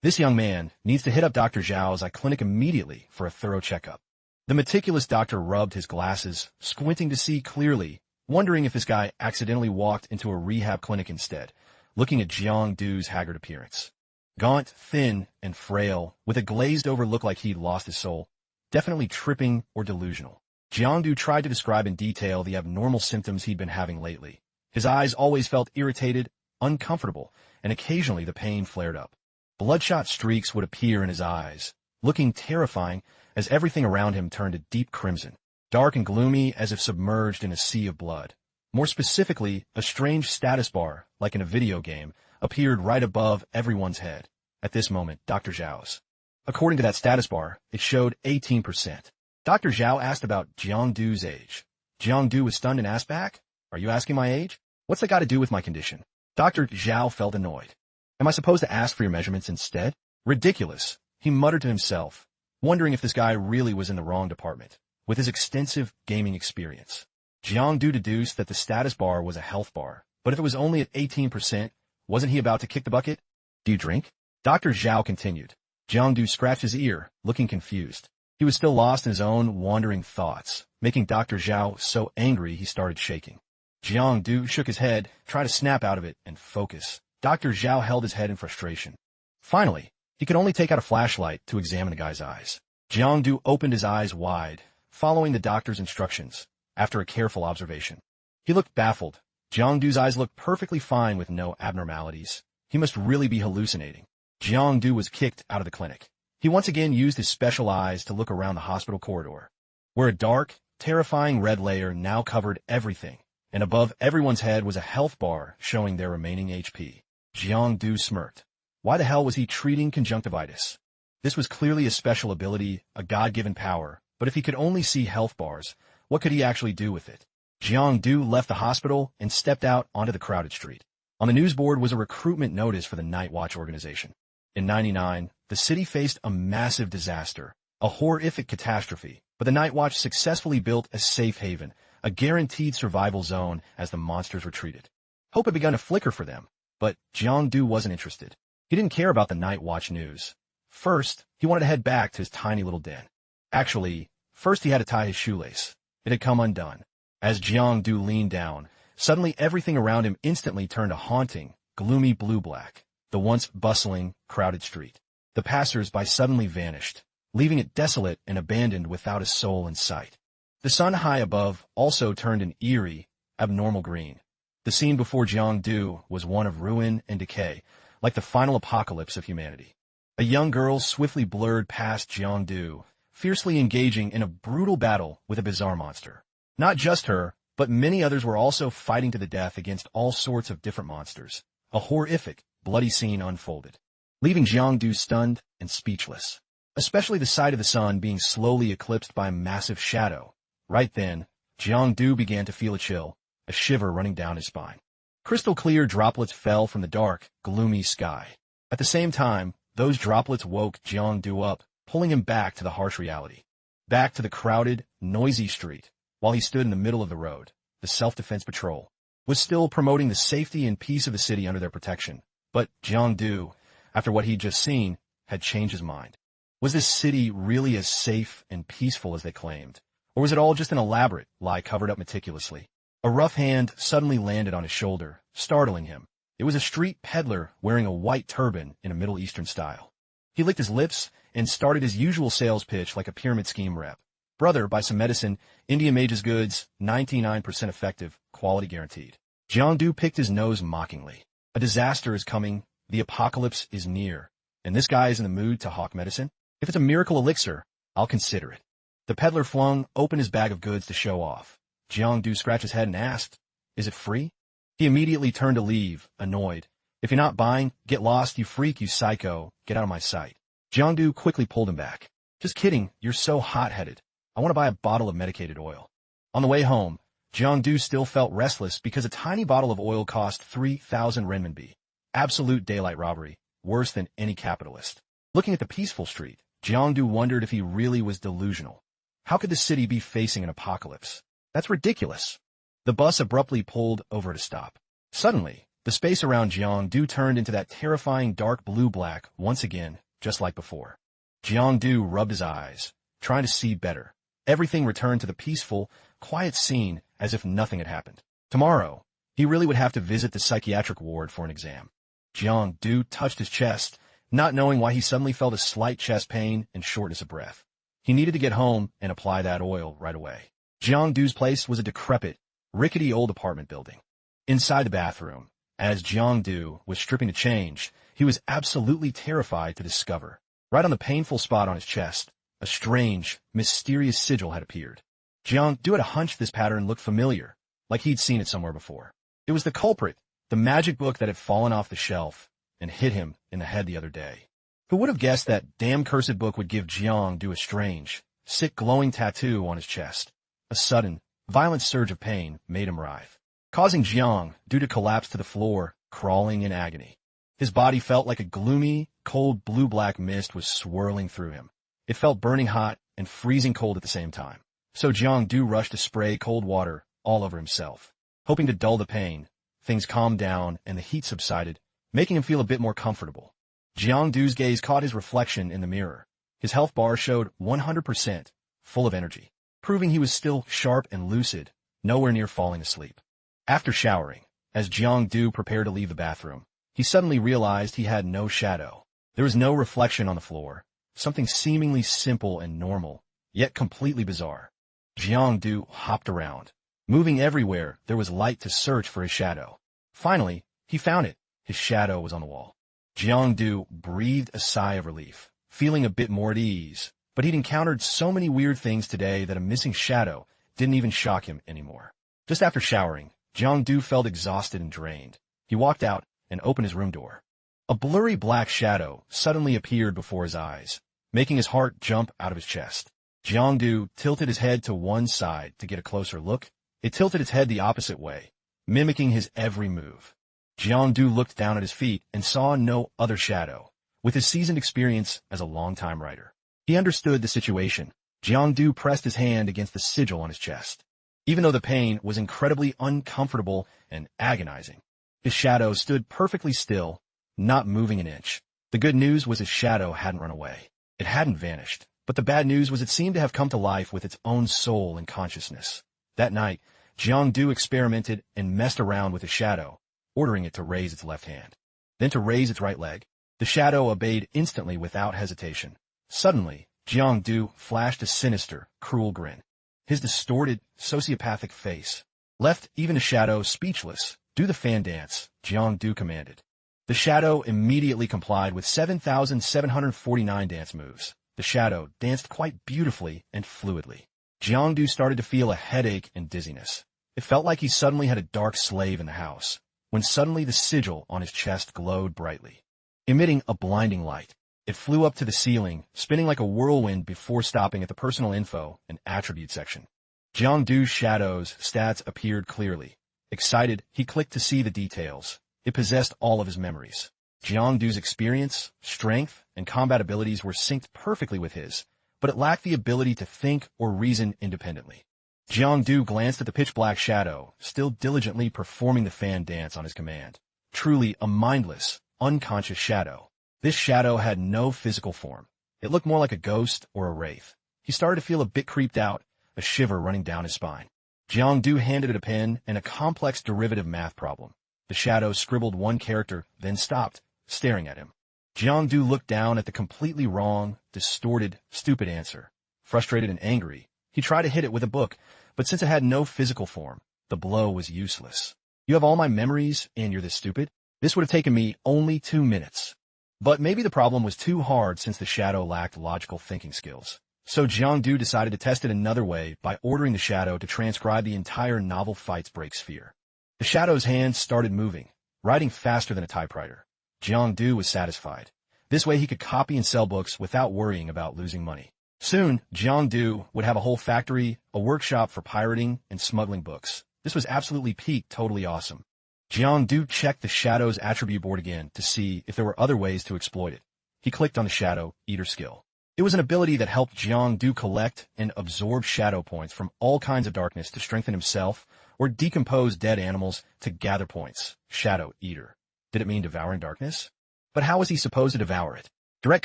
This young man needs to hit up Dr. Zhao's eye clinic immediately for a thorough checkup. The meticulous doctor rubbed his glasses, squinting to see clearly, wondering if this guy accidentally walked into a rehab clinic instead, looking at Jiang Du's haggard appearance. Gaunt, thin, and frail, with a glazed-over look like he'd lost his soul, definitely tripping or delusional. Jiang Du tried to describe in detail the abnormal symptoms he'd been having lately. His eyes always felt irritated, uncomfortable, and occasionally the pain flared up. Bloodshot streaks would appear in his eyes, looking terrifying as everything around him turned a deep crimson, dark and gloomy as if submerged in a sea of blood. More specifically, a strange status bar, like in a video game, appeared right above everyone's head. At this moment, Dr. Zhao's. According to that status bar, it showed 18%. Dr. Xiao asked about Jiang Du's age. Jiang Du was stunned and asked back, "Are you asking my age? What's that got to do with my condition?" Dr. Xiao felt annoyed. "Am I supposed to ask for your measurements instead?" Ridiculous, he muttered to himself, wondering if this guy really was in the wrong department. With his extensive gaming experience, Jiang Du deduced that the status bar was a health bar, but if it was only at 18%, wasn't he about to kick the bucket? "Do you drink?" Dr. Xiao continued. Jiang Du scratched his ear, looking confused. He was still lost in his own wandering thoughts, making Dr. Xiao so angry he started shaking. Jiang Du shook his head, trying to snap out of it and focus. Dr. Xiao held his head in frustration. Finally, he could only take out a flashlight to examine the guy's eyes. Jiang Du opened his eyes wide, following the doctor's instructions, after a careful observation. He looked baffled. Jiang Du's eyes looked perfectly fine with no abnormalities. He must really be hallucinating. Jiang Du was kicked out of the clinic. He once again used his special eyes to look around the hospital corridor, where a dark, terrifying red layer now covered everything, and above everyone's head was a health bar showing their remaining HP. Jiang Du smirked. Why the hell was he treating conjunctivitis? This was clearly a special ability, a God-given power, but if he could only see health bars, what could he actually do with it? Jiang Du left the hospital and stepped out onto the crowded street. On the news board was a recruitment notice for the Night Watch organization. In '99, the city faced a massive disaster, a horrific catastrophe, but the Night Watch successfully built a safe haven, a guaranteed survival zone as the monsters retreated. Hope had begun to flicker for them, but Jiang Du wasn't interested. He didn't care about the Night Watch news. First, he wanted to head back to his tiny little den. Actually, first he had to tie his shoelace. It had come undone. As Jiang Du leaned down, suddenly everything around him instantly turned a haunting, gloomy blue-black. The once bustling, crowded street. The passers-by suddenly vanished, leaving it desolate and abandoned without a soul in sight. The sun high above also turned an eerie, abnormal green. The scene before Jiang Du was one of ruin and decay, like the final apocalypse of humanity. A young girl swiftly blurred past Jiang Du, fiercely engaging in a brutal battle with a bizarre monster. Not just her, but many others were also fighting to the death against all sorts of different monsters. A horrific, bloody scene unfolded, leaving Jiang Du stunned and speechless, especially the sight of the sun being slowly eclipsed by a massive shadow. Right then, Jiang Du began to feel a chill, a shiver running down his spine. Crystal clear droplets fell from the dark, gloomy sky. At the same time, those droplets woke Jiang Du up, pulling him back to the harsh reality. Back to the crowded, noisy street. While he stood in the middle of the road, the self-defense patrol was still promoting the safety and peace of the city under their protection. But Jiang Du, after what he'd just seen, had changed his mind. Was this city really as safe and peaceful as they claimed? Or was it all just an elaborate lie covered up meticulously? A rough hand suddenly landed on his shoulder, startling him. It was a street peddler wearing a white turban in a Middle Eastern style. He licked his lips and started his usual sales pitch like a pyramid scheme rep. "Brother, buy some medicine, India Mage's goods, 99% effective, quality guaranteed." Jiang Du picked his nose mockingly. A disaster is coming, the apocalypse is near, and this guy is in the mood to hawk medicine? If it's a miracle elixir, I'll consider it. The peddler flung open his bag of goods to show off. Jiang Du scratched his head and asked, "Is it free?" He immediately turned to leave, annoyed. "If you're not buying, get lost, you freak, you psycho, get out of my sight." Jiang Du quickly pulled him back. "Just kidding, you're so hot-headed. I want to buy a bottle of medicated oil." On the way home, Jiang Du still felt restless because a tiny bottle of oil cost 3,000 renminbi. Absolute daylight robbery, worse than any capitalist. Looking at the peaceful street, Jiang Du wondered if he really was delusional. How could the city be facing an apocalypse? That's ridiculous. The bus abruptly pulled over at a stop. Suddenly, The space around Jiang turned into that terrifying dark blue-black once again, just like before. Jiang rubbed his eyes, trying to see better. Everything returned to the peaceful, quiet scene as if nothing had happened. Tomorrow, he really would have to visit the psychiatric ward for an exam. Jiang touched his chest, not knowing why he suddenly felt a slight chest pain and shortness of breath. He needed to get home and apply that oil right away. Jiang's place was a decrepit, rickety old apartment building. Inside the bathroom, as Jiang was stripping to change, he was absolutely terrified to discover, right on the painful spot on his chest, a strange, mysterious sigil had appeared. Jiang had a hunch this pattern looked familiar, like he'd seen it somewhere before. It was the culprit, the magic book that had fallen off the shelf and hit him in the head the other day. Who would have guessed that damn cursed book would give Jiang a strange, sick glowing tattoo on his chest? A sudden, violent surge of pain made him writhe, causing Jiang to collapse to the floor, crawling in agony. His body felt like a gloomy, cold blue-black mist was swirling through him. It felt burning hot and freezing cold at the same time. So Jiang rushed to spray cold water all over himself. Hoping to dull the pain, things calmed down and the heat subsided, making him feel a bit more comfortable. Jiang's gaze caught his reflection in the mirror. His health bar showed 100%, full of energy, proving he was still sharp and lucid, nowhere near falling asleep. After showering, as Jiang prepared to leave the bathroom, he suddenly realized he had no shadow. There was no reflection on the floor, something seemingly simple and normal, yet completely bizarre. Jiang hopped around. Moving everywhere, there was light to search for his shadow. Finally, he found it. His shadow was on the wall. Jiang breathed a sigh of relief, feeling a bit more at ease, but he'd encountered so many weird things today that a missing shadow didn't even shock him anymore. Just after showering, Jiang felt exhausted and drained. He walked out and opened his room door. A blurry black shadow suddenly appeared before his eyes, making his heart jump out of his chest. Jiang tilted his head to one side to get a closer look. It tilted its head the opposite way, mimicking his every move. Jiang looked down at his feet and saw no other shadow. With his seasoned experience as a longtime writer, he understood the situation. Jiang pressed his hand against the sigil on his chest. Even though the pain was incredibly uncomfortable and agonizing, his shadow stood perfectly still, not moving an inch. The good news was his shadow hadn't run away. It hadn't vanished. But the bad news was it seemed to have come to life with its own soul and consciousness. That night, Jiang experimented and messed around with his shadow, ordering it to raise its left hand, then to raise its right leg. The shadow obeyed instantly without hesitation. Suddenly, Jiang flashed a sinister, cruel grin. His distorted, sociopathic face left even a shadow speechless. "Do the fan dance," Jiang commanded. The shadow immediately complied with 7,749 dance moves. The shadow danced quite beautifully and fluidly. Jiang started to feel a headache and dizziness. It felt like he suddenly had a dark slave in the house, when suddenly the sigil on his chest glowed brightly, emitting a blinding light. It flew up to the ceiling, spinning like a whirlwind before stopping at the personal info and attribute section. Jiang's shadow's stats appeared clearly. Excited, he clicked to see the details. It possessed all of his memories. Jiang's experience, strength, and combat abilities were synced perfectly with his, but it lacked the ability to think or reason independently. Jiang glanced at the pitch-black shadow, still diligently performing the fan dance on his command. Truly a mindless, unconscious shadow. This shadow had no physical form. It looked more like a ghost or a wraith. He started to feel a bit creeped out, a shiver running down his spine. Jiang handed it a pen and a complex derivative math problem. The shadow scribbled one character, then stopped, staring at him. Jiang looked down at the completely wrong, distorted, stupid answer. Frustrated and angry, he tried to hit it with a book, but since it had no physical form, the blow was useless. "You have all my memories, and you're this stupid? This would have taken me only 2 minutes." But maybe the problem was too hard since the shadow lacked logical thinking skills. So Jiang decided to test it another way by ordering the shadow to transcribe the entire novel Fights Break sphere. The shadow's hands started moving, writing faster than a typewriter. Jiang was satisfied. This way he could copy and sell books without worrying about losing money. Soon, Jiang would have a whole factory, a workshop for pirating and smuggling books. This was absolutely peak, totally awesome. Jiang checked the shadow's attribute board again to see if there were other ways to exploit it. He clicked on the Shadow Eater skill. It was an ability that helped Jiang collect and absorb shadow points from all kinds of darkness to strengthen himself or decompose dead animals to gather points. Shadow Eater. Did it mean devouring darkness? But how was he supposed to devour it? Direct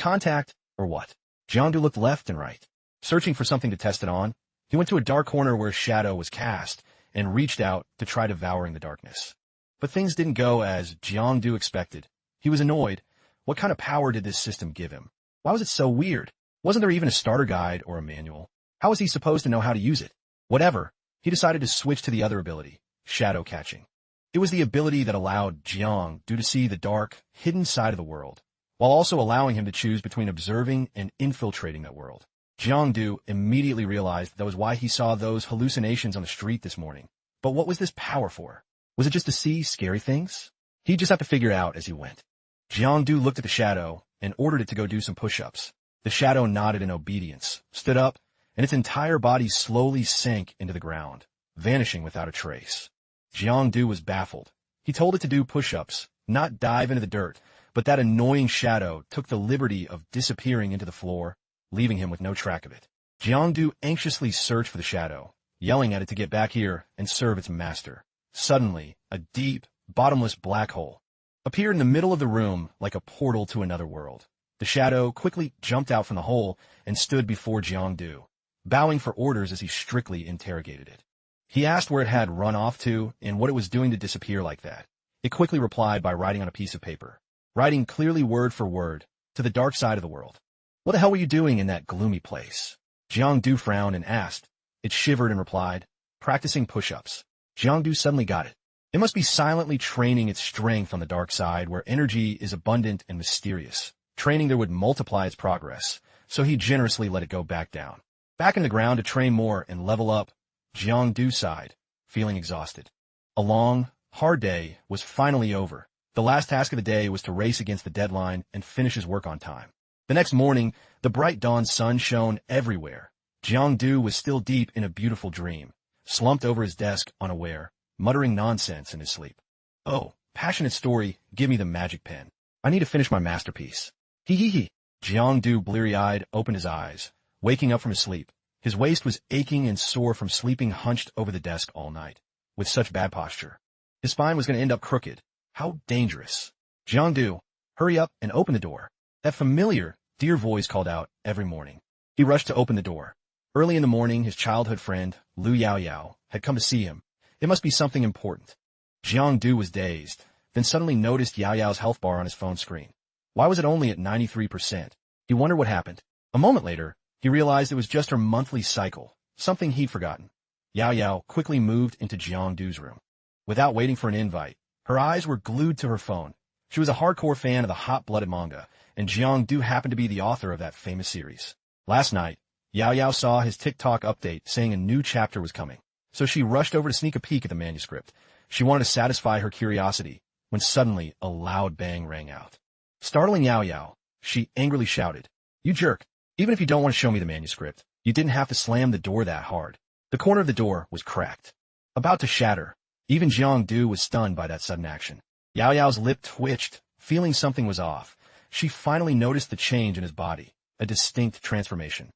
contact, or what? Jiangdu looked left and right, searching for something to test it on. He went to a dark corner where shadow was cast and reached out to try devouring the darkness. But things didn't go as Jiangdu expected. He was annoyed. What kind of power did this system give him? Why was it so weird? Wasn't there even a starter guide or a manual? How was he supposed to know how to use it? Whatever, he decided to switch to the other ability, shadow catching. It was the ability that allowed Jiangdu to see the dark, hidden side of the world, while also allowing him to choose between observing and infiltrating that world. Jiangdu immediately realized that was why he saw those hallucinations on the street this morning. But what was this power for? Was it just to see scary things? He'd just have to figure it out as he went. Jiangdu looked at the shadow and ordered it to go do some push-ups. The shadow nodded in obedience, stood up, and its entire body slowly sank into the ground, vanishing without a trace. Jiangdu was baffled. He told it to do push-ups, not dive into the dirt, but that annoying shadow took the liberty of disappearing into the floor, leaving him with no track of it. Jiangdu anxiously searched for the shadow, yelling at it to get back here and serve its master. Suddenly, a deep, bottomless black hole appeared in the middle of the room like a portal to another world. The shadow quickly jumped out from the hole and stood before Jiangdu, bowing for orders as he strictly interrogated it. He asked where it had run off to and what it was doing to disappear like that. It quickly replied by writing on a piece of paper, writing clearly word for word, to the dark side of the world. What the hell were you doing in that gloomy place? Jiangdu frowned and asked. It shivered and replied, practicing push-ups. Jiangdu suddenly got it. It must be silently training its strength on the dark side where energy is abundant and mysterious. Training there would multiply its progress, so he generously let it go back down. Back in the ground to train more and level up, Jiangdu sighed, feeling exhausted. A long, hard day was finally over. The last task of the day was to race against the deadline and finish his work on time. The next morning, the bright dawn sun shone everywhere. Jiangdu was still deep in a beautiful dream, slumped over his desk unaware, muttering nonsense in his sleep. Oh, passionate story, give me the magic pen. I need to finish my masterpiece. Hee hee hee. Jiangdu, bleary-eyed, opened his eyes, waking up from his sleep. His waist was aching and sore from sleeping hunched over the desk all night, with such bad posture. His spine was going to end up crooked. How dangerous. Jiangdu, hurry up and open the door. That familiar, dear voice called out every morning. He rushed to open the door. Early in the morning, his childhood friend, Yao Yao, had come to see him. It must be something important. Jiangdu was dazed, then suddenly noticed Yao Yao's health bar on his phone screen. Why was it only at 93%? He wondered what happened. A moment later, he realized it was just her monthly cycle, something he'd forgotten. Yao Yao quickly moved into Jiangdu's room. Without waiting for an invite, her eyes were glued to her phone. She was a hardcore fan of the hot-blooded manga, and Jiangdu happened to be the author of that famous series. Last night, Yao Yao saw his TikTok update saying a new chapter was coming, so she rushed over to sneak a peek at the manuscript. She wanted to satisfy her curiosity, when suddenly a loud bang rang out. Startling Yao Yao, she angrily shouted, "You jerk! Even if you don't want to show me the manuscript, you didn't have to slam the door that hard." The corner of the door was cracked, about to shatter. Even Jiangdu was stunned by that sudden action. Yao Yao's lip twitched, feeling something was off. She finally noticed the change in his body, a distinct transformation.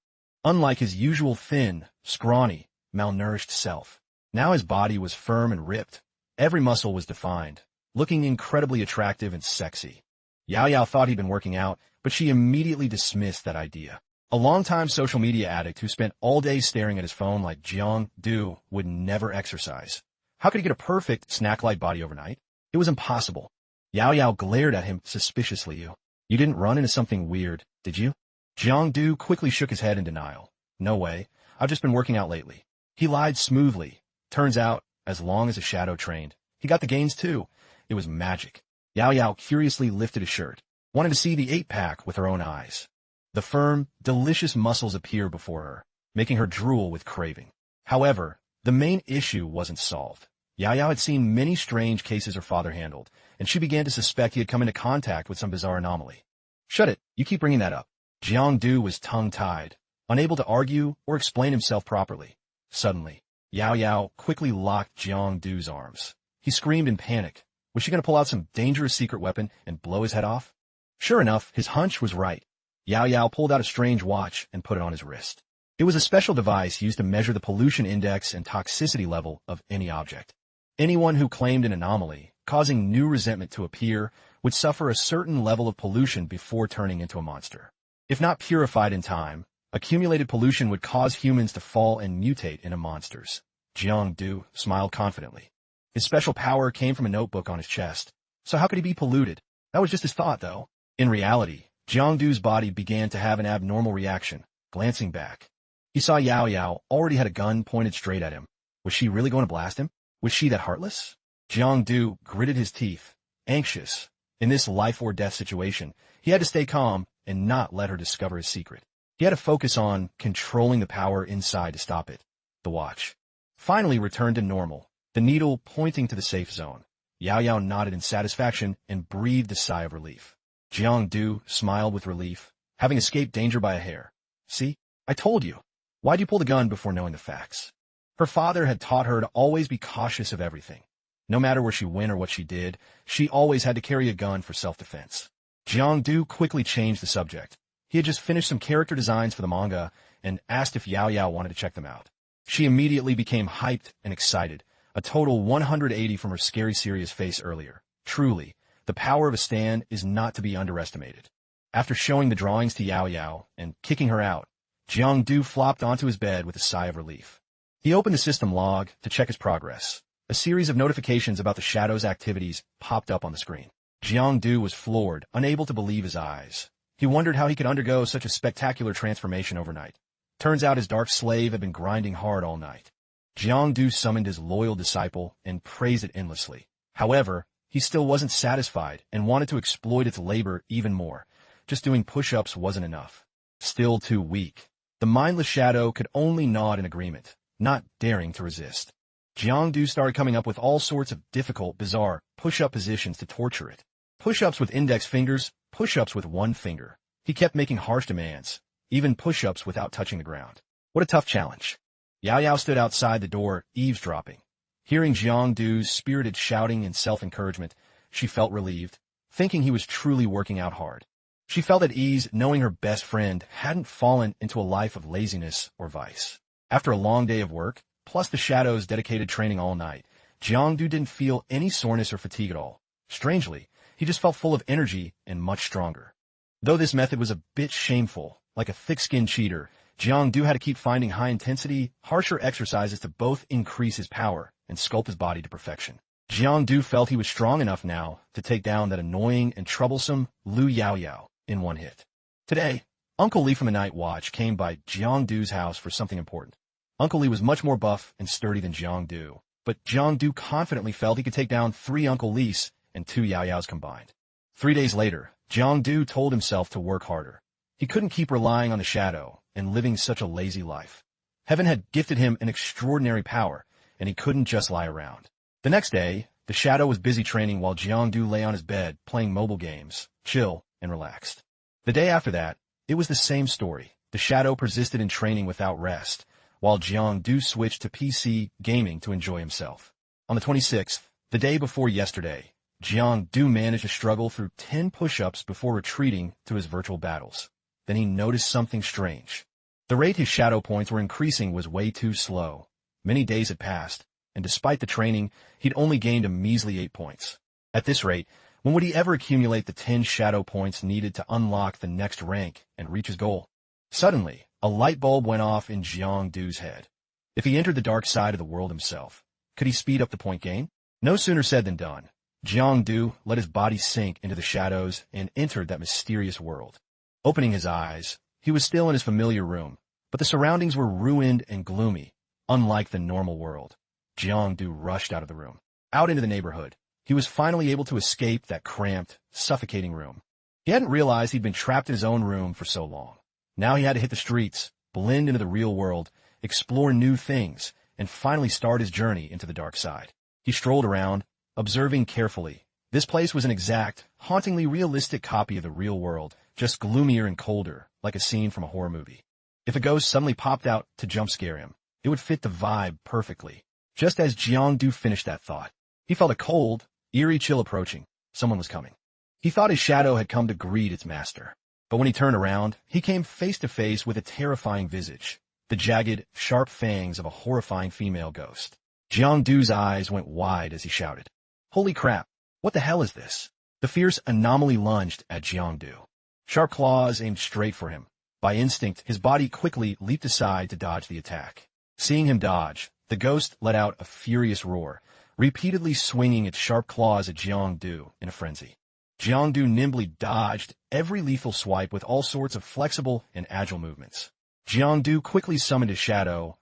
Unlike his usual thin, scrawny, malnourished self, now his body was firm and ripped. Every muscle was defined, looking incredibly attractive and sexy. Yao Yao thought he'd been working out, but she immediately dismissed that idea. A longtime social media addict who spent all day staring at his phone like Jiangdu would never exercise. How could he get a perfect, snack-like body overnight? It was impossible. Yao Yao glared at him suspiciously. You didn't run into something weird, did you? Jiangdu quickly shook his head in denial. No way. I've just been working out lately. He lied smoothly. Turns out, as long as a shadow trained, he got the gains too. It was magic. Yao Yao curiously lifted his shirt, wanted to see the 8-pack with her own eyes. The firm, delicious muscles appeared before her, making her drool with craving. However, the main issue wasn't solved. Yao Yao had seen many strange cases her father handled, and she began to suspect he had come into contact with some bizarre anomaly. Shut it, you keep bringing that up. Jiangdu was tongue-tied, unable to argue or explain himself properly. Suddenly, Yao Yao quickly locked Jiangdu's arms. He screamed in panic. Was she going to pull out some dangerous secret weapon and blow his head off? Sure enough, his hunch was right. Yao Yao pulled out a strange watch and put it on his wrist. It was a special device used to measure the pollution index and toxicity level of any object. Anyone who claimed an anomaly, causing new resentment to appear, would suffer a certain level of pollution before turning into a monster. If not purified in time, accumulated pollution would cause humans to fall and mutate into monsters. Jang smiled confidently. His special power came from a notebook on his chest. So how could he be polluted? That was just his thought, though. In reality, Jiangdu's body began to have an abnormal reaction. Glancing back, he saw Yao Yao already had a gun pointed straight at him. Was she really going to blast him? Was she that heartless? Jiangdu gritted his teeth, anxious. In this life-or-death situation, he had to stay calm and not let her discover his secret. He had to focus on controlling the power inside to stop it. The watch finally returned to normal, the needle pointing to the safe zone. Yao Yao nodded in satisfaction and breathed a sigh of relief. Jiangdu smiled with relief, having escaped danger by a hair. See? I told you. Why'd you pull the gun before knowing the facts? Her father had taught her to always be cautious of everything. No matter where she went or what she did, she always had to carry a gun for self-defense. Jiangdu quickly changed the subject. He had just finished some character designs for the manga and asked if Yao Yao wanted to check them out. She immediately became hyped and excited, a total 180 from her scary serious face earlier. Truly, the power of a stand is not to be underestimated. After showing the drawings to Yao Yao and kicking her out, Jiangdu flopped onto his bed with a sigh of relief. He opened the system log to check his progress. A series of notifications about the Shadow's activities popped up on the screen. Jiangdu was floored, unable to believe his eyes. He wondered how he could undergo such a spectacular transformation overnight. Turns out his dark slave had been grinding hard all night. Jiangdu summoned his loyal disciple and praised it endlessly. However, he still wasn't satisfied and wanted to exploit its labor even more. Just doing push-ups wasn't enough. Still too weak. The mindless shadow could only nod in agreement, not daring to resist. Jiangdu started coming up with all sorts of difficult, bizarre push-up positions to torture it. Push-ups with index fingers, push-ups with one finger. He kept making harsh demands, even push-ups without touching the ground. What a tough challenge. Yao Yao stood outside the door, eavesdropping. Hearing Jiangdu's spirited shouting and self-encouragement, she felt relieved, thinking he was truly working out hard. She felt at ease knowing her best friend hadn't fallen into a life of laziness or vice. After a long day of work, plus the Shadow's dedicated training all night, Jiangdu didn't feel any soreness or fatigue at all. Strangely, he just felt full of energy and much stronger. Though this method was a bit shameful, like a thick-skinned cheater, Jiangdu had to keep finding high-intensity, harsher exercises to both increase his power and sculpt his body to perfection. Jiangdu felt he was strong enough now to take down that annoying and troublesome Yao Yao in one hit. Today, Uncle Lee from the Night Watch came by Jiangdu's house for something important. Uncle Lee was much more buff and sturdy than Jiangdu, but Jiangdu confidently felt he could take down 3 Uncle Lees and 2 Yao Yaos combined. 3 days later, Jiangdu told himself to work harder. He couldn't keep relying on the Shadow and living such a lazy life. Heaven had gifted him an extraordinary power, and he couldn't just lie around. The next day, the Shadow was busy training while Jiangdu lay on his bed playing mobile games, chill and relaxed. The day after that, it was the same story. The Shadow persisted in training without rest, while Jiangdu switched to PC gaming to enjoy himself. On the 26th, the day before yesterday, Jiangdu managed to struggle through 10 push-ups before retreating to his virtual battles. Then he noticed something strange. The rate his Shadow points were increasing was way too slow. Many days had passed, and despite the training, he'd only gained a measly 8 points. At this rate, when would he ever accumulate the 10 Shadow points needed to unlock the next rank and reach his goal? Suddenly, a light bulb went off in Jiangdu's head. If he entered the dark side of the world himself, could he speed up the point gain? No sooner said than done. Jiangdu let his body sink into the shadows and entered that mysterious world. Opening his eyes, he was still in his familiar room, but the surroundings were ruined and gloomy, unlike the normal world. Jiangdu rushed out of the room, out into the neighborhood. He was finally able to escape that cramped, suffocating room. He hadn't realized he'd been trapped in his own room for so long. Now he had to hit the streets, blend into the real world, explore new things, and finally start his journey into the dark side. He strolled around, observing carefully. This place was an exact, hauntingly realistic copy of the real world, just gloomier and colder, like a scene from a horror movie. If a ghost suddenly popped out to jump scare him, it would fit the vibe perfectly. Just as Jiangdu finished that thought, he felt a cold, eerie chill approaching. Someone was coming. He thought his Shadow had come to greet its master. But when he turned around, he came face to face with a terrifying visage. the jagged, sharp fangs of a horrifying female ghost. Jiangdu's eyes went wide as he shouted, "Holy crap! What the hell is this?" The fierce anomaly lunged at Jiangdu. Sharp claws aimed straight for him. By instinct, his body quickly leaped aside to dodge the attack. Seeing him dodge, the ghost let out a furious roar, repeatedly swinging its sharp claws at Jiangdu in a frenzy. Jiangdu nimbly dodged every lethal swipe with all sorts of flexible and agile movements. Jiangdu quickly summoned his shadow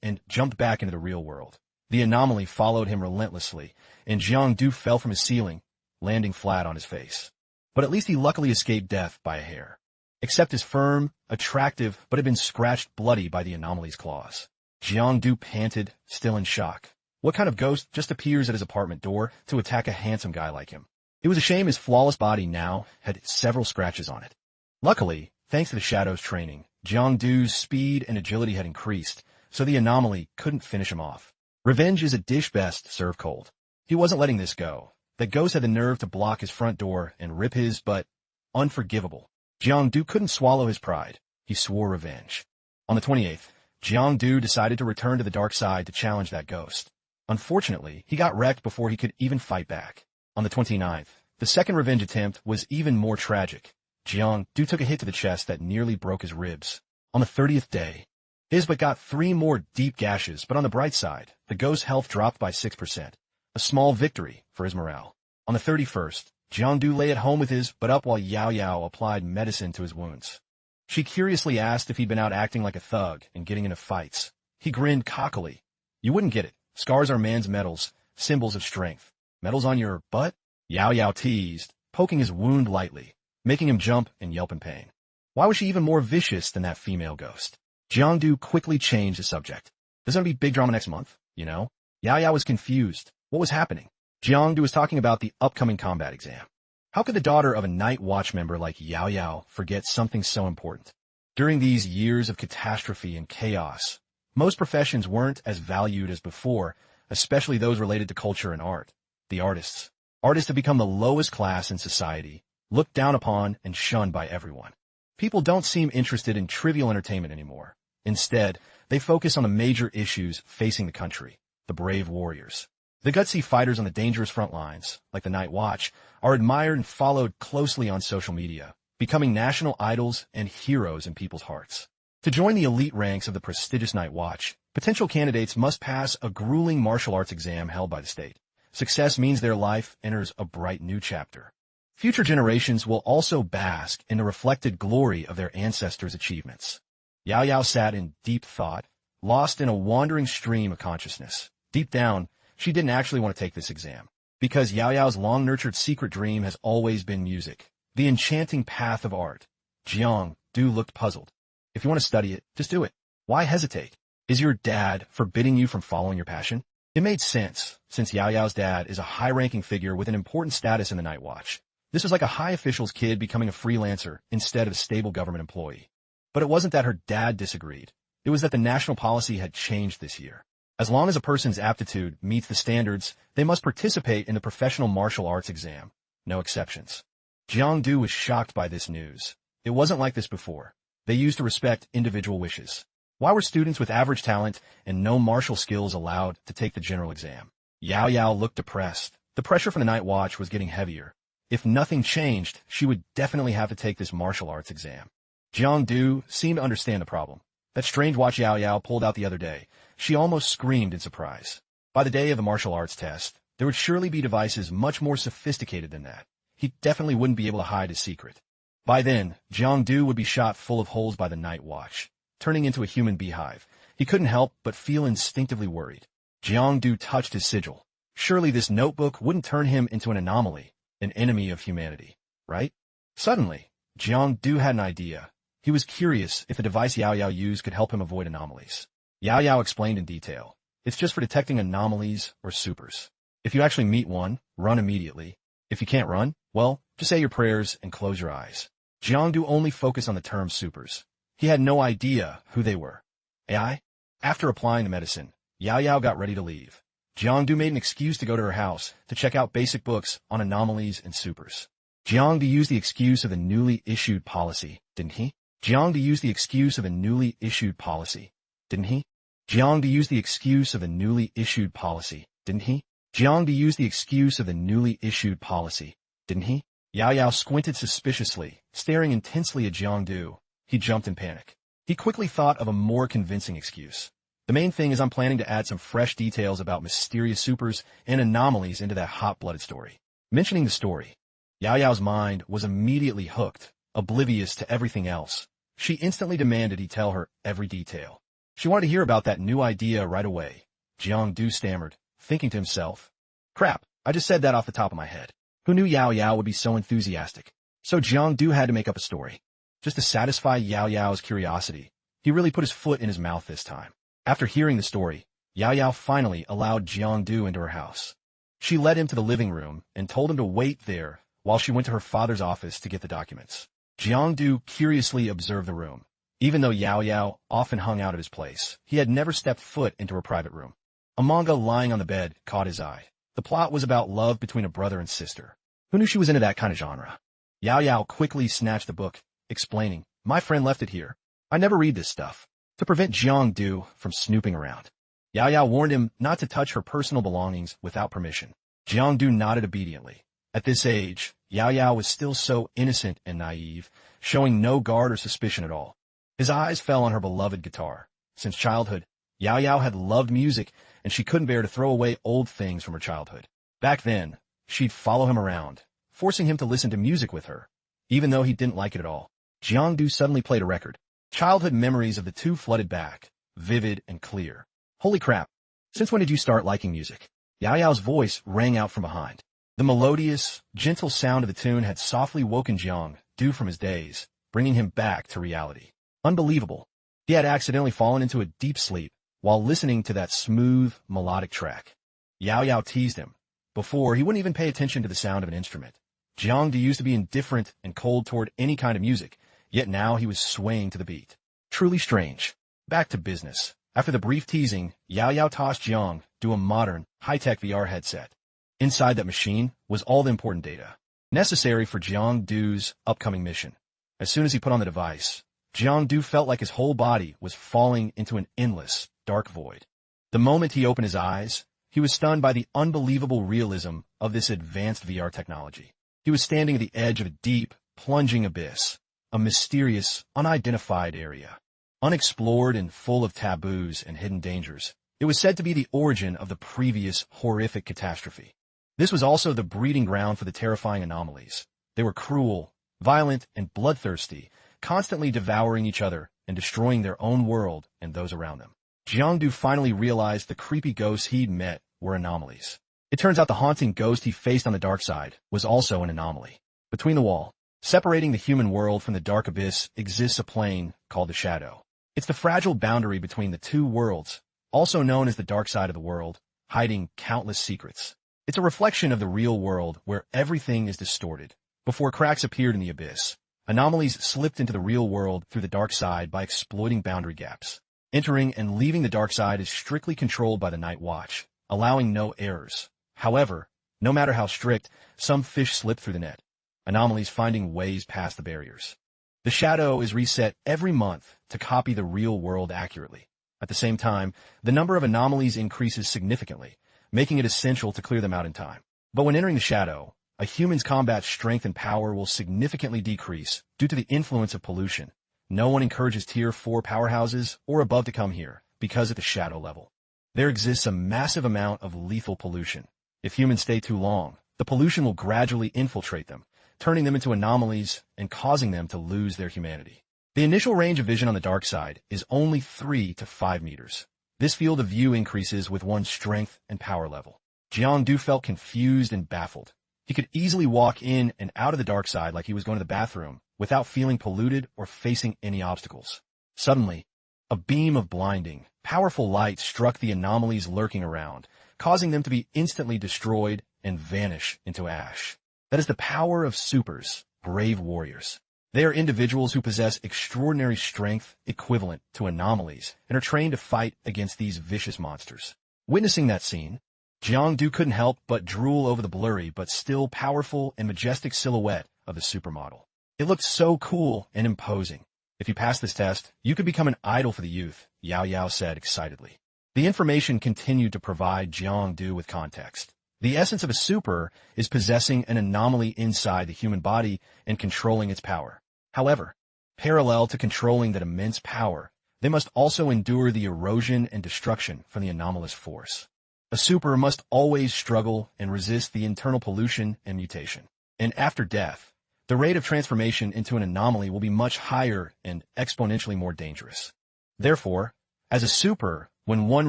and jumped back into the real world. The anomaly followed him relentlessly, and Jiangdu fell from his ceiling, landing flat on his face. But at least he luckily escaped death by a hair. Except his firm, attractive, but had been scratched bloody by the anomaly's claws. Jiangdu panted, still in shock. What kind of ghost just appears at his apartment door to attack a handsome guy like him? It was a shame his flawless body now had several scratches on it. Luckily, thanks to the shadow's training, Jiangdu's speed and agility had increased, so the anomaly couldn't finish him off. Revenge is a dish best served cold. He wasn't letting this go. The ghost had the nerve to block his front door and rip his, but unforgivable. Jiangdu couldn't swallow his pride. He swore revenge. On the 28th, Jiangdu decided to return to the dark side to challenge that ghost. Unfortunately, he got wrecked before he could even fight back. On the 29th, the second revenge attempt was even more tragic. Jiangdu took a hit to the chest that nearly broke his ribs. On the 30th day, Isbet got 3 more deep gashes, but on the bright side, the ghost's health dropped by 6%. A small victory for his morale. On the 31st, Jiangdu lay at home with his butt up while Yao Yao applied medicine to his wounds. She curiously asked if he'd been out acting like a thug and getting into fights. He grinned cockily. "You wouldn't get it. Scars are man's medals, symbols of strength. Medals on your butt?" Yao Yao teased, poking his wound lightly, making him jump and yelp in pain. Why was she even more vicious than that female ghost? Jiangdu quickly changed the subject. "There's gonna be big drama next month, you know?" Yao Yao was confused. What was happening? Jiangdu was talking about the upcoming combat exam. How could the daughter of a Night Watch member like Yao Yao forget something so important? During these years of catastrophe and chaos, most professions weren't as valued as before, especially those related to culture and art. The artists. Artists have become the lowest class in society, looked down upon and shunned by everyone. People don't seem interested in trivial entertainment anymore. Instead, they focus on the major issues facing the country, the brave warriors. The gutsy fighters on the dangerous front lines, like the Night Watch, are admired and followed closely on social media, becoming national idols and heroes in people's hearts. To join the elite ranks of the prestigious Night Watch, potential candidates must pass a grueling martial arts exam held by the state. Success means their life enters a bright new chapter. Future generations will also bask in the reflected glory of their ancestors' achievements. Yao Yao sat in deep thought, lost in a wandering stream of consciousness. Deep down, she didn't actually want to take this exam, because Yao Yao's long-nurtured secret dream has always been music, the enchanting path of art. Jiangdu looked puzzled. If you want to study it, just do it. Why hesitate? Is your dad forbidding you from following your passion? It made sense, since Yao Yao's dad is a high-ranking figure with an important status in the Night Watch. This was like a high official's kid becoming a freelancer instead of a stable government employee. But it wasn't that her dad disagreed. It was that the national policy had changed this year. As long as a person's aptitude meets the standards, they must participate in the professional martial arts exam. No exceptions. Jiangdu was shocked by this news. It wasn't like this before. They used to respect individual wishes. Why were students with average talent and no martial skills allowed to take the general exam? Yao Yao looked depressed. The pressure from the Night Watch was getting heavier. If nothing changed, she would definitely have to take this martial arts exam. Jiangdu seemed to understand the problem. That strange watch Yao Yao pulled out the other day. She almost screamed in surprise. By the day of the martial arts test, there would surely be devices much more sophisticated than that. He definitely wouldn't be able to hide his secret. By then, Jiangdu would be shot full of holes by the Night Watch, turning into a human beehive. He couldn't help but feel instinctively worried. Jiangdu touched his sigil. Surely this notebook wouldn't turn him into an anomaly, an enemy of humanity, right? Suddenly, Jiangdu had an idea. He was curious if the device Yao Yao used could help him avoid anomalies. Yao Yao explained in detail. It's just for detecting anomalies or supers. If you actually meet one, run immediately. If you can't run, well, just say your prayers and close your eyes. Jiangdu only focused on the term supers. He had no idea who they were. AI? After applying the medicine, Yao Yao got ready to leave. Jiangdu made an excuse to go to her house to check out basic books on anomalies and supers. Jiangdu used the excuse of the newly issued policy, didn't he? Jiangdu used the excuse of a newly issued policy. didn't he? Jiang used the excuse of the newly issued policy, didn't he? Jiang used the excuse of the newly issued policy, didn't he? Yao Yao squinted suspiciously, staring intensely at Jiang. He jumped in panic. He quickly thought of a more convincing excuse. The main thing is I'm planning to add some fresh details about mysterious supers and anomalies into that hot-blooded story. Mentioning the story, Yao Yao's mind was immediately hooked, oblivious to everything else. She instantly demanded he tell her every detail. She wanted to hear about that new idea right away. Jiang stammered, thinking to himself, crap, I just said that off the top of my head. Who knew Yao Yao would be so enthusiastic? So Jiang had to make up a story. Just to satisfy Yao Yao's curiosity, he really put his foot in his mouth this time. After hearing the story, Yao Yao finally allowed Jiang into her house. She led him to the living room and told him to wait there while she went to her father's office to get the documents. Jiang curiously observed the room. Even though Yao Yao often hung out at his place, he had never stepped foot into her private room. A manga lying on the bed caught his eye. The plot was about love between a brother and sister. Who knew she was into that kind of genre? Yao Yao quickly snatched the book, explaining, my friend left it here. I never read this stuff. To prevent Jiang from snooping around. Yao Yao warned him not to touch her personal belongings without permission. Jiang nodded obediently. At this age, Yao Yao was still so innocent and naive, showing no guard or suspicion at all. His eyes fell on her beloved guitar. Since childhood, Yao Yao had loved music, and she couldn't bear to throw away old things from her childhood. Back then, she'd follow him around, forcing him to listen to music with her, even though he didn't like it at all. Jiang suddenly played a record. Childhood memories of the two flooded back, vivid and clear. Holy crap! Since when did you start liking music? Yao Yao's voice rang out from behind. The melodious, gentle sound of the tune had softly woken Jiang from his daze, bringing him back to reality. Unbelievable. He had accidentally fallen into a deep sleep while listening to that smooth, melodic track. Yao Yao teased him. Before, he wouldn't even pay attention to the sound of an instrument. Jiang used to be indifferent and cold toward any kind of music, yet now he was swaying to the beat. Truly strange. Back to business. After the brief teasing, Yao Yao tossed Jiang a modern, high-tech VR headset. Inside that machine was all the important data necessary for Jiang's upcoming mission. As soon as he put on the device, Jiang felt like his whole body was falling into an endless, dark void. The moment he opened his eyes, he was stunned by the unbelievable realism of this advanced VR technology. He was standing at the edge of a deep, plunging abyss, a mysterious, unidentified area. Unexplored and full of taboos and hidden dangers, it was said to be the origin of the previous horrific catastrophe. This was also the breeding ground for the terrifying anomalies. They were cruel, violent, and bloodthirsty, constantly devouring each other and destroying their own world and those around them. Jiang finally realized the creepy ghosts he'd met were anomalies. It turns out the haunting ghost he faced on the dark side was also an anomaly. Between the wall, separating the human world from the dark abyss, exists a plane called the shadow. It's the fragile boundary between the two worlds, also known as the dark side of the world, hiding countless secrets. It's a reflection of the real world where everything is distorted. Before cracks appeared in the abyss, anomalies slipped into the real world through the dark side by exploiting boundary gaps. Entering and leaving the dark side is strictly controlled by the Night Watch, allowing no errors. However, no matter how strict, some fish slip through the net. Anomalies finding ways past the barriers. The shadow is reset every month to copy the real world accurately. At the same time, the number of anomalies increases significantly, making it essential to clear them out in time. But when entering the shadow, a human's combat strength and power will significantly decrease due to the influence of pollution. No one encourages Tier 4 powerhouses or above to come here, because at the shadow level, there exists a massive amount of lethal pollution. If humans stay too long, the pollution will gradually infiltrate them, turning them into anomalies and causing them to lose their humanity. The initial range of vision on the dark side is only 3 to 5 meters. This field of view increases with one's strength and power level. Jiang felt confused and baffled. He could easily walk in and out of the dark side like he was going to the bathroom without feeling polluted or facing any obstacles. Suddenly, a beam of blinding, powerful light struck the anomalies lurking around, causing them to be instantly destroyed and vanish into ash. That is the power of supers, brave warriors. They are individuals who possess extraordinary strength equivalent to anomalies and are trained to fight against these vicious monsters. Witnessing that scene, Jiang couldn't help but drool over the blurry but still powerful and majestic silhouette of the supermodel. It looked so cool and imposing. If you pass this test, you could become an idol for the youth, Yao Yao said excitedly. The information continued to provide Jiangdu with context. The essence of a super is possessing an anomaly inside the human body and controlling its power. However, parallel to controlling that immense power, they must also endure the erosion and destruction from the anomalous force. A super must always struggle and resist the internal pollution and mutation. And after death, the rate of transformation into an anomaly will be much higher and exponentially more dangerous. Therefore, as a super, when one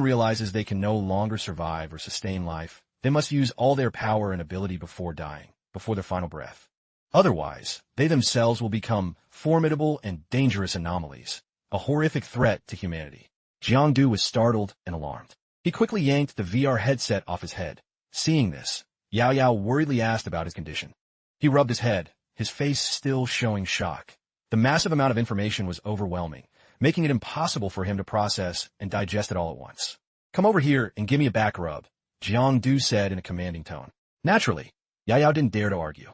realizes they can no longer survive or sustain life, they must use all their power and ability before dying, before their final breath. Otherwise, they themselves will become formidable and dangerous anomalies, a horrific threat to humanity. Jiangdu was startled and alarmed. He quickly yanked the VR headset off his head. Seeing this, Yao Yao worriedly asked about his condition. He rubbed his head, his face still showing shock. The massive amount of information was overwhelming, making it impossible for him to process and digest it all at once. "Come over here and give me a back rub," Jiangdu said in a commanding tone. Naturally, Yao Yao didn't dare to argue.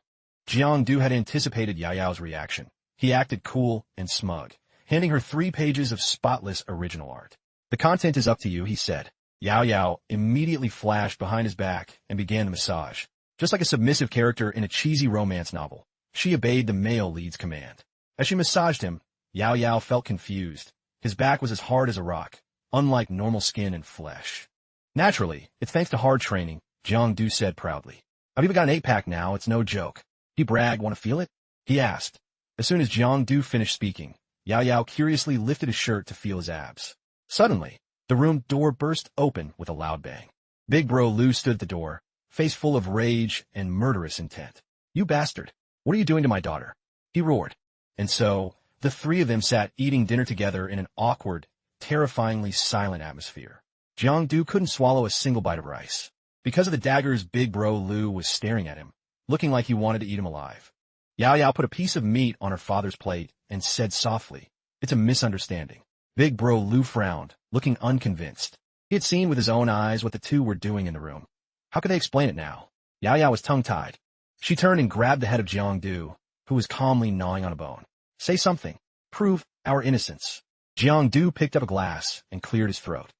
Jiangdu had anticipated Yao Yao's reaction. He acted cool and smug, handing her 3 pages of spotless original art. "The content is up to you," he said. Yao Yao immediately flashed behind his back and began the massage. Just like a submissive character in a cheesy romance novel, she obeyed the male lead's command. As she massaged him, Yao Yao felt confused. His back was as hard as a rock, unlike normal skin and flesh. "Naturally, it's thanks to hard training," Jiangdu said proudly. "I've even got an 8-pack now, it's no joke." He bragged. "Want to feel it?" he asked. As soon as Jiangdu finished speaking, Yao Yao curiously lifted his shirt to feel his abs. Suddenly, the room door burst open with a loud bang. Big Bro Lu stood at the door, face full of rage and murderous intent. "You bastard! What are you doing to my daughter?" he roared. And so, the 3 of them sat eating dinner together in an awkward, terrifyingly silent atmosphere. Jiangdu couldn't swallow a single bite of rice. Because of the daggers, Big Bro Lu was staring at him, looking like he wanted to eat him alive. Yao Yao put a piece of meat on her father's plate and said softly, "It's a misunderstanding." Big Bro Lu frowned, looking unconvinced. He had seen with his own eyes what the 2 were doing in the room. How could they explain it now? Yao Yao was tongue-tied. She turned and grabbed the head of Jiangdu, who was calmly gnawing on a bone. "Say something. Prove our innocence." Jiangdu picked up a glass and cleared his throat.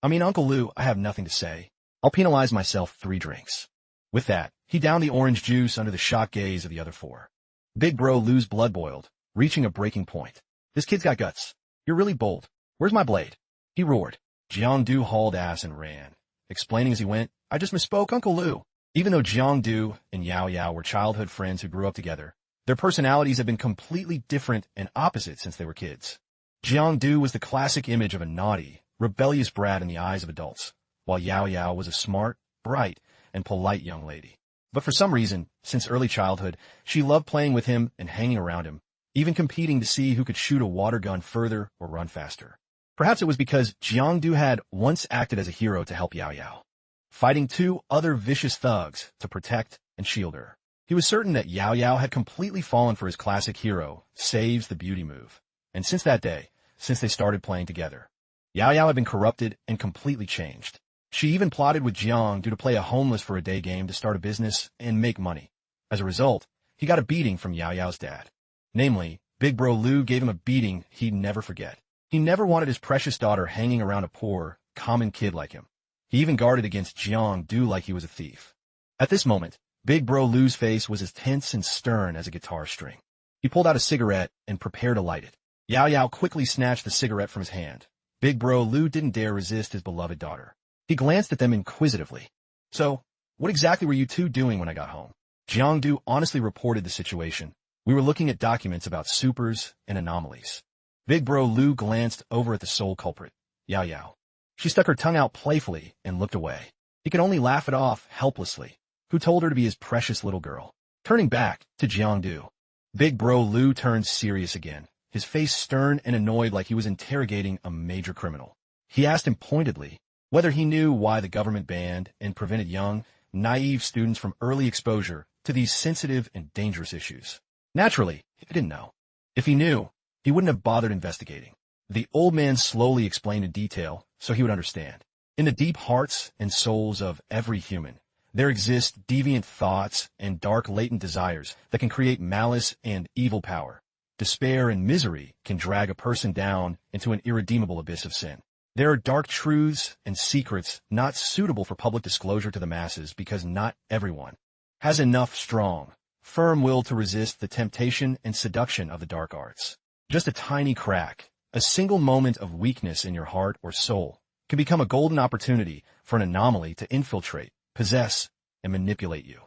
Uncle Lu, I have nothing to say. I'll penalize myself 3 drinks. With that, he downed the orange juice under the shocked gaze of the other 4. Big Bro Lu's blood boiled, reaching a breaking point. "This kid's got guts. You're really bold. Where's my blade?" he roared. Jiangdu hauled ass and ran, explaining as he went, "I just misspoke, Uncle Lu." Even though Jiangdu and Yao Yao were childhood friends who grew up together, their personalities had been completely different and opposite since they were kids. Jiangdu was the classic image of a naughty, rebellious brat in the eyes of adults, while Yao Yao was a smart, bright, and polite young lady. But for some reason, since early childhood, she loved playing with him and hanging around him, even competing to see who could shoot a water gun further or run faster. Perhaps it was because Jiangdu had once acted as a hero to help Yao Yao, fighting 2 other vicious thugs to protect and shield her. He was certain that Yao Yao had completely fallen for his classic hero, saves the beauty move. And since that day, since they started playing together, Yao Yao had been corrupted and completely changed. She even plotted with Jiangdu to play a homeless for a day game to start a business and make money. As a result, he got a beating from Yao Yao's dad. Namely, Big Bro Lu gave him a beating he'd never forget. He never wanted his precious daughter hanging around a poor, common kid like him. He even guarded against Jiangdu like he was a thief. At this moment, Big Bro Lu's face was as tense and stern as a guitar string. He pulled out a cigarette and prepared to light it. Yao Yao quickly snatched the cigarette from his hand. Big Bro Lu didn't dare resist his beloved daughter. He glanced at them inquisitively. "So, what exactly were you 2 doing when I got home?" Jiangdu honestly reported the situation. "We were looking at documents about supers and anomalies." Big Bro Lu glanced over at the sole culprit, Yao Yao. She stuck her tongue out playfully and looked away. He could only laugh it off helplessly. Who told her to be his precious little girl? Turning back to Jiangdu, Big Bro Lu turned serious again, his face stern and annoyed like he was interrogating a major criminal. He asked him pointedly whether he knew why the government banned and prevented young, naive students from early exposure to these sensitive and dangerous issues. Naturally, he didn't know. If he knew, he wouldn't have bothered investigating. The old man slowly explained in detail so he would understand. In the deep hearts and souls of every human, there exist deviant thoughts and dark latent desires that can create malice and evil power. despair, and misery can drag a person down into an irredeemable abyss of sin. There are dark truths and secrets not suitable for public disclosure to the masses because not everyone has enough strong, firm will to resist the temptation and seduction of the dark arts. Just a tiny crack, a single moment of weakness in your heart or soul, can become a golden opportunity for an anomaly to infiltrate, possess, and manipulate you.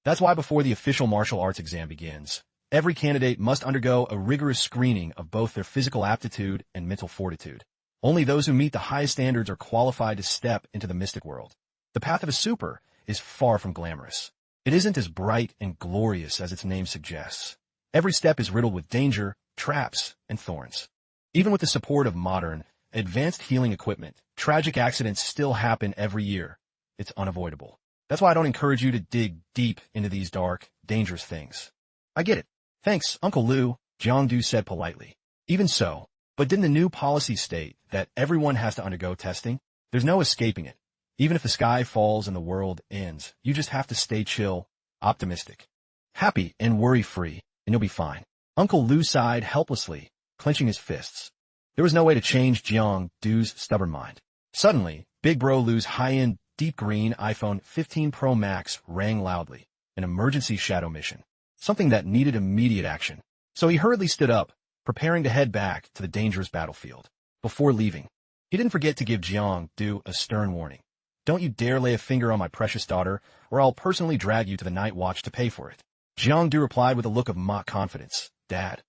That's why before the official martial arts exam begins, every candidate must undergo a rigorous screening of both their physical aptitude and mental fortitude. Only those who meet the highest standards are qualified to step into the mystic world. The path of a super is far from glamorous. It isn't as bright and glorious as its name suggests. Every step is riddled with danger, traps, and thorns. Even with the support of modern, advanced healing equipment, tragic accidents still happen every year. It's unavoidable. That's why I don't encourage you to dig deep into these dark, dangerous things. I get it. Thanks, Uncle Lou, Jiangdu said politely. Even so, but didn't the new policy state that everyone has to undergo testing? There's no escaping it. Even if the sky falls and the world ends, you just have to stay chill, optimistic, happy, and worry-free, and you'll be fine. Uncle Lou sighed helplessly, clenching his fists. There was no way to change Jiangdu's stubborn mind. Suddenly, Big Bro Lou's high-end, deep green iPhone 15 Pro Max rang loudly. An emergency shadow mission. Something that needed immediate action. So he hurriedly stood up, preparing to head back to the dangerous battlefield. Before leaving, he didn't forget to give Jiangdu a stern warning. Don't you dare lay a finger on my precious daughter, or I'll personally drag you to the night watch to pay for it. Jiangdu replied with a look of mock confidence. Dad,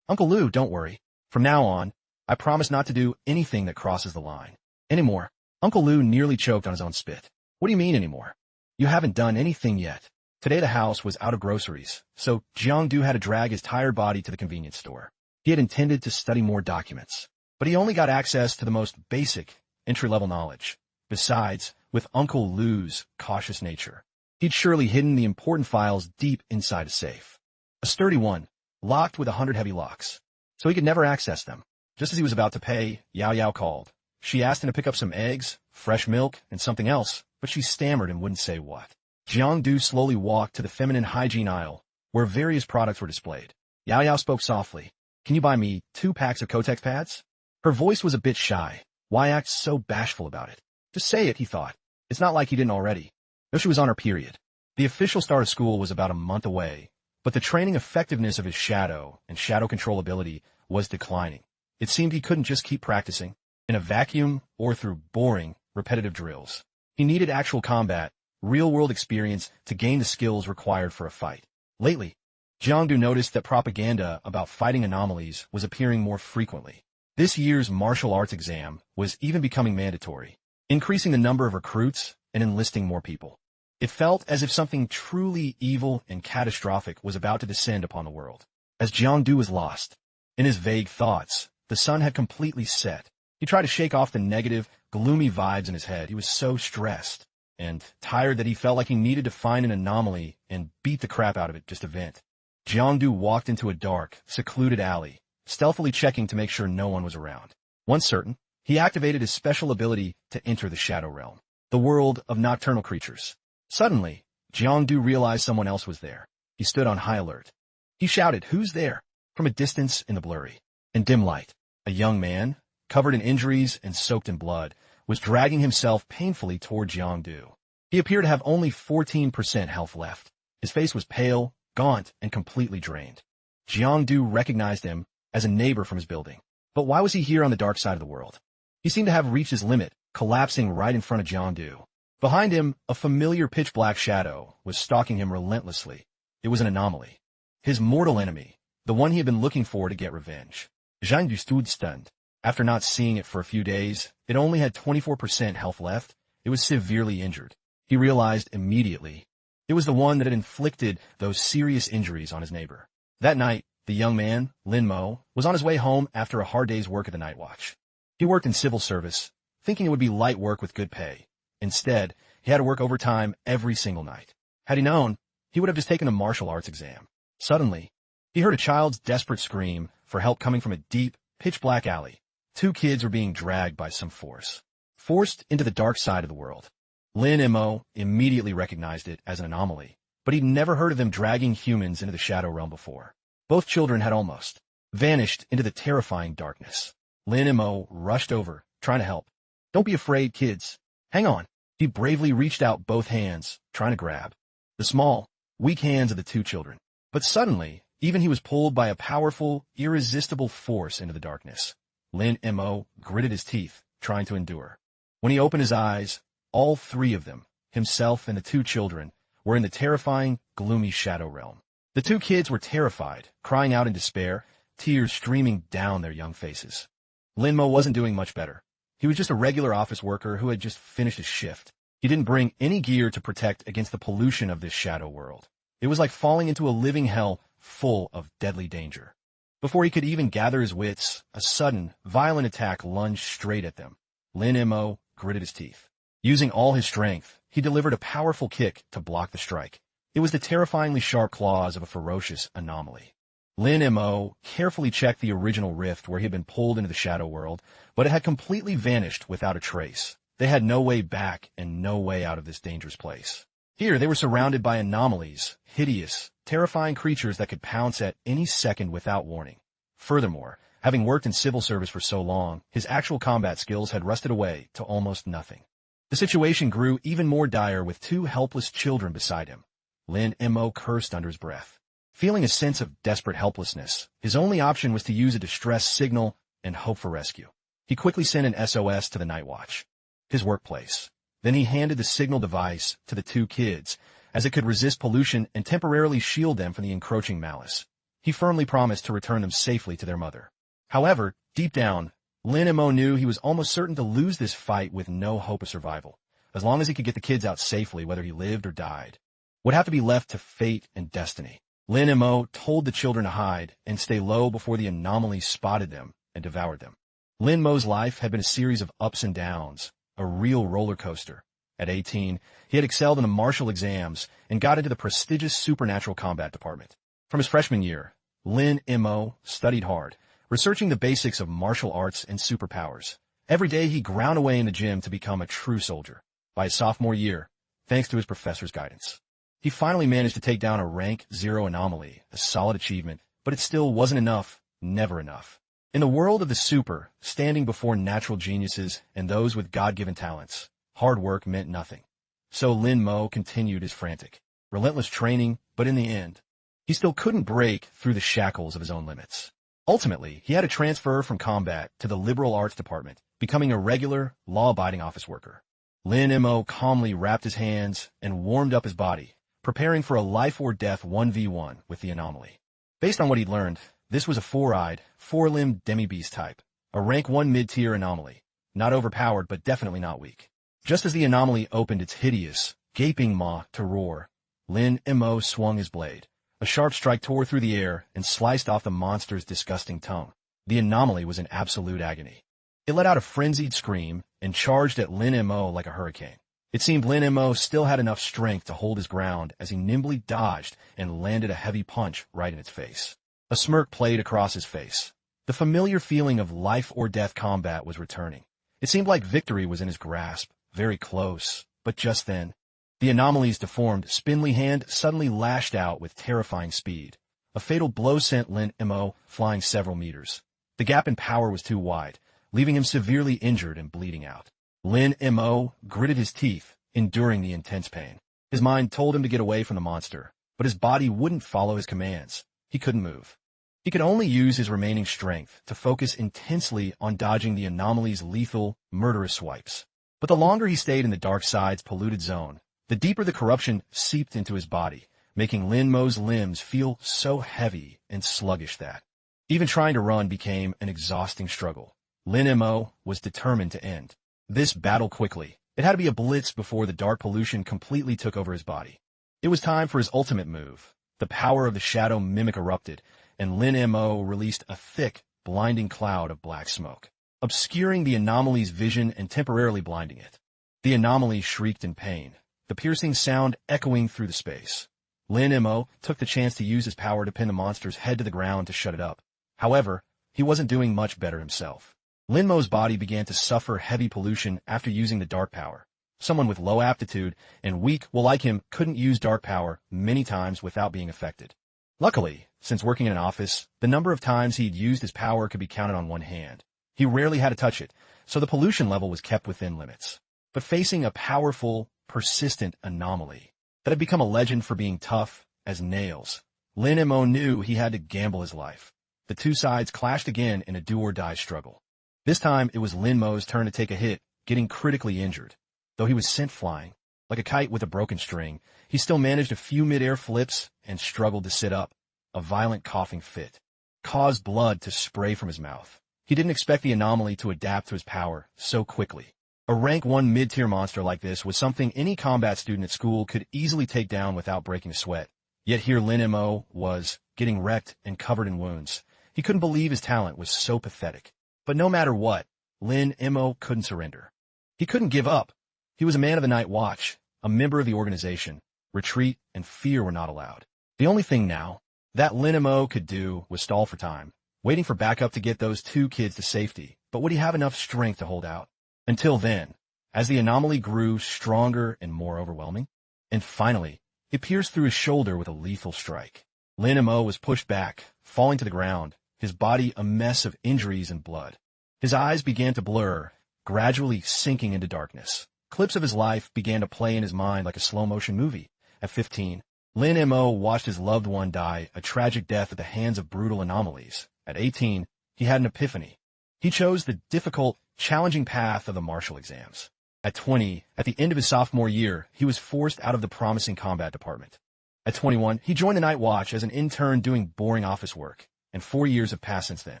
Uncle Lou, don't worry. From now on, I promise not to do anything that crosses the line. Anymore. Uncle Lou nearly choked on his own spit. What do you mean anymore? You haven't done anything yet. Today the house was out of groceries, so Jiangdu had to drag his tired body to the convenience store. He had intended to study more documents, but he only got access to the most basic, entry-level knowledge. Besides, with Uncle Lou's cautious nature, he'd surely hidden the important files deep inside a safe. A sturdy one, locked with 100 heavy locks, so he could never access them. Just as he was about to pay, Yao Yao called. She asked him to pick up some eggs, fresh milk, and something else, but she stammered and wouldn't say what. Jiangdu slowly walked to the feminine hygiene aisle, where various products were displayed. Yao Yao spoke softly. Can you buy me 2 packs of Kotex pads? Her voice was a bit shy. Why act so bashful about it? Just say it, he thought. It's not like he didn't already. No, she was on her period. The official start of school was about a month away, but the training effectiveness of his shadow and shadow control ability was declining. It seemed he couldn't just keep practicing in a vacuum or through boring, repetitive drills. He needed actual combat, real-world experience to gain the skills required for a fight. Lately, Jiangdu noticed that propaganda about fighting anomalies was appearing more frequently. This year's martial arts exam was even becoming mandatory, increasing the number of recruits and enlisting more people. It felt as if something truly evil and catastrophic was about to descend upon the world. As Jiangdu was lost in his vague thoughts, the sun had completely set. He tried to shake off the negative, gloomy vibes in his head. He was so stressed and tired that he felt like he needed to find an anomaly and beat the crap out of it just a vent. Jiangdu walked into a dark, secluded alley, stealthily checking to make sure no one was around. Once certain, he activated his special ability to enter the shadow realm, the world of nocturnal creatures. Suddenly, Jiangdu realized someone else was there. He stood on high alert. He shouted, "Who's there?" from a distance in the blurry and dim light. A young man, covered in injuries and soaked in blood, was dragging himself painfully toward Jiangdu. He appeared to have only 14% health left. His face was pale, gaunt, and completely drained. Jiangdu recognized him as a neighbor from his building. But why was he here on the dark side of the world? He seemed to have reached his limit, collapsing right in front of Jiangdu. Behind him, a familiar pitch-black shadow was stalking him relentlessly. It was an anomaly. His mortal enemy, the one he had been looking for to get revenge. Jiangdu stood stunned. After not seeing it for a few days, it only had 24% health left. It was severely injured. He realized immediately it was the one that had inflicted those serious injuries on his neighbor. That night, the young man, Lyn Mo, was on his way home after a hard day's work at the night watch. He worked in civil service, thinking it would be light work with good pay. Instead, he had to work overtime every single night. Had he known, he would have just taken a martial arts exam. Suddenly, he heard a child's desperate scream for help coming from a deep, pitch-black alley. 2 kids were being dragged by some force, forced into the dark side of the world. Lyn Mo immediately recognized it as an anomaly, but he'd never heard of them dragging humans into the shadow realm before. Both children had almost vanished into the terrifying darkness. Lyn Mo rushed over, trying to help. "Don't be afraid, kids. Hang on." He bravely reached out both hands, trying to grab the small, weak hands of the two children. But suddenly, even he was pulled by a powerful, irresistible force into the darkness. Lyn Mo gritted his teeth, trying to endure. When he opened his eyes, all three of them, himself and the two children, were in the terrifying, gloomy shadow realm. The two kids were terrified, crying out in despair, tears streaming down their young faces. Lyn Mo wasn't doing much better. He was just a regular office worker who had just finished his shift. He didn't bring any gear to protect against the pollution of this shadow world. It was like falling into a living hell full of deadly danger. Before he could even gather his wits, a sudden, violent attack lunged straight at them. Lyn Mo gritted his teeth. Using all his strength, he delivered a powerful kick to block the strike. It was the terrifyingly sharp claws of a ferocious anomaly. Lyn Mo carefully checked the original rift where he had been pulled into the shadow world, but it had completely vanished without a trace. They had no way back and no way out of this dangerous place. Here they were surrounded by anomalies, hideous, terrifying creatures that could pounce at any second without warning. Furthermore, having worked in civil service for so long, his actual combat skills had rusted away to almost nothing. The situation grew even more dire with two helpless children beside him. Lyn Mo cursed under his breath. Feeling a sense of desperate helplessness, his only option was to use a distress signal and hope for rescue. He quickly sent an SOS to the Night Watch, his workplace. Then he handed the signal device to the two kids, as it could resist pollution and temporarily shield them from the encroaching malice. He firmly promised to return them safely to their mother. However, deep down, Lyn Mo knew he was almost certain to lose this fight with no hope of survival. As long as he could get the kids out safely, whether he lived or died, would have to be left to fate and destiny. Lyn Mo told the children to hide and stay low before the anomaly spotted them and devoured them. Lyn Mo's life had been a series of ups and downs, a real roller coaster. At 18, he had excelled in the martial exams and got into the prestigious supernatural combat department. From his freshman year, Lyn Mo studied hard, researching the basics of martial arts and superpowers. Every day he ground away in the gym to become a true soldier. By his sophomore year, thanks to his professor's guidance, he finally managed to take down a rank 0 anomaly, a solid achievement, but it still wasn't enough, never enough. In the world of the super, standing before natural geniuses and those with God-given talents, hard work meant nothing. So Lyn Mo continued his frantic, relentless training, but in the end, he still couldn't break through the shackles of his own limits. Ultimately, he had to transfer from combat to the liberal arts department, becoming a regular, law-abiding office worker. Lyn Mo calmly wrapped his hands and warmed up his body, preparing for a life-or-death 1v1 with the anomaly. Based on what he'd learned, this was a four-eyed, four-limbed demi-beast type, a rank 1 mid-tier anomaly, not overpowered but definitely not weak. Just as the anomaly opened its hideous, gaping maw to roar, Lyn Mo swung his blade. A sharp strike tore through the air and sliced off the monster's disgusting tongue. The anomaly was in absolute agony. It let out a frenzied scream and charged at Lyn Mo like a hurricane. It seemed Lyn Mo still had enough strength to hold his ground as he nimbly dodged and landed a heavy punch right in its face. A smirk played across his face. The familiar feeling of life-or-death combat was returning. It seemed like victory was in his grasp, very close, but just then, the anomaly's deformed, spindly hand suddenly lashed out with terrifying speed. A fatal blow sent Lyn Mo flying several meters. The gap in power was too wide, leaving him severely injured and bleeding out. Lyn Mo gritted his teeth, enduring the intense pain. His mind told him to get away from the monster, but his body wouldn't follow his commands. He couldn't move. He could only use his remaining strength to focus intensely on dodging the anomaly's lethal, murderous swipes. But the longer he stayed in the dark side's polluted zone, the deeper the corruption seeped into his body, making Lyn Mo's limbs feel so heavy and sluggish that even trying to run became an exhausting struggle. Lyn Mo was determined to end this battle quickly. It had to be a blitz before the dark pollution completely took over his body. It was time for his ultimate move. The power of the shadow mimic erupted, and Lyn Mo released a thick, blinding cloud of black smoke, obscuring the anomaly's vision and temporarily blinding it. The anomaly shrieked in pain, the piercing sound echoing through the space. Lyn Mo took the chance to use his power to pin the monster's head to the ground to shut it up. However, he wasn't doing much better himself. Lyn Mo's body began to suffer heavy pollution after using the dark power. Someone with low aptitude and weak will like him couldn't use dark power many times without being affected. Luckily, since working in an office, the number of times he'd used his power could be counted on one hand. He rarely had to touch it, so the pollution level was kept within limits. But facing a powerful, persistent anomaly that had become a legend for being tough as nails, Lyn Mo knew he had to gamble his life. The two sides clashed again in a do-or-die struggle. This time, it was Lyn Mo's turn to take a hit, getting critically injured. Though he was sent flying, like a kite with a broken string, he still managed a few mid-air flips and struggled to sit up. A violent coughing fit caused blood to spray from his mouth. He didn't expect the anomaly to adapt to his power so quickly. A rank 1 mid-tier monster like this was something any combat student at school could easily take down without breaking a sweat. Yet here Lyn Mo was, getting wrecked and covered in wounds. He couldn't believe his talent was so pathetic. But no matter what, Lyn Mo couldn't surrender. He couldn't give up. He was a man of the Night Watch, a member of the organization. Retreat and fear were not allowed. The only thing now that Lyn Mo could do was stall for time, waiting for backup to get those two kids to safety. But would he have enough strength to hold out? Until then, as the anomaly grew stronger and more overwhelming, and finally, it pierced through his shoulder with a lethal strike. Lyn Mo was pushed back, falling to the ground, his body a mess of injuries and blood. His eyes began to blur, gradually sinking into darkness. Clips of his life began to play in his mind like a slow-motion movie. At 15, Lyn Mo watched his loved one die a tragic death at the hands of brutal anomalies. At 18, he had an epiphany. He chose the difficult, challenging path of the martial exams. At 20, at the end of his sophomore year, he was forced out of the promising combat department. At 21, he joined the Night Watch as an intern doing boring office work, and 4 years have passed since then.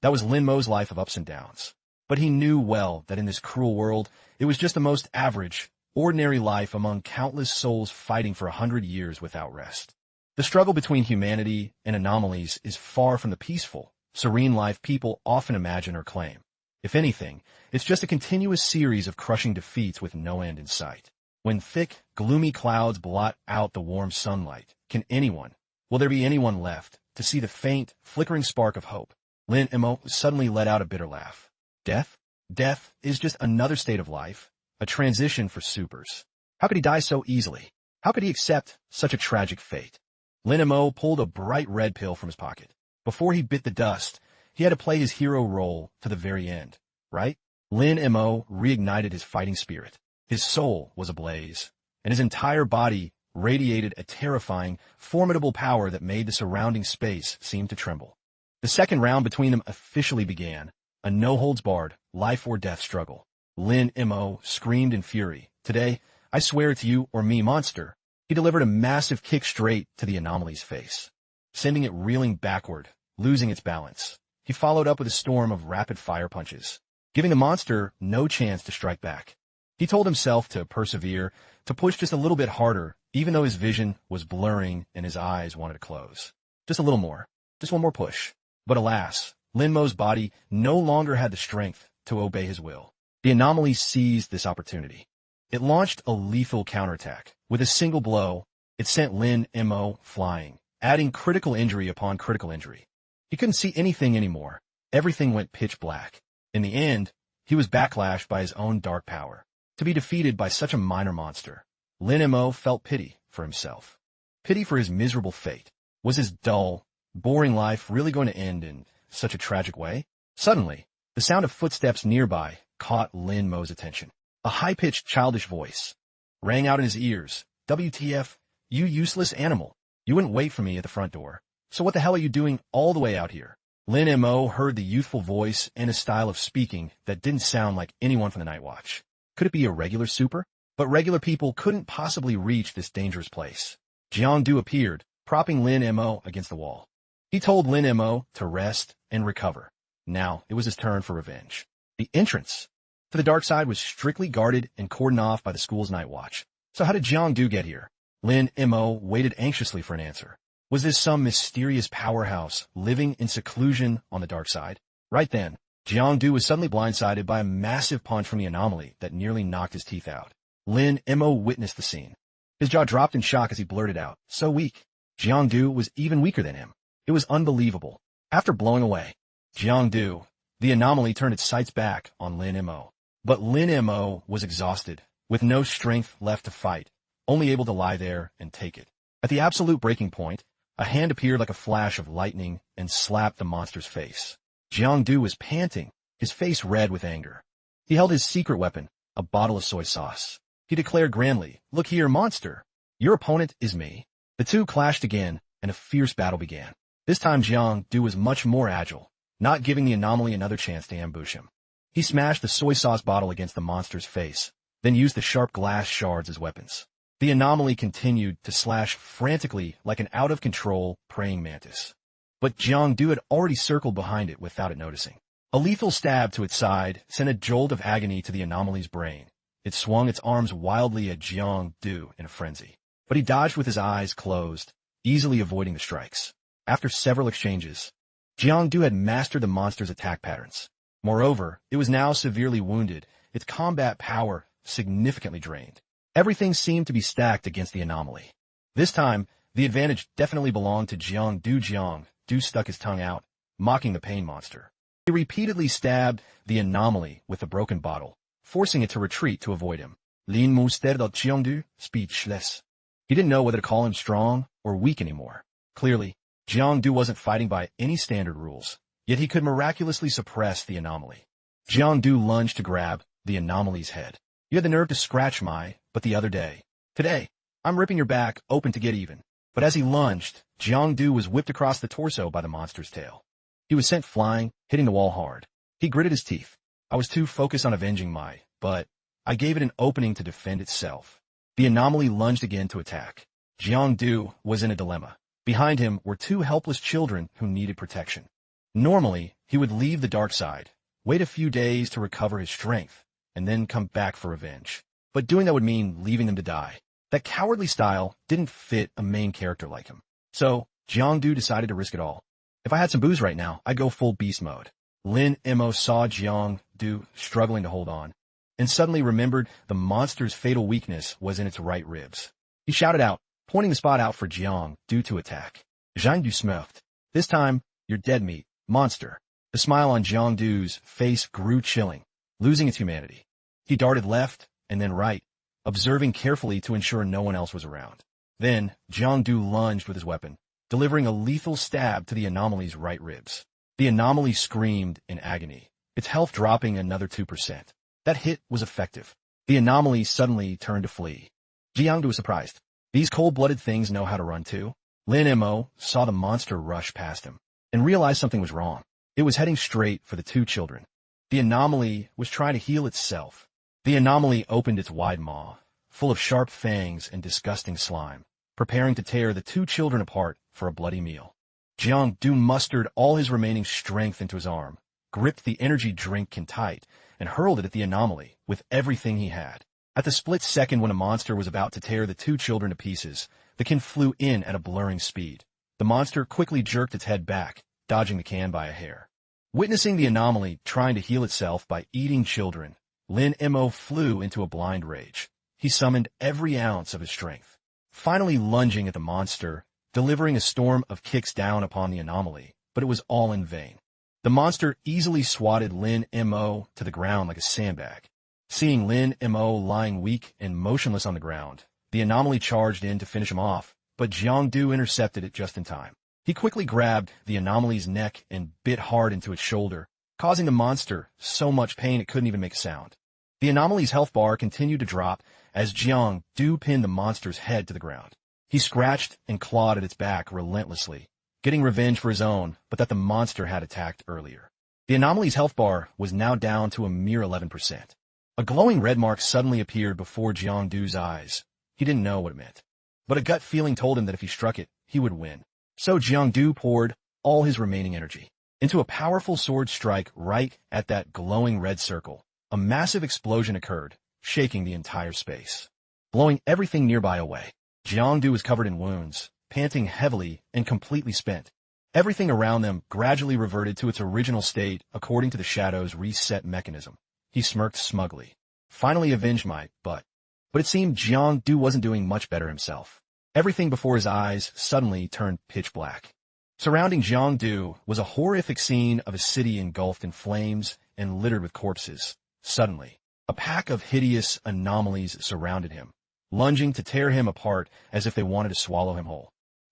That was Lyn Mo's life of ups and downs. But he knew well that in this cruel world, it was just the most average, ordinary life among countless souls fighting for 100 years without rest. The struggle between humanity and anomalies is far from the peaceful, serene life people often imagine or claim. If anything, it's just a continuous series of crushing defeats with no end in sight. When thick, gloomy clouds blot out the warm sunlight, will there be anyone left to see the faint, flickering spark of hope? Lyn Mo suddenly let out a bitter laugh. Death? Death is just another state of life, a transition for supers. How could he die so easily? How could he accept such a tragic fate? Lyn Mo pulled a bright red pill from his pocket. Before he bit the dust, he had to play his hero role to the very end, right? Lyn Mo reignited his fighting spirit. His soul was ablaze, and his entire body radiated a terrifying, formidable power that made the surrounding space seem to tremble. The second round between them officially began, a no-holds-barred, life-or-death struggle. Lyn Mo screamed in fury. Today, I swear to you or me, monster. He delivered a massive kick straight to the anomaly's face, sending it reeling backward, losing its balance. He followed up with a storm of rapid-fire punches, giving the monster no chance to strike back. He told himself to persevere, to push just a little bit harder, even though his vision was blurring and his eyes wanted to close. Just a little more. Just one more push. But alas, Lyn Mo's body no longer had the strength to obey his will. The anomaly seized this opportunity. It launched a lethal counterattack. With a single blow, it sent Lyn Mo flying, adding critical injury upon critical injury. He couldn't see anything anymore. Everything went pitch black. In the end, he was backlashed by his own dark power. To be defeated by such a minor monster, Lyn Mo felt pity for himself. Pity for his miserable fate. Was his dull, boring life really going to end in such a tragic way? Suddenly, the sound of footsteps nearby caught Lyn Mo's attention. A high-pitched, childish voice rang out in his ears. WTF, you useless animal. You wouldn't wait for me at the front door. So what the hell are you doing all the way out here? Lyn Mo heard the youthful voice and a style of speaking that didn't sound like anyone from the Night Watch. Could it be a regular super? But regular people couldn't possibly reach this dangerous place. Jang appeared, propping Lyn Mo against the wall. He told Lyn Mo to rest and recover. Now it was his turn for revenge. The entrance to the dark side was strictly guarded and cordoned off by the school's Night Watch. So how did Jang get here? Lyn Mo waited anxiously for an answer. Was this some mysterious powerhouse living in seclusion on the dark side? Right then, Jang was suddenly blindsided by a massive punch from the anomaly that nearly knocked his teeth out. Lyn Mo witnessed the scene. His jaw dropped in shock as he blurted out, "So weak." Jang was even weaker than him. It was unbelievable. After blowing away Jang, the anomaly turned its sights back on Lyn Mo. But Lyn Mo was exhausted, with no strength left to fight, only able to lie there and take it. At the absolute breaking point, A hand appeared like a flash of lightning and slapped the monster's face. Jiang Du was panting, his face red with anger. He held his secret weapon, a bottle of soy sauce. He declared grandly, "Look here, monster. Your opponent is me." The two clashed again, and a fierce battle began. This time Jiang Du was much more agile, not giving the anomaly another chance to ambush him. He smashed the soy sauce bottle against the monster's face, then used the sharp glass shards as weapons. The anomaly continued to slash frantically like an out-of-control praying mantis. But Jiang Du had already circled behind it without it noticing. A lethal stab to its side sent a jolt of agony to the anomaly's brain. It swung its arms wildly at Jiang Du in a frenzy. But he dodged with his eyes closed, easily avoiding the strikes. After several exchanges, Jiang Du had mastered the monster's attack patterns. Moreover, it was now severely wounded, its combat power significantly drained. Everything seemed to be stacked against the anomaly. This time, the advantage definitely belonged to Jiang Du. Jiang Du stuck his tongue out, mocking the pain monster. He repeatedly stabbed the anomaly with the broken bottle, forcing it to retreat to avoid him. Lyn Mo stared at Jiang Du, speechless. He didn't know whether to call him strong or weak anymore. Clearly, Jiang Du wasn't fighting by any standard rules, yet he could miraculously suppress the anomaly. Jiang Du lunged to grab the anomaly's head. "You had the nerve to scratch but the other day. Today, I'm ripping your back open to get even." But as he lunged, Jiang Du was whipped across the torso by the monster's tail. He was sent flying, hitting the wall hard. He gritted his teeth. "I was too focused on avenging but I gave it an opening to defend itself." The anomaly lunged again to attack. Jiang Du was in a dilemma. Behind him were two helpless children who needed protection. Normally, he would leave the dark side, wait a few days to recover his strength, and then come back for revenge. But doing that would mean leaving them to die. That cowardly style didn't fit a main character like him. So, Jiang Du decided to risk it all. "If I had some booze right now, I'd go full beast mode." Lyn Mo saw Jiang Du struggling to hold on, and suddenly remembered the monster's fatal weakness was in its right ribs. He shouted out, pointing the spot out for Jiang Du to attack. "Jiang Du smurfed. This time, you're dead meat, monster." The smile on Jiang Du's face grew chilling, losing its humanity. He darted left and then right, observing carefully to ensure no one else was around. Then, Jiang Du lunged with his weapon, delivering a lethal stab to the anomaly's right ribs. The anomaly screamed in agony, its health dropping another 2%. That hit was effective. The anomaly suddenly turned to flee. Jiang Du was surprised. These cold-blooded things know how to run too. Lyn Mo saw the monster rush past him and realized something was wrong. It was heading straight for the two children. The anomaly was trying to heal itself. The anomaly opened its wide maw, full of sharp fangs and disgusting slime, preparing to tear the two children apart for a bloody meal. Jiang Du mustered all his remaining strength into his arm, gripped the energy drink kin tight, and hurled it at the anomaly with everything he had. At the split second when a monster was about to tear the two children to pieces, the kin flew in at a blurring speed. The monster quickly jerked its head back, dodging the can by a hair. Witnessing the anomaly trying to heal itself by eating children, Lyn Mo flew into a blind rage. He summoned every ounce of his strength, finally lunging at the monster, delivering a storm of kicks down upon the anomaly, but it was all in vain. The monster easily swatted Lyn Mo to the ground like a sandbag. Seeing Lyn Mo lying weak and motionless on the ground, the anomaly charged in to finish him off, but Jiang Du intercepted it just in time. He quickly grabbed the anomaly's neck and bit hard into its shoulder, causing the monster so much pain it couldn't even make a sound. The anomaly's health bar continued to drop as Jiang Du pinned the monster's head to the ground. He scratched and clawed at its back relentlessly, getting revenge for his own, but that the monster had attacked earlier. The anomaly's health bar was now down to a mere 11%. A glowing red mark suddenly appeared before Jiang Du's eyes. He didn't know what it meant, but a gut feeling told him that if he struck it, he would win. So Jiang Du poured all his remaining energy into a powerful sword strike right at that glowing red circle. A massive explosion occurred, shaking the entire space, blowing everything nearby away. Jiang Du was covered in wounds, panting heavily and completely spent. Everything around them gradually reverted to its original state according to the shadow's reset mechanism. He smirked smugly. Finally avenged my butt. But it seemed Jiang Du wasn't doing much better himself. Everything before his eyes suddenly turned pitch black. Surrounding Jiang Du was a horrific scene of a city engulfed in flames and littered with corpses. Suddenly, a pack of hideous anomalies surrounded him, lunging to tear him apart as if they wanted to swallow him whole.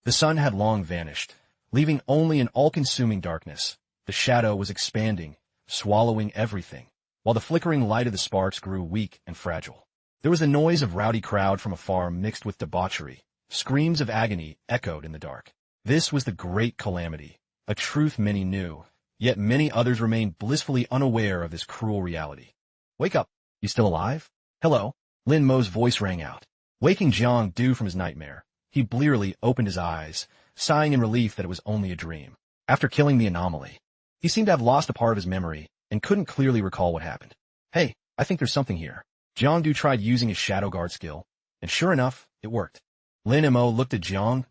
The sun had long vanished, leaving only an all-consuming darkness. The shadow was expanding, swallowing everything, while the flickering light of the sparks grew weak and fragile. There was the noise of rowdy crowd from afar mixed with debauchery. Screams of agony echoed in the dark. This was the great calamity, a truth many knew, yet many others remained blissfully unaware of this cruel reality. "Wake up! You still alive?" "Hello?" Lyn Mo's voice rang out. Waking Jang from his nightmare, he blearily opened his eyes, sighing in relief that it was only a dream. After killing the anomaly, he seemed to have lost a part of his memory and couldn't clearly recall what happened. "Hey, I think there's something here." Jang tried using his shadow guard skill, and sure enough, it worked. Lyn Mo looked at Jang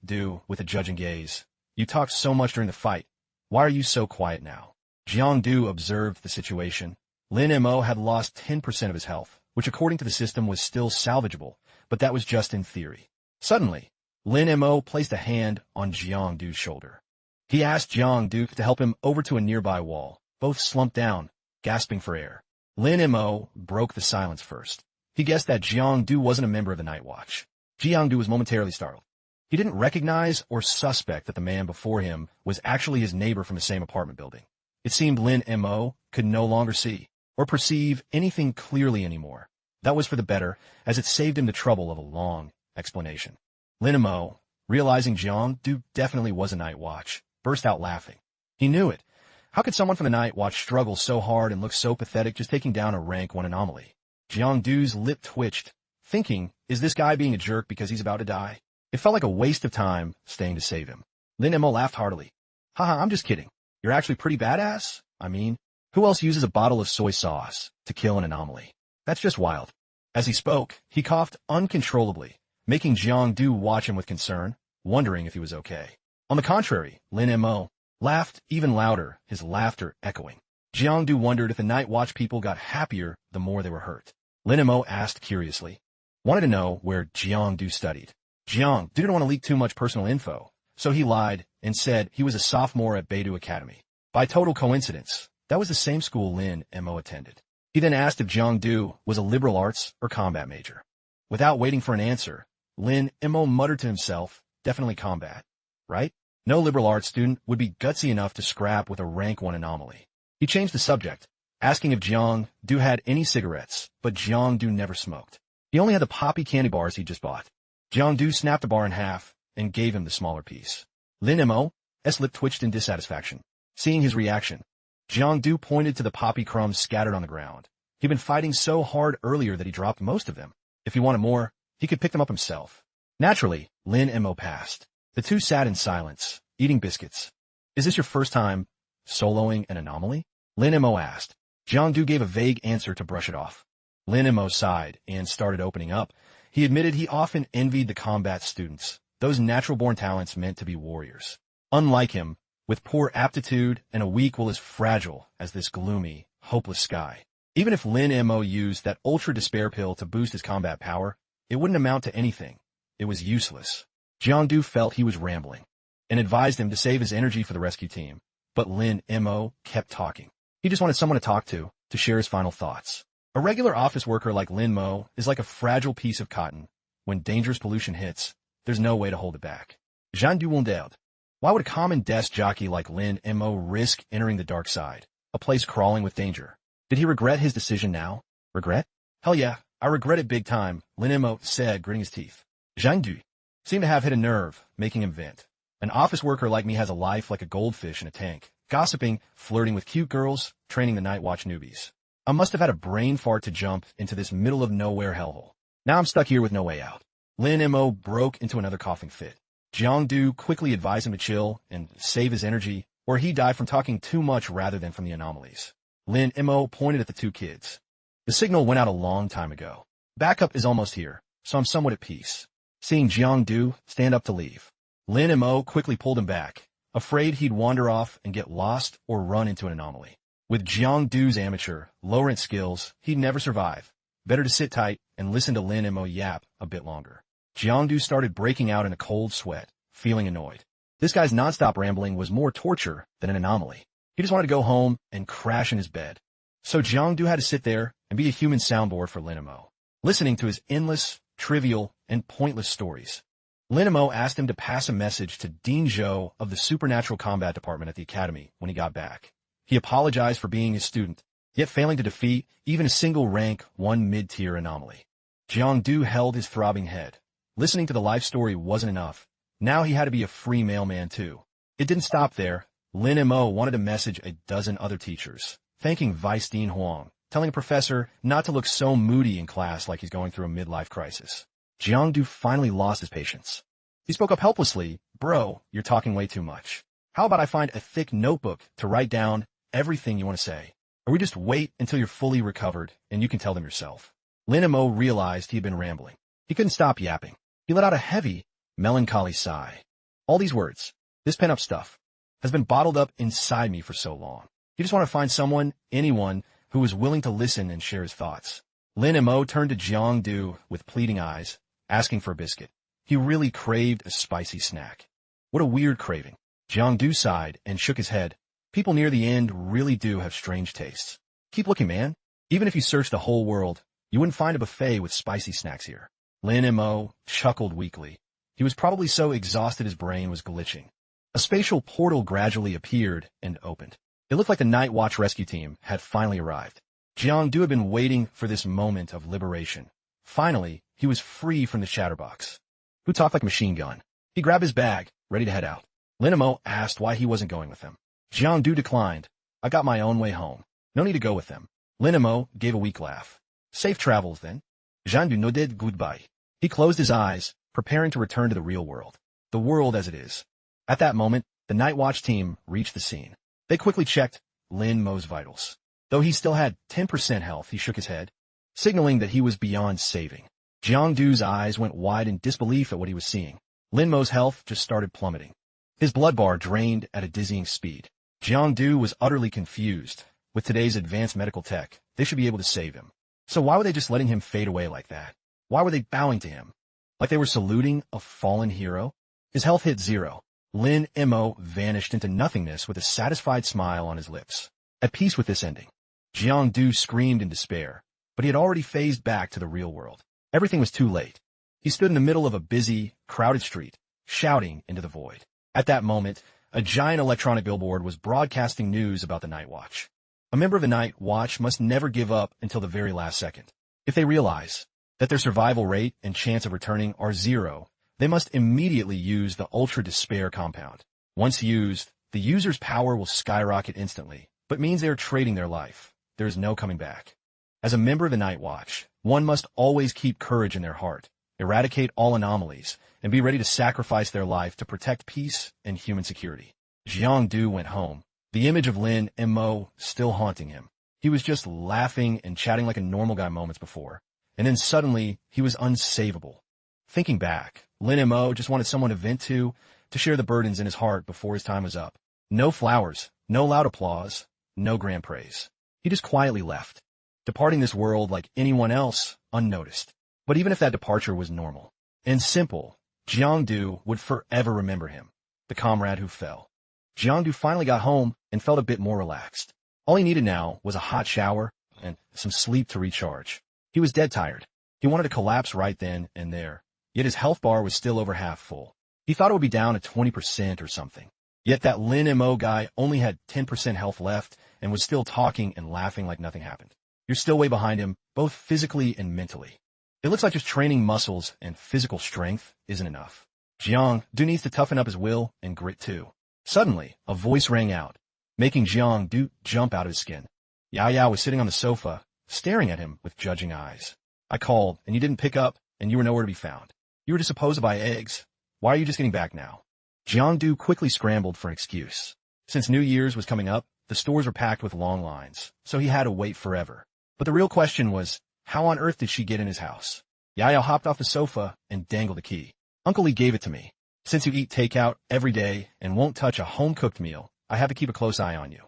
with a judging gaze. "You talked so much during the fight. Why are you so quiet now?" Jang observed the situation. Lyn Mo had lost 10% of his health, which according to the system was still salvageable, but that was just in theory. Suddenly, Lyn Mo placed a hand on Jang's shoulder. He asked Jang to help him over to a nearby wall. Both slumped down, gasping for air. Lyn Mo broke the silence first. He guessed that Jang wasn't a member of the Night Watch. Jang was momentarily startled. He didn't recognize or suspect that the man before him was actually his neighbor from the same apartment building. It seemed Lyn Mo could no longer see or perceive anything clearly anymore. That was for the better, as it saved him the trouble of a long explanation. Lyn Mo, realizing Jang definitely was a Night Watch, burst out laughing. He knew it. How could someone from the Night Watch struggle so hard and look so pathetic just taking down a rank 1 anomaly? Jang's lip twitched, thinking, is this guy being a jerk because he's about to die? It felt like a waste of time staying to save him. Lyn Mo laughed heartily. "Haha, I'm just kidding. You're actually pretty badass. I mean, who else uses a bottle of soy sauce to kill an anomaly? That's just wild." As he spoke, he coughed uncontrollably, making Jang watch him with concern, wondering if he was okay. On the contrary, Lyn Mo laughed even louder, his laughter echoing. Jang wondered if the Night Watch people got happier the more they were hurt. Lyn Mo asked curiously. Wanted to know where Jang studied. Jang didn't want to leak too much personal info, so he lied and said he was a sophomore at Beidou Academy. By total coincidence, that was the same school Lyn Mo attended. He then asked if Jang was a liberal arts or combat major. Without waiting for an answer, Lyn Mo muttered to himself, "Definitely combat, right? No liberal arts student would be gutsy enough to scrap with a rank 1 anomaly." He changed the subject, asking if Jang had any cigarettes, but Jang never smoked. He only had the poppy candy bars he just bought. Jang snapped the bar in half and gave him the smaller piece. Lyn Mo's lip twitched in dissatisfaction. Seeing his reaction, Jang pointed to the poppy crumbs scattered on the ground. He'd been fighting so hard earlier that he dropped most of them. If he wanted more, he could pick them up himself. Naturally, Lyn Mo passed. The two sat in silence, eating biscuits. "Is this your first time soloing an anomaly?" Lyn Mo asked. Jang gave a vague answer to brush it off. Lyn Mo sighed and started opening up. He admitted he often envied the combat students, those natural-born talents meant to be warriors. Unlike him, with poor aptitude and a weak will as fragile as this gloomy, hopeless sky. Even if Lyn Mo used that ultra-despair pill to boost his combat power, it wouldn't amount to anything. It was useless. Jang felt he was rambling, and advised him to save his energy for the rescue team. But Lyn Mo kept talking. He just wanted someone to talk to share his final thoughts. A regular office worker like Lyn Mo is like a fragile piece of cotton. When dangerous pollution hits, there's no way to hold it back. Jean wondered, why would a common desk jockey like Lyn Mo risk entering the dark side, a place crawling with danger? Did he regret his decision now? Regret? Hell yeah, I regret it big time, Lyn Mo said, gritting his teeth. Jean seemed to have hit a nerve, making him vent. An office worker like me has a life like a goldfish in a tank, gossiping, flirting with cute girls, training the Night Watch newbies. I must have had a brain fart to jump into this middle-of-nowhere hellhole. Now I'm stuck here with no way out. Lyn Mo broke into another coughing fit. Jang quickly advised him to chill and save his energy, or he'd die from talking too much rather than from the anomalies. Lyn Mo pointed at the two kids. The signal went out a long time ago. Backup is almost here, so I'm somewhat at peace. Seeing Jang stand up to leave, Lyn Mo quickly pulled him back, afraid he'd wander off and get lost or run into an anomaly. With Jang's amateur, low-rent skills, he'd never survive. Better to sit tight and listen to Lyn Mo yap a bit longer. Jang started breaking out in a cold sweat, feeling annoyed. This guy's nonstop rambling was more torture than an anomaly. He just wanted to go home and crash in his bed. So Jang had to sit there and be a human soundboard for Lyn Mo, listening to his endless, trivial, and pointless stories. Lyn Mo asked him to pass a message to Dean Zhou of the Supernatural Combat Department at the Academy when he got back. He apologized for being his student, yet failing to defeat even a single rank 1 mid-tier anomaly. Jiang Du held his throbbing head. Listening to the life story wasn't enough. Now he had to be a free mailman too. It didn't stop there. Lyn Mo wanted to message a dozen other teachers, thanking Vice Dean Huang, telling a professor not to look so moody in class like he's going through a midlife crisis. Jiang Du finally lost his patience. He spoke up helplessly. Bro, you're talking way too much. How about I find a thick notebook to write down everything you want to say? Or we just wait until you're fully recovered and you can tell them yourself. Lyn Mo realized he had been rambling. He couldn't stop yapping. He let out a heavy, melancholy sigh. All these words, this pent-up stuff, has been bottled up inside me for so long. He just wanted to find someone, anyone, who was willing to listen and share his thoughts. Lyn Mo turned to Jiang Du with pleading eyes, asking for a biscuit. He really craved a spicy snack. What a weird craving. Jiang Du sighed and shook his head. People near the end really do have strange tastes. Keep looking, man. Even if you searched the whole world, you wouldn't find a buffet with spicy snacks here. Lyn Mo chuckled weakly. He was probably so exhausted his brain was glitching. A spatial portal gradually appeared and opened. It looked like the Night Watch rescue team had finally arrived. Jiang Du had been waiting for this moment of liberation. Finally, he was free from the chatterbox, who talked like a machine gun. He grabbed his bag, ready to head out. Lyn Mo asked why he wasn't going with them. Jiang Du declined. I got my own way home. No need to go with them. Lyn Mo gave a weak laugh. Safe travels, then. Jiang Du nodded goodbye. He closed his eyes, preparing to return to the real world. The world as it is. At that moment, the Night Watch team reached the scene. They quickly checked Lyn Mo's vitals. Though he still had 10% health, he shook his head, signaling that he was beyond saving. Jiang Du's eyes went wide in disbelief at what he was seeing. Lyn Mo's health just started plummeting. His blood bar drained at a dizzying speed. Jiang Du was utterly confused. With today's advanced medical tech, they should be able to save him. So why were they just letting him fade away like that? Why were they bowing to him? Like they were saluting a fallen hero? His health hit 0. Lyn Mo vanished into nothingness with a satisfied smile on his lips. At peace with this ending, Jiang Du screamed in despair, but he had already phased back to the real world. Everything was too late. He stood in the middle of a busy, crowded street, shouting into the void. At that moment, a giant electronic billboard was broadcasting news about the Night Watch. A member of the Night Watch must never give up until the very last second. If they realize that their survival rate and chance of returning are 0, they must immediately use the Ultra Despair compound. Once used, the user's power will skyrocket instantly, but means they are trading their life. There is no coming back. As a member of the Night Watch, one must always keep courage in their heart, eradicate all anomalies, and be ready to sacrifice their life to protect peace and human security. Jiang Du went home, the image of Lyn Mo still haunting him. He was just laughing and chatting like a normal guy moments before, and then suddenly he was unsavable. Thinking back, Lyn Mo just wanted someone to vent to share the burdens in his heart before his time was up. No flowers, no loud applause, no grand praise. He just quietly left, departing this world like anyone else, unnoticed. But even if that departure was normal and simple, Jiang Du would forever remember him, the comrade who fell. Jiang Du finally got home and felt a bit more relaxed. All he needed now was a hot shower and some sleep to recharge. He was dead tired. He wanted to collapse right then and there, yet his health bar was still over half full. He thought it would be down to 20% or something. Yet that Lyn Mo guy only had 10% health left and was still talking and laughing like nothing happened. You're still way behind him, both physically and mentally. It looks like just training muscles and physical strength isn't enough. Jiang Du needs to toughen up his will and grit too. Suddenly, a voice rang out, making Jiang Du jump out of his skin. Yao Yao was sitting on the sofa, staring at him with judging eyes. I called, and you didn't pick up, and you were nowhere to be found. You were just supposed to buy eggs. Why are you just getting back now? Jiang Du quickly scrambled for an excuse. Since New Year's was coming up, the stores were packed with long lines, so he had to wait forever. But the real question was, how on earth did she get in his house? Yao Yao hopped off the sofa and dangled the key. Uncle Lee gave it to me. Since you eat takeout every day and won't touch a home-cooked meal, I have to keep a close eye on you.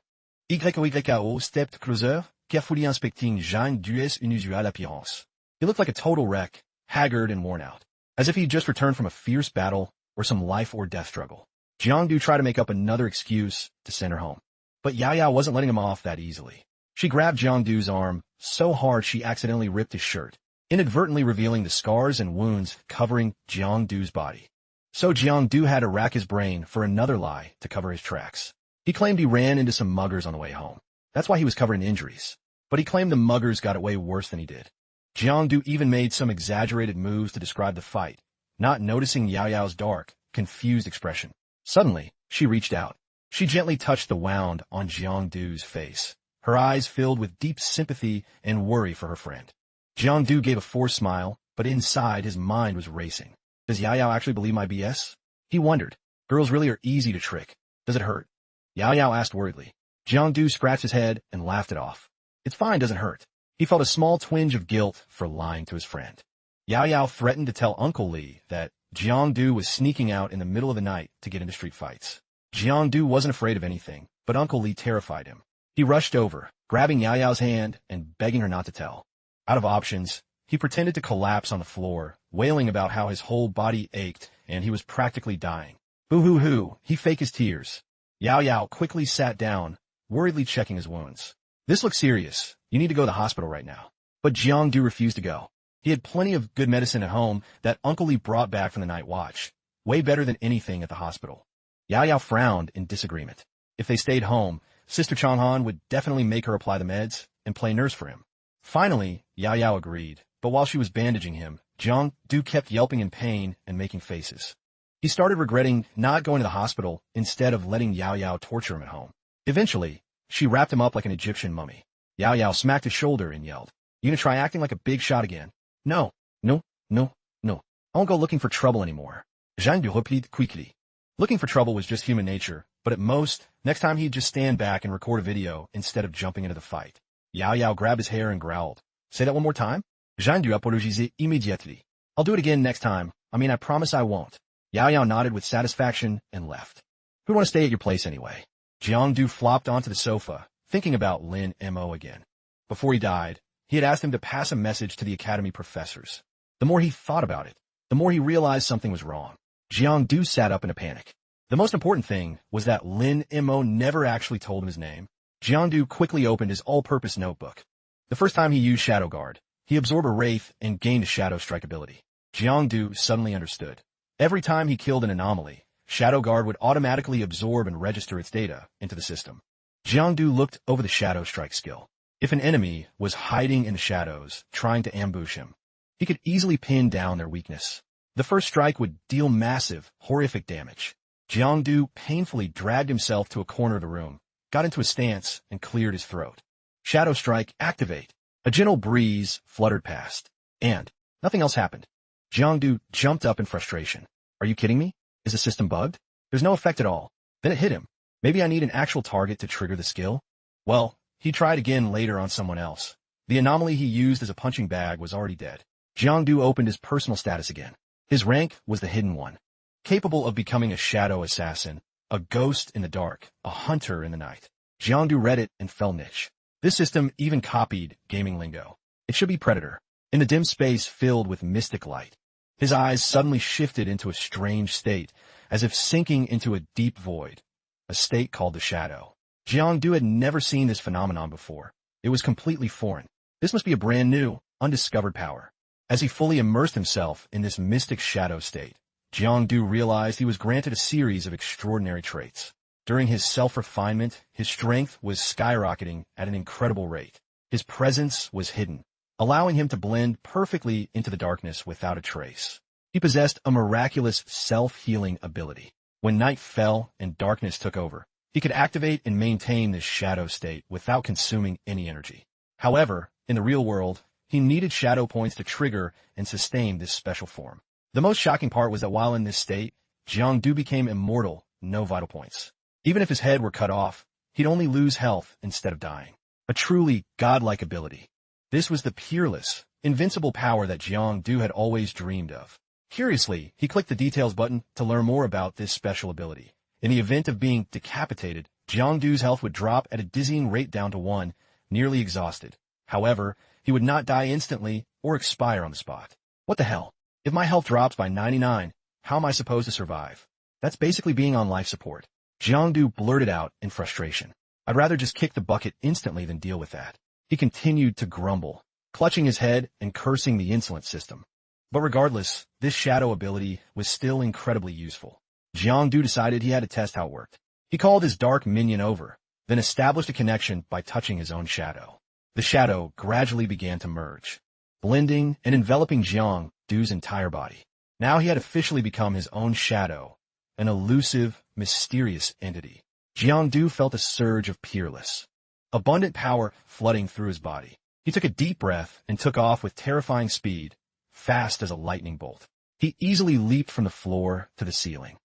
YOYAO stepped closer, carefully inspecting Jang Du's unusual appearance. He looked like a total wreck, haggard and worn out, as if he'd just returned from a fierce battle or some life-or-death struggle. Jiang Du tried to make up another excuse to send her home, but Yao Yao wasn't letting him off that easily. She grabbed Jiang Du's arm so hard she accidentally ripped his shirt, inadvertently revealing the scars and wounds covering Jiang Du's body. So Jiang had to rack his brain for another lie to cover his tracks. He claimed he ran into some muggers on the way home. That's why he was covered in injuries. But he claimed the muggers got it way worse than he did. Jiang even made some exaggerated moves to describe the fight, not noticing Yao Yao's dark, confused expression. Suddenly, she reached out. She gently touched the wound on Jiang face. Her eyes filled with deep sympathy and worry for her friend. Jiang gave a forced smile, but inside his mind was racing. Does Yao Yao actually believe my BS? He wondered. Girls really are easy to trick. Does it hurt? Yao Yao asked worriedly. Jiang scratched his head and laughed it off. It's fine, doesn't hurt. He felt a small twinge of guilt for lying to his friend. Yao Yao threatened to tell Uncle Li that Jiang was sneaking out in the middle of the night to get into street fights. Jiang wasn't afraid of anything, but Uncle Li terrified him. He rushed over, grabbing Yao Yao's hand and begging her not to tell. Out of options, he pretended to collapse on the floor, wailing about how his whole body ached and he was practically dying. Boo-hoo-hoo, he faked his tears. Yao Yao quickly sat down, worriedly checking his wounds. This looks serious. You need to go to the hospital right now. But Jiang refused to go. He had plenty of good medicine at home that Uncle Li brought back from the night watch. Way better than anything at the hospital. Yao Yao frowned in disagreement. If they stayed home, Sister Changhan would definitely make her apply the meds and play nurse for him. Finally, Yao Yao agreed, but while she was bandaging him, Jiang kept yelping in pain and making faces. He started regretting not going to the hospital instead of letting Yao Yao torture him at home. Eventually, she wrapped him up like an Egyptian mummy. Yao Yao smacked his shoulder and yelled, "You gonna try acting like a big shot again?" No. I won't go looking for trouble anymore. Zhang replied quickly. Looking for trouble was just human nature, but at most, next time he'd just stand back and record a video instead of jumping into the fight. Yao Yao grabbed his hair and growled. Say that one more time? Zhang apologized immediately. I'll do it again next time. I promise I won't. Yao Yao nodded with satisfaction and left. Who'd want to stay at your place anyway? Jiang flopped onto the sofa, thinking about Lyn Mo again. Before he died, he had asked him to pass a message to the academy professors. The more he thought about it, the more he realized something was wrong. Jiang sat up in a panic. The most important thing was that Lyn Mo never actually told him his name. Jiang quickly opened his all-purpose notebook. The first time he used Shadow Guard, he absorbed a wraith and gained a Shadow Strike ability. Jiang suddenly understood. Every time he killed an anomaly, Shadow Guard would automatically absorb and register its data into the system. Jiang looked over the Shadow Strike skill. If an enemy was hiding in the shadows, trying to ambush him, he could easily pin down their weakness. The first strike would deal massive, horrific damage. Jiang painfully dragged himself to a corner of the room, got into a stance, and cleared his throat. Shadow Strike, activate. A gentle breeze fluttered past, and nothing else happened. Jiang jumped up in frustration. Are you kidding me? Is the system bugged? There's no effect at all. Then it hit him. Maybe I need an actual target to trigger the skill? Well, he tried again later on someone else. The anomaly he used as a punching bag was already dead. Jiang opened his personal status again. His rank was the Hidden One, capable of becoming a shadow assassin, a ghost in the dark, a hunter in the night. Jiang read it and fell niche. This system even copied gaming lingo. It should be Predator, in the dim space filled with mystic light. His eyes suddenly shifted into a strange state, as if sinking into a deep void, a state called the Shadow. Jiang had never seen this phenomenon before. It was completely foreign. This must be a brand new, undiscovered power. As he fully immersed himself in this mystic shadow state, Jiang realized he was granted a series of extraordinary traits. During his self-refinement, his strength was skyrocketing at an incredible rate. His presence was hidden, allowing him to blend perfectly into the darkness without a trace. He possessed a miraculous self-healing ability. When night fell and darkness took over, he could activate and maintain this shadow state without consuming any energy. However, in the real world, he needed shadow points to trigger and sustain this special form. The most shocking part was that while in this state, Jiang became immortal, no vital points. Even if his head were cut off, he'd only lose health instead of dying. A truly godlike ability. This was the peerless, invincible power that Jiang had always dreamed of. Curiously, he clicked the details button to learn more about this special ability. In the event of being decapitated, Jiang's health would drop at a dizzying rate down to 1, nearly exhausted. However, he would not die instantly or expire on the spot. What the hell? If my health drops by 99, how am I supposed to survive? That's basically being on life support. Jiang blurted out in frustration. I'd rather just kick the bucket instantly than deal with that. He continued to grumble, clutching his head and cursing the insolent system. But regardless, this shadow ability was still incredibly useful. Jang decided he had to test how it worked. He called his dark minion over, then established a connection by touching his own shadow. The shadow gradually began to merge, blending and enveloping Jiangdu's entire body. Now he had officially become his own shadow, an elusive, mysterious entity. Jiangdu felt a surge of peerless, abundant power flooding through his body. He took a deep breath and took off with terrifying speed, fast as a lightning bolt. He easily leaped from the floor to the ceiling,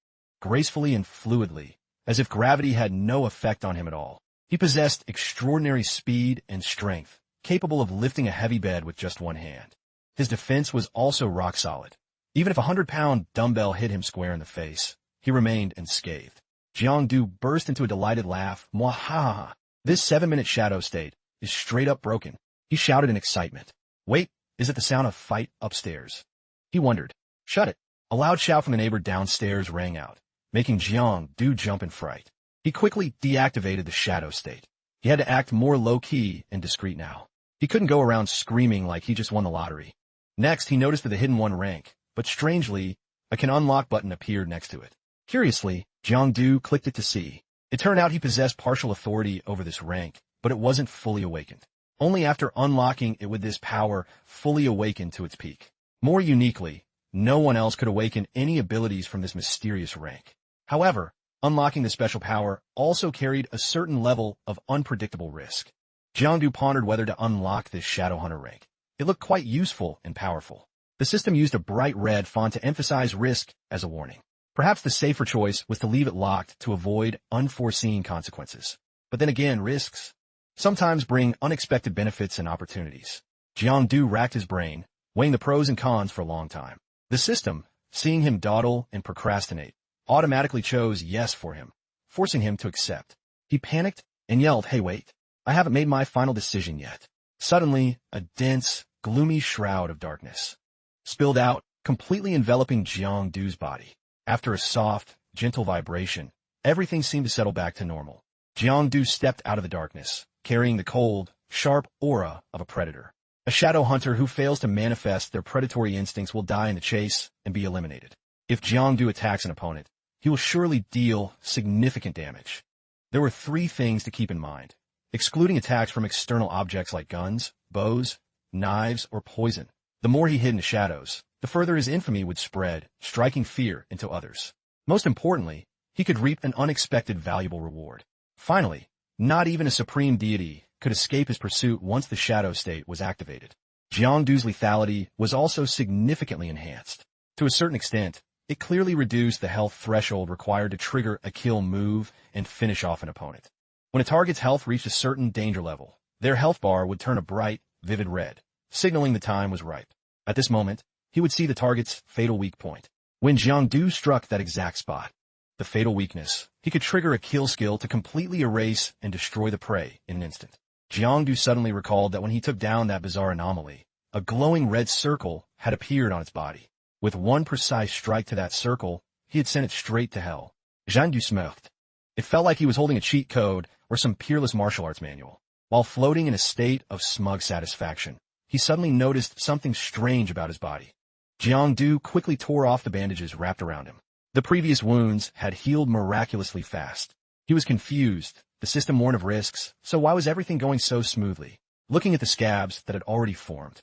gracefully and fluidly, as if gravity had no effect on him at all. He possessed extraordinary speed and strength, capable of lifting a heavy bed with just one hand. His defense was also rock solid. Even if a 100-pound dumbbell hit him square in the face, he remained unscathed. Jiangdu burst into a delighted laugh. Mwahaha! This 7-minute shadow state is straight up broken. He shouted in excitement. Wait, is it the sound of fight upstairs? He wondered. Shut it. A loud shout from the neighbor downstairs rang out, making Jiangdu jump in fright. He quickly deactivated the shadow state. He had to act more low-key and discreet now. He couldn't go around screaming like he just won the lottery. Next, he noticed that the hidden one rank, but strangely, a can unlock button appeared next to it. Curiously, Jiangdu clicked it to see. It turned out he possessed partial authority over this rank, but it wasn't fully awakened. Only after unlocking it would this power fully awaken to its peak. More uniquely, no one else could awaken any abilities from this mysterious rank. However, unlocking the special power also carried a certain level of unpredictable risk. Jiangdu pondered whether to unlock this Shadow Hunter rank. It looked quite useful and powerful. The system used a bright red font to emphasize risk as a warning. Perhaps the safer choice was to leave it locked to avoid unforeseen consequences. But then again, risks sometimes bring unexpected benefits and opportunities. Jiangdu racked his brain, weighing the pros and cons for a long time. The system, seeing him dawdle and procrastinate, automatically chose yes for him, forcing him to accept. He panicked and yelled, "Hey, wait, I haven't made my final decision yet." Suddenly, a dense, gloomy shroud of darkness spilled out, completely enveloping Jiangdu's body. After a soft, gentle vibration, everything seemed to settle back to normal. Jiangdu stepped out of the darkness, carrying the cold, sharp aura of a predator. A shadow hunter who fails to manifest their predatory instincts will die in the chase and be eliminated. If Jiangdu attacks an opponent, he will surely deal significant damage. There were 3 things to keep in mind, excluding attacks from external objects like guns, bows, knives, or poison. The more he hid in the shadows, the further his infamy would spread, striking fear into others. Most importantly, he could reap an unexpected valuable reward. Finally, not even a supreme deity could escape his pursuit once the shadow state was activated. Jiangdu's lethality was also significantly enhanced. To a certain extent, it clearly reduced the health threshold required to trigger a kill move and finish off an opponent. When a target's health reached a certain danger level, their health bar would turn a bright, vivid red, signaling the time was ripe. At this moment, he would see the target's fatal weak point. When Jiangdu struck that exact spot, the fatal weakness, he could trigger a kill skill to completely erase and destroy the prey in an instant. Jiangdu suddenly recalled that when he took down that bizarre anomaly, a glowing red circle had appeared on its body. With one precise strike to that circle, he had sent it straight to hell. Jiangdu smirked. It felt like he was holding a cheat code or some peerless martial arts manual. While floating in a state of smug satisfaction, he suddenly noticed something strange about his body. Jiangdu quickly tore off the bandages wrapped around him. The previous wounds had healed miraculously fast. He was confused. The system warned of risks, so why was everything going so smoothly? Looking at the scabs that had already formed,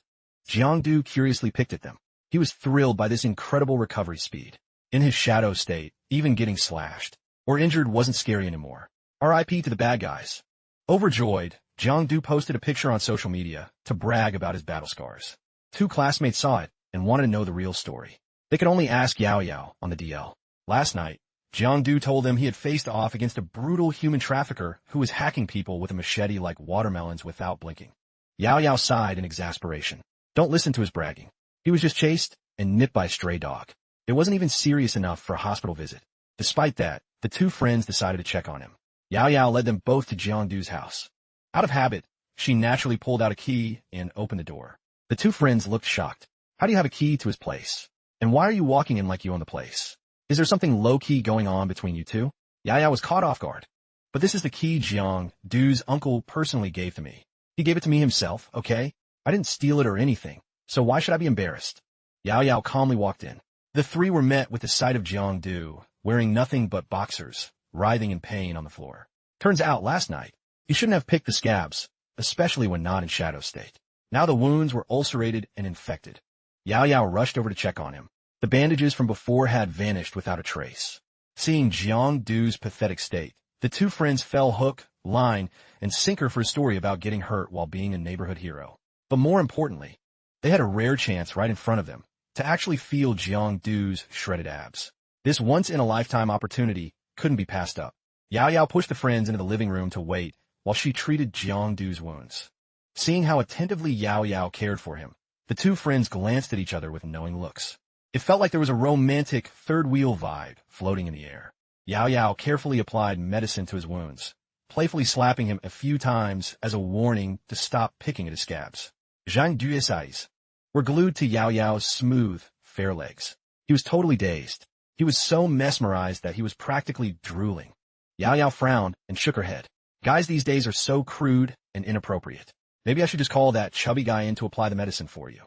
Jiangdu curiously picked at them. He was thrilled by this incredible recovery speed. In his shadow state, even getting slashed or injured wasn't scary anymore. R.I.P. to the bad guys. Overjoyed, Jiangdu posted a picture on social media to brag about his battle scars. 2 classmates saw it and wanted to know the real story. They could only ask Yao Yao on the DL. Last night, Jiangdu told them he had faced off against a brutal human trafficker who was hacking people with a machete like watermelons without blinking. Yao Yao sighed in exasperation. Don't listen to his bragging. He was just chased and nipped by a stray dog. It wasn't even serious enough for a hospital visit. Despite that, the 2 friends decided to check on him. Yao Yao led them both to Jiangdu's house. Out of habit, she naturally pulled out a key and opened the door. The 2 friends looked shocked. How do you have a key to his place? And why are you walking in like you own the place? Is there something low-key going on between you 2? Yao Yao was caught off guard. But this is the key Jiangdu's uncle personally gave to me. He gave it to me himself, okay? I didn't steal it or anything, so why should I be embarrassed? Yao Yao calmly walked in. The three were met with the sight of Jiang, wearing nothing but boxers, writhing in pain on the floor. Turns out last night, he shouldn't have picked the scabs, especially when not in shadow state. Now the wounds were ulcerated and infected. Yao Yao rushed over to check on him. The bandages from before had vanished without a trace. Seeing Jiang's pathetic state, the two friends fell hook, line, and sinker for a story about getting hurt while being a neighborhood hero. But more importantly, they had a rare chance right in front of them to actually feel Jiang's shredded abs. This once-in-a-lifetime opportunity couldn't be passed up. Yao Yao pushed the friends into the living room to wait while she treated Jiang's wounds. Seeing how attentively Yao Yao cared for him, the two friends glanced at each other with knowing looks. It felt like there was a romantic third-wheel vibe floating in the air. Yao Yao carefully applied medicine to his wounds, playfully slapping him a few times as a warning to stop picking at his scabs. Zhang's eyes were glued to Yao Yao's smooth, fair legs. He was totally dazed. He was so mesmerized that he was practically drooling. Yao Yao frowned and shook her head. Guys these days are so crude and inappropriate. Maybe I should just call that chubby guy in to apply the medicine for you.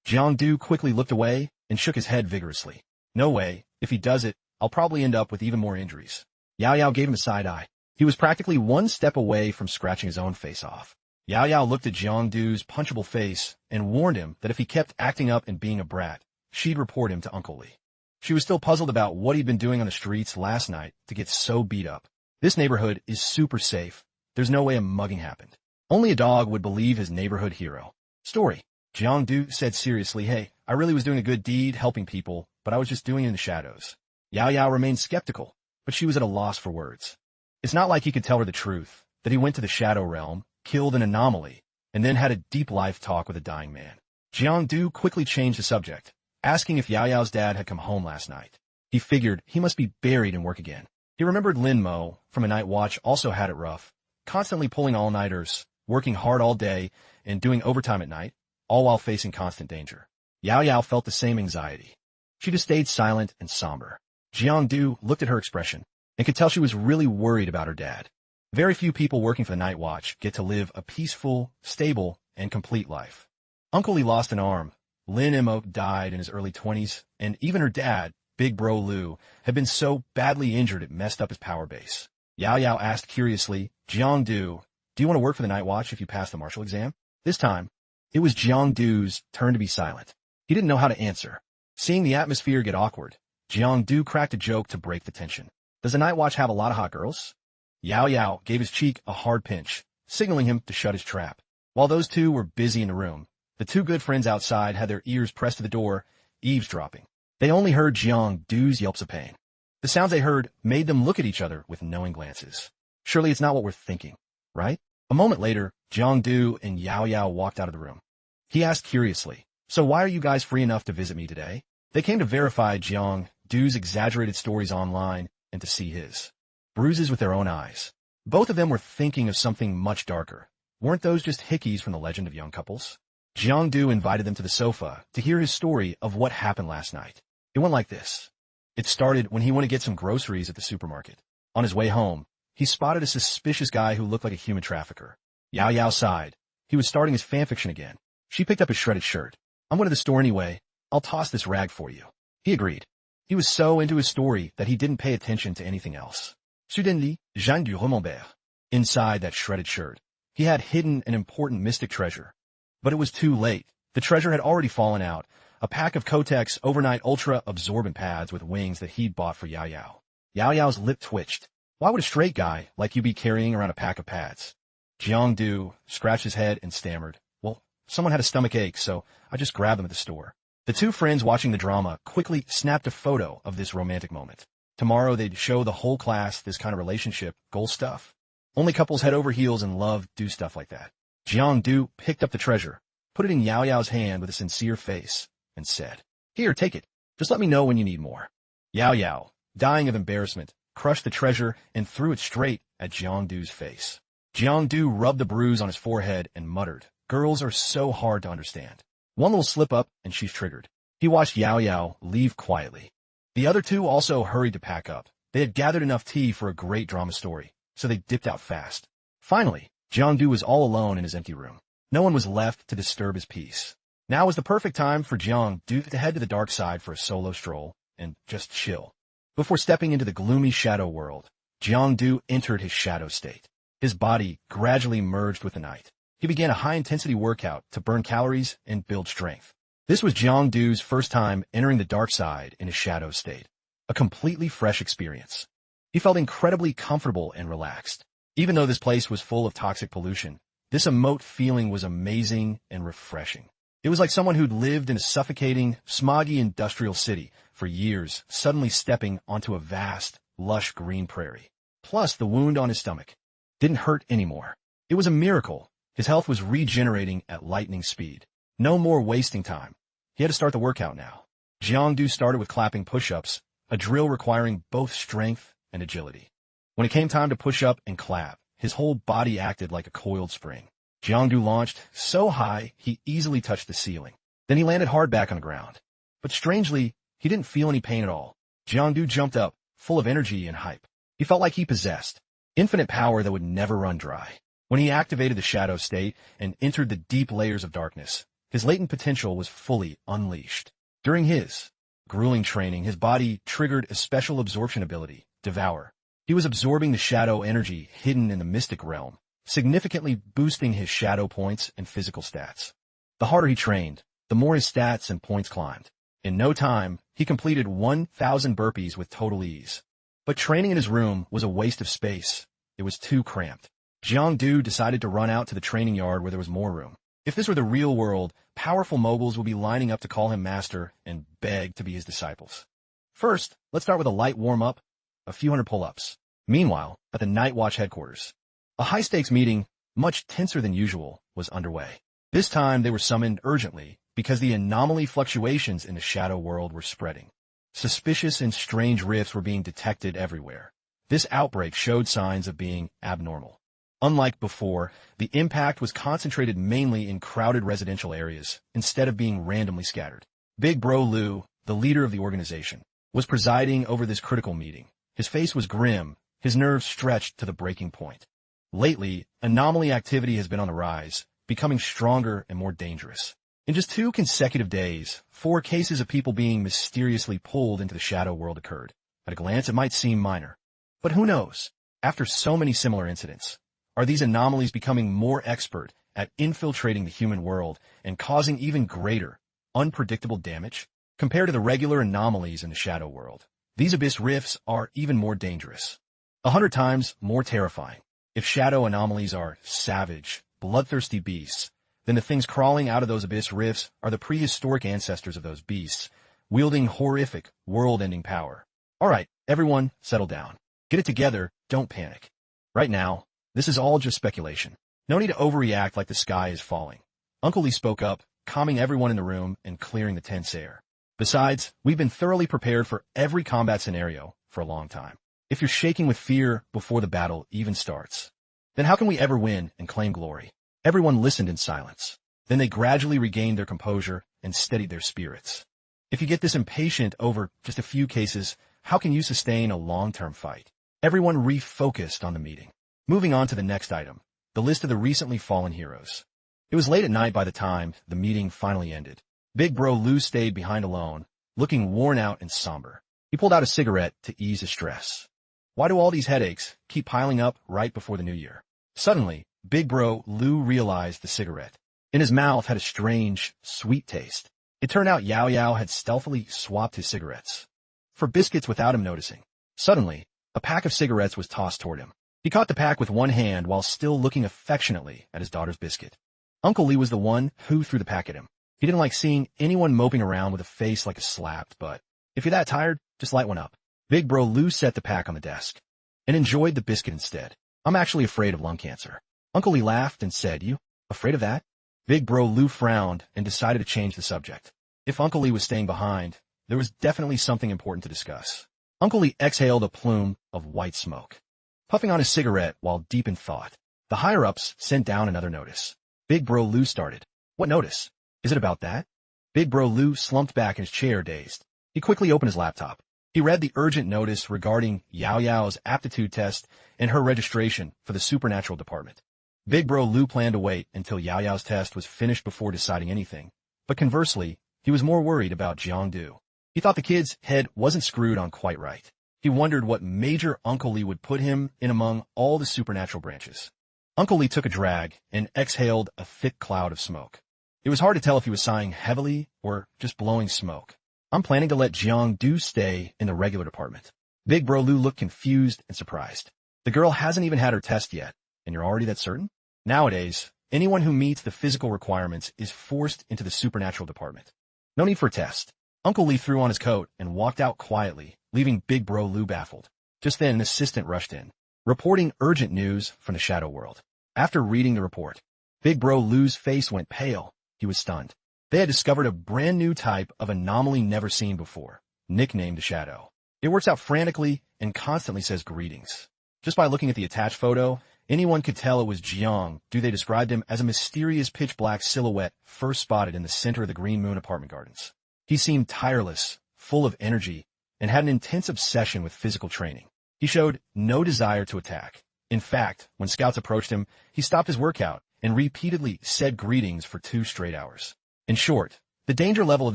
Jiang quickly looked away and shook his head vigorously. No way. If he does it, I'll probably end up with even more injuries. Yao Yao gave him a side eye. He was practically one step away from scratching his own face off. Yao Yao looked at Jiang's punchable face and warned him that if he kept acting up and being a brat, she'd report him to Uncle Lee. She was still puzzled about what he'd been doing on the streets last night to get so beat up. This neighborhood is super safe. There's no way a mugging happened. Only a dog would believe his neighborhood hero. Story. Jiang said seriously, hey, I really was doing a good deed helping people, but I was just doing it in the shadows. Yao Yao remained skeptical, but she was at a loss for words. It's not like he could tell her the truth, that he went to the shadow realm, killed an anomaly, and then had a deep life talk with a dying man. Jiang quickly changed the subject, asking if Yao Yao's dad had come home last night. He figured he must be buried in work again. He remembered Lyn Mo from a night watch also had it rough, constantly pulling all-nighters, working hard all day, and doing overtime at night, all while facing constant danger. Yao Yao felt the same anxiety. She just stayed silent and somber. Jiang looked at her expression and could tell she was really worried about her dad. Very few people working for the night watch get to live a peaceful, stable, and complete life. Uncle Lee lost an arm, Lyn Mo died in his early 20s, and even her dad, Big Bro Lu, had been so badly injured it messed up his power base. Yao Yao asked curiously, Jiang, do you want to work for the night watch if you pass the marshal exam? This time, it was Jiang's turn to be silent. He didn't know how to answer. Seeing the atmosphere get awkward, Jiang cracked a joke to break the tension. Does the night watch have a lot of hot girls? Yao Yao gave his cheek a hard pinch, signaling him to shut his trap. While those two were busy in the room, the two good friends outside had their ears pressed to the door, eavesdropping. They only heard Jiang's yelps of pain. The sounds they heard made them look at each other with knowing glances. Surely it's not what we're thinking, right? A moment later, Jiang and Yao Yao walked out of the room. He asked curiously, so why are you guys free enough to visit me today? They came to verify Jiang's exaggerated stories online and to see his bruises with their own eyes. Both of them were thinking of something much darker. Weren't those just hickeys from the legend of young couples? Jiang invited them to the sofa to hear his story of what happened last night. It went like this. It started when he went to get some groceries at the supermarket. On his way home, he spotted a suspicious guy who looked like a human trafficker. Yao Yao sighed. He was starting his fanfiction again. She picked up his shredded shirt. I'm going to the store anyway. I'll toss this rag for you. He agreed. He was so into his story that he didn't pay attention to anything else. Suddenly, Jean du Remembert. Inside that shredded shirt, he had hidden an important mystic treasure. But it was too late. The treasure had already fallen out. A pack of Kotex overnight ultra absorbent pads with wings that he'd bought for Yao Yao. Yao Yao's lip twitched. Why would a straight guy like you be carrying around a pack of pads? Jiang scratched his head and stammered. Well, someone had a stomach ache, so I just grabbed them at the store. The two friends watching the drama quickly snapped a photo of this romantic moment. Tomorrow they'd show the whole class this kind of relationship, goal stuff. Only couples head over heels in love do stuff like that. Jiang picked up the treasure, put it in Yao Yao's hand with a sincere face, and said, Here, take it. Just let me know when you need more. Yao Yao, dying of embarrassment, crushed the treasure and threw it straight at Jiang's face. Jiang rubbed the bruise on his forehead and muttered, Girls are so hard to understand. One little slip up and she's triggered. He watched Yao Yao leave quietly. The other two also hurried to pack up. They had gathered enough tea for a great drama story, so they dipped out fast. Finally, Jiang was all alone in his empty room. No one was left to disturb his peace. Now was the perfect time for Jang to head to the dark side for a solo stroll and just chill. Before stepping into the gloomy shadow world, Jiangdu entered his shadow state. His body gradually merged with the night. He began a high-intensity workout to burn calories and build strength. This was Jiangdu's first time entering the dark side in a shadow state. A completely fresh experience. He felt incredibly comfortable and relaxed. Even though this place was full of toxic pollution, this emote feeling was amazing and refreshing. It was like someone who'd lived in a suffocating, smoggy industrial city for years suddenly stepping onto a vast, lush green prairie. Plus, the wound on his stomach didn't hurt anymore. It was a miracle. His health was regenerating at lightning speed. No more wasting time. He had to start the workout now. Jiangdu started with clapping push-ups, a drill requiring both strength and agility. When it came time to push up and clap, his whole body acted like a coiled spring. Jiangdu launched so high he easily touched the ceiling. Then he landed hard back on the ground. But strangely, he didn't feel any pain at all. Jiangdu jumped up, full of energy and hype. He felt like he possessed infinite power that would never run dry. When he activated the shadow state and entered the deep layers of darkness, his latent potential was fully unleashed. During his grueling training, his body triggered a special absorption ability, Devour. He was absorbing the shadow energy hidden in the mystic realm, significantly boosting his shadow points and physical stats. The harder he trained, the more his stats and points climbed. In no time, he completed 1,000 burpees with total ease. But training in his room was a waste of space. It was too cramped. Jiangdu decided to run out to the training yard where there was more room. If this were the real world, powerful moguls would be lining up to call him master and beg to be his disciples. First, let's start with a light warm-up, a few hundred pull-ups. Meanwhile, at the Night Watch headquarters, a high-stakes meeting, much tenser than usual, was underway. This time they were summoned urgently because the anomaly fluctuations in the shadow world were spreading. Suspicious and strange rifts were being detected everywhere. This outbreak showed signs of being abnormal. Unlike before, the impact was concentrated mainly in crowded residential areas instead of being randomly scattered. Big Bro Liu, the leader of the organization, was presiding over this critical meeting. His face was grim, his nerves stretched to the breaking point. Lately, anomaly activity has been on the rise, becoming stronger and more dangerous. In just 2 consecutive days, 4 cases of people being mysteriously pulled into the shadow world occurred. At a glance, it might seem minor. But who knows? After so many similar incidents, are these anomalies becoming more expert at infiltrating the human world and causing even greater, unpredictable damage? Compared to the regular anomalies in the shadow world, these abyss rifts are even more dangerous. 100 times more terrifying. If shadow anomalies are savage, bloodthirsty beasts, then the things crawling out of those abyss rifts are the prehistoric ancestors of those beasts, wielding horrific, world-ending power. All right, everyone, settle down. Get it together, don't panic. Right now, this is all just speculation. No need to overreact like the sky is falling. Uncle Lee spoke up, calming everyone in the room and clearing the tense air. Besides, we've been thoroughly prepared for every combat scenario for a long time. If you're shaking with fear before the battle even starts, then how can we ever win and claim glory? Everyone listened in silence. Then they gradually regained their composure and steadied their spirits. If you get this impatient over just a few cases, how can you sustain a long-term fight? Everyone refocused on the meeting. Moving on to the next item, the list of the recently fallen heroes. It was late at night by the time the meeting finally ended. Big Bro Liu stayed behind alone, looking worn out and somber. He pulled out a cigarette to ease his stress. Why do all these headaches keep piling up right before the new year? Suddenly, Big Bro Liu realized the cigarette in his mouth had a strange, sweet taste. It turned out Yao Yao had stealthily swapped his cigarettes for biscuits without him noticing. Suddenly, a pack of cigarettes was tossed toward him. He caught the pack with one hand while still looking affectionately at his daughter's biscuit. Uncle Lee was the one who threw the pack at him. He didn't like seeing anyone moping around with a face like a slapped, but if you're that tired, just light one up. Big Bro Liu set the pack on the desk and enjoyed the biscuit instead. I'm actually afraid of lung cancer. Uncle Lee laughed and said, You afraid of that? Big Bro Liu frowned and decided to change the subject. If Uncle Lee was staying behind, there was definitely something important to discuss. Uncle Lee exhaled a plume of white smoke, puffing on his cigarette while deep in thought. The higher-ups sent down another notice. Big Bro Liu started. What notice? Is it about that? Big Bro Liu slumped back in his chair, dazed. He quickly opened his laptop. He read the urgent notice regarding Yao Yao's aptitude test and her registration for the supernatural department. Big Bro Liu planned to wait until Yao Yao's test was finished before deciding anything, But conversely, he was more worried about Jiang. He thought the kid's head wasn't screwed on quite right. He wondered what major Uncle Lee would put him in among all the supernatural branches. Uncle Lee took a drag and exhaled a thick cloud of smoke. It was hard to tell if he was sighing heavily or just blowing smoke. I'm planning to let Jiang stay in the regular department. Big Bro Lu looked confused and surprised. The girl hasn't even had her test yet, and you're already that certain? Nowadays, anyone who meets the physical requirements is forced into the supernatural department. No need for a test. Uncle Lee threw on his coat and walked out quietly, leaving Big Bro Lu baffled. Just then, an assistant rushed in, reporting urgent news from the shadow world. After reading the report, Big Bro Lu's face went pale. He was stunned. They had discovered a brand new type of anomaly never seen before, nicknamed the Shadow. It works out frantically and constantly says greetings. Just by looking at the attached photo, anyone could tell it was Jiang. They described him as a mysterious pitch-black silhouette first spotted in the center of the Green Moon apartment gardens. He seemed tireless, full of energy, and had an intense obsession with physical training. He showed no desire to attack. In fact, when scouts approached him, he stopped his workout and repeatedly said greetings for 2 straight hours. In short, the danger level of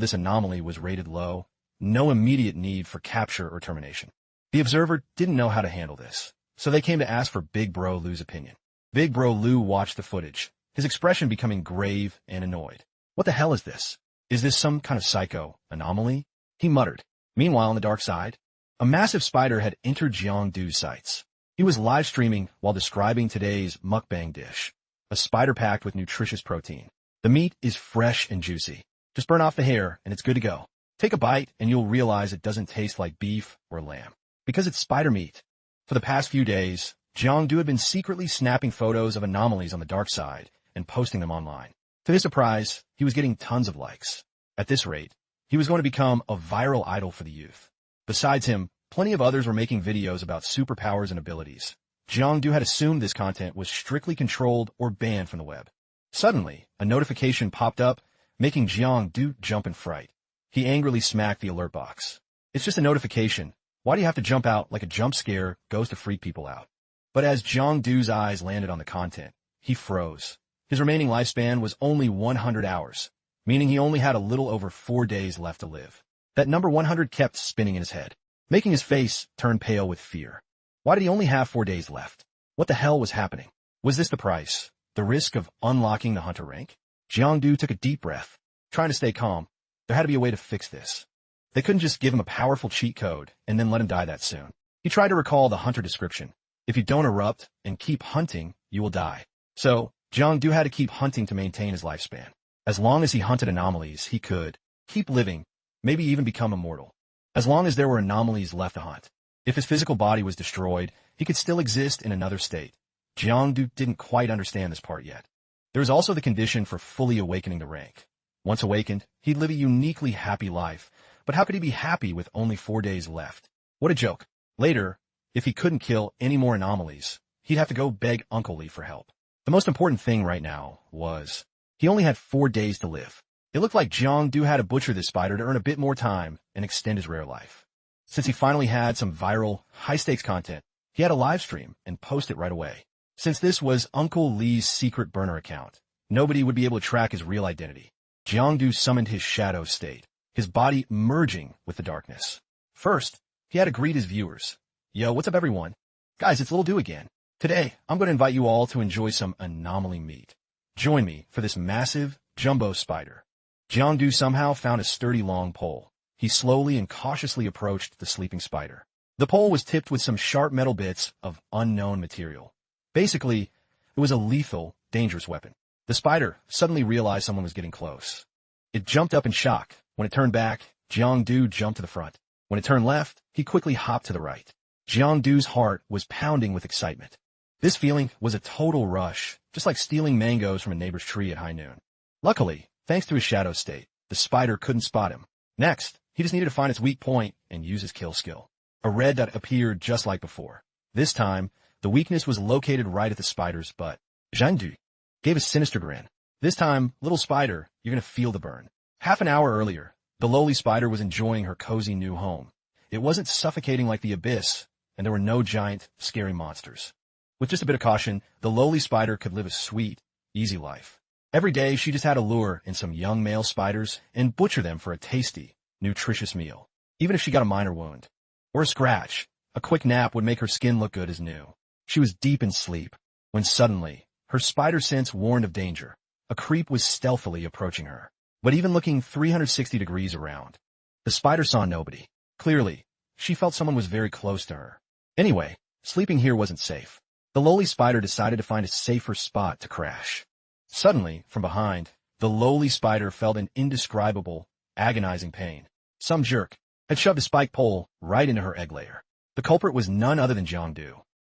this anomaly was rated low, no immediate need for capture or termination. The observer didn't know how to handle this, so they came to ask for Big Bro Lu's opinion. Big Bro Lu watched the footage, his expression becoming grave and annoyed. What the hell is this? Is this some kind of psycho anomaly? He muttered. Meanwhile, on the dark side, a massive spider had entered Jiang's sights. He was live streaming while describing today's mukbang dish, a spider packed with nutritious protein. The meat is fresh and juicy. Just burn off the hair and it's good to go. Take a bite and you'll realize it doesn't taste like beef or lamb, because it's spider meat. For the past few days, Jiang had been secretly snapping photos of anomalies on the dark side and posting them online. To his surprise, he was getting tons of likes. At this rate, he was going to become a viral idol for the youth. Besides him, plenty of others were making videos about superpowers and abilities. Jiang had assumed this content was strictly controlled or banned from the web. Suddenly, a notification popped up, making Jiang jump in fright. He angrily smacked the alert box. It's just a notification. Why do you have to jump out like a jump scare goes to freak people out? But as Jiang's eyes landed on the content, he froze. His remaining lifespan was only 100 hours, meaning he only had a little over 4 days left to live. That number 100 kept spinning in his head, making his face turn pale with fear. Why did he only have 4 days left? What the hell was happening? Was this the price? The risk of unlocking the hunter rank? Jiang took a deep breath, trying to stay calm. There had to be a way to fix this. They couldn't just give him a powerful cheat code and then let him die that soon. He tried to recall the hunter description. If you don't erupt and keep hunting, you will die. So, Jiang had to keep hunting to maintain his lifespan. As long as he hunted anomalies, he could keep living, maybe even become immortal. As long as there were anomalies left to hunt. If his physical body was destroyed, he could still exist in another state. Jiang didn't quite understand this part yet. There was also the condition for fully awakening the rank. Once awakened, he'd live a uniquely happy life. But how could he be happy with only 4 days left? What a joke. Later, if he couldn't kill any more anomalies, he'd have to go beg Uncle Lee for help. The most important thing right now was he only had 4 days to live. It looked like Jiang had to butcher this spider to earn a bit more time and extend his rare life. Since he finally had some viral, high-stakes content, he had a live stream and post it right away. Since this was Uncle Lee's secret burner account, nobody would be able to track his real identity. Jiang summoned his shadow state, his body merging with the darkness. First, he had to greet his viewers. Yo, what's up everyone? Guys, it's Little Do again. Today, I'm going to invite you all to enjoy some anomaly meat. Join me for this massive, jumbo spider. Jiang somehow found a sturdy long pole. He slowly and cautiously approached the sleeping spider. The pole was tipped with some sharp metal bits of unknown material. Basically, it was a lethal, dangerous weapon. The spider suddenly realized someone was getting close. It jumped up in shock. When it turned back, Jiang jumped to the front. When it turned left, he quickly hopped to the right. Jiang's heart was pounding with excitement. This feeling was a total rush, just like stealing mangoes from a neighbor's tree at high noon. Luckily, thanks to his shadow state, the spider couldn't spot him. Next, he just needed to find its weak point and use his kill skill. A red dot appeared just like before. This time, the weakness was located right at the spider's butt. Zhang gave a sinister grin. This time, little spider, you're gonna feel the burn. Half an hour earlier, the lowly spider was enjoying her cozy new home. It wasn't suffocating like the abyss, and there were no giant, scary monsters. With just a bit of caution, the lowly spider could live a sweet, easy life. Every day, she just had to lure in some young male spiders and butcher them for a tasty, nutritious meal. Even if she got a minor wound or a scratch, a quick nap would make her skin look good as new. She was deep in sleep when suddenly, her spider sense warned of danger. A creep was stealthily approaching her. But even looking 360 degrees around, the spider saw nobody. Clearly, she felt someone was very close to her. Anyway, sleeping here wasn't safe. The lowly spider decided to find a safer spot to crash. Suddenly, from behind, the lowly spider felt an indescribable, agonizing pain. Some jerk had shoved a spike pole right into her egg layer. The culprit was none other than Jang.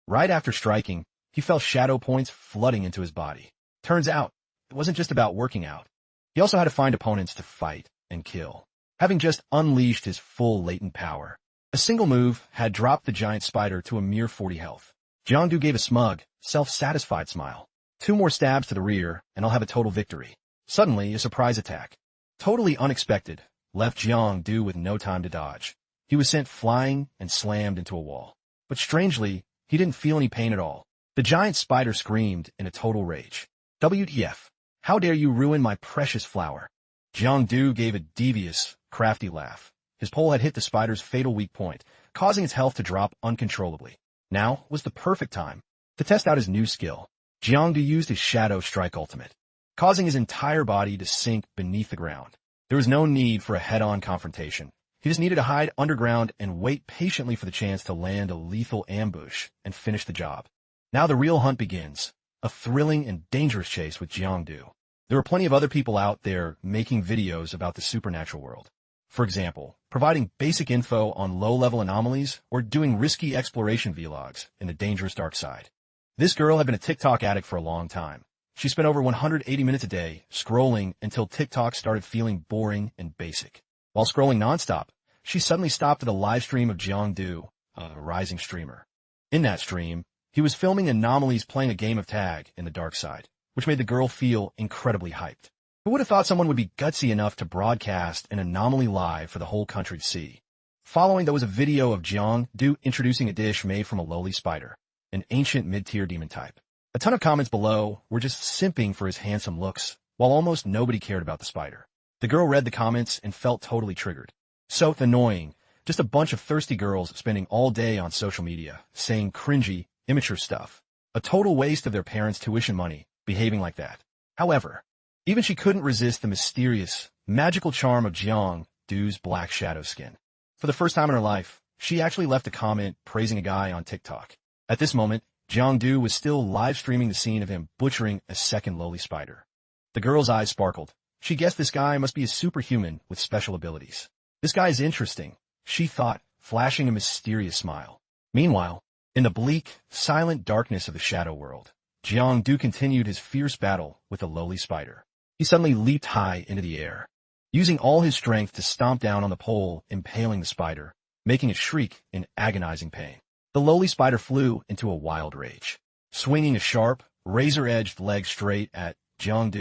Right after striking, he felt shadow points flooding into his body. Turns out, it wasn't just about working out. He also had to find opponents to fight and kill. Having just unleashed his full latent power, a single move had dropped the giant spider to a mere 40 health. Jang gave a smug, self-satisfied smile. 2 more stabs to the rear, and I'll have a total victory. Suddenly, a surprise attack, totally unexpected, left Jang with no time to dodge. He was sent flying and slammed into a wall. But strangely, he didn't feel any pain at all. The giant spider screamed in a total rage. WTF? How dare you ruin my precious flower? Jang gave a devious, crafty laugh. His pole had hit the spider's fatal weak point, causing its health to drop uncontrollably. Now was the perfect time to test out his new skill. Jang used his Shadow Strike ultimate, causing his entire body to sink beneath the ground. There was no need for a head-on confrontation. He just needed to hide underground and wait patiently for the chance to land a lethal ambush and finish the job. Now the real hunt begins, a thrilling and dangerous chase with Jang. There were plenty of other people out there making videos about the supernatural world. For example, providing basic info on low-level anomalies or doing risky exploration vlogs in the dangerous dark side. This girl had been a TikTok addict for a long time. She spent over 180 minutes a day scrolling until TikTok started feeling boring and basic. While scrolling nonstop, she suddenly stopped at a live stream of Jang, a rising streamer. In that stream, he was filming anomalies playing a game of tag in the dark side, which made the girl feel incredibly hyped. Who would have thought someone would be gutsy enough to broadcast an anomaly live for the whole country to see? Following, there was a video of Jang introducing a dish made from a lowly spider, an ancient mid-tier demon type. A ton of comments below were just simping for his handsome looks, while almost nobody cared about the spider. The girl read the comments and felt totally triggered. So annoying, just a bunch of thirsty girls spending all day on social media, saying cringy, immature stuff. A total waste of their parents' tuition money, behaving like that. However, even she couldn't resist the mysterious, magical charm of Jang's black shadow skin. For the first time in her life, she actually left a comment praising a guy on TikTok. At this moment, Jang was still live streaming the scene of him butchering a second lowly spider. The girl's eyes sparkled. She guessed this guy must be a superhuman with special abilities. This guy is interesting, she thought, flashing a mysterious smile. Meanwhile, in the bleak, silent darkness of the shadow world, Jang continued his fierce battle with the lowly spider. He suddenly leaped high into the air, using all his strength to stomp down on the pole, impaling the spider, making it shriek in agonizing pain. The lowly spider flew into a wild rage, swinging a sharp, razor-edged leg straight at Jang.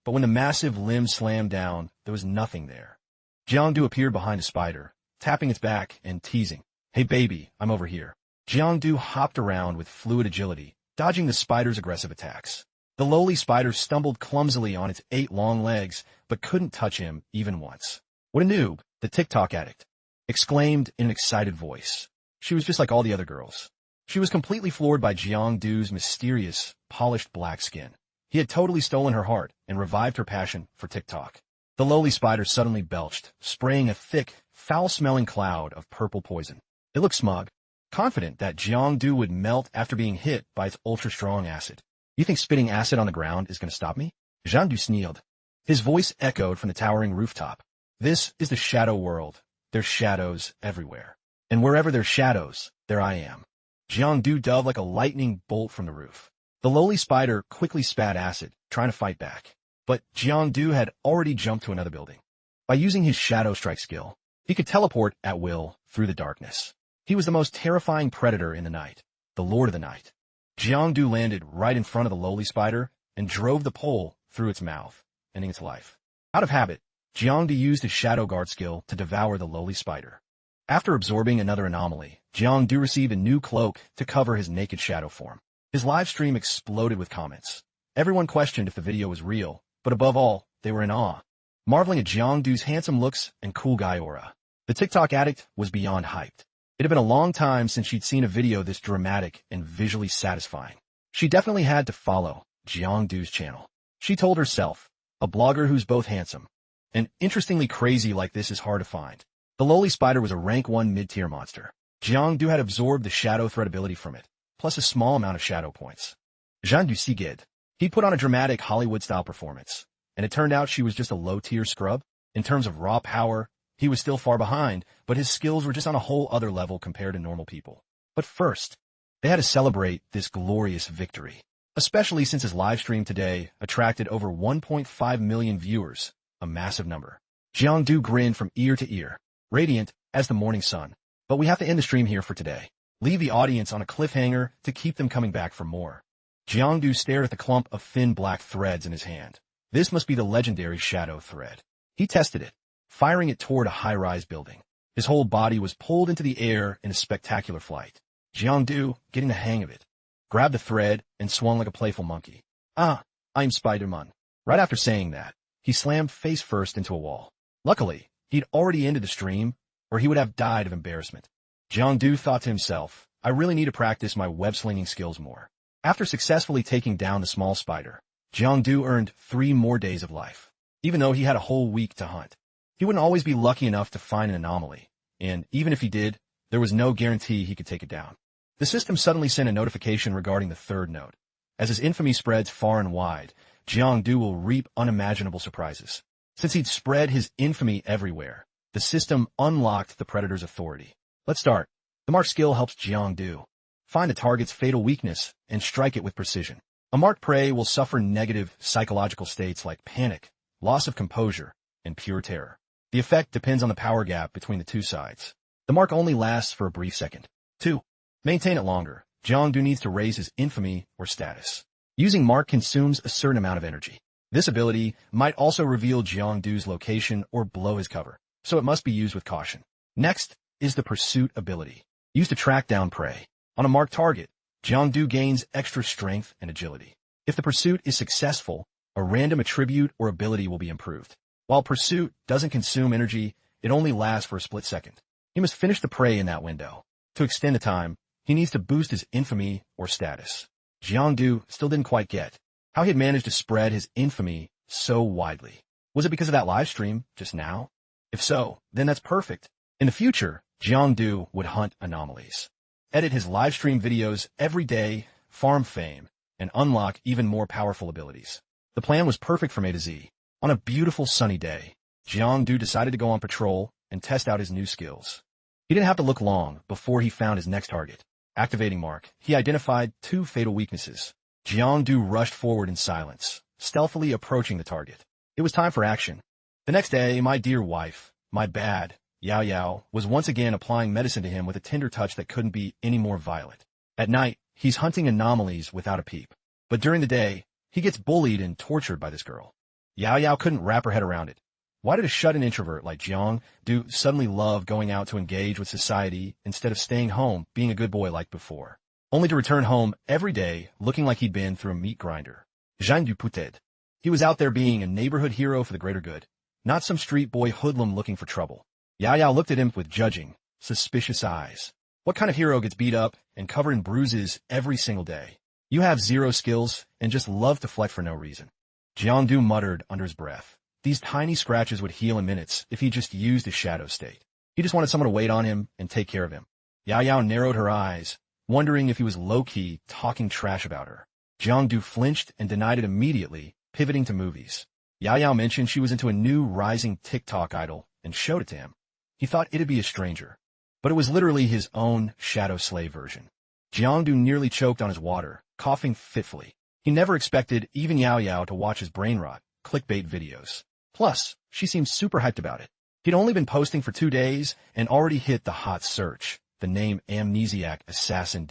But when the massive limb slammed down, there was nothing there. Jang appeared behind a spider, tapping its back and teasing, "Hey baby, I'm over here." Jang hopped around with fluid agility, dodging the spider's aggressive attacks. The lowly spider stumbled clumsily on its 8 long legs, but couldn't touch him even once. "What a noob," the TikTok addict exclaimed in an excited voice. She was just like all the other girls. She was completely floored by Jang's mysterious, polished black skin. He had totally stolen her heart and revived her passion for TikTok. The lowly spider suddenly belched, spraying a thick, foul-smelling cloud of purple poison. It looked smug, confident that Jang would melt after being hit by its ultra-strong acid. "You think spitting acid on the ground is going to stop me?" Jang sneered. His voice echoed from the towering rooftop. "This is the shadow world. There's shadows everywhere. And wherever there's shadows, there I am." Jang dove like a lightning bolt from the roof. The lowly spider quickly spat acid, trying to fight back. But Jang had already jumped to another building. By using his Shadow Strike skill, he could teleport at will through the darkness. He was the most terrifying predator in the night, the Lord of the Night. Jang landed right in front of the lowly spider and drove the pole through its mouth, ending its life. Out of habit, Jang used his Shadow Guard skill to devour the lowly spider. After absorbing another anomaly, Jang received a new cloak to cover his naked shadow form. His live stream exploded with comments. Everyone questioned if the video was real, but above all, they were in awe, marveling at Jiangdu's handsome looks and cool guy aura. The TikTok addict was beyond hyped. It had been a long time since she'd seen a video this dramatic and visually satisfying. She definitely had to follow Jiangdu's channel. She told herself, a blogger who's both handsome and interestingly crazy like this is hard to find. The lowly spider was a rank 1 mid-tier monster. Jiangdu had absorbed the shadow threat ability from it, plus a small amount of shadow points. Jean du Sigid. He'd put on a dramatic Hollywood-style performance, and it turned out she was just a low-tier scrub. In terms of raw power, he was still far behind, but his skills were just on a whole other level compared to normal people. But first, they had to celebrate this glorious victory, especially since his livestream today attracted over 1.5 million viewers, a massive number. Jiangdu grinned from ear to ear, radiant as the morning sun. But we have to end the stream here for today. Leave the audience on a cliffhanger to keep them coming back for more. Jiangdu stared at the clump of thin black threads in his hand. This must be the legendary shadow thread. He tested it, firing it toward a high-rise building. His whole body was pulled into the air in a spectacular flight. Jiangdu, getting the hang of it, grabbed the thread and swung like a playful monkey. Ah, I'm Spider-Man. Right after saying that, he slammed face first into a wall. Luckily, he'd already ended the stream, or he would have died of embarrassment. Jiangdu thought to himself, I really need to practice my web-slinging skills more. After successfully taking down the small spider, Jiangdu earned 3 more days of life. Even though he had a whole week to hunt, he wouldn't always be lucky enough to find an anomaly, and even if he did, there was no guarantee he could take it down. The system suddenly sent a notification regarding the third note. As his infamy spreads far and wide, Jiangdu will reap unimaginable surprises. Since he'd spread his infamy everywhere, the system unlocked the predator's authority. Let's start. The mark skill helps Jiangdu find a target's fatal weakness and strike it with precision. A marked prey will suffer negative psychological states like panic, loss of composure, and pure terror. The effect depends on the power gap between the two sides. The mark only lasts for a brief second. 2. Maintain it longer. Jiangdu needs to raise his infamy or status. Using mark consumes a certain amount of energy. This ability might also reveal Jiangdu's location or blow his cover, so it must be used with caution. Next is the pursuit ability, used to track down prey. On a marked target, Jiangdu gains extra strength and agility. If the pursuit is successful, a random attribute or ability will be improved. While pursuit doesn't consume energy, it only lasts for a split second. He must finish the prey in that window. To extend the time, he needs to boost his infamy or status. Jiangdu still didn't quite get how he had managed to spread his infamy so widely. Was it because of that live stream just now? If so, then that's perfect. In the future, Jiangdu would hunt anomalies, edit his live stream videos every day, farm fame, and unlock even more powerful abilities. The plan was perfect from A to Z. On a beautiful sunny day, Jiangdu decided to go on patrol and test out his new skills. He didn't have to look long before he found his next target. Activating mark, he identified 2 fatal weaknesses. Jiangdu rushed forward in silence, stealthily approaching the target. It was time for action. The next day, my dear wife, my bad, Yao Yao, was once again applying medicine to him with a tender touch that couldn't be any more violent. At night, he's hunting anomalies without a peep. But during the day, he gets bullied and tortured by this girl. Yao Yao couldn't wrap her head around it. Why did a shut-in introvert like Jang suddenly love going out to engage with society instead of staying home, being a good boy like before? Only to return home every day looking like he'd been through a meat grinder. Jean du Puted. He was out there being a neighborhood hero for the greater good, not some street boy hoodlum looking for trouble. Yao Yao looked at him with judging, suspicious eyes. What kind of hero gets beat up and covered in bruises every single day? You have 0 skills and just love to flex for no reason. Jiangdu muttered under his breath. These tiny scratches would heal in minutes if he just used his shadow state. He just wanted someone to wait on him and take care of him. Yao Yao narrowed her eyes, wondering if he was low-key talking trash about her. Jiangdu flinched and denied it immediately, pivoting to movies. Yao Yao mentioned she was into a new rising TikTok idol and showed it to him. He thought it'd be a stranger, but it was literally his own shadow slave version. Jiangdu nearly choked on his water, coughing fitfully. He never expected even Yao Yao to watch his brain rot, clickbait videos. Plus, she seemed super hyped about it. He'd only been posting for 2 days and already hit the hot search. The name Amnesiac Assassin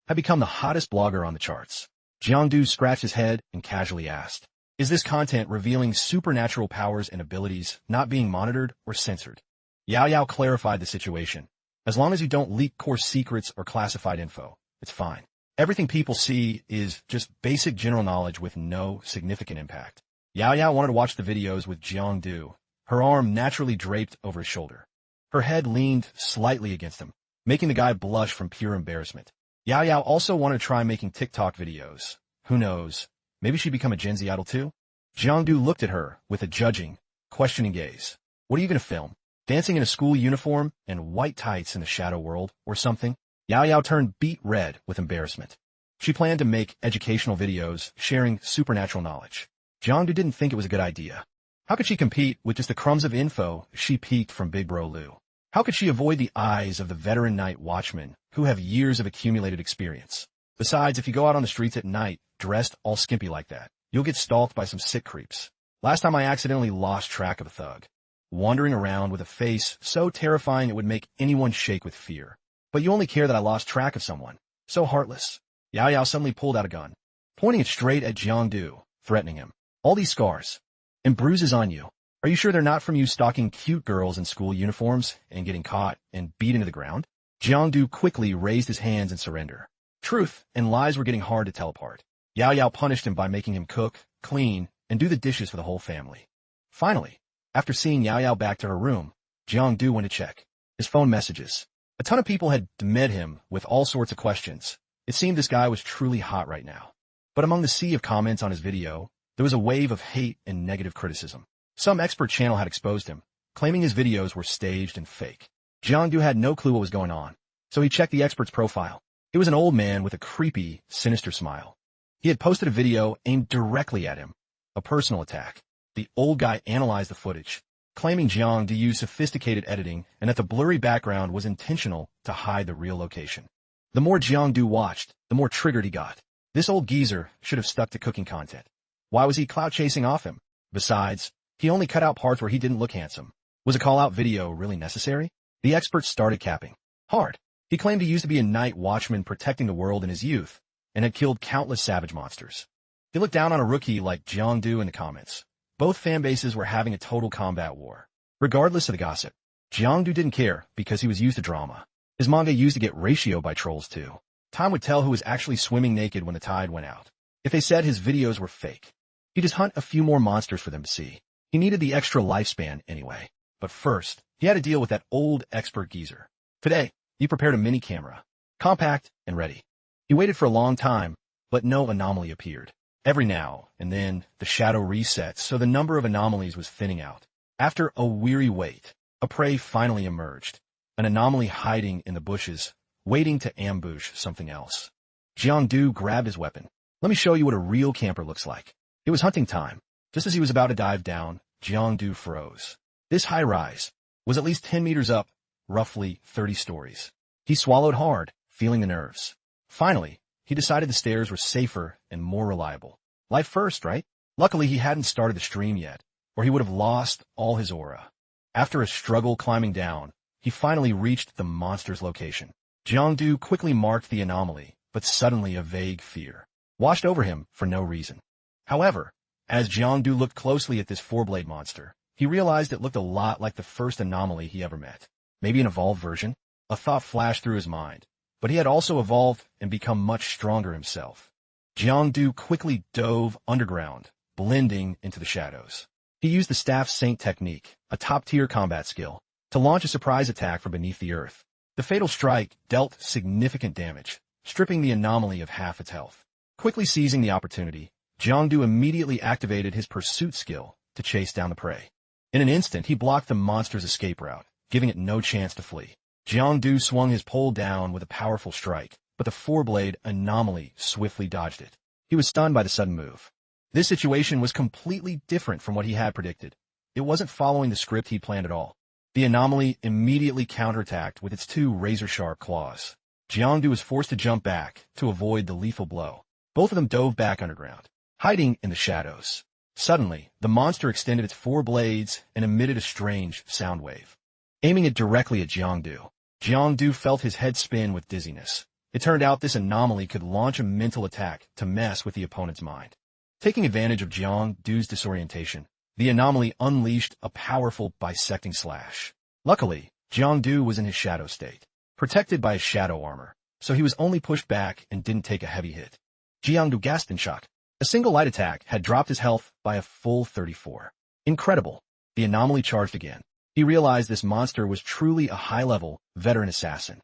had become the hottest blogger on the charts. Jiangdu scratched his head and casually asked, is this content revealing supernatural powers and abilities not being monitored or censored? Yao Yao clarified the situation. As long as you don't leak core secrets or classified info, it's fine. Everything people see is just basic general knowledge with no significant impact. Yao Yao wanted to watch the videos with Jiang Du, her arm naturally draped over his shoulder. Her head leaned slightly against him, making the guy blush from pure embarrassment. Yao Yao also wanted to try making TikTok videos. Who knows? Maybe she'd become a Gen Z idol too? Jiang Du looked at her with a judging, questioning gaze. What are you going to film? Dancing in a school uniform and white tights in the shadow world or something? Yao Yao turned beet red with embarrassment. She planned to make educational videos sharing supernatural knowledge. Jiang Du didn't think it was a good idea. How could she compete with just the crumbs of info she peeked from Big Bro Liu? How could she avoid the eyes of the veteran night watchmen who have years of accumulated experience? Besides, if you go out on the streets at night, dressed all skimpy like that, you'll get stalked by some sick creeps. Last time I accidentally lost track of a thug, wandering around with a face so terrifying it would make anyone shake with fear. But you only care that I lost track of someone. So heartless. Yao Yao suddenly pulled out a gun, pointing it straight at Jiang Du, threatening him. All these scars and bruises on you. Are you sure they're not from you stalking cute girls in school uniforms and getting caught and beat into the ground? Jiang Du quickly raised his hands in surrender. Truth and lies were getting hard to tell apart. Yao Yao punished him by making him cook, clean, and do the dishes for the whole family. Finally, after seeing Yao Yao back to her room, Jiang Du went to check his phone messages. A ton of people had met him with all sorts of questions. It seemed this guy was truly hot right now. But among the sea of comments on his video, there was a wave of hate and negative criticism. Some expert channel had exposed him, claiming his videos were staged and fake. Jiang Du had no clue what was going on, so he checked the expert's profile. It was an old man with a creepy, sinister smile. He had posted a video aimed directly at him, a personal attack. The old guy analyzed the footage, claiming Jiang Du used sophisticated editing and that the blurry background was intentional to hide the real location. The more Jiang Du watched, the more triggered he got. This old geezer should have stuck to cooking content. Why was he clout chasing off him? Besides, he only cut out parts where he didn't look handsome. Was a call-out video really necessary? The expert started capping hard. He claimed he used to be a night watchman protecting the world in his youth and had killed countless savage monsters. He looked down on a rookie like Jiang Du in the comments. Both fan bases were having a total combat war. Regardless of the gossip, Jiang Du didn't care because he was used to drama. His manga used to get ratioed by trolls too. Time would tell who was actually swimming naked when the tide went out. If they said his videos were fake, he'd just hunt a few more monsters for them to see. He needed the extra lifespan anyway. But first, he had to deal with that old expert geezer. Today, he prepared a mini camera, compact and ready. He waited for a long time, but no anomaly appeared. Every now and then, the shadow resets, so the number of anomalies was thinning out. After a weary wait, a prey finally emerged, an anomaly hiding in the bushes, waiting to ambush something else. Jiang Du grabbed his weapon. Let me show you what a real camper looks like. It was hunting time. Just as he was about to dive down, Jiang Du froze. This high-rise was at least 10 meters up, roughly 30 stories. He swallowed hard, feeling the nerves. Finally, he decided the stairs were safer and more reliable. Life first, right? Luckily, he hadn't started the stream yet, or he would have lost all his aura. After a struggle climbing down, he finally reached the monster's location. Jiang Du quickly marked the anomaly, but suddenly a vague fear washed over him for no reason. However, as Jiang Du looked closely at this four-blade monster, he realized it looked a lot like the first anomaly he ever met. Maybe an evolved version? A thought flashed through his mind, but he had also evolved and become much stronger himself. Jiang Du quickly dove underground, blending into the shadows. He used the Staff Saint technique, a top-tier combat skill, to launch a surprise attack from beneath the earth. The fatal strike dealt significant damage, stripping the anomaly of half its health. Quickly seizing the opportunity, Jiang Du immediately activated his pursuit skill to chase down the prey. In an instant, he blocked the monster's escape route, giving it no chance to flee. Jiang Du swung his pole down with a powerful strike, but the four-blade anomaly swiftly dodged it. He was stunned by the sudden move. This situation was completely different from what he had predicted. It wasn't following the script he'd planned at all. The anomaly immediately counterattacked with its two razor-sharp claws. Jiang Du was forced to jump back to avoid the lethal blow. Both of them dove back underground, hiding in the shadows. Suddenly, the monster extended its four blades and emitted a strange sound wave, aiming it directly at Jiang Du. Jiang Du felt his head spin with dizziness. It turned out this anomaly could launch a mental attack to mess with the opponent's mind. Taking advantage of Jiang Du's disorientation, the anomaly unleashed a powerful bisecting slash. Luckily, Jiang Du was in his shadow state, protected by his shadow armor, so he was only pushed back and didn't take a heavy hit. Jiang Du gasped in shock. A single light attack had dropped his health by a full 34. Incredible. The anomaly charged again. He realized this monster was truly a high-level, veteran assassin.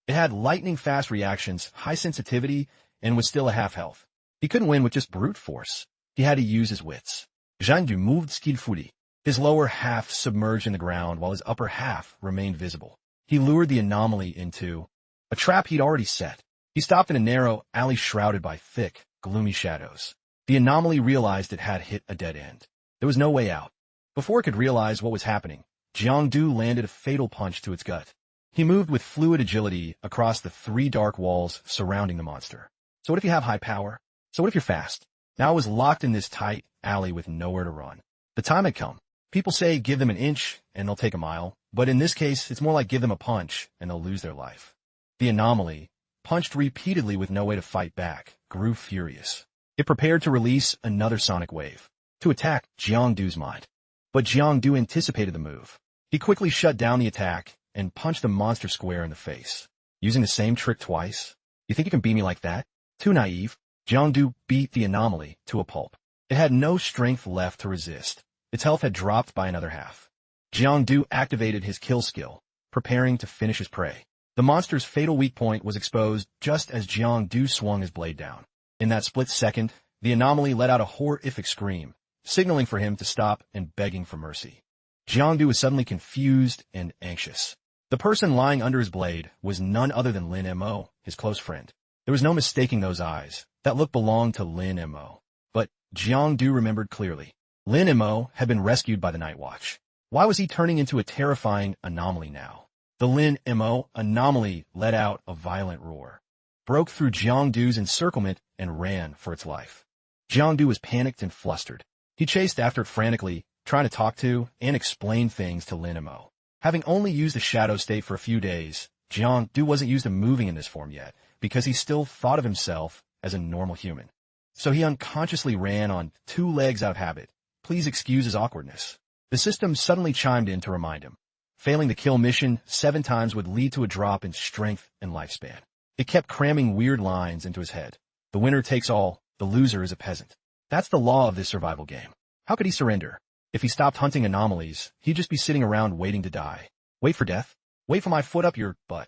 It had lightning-fast reactions, high sensitivity, and was still a half-health. He couldn't win with just brute force. He had to use his wits. Zhang moved skillfully. His lower half submerged in the ground while his upper half remained visible. He lured the anomaly into a trap he'd already set. He stopped in a narrow alley shrouded by thick, gloomy shadows. The anomaly realized it had hit a dead end. There was no way out. Before it could realize what was happening, Jiangdu landed a fatal punch to its gut. He moved with fluid agility across the 3 dark walls surrounding the monster. So what if you have high power? So what if you're fast? Now it was locked in this tight alley with nowhere to run. The time had come. People say give them an inch and they'll take a mile, but in this case, it's more like give them a punch and they'll lose their life. The anomaly, punched repeatedly with no way to fight back, grew furious. It prepared to release another sonic wave, to attack Jiangdu's mind. But Jiangdu anticipated the move. He quickly shut down the attack and punched the monster square in the face. Using the same trick twice? You think you can beat me like that? Too naive. Jiangdu beat the anomaly to a pulp. It had no strength left to resist. Its health had dropped by another half. Jiangdu activated his kill skill, preparing to finish his prey. The monster's fatal weak point was exposed just as Jiangdu swung his blade down. In that split second, the anomaly let out a horrific scream, signaling for him to stop and begging for mercy. Jiangdu was suddenly confused and anxious. The person lying under his blade was none other than Lyn Mo, his close friend. There was no mistaking those eyes. That look belonged to Lyn Mo. But Jiangdu remembered clearly. Lyn Mo had been rescued by the Night Watch. Why was he turning into a terrifying anomaly now? The Lyn Mo anomaly let out a violent roar, broke through Jiangdu's encirclement, and ran for its life. Jiangdu was panicked and flustered. He chased after it frantically, trying to talk to and explain things to Lyn Mo. Having only used the shadow state for a few days, Jiangdu wasn't used to moving in this form yet, because he still thought of himself as a normal human. So he unconsciously ran on 2 legs out of habit. Please excuse his awkwardness. The system suddenly chimed in to remind him. Failing the kill mission 7 times would lead to a drop in strength and lifespan. It kept cramming weird lines into his head. The winner takes all, the loser is a peasant. That's the law of this survival game. How could he surrender? If he stopped hunting anomalies, he'd just be sitting around waiting to die. Wait for death? Wait for my foot up your butt.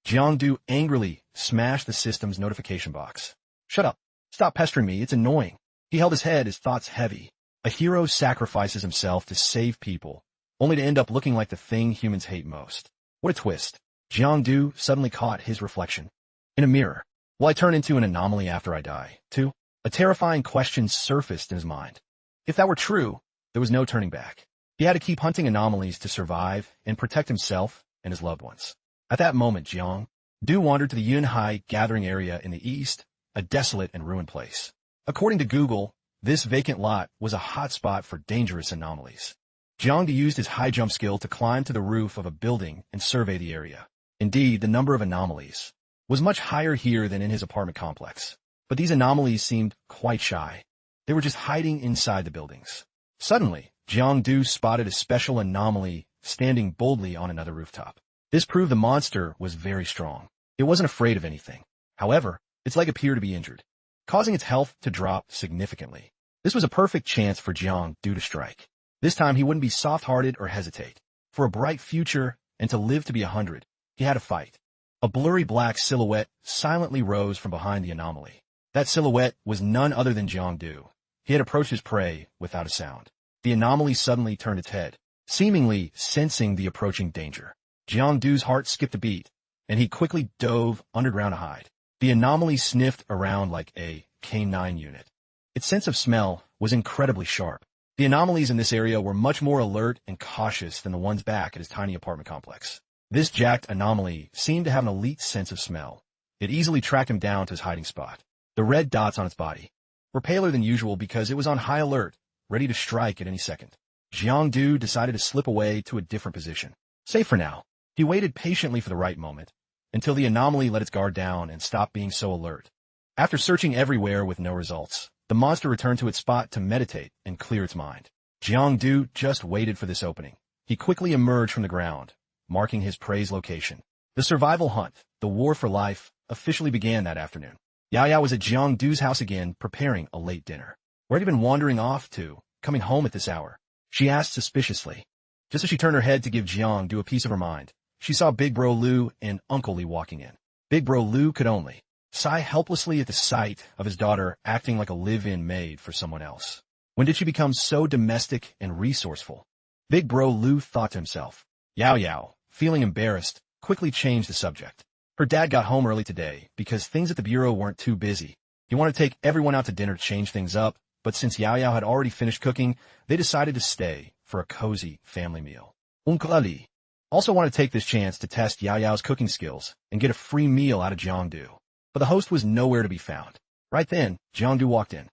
Jiangdu angrily smashed the system's notification box. Shut up. Stop pestering me, it's annoying. He held his head, his thoughts heavy. A hero sacrifices himself to save people, only to end up looking like the thing humans hate most. What a twist. Jiangdu suddenly caught his reflection. In a mirror. Will I turn into an anomaly after I die, too? A terrifying question surfaced in his mind. If that were true, there was no turning back. He had to keep hunting anomalies to survive and protect himself and his loved ones. At that moment, Jiangdu wandered to the Yunhai gathering area in the east, a desolate and ruined place. According to Google, this vacant lot was a hotspot for dangerous anomalies. Jiangdu used his high jump skill to climb to the roof of a building and survey the area. Indeed, the number of anomalies was much higher here than in his apartment complex. But these anomalies seemed quite shy. They were just hiding inside the buildings. Suddenly, Jiangdu spotted a special anomaly standing boldly on another rooftop. This proved the monster was very strong. It wasn't afraid of anything. However, its leg appeared to be injured, causing its health to drop significantly. This was a perfect chance for Jiangdu to strike. This time he wouldn't be soft-hearted or hesitate. For a bright future and to live to be 100, he had to fight. A blurry black silhouette silently rose from behind the anomaly. That silhouette was none other than Jiangdu. He had approached his prey without a sound. The anomaly suddenly turned its head, seemingly sensing the approaching danger. Jiangdu's heart skipped a beat, and he quickly dove underground to hide. The anomaly sniffed around like a canine unit. Its sense of smell was incredibly sharp. The anomalies in this area were much more alert and cautious than the ones back at his tiny apartment complex. This jacked anomaly seemed to have an elite sense of smell. It easily tracked him down to his hiding spot. The red dots on its body were paler than usual because it was on high alert, ready to strike at any second. Jiangdu decided to slip away to a different position. Safe for now. He waited patiently for the right moment, until the anomaly let its guard down and stopped being so alert. After searching everywhere with no results, the monster returned to its spot to meditate and clear its mind. Jiangdu just waited for this opening. He quickly emerged from the ground, marking his prey's location. The survival hunt, the war for life, officially began that afternoon. Yao Yao was at Jiang Du's house again, preparing a late dinner. Where had you been wandering off to, coming home at this hour? She asked suspiciously. Just as she turned her head to give Jiang Du a piece of her mind, she saw Big Bro Lu and Uncle Lee walking in. Big Bro Lu could only sigh helplessly at the sight of his daughter acting like a live-in maid for someone else. When did she become so domestic and resourceful? Big Bro Lu thought to himself. Yao Yao, feeling embarrassed, quickly changed the subject. Her dad got home early today because things at the bureau weren't too busy. He wanted to take everyone out to dinner to change things up, but since Yao Yao had already finished cooking, they decided to stay for a cozy family meal. Uncle Ali also wanted to take this chance to test Yao Yao's cooking skills and get a free meal out of Jiang Du. But the host was nowhere to be found. Right then, Jiang Du walked in.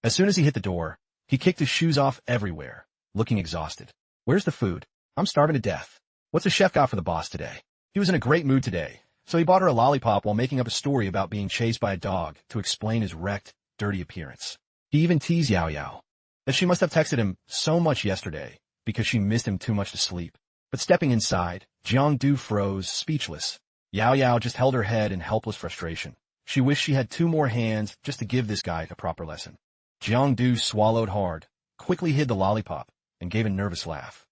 As soon as he hit the door, he kicked his shoes off everywhere, looking exhausted. Where's the food? I'm starving to death. What's the chef got for the boss today? He was in a great mood today, so he bought her a lollipop while making up a story about being chased by a dog to explain his wrecked, dirty appearance. He even teased Yao Yao that she must have texted him so much yesterday because she missed him too much to sleep. But stepping inside, Jiang Du froze, speechless. Yao Yao just held her head in helpless frustration. She wished she had 2 more hands just to give this guy a proper lesson. Jiang Du swallowed hard, quickly hid the lollipop, and gave a nervous laugh.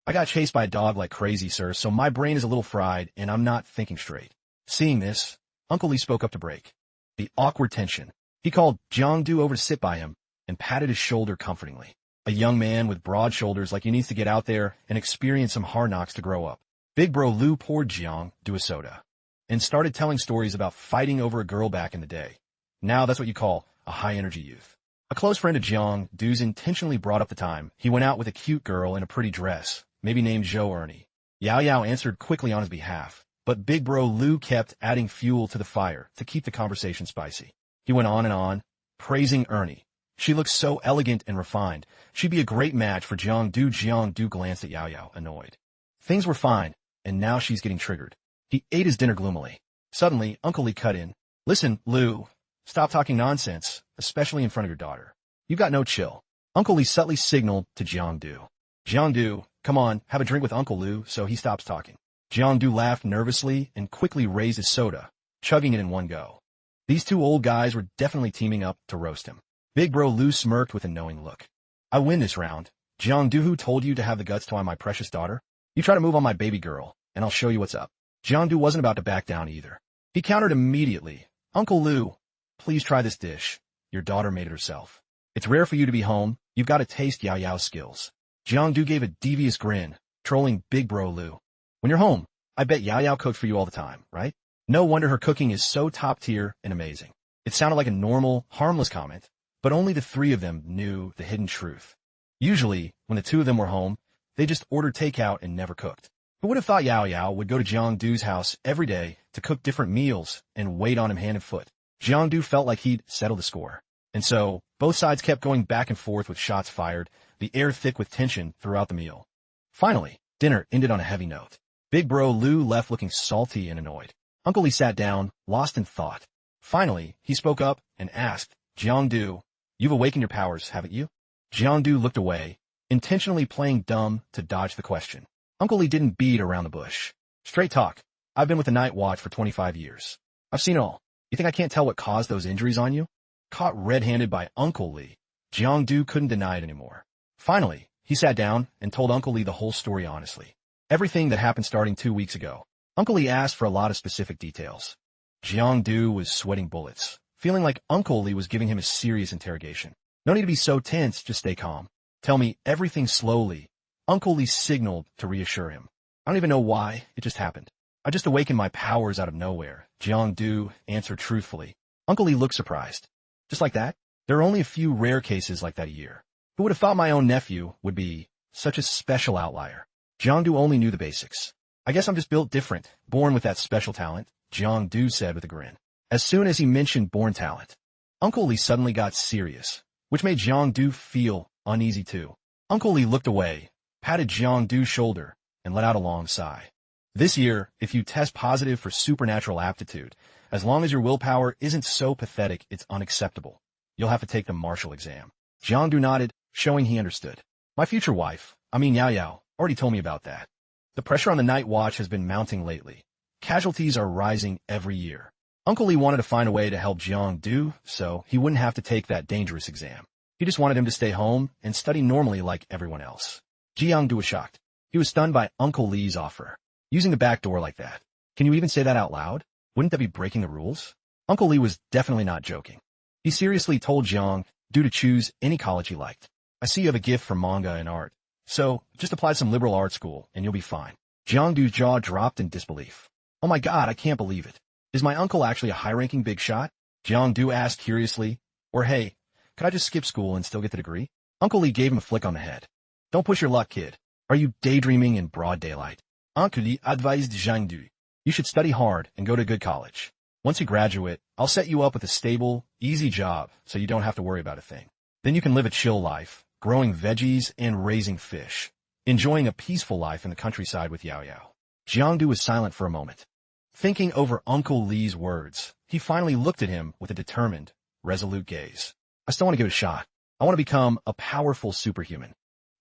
I got chased by a dog like crazy, sir, so my brain is a little fried and I'm not thinking straight. Seeing this, Uncle Lee spoke up to break the awkward tension. He called Jiang Du over to sit by him and patted his shoulder comfortingly. A young man with broad shoulders like he needs to get out there and experience some hard knocks to grow up. Big Bro Lu poured Jiang Du a soda and started telling stories about fighting over a girl back in the day. Now that's what you call a high-energy youth. A close friend of Jiang Du's intentionally brought up the time he went out with a cute girl in a pretty dress, maybe named Zhou Ernie. Yao Yao answered quickly on his behalf, but Big Bro Lu kept adding fuel to the fire to keep the conversation spicy. He went on and on, praising Ernie. She looks so elegant and refined. She'd be a great match for Jiang Du. Jiang Du glanced at Yao Yao, annoyed. Things were fine, and now she's getting triggered. He ate his dinner gloomily. Suddenly, Uncle Lee cut in. Listen, Lu, stop talking nonsense, especially in front of your daughter. You got no chill. Uncle Lee subtly signaled to Jiang Du. Jiang Du, come on, have a drink with Uncle Lu so he stops talking. Jiang Du laughed nervously and quickly raised his soda, chugging it in one go. These 2 old guys were definitely teaming up to roast him. Big Bro Lu smirked with a knowing look. I win this round. Jiang Du, who told you to have the guts to on my precious daughter? You try to move on my baby girl, and I'll show you what's up. Jiang Du wasn't about to back down either. He countered immediately. Uncle Lu, please try this dish. Your daughter made it herself. It's rare for you to be home. You've got to taste Yao Yao's skills. Jiang Du gave a devious grin, trolling Big Bro Lu. When you're home, I bet Yao Yao cooks for you all the time, right? No wonder her cooking is so top tier and amazing. It sounded like a normal, harmless comment, but only the 3 of them knew the hidden truth. Usually, when the 2 of them were home, they just ordered takeout and never cooked. Who would have thought Yao Yao would go to Jiang Du's house every day to cook different meals and wait on him hand and foot? Jiang Du felt like he'd settled the score. And so, both sides kept going back and forth with shots fired, the air thick with tension throughout the meal. Finally, dinner ended on a heavy note. Big Bro Lu left looking salty and annoyed. Uncle Lee sat down, lost in thought. Finally, he spoke up and asked, Jiang Du, you've awakened your powers, haven't you? Jiang Du looked away, intentionally playing dumb to dodge the question. Uncle Lee didn't beat around the bush. Straight talk. I've been with the Night Watch for 25 years. I've seen it all. You think I can't tell what caused those injuries on you? Caught red-handed by Uncle Lee, Jiang Du couldn't deny it anymore. Finally, he sat down and told Uncle Lee the whole story honestly. Everything that happened starting 2 weeks ago. Uncle Lee asked for a lot of specific details. Jiang Du was sweating bullets, feeling like Uncle Lee was giving him a serious interrogation. No need to be so tense, just stay calm. Tell me everything slowly. Uncle Lee signaled to reassure him. I don't even know why, it just happened. I just awakened my powers out of nowhere, Jiang Du answered truthfully. Uncle Lee looked surprised. Just like that? There are only a few rare cases like that a year. Who would have thought my own nephew would be such a special outlier? Jiang Du only knew the basics. I guess I'm just built different, born with that special talent, Jiang Du said with a grin. As soon as he mentioned born talent, Uncle Lee suddenly got serious, which made Jiang Du feel uneasy too. Uncle Lee looked away, patted Jiang Du's shoulder, and let out a long sigh. This year, if you test positive for supernatural aptitude, as long as your willpower isn't so pathetic it's unacceptable, you'll have to take the martial exam. Jiang Du nodded, showing he understood. My future wife, Yao Yao, already told me about that. The pressure on the Night Watch has been mounting lately. Casualties are rising every year. Uncle Lee wanted to find a way to help Jiang do so he wouldn't have to take that dangerous exam. He just wanted him to stay home and study normally like everyone else. Jiang Du was shocked. He was stunned by Uncle Lee's offer. Using the back door like that. Can you even say that out loud? Wouldn't that be breaking the rules? Uncle Lee was definitely not joking. He seriously told Jiang Du to choose any college he liked. I see you have a gift for manga and art. So, just apply to some liberal art school, and you'll be fine. Jiang Du's jaw dropped in disbelief. Oh my god, I can't believe it. Is my uncle actually a high-ranking big shot? Jiang Du asked curiously. Or hey, could I just skip school and still get the degree? Uncle Lee gave him a flick on the head. Don't push your luck, kid. Are you daydreaming in broad daylight? Uncle Lee advised Jiang Du. You should study hard and go to a good college. Once you graduate, I'll set you up with a stable, easy job so you don't have to worry about a thing. Then you can live a chill life, growing veggies and raising fish, enjoying a peaceful life in the countryside with Yao Yao. Jiang Du was silent for a moment. Thinking over Uncle Lee's words, he finally looked at him with a determined, resolute gaze. I still want to give it a shot. I want to become a powerful superhuman.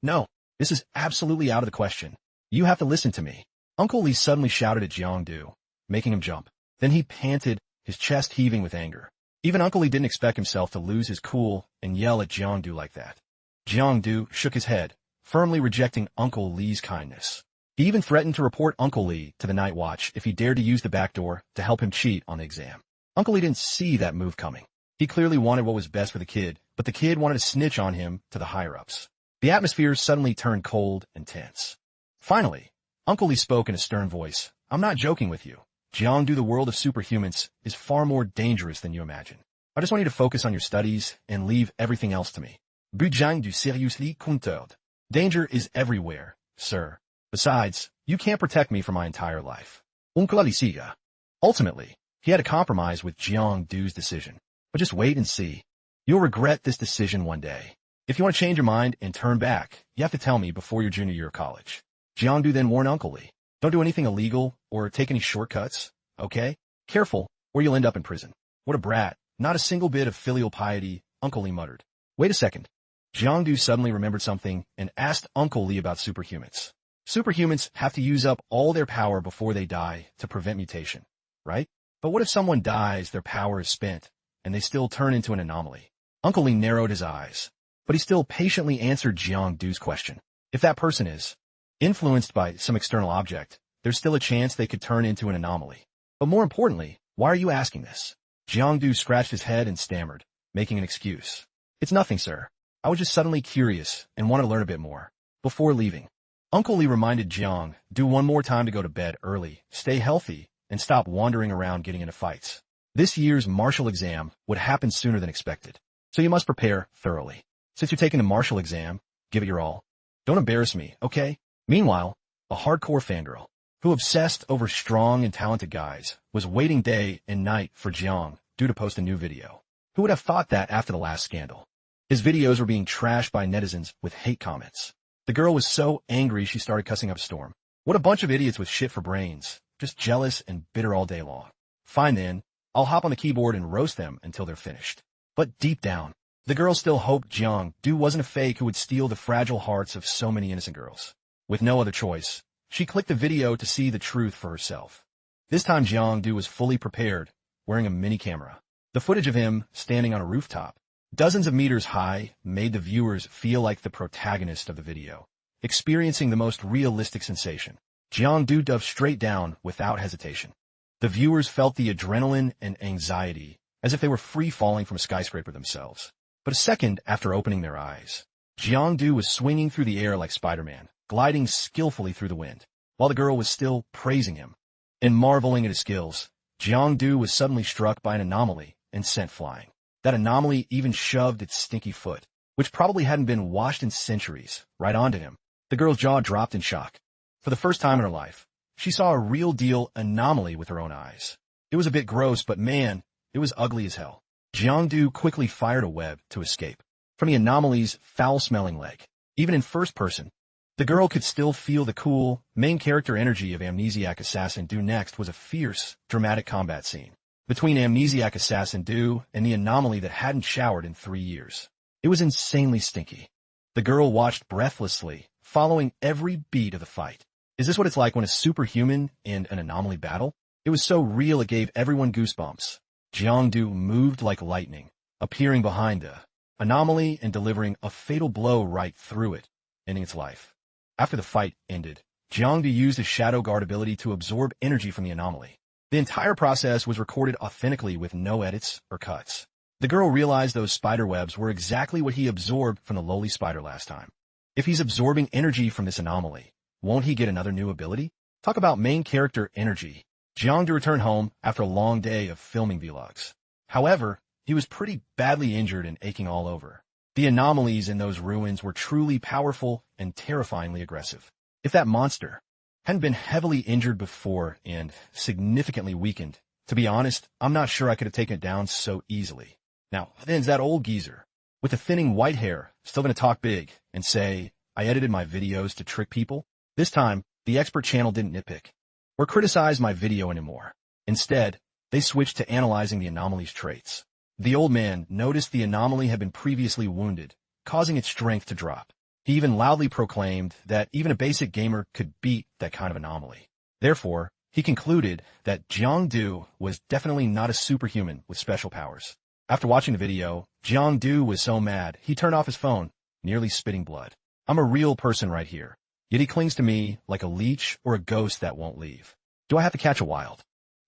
No, this is absolutely out of the question. You have to listen to me. Uncle Lee suddenly shouted at Jiang Du, making him jump. Then he panted, his chest heaving with anger. Even Uncle Lee didn't expect himself to lose his cool and yell at Jiang Du like that. Jiang Du shook his head, firmly rejecting Uncle Lee's kindness. He even threatened to report Uncle Lee to the night watch if he dared to use the back door to help him cheat on the exam. Uncle Lee didn't see that move coming. He clearly wanted what was best for the kid, but the kid wanted to snitch on him to the higher-ups. The atmosphere suddenly turned cold and tense. Finally, Uncle Lee spoke in a stern voice. I'm not joking with you. Jiang Du, the world of superhumans, is far more dangerous than you imagine. I just want you to focus on your studies and leave everything else to me. But Jiang Du seriously countered. Danger is everywhere, sir. Besides, you can't protect me for my entire life. Uncle Lee siga. Ultimately, he had to compromise with Jiang Du's decision. But just wait and see. You'll regret this decision one day. If you want to change your mind and turn back, you have to tell me before your junior year of college. Jiang Du then warned Uncle Lee. Don't do anything illegal or take any shortcuts, okay? Careful, or you'll end up in prison. What a brat. Not a single bit of filial piety, Uncle Lee muttered. Wait a second. Jiang Du suddenly remembered something and asked Uncle Lee about superhumans. Superhumans have to use up all their power before they die to prevent mutation, right? But what if someone dies, their power is spent, and they still turn into an anomaly? Uncle Lee narrowed his eyes, but he still patiently answered Jiang Du's question. If that person is influenced by some external object, there's still a chance they could turn into an anomaly. But more importantly, why are you asking this? Jiang Du scratched his head and stammered, making an excuse. It's nothing, sir. I was just suddenly curious and wanted to learn a bit more. Before leaving, Uncle Lee reminded Jiang Du one more time to go to bed early, stay healthy, and stop wandering around getting into fights. This year's martial exam would happen sooner than expected, so you must prepare thoroughly. Since you're taking the martial exam, give it your all. Don't embarrass me, okay? Meanwhile, a hardcore fangirl, who obsessed over strong and talented guys, was waiting day and night for Jiang Du to post a new video. Who would have thought that after the last scandal? His videos were being trashed by netizens with hate comments. The girl was so angry she started cussing up a storm. What a bunch of idiots with shit for brains, just jealous and bitter all day long. Fine then, I'll hop on the keyboard and roast them until they're finished. But deep down, the girl still hoped Jiang Du wasn't a fake who would steal the fragile hearts of so many innocent girls. With no other choice, she clicked the video to see the truth for herself. This time Jiang Du was fully prepared, wearing a mini camera. The footage of him standing on a rooftop, dozens of meters high, made the viewers feel like the protagonist of the video, experiencing the most realistic sensation. Jiang Du dove straight down without hesitation. The viewers felt the adrenaline and anxiety, as if they were free-falling from a skyscraper themselves. But a second after opening their eyes, Jiang Du was swinging through the air like Spider-Man, gliding skillfully through the wind, while the girl was still praising him. And marveling at his skills, Jiang Du was suddenly struck by an anomaly and sent flying. That anomaly even shoved its stinky foot, which probably hadn't been washed in centuries, right onto him. The girl's jaw dropped in shock. For the first time in her life, she saw a real-deal anomaly with her own eyes. It was a bit gross, but man, it was ugly as hell. Jiang Du quickly fired a web to escape from the anomaly's foul-smelling leg. Even in first person, the girl could still feel the cool, main character energy of Amnesiac Assassin. Next was a fierce, dramatic combat scene between Amnesiac Assassin and the anomaly that hadn't showered in 3 years. It was insanely stinky. The girl watched breathlessly, following every beat of the fight. Is this what it's like when a superhuman and an anomaly battle? It was so real it gave everyone goosebumps. Jiangdu moved like lightning, appearing behind the anomaly and delivering a fatal blow right through it, ending its life. After the fight ended, Jiangdu used his Shadow Guard ability to absorb energy from the anomaly. The entire process was recorded authentically with no edits or cuts. The girl realized those spider webs were exactly what he absorbed from the lowly spider last time. If he's absorbing energy from this anomaly, won't he get another new ability? Talk about main character energy. Jiangdu returned home after a long day of filming vlogs. However, he was pretty badly injured and aching all over. The anomalies in those ruins were truly powerful and terrifyingly aggressive. If that monster hadn't been heavily injured before and significantly weakened, to be honest, I'm not sure I could have taken it down so easily. Now, then's that old geezer, with the thinning white hair, still gonna talk big and say, I edited my videos to trick people? This time, the expert channel didn't nitpick or criticize my video anymore. Instead, they switched to analyzing the anomaly's traits. The old man noticed the anomaly had been previously wounded, causing its strength to drop. He even loudly proclaimed that even a basic gamer could beat that kind of anomaly. Therefore, he concluded that Jiangdu was definitely not a superhuman with special powers. After watching the video, Jiangdu was so mad, he turned off his phone, nearly spitting blood. I'm a real person right here, yet he clings to me like a leech or a ghost that won't leave. Do I have to catch a wild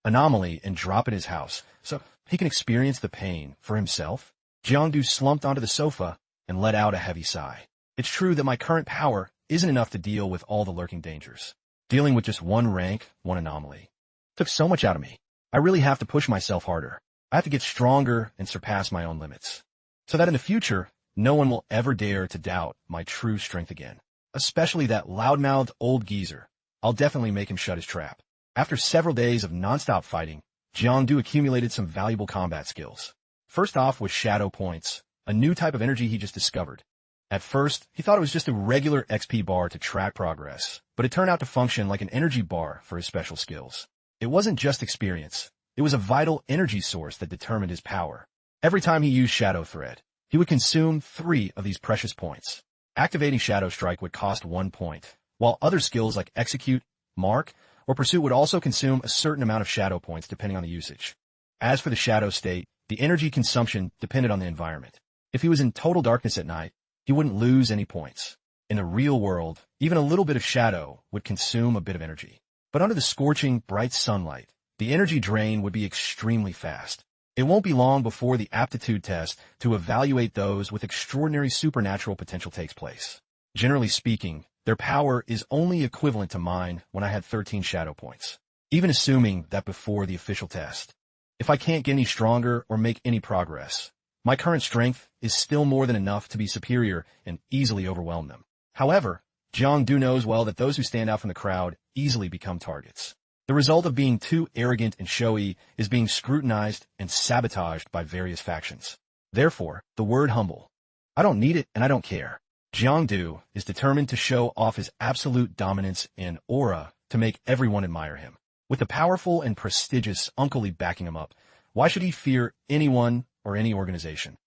anomaly and drop in his house so he can experience the pain for himself? Jiangdu slumped onto the sofa and let out a heavy sigh. It's true that my current power isn't enough to deal with all the lurking dangers. Dealing with just one rank, one anomaly, took so much out of me. I really have to push myself harder. I have to get stronger and surpass my own limits, so that in the future, no one will ever dare to doubt my true strength again. Especially that loudmouthed old geezer. I'll definitely make him shut his trap. After several days of non-stop fighting, Jiangdu accumulated some valuable combat skills. First off was Shadow Points, a new type of energy he just discovered. At first, he thought it was just a regular XP bar to track progress, but it turned out to function like an energy bar for his special skills. It wasn't just experience. It was a vital energy source that determined his power. Every time he used Shadow Thread, he would consume 3 of these precious points. Activating Shadow Strike would cost 1 point, while other skills like Execute, Mark, or Pursuit would also consume a certain amount of Shadow Points depending on the usage. As for the Shadow state, the energy consumption depended on the environment. If he was in total darkness at night, he wouldn't lose any points. In the real world, even a little bit of shadow would consume a bit of energy. But under the scorching, bright sunlight, the energy drain would be extremely fast. It won't be long before the aptitude test to evaluate those with extraordinary supernatural potential takes place. Generally speaking, their power is only equivalent to mine when I had 13 shadow points, even assuming that before the official test. If I can't get any stronger or make any progress, my current strength is still more than enough to be superior and easily overwhelm them. However, Jiangdu knows well that those who stand out from the crowd easily become targets. The result of being too arrogant and showy is being scrutinized and sabotaged by various factions. Therefore, the word humble. I don't need it and I don't care. Jiangdu is determined to show off his absolute dominance and aura to make everyone admire him. With the powerful and prestigious Uncle Lee backing him up, why should he fear anyone or any organization?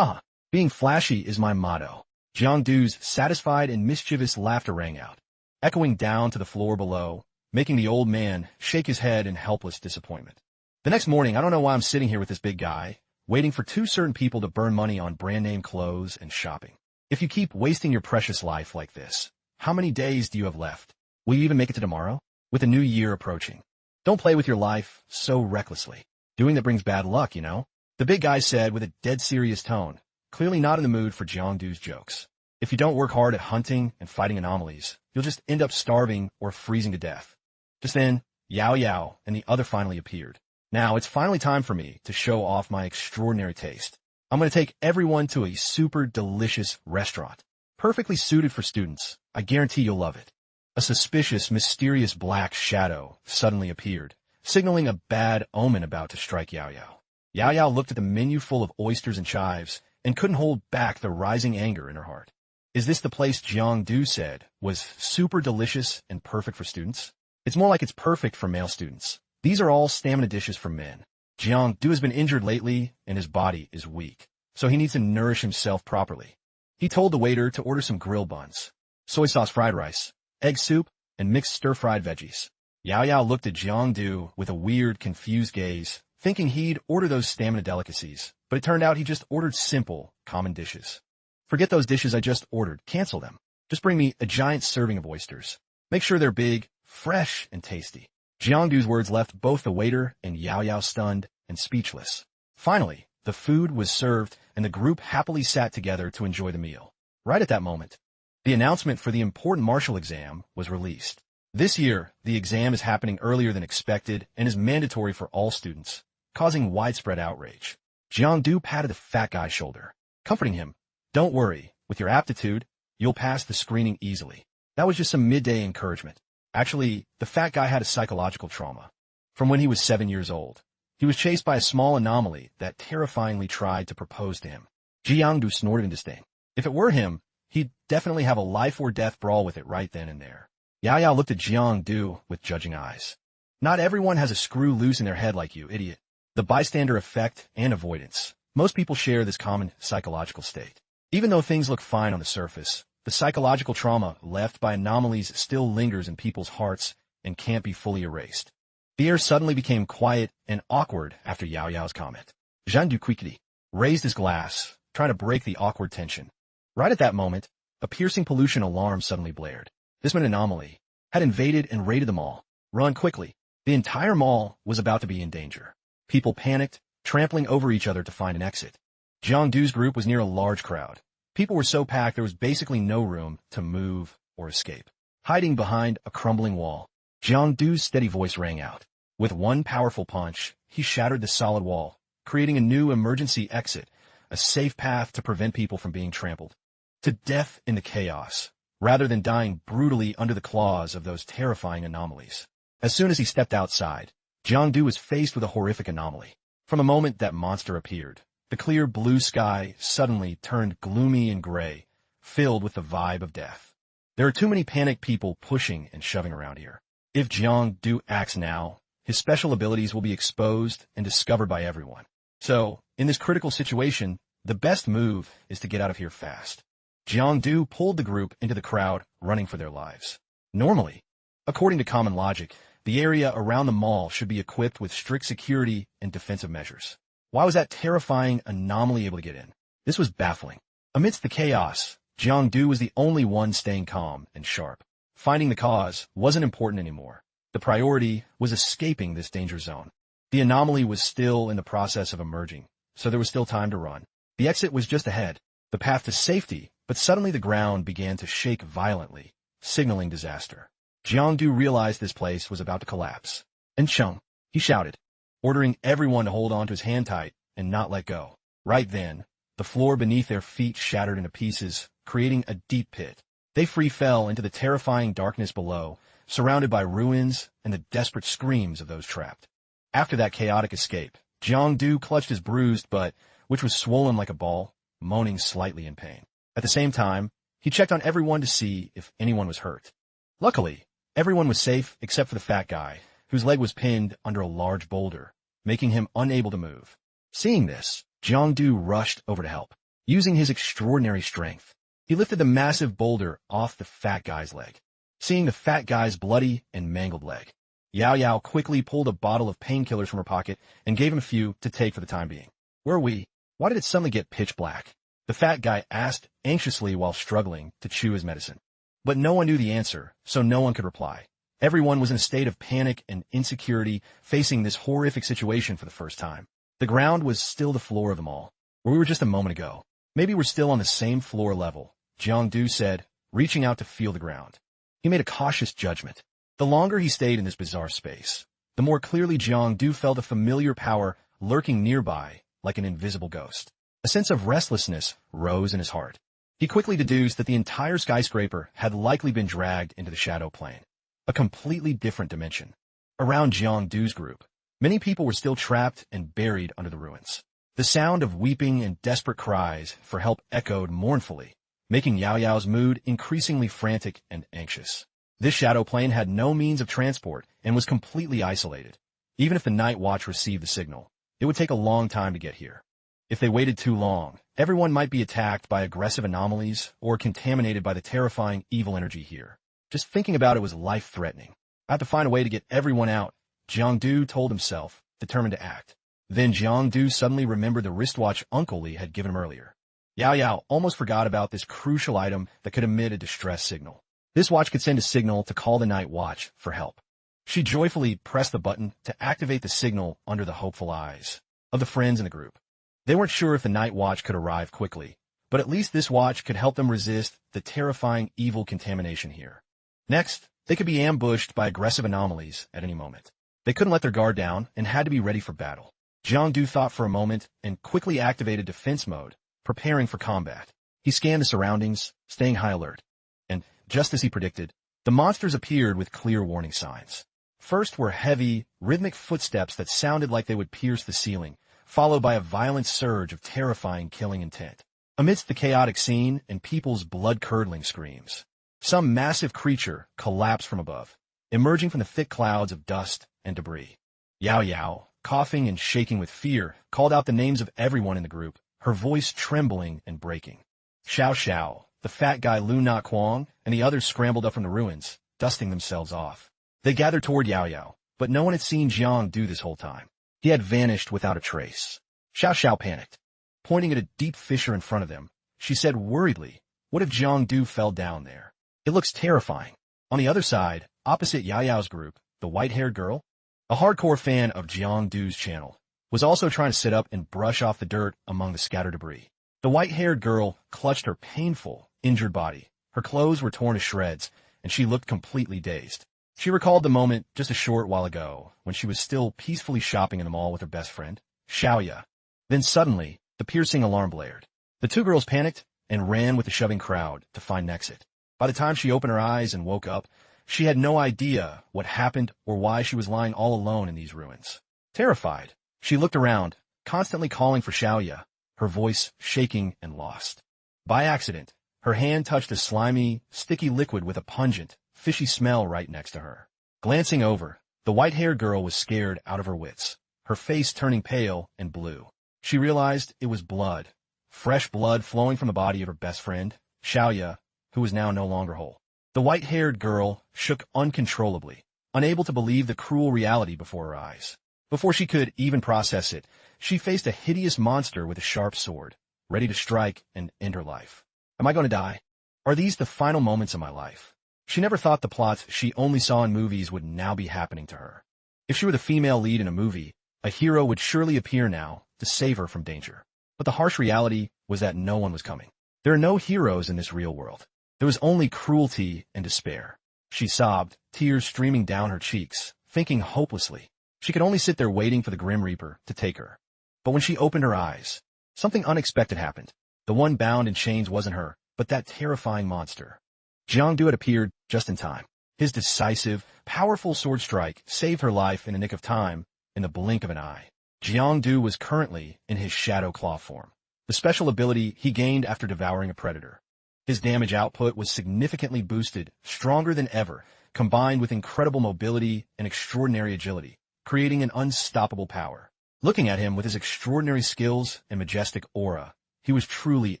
Being flashy is my motto. Jiangdu's satisfied and mischievous laughter rang out, echoing down to the floor below, making the old man shake his head in helpless disappointment. The next morning, I don't know why I'm sitting here with this big guy, waiting for 2 certain people to burn money on brand name clothes and shopping. If you keep wasting your precious life like this, how many days do you have left? Will you even make it to tomorrow? With a new year approaching. Don't play with your life so recklessly. Doing that brings bad luck, you know? The big guy said with a dead serious tone, clearly not in the mood for Jiangdu's jokes. If you don't work hard at hunting and fighting anomalies, you'll just end up starving or freezing to death. Just then, Yao Yao and the other finally appeared. Now, it's finally time for me to show off my extraordinary taste. I'm going to take everyone to a super delicious restaurant, perfectly suited for students. I guarantee you'll love it. A suspicious, mysterious black shadow suddenly appeared, signaling a bad omen about to strike Yao Yao. Yao Yao looked at the menu full of oysters and chives and couldn't hold back the rising anger in her heart. Is this the place Jiangdu said was super delicious and perfect for students? It's more like it's perfect for male students. These are all stamina dishes for men. Jiangdu has been injured lately and his body is weak, so he needs to nourish himself properly. He told the waiter to order some grill buns, soy sauce fried rice, egg soup, and mixed stir-fried veggies. Yao Yao looked at Jiangdu with a weird, confused gaze, thinking he'd order those stamina delicacies, but it turned out he just ordered simple, common dishes. Forget those dishes I just ordered. Cancel them. Just bring me a giant serving of oysters. Make sure they're big, fresh, and tasty. Jiangdu's words left both the waiter and Yao Yao stunned and speechless. Finally, the food was served, and the group happily sat together to enjoy the meal. Right at that moment, the announcement for the important martial exam was released. This year, the exam is happening earlier than expected and is mandatory for all students, causing widespread outrage. Jiangdu patted the fat guy's shoulder, comforting him. Don't worry, with your aptitude, you'll pass the screening easily. That was just some midday encouragement. Actually, the fat guy had a psychological trauma. From when he was 7 years old, he was chased by a small anomaly that terrifyingly tried to propose to him. Jiangdu snorted in disdain. If it were him, he'd definitely have a life-or-death brawl with it right then and there. Yao Yao looked at Jiangdu with judging eyes. Not everyone has a screw loose in their head like you, idiot. The bystander effect and avoidance. Most people share this common psychological state. Even though things look fine on the surface, the psychological trauma left by anomalies still lingers in people's hearts and can't be fully erased. The air suddenly became quiet and awkward after Yao Yao's comment. Zhang Du quickly raised his glass, trying to break the awkward tension. Right at that moment, a piercing pollution alarm suddenly blared. This anomaly had invaded and raided the mall. Run quickly. The entire mall was about to be in danger. People panicked, trampling over each other to find an exit. Jiangdu's group was near a large crowd. People were so packed there was basically no room to move or escape. Hiding behind a crumbling wall, Jiangdu's steady voice rang out. With one powerful punch, he shattered the solid wall, creating a new emergency exit, a safe path to prevent people from being trampled to death in the chaos, rather than dying brutally under the claws of those terrifying anomalies. As soon as he stepped outside, Jiangdu was faced with a horrific anomaly. From the moment that monster appeared, the clear blue sky suddenly turned gloomy and gray, filled with the vibe of death. There are too many panicked people pushing and shoving around here. If Jiangdu acts now, his special abilities will be exposed and discovered by everyone. So, in this critical situation, the best move is to get out of here fast. Jiangdu pulled the group into the crowd, running for their lives. Normally, according to common logic, the area around the mall should be equipped with strict security and defensive measures. Why was that terrifying anomaly able to get in? This was baffling. Amidst the chaos, Jiangdu was the only one staying calm and sharp. Finding the cause wasn't important anymore. The priority was escaping this danger zone. The anomaly was still in the process of emerging, so there was still time to run. The exit was just ahead, the path to safety, but suddenly the ground began to shake violently, signaling disaster. Jiangdu realized this place was about to collapse. "And Chung," he shouted, ordering everyone to hold on to his hand tight and not let go. Right then, the floor beneath their feet shattered into pieces, creating a deep pit. They free fell into the terrifying darkness below, surrounded by ruins and the desperate screams of those trapped. After that chaotic escape, Jiangdu clutched his bruised butt, which was swollen like a ball, moaning slightly in pain. At the same time, he checked on everyone to see if anyone was hurt. Luckily, everyone was safe except for the fat guy, whose leg was pinned under a large boulder, making him unable to move. Seeing this, Jiangdu rushed over to help. Using his extraordinary strength, he lifted the massive boulder off the fat guy's leg. Seeing the fat guy's bloody and mangled leg, Yao Yao quickly pulled a bottle of painkillers from her pocket and gave him a few to take for the time being. "Where are we? Why did it suddenly get pitch black?" the fat guy asked anxiously while struggling to chew his medicine. But no one knew the answer, so no one could reply. Everyone was in a state of panic and insecurity, facing this horrific situation for the first time. The ground was still the floor of the mall, where we were just a moment ago. "Maybe we're still on the same floor level," Jiangdu said, reaching out to feel the ground. He made a cautious judgment. The longer he stayed in this bizarre space, the more clearly Jiangdu felt a familiar power lurking nearby, like an invisible ghost. A sense of restlessness rose in his heart. He quickly deduced that the entire skyscraper had likely been dragged into the shadow plane, a completely different dimension. Around Jiangdu's group, many people were still trapped and buried under the ruins. The sound of weeping and desperate cries for help echoed mournfully, making Yao Yao's mood increasingly frantic and anxious. This shadow plane had no means of transport and was completely isolated. Even if the night watch received the signal, it would take a long time to get here. If they waited too long, everyone might be attacked by aggressive anomalies or contaminated by the terrifying evil energy here. Just thinking about it was life-threatening. I have to find a way to get everyone out, Jiangdu told himself, determined to act. Then Jiangdu suddenly remembered the wristwatch Uncle Li had given him earlier. Yao Yao almost forgot about this crucial item that could emit a distress signal. This watch could send a signal to call the night watch for help. She joyfully pressed the button to activate the signal under the hopeful eyes of the friends in the group. They weren't sure if the night watch could arrive quickly, but at least this watch could help them resist the terrifying evil contamination here. Next, they could be ambushed by aggressive anomalies at any moment. They couldn't let their guard down and had to be ready for battle. Jiangdu thought for a moment and quickly activated defense mode, preparing for combat. He scanned the surroundings, staying high alert. And, just as he predicted, the monsters appeared with clear warning signs. First were heavy, rhythmic footsteps that sounded like they would pierce the ceiling, followed by a violent surge of terrifying killing intent. Amidst the chaotic scene and people's blood-curdling screams, some massive creature collapsed from above, emerging from the thick clouds of dust and debris. Yao Yao, coughing and shaking with fear, called out the names of everyone in the group, her voice trembling and breaking. Xiao, the fat guy Lyn Mo, and the others scrambled up from the ruins, dusting themselves off. They gathered toward Yao Yao, but no one had seen Jiang do this whole time. He had vanished without a trace. Xiao panicked. Pointing at a deep fissure in front of them, she said worriedly, "What if Jiangdu fell down there? It looks terrifying." On the other side, opposite Yao Yao's group, the white-haired girl, a hardcore fan of Jiangdu's channel, was also trying to sit up and brush off the dirt among the scattered debris. The white-haired girl clutched her painful, injured body. Her clothes were torn to shreds, and she looked completely dazed. She recalled the moment just a short while ago when she was still peacefully shopping in the mall with her best friend, Xiao. Then suddenly, the piercing alarm blared. The two girls panicked and ran with the shoving crowd to find an exit. By the time she opened her eyes and woke up, she had no idea what happened or why she was lying all alone in these ruins. Terrified, she looked around, constantly calling for Xiao, her voice shaking and lost. By accident, her hand touched a slimy, sticky liquid with a pungent, fishy smell right next to her. Glancing over, the white-haired girl was scared out of her wits, her face turning pale and blue. She realized it was blood, fresh blood flowing from the body of her best friend, Xiao, who was now no longer whole. The white-haired girl shook uncontrollably, unable to believe the cruel reality before her eyes. Before she could even process it, she faced a hideous monster with a sharp sword, ready to strike and end her life. Am I going to die? Are these the final moments of my life? She never thought the plots she only saw in movies would now be happening to her. If she were the female lead in a movie, a hero would surely appear now to save her from danger. But the harsh reality was that no one was coming. There are no heroes in this real world. There was only cruelty and despair. She sobbed, tears streaming down her cheeks, thinking hopelessly. She could only sit there waiting for the Grim Reaper to take her. But when she opened her eyes, something unexpected happened. The one bound in chains wasn't her, but that terrifying monster. Jiangdu had appeared just in time. His decisive, powerful sword strike saved her life in the nick of time, in the blink of an eye. Jiangdu was currently in his Shadow Claw form, the special ability he gained after devouring a predator. His damage output was significantly boosted, stronger than ever, combined with incredible mobility and extraordinary agility, creating an unstoppable power. Looking at him with his extraordinary skills and majestic aura, he was truly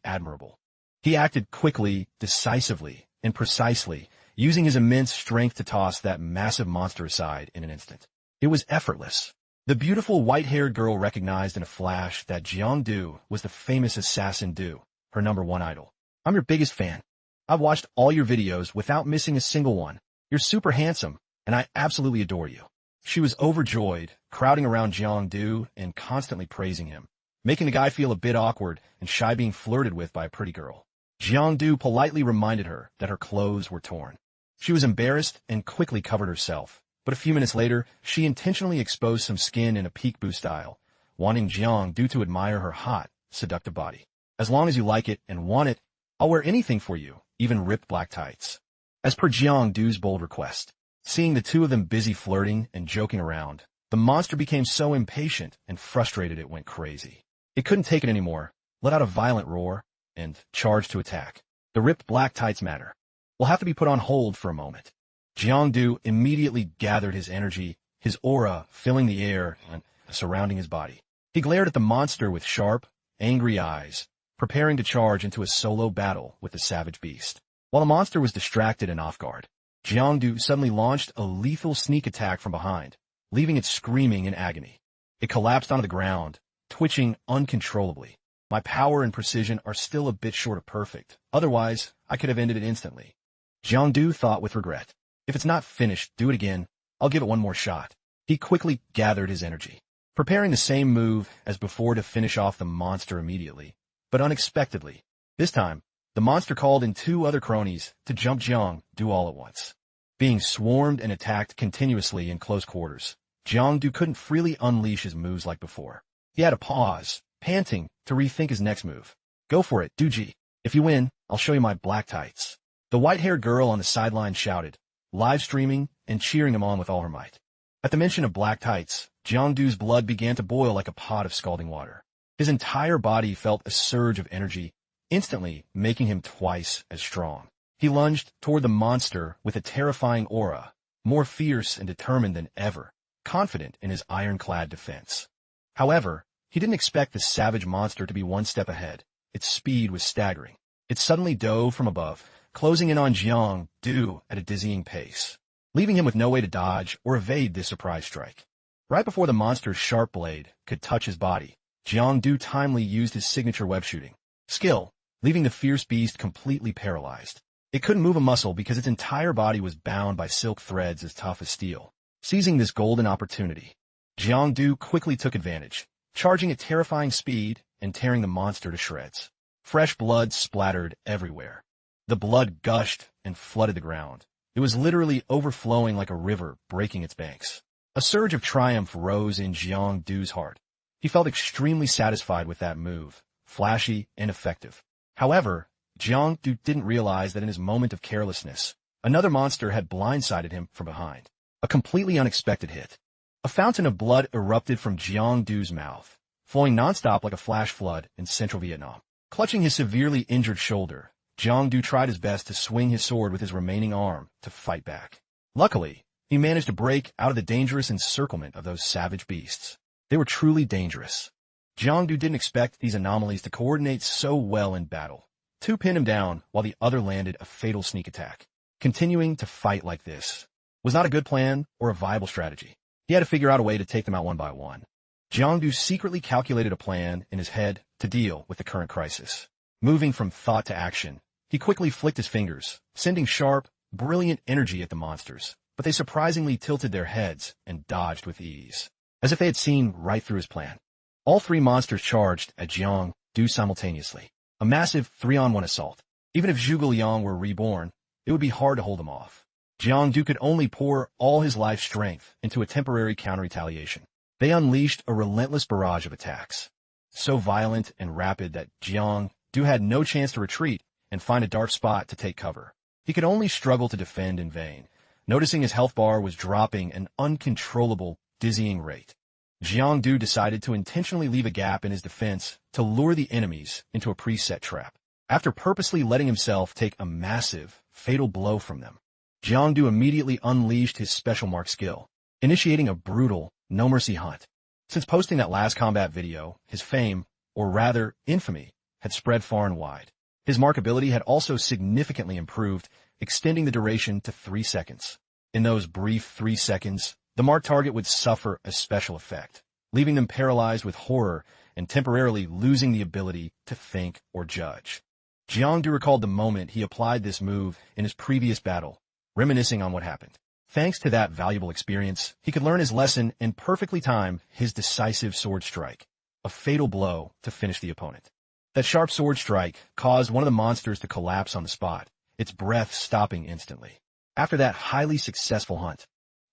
admirable. He acted quickly, decisively, and precisely, using his immense strength to toss that massive monster aside in an instant. It was effortless. The beautiful white-haired girl recognized in a flash that Jiangdu was the famous assassin Du, her #1 idol. "I'm your biggest fan. I've watched all your videos without missing a single one. You're super handsome, and I absolutely adore you." She was overjoyed, crowding around Jiangdu and constantly praising him, making the guy feel a bit awkward and shy being flirted with by a pretty girl. Jiangdu politely reminded her that her clothes were torn. She was embarrassed and quickly covered herself, but a few minutes later, she intentionally exposed some skin in a peekaboo style, wanting Jiangdu to admire her hot, seductive body. "As long as you like it and want it, I'll wear anything for you, even ripped black tights." As per Jiangdu's bold request, seeing the two of them busy flirting and joking around, the monster became so impatient and frustrated it went crazy. It couldn't take it anymore, let out a violent roar, and charged to attack. The ripped black tights matter. Will have to be put on hold for a moment. Jiangdu immediately gathered his energy, his aura filling the air and surrounding his body. He glared at the monster with sharp, angry eyes, preparing to charge into a solo battle with the savage beast. While the monster was distracted and off guard, Jiang Du suddenly launched a lethal sneak attack from behind, leaving it screaming in agony. It collapsed onto the ground, twitching uncontrollably. My power and precision are still a bit short of perfect. Otherwise, I could have ended it instantly. Jiang Du thought with regret. If it's not finished, do it again. I'll give it one more shot. He quickly gathered his energy, preparing the same move as before to finish off the monster immediately. But unexpectedly, this time, the monster called in 2 other cronies to jump Jiang Du all at once. Being swarmed and attacked continuously in close quarters, Jiang Du couldn't freely unleash his moves like before. He had to pause, panting, to rethink his next move. Go for it, Duji. If you win, I'll show you my black tights. The white-haired girl on the sideline shouted, live streaming and cheering him on with all her might. At the mention of black tights, Jiang Du's blood began to boil like a pot of scalding water. His entire body felt a surge of energy, instantly making him twice as strong. He lunged toward the monster with a terrifying aura, more fierce and determined than ever, confident in his ironclad defense. However, he didn't expect the savage monster to be one step ahead. Its speed was staggering. It suddenly dove from above, closing in on Jiang Du at a dizzying pace, leaving him with no way to dodge or evade this surprise strike. Right before the monster's sharp blade could touch his body, Jiang Du timely used his signature web shooting skill, leaving the fierce beast completely paralyzed. It couldn't move a muscle because its entire body was bound by silk threads as tough as steel. Seizing this golden opportunity, Jiang Du quickly took advantage, charging at terrifying speed and tearing the monster to shreds. Fresh blood splattered everywhere. The blood gushed and flooded the ground. It was literally overflowing like a river breaking its banks. A surge of triumph rose in Jiang Du's heart. He felt extremely satisfied with that move, flashy and effective. However, Jiang Du didn't realize that in his moment of carelessness, another monster had blindsided him from behind. A completely unexpected hit. A fountain of blood erupted from Jiang Du's mouth, flowing nonstop like a flash flood in central Vietnam. Clutching his severely injured shoulder, Jiang Du tried his best to swing his sword with his remaining arm to fight back. Luckily, he managed to break out of the dangerous encirclement of those savage beasts. They were truly dangerous. Jiang Du didn't expect these anomalies to coordinate so well in battle. 2 pinned him down while the other landed a fatal sneak attack. Continuing to fight like this was not a good plan or a viable strategy. He had to figure out a way to take them out one by one. Jiang Du secretly calculated a plan in his head to deal with the current crisis. Moving from thought to action, he quickly flicked his fingers, sending sharp, brilliant energy at the monsters, but they surprisingly tilted their heads and dodged with ease, as if they had seen right through his plan. All 3 monsters charged at Jiang Du simultaneously. A massive 3-on-1 assault. Even if Zhuge Liang were reborn, it would be hard to hold them off. Jiang Du could only pour all his life strength into a temporary counter-retaliation. They unleashed a relentless barrage of attacks, so violent and rapid that Jiang Du had no chance to retreat and find a dark spot to take cover. He could only struggle to defend in vain, noticing his health bar was dropping an uncontrollable, dizzying rate. Jiang Du decided to intentionally leave a gap in his defense to lure the enemies into a preset trap. After purposely letting himself take a massive, fatal blow from them, Jiang Du immediately unleashed his special mark skill, initiating a brutal, no-mercy hunt. Since posting that last combat video, his fame, or rather infamy, had spread far and wide. His markability had also significantly improved, extending the duration to 3 seconds. In those brief 3 seconds, the marked target would suffer a special effect, leaving them paralyzed with horror and temporarily losing the ability to think or judge. Jiang Du recalled the moment he applied this move in his previous battle, reminiscing on what happened. Thanks to that valuable experience, he could learn his lesson and perfectly time his decisive sword strike, a fatal blow to finish the opponent. That sharp sword strike caused one of the monsters to collapse on the spot, its breath stopping instantly. After that highly successful hunt,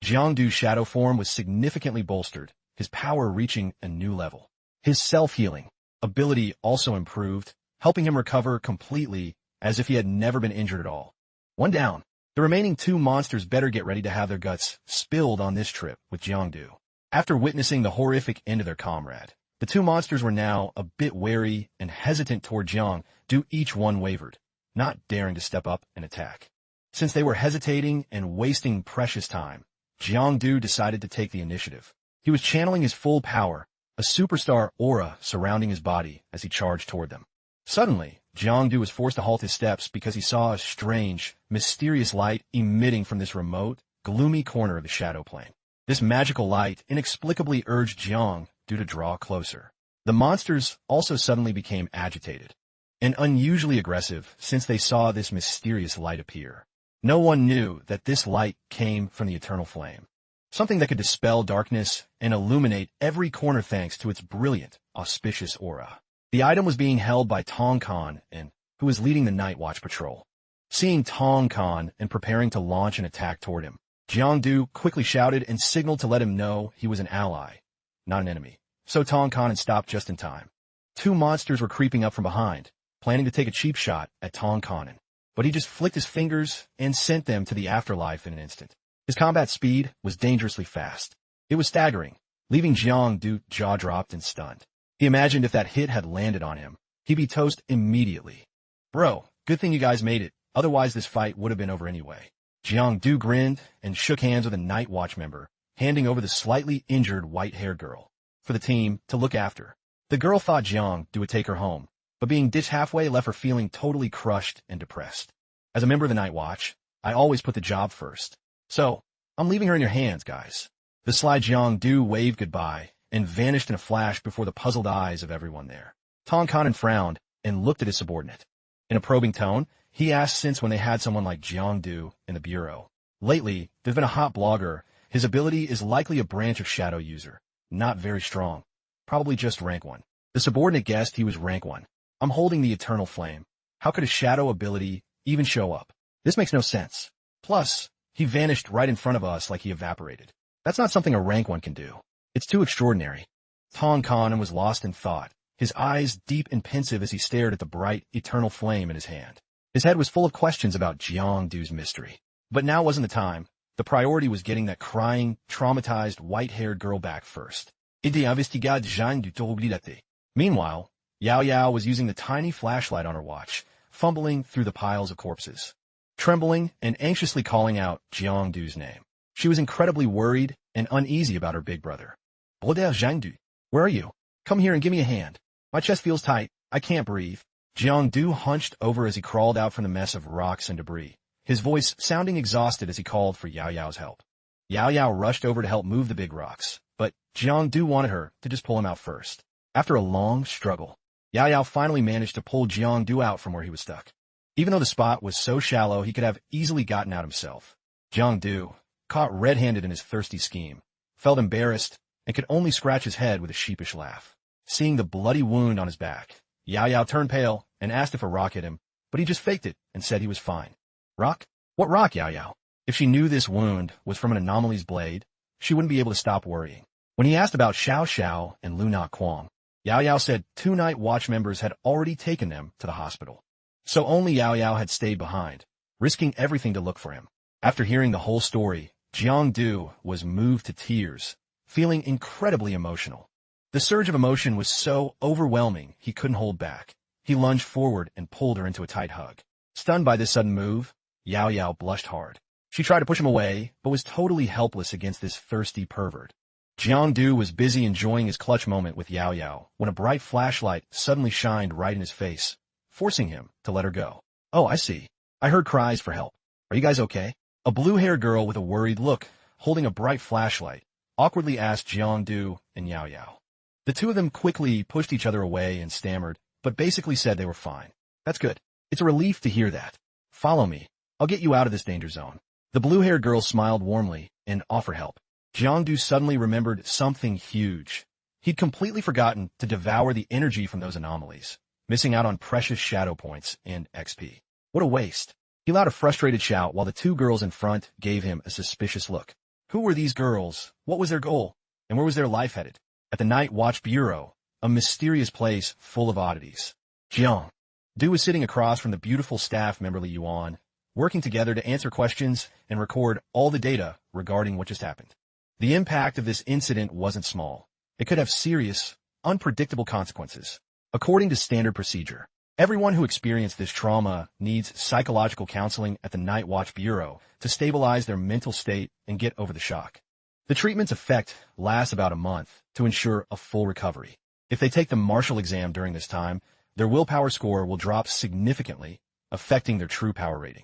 Jiang Du's shadow form was significantly bolstered, his power reaching a new level. His self-healing ability also improved, helping him recover completely as if he had never been injured at all. One down. The remaining 2 monsters better get ready to have their guts spilled on this trip with Jiang Du. After witnessing the horrific end of their comrade, the 2 monsters were now a bit wary and hesitant toward Jiang Du. Each one wavered, not daring to step up and attack. Since they were hesitating and wasting precious time, Jiang Du decided to take the initiative. He was channeling his full power, a superstar aura surrounding his body as he charged toward them. Suddenly, Jiangdu was forced to halt his steps because he saw a strange, mysterious light emitting from this remote, gloomy corner of the shadow plane. This magical light inexplicably urged Jiangdu to draw closer. The monsters also suddenly became agitated and unusually aggressive since they saw this mysterious light appear. No one knew that this light came from the eternal flame, something that could dispel darkness and illuminate every corner thanks to its brilliant, auspicious aura. The item was being held by Tong Khan, who was leading the Night Watch patrol. Seeing Tong Khan and preparing to launch an attack toward him, Jiangdu quickly shouted and signaled to let him know he was an ally, not an enemy. So Tong Khan had stopped just in time. Two monsters were creeping up from behind, planning to take a cheap shot at Tong Khan, but he just flicked his fingers and sent them to the afterlife in an instant. His combat speed was dangerously fast. It was staggering, leaving Jiangdu jaw-dropped and stunned. He imagined if that hit had landed on him, he'd be toast immediately. Bro, good thing you guys made it, otherwise this fight would have been over anyway. Jiangdu grinned and shook hands with a Night Watch member, handing over the slightly injured white-haired girl for the team to look after. The girl thought Jiangdu would take her home, but being ditched halfway left her feeling totally crushed and depressed. As a member of the Night Watch, I always put the job first. So, I'm leaving her in your hands, guys. The sly Jiangdu waved goodbye and vanished in a flash before the puzzled eyes of everyone there. Tong Khan frowned and looked at his subordinate. In a probing tone, he asked since when they had someone like Jiangdu in the bureau. Lately, there's been a hot blogger. His ability is likely a branch of Shadow user. Not very strong. Probably just rank 1. The subordinate guessed he was rank 1. I'm holding the Eternal Flame. How could a Shadow ability even show up? This makes no sense. Plus, he vanished right in front of us like he evaporated. That's not something a rank 1 can do. It's too extraordinary. Tong Khan was lost in thought, his eyes deep and pensive as he stared at the bright, eternal flame in his hand. His head was full of questions about Jiangdu's mystery. But now wasn't the time. The priority was getting that crying, traumatized, white-haired girl back first. Meanwhile, Yao Yao was using the tiny flashlight on her watch, fumbling through the piles of corpses, trembling and anxiously calling out Jiangdu's name. She was incredibly worried and uneasy about her big brother. Brother Jiangdu, where are you? Come here and give me a hand. My chest feels tight. I can't breathe. Jiangdu hunched over as he crawled out from the mess of rocks and debris, his voice sounding exhausted as he called for Yao Yao's help. Yao Yao rushed over to help move the big rocks, but Jiangdu wanted her to just pull him out first. After a long struggle, Yao Yao finally managed to pull Jiangdu out from where he was stuck. Even though the spot was so shallow he could have easily gotten out himself, Jiangdu, caught red-handed in his thirsty scheme, felt embarrassed and could only scratch his head with a sheepish laugh. Seeing the bloody wound on his back, Yao Yao turned pale and asked if a rock hit him, but he just faked it and said he was fine. Rock? What rock, Yao Yao? If she knew this wound was from an anomaly's blade, she wouldn't be able to stop worrying. When he asked about Xiao and Luna Quang, Yao Yao said 2 Night Watch members had already taken them to the hospital. So only Yao Yao had stayed behind, risking everything to look for him. After hearing the whole story, Jiangdu was moved to tears, feeling incredibly emotional. The surge of emotion was so overwhelming he couldn't hold back. He lunged forward and pulled her into a tight hug. Stunned by this sudden move, Yao Yao blushed hard. She tried to push him away, but was totally helpless against this thirsty pervert. Jiangdu was busy enjoying his clutch moment with Yao Yao when a bright flashlight suddenly shined right in his face, forcing him to let her go. Oh, I see. I heard cries for help. Are you guys okay? A blue-haired girl with a worried look, holding a bright flashlight, awkwardly asked Jiangdu and Yao Yao. The two of them quickly pushed each other away and stammered, but basically said they were fine. That's good. It's a relief to hear that. Follow me. I'll get you out of this danger zone. The blue-haired girl smiled warmly and offered help. Jiangdu suddenly remembered something huge. He'd completely forgotten to devour the energy from those anomalies, missing out on precious shadow points and XP. What a waste. He let out a frustrated shout while the 2 girls in front gave him a suspicious look. Who were these girls? What was their goal? And where was their life headed? At the Night Watch Bureau, a mysterious place full of oddities. Jiang. Du was sitting across from the beautiful staff member Li Yuan, working together to answer questions and record all the data regarding what just happened. The impact of this incident wasn't small. It could have serious, unpredictable consequences. According to standard procedure, everyone who experienced this trauma needs psychological counseling at the Night Watch Bureau to stabilize their mental state and get over the shock. The treatment's effect lasts about a month to ensure a full recovery. If they take the martial exam during this time, their willpower score will drop significantly, affecting their true power rating.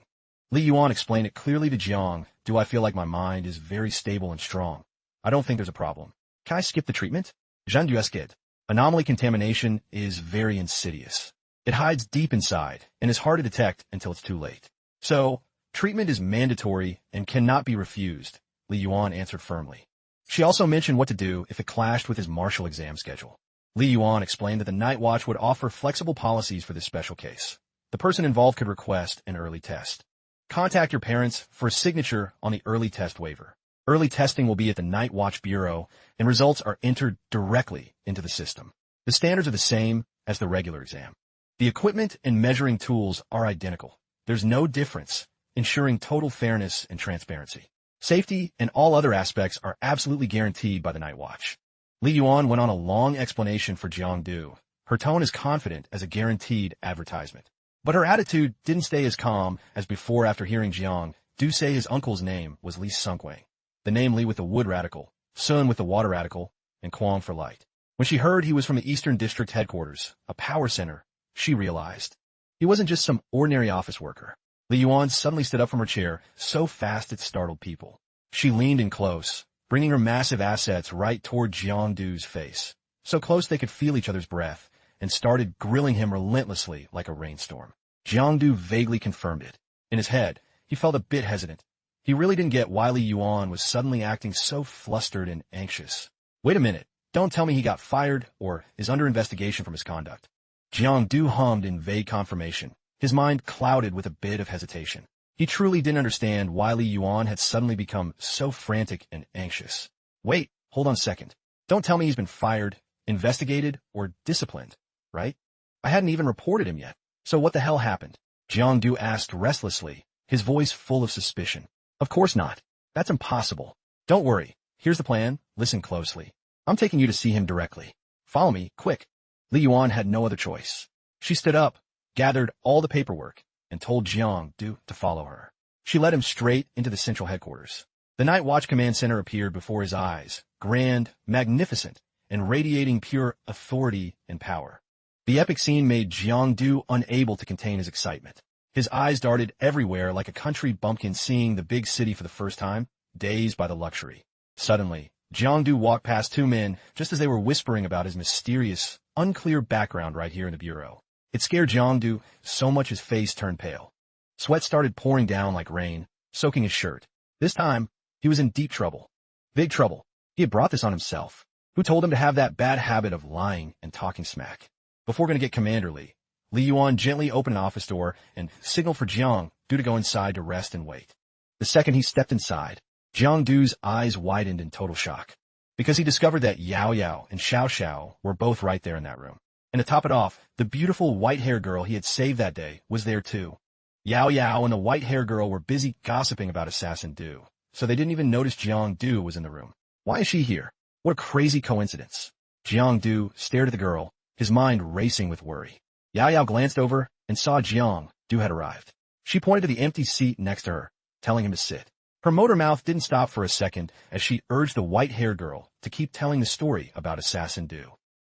Li Yuan explained it clearly to Jiang. Do I feel like my mind is very stable and strong? I don't think there's a problem. Can I skip the treatment? Jean Duesquet. Anomaly contamination is very insidious. It hides deep inside and is hard to detect until it's too late. So, treatment is mandatory and cannot be refused, Li Yuan answered firmly. She also mentioned what to do if it clashed with his martial exam schedule. Li Yuan explained that the Night Watch would offer flexible policies for this special case. The person involved could request an early test. Contact your parents for a signature on the early test waiver. Early testing will be at the Night Watch Bureau, and results are entered directly into the system. The standards are the same as the regular exam. The equipment and measuring tools are identical. There's no difference, ensuring total fairness and transparency. Safety and all other aspects are absolutely guaranteed by the Night Watch. Li Yuan went on a long explanation for Jiang Du. Her tone is confident as a guaranteed advertisement. But her attitude didn't stay as calm as before after hearing Jiang Du say his uncle's name was Li Sunkwang. The name Li with the wood radical, Sun with the water radical, and Quang for light. When she heard he was from the Eastern District headquarters, a power center, she realized he wasn't just some ordinary office worker. Li Yuan suddenly stood up from her chair, so fast it startled people. She leaned in close, bringing her massive assets right toward Jiang Du's face, so close they could feel each other's breath, and started grilling him relentlessly like a rainstorm. Jiang Du vaguely confirmed it. In his head, he felt a bit hesitant. He really didn't get why Li Yuan was suddenly acting so flustered and anxious. Wait a minute, don't tell me he got fired or is under investigation for misconduct. Jiang Du hummed in vague confirmation, his mind clouded with a bit of hesitation. He truly didn't understand why Li Yuan had suddenly become so frantic and anxious. Wait, hold on a second. Don't tell me he's been fired, investigated, or disciplined, right? I hadn't even reported him yet. So what the hell happened? Jiang Du asked restlessly, his voice full of suspicion. Of course not. That's impossible. Don't worry. Here's the plan. Listen closely. I'm taking you to see him directly. Follow me, quick. Li Yuan had no other choice. She stood up, gathered all the paperwork, and told Jiang Du to follow her. She led him straight into the central headquarters. The Night Watch Command Center appeared before his eyes, grand, magnificent, and radiating pure authority and power. The epic scene made Jiang Du unable to contain his excitement. His eyes darted everywhere like a country bumpkin seeing the big city for the first time, dazed by the luxury. Suddenly, Jiang Du walked past two men just as they were whispering about his mysterious, unclear background right here in the bureau. It scared Jiang Du so much his face turned pale. Sweat started pouring down like rain, soaking his shirt. This time, he was in deep trouble. Big trouble. He had brought this on himself. Who told him to have that bad habit of lying and talking smack? Before going to get commanderly, Li Yuan gently opened an office door and signaled for Jiang Du to go inside to rest and wait. The second he stepped inside, Jiang Du's eyes widened in total shock, because he discovered that Yao Yao and Xiao were both right there in that room. And to top it off, the beautiful white-haired girl he had saved that day was there too. Yao Yao and the white-haired girl were busy gossiping about Assassin Du, so they didn't even notice Jiang Du was in the room. Why is she here? What a crazy coincidence. Jiang Du stared at the girl, his mind racing with worry. Yao Yao glanced over and saw Jiang Du had arrived. She pointed to the empty seat next to her, telling him to sit. Her motor mouth didn't stop for a second as she urged the white-haired girl to keep telling the story about Assassin Du.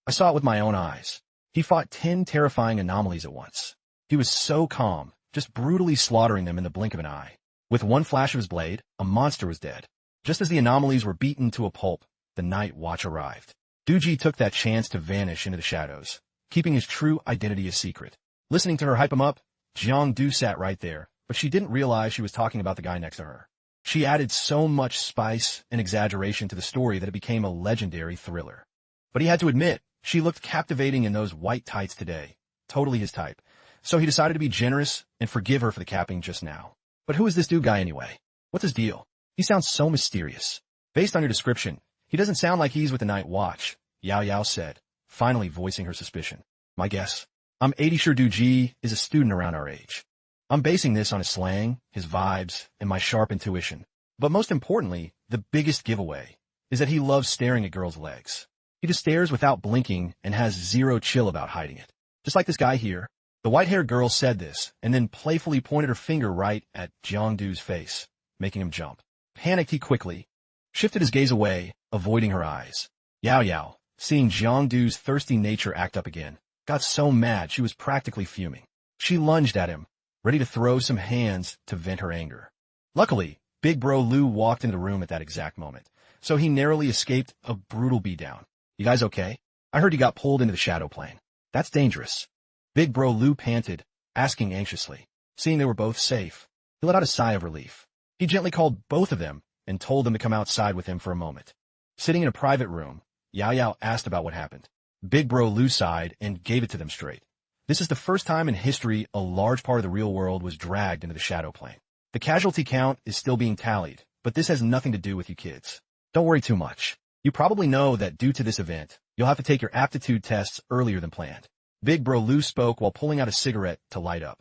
I saw it with my own eyes. He fought 10 terrifying anomalies at once. He was so calm, just brutally slaughtering them in the blink of an eye. With one flash of his blade, a monster was dead. Just as the anomalies were beaten to a pulp, the Night Watch arrived. Duji took that chance to vanish into the shadows, keeping his true identity a secret. Listening to her hype him up, Jiang Du sat right there, but she didn't realize she was talking about the guy next to her. She added so much spice and exaggeration to the story that it became a legendary thriller. But he had to admit, she looked captivating in those white tights today, totally his type. So he decided to be generous and forgive her for the capping just now. But who is this dude guy anyway? What's his deal? He sounds so mysterious. Based on your description, he doesn't sound like he's with the Night Watch, Yao Yao said, finally voicing her suspicion. My guess. I'm 80 sure Duji is a student around our age. I'm basing this on his slang, his vibes, and my sharp intuition. But most importantly, the biggest giveaway is that he loves staring at girls' legs. He just stares without blinking and has zero chill about hiding it. Just like this guy here. The white-haired girl said this, and then playfully pointed her finger right at Jiang Du's face, making him jump. Panicked, he quickly shifted his gaze away, avoiding her eyes. Yao Yao, seeing Jiang Du's thirsty nature act up again, got so mad she was practically fuming. She lunged at him, ready to throw some hands to vent her anger. Luckily, Big Bro Lou walked into the room at that exact moment, so he narrowly escaped a brutal beatdown. You guys okay? I heard you got pulled into the shadow plane. That's dangerous. Big Bro Lou panted, asking anxiously. Seeing they were both safe, he let out a sigh of relief. He gently called both of them and told them to come outside with him for a moment. Sitting in a private room, Yao Yao asked about what happened. Big Bro Lou sighed and gave it to them straight. This is the first time in history a large part of the real world was dragged into the shadow plane. The casualty count is still being tallied, but this has nothing to do with you kids. Don't worry too much. You probably know that due to this event, you'll have to take your aptitude tests earlier than planned. Big Bro Lou spoke while pulling out a cigarette to light up.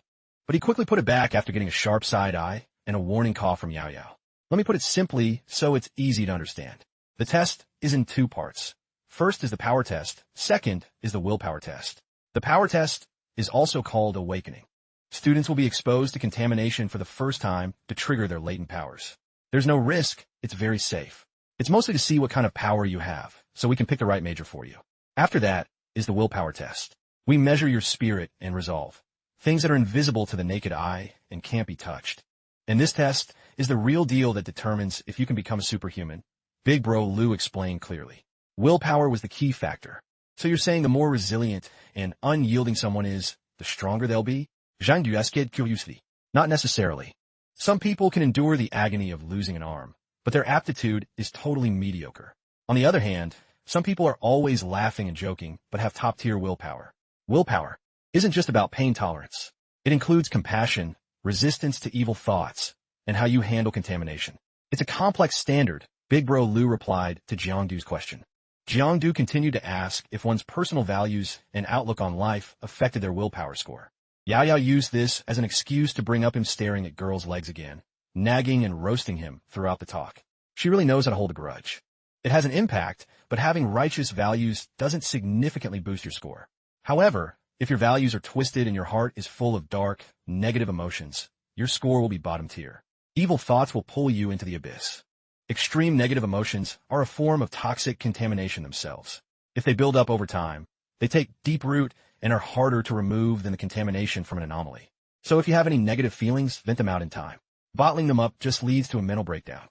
But he quickly put it back after getting a sharp side eye and a warning cough from Yao Yao. Let me put it simply so it's easy to understand. The test is in two parts. First is the power test. Second is the willpower test. The power test is also called awakening. Students will be exposed to contamination for the first time to trigger their latent powers. There's no risk. It's very safe. It's mostly to see what kind of power you have, so we can pick the right major for you. After that is the willpower test. We measure your spirit and resolve, things that are invisible to the naked eye and can't be touched. And this test is the real deal that determines if you can become a superhuman. Big Bro Lou explained clearly. Willpower was the key factor. So you're saying the more resilient and unyielding someone is, the stronger they'll be? Jang du escade curiously. Not necessarily. Some people can endure the agony of losing an arm, but their aptitude is totally mediocre. On the other hand, some people are always laughing and joking, but have top-tier willpower. Willpower isn't just about pain tolerance. It includes compassion, resistance to evil thoughts, and how you handle contamination. It's a complex standard, Big Bro Lou replied to Jiangdu's question. Jiangdu continued to ask if one's personal values and outlook on life affected their willpower score. Yao Yao used this as an excuse to bring up him staring at girls' legs again, nagging and roasting him throughout the talk. She really knows how to hold a grudge. It has an impact, but having righteous values doesn't significantly boost your score. However, if your values are twisted and your heart is full of dark, negative emotions, your score will be bottom tier. Evil thoughts will pull you into the abyss. Extreme negative emotions are a form of toxic contamination themselves. If they build up over time, they take deep root and are harder to remove than the contamination from an anomaly. So if you have any negative feelings, vent them out in time. Bottling them up just leads to a mental breakdown.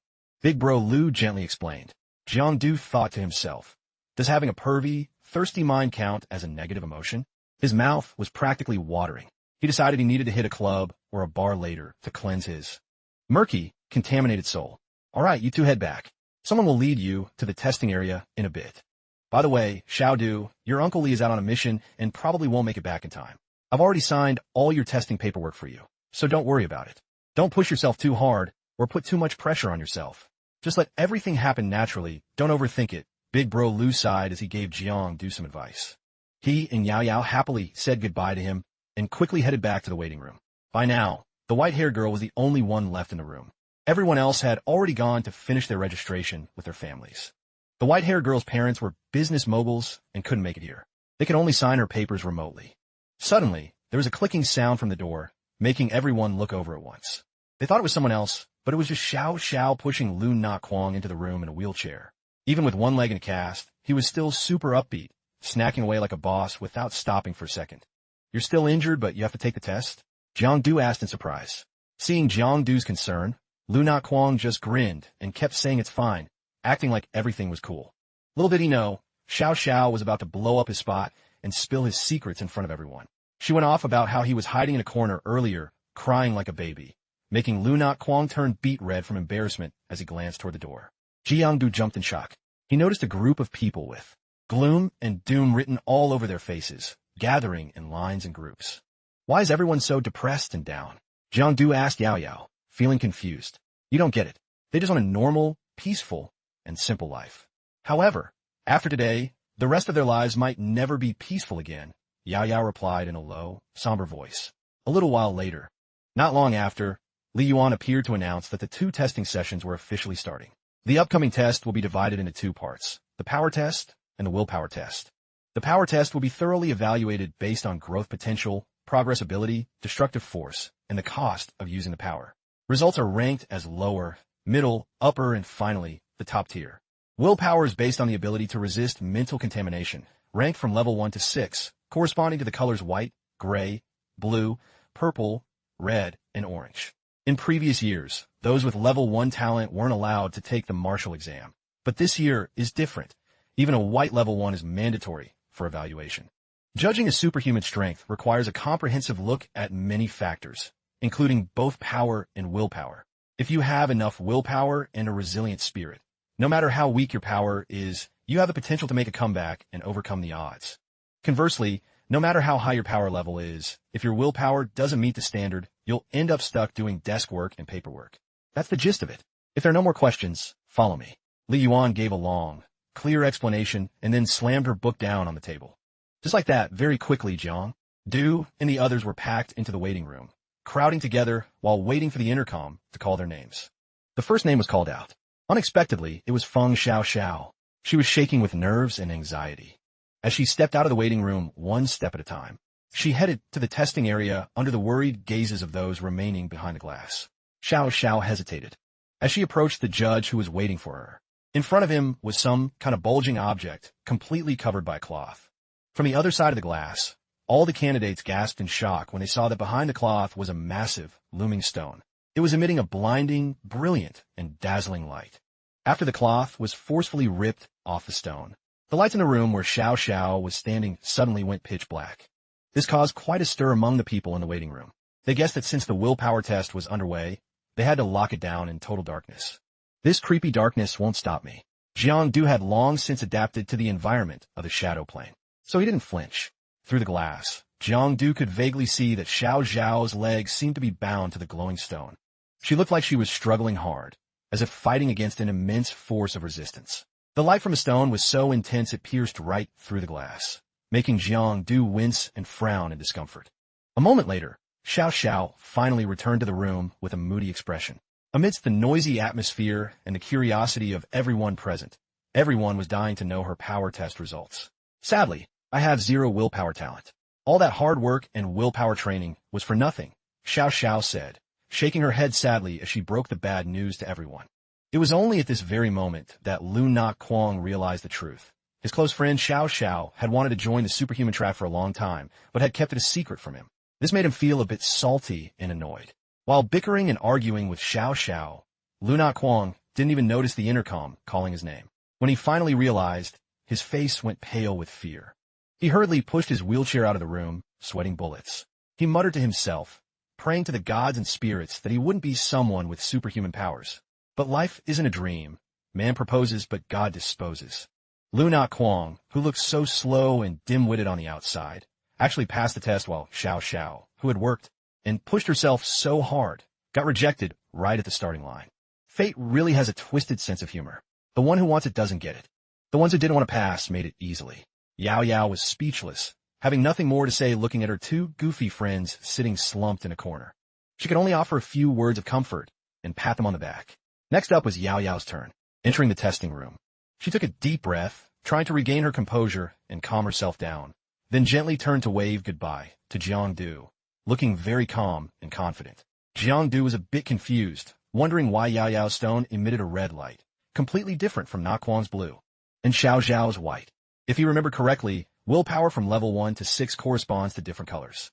Big Bro Lou gently explained. Jiangdu thought to himself, does having a pervy, thirsty mind count as a negative emotion? His mouth was practically watering. He decided he needed to hit a club or a bar later to cleanse his murky, contaminated soul. All right, you two head back. Someone will lead you to the testing area in a bit. By the way, Xiao, your Uncle Lee is out on a mission and probably won't make it back in time. I've already signed all your testing paperwork for you, so don't worry about it. Don't push yourself too hard or put too much pressure on yourself. Just let everything happen naturally. Don't overthink it. Big Bro Lou sighed as he gave Jiangdu some advice. He and Yao Yao happily said goodbye to him and quickly headed back to the waiting room. By now, the white-haired girl was the only one left in the room. Everyone else had already gone to finish their registration with their families. The white-haired girl's parents were business moguls and couldn't make it here. They could only sign her papers remotely. Suddenly, there was a clicking sound from the door, making everyone look over at once. They thought it was someone else, but it was just Xiao pushing Lyn Mo into the room in a wheelchair. Even with one leg in a cast, he was still super upbeat, snacking away like a boss without stopping for a second. You're still injured, but you have to take the test? Jiangdu asked in surprise. Seeing Jiangdu's concern, Lyn Mo just grinned and kept saying it's fine, acting like everything was cool. Little did he know, Xiao was about to blow up his spot and spill his secrets in front of everyone. She went off about how he was hiding in a corner earlier, crying like a baby, making Lyn Mo turn beet red from embarrassment as he glanced toward the door. Jiangdu jumped in shock. He noticed a group of people with gloom and doom written all over their faces, gathering in lines and groups. Why is everyone so depressed and down? Jiangdu asked Yao Yao, feeling confused. You don't get it. They just want a normal, peaceful, and simple life. However, after today, the rest of their lives might never be peaceful again, Yao Yao replied in a low, somber voice. A little while later, not long after, Li Yuan appeared to announce that the 2 testing sessions were officially starting. The upcoming test will be divided into 2 parts, the power test and the willpower test. The power test will be thoroughly evaluated based on growth potential, progress ability, destructive force, and the cost of using the power. Results are ranked as lower, middle, upper, and finally, the top tier. Willpower is based on the ability to resist mental contamination, ranked from level 1 to 6, corresponding to the colors white, gray, blue, purple, red, and orange. In previous years, those with level 1 talent weren't allowed to take the martial exam. But this year is different. Even a white level 1 is mandatory for evaluation. Judging a superhuman strength requires a comprehensive look at many factors, including both power and willpower. If you have enough willpower and a resilient spirit, no matter how weak your power is, you have the potential to make a comeback and overcome the odds. Conversely, no matter how high your power level is, if your willpower doesn't meet the standard, you'll end up stuck doing desk work and paperwork. That's the gist of it. If there are no more questions, follow me. Li Yuan gave a long, clear explanation and then slammed her book down on the table. Just like that, very quickly, Jang, Du, and the others were packed into the waiting room, crowding together while waiting for the intercom to call their names. The first name was called out. Unexpectedly, it was Feng Xiao. She was shaking with nerves and anxiety. As she stepped out of the waiting room one step at a time, she headed to the testing area under the worried gazes of those remaining behind the glass. Xiao hesitated as she approached the judge who was waiting for her. In front of him was some kind of bulging object, completely covered by cloth. From the other side of the glass, all the candidates gasped in shock when they saw that behind the cloth was a massive, looming stone. It was emitting a blinding, brilliant, and dazzling light. After the cloth was forcefully ripped off the stone, the lights in the room where Xiao was standing suddenly went pitch black. This caused quite a stir among the people in the waiting room. They guessed that since the willpower test was underway, they had to lock it down in total darkness. This creepy darkness won't stop me. Jiang Du had long since adapted to the environment of the shadow plane, so he didn't flinch. Through the glass, Jiang Du could vaguely see that Xiao's legs seemed to be bound to the glowing stone. She looked like she was struggling hard, as if fighting against an immense force of resistance. The light from the stone was so intense it pierced right through the glass, making Jiang Du wince and frown in discomfort. A moment later, Xiao finally returned to the room with a moody expression. Amidst the noisy atmosphere and the curiosity of everyone present, everyone was dying to know her power test results. Sadly, I have 0 willpower talent. All that hard work and willpower training was for nothing, Xiao said, shaking her head sadly as she broke the bad news to everyone. It was only at this very moment that Lyn Mo realized the truth. His close friend Xiao had wanted to join the superhuman track for a long time, but had kept it a secret from him. This made him feel a bit salty and annoyed. While bickering and arguing with Xiao, Lyn Mo didn't even notice the intercom calling his name. When he finally realized, his face went pale with fear. He hurriedly pushed his wheelchair out of the room, sweating bullets. He muttered to himself, praying to the gods and spirits that he wouldn't be someone with superhuman powers. But life isn't a dream. Man proposes, but God disposes. Lyn Mo, who looked so slow and dim-witted on the outside, actually passed the test while Xiao, who had worked and pushed herself so hard, got rejected right at the starting line. Fate really has a twisted sense of humor. The one who wants it doesn't get it. The ones who didn't want to pass made it easily. Yao Yao was speechless, having nothing more to say looking at her 2 goofy friends sitting slumped in a corner. She could only offer a few words of comfort and pat them on the back. Next up was Yao Yao's turn, entering the testing room. She took a deep breath, trying to regain her composure and calm herself down, then gently turned to wave goodbye to Jiang Du, looking very calm and confident. Jiang Du was a bit confused, wondering why Yao Yao's stone emitted a red light, completely different from Na Kuang's blue, and Xiao's white. If he remembered correctly, willpower from level 1 to 6 corresponds to different colors.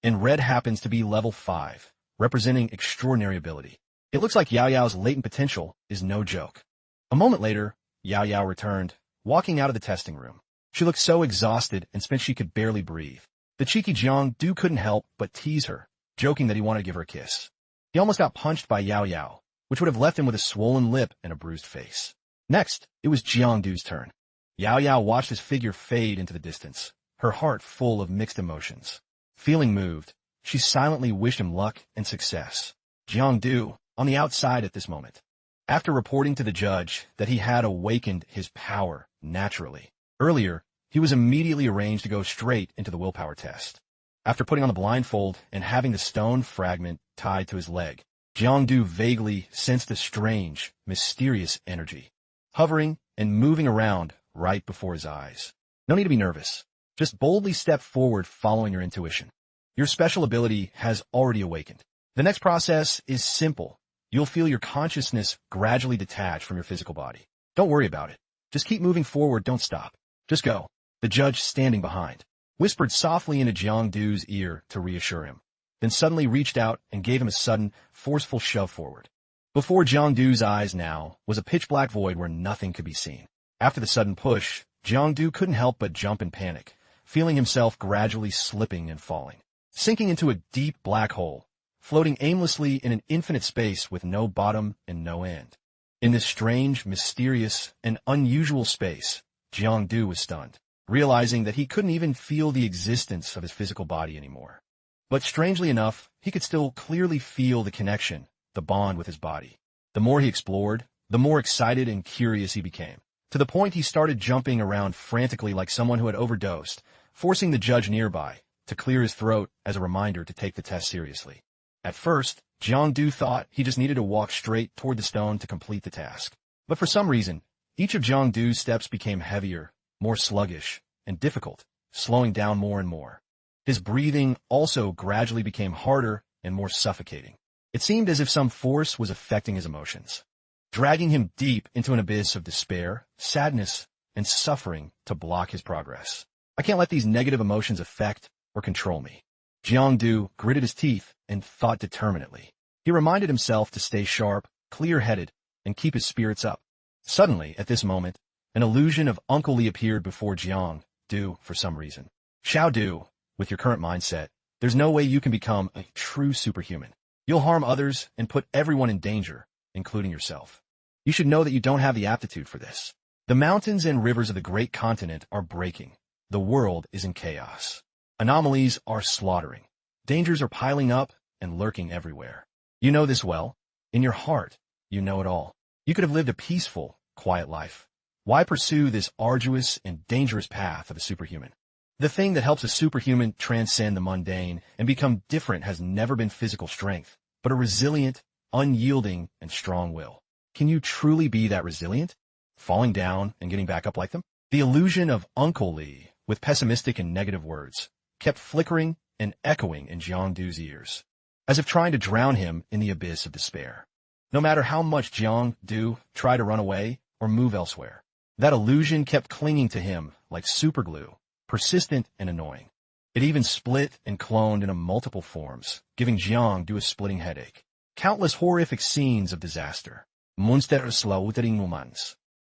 And red happens to be level 5, representing extraordinary ability. It looks like Yao Yao's latent potential is no joke. A moment later, Yao Yao returned, walking out of the testing room. She looked so exhausted and spent she could barely breathe. The cheeky Jiang Du couldn't help but tease her, joking that he wanted to give her a kiss. He almost got punched by Yao Yao, which would have left him with a swollen lip and a bruised face. Next, it was Jiang Du's turn. Yao Yao watched his figure fade into the distance, her heart full of mixed emotions. Feeling moved, she silently wished him luck and success. Jiang Du, on the outside at this moment. After reporting to the judge that he had awakened his power naturally. Earlier, he was immediately arranged to go straight into the willpower test. After putting on the blindfold and having the stone fragment tied to his leg, Jiang Du vaguely sensed a strange, mysterious energy, hovering and moving around right before his eyes. No need to be nervous. Just boldly step forward following your intuition. Your special ability has already awakened. The next process is simple. You'll feel your consciousness gradually detach from your physical body. Don't worry about it. Just keep moving forward, don't stop. Just go. The judge standing behind. whispered softly into Jiang Du's ear to reassure him, then suddenly reached out and gave him a sudden, forceful shove forward. Before Jiang Du's eyes now was a pitch-black void where nothing could be seen. After the sudden push, Jiang Du couldn't help but jump in panic, feeling himself gradually slipping and falling, sinking into a deep black hole, floating aimlessly in an infinite space with no bottom and no end. In this strange, mysterious, and unusual space, Jiang Du was stunned, realizing that he couldn't even feel the existence of his physical body anymore. But strangely enough, he could still clearly feel the connection, the bond with his body. The more he explored, the more excited and curious he became, to the point he started jumping around frantically like someone who had overdosed, forcing the judge nearby to clear his throat as a reminder to take the test seriously. At first, Jiang Du thought he just needed to walk straight toward the stone to complete the task. But for some reason, each of Jiang Du's steps became heavier, more sluggish, and difficult, slowing down more and more. His breathing also gradually became harder and more suffocating. It seemed as if some force was affecting his emotions, dragging him deep into an abyss of despair, sadness, and suffering to block his progress. I can't let these negative emotions affect or control me. Jiang Du gritted his teeth and thought determinedly. He reminded himself to stay sharp, clear-headed, and keep his spirits up. Suddenly, at this moment, an illusion of Uncle Li appeared before Jiang Du for some reason. Xiao Du, with your current mindset, there's no way you can become a true superhuman. You'll harm others and put everyone in danger, including yourself. You should know that you don't have the aptitude for this. The mountains and rivers of the great continent are breaking. The world is in chaos. Anomalies are slaughtering. Dangers are piling up and lurking everywhere. You know this well. In your heart, you know it all. You could have lived a peaceful, quiet life. Why pursue this arduous and dangerous path of a superhuman? The thing that helps a superhuman transcend the mundane and become different has never been physical strength, but a resilient, unyielding, and strong will. Can you truly be that resilient? Falling down and getting back up like them? The illusion of Uncle Li, with pessimistic and negative words, kept flickering and echoing in Jiang Du's ears, as if trying to drown him in the abyss of despair. No matter how much Jiang Du tried to run away or move elsewhere, that illusion kept clinging to him like superglue, persistent and annoying. It even split and cloned into multiple forms, giving Jiang Du a splitting headache. Countless horrific scenes of disaster.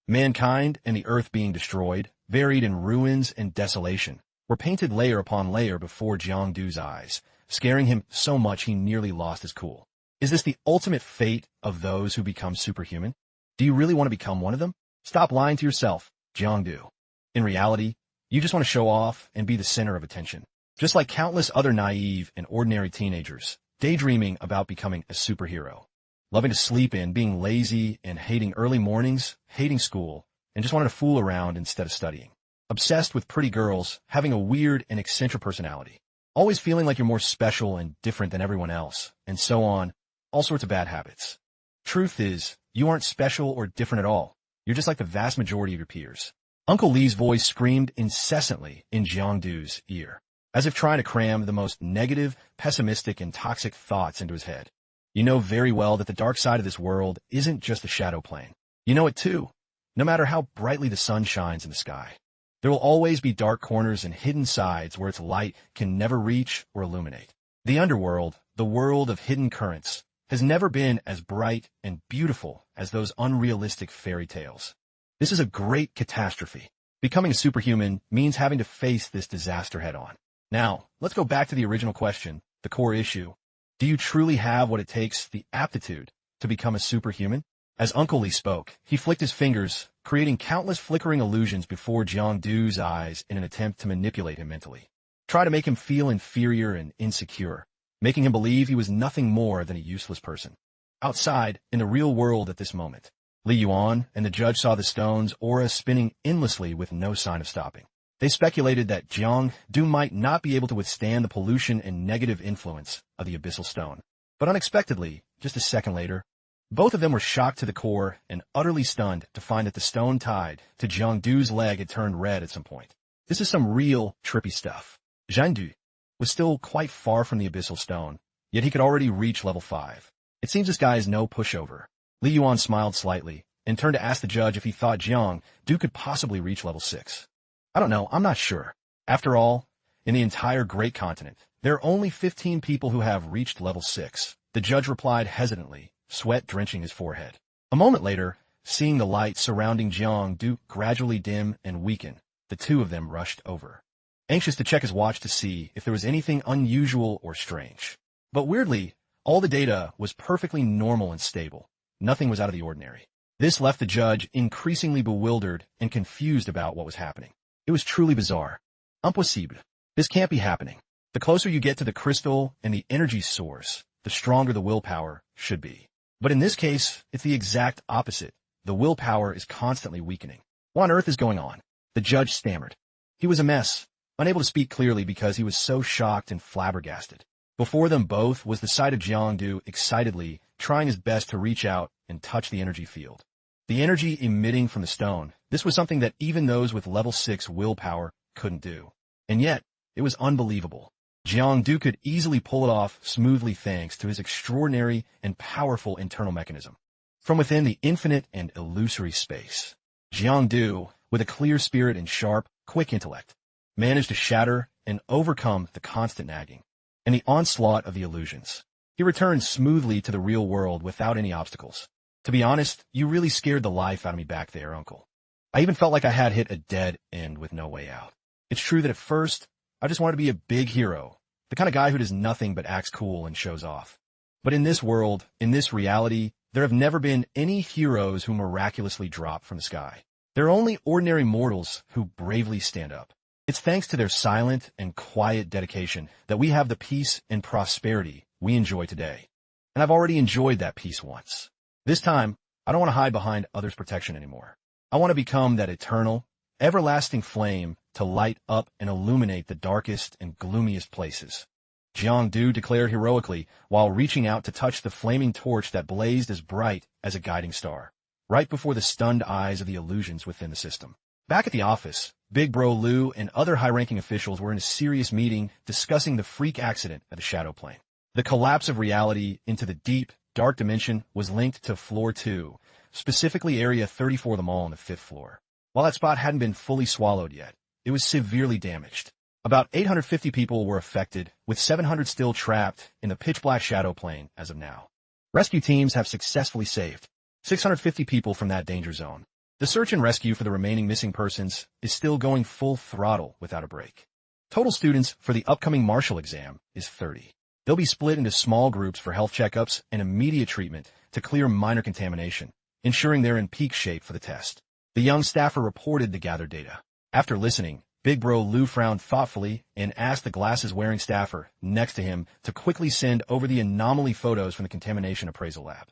Mankind and the earth being destroyed, buried in ruins and desolation, were painted layer upon layer before Jiang Du's eyes, scaring him so much he nearly lost his cool. Is this the ultimate fate of those who become superhuman? Do you really want to become one of them? Stop lying to yourself, Jiang Du. In reality, you just want to show off and be the center of attention. Just like countless other naive and ordinary teenagers, daydreaming about becoming a superhero. Loving to sleep in, being lazy, and hating early mornings, hating school, and just wanting to fool around instead of studying. Obsessed with pretty girls, having a weird and eccentric personality. Always feeling like you're more special and different than everyone else, and so on. All sorts of bad habits. Truth is, you aren't special or different at all. You're just like the vast majority of your peers. Uncle Li's voice screamed incessantly in Jiang Du's ear, as if trying to cram the most negative, pessimistic, and toxic thoughts into his head. You know very well that the dark side of this world isn't just a shadow plane. You know it too. No matter how brightly the sun shines in the sky, there will always be dark corners and hidden sides where its light can never reach or illuminate. The underworld, the world of hidden currents, has never been as bright and beautiful as those unrealistic fairy tales. This is a great catastrophe. Becoming a superhuman means having to face this disaster head-on. Now, let's go back to the original question, the core issue. Do you truly have what it takes, the aptitude, to become a superhuman? As Uncle Li spoke, he flicked his fingers, creating countless flickering illusions before Jiang Du's eyes in an attempt to manipulate him mentally. Try to make him feel inferior and insecure, making him believe he was nothing more than a useless person. Outside, in the real world at this moment, Li Yuan and the judge saw the stone's aura spinning endlessly with no sign of stopping. They speculated that Jiang Du might not be able to withstand the pollution and negative influence of the Abyssal stone. But unexpectedly, just a second later, both of them were shocked to the core and utterly stunned to find that the stone tied to Jiang Du's leg had turned red at some point. This is some real trippy stuff. Jiang Du was still quite far from the Abyssal stone, yet he could already reach level 5. It seems this guy is no pushover. Li Yuan smiled slightly and turned to ask the judge if he thought Jiang Du could possibly reach level 6. I don't know, I'm not sure. After all, In the entire great continent, there are only 15 people who have reached level 6, the judge replied hesitantly, sweat drenching his forehead. A moment later, seeing the light surrounding Jang gradually dim and weaken, the two of them rushed over, anxious to check his watch to see if there was anything unusual or strange. But weirdly, all the data was perfectly normal and stable. Nothing was out of the ordinary. This left the judge increasingly bewildered and confused about what was happening. It was truly bizarre. Impossible. This can't be happening. The closer you get to the crystal and the energy source, the stronger the willpower should be. But in this case, it's the exact opposite. The willpower is constantly weakening. What on earth is going on? The judge stammered. He was a mess, unable to speak clearly because he was so shocked and flabbergasted. Before them both was the sight of Jiangdu excitedly trying his best to reach out and touch the energy field. The energy emitting from the stone, this was something that even those with level 6 willpower couldn't do. And yet, it was unbelievable. Jiangdu could easily pull it off smoothly thanks to his extraordinary and powerful internal mechanism. From within the infinite and illusory space, Jiangdu, with a clear spirit and sharp, quick intellect, managed to shatter and overcome the constant nagging and the onslaught of the illusions. He returned smoothly to the real world without any obstacles. To be honest, you really scared the life out of me back there, Uncle. I even felt like I had hit a dead end with no way out. It's true that at first, I just wanted to be a big hero, the kind of guy who does nothing but acts cool and shows off. But in this world, in this reality, there have never been any heroes who miraculously drop from the sky. There are only ordinary mortals who bravely stand up. It's thanks to their silent and quiet dedication that we have the peace and prosperity we enjoy today. And I've already enjoyed that peace once. This time, I don't want to hide behind others' protection anymore. I want to become that eternal, everlasting flame to light up and illuminate the darkest and gloomiest places. Jiangdu declared heroically while reaching out to touch the flaming torch that blazed as bright as a guiding star, right before the stunned eyes of the illusions within the system. Back at the office, Big Bro Liu and other high-ranking officials were in a serious meeting discussing the freak accident at the Shadow Plane. The collapse of reality into the deep, dark dimension was linked to Floor 2, specifically Area 34 of the mall on the 5th floor. While that spot hadn't been fully swallowed yet, it was severely damaged. About 850 people were affected, with 700 still trapped in the pitch-black Shadow Plane as of now. Rescue teams have successfully saved 650 people from that danger zone. The search and rescue for the remaining missing persons is still going full throttle without a break. Total students for the upcoming martial exam is 30. They'll be split into small groups for health checkups and immediate treatment to clear minor contamination, ensuring they're in peak shape for the test. The young staffer reported the gathered data. After listening, Big Bro Liu frowned thoughtfully and asked the glasses-wearing staffer next to him to quickly send over the anomaly photos from the contamination appraisal lab.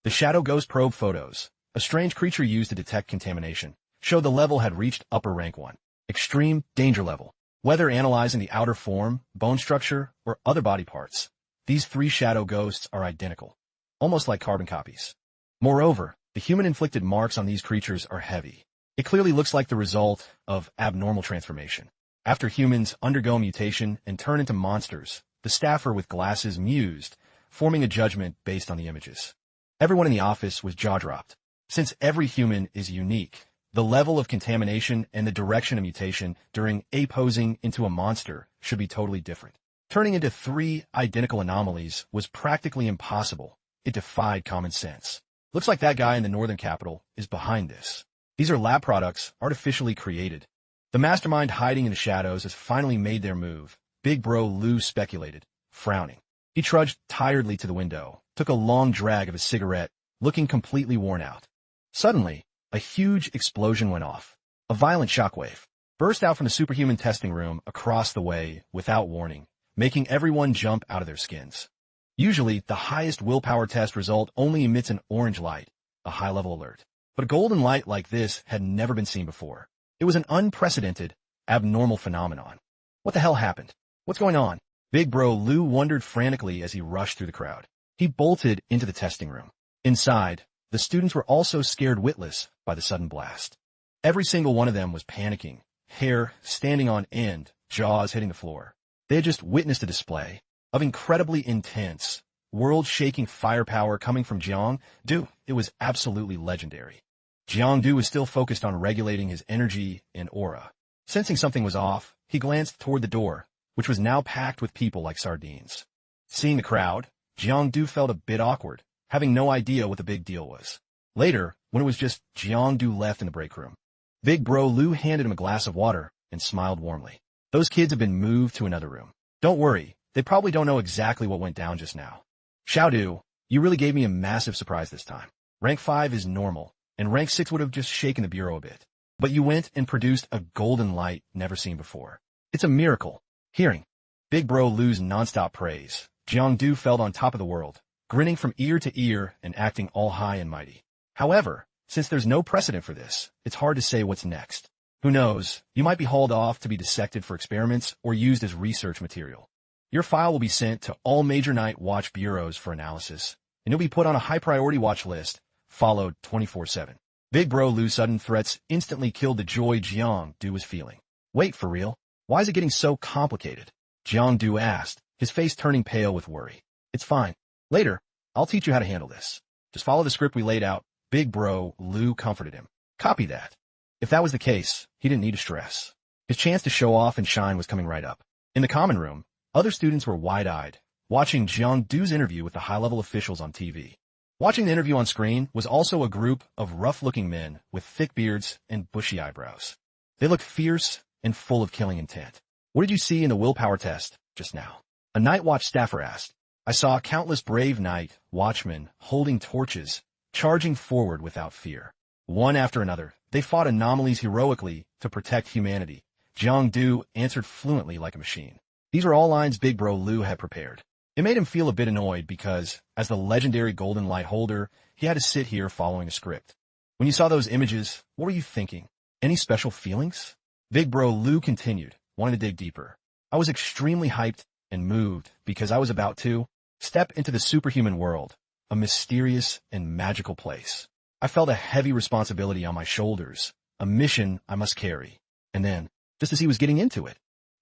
The Shadow Ghost probe photos, a strange creature used to detect contamination, showed the level had reached upper rank 1, extreme danger level. Whether analyzing the outer form, bone structure, or other body parts, these 3 shadow ghosts are identical, almost like carbon copies. Moreover, the human-inflicted marks on these creatures are heavy. It clearly looks like the result of abnormal transformation. After humans undergo mutation and turn into monsters, the staffer with glasses mused, forming a judgment based on the images. Everyone in the office was jaw-dropped. Since every human is unique, the level of contamination and the direction of mutation during aposing into a monster should be totally different. Turning into 3 identical anomalies was practically impossible. It defied common sense. Looks like that guy in the northern capital is behind this. These are lab products artificially created. The mastermind hiding in the shadows has finally made their move, Big Bro Liu speculated, frowning. He trudged tiredly to the window, took a long drag of his cigarette, looking completely worn out. Suddenly, a huge explosion went off. A violent shockwave burst out from the superhuman testing room across the way without warning, making everyone jump out of their skins. Usually, the highest willpower test result only emits an orange light, a high-level alert. But a golden light like this had never been seen before. It was an unprecedented, abnormal phenomenon. What the hell happened? What's going on? Big Bro Liu wondered frantically as he rushed through the crowd. He bolted into the testing room. Inside, the students were also scared witless by the sudden blast. Every single one of them was panicking, hair standing on end, jaws hitting the floor. They had just witnessed a display of incredibly intense, world-shaking firepower coming from Jiangdu. It was absolutely legendary. Jiangdu was still focused on regulating his energy and aura. Sensing something was off, he glanced toward the door, which was now packed with people like sardines. Seeing the crowd, Jiang felt a bit awkward, having no idea what the big deal was. Later, when it was just Jiang left in the break room, Big Bro Lu handed him a glass of water and smiled warmly. Those kids have been moved to another room. Don't worry, they probably don't know exactly what went down just now. Xiao, you really gave me a massive surprise this time. Rank 5 is normal, and Rank 6 would have just shaken the bureau a bit. But you went and produced a golden light never seen before. It's a miracle. Hearing Big Bro Lu's nonstop praise, Jiang felt on top of the world, grinning from ear to ear and acting all high and mighty. However, since there's no precedent for this, it's hard to say what's next. Who knows, you might be hauled off to be dissected for experiments or used as research material. Your file will be sent to all major night watch bureaus for analysis, and you'll be put on a high-priority watch list, followed 24/7. Big Bro Lu's sudden threats instantly killed the joy Jiang was feeling. Wait, for real? Why is it getting so complicated? Jiang asked, his face turning pale with worry. It's fine. Later, I'll teach you how to handle this. Just follow the script we laid out. Big Bro Lu comforted him. Copy that. If that was the case, he didn't need to stress. His chance to show off and shine was coming right up. In the common room, other students were wide-eyed, watching Jiang's interview with the high-level officials on TV. Watching the interview on screen was also a group of rough-looking men with thick beards and bushy eyebrows. They looked fierce and full of killing intent. What did you see in the willpower test just now? A night watch staffer asked. I saw countless brave night watchmen holding torches, charging forward without fear. One after another, they fought anomalies heroically to protect humanity. Jiang answered fluently like a machine. These were all lines Big Bro Lu had prepared. It made him feel a bit annoyed because, as the legendary golden light holder, he had to sit here following a script. When you saw those images, what were you thinking? Any special feelings? Big Bro Lu continued, wanting to dig deeper. I was extremely hyped and moved because I was about to step into the superhuman world, a mysterious and magical place. I felt a heavy responsibility on my shoulders, a mission I must carry. And then, just as he was getting into it,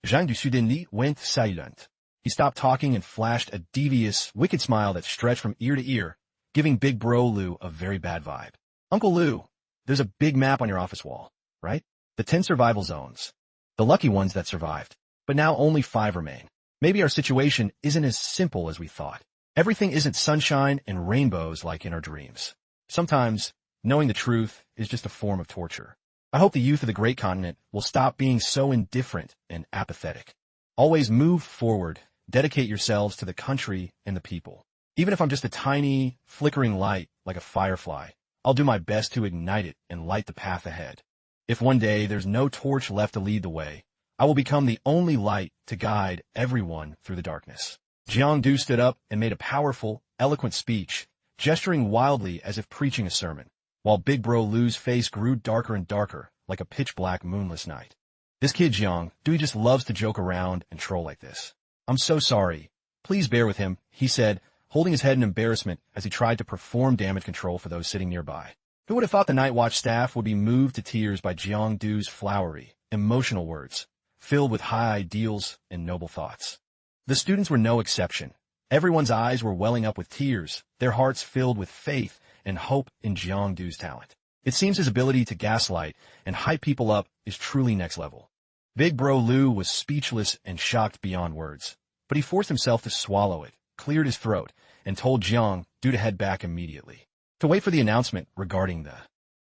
Jang suddenly went silent. He stopped talking and flashed a devious, wicked smile that stretched from ear to ear, giving Big Bro Lu a very bad vibe. Uncle Lu, there's a big map on your office wall, right? The 10 survival zones. The lucky ones that survived. But now only 5 remain. Maybe our situation isn't as simple as we thought. Everything isn't sunshine and rainbows like in our dreams. Sometimes, knowing the truth is just a form of torture. I hope the youth of the great continent will stop being so indifferent and apathetic. Always move forward, dedicate yourselves to the country and the people. Even if I'm just a tiny, flickering light like a firefly, I'll do my best to ignite it and light the path ahead. If one day there's no torch left to lead the way, I will become the only light to guide everyone through the darkness. Jiang stood up and made a powerful, eloquent speech, gesturing wildly as if preaching a sermon, while Big Bro Lu's face grew darker and darker, like a pitch-black moonless night. This kid Jiang, he just loves to joke around and troll like this. I'm so sorry. Please bear with him, he said, holding his head in embarrassment as he tried to perform damage control for those sitting nearby. Who would have thought the Night Watch staff would be moved to tears by Jiang's flowery, emotional words, filled with high ideals and noble thoughts? The students were no exception. Everyone's eyes were welling up with tears, their hearts filled with faith and hope in Jiang's talent. It seems his ability to gaslight and hype people up is truly next level. Big Bro Lu was speechless and shocked beyond words, but he forced himself to swallow it, cleared his throat, and told Jiang to head back immediately, to wait for the announcement regarding the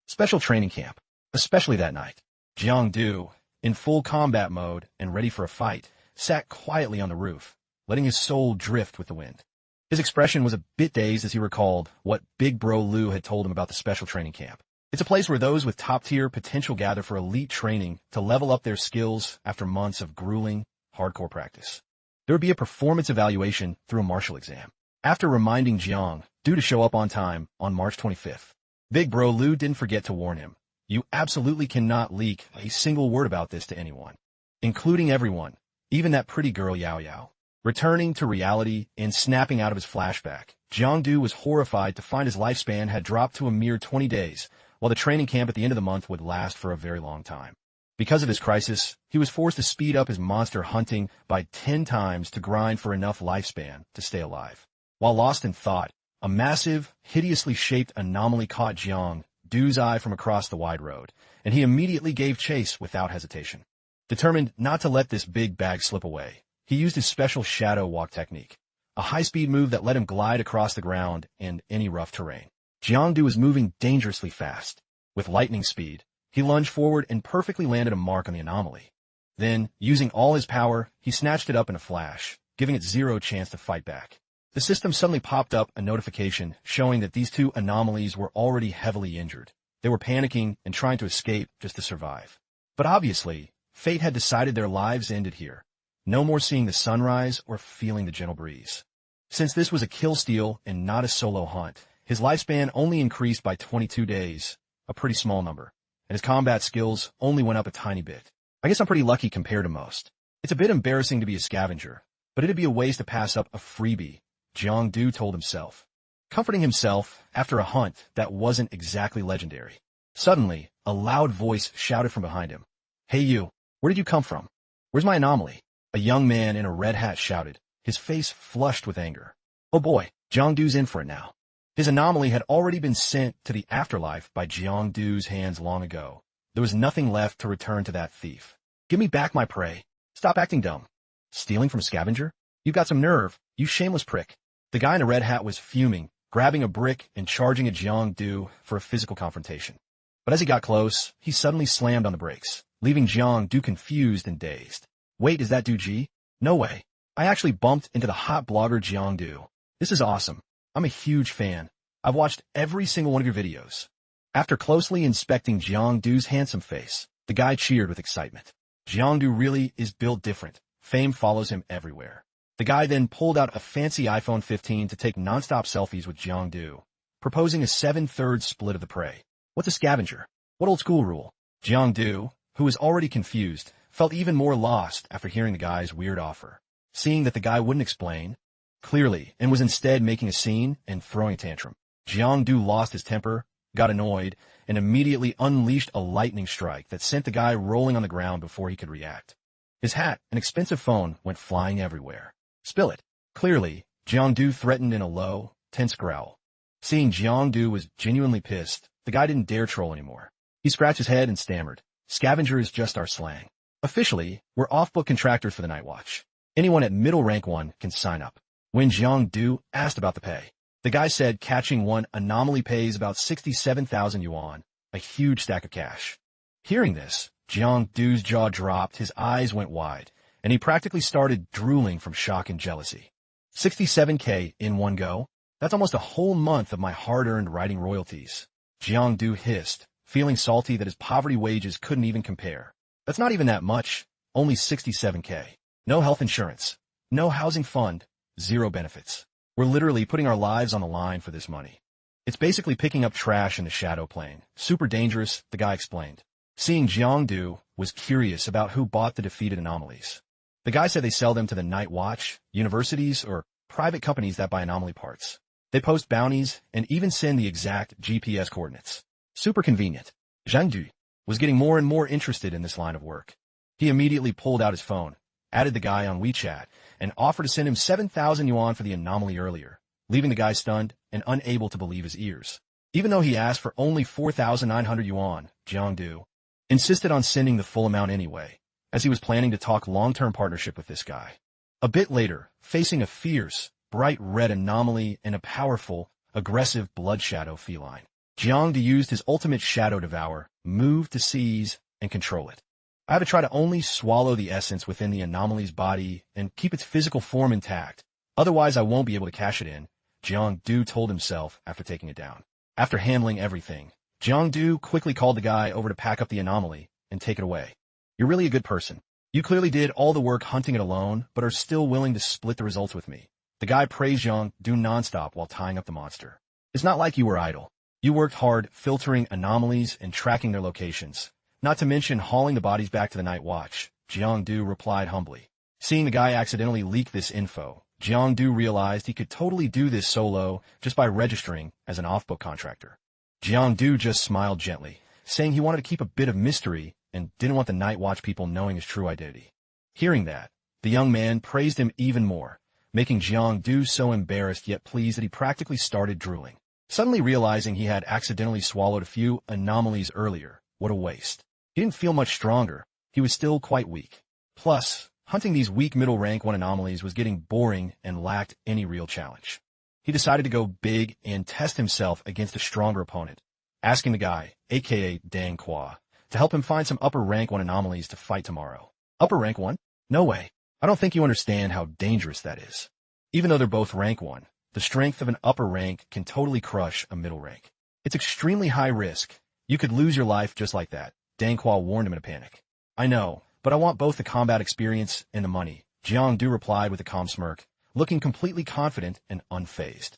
special training camp, especially that night. Jiang, in full combat mode and ready for a fight, sat quietly on the roof, letting his soul drift with the wind. His expression was a bit dazed as he recalled what Big Bro Lu had told him about the special training camp. It's a place where those with top-tier potential gather for elite training to level up their skills after months of grueling, hardcore practice. There would be a performance evaluation through a martial exam. After reminding Jiang to show up on time on March 25th, Big Bro Lu didn't forget to warn him. You absolutely cannot leak a single word about this to anyone, including everyone, even that pretty girl Yao Yao. Returning to reality and snapping out of his flashback, Jiang was horrified to find his lifespan had dropped to a mere 20 days, while the training camp at the end of the month would last for a very long time. Because of this crisis, he was forced to speed up his monster hunting by 10 times to grind for enough lifespan to stay alive. While lost in thought, a massive, hideously shaped anomaly caught Jiang's eye from across the wide road, and he immediately gave chase without hesitation. Determined not to let this big bag slip away, He used his special shadow walk technique, a high-speed move that let him glide across the ground and any rough terrain. Jiangdu was moving dangerously fast. With lightning speed, he lunged forward and perfectly landed a mark on the anomaly. Then, using all his power, he snatched it up in a flash, giving it zero chance to fight back. The system suddenly popped up a notification showing that these two anomalies were already heavily injured. They were panicking and trying to escape just to survive. But obviously, fate had decided their lives ended here. No more seeing the sunrise or feeling the gentle breeze. Since this was a kill steal and not a solo hunt, his lifespan only increased by 22 days, a pretty small number, and his combat skills only went up a tiny bit. I guess I'm pretty lucky compared to most. It's a bit embarrassing to be a scavenger, but it'd be a waste to pass up a freebie, Jiangdu told himself, comforting himself after a hunt that wasn't exactly legendary. Suddenly, a loud voice shouted from behind him. "Hey you, where did you come from? Where's my anomaly?" A young man in a red hat shouted, his face flushed with anger. Oh boy, Jiangdu's in for it now. His anomaly had already been sent to the afterlife by Jiangdu's hands long ago. There was nothing left to return to that thief. "Give me back my prey. Stop acting dumb." "Stealing from a scavenger? You've got some nerve, you shameless prick." The guy in a red hat was fuming, grabbing a brick and charging at Jiangdu for a physical confrontation. But as he got close, he suddenly slammed on the brakes, leaving Jiangdu confused and dazed. "Wait, is that Duji? No way. I actually bumped into the hot blogger Jiangdu. This is awesome. I'm a huge fan. I've watched every single one of your videos." After closely inspecting Jiangdu's handsome face, the guy cheered with excitement. Jiangdu really is built different. Fame follows him everywhere. The guy then pulled out a fancy iPhone 15 to take non-stop selfies with Jiangdu, proposing a 7/3 split of the prey. What's a scavenger? What old school rule? Jiangdu, who was already confused, felt even more lost after hearing the guy's weird offer. Seeing that the guy wouldn't explain clearly and was instead making a scene and throwing a tantrum, Jiangdu lost his temper, got annoyed, and immediately unleashed a lightning strike that sent the guy rolling on the ground before he could react. His hat, an expensive phone, went flying everywhere. "Spill it." Clearly, Jiangdu threatened in a low, tense growl. Seeing Jiangdu was genuinely pissed, the guy didn't dare troll anymore. He scratched his head and stammered, "Scavenger is just our slang. Officially, we're off-book contractors for the Night Watch. Anyone at middle rank 1 can sign up." When Jiangdu asked about the pay, the guy said catching one anomaly pays about 67,000 yuan, a huge stack of cash. Hearing this, Jiangdu's jaw dropped, his eyes went wide, and he practically started drooling from shock and jealousy. 67K in one go? That's almost a whole month of my hard-earned writing royalties. Jiangdu hissed, feeling salty that his poverty wages couldn't even compare. That's not even that much, only 67K. No health insurance, no housing fund, zero benefits. We're literally putting our lives on the line for this money. It's basically picking up trash in the shadow plane. Super dangerous, the guy explained. Seeing Jiangdu was curious about who bought the defeated anomalies. The guy said they sell them to the Night Watch, universities, or private companies that buy anomaly parts. They post bounties and even send the exact GPS coordinates. Super convenient. Jiangdu was getting more and more interested in this line of work. He immediately pulled out his phone, added the guy on WeChat, and offered to send him 7,000 yuan for the anomaly earlier, leaving the guy stunned and unable to believe his ears. Even though he asked for only 4,900 yuan, Jiangdu insisted on sending the full amount anyway, as he was planning to talk long-term partnership with this guy. A bit later, facing a fierce, bright red anomaly and a powerful, aggressive blood shadow feline, Jiangdu used his ultimate shadow devour, move to seize and control it. I have to try to only swallow the essence within the anomaly's body and keep its physical form intact. Otherwise, I won't be able to cash it in, Jiangdu told himself after taking it down. After handling everything, Jiangdu quickly called the guy over to pack up the anomaly and take it away. "You're really a good person. You clearly did all the work hunting it alone, but are still willing to split the results with me." The guy praised Jiangdu nonstop while tying up the monster. "It's not like you were idle. You worked hard filtering anomalies and tracking their locations, not to mention hauling the bodies back to the Night Watch," Jiangdu replied humbly. Seeing the guy accidentally leak this info, Jiangdu realized he could totally do this solo just by registering as an off-book contractor. Jiangdu just smiled gently, saying he wanted to keep a bit of mystery and didn't want the Night Watch people knowing his true identity. Hearing that, the young man praised him even more, making Jiangdu so embarrassed yet pleased that he practically started drooling. Suddenly realizing he had accidentally swallowed a few anomalies earlier, what a waste. He didn't feel much stronger, he was still quite weak. Plus, Hunting these weak middle rank 1 anomalies was getting boring and lacked any real challenge. He decided to go big and test himself against a stronger opponent, asking the guy, aka Dangqua, to help him find some upper rank 1 anomalies to fight tomorrow. Upper rank 1? No way. I don't think you understand how dangerous that is. Even though they're both rank 1, the strength of an upper rank can totally crush a middle rank. It's extremely high risk. You could lose your life just like that, Dangqua warned him in a panic. I know, but I want both the combat experience and the money, Jiang Du replied with a calm smirk, looking completely confident and unfazed.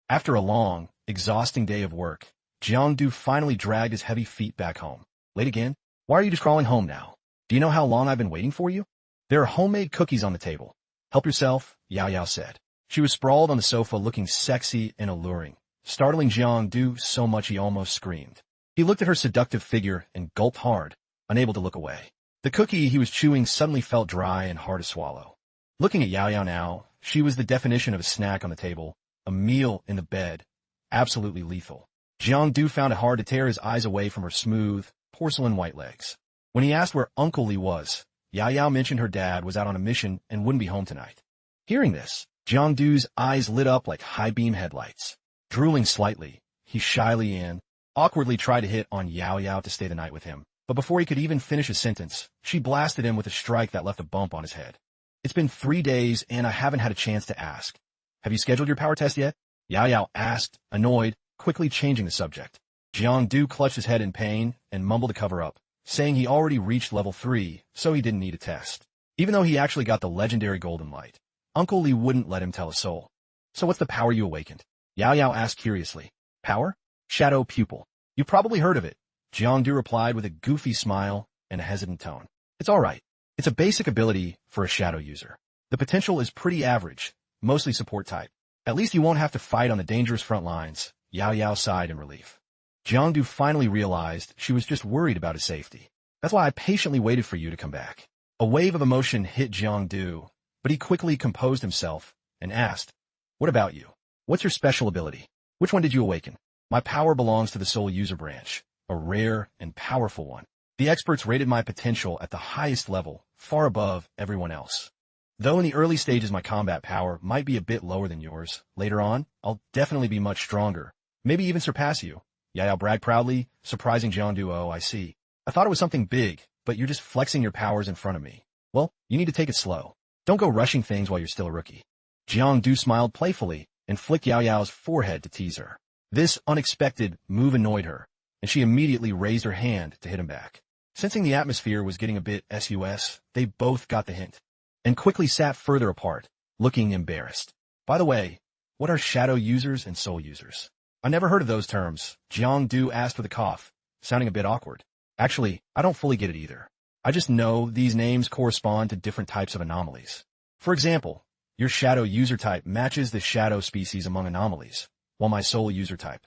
After a long, exhausting day of work, Jiang Du finally dragged his heavy feet back home. Late again? Why are you just crawling home now? Do you know how long I've been waiting for you? There are homemade cookies on the table. Help yourself, Yao Yao said. She was sprawled on the sofa looking sexy and alluring, startling Jiang Du so much he almost screamed. He looked at her seductive figure and gulped hard, unable to look away. The cookie he was chewing suddenly felt dry and hard to swallow. Looking at Yao Yao now, she was the definition of a snack on the table, a meal in the bed, absolutely lethal. Jiang Du found it hard to tear his eyes away from her smooth, porcelain white legs. When he asked where Uncle Li was, Yao Yao mentioned her dad was out on a mission and wouldn't be home tonight. Hearing this, Jiang Du's eyes lit up like high-beam headlights. Drooling slightly, he shyly and awkwardly tried to hit on Yao Yao to stay the night with him, but before he could even finish his sentence, she blasted him with a strike that left a bump on his head. It's been 3 days and I haven't had a chance to ask. Have you scheduled your power test yet? Yao Yao asked, annoyed, quickly changing the subject. Jiang Du clutched his head in pain and mumbled to cover up, saying he already reached level 3, so he didn't need a test. Even though he actually got the legendary golden light, Uncle Li wouldn't let him tell a soul. So what's the power you awakened? Yao Yao asked curiously. Power? Shadow Pupil. You've probably heard of it, Jiang Du replied with a goofy smile and a hesitant tone. It's alright. It's a basic ability for a shadow user. The potential is pretty average, mostly support type. At least you won't have to fight on the dangerous front lines, Yao Yao sighed in relief. Jiang Du finally realized she was just worried about his safety. That's why I patiently waited for you to come back. A wave of emotion hit Jiang Du, but he quickly composed himself and asked, what about you? What's your special ability? Which one did you awaken? My power belongs to the soul user branch, a rare and powerful one. The experts rated my potential at the highest level, far above everyone else. Though in the early stages my combat power might be a bit lower than yours, later on, I'll definitely be much stronger, maybe even surpass you. Yao Yao bragged proudly, surprising Jiang Du. Oh, I see. I thought it was something big, but you're just flexing your powers in front of me. Well, you need to take it slow. Don't go rushing things while you're still a rookie. Jiang Du smiled playfully and flicked Yao Yao's forehead to tease her. This unexpected move annoyed her, and she immediately raised her hand to hit him back. Sensing the atmosphere was getting a bit sus, they both got the hint, and quickly sat further apart, looking embarrassed. By the way, what are shadow users and soul users? I never heard of those terms, Jiang Du asked with a cough, sounding a bit awkward. Actually, I don't fully get it either. I just know these names correspond to different types of anomalies. For example, your shadow user type matches the shadow species among anomalies, while my soul user type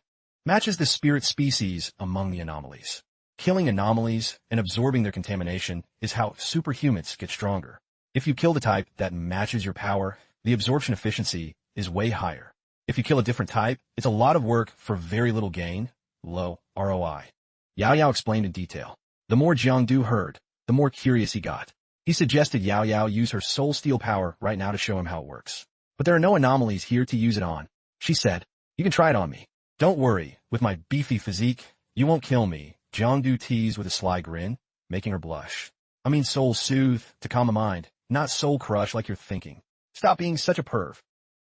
matches the spirit species among the anomalies. Killing anomalies and absorbing their contamination is how superhumans get stronger. If you kill the type that matches your power, the absorption efficiency is way higher. If you kill a different type, it's a lot of work for very little gain, low ROI. Yao Yao explained in detail. The more Jiang Du heard, the more curious he got. He suggested Yao Yao use her soul steel power right now to show him how it works. But there are no anomalies here to use it on. She said, you can try it on me. Don't worry, with my beefy physique, you won't kill me. Jiang Du teased with a sly grin, making her blush. I mean soul soothe, to calm the mind, not soul crush like you're thinking. Stop being such a perv.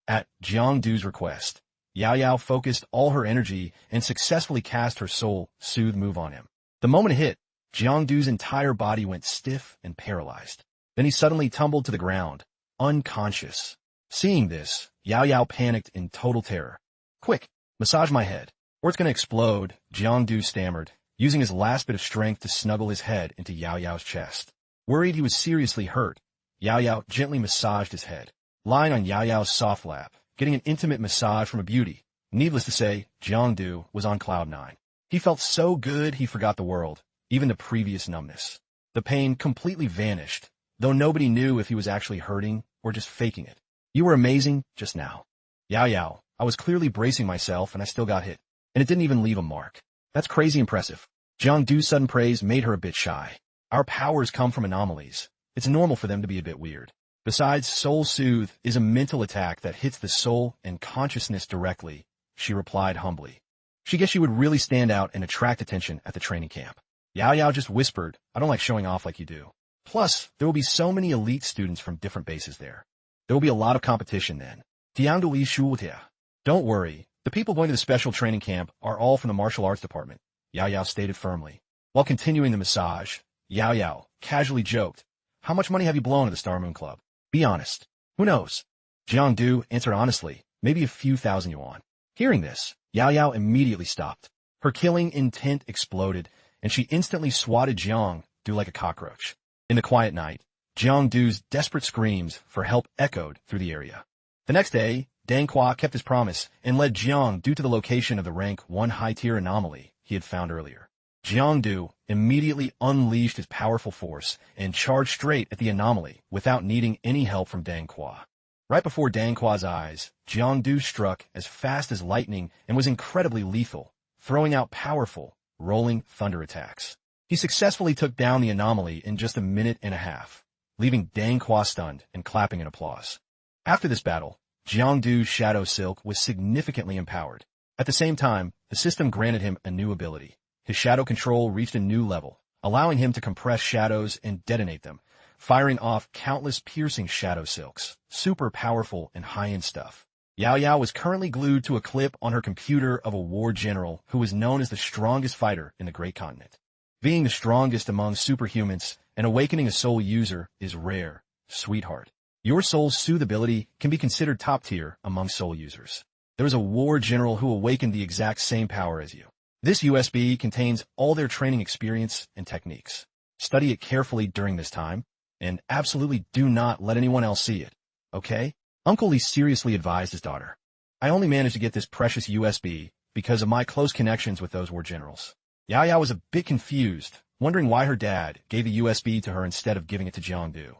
At Jiang Du's request, Yao Yao focused all her energy and successfully cast her soul soothe move on him. The moment it hit, Jiang Du's entire body went stiff and paralyzed. Then he suddenly tumbled to the ground, unconscious. Seeing this, Yao Yao panicked in total terror. Quick, massage my head, or it's gonna explode, Jiang Du stammered, using his last bit of strength to snuggle his head into Yao Yao's chest. Worried he was seriously hurt, Yao Yao gently massaged his head, lying on Yao Yao's soft lap, getting an intimate massage from a beauty. Needless to say, Jiang Du was on cloud 9. He felt so good he forgot the world, even the previous numbness. The pain completely vanished, though nobody knew if he was actually hurting or just faking it. You were amazing just now. Yao Yao, I was clearly bracing myself and I still got hit, and it didn't even leave a mark. That's crazy impressive. Jiang Du's sudden praise made her a bit shy. Our powers come from anomalies. It's normal for them to be a bit weird. Besides, Soul Soothe is a mental attack that hits the soul and consciousness directly, she replied humbly. She guessed she would really stand out and attract attention at the training camp. Yao Yao just whispered, I don't like showing off like you do. Plus, there will be so many elite students from different bases there. There will be a lot of competition then. Don't worry, the people going to the special training camp are all from the martial arts department, Yao Yao stated firmly. While continuing the massage, Yao Yao casually joked, how much money have you blown at the Star Moon Club? Be honest. Who knows? Jiang Du answered honestly, maybe a few thousand yuan. Hearing this, Yao Yao immediately stopped. Her killing intent exploded, and she instantly swatted Jiang Du like a cockroach. In the quiet night, Jiang Du's desperate screams for help echoed through the area. The next day, Dangqua kept his promise and led Jiang Du to the location of the rank 1 high-tier anomaly he had found earlier. Jiang Du immediately unleashed his powerful force and charged straight at the anomaly without needing any help from Dangqua. Right before Dangqua's eyes, Jiang Du struck as fast as lightning and was incredibly lethal, throwing out powerful, rolling thunder attacks. He successfully took down the anomaly in just a minute and a half, leaving Dangqua stunned and clapping in applause. After this battle, Jiang Du's Shadow Silk was significantly empowered. At the same time, the system granted him a new ability. His shadow control reached a new level, allowing him to compress shadows and detonate them, firing off countless piercing shadow silks, super powerful and high-end stuff. Yao Yao was currently glued to a clip on her computer of a war general who was known as the strongest fighter in the Great Continent. Being the strongest among superhumans and awakening a soul user is rare, sweetheart. Your soul's soothe ability can be considered top tier among soul users. There is a war general who awakened the exact same power as you. This USB contains all their training experience and techniques. Study it carefully during this time, and absolutely do not let anyone else see it, okay? Uncle Lee seriously advised his daughter. I only managed to get this precious USB because of my close connections with those war generals. Yao Yao was a bit confused, wondering why her dad gave the USB to her instead of giving it to Jiang Du.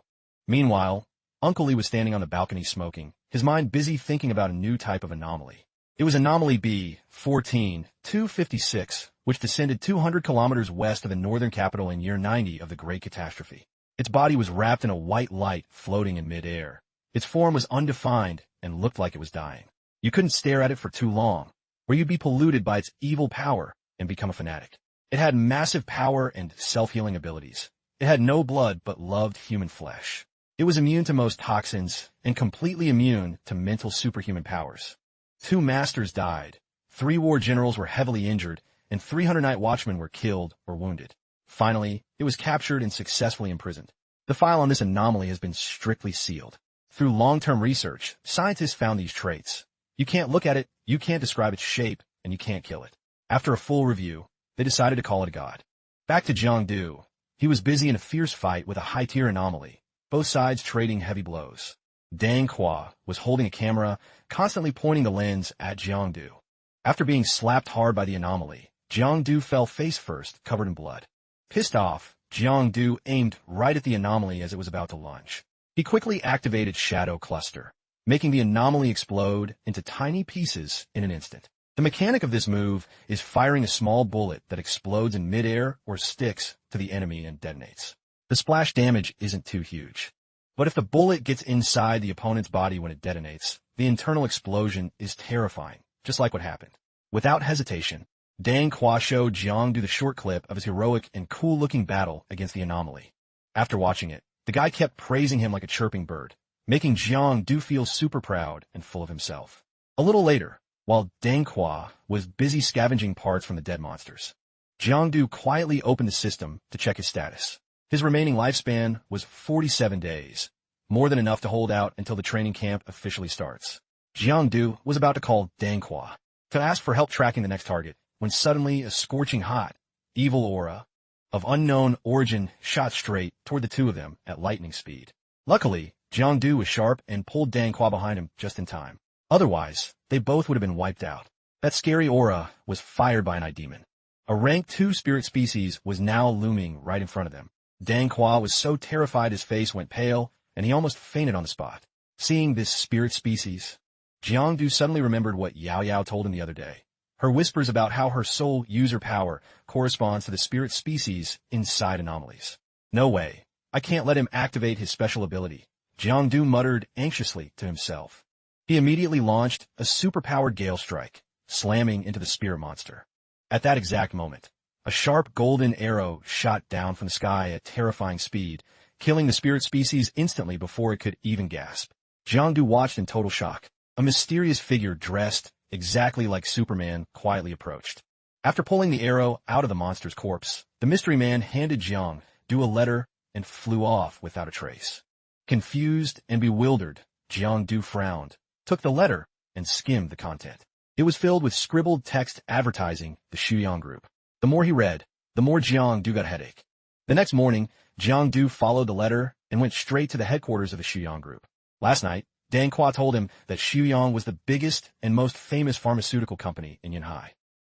Meanwhile, Uncle Lee was standing on the balcony smoking, his mind busy thinking about a new type of anomaly. It was Anomaly B-14-256, which descended 200 kilometers west of the northern capital in year 90 of the Great Catastrophe. Its body was wrapped in a white light floating in mid-air. Its form was undefined and looked like it was dying. You couldn't stare at it for too long, or you'd be polluted by its evil power and become a fanatic. It had massive power and self-healing abilities. It had no blood but loved human flesh. It was immune to most toxins and completely immune to mental superhuman powers. 2 masters died, 3 war generals were heavily injured, and 300 night watchmen were killed or wounded. Finally, it was captured and successfully imprisoned. The file on this anomaly has been strictly sealed. Through long-term research, scientists found these traits. You can't look at it, you can't describe its shape, and you can't kill it. After a full review, they decided to call it a god. Back to Jiang Du. He was busy in a fierce fight with a high-tier anomaly, both sides trading heavy blows. Dangqua was holding a camera, constantly pointing the lens at Jiang Du. After being slapped hard by the anomaly, Jiang Du fell face first, covered in blood. Pissed off, Jiang Du aimed right at the anomaly as it was about to launch. He quickly activated Shadow Cluster, making the anomaly explode into tiny pieces in an instant. The mechanic of this move is firing a small bullet that explodes in midair or sticks to the enemy and detonates. The splash damage isn't too huge. But if the bullet gets inside the opponent's body when it detonates, the internal explosion is terrifying, just like what happened. Without hesitation, Dangqua showed Jiang Du the short clip of his heroic and cool-looking battle against the anomaly. After watching it, the guy kept praising him like a chirping bird, making Jiang Du feel super proud and full of himself. A little later, while Dangqua was busy scavenging parts from the dead monsters, Jiang Du quietly opened the system to check his status. His remaining lifespan was 47 days, more than enough to hold out until the training camp officially starts. Jiang Du was about to call Dangqua to ask for help tracking the next target, when suddenly a scorching hot, evil aura of unknown origin shot straight toward the two of them at lightning speed. Luckily, Jiang Du was sharp and pulled Dangqua behind him just in time. Otherwise, they both would have been wiped out. That scary aura was fired by an eye demon. A rank 2 spirit species was now looming right in front of them. Dangqua was so terrified his face went pale, and he almost fainted on the spot. Seeing this spirit species, Jiang Du suddenly remembered what Yao Yao told him the other day. Her whispers about how her soul user power corresponds to the spirit species inside anomalies. No way. I can't let him activate his special ability. Jiang Du muttered anxiously to himself. He immediately launched a superpowered gale strike, slamming into the spirit monster. At that exact moment, a sharp golden arrow shot down from the sky at terrifying speed, killing the spirit species instantly before it could even gasp. Jiang Du watched in total shock. A mysterious figure dressed exactly like Superman quietly approached. After pulling the arrow out of the monster's corpse, the mystery man handed Jiang Du a letter and flew off without a trace. Confused and bewildered, Jiang Du frowned, took the letter, and skimmed the content. It was filled with scribbled text advertising the Shu Yang Group. The more he read, the more Jiang Du got a headache. The next morning, Jiang Du followed the letter and went straight to the headquarters of the Shu Yang Group. Last night, Dangqua told him that Shu Yang was the biggest and most famous pharmaceutical company in Yanhai.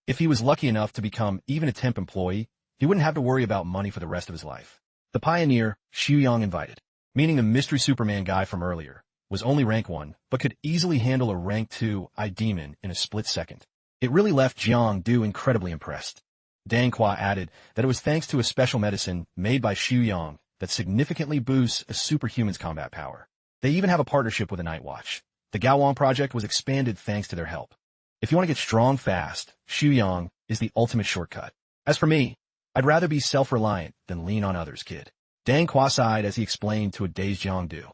If he was lucky enough to become even a temp employee, he wouldn't have to worry about money for the rest of his life. The pioneer, Shu Yang invited, meaning the mystery Superman guy from earlier, was only rank 1, but could easily handle a rank 2 demon in a split second. It really left Jiang Du incredibly impressed. Dangqua added that it was thanks to a special medicine made by Shu Yang that significantly boosts a superhuman's combat power. They even have a partnership with the Night Watch. The Gaowang project was expanded thanks to their help. If you want to get strong fast, Shu Yang is the ultimate shortcut. As for me, I'd rather be self-reliant than lean on others, kid. Dangqua sighed as he explained to a dazed Jiang Du.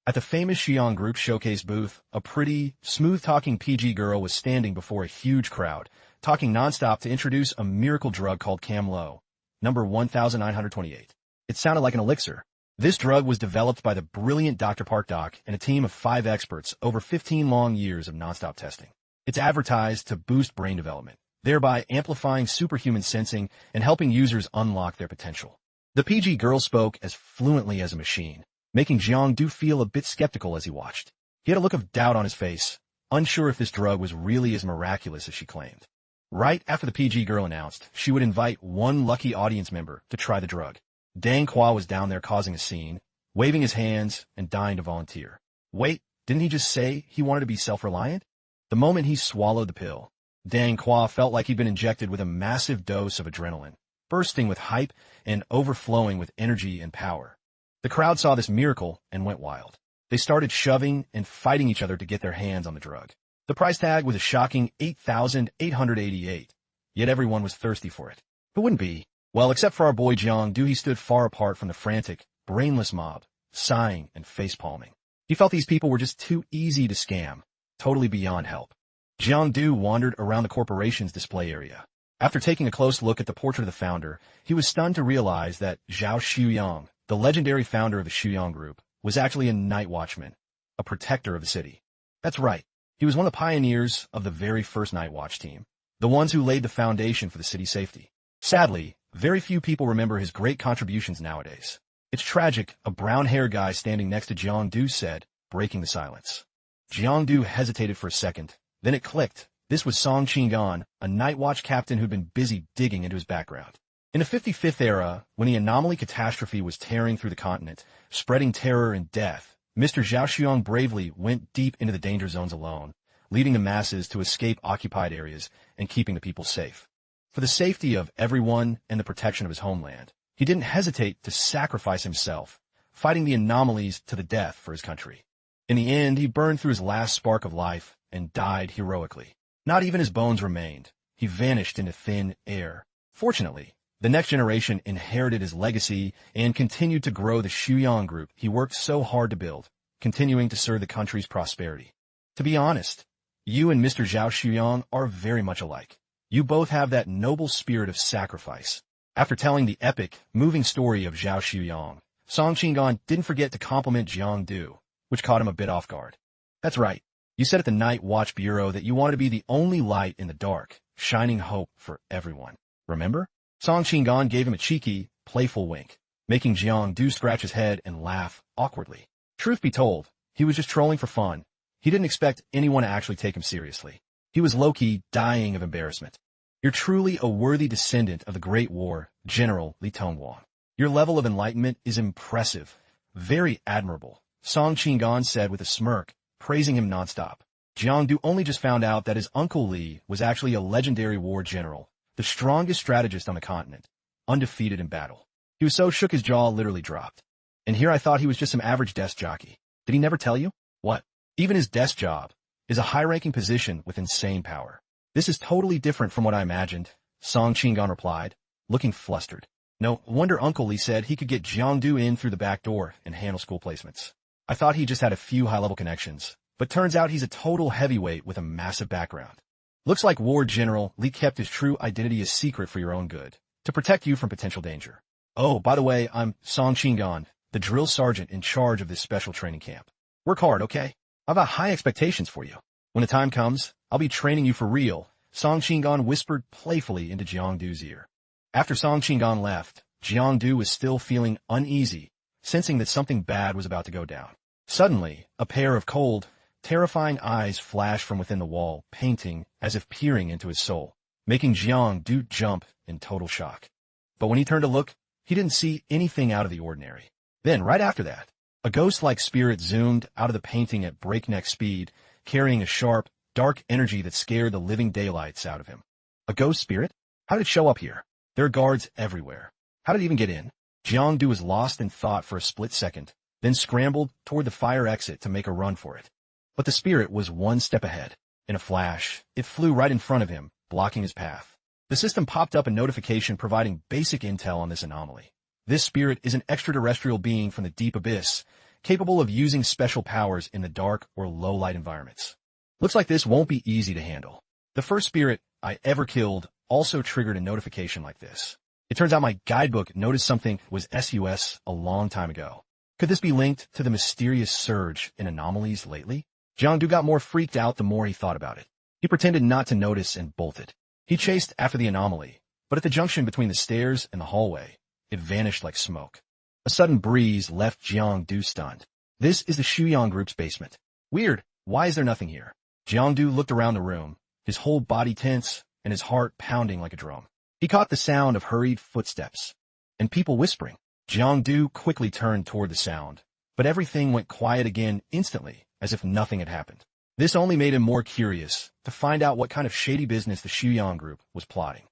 At the famous Shu Yang Group showcase booth, a pretty, smooth-talking PG girl was standing before a huge crowd, talking nonstop to introduce a miracle drug called Camlo, number 1928. It sounded like an elixir. This drug was developed by the brilliant Dr. Park Doc and a team of 5 experts over 15 long years of nonstop testing. It's advertised to boost brain development, thereby amplifying superhuman sensing and helping users unlock their potential. The PG girl spoke as fluently as a machine, making Jiang Du feel a bit skeptical as he watched. He had a look of doubt on his face, unsure if this drug was really as miraculous as she claimed. Right after the PG girl announced she would invite one lucky audience member to try the drug, Dangqua was down there causing a scene, waving his hands and dying to volunteer. Wait, didn't he just say he wanted to be self-reliant? The moment he swallowed the pill, Dangqua felt like he'd been injected with a massive dose of adrenaline, bursting with hype and overflowing with energy and power. The crowd saw this miracle and went wild. They started shoving and fighting each other to get their hands on the drug. The price tag was a shocking 8,888, yet everyone was thirsty for it. Who wouldn't be? Well, except for our boy Jiang Du, he stood far apart from the frantic, brainless mob, sighing and face-palming. He felt these people were just too easy to scam, totally beyond help. Jiang Du wandered around the corporation's display area. After taking a close look at the portrait of the founder, he was stunned to realize that Zhao Shuyang, the legendary founder of the Shu Yang Group, was actually a night watchman, a protector of the city. That's right. He was one of the pioneers of the very first Night Watch team, the ones who laid the foundation for the city's safety. Sadly, very few people remember his great contributions nowadays. It's tragic, a brown-haired guy standing next to Jiang Du said, breaking the silence. Jiang Du hesitated for a second, then it clicked. This was Song Qingan, a Night Watch captain who'd been busy digging into his background. In the 55th era, when the anomaly catastrophe was tearing through the continent, spreading terror and death, Mr. Zhao Shuyang bravely went deep into the danger zones alone, leading the masses to escape occupied areas and keeping the people safe. For the safety of everyone and the protection of his homeland, he didn't hesitate to sacrifice himself, fighting the anomalies to the death for his country. In the end, he burned through his last spark of life and died heroically. Not even his bones remained. He vanished into thin air. Fortunately, the next generation inherited his legacy and continued to grow the Shu Yang Group he worked so hard to build, continuing to serve the country's prosperity. To be honest, you and Mr. Zhao Shuyang are very much alike. You both have that noble spirit of sacrifice. After telling the epic, moving story of Zhao Shuyang, Song Qingan didn't forget to compliment Jiang Du, which caught him a bit off guard. That's right. You said at the Night Watch Bureau that you wanted to be the only light in the dark, shining hope for everyone. Remember? Song Qingan gave him a cheeky, playful wink, making Jiang Du scratch his head and laugh awkwardly. Truth be told, he was just trolling for fun. He didn't expect anyone to actually take him seriously. He was low-key dying of embarrassment. You're truly a worthy descendant of the Great War, General Li Tongguang. Your level of enlightenment is impressive, very admirable, Song Qingan said with a smirk, praising him nonstop. Jiang Du only just found out that his uncle Li was actually a legendary war general, the strongest strategist on the continent, undefeated in battle. He was so shook his jaw literally dropped. And here I thought he was just some average desk jockey. Did he never tell you? What? Even his desk job is a high-ranking position with insane power. This is totally different from what I imagined, Song Qingan replied, looking flustered. No wonder Uncle Lee said he could get Jiangdu in through the back door and handle school placements. I thought he just had a few high-level connections, but turns out he's a total heavyweight with a massive background. Looks like War General Lee kept his true identity a secret for your own good, to protect you from potential danger. Oh, by the way, I'm Song Qingan, the drill sergeant in charge of this special training camp. Work hard, okay? I've got high expectations for you. When the time comes, I'll be training you for real, Song Qingan whispered playfully into Jiangdu's ear. After Song Qingan left, Jiangdu was still feeling uneasy, sensing that something bad was about to go down. Suddenly, a pair of cold, terrifying eyes flashed from within the wall, painting as if peering into his soul, making Jiangdu jump in total shock. But when he turned to look, he didn't see anything out of the ordinary. Then, right after that, a ghost-like spirit zoomed out of the painting at breakneck speed, carrying a sharp, dark energy that scared the living daylights out of him. A ghost spirit? How did it show up here? There are guards everywhere. How did it even get in? Jiangdu was lost in thought for a split second, then scrambled toward the fire exit to make a run for it. But the spirit was one step ahead. In a flash, it flew right in front of him, blocking his path. The system popped up a notification providing basic intel on this anomaly. This spirit is an extraterrestrial being from the deep abyss, capable of using special powers in the dark or low-light environments. Looks like this won't be easy to handle. The first spirit I ever killed also triggered a notification like this. It turns out my guidebook noticed something was SUS a long time ago. Could this be linked to the mysterious surge in anomalies lately? Jiangdu got more freaked out the more he thought about it. He pretended not to notice and bolted. He chased after the anomaly, but at the junction between the stairs and the hallway, it vanished like smoke. A sudden breeze left Jiangdu stunned. This is the Shu Yang Group's basement. Weird, why is there nothing here? Jiangdu looked around the room, his whole body tense and his heart pounding like a drum. He caught the sound of hurried footsteps and people whispering. Jiangdu quickly turned toward the sound, but everything went quiet again instantly, as if nothing had happened. This only made him more curious to find out what kind of shady business the Shu Yang Group was plotting.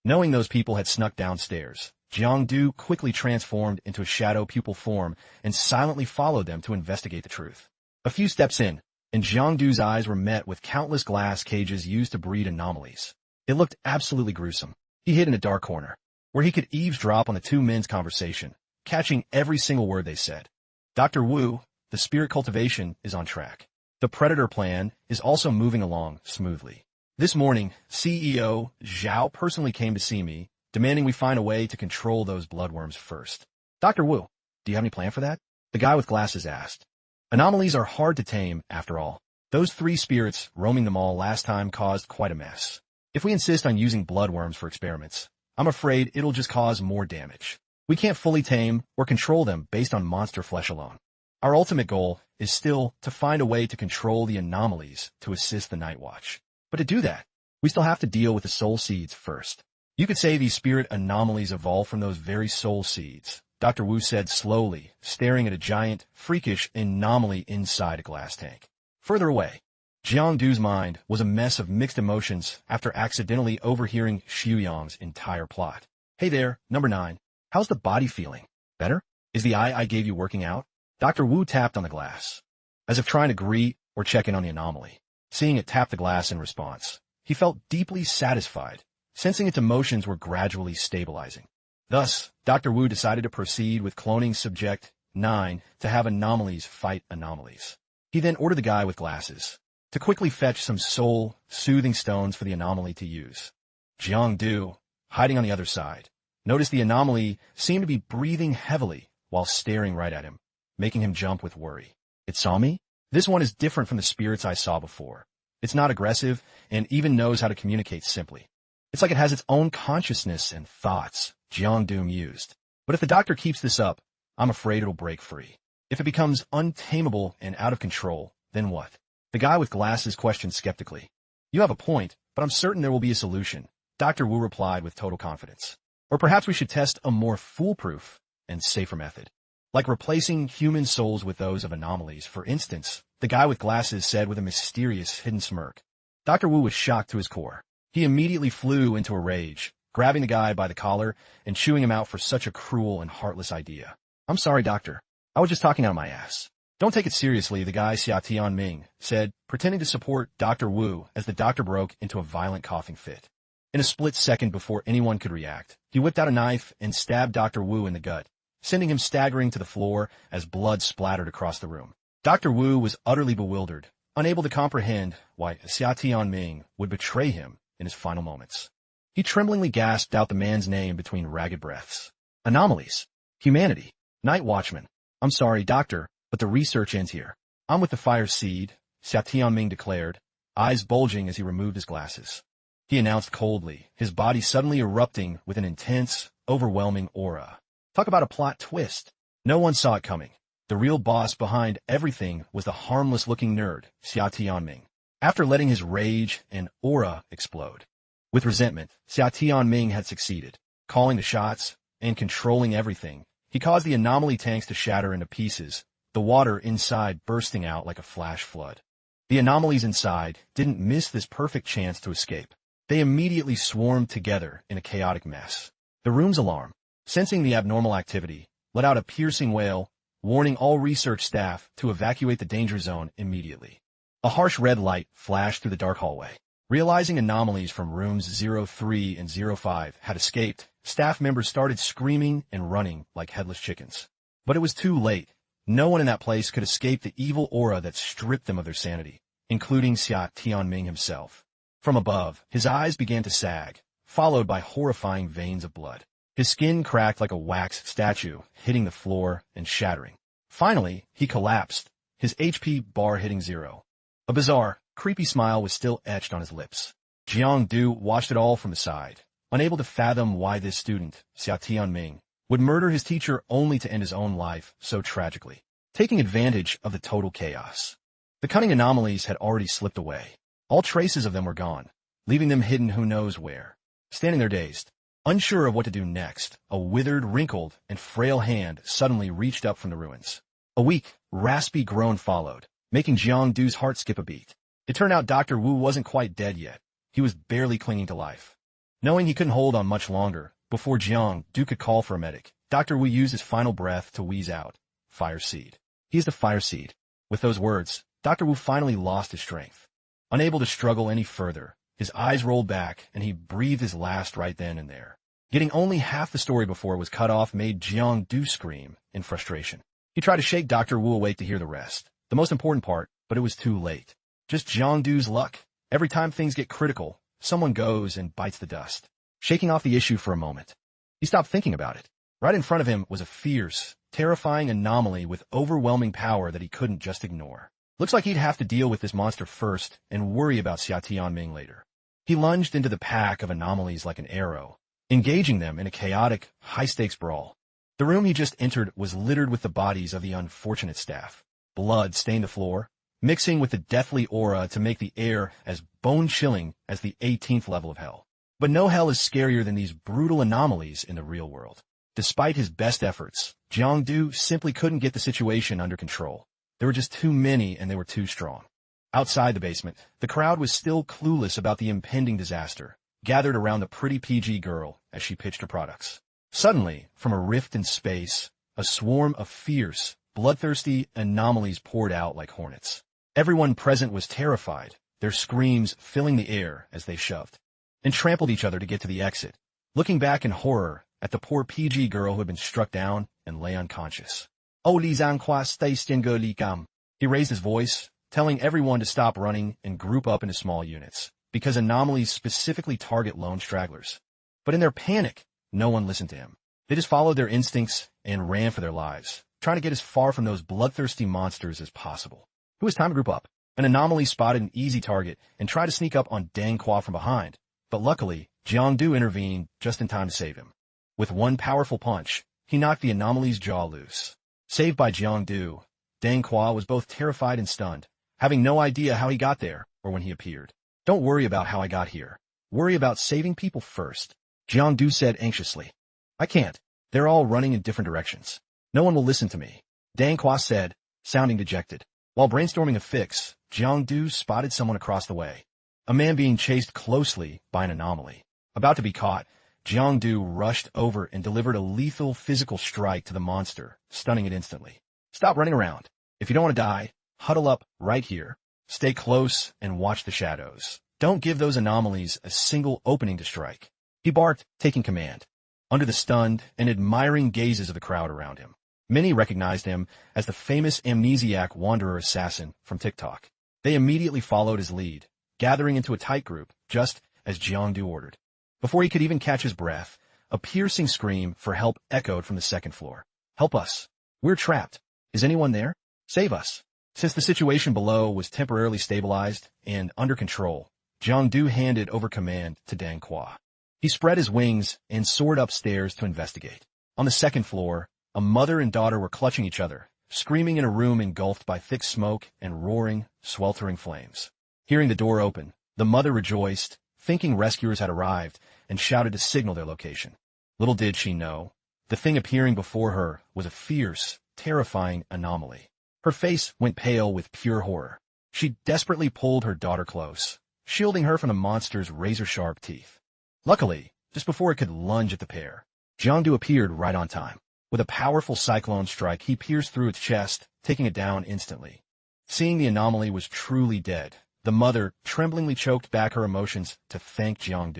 Knowing those people had snuck downstairs, Jiangdu quickly transformed into a shadow pupil form and silently followed them to investigate the truth. A few steps in, and Jiangdu's eyes were met with countless glass cages used to breed anomalies. It looked absolutely gruesome. He hid in a dark corner, where he could eavesdrop on the two men's conversation, catching every single word they said. Dr. Wu, the spirit cultivation is on track. The Predator plan is also moving along smoothly. This morning, CEO Xiao personally came to see me, demanding we find a way to control those bloodworms first. Dr. Wu, do you have any plan for that? The guy with glasses asked. Anomalies are hard to tame, after all. Those 3 spirits roaming the mall last time caused quite a mess. If we insist on using bloodworms for experiments, I'm afraid it'll just cause more damage. We can't fully tame or control them based on monster flesh alone. Our ultimate goal is still to find a way to control the anomalies to assist the Night Watch. But to do that, we still have to deal with the soul seeds first. You could say these spirit anomalies evolve from those very soul seeds, Dr. Wu said slowly, staring at a giant, freakish anomaly inside a glass tank. Further away, Jiangdu's mind was a mess of mixed emotions after accidentally overhearing Xu Yang's entire plot. Hey there, number 9. How's the body feeling? Better? Is the eye I gave you working out? Dr. Wu tapped on the glass, as if trying to greet or check in on the anomaly. Seeing it tap the glass in response, he felt deeply satisfied, sensing its emotions were gradually stabilizing. Thus, Dr. Wu decided to proceed with cloning Subject 9 to have anomalies fight anomalies. He then ordered the guy with glasses to quickly fetch some soul-soothing stones for the anomaly to use. Jiangdu, hiding on the other side, noticed the anomaly seemed to be breathing heavily while staring right at him, making him jump with worry. It saw me? This one is different from the spirits I saw before. It's not aggressive and even knows how to communicate simply. It's like it has its own consciousness and thoughts, Jiangdu mused. But if the doctor keeps this up, I'm afraid it'll break free. If it becomes untamable and out of control, then what? The guy with glasses questioned skeptically. You have a point, but I'm certain there will be a solution, Dr. Wu replied with total confidence. Or perhaps we should test a more foolproof and safer method. Like replacing human souls with those of anomalies, for instance, the guy with glasses said with a mysterious hidden smirk. Dr. Wu was shocked to his core. He immediately flew into a rage, grabbing the guy by the collar and chewing him out for such a cruel and heartless idea. I'm sorry, doctor. I was just talking out of my ass. Don't take it seriously, the guy Xiao Ming said, pretending to support Dr. Wu as the doctor broke into a violent coughing fit. In a split second before anyone could react, he whipped out a knife and stabbed Dr. Wu in the gut, sending him staggering to the floor as blood splattered across the room. Dr. Wu was utterly bewildered, unable to comprehend why Xiao Ming would betray him in his final moments. He tremblingly gasped out the man's name between ragged breaths. Anomalies. Humanity. Night Watchman. I'm sorry, doctor, but the research ends here. I'm with the Fire Seed, Xiao Ming declared, eyes bulging as he removed his glasses. He announced coldly, his body suddenly erupting with an intense, overwhelming aura. Talk about a plot twist. No one saw it coming. The real boss behind everything was the harmless-looking nerd, Xiao Ming. After letting his rage and aura explode. With resentment, Xiao Ming had succeeded, calling the shots and controlling everything. He caused the anomaly tanks to shatter into pieces, the water inside bursting out like a flash flood. The anomalies inside didn't miss this perfect chance to escape. They immediately swarmed together in a chaotic mess. The room's alarm, sensing the abnormal activity, let out a piercing wail, warning all research staff to evacuate the danger zone immediately. A harsh red light flashed through the dark hallway. Realizing anomalies from rooms 03 and 05 had escaped, staff members started screaming and running like headless chickens. But it was too late. No one in that place could escape the evil aura that stripped them of their sanity, including Xiao Ming himself. From above, his eyes began to sag, followed by horrifying veins of blood. His skin cracked like a wax statue, hitting the floor and shattering. Finally, he collapsed, his HP bar hitting 0. A bizarre, creepy smile was still etched on his lips. Jiang Du watched it all from the side, unable to fathom why this student, Xiao Ming, would murder his teacher only to end his own life so tragically, taking advantage of the total chaos. The cunning anomalies had already slipped away. All traces of them were gone, leaving them hidden who knows where. Standing there dazed, unsure of what to do next, a withered, wrinkled, and frail hand suddenly reached up from the ruins. A weak, raspy groan followed, making Jiang Du's heart skip a beat. It turned out Dr. Wu wasn't quite dead yet. He was barely clinging to life. Knowing he couldn't hold on much longer, before Jiang Du could call for a medic, Dr. Wu used his final breath to wheeze out, Fire Seed. He is the Fire Seed. With those words, Dr. Wu finally lost his strength. Unable to struggle any further, his eyes rolled back and he breathed his last right then and there. Getting only half the story before it was cut off made Jiang Du scream in frustration. He tried to shake Dr. Wu awake to hear the rest, the most important part, but it was too late. Just Jiang Du's luck. Every time things get critical, someone goes and bites the dust. Shaking off the issue for a moment, he stopped thinking about it. Right in front of him was a fierce, terrifying anomaly with overwhelming power that he couldn't just ignore. Looks like he'd have to deal with this monster first and worry about Xiao Ming later. He lunged into the pack of anomalies like an arrow, engaging them in a chaotic, high-stakes brawl. The room he just entered was littered with the bodies of the unfortunate staff. Blood stained the floor, mixing with the deathly aura to make the air as bone-chilling as the 18th level of hell. But no hell is scarier than these brutal anomalies in the real world. Despite his best efforts, Jiang Du simply couldn't get the situation under control. There were just too many and they were too strong. Outside the basement, the crowd was still clueless about the impending disaster, gathered around the pretty PG girl as she pitched her products. Suddenly, from a rift in space, a swarm of fierce, bloodthirsty anomalies poured out like hornets. Everyone present was terrified, their screams filling the air as they shoved and trampled each other to get to the exit, looking back in horror at the poor PG girl who had been struck down and lay unconscious. Oh, Li Zhangqua, stay stinger li gam. He raised his voice, telling everyone to stop running and group up into small units, because anomalies specifically target lone stragglers. But in their panic, no one listened to him. They just followed their instincts and ran for their lives, trying to get as far from those bloodthirsty monsters as possible. It was time to group up. An anomaly spotted an easy target and tried to sneak up on Dangqua from behind, but luckily, Jiang Du intervened just in time to save him. With one powerful punch, he knocked the anomaly's jaw loose. Saved by Jiang Du, Dangqua was both terrified and stunned, having no idea how he got there or when he appeared. Don't worry about how I got here. Worry about saving people first, Jiang Du said anxiously. I can't. They're all running in different directions. No one will listen to me, Dangqua said, sounding dejected. While brainstorming a fix, Jiang Du spotted someone across the way. A man being chased closely by an anomaly. About to be caught, Jiang Du rushed over and delivered a lethal physical strike to the monster, stunning it instantly. Stop running around. If you don't want to die, huddle up right here. Stay close and watch the shadows. Don't give those anomalies a single opening to strike. He barked, taking command. Under the stunned and admiring gazes of the crowd around him, many recognized him as the famous Amnesiac Wanderer Assassin from TikTok. They immediately followed his lead, gathering into a tight group, just as Jang ordered. Before he could even catch his breath, a piercing scream for help echoed from the second floor. "Help us! We're trapped! Is anyone there? Save us!" Since the situation below was temporarily stabilized and under control, Jang handed over command to Dangqua. He spread his wings and soared upstairs to investigate. On the second floor, a mother and daughter were clutching each other, screaming in a room engulfed by thick smoke and roaring, sweltering flames. Hearing the door open, the mother rejoiced, thinking rescuers had arrived, and shouted to signal their location. Little did she know, the thing appearing before her was a fierce, terrifying anomaly. Her face went pale with pure horror. She desperately pulled her daughter close, shielding her from the monster's razor-sharp teeth. Luckily, just before it could lunge at the pair, Jang appeared right on time. With a powerful cyclone strike, he pierced through its chest, taking it down instantly. Seeing the anomaly was truly dead, the mother tremblingly choked back her emotions to thank Jang.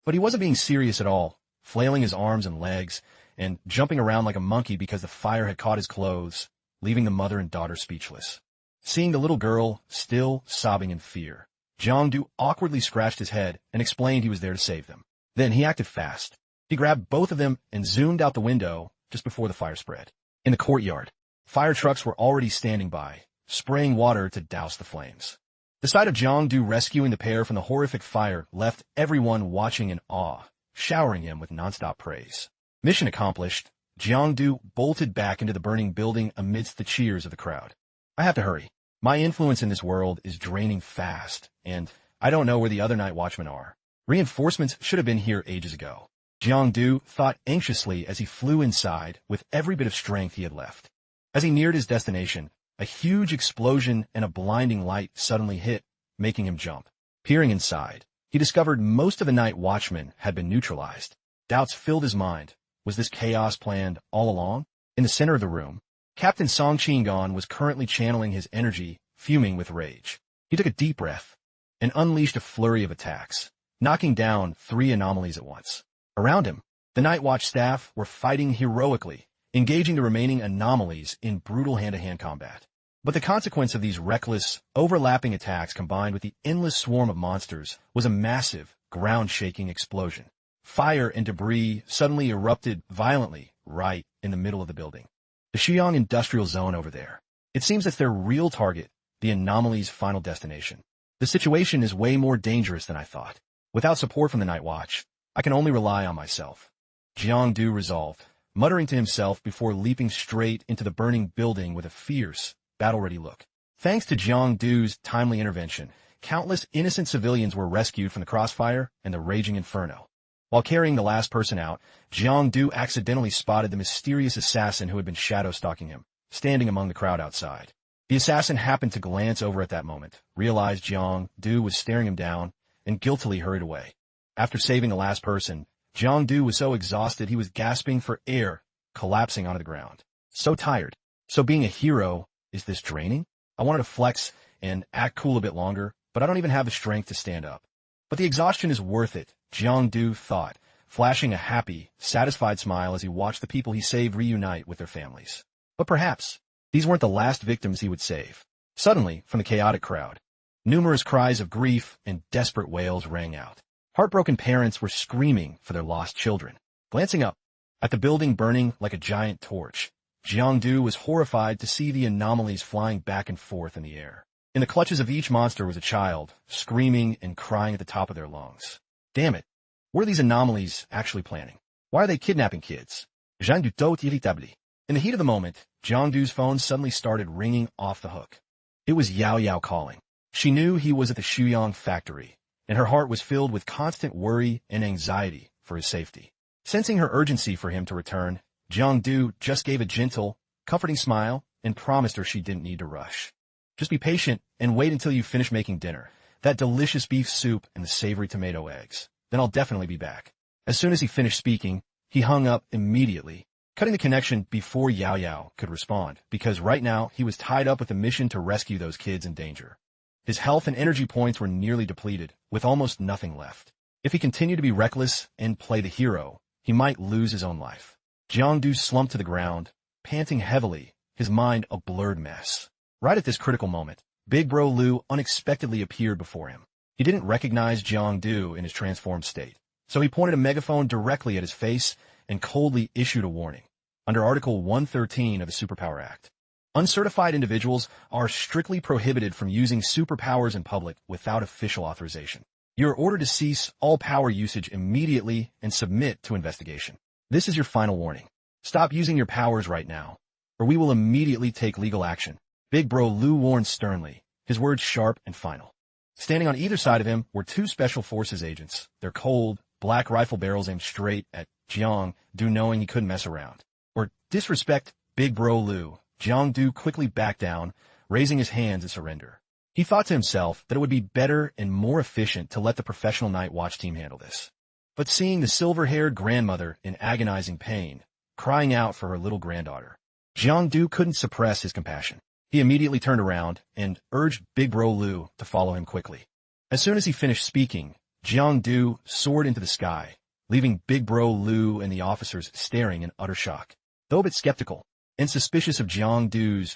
But he wasn't being serious at all, flailing his arms and legs, and jumping around like a monkey because the fire had caught his clothes, leaving the mother and daughter speechless. Seeing the little girl still sobbing in fear, Jang awkwardly scratched his head and explained he was there to save them. Then he acted fast. He grabbed both of them and zoomed out the window just before the fire spread. In the courtyard, fire trucks were already standing by, spraying water to douse the flames. The sight of Jang rescuing the pair from the horrific fire left everyone watching in awe, showering him with nonstop praise. Mission accomplished, Jang bolted back into the burning building amidst the cheers of the crowd. "I have to hurry. My influence in this world is draining fast, and I don't know where the other night watchmen are. Reinforcements should have been here ages ago." Jang thought anxiously as he flew inside with every bit of strength he had left. As he neared his destination, a huge explosion and a blinding light suddenly hit, making him jump. Peering inside, he discovered most of the night watchmen had been neutralized. Doubts filled his mind. Was this chaos planned all along? In the center of the room, Captain Song Chingon was currently channeling his energy, fuming with rage. He took a deep breath and unleashed a flurry of attacks, knocking down 3 anomalies at once. Around him, the Night Watch staff were fighting heroically, engaging the remaining anomalies in brutal hand-to-hand combat. But the consequence of these reckless, overlapping attacks combined with the endless swarm of monsters was a massive, ground-shaking explosion. Fire and debris suddenly erupted violently right in the middle of the building. The Xiao industrial zone over there. It seems that's their real target, the anomaly's final destination. The situation is way more dangerous than I thought. Without support from the Night Watch, I can only rely on myself. Jang resolved, muttering to himself before leaping straight into the burning building with a fierce, battle-ready look. Thanks to Jang timely intervention, countless innocent civilians were rescued from the crossfire and the raging inferno. While carrying the last person out, Jang accidentally spotted the mysterious assassin who had been shadow-stalking him, standing among the crowd outside. The assassin happened to glance over at that moment, realized Jang was staring him down, and guiltily hurried away. After saving the last person, Jang was so exhausted he was gasping for air, collapsing onto the ground. So tired. So being a hero, is this draining? I wanted to flex and act cool a bit longer, but I don't even have the strength to stand up. But the exhaustion is worth it, Jang thought, flashing a happy, satisfied smile as he watched the people he saved reunite with their families. But perhaps, these weren't the last victims he would save. Suddenly, from the chaotic crowd, numerous cries of grief and desperate wails rang out. Heartbroken parents were screaming for their lost children. Glancing up at the building burning like a giant torch, Jang was horrified to see the anomalies flying back and forth in the air. In the clutches of each monster was a child, screaming and crying at the top of their lungs. Damn it! What are these anomalies actually planning? Why are they kidnapping kids? Jang tout irritable. In the heat of the moment, Jang phone suddenly started ringing off the hook. It was Yao Yao calling. She knew he was at the Shu Yang factory, and her heart was filled with constant worry and anxiety for his safety. Sensing her urgency for him to return, Jang just gave a gentle, comforting smile and promised her she didn't need to rush. Just be patient and wait until you finish making dinner, that delicious beef soup and the savory tomato eggs. Then I'll definitely be back. As soon as he finished speaking, he hung up immediately, cutting the connection before Yao Yao could respond, because right now he was tied up with a mission to rescue those kids in danger. His health and energy points were nearly depleted, with almost nothing left. If he continued to be reckless and play the hero, he might lose his own life. Jang slumped to the ground, panting heavily, his mind a blurred mess. Right at this critical moment, Big Bro Lu unexpectedly appeared before him. He didn't recognize Jang in his transformed state, so he pointed a megaphone directly at his face and coldly issued a warning. Under Article 113 of the Superpower Act, uncertified individuals are strictly prohibited from using superpowers in public without official authorization. You are ordered to cease all power usage immediately and submit to investigation. This is your final warning. Stop using your powers right now, or we will immediately take legal action. Big Bro Lu warned sternly, his words sharp and final. Standing on either side of him were two Special Forces agents, their cold, black rifle barrels aimed straight at Jang, knowing he couldn't mess around or disrespect Big Bro Lu. Jang quickly backed down, raising his hands in surrender. He thought to himself that it would be better and more efficient to let the professional night watch team handle this. But seeing the silver-haired grandmother in agonizing pain, crying out for her little granddaughter, Jang couldn't suppress his compassion. He immediately turned around and urged Big Bro Lu to follow him quickly. As soon as he finished speaking, Jang soared into the sky, leaving Big Bro Lu and the officers staring in utter shock. Though a bit skeptical and suspicious of Jang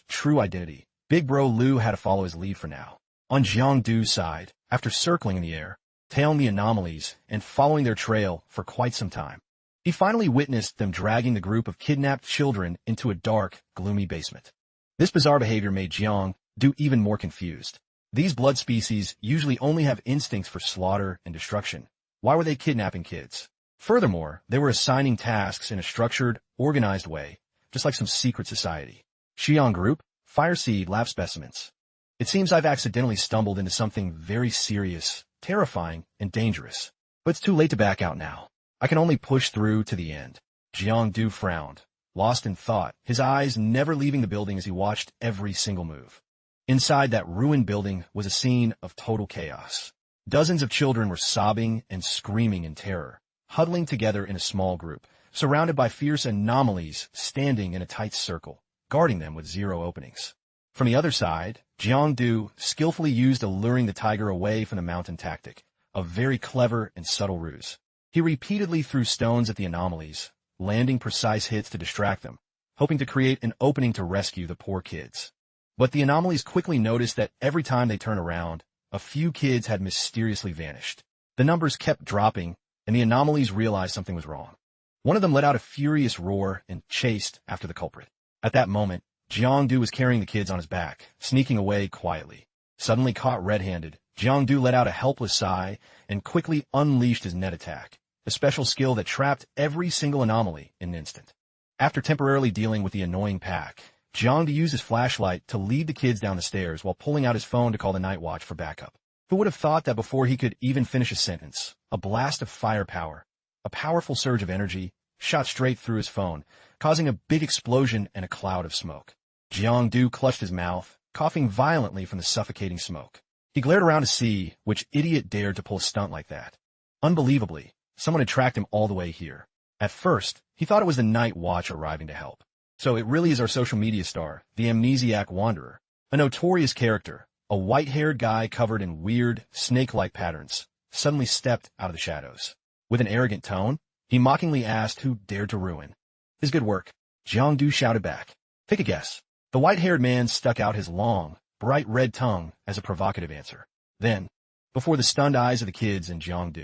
true identity, Big Bro Lu had to follow his lead for now. On Jang side, after circling in the air, tailing the anomalies and following their trail for quite some time, he finally witnessed them dragging the group of kidnapped children into a dark, gloomy basement. This bizarre behavior made Jang even more confused. These blood species usually only have instincts for slaughter and destruction. Why were they kidnapping kids? Furthermore, they were assigning tasks in a structured, organized way, just like some secret society. Shu Yang Group, Fire Seed Lab Specimens. It seems I've accidentally stumbled into something very serious, terrifying, and dangerous. But it's too late to back out now. I can only push through to the end. Jang frowned, lost in thought, his eyes never leaving the building as he watched every single move. Inside that ruined building was a scene of total chaos. Dozens of children were sobbing and screaming in terror, huddling together in a small group, surrounded by fierce anomalies standing in a tight circle, guarding them with zero openings. From the other side, Jang skillfully used a luring the tiger away from the mountain tactic, a very clever and subtle ruse. He repeatedly threw stones at the anomalies, landing precise hits to distract them, hoping to create an opening to rescue the poor kids. But the anomalies quickly noticed that every time they turned around, a few kids had mysteriously vanished. The numbers kept dropping, and the anomalies realized something was wrong. One of them let out a furious roar and chased after the culprit. At that moment, Jang was carrying the kids on his back, sneaking away quietly. Suddenly caught red-handed, Jang let out a helpless sigh and quickly unleashed his net attack, a special skill that trapped every single anomaly in an instant. After temporarily dealing with the annoying pack, Jang used his flashlight to lead the kids down the stairs while pulling out his phone to call the night watch for backup. Who would have thought that before he could even finish a sentence, a blast of firepower, a powerful surge of energy, shot straight through his phone, causing a big explosion and a cloud of smoke. Jang clutched his mouth, coughing violently from the suffocating smoke. He glared around to see which idiot dared to pull a stunt like that. Unbelievably, someone had tracked him all the way here. At first, he thought it was the night watch arriving to help. So it really is our social media star, the Amnesiac Wanderer, a notorious character, a white-haired guy covered in weird, snake-like patterns, suddenly stepped out of the shadows. With an arrogant tone, he mockingly asked who dared to ruin his good work. Jang shouted back, "Take a guess." The white-haired man stuck out his long, bright red tongue as a provocative answer. Then, before the stunned eyes of the kids and Jang,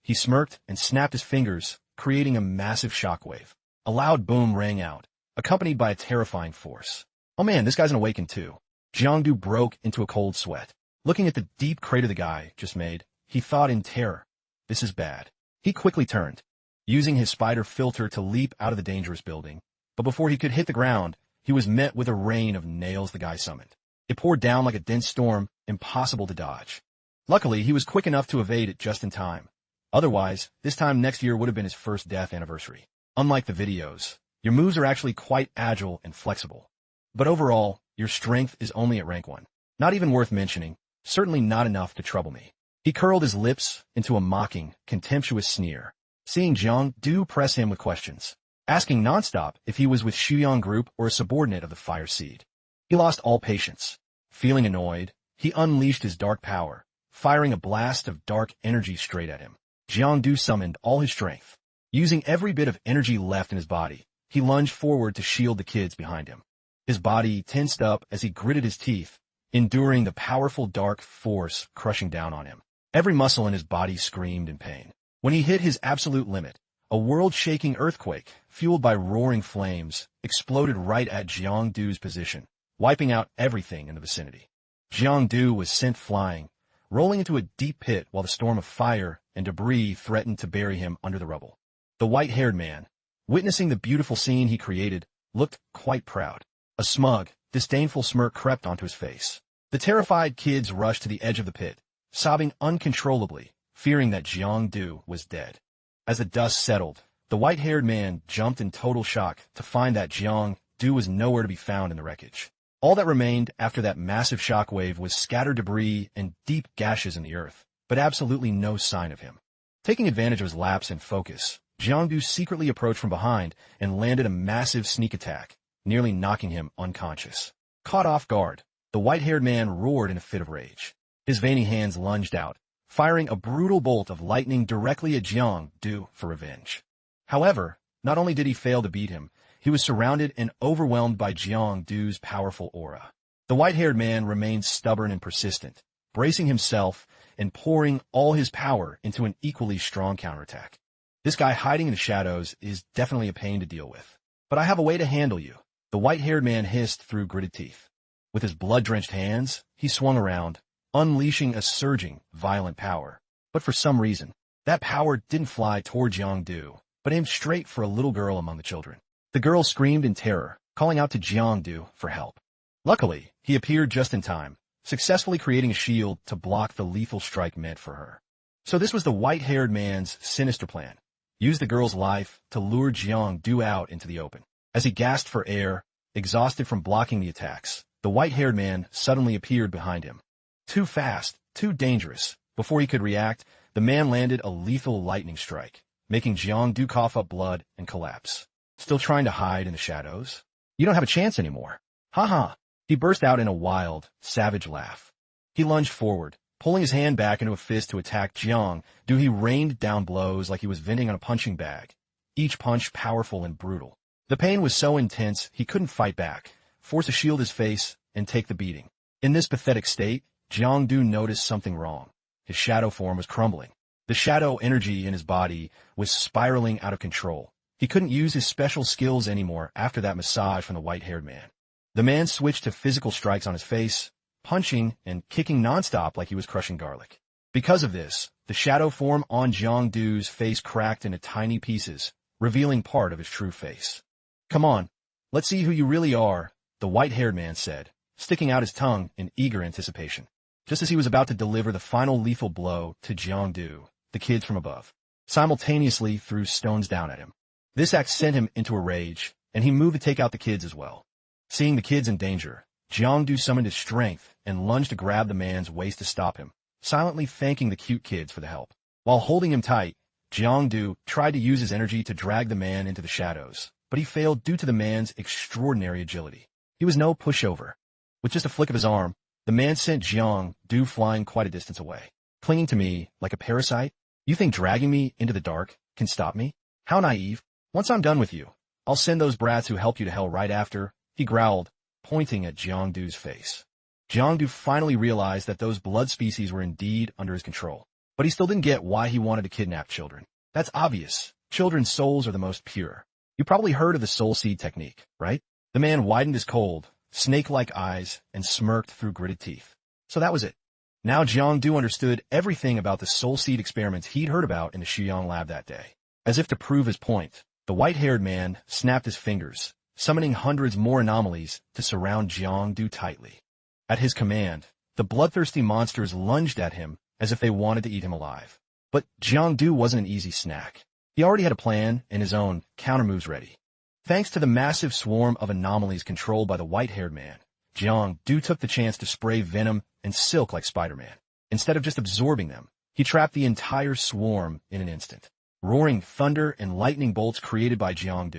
he smirked and snapped his fingers, creating a massive shockwave. A loud boom rang out, accompanied by a terrifying force. Oh man, this guy's an awakened too. Jang broke into a cold sweat. Looking at the deep crater the guy just made, he thought in terror, this is bad. He quickly turned, using his spider filter to leap out of the dangerous building. But before he could hit the ground, he was met with a rain of nails the guy summoned. It poured down like a dense storm, impossible to dodge. Luckily, he was quick enough to evade it just in time. Otherwise, this time next year would have been his first death anniversary. Unlike the videos, your moves are actually quite agile and flexible. But overall, your strength is only at rank 1. Not even worth mentioning, certainly not enough to trouble me. He curled his lips into a mocking, contemptuous sneer, seeing Jang press him with questions. asking nonstop if he was with Shu Yang Group or a subordinate of the Fire Seed. He lost all patience. Feeling annoyed, he unleashed his dark power, firing a blast of dark energy straight at him. Jiangdu summoned all his strength. Using every bit of energy left in his body, he lunged forward to shield the kids behind him. His body tensed up as he gritted his teeth, enduring the powerful dark force crushing down on him. Every muscle in his body screamed in pain. When he hit his absolute limit, a world-shaking earthquake, fueled by roaring flames, exploded right at Jiangdu's position, wiping out everything in the vicinity. Jiangdu was sent flying, rolling into a deep pit while the storm of fire and debris threatened to bury him under the rubble. The white-haired man, witnessing the beautiful scene he created, looked quite proud. A smug, disdainful smirk crept onto his face. The terrified kids rushed to the edge of the pit, sobbing uncontrollably, fearing that Jiangdu was dead. As the dust settled, the white-haired man jumped in total shock to find that Jiangdu was nowhere to be found in the wreckage. All that remained after that massive shockwave was scattered debris and deep gashes in the earth, but absolutely no sign of him. Taking advantage of his lapse in focus, Jiangdu secretly approached from behind and landed a massive sneak attack, nearly knocking him unconscious. Caught off guard, the white-haired man roared in a fit of rage. His veiny hands lunged out, firing a brutal bolt of lightning directly at Jiangdu for revenge. However, not only did he fail to beat him, he was surrounded and overwhelmed by Jiangdu's powerful aura. The white-haired man remained stubborn and persistent, bracing himself and pouring all his power into an equally strong counterattack. This guy hiding in the shadows is definitely a pain to deal with. But I have a way to handle you, the white-haired man hissed through gritted teeth. With his blood-drenched hands, he swung around, unleashing a surging, violent power. But for some reason, that power didn't fly toward Jiangdu, but aimed straight for a little girl among the children. The girl screamed in terror, calling out to Jiangdu for help. Luckily, he appeared just in time, successfully creating a shield to block the lethal strike meant for her. So this was the white-haired man's sinister plan. Use the girl's life to lure Jiangdu out into the open. As he gasped for air, exhausted from blocking the attacks, the white-haired man suddenly appeared behind him. Too fast, too dangerous. Before he could react, the man landed a lethal lightning strike, making Jiangdu cough up blood and collapse. Still trying to hide in the shadows? You don't have a chance anymore. Ha ha! He burst out in a wild, savage laugh. He lunged forward, pulling his hand back into a fist to attack Jiangdu. He rained down blows like he was venting on a punching bag, each punch powerful and brutal. The pain was so intense he couldn't fight back, forced to shield his face and take the beating. In this pathetic state, Jiangdu noticed something wrong. His shadow form was crumbling. The shadow energy in his body was spiraling out of control. He couldn't use his special skills anymore after that massage from the white-haired man. The man switched to physical strikes on his face, punching and kicking nonstop like he was crushing garlic. Because of this, the shadow form on Jiangdu's face cracked into tiny pieces, revealing part of his true face. Come on, let's see who you really are, the white-haired man said, sticking out his tongue in eager anticipation. Just as he was about to deliver the final lethal blow to Jiangdu, the kids from above simultaneously threw stones down at him. This act sent him into a rage, and he moved to take out the kids as well. Seeing the kids in danger, Jiangdu summoned his strength and lunged to grab the man's waist to stop him, silently thanking the cute kids for the help. While holding him tight, Jiangdu tried to use his energy to drag the man into the shadows, but he failed due to the man's extraordinary agility. He was no pushover. With just a flick of his arm, the man sent Jiangdu flying quite a distance away. Clinging to me like a parasite? You think dragging me into the dark can stop me? How naive. Once I'm done with you, I'll send those brats who helped you to hell right after, he growled, pointing at Jiangdu's face. Jiangdu finally realized that those blood species were indeed under his control, but he still didn't get why he wanted to kidnap children. That's obvious. Children's souls are the most pure. You probably heard of the soul seed technique, right? The man widened his cold, snake-like eyes and smirked through gritted teeth. So that was it. Now Jiangdu understood everything about the soul seed experiments he'd heard about in the Shuyang lab that day. As if to prove his point, the white-haired man snapped his fingers, summoning hundreds more anomalies to surround Jiangdu tightly. At his command, the bloodthirsty monsters lunged at him as if they wanted to eat him alive. But Jiangdu wasn't an easy snack. He already had a plan and his own countermoves ready. Thanks to the massive swarm of anomalies controlled by the white-haired man, Jiangdu took the chance to spray venom and silk like Spider-Man. Instead of just absorbing them, he trapped the entire swarm in an instant. roaring thunder and lightning bolts created by Jang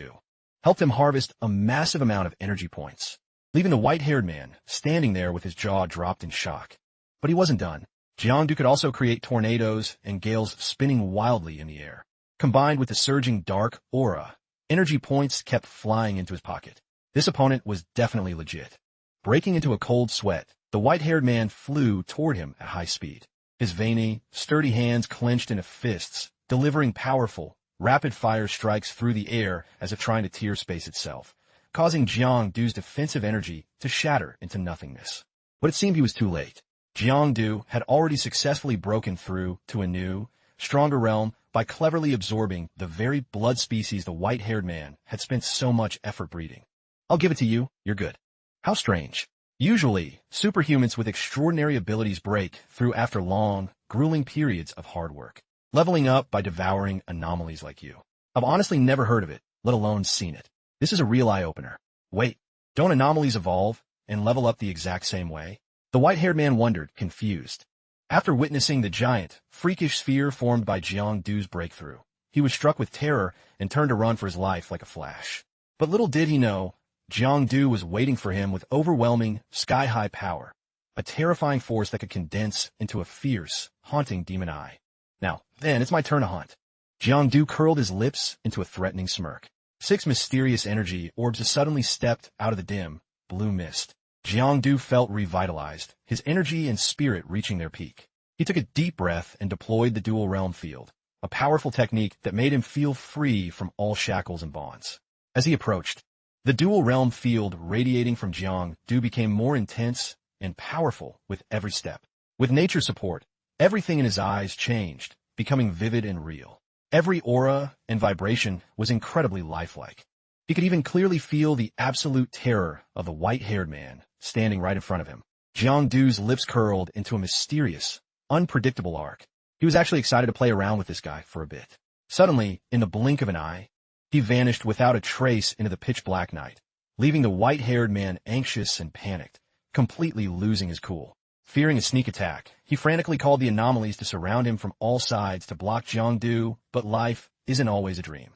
helped him harvest a massive amount of energy points, leaving the white-haired man standing there with his jaw dropped in shock. But he wasn't done. Jang could also create tornadoes and gales spinning wildly in the air. Combined with the surging dark aura, energy points kept flying into his pocket. This opponent was definitely legit. Breaking into a cold sweat, the white-haired man flew toward him at high speed. His veiny, sturdy hands clenched into fists, delivering powerful, rapid-fire strikes through the air as if trying to tear space itself, causing Jiangdu's defensive energy to shatter into nothingness. But it seemed he was too late. Jiangdu had already successfully broken through to a new, stronger realm by cleverly absorbing the very blood species the white-haired man had spent so much effort breeding. I'll give it to you, you're good. How strange. Usually, superhumans with extraordinary abilities break through after long, grueling periods of hard work, leveling up by devouring anomalies like you. I've honestly never heard of it, let alone seen it. This is a real eye-opener. Wait, don't anomalies evolve and level up the exact same way? The white-haired man wondered, confused. After witnessing the giant, freakish sphere formed by Jiangdu's breakthrough, he was struck with terror and turned to run for his life like a flash. But little did he know, Jiangdu was waiting for him with overwhelming, sky-high power, a terrifying force that could condense into a fierce, haunting demon eye. Now, then, it's my turn to hunt. Jiangdu curled his lips into a threatening smirk. 6 mysterious energy orbs suddenly stepped out of the dim, blue mist. Jiangdu felt revitalized, his energy and spirit reaching their peak. He took a deep breath and deployed the dual realm field, a powerful technique that made him feel free from all shackles and bonds. As he approached, the dual realm field radiating from Jiangdu became more intense and powerful with every step. With nature's support, everything in his eyes changed, becoming vivid and real. Every aura and vibration was incredibly lifelike. He could even clearly feel the absolute terror of the white-haired man standing right in front of him. Jiangdu's lips curled into a mysterious, unpredictable arc. He was actually excited to play around with this guy for a bit. Suddenly, in the blink of an eye, he vanished without a trace into the pitch-black night, leaving the white-haired man anxious and panicked, completely losing his cool. Fearing a sneak attack, he frantically called the anomalies to surround him from all sides to block Jiangdu, but life isn't always a dream.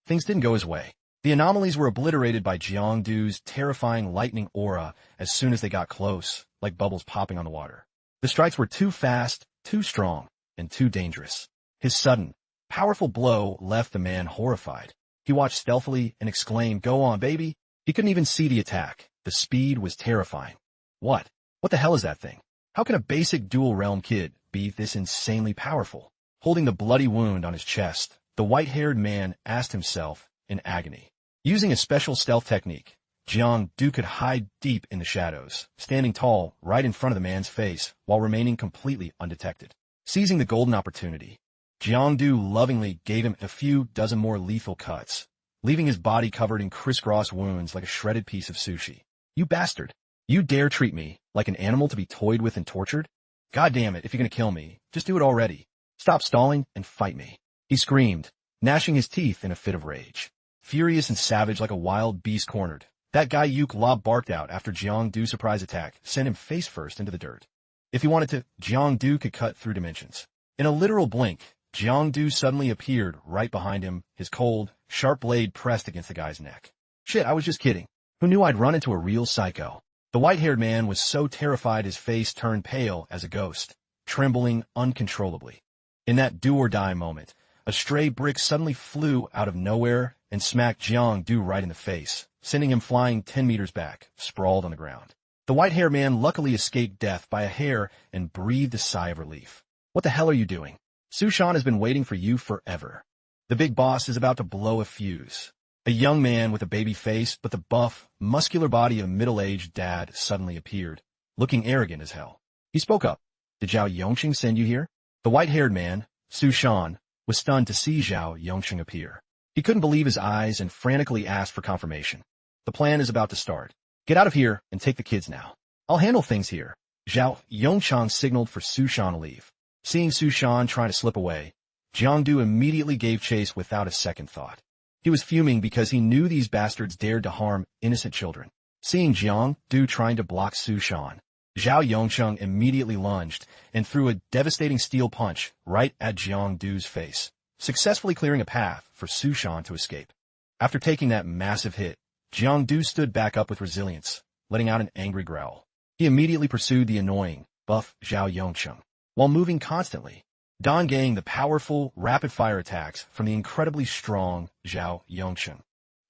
Things didn't go his way. The anomalies were obliterated by Jiangdu's terrifying lightning aura as soon as they got close, like bubbles popping on the water. The strikes were too fast, too strong, and too dangerous. His sudden, powerful blow left the man horrified. He watched stealthily and exclaimed, "Go on, baby." He couldn't even see the attack. The speed was terrifying. What the hell is that thing? How can a basic dual-realm kid be this insanely powerful? Holding the bloody wound on his chest, the white-haired man asked himself in agony. Using a special stealth technique, Jiangdu could hide deep in the shadows, standing tall right in front of the man's face while remaining completely undetected. Seizing the golden opportunity, Jiangdu lovingly gave him a few dozen more lethal cuts, leaving his body covered in crisscross wounds like a shredded piece of sushi. "You bastard! You dare treat me like an animal to be toyed with and tortured? God damn it, if you're gonna kill me, just do it already. Stop stalling and fight me," he screamed, gnashing his teeth in a fit of rage. Furious and savage like a wild beast cornered, that guy Yuk Lob barked out after Jiangdu's surprise attack sent him face first into the dirt. If he wanted to, Jiangdu could cut through dimensions. In a literal blink, Jiangdu suddenly appeared right behind him, his cold, sharp blade pressed against the guy's neck. "Shit, I was just kidding. Who knew I'd run into a real psycho?" The white-haired man was so terrified his face turned pale as a ghost, trembling uncontrollably. In that do-or-die moment, a stray brick suddenly flew out of nowhere and smacked Jiangdu right in the face, sending him flying 10 meters back, sprawled on the ground. The white-haired man luckily escaped death by a hair and breathed a sigh of relief. "What the hell are you doing? Sushan has been waiting for you forever. The big boss is about to blow a fuse." A young man with a baby face but the buff, muscular body of a middle-aged dad suddenly appeared, looking arrogant as hell. He spoke up. "Did Zhao Yongxing send you here?" The white-haired man, Sushan, was stunned to see Zhao Yongxing appear. He couldn't believe his eyes and frantically asked for confirmation. "The plan is about to start. Get out of here and take the kids now. I'll handle things here." Zhao Yongchang signaled for Sushan to leave. Seeing Sushan trying to slip away, Jiangdu immediately gave chase without a second thought. He was fuming because he knew these bastards dared to harm innocent children. Seeing Jiangdu trying to block Sushan, Zhao Yongchang immediately lunged and threw a devastating steel punch right at Jiangdu's face, successfully clearing a path for Su Shan to escape. After taking that massive hit, Jiang Du stood back up with resilience, letting out an angry growl. He immediately pursued the annoying, buff Zhao Yongcheng, while moving constantly, dodging the powerful, rapid-fire attacks from the incredibly strong Zhao Yongcheng.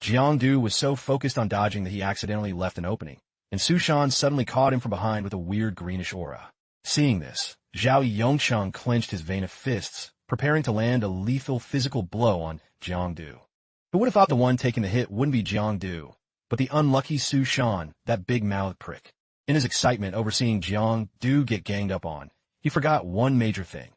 Jiang Du was so focused on dodging that he accidentally left an opening, and Su Shan suddenly caught him from behind with a weird greenish aura. Seeing this, Zhao Yongcheng clenched his vein of fists, preparing to land a lethal physical blow on Jiang Du. Who would have thought the one taking the hit wouldn't be Jiang Du, but the unlucky Su Shan, that big-mouthed prick. In his excitement over seeing Jiang Du get ganged up on, he forgot one major thing.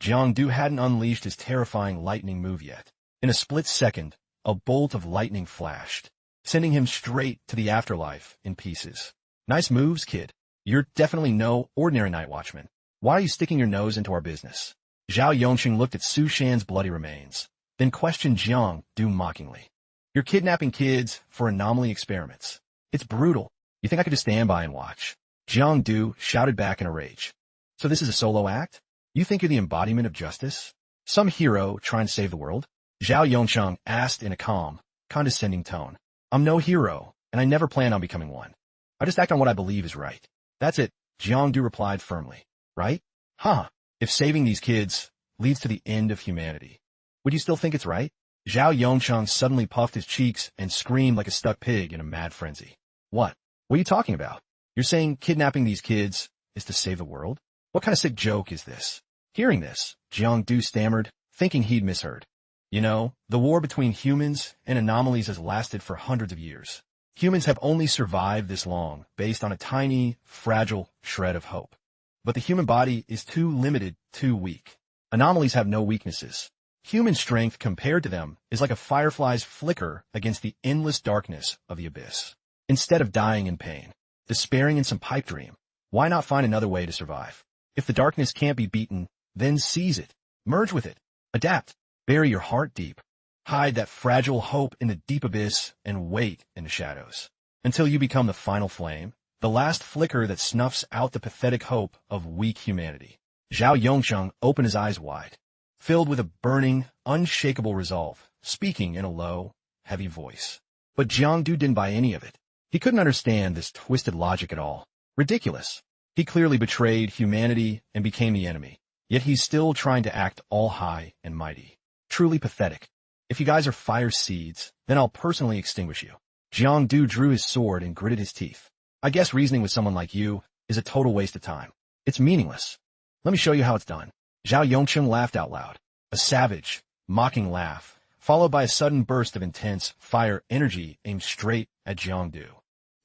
Jiang Du hadn't unleashed his terrifying lightning move yet. In a split second, a bolt of lightning flashed, sending him straight to the afterlife in pieces. Nice moves, kid. You're definitely no ordinary night watchman. Why are you sticking your nose into our business? Zhao Yongcheng looked at Su Shan's bloody remains, then questioned Jiang Du mockingly. You're kidnapping kids for anomaly experiments. It's brutal. You think I could just stand by and watch? Jiang Du shouted back in a rage. So this is a solo act? You think you're the embodiment of justice? Some hero trying to save the world? Zhao Yongcheng asked in a calm, condescending tone. I'm no hero, and I never plan on becoming one. I just act on what I believe is right. That's it, Jiang Du replied firmly. Right? Huh. If saving these kids leads to the end of humanity, would you still think it's right? Zhao Yongcheng suddenly puffed his cheeks and screamed like a stuck pig in a mad frenzy. What? What are you talking about? You're saying kidnapping these kids is to save the world? What kind of sick joke is this? Hearing this, Jiang Du stammered, thinking he'd misheard. You know, the war between humans and anomalies has lasted for hundreds of years. Humans have only survived this long based on a tiny, fragile shred of hope. But the human body is too limited, too weak. Anomalies have no weaknesses. Human strength compared to them is like a firefly's flicker against the endless darkness of the abyss. Instead of dying in pain, despairing in some pipe dream, why not find another way to survive? If the darkness can't be beaten, then seize it, merge with it, adapt, bury your heart deep, hide that fragile hope in the deep abyss and wait in the shadows until you become the final flame, the last flicker that snuffs out the pathetic hope of weak humanity. Zhao Yongcheng opened his eyes wide, filled with a burning, unshakable resolve, speaking in a low, heavy voice. But Jiang Du didn't buy any of it. He couldn't understand this twisted logic at all. Ridiculous. He clearly betrayed humanity and became the enemy, yet he's still trying to act all high and mighty. Truly pathetic. If you guys are fire seeds, then I'll personally extinguish you. Jiang Du drew his sword and gritted his teeth. I guess reasoning with someone like you is a total waste of time. It's meaningless. Let me show you how it's done. Zhao Yongcheng laughed out loud, a savage, mocking laugh, followed by a sudden burst of intense fire energy aimed straight at Jiang Du.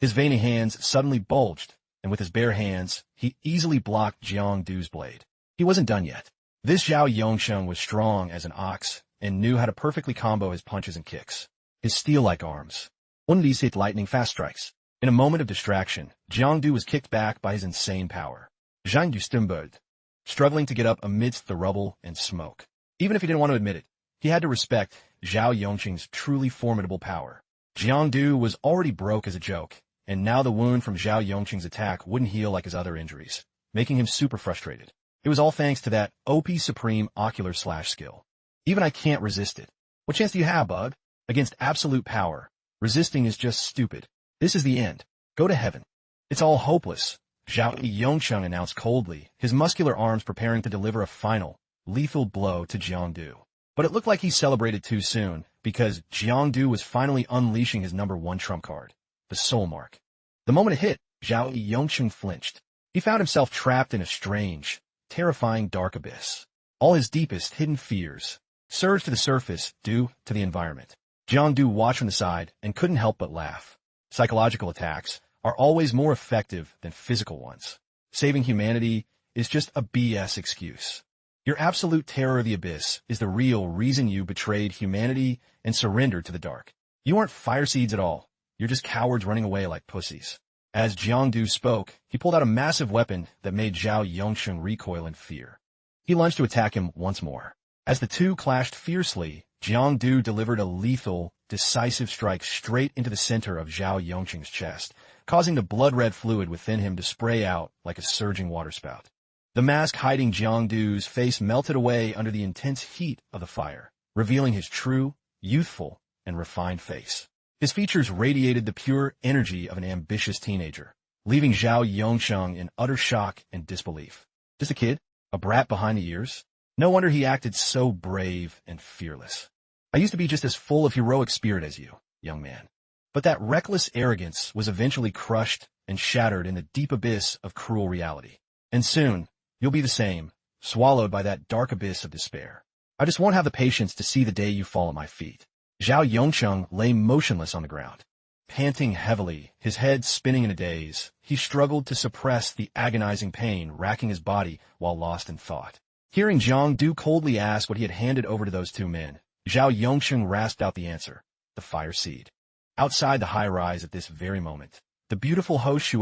His veiny hands suddenly bulged, and with his bare hands, he easily blocked Jiang Du's blade. He wasn't done yet. This Zhao Yongcheng was strong as an ox and knew how to perfectly combo his punches and kicks. His steel-like arms. One of these hit lightning fast strikes. In a moment of distraction, Jiang Du was kicked back by his insane power. Zhang Du stumbled, struggling to get up amidst the rubble and smoke. Even if he didn't want to admit it, he had to respect Zhao Yongcheng's truly formidable power. Jiang Du was already broke as a joke, and now the wound from Zhao Yongcheng's attack wouldn't heal like his other injuries, making him super frustrated. It was all thanks to that OP Supreme Ocular Slash skill. Even I can't resist it. What chance do you have, bug? Against absolute power, resisting is just stupid. This is the end. Go to heaven. It's all hopeless, Zhao Yongcheng announced coldly, his muscular arms preparing to deliver a final, lethal blow to Jiang Du. But it looked like he celebrated too soon, because Jiang Du was finally unleashing his #1 trump card, the Soul Mark. The moment it hit, Zhao Yongcheng flinched. He found himself trapped in a strange, terrifying dark abyss. All his deepest hidden fears surged to the surface due to the environment. Jiang Du watched from the side and couldn't help but laugh. Psychological attacks are always more effective than physical ones. Saving humanity is just a BS excuse. Your absolute terror of the abyss is the real reason you betrayed humanity and surrendered to the dark. You aren't fire seeds at all. You're just cowards running away like pussies. As Jiang Du spoke, he pulled out a massive weapon that made Zhao Yongcheng recoil in fear. He lunged to attack him once more. As the two clashed fiercely, Jiang Du delivered a lethal, decisive strike straight into the center of Zhao Yongcheng's chest, causing the blood-red fluid within him to spray out like a surging waterspout. The mask hiding Jiang Du's face melted away under the intense heat of the fire, revealing his true, youthful, and refined face. His features radiated the pure energy of an ambitious teenager, leaving Zhao Yongsheng in utter shock and disbelief. Just a kid? A brat behind the ears? No wonder he acted so brave and fearless. I used to be just as full of heroic spirit as you, young man. But that reckless arrogance was eventually crushed and shattered in the deep abyss of cruel reality. And soon, you'll be the same, swallowed by that dark abyss of despair. I just won't have the patience to see the day you fall at my feet. Zhao Yongsheng lay motionless on the ground. Panting heavily, his head spinning in a daze, he struggled to suppress the agonizing pain racking his body while lost in thought. Hearing Zhang Du coldly ask what he had handed over to those two men, Zhao Yongsheng rasped out the answer, the fire seed. Outside the high-rise at this very moment, the beautiful host Shu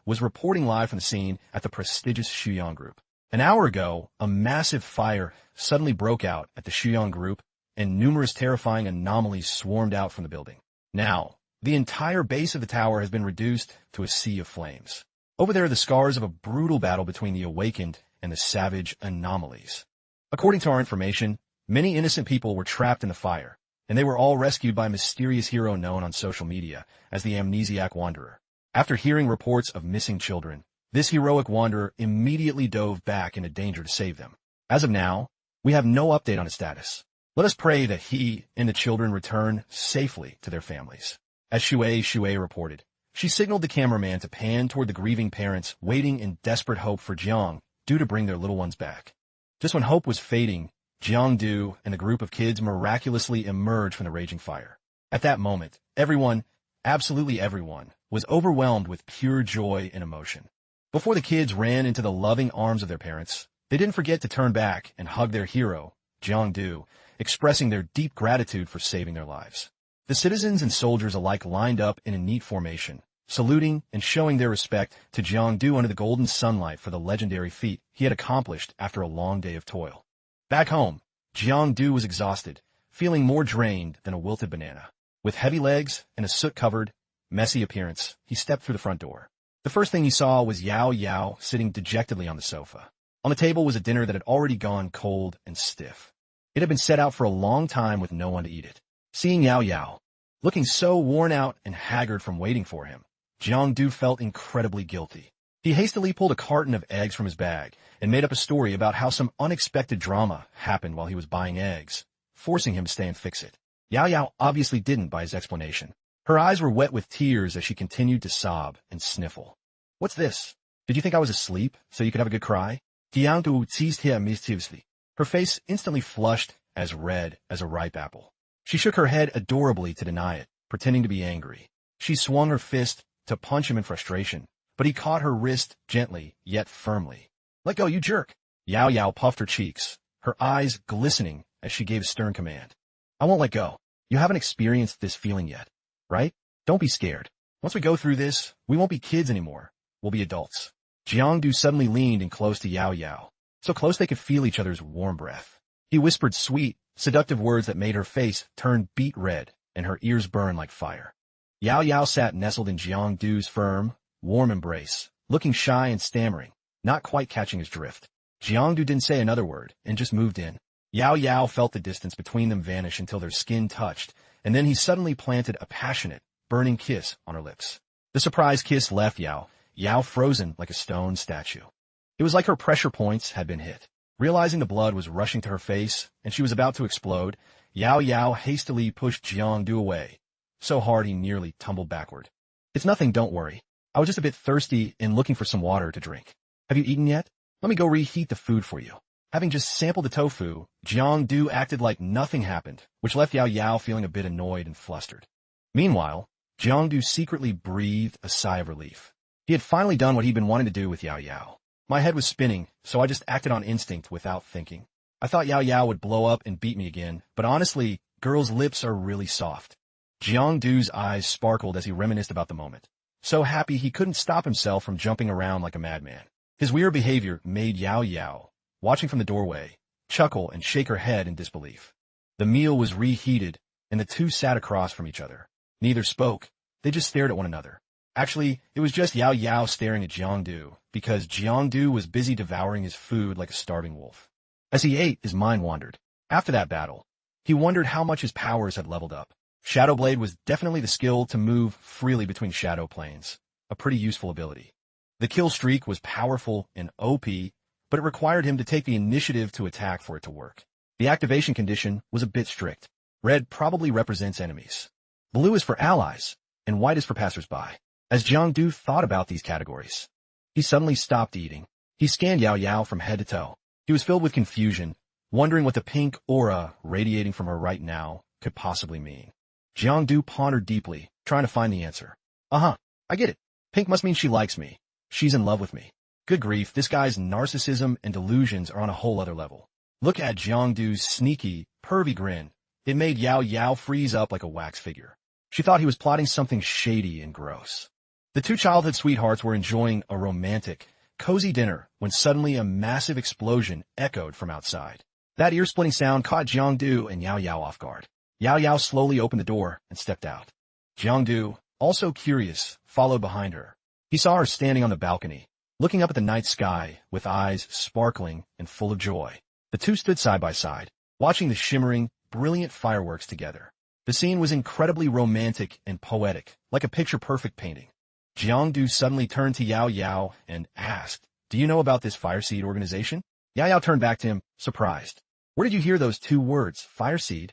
was reporting live from the scene at the prestigious Shu Yang Group. An hour ago, a massive fire suddenly broke out at the Shu Yang Group, and numerous terrifying anomalies swarmed out from the building. Now, the entire base of the tower has been reduced to a sea of flames. Over there are the scars of a brutal battle between the awakened and the savage anomalies. According to our information, many innocent people were trapped in the fire, and they were all rescued by a mysterious hero known on social media as the Amnesiac Wanderer. After hearing reports of missing children, this heroic wanderer immediately dove back into danger to save them. As of now, we have no update on his status. Let us pray that he and the children return safely to their families. As Shu reported, she signaled the cameraman to pan toward the grieving parents waiting in desperate hope for Jiang Du to bring their little ones back. Just when hope was fading, Jiang Du and the group of kids miraculously emerged from the raging fire. At that moment, everyone, absolutely everyone, was overwhelmed with pure joy and emotion. Before the kids ran into the loving arms of their parents, they didn't forget to turn back and hug their hero, Jiang Du, expressing their deep gratitude for saving their lives. The citizens and soldiers alike lined up in a neat formation, saluting and showing their respect to Jiang Du under the golden sunlight for the legendary feat he had accomplished after a long day of toil. Back home, Jiang Du was exhausted, feeling more drained than a wilted banana. With heavy legs and a soot-covered, messy appearance, he stepped through the front door. The first thing he saw was Yao Yao sitting dejectedly on the sofa. On the table was a dinner that had already gone cold and stiff. It had been set out for a long time with no one to eat it. Seeing Yao Yao, looking so worn out and haggard from waiting for him, Jiang Du felt incredibly guilty. He hastily pulled a carton of eggs from his bag and made up a story about how some unexpected drama happened while he was buying eggs, forcing him to stay and fix it. Yao Yao obviously didn't buy his explanation. Her eyes were wet with tears as she continued to sob and sniffle. What's this? Did you think I was asleep so you could have a good cry? Jiang Du teased him mischievously. Her face instantly flushed as red as a ripe apple. She shook her head adorably to deny it, pretending to be angry. She swung her fist to punch him in frustration, but he caught her wrist gently, yet firmly. Let go, you jerk! Yao Yao puffed her cheeks, her eyes glistening as she gave a stern command. I won't let go. You haven't experienced this feeling yet, right? Don't be scared. Once we go through this, we won't be kids anymore. We'll be adults. Jiang Du suddenly leaned in close to Yao Yao, so close they could feel each other's warm breath. He whispered sweet, seductive words that made her face turn beet red and her ears burn like fire. Yao Yao sat nestled in Jiang Du's firm, warm embrace, looking shy and stammering, not quite catching his drift. Jiang Du didn't say another word and just moved in. Yao Yao felt the distance between them vanish until their skin touched, and then he suddenly planted a passionate, burning kiss on her lips. The surprise kiss left Yao frozen like a stone statue. It was like her pressure points had been hit. Realizing the blood was rushing to her face and she was about to explode, Yao Yao hastily pushed Jiang Du away, so hard he nearly tumbled backward. It's nothing, don't worry. I was just a bit thirsty and looking for some water to drink. Have you eaten yet? Let me go reheat the food for you. Having just sampled the tofu, Jiang Du acted like nothing happened, which left Yao Yao feeling a bit annoyed and flustered. Meanwhile, Jiang Du secretly breathed a sigh of relief. He had finally done what he'd been wanting to do with Yao Yao. My head was spinning, so I just acted on instinct without thinking. I thought Yao Yao would blow up and beat me again, but honestly, girls' lips are really soft. Jiang Du's eyes sparkled as he reminisced about the moment. So happy he couldn't stop himself from jumping around like a madman. His weird behavior made Yao Yao, watching from the doorway, chuckle and shake her head in disbelief. The meal was reheated, and the two sat across from each other. Neither spoke, they just stared at one another. Actually, it was just Yao Yao staring at Jiang Du, because Jiang Du was busy devouring his food like a starving wolf. As he ate, his mind wandered. After that battle, He wondered how much his powers had leveled up. Shadow Blade was definitely the skill to move freely between shadow planes, a pretty useful ability. The kill streak was powerful and OP, but it required him to take the initiative to attack for it to work. The activation condition was a bit strict. Red probably represents enemies. Blue is for allies, and white is for passersby. As Jang thought about these categories, he suddenly stopped eating. He scanned Yao Yao from head to toe. He was filled with confusion, wondering what the pink aura radiating from her right now could possibly mean. Jang pondered deeply, trying to find the answer. I get it. Pink must mean she likes me. She's in love with me. Good grief, this guy's narcissism and delusions are on a whole other level. Look at Jiangdu's sneaky, pervy grin. It made Yao Yao freeze up like a wax figure. She thought he was plotting something shady and gross. The two childhood sweethearts were enjoying a romantic, cozy dinner when suddenly a massive explosion echoed from outside. That ear-splitting sound caught Jiangdu and Yao Yao off guard. Yao Yao slowly opened the door and stepped out. Jiangdu, also curious, followed behind her. He saw her standing on the balcony, looking up at the night sky with eyes sparkling and full of joy. The two stood side by side, watching the shimmering, brilliant fireworks together. The scene was incredibly romantic and poetic, like a picture-perfect painting. Jiangdu suddenly turned to Yao Yao and asked, "Do you know about this Fireseed organization?" Yao Yao turned back to him, surprised. "Where did you hear those two words, Fireseed?"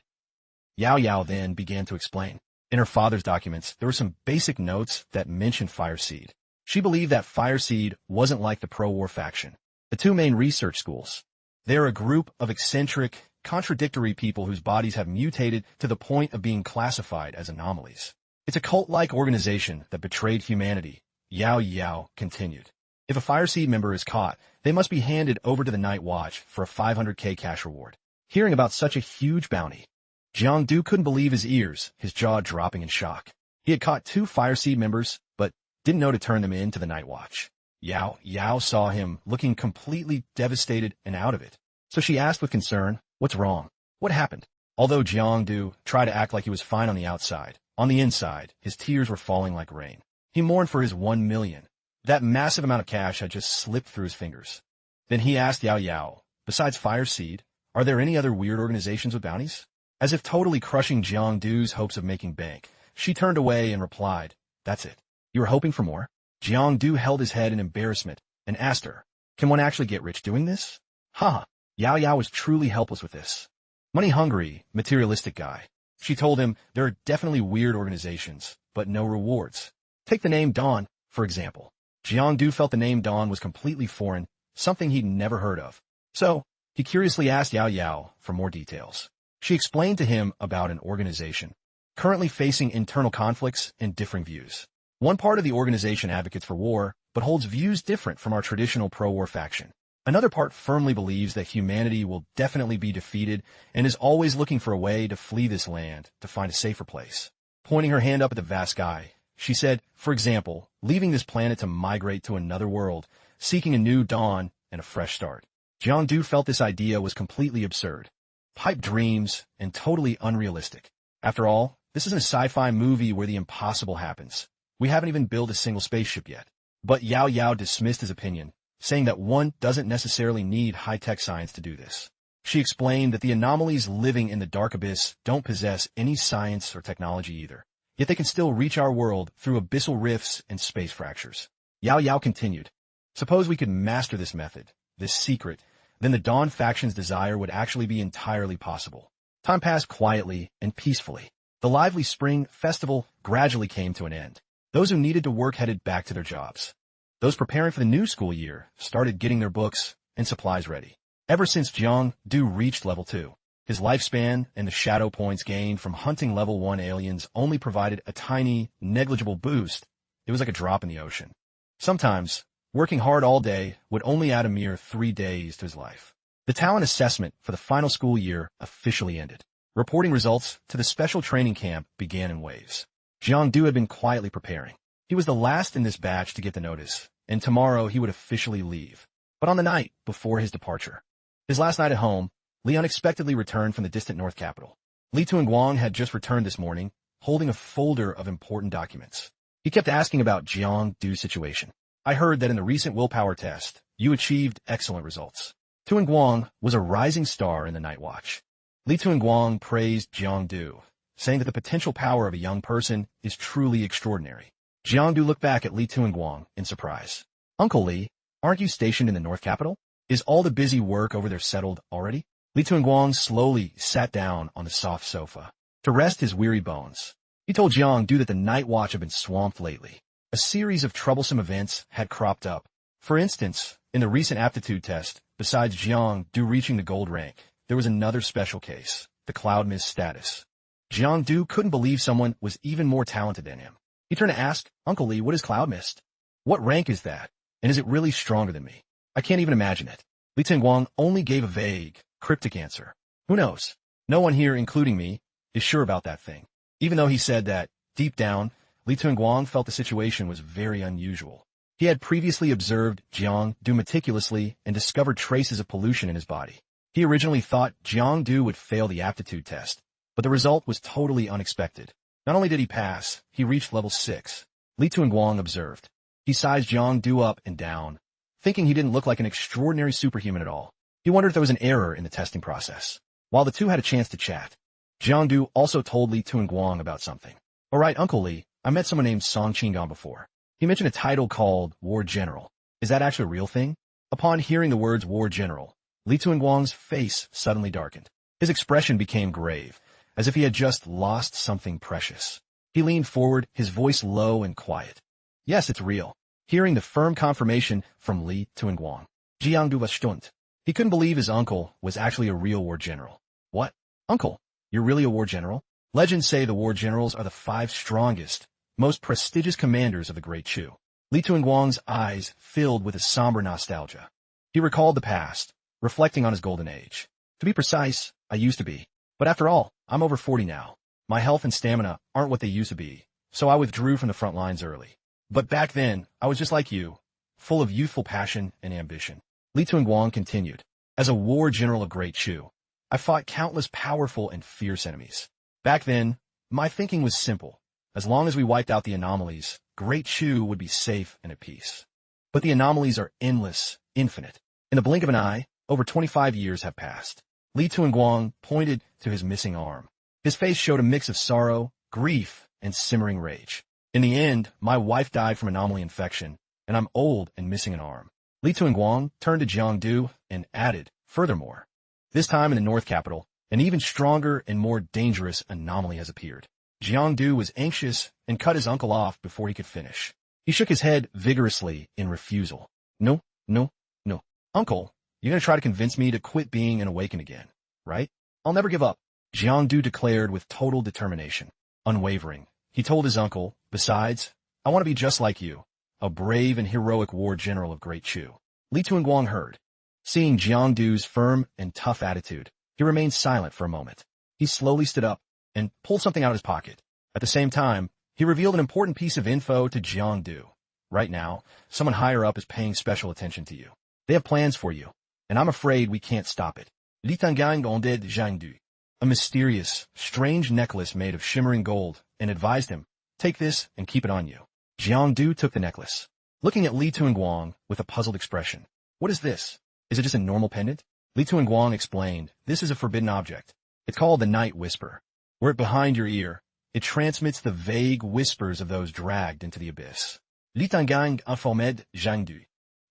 Yao Yao then began to explain. In her father's documents, there were some basic notes that mentioned Fireseed. She believed that Fireseed wasn't like the pro-war faction. The two main research schools. They're a group of eccentric, contradictory people whose bodies have mutated to the point of being classified as anomalies. It's a cult-like organization that betrayed humanity, Yao Yao continued. If a Fireseed member is caught, they must be handed over to the Night Watch for a 500k cash reward. Hearing about such a huge bounty, Jiangdu couldn't believe his ears, his jaw dropping in shock. He had caught two Fireseed members, but didn't know to turn them in to the Night Watch. Yao Yao saw him looking completely devastated and out of it. So she asked with concern, "What's wrong? What happened?" Although Jiangdu tried to act like he was fine on the outside, on the inside, his tears were falling like rain. He mourned for his 1 million. That massive amount of cash had just slipped through his fingers. Then he asked Yao Yao, "Besides Fireseed, are there any other weird organizations with bounties?" As if totally crushing Jiangdu's hopes of making bank, she turned away and replied, "That's it." "You were hoping for more?" Jiangdu held his head in embarrassment and asked her, "Can one actually get rich doing this?" Yao Yao was truly helpless with this. Money-hungry, materialistic guy. She told him there are definitely weird organizations, but no rewards. Take the name Dawn, for example. Jiangdu felt the name Dawn was completely foreign, something he'd never heard of. So, he curiously asked Yao Yao for more details. She explained to him about an organization currently facing internal conflicts and differing views. One part of the organization advocates for war, but holds views different from our traditional pro-war faction. Another part firmly believes that humanity will definitely be defeated and is always looking for a way to flee this land to find a safer place. Pointing her hand up at the vast sky, she said, for example, leaving this planet to migrate to another world, seeking a new dawn and a fresh start. Jiangdu felt this idea was completely absurd. Pipe dreams and totally unrealistic. After all, this isn't a sci-fi movie where the impossible happens. We haven't even built a single spaceship yet. But Yao Yao dismissed his opinion, saying that one doesn't necessarily need high-tech science to do this. She explained that the anomalies living in the dark abyss don't possess any science or technology either, yet they can still reach our world through abyssal rifts and space fractures. Yao Yao continued, "Suppose we could master this method, this secret, then the Dawn faction's desire would actually be entirely possible." Time passed quietly and peacefully. The lively spring festival gradually came to an end. Those who needed to work headed back to their jobs. Those preparing for the new school year started getting their books and supplies ready. Ever since Jiangdu reached level 2, his lifespan and the shadow points gained from hunting level 1 aliens only provided a tiny, negligible boost. It was like a drop in the ocean. Sometimes, working hard all day would only add a mere 3 days to his life. The talent assessment for the final school year officially ended. Reporting results to the special training camp began in waves. Jiangdu had been quietly preparing. He was the last in this batch to get the notice, and tomorrow he would officially leave. But on the night before his departure, his last night at home, Li unexpectedly returned from the distant north capital. Li Tuanguang had just returned this morning, holding a folder of important documents. He kept asking about Jiangdu's situation. "I heard that in the recent willpower test, you achieved excellent results." Tuanguang was a rising star in the Night Watch. Li Tuanguang praised Jiangdu, saying that the potential power of a young person is truly extraordinary. Jiangdu looked back at Li Tuanguang in surprise. Uncle Li, aren't you stationed in the North Capital? Is all the busy work over there settled already? Li Tuanguang slowly sat down on the soft sofa to rest his weary bones. He told Jiangdu that the night watch had been swamped lately. A series of troublesome events had cropped up. For instance, in the recent aptitude test, besides Jiangdu reaching the gold rank, there was another special case, the Cloud Mist status. Jiangdu couldn't believe someone was even more talented than him. He turned to ask, Uncle Li, what is Cloud Mist? What rank is that? And is it really stronger than me? I can't even imagine it. Li Tuanguang only gave a vague, cryptic answer. Who knows? No one here, including me, is sure about that thing. Even though he said that, deep down, Li Tuanguang felt the situation was very unusual. He had previously observed Jiangdu meticulously and discovered traces of pollution in his body. He originally thought Jiangdu would fail the aptitude test, but the result was totally unexpected. Not only did he pass, he reached level 6. Li Tuanguang observed. He sized Jiangdu up and down, thinking he didn't look like an extraordinary superhuman at all. He wondered if there was an error in the testing process. While the two had a chance to chat, Jiangdu also told Li Tuanguang about something. All right, Uncle Li, I met someone named Song Qinggong before. He mentioned a title called War General. Is that actually a real thing? Upon hearing the words War General, Li Tuanguang's face suddenly darkened. His expression became grave, as if he had just lost something precious. He leaned forward, his voice low and quiet. Yes, it's real. Hearing the firm confirmation from Li Tuanguang, Jiangdu was stunned. He couldn't believe his uncle was actually a real war general. What? Uncle, you're really a war general? Legends say the war generals are the 5 strongest, most prestigious commanders of the Great Chu. Li Tuanguang's eyes filled with a somber nostalgia. He recalled the past, reflecting on his golden age. To be precise, I used to be. But after all, I'm over 40 now. My health and stamina aren't what they used to be, so I withdrew from the front lines early. But back then, I was just like you, full of youthful passion and ambition. Li Tuanguang continued. As a war general of Great Chu, I fought countless powerful and fierce enemies. Back then, my thinking was simple. As long as we wiped out the anomalies, Great Chu would be safe and at peace. But the anomalies are endless, infinite. In the blink of an eye, over 25 years have passed. Li Tuanguang pointed to his missing arm. His face showed a mix of sorrow, grief, and simmering rage. In the end, my wife died from anomaly infection, and I'm old and missing an arm. Li Tuanguang turned to Jiangdu and added, furthermore, this time in the North Capital, an even stronger and more dangerous anomaly has appeared. Jiangdu was anxious and cut his uncle off before he could finish. He shook his head vigorously in refusal. No, no, no. Uncle, you're going to try to convince me to quit being an awakened again, right? I'll never give up. Jiangdu declared with total determination. Unwavering, he told his uncle, besides, I want to be just like you, a brave and heroic war general of Great Chu. Li Tuanguang heard. Seeing Jiangdu's firm and tough attitude, he remained silent for a moment. He slowly stood up and pulled something out of his pocket. At the same time, he revealed an important piece of info to Jiangdu. Right now, someone higher up is paying special attention to you. They have plans for you, and I'm afraid we can't stop it. Li Tuanguang onded Jiangdu, a mysterious, strange necklace made of shimmering gold, and advised him, take this and keep it on you. Jiangdu took the necklace, looking at Li Tuanguang with a puzzled expression. What is this? Is it just a normal pendant? Li Tuanguang explained, this is a forbidden object. It's called the Night Whisper. Were it behind your ear, it transmits the vague whispers of those dragged into the abyss. Li Tuanguang informed Jiangdu.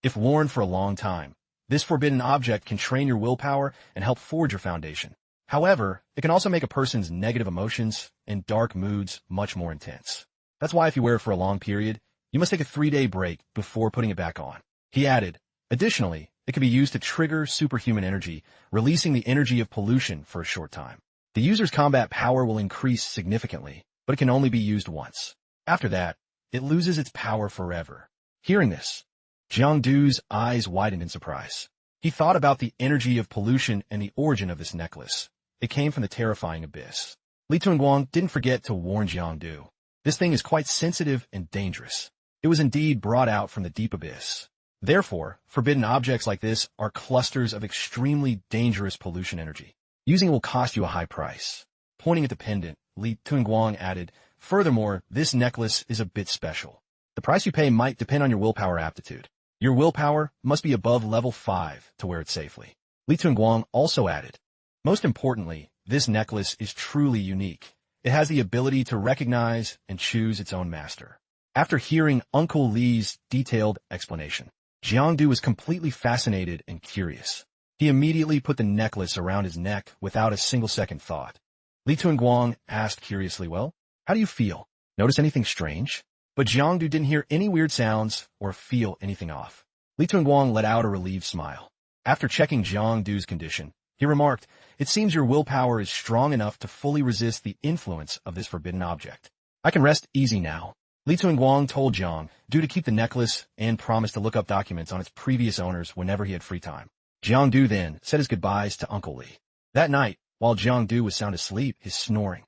If worn for a long time, this forbidden object can train your willpower and help forge your foundation. However, it can also make a person's negative emotions and dark moods much more intense. That's why if you wear it for a long period, you must take a 3-day break before putting it back on. He added, additionally, it can be used to trigger superhuman energy, releasing the energy of pollution for a short time. The user's combat power will increase significantly, but it can only be used once. After that, it loses its power forever. Hearing this, Jiangdu's eyes widened in surprise. He thought about the energy of pollution and the origin of this necklace. It came from the terrifying abyss. Li Tuanguang didn't forget to warn Jiangdu. This thing is quite sensitive and dangerous. It was indeed brought out from the deep abyss. Therefore, forbidden objects like this are clusters of extremely dangerous pollution energy. Using it will cost you a high price. Pointing at the pendant, Li Tuanguang added, furthermore, this necklace is a bit special. The price you pay might depend on your willpower aptitude. Your willpower must be above level 5 to wear it safely. Li Tuanguang also added, most importantly, This necklace is truly unique. It has the ability to recognize and choose its own master. After hearing Uncle Li's detailed explanation, Jiangdu was completely fascinated and curious. He immediately put the necklace around his neck without a single second thought. Li Tuanguang asked curiously, well, how do you feel? Notice anything strange? But Jiangdu didn't hear any weird sounds or feel anything off. Li Tuanguang let out a relieved smile. After checking Jiangdu's condition, he remarked, it seems your willpower is strong enough to fully resist the influence of this forbidden object. I can rest easy now. Li Tuanguang told Jang, due to keep the necklace and promised to look up documents on its previous owners whenever he had free time. Jiangdu then said his goodbyes to Uncle Li. That night, while Jiangdu was sound asleep, his snoring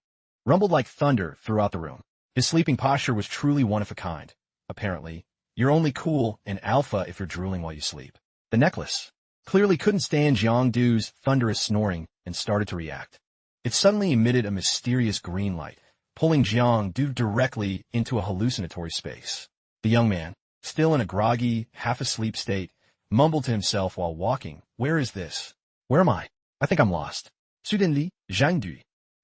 rumbled like thunder throughout the room. His sleeping posture was truly one of a kind. Apparently, you're only cool and alpha if you're drooling while you sleep. The necklace clearly couldn't stand Jiangdu's thunderous snoring and started to react. It suddenly emitted a mysterious green light, pulling Jiangdu directly into a hallucinatory space. The young man, still in a groggy, half-asleep state, mumbled to himself while walking, where is this? Where am I? I think I'm lost. Suddenly, Jiangdu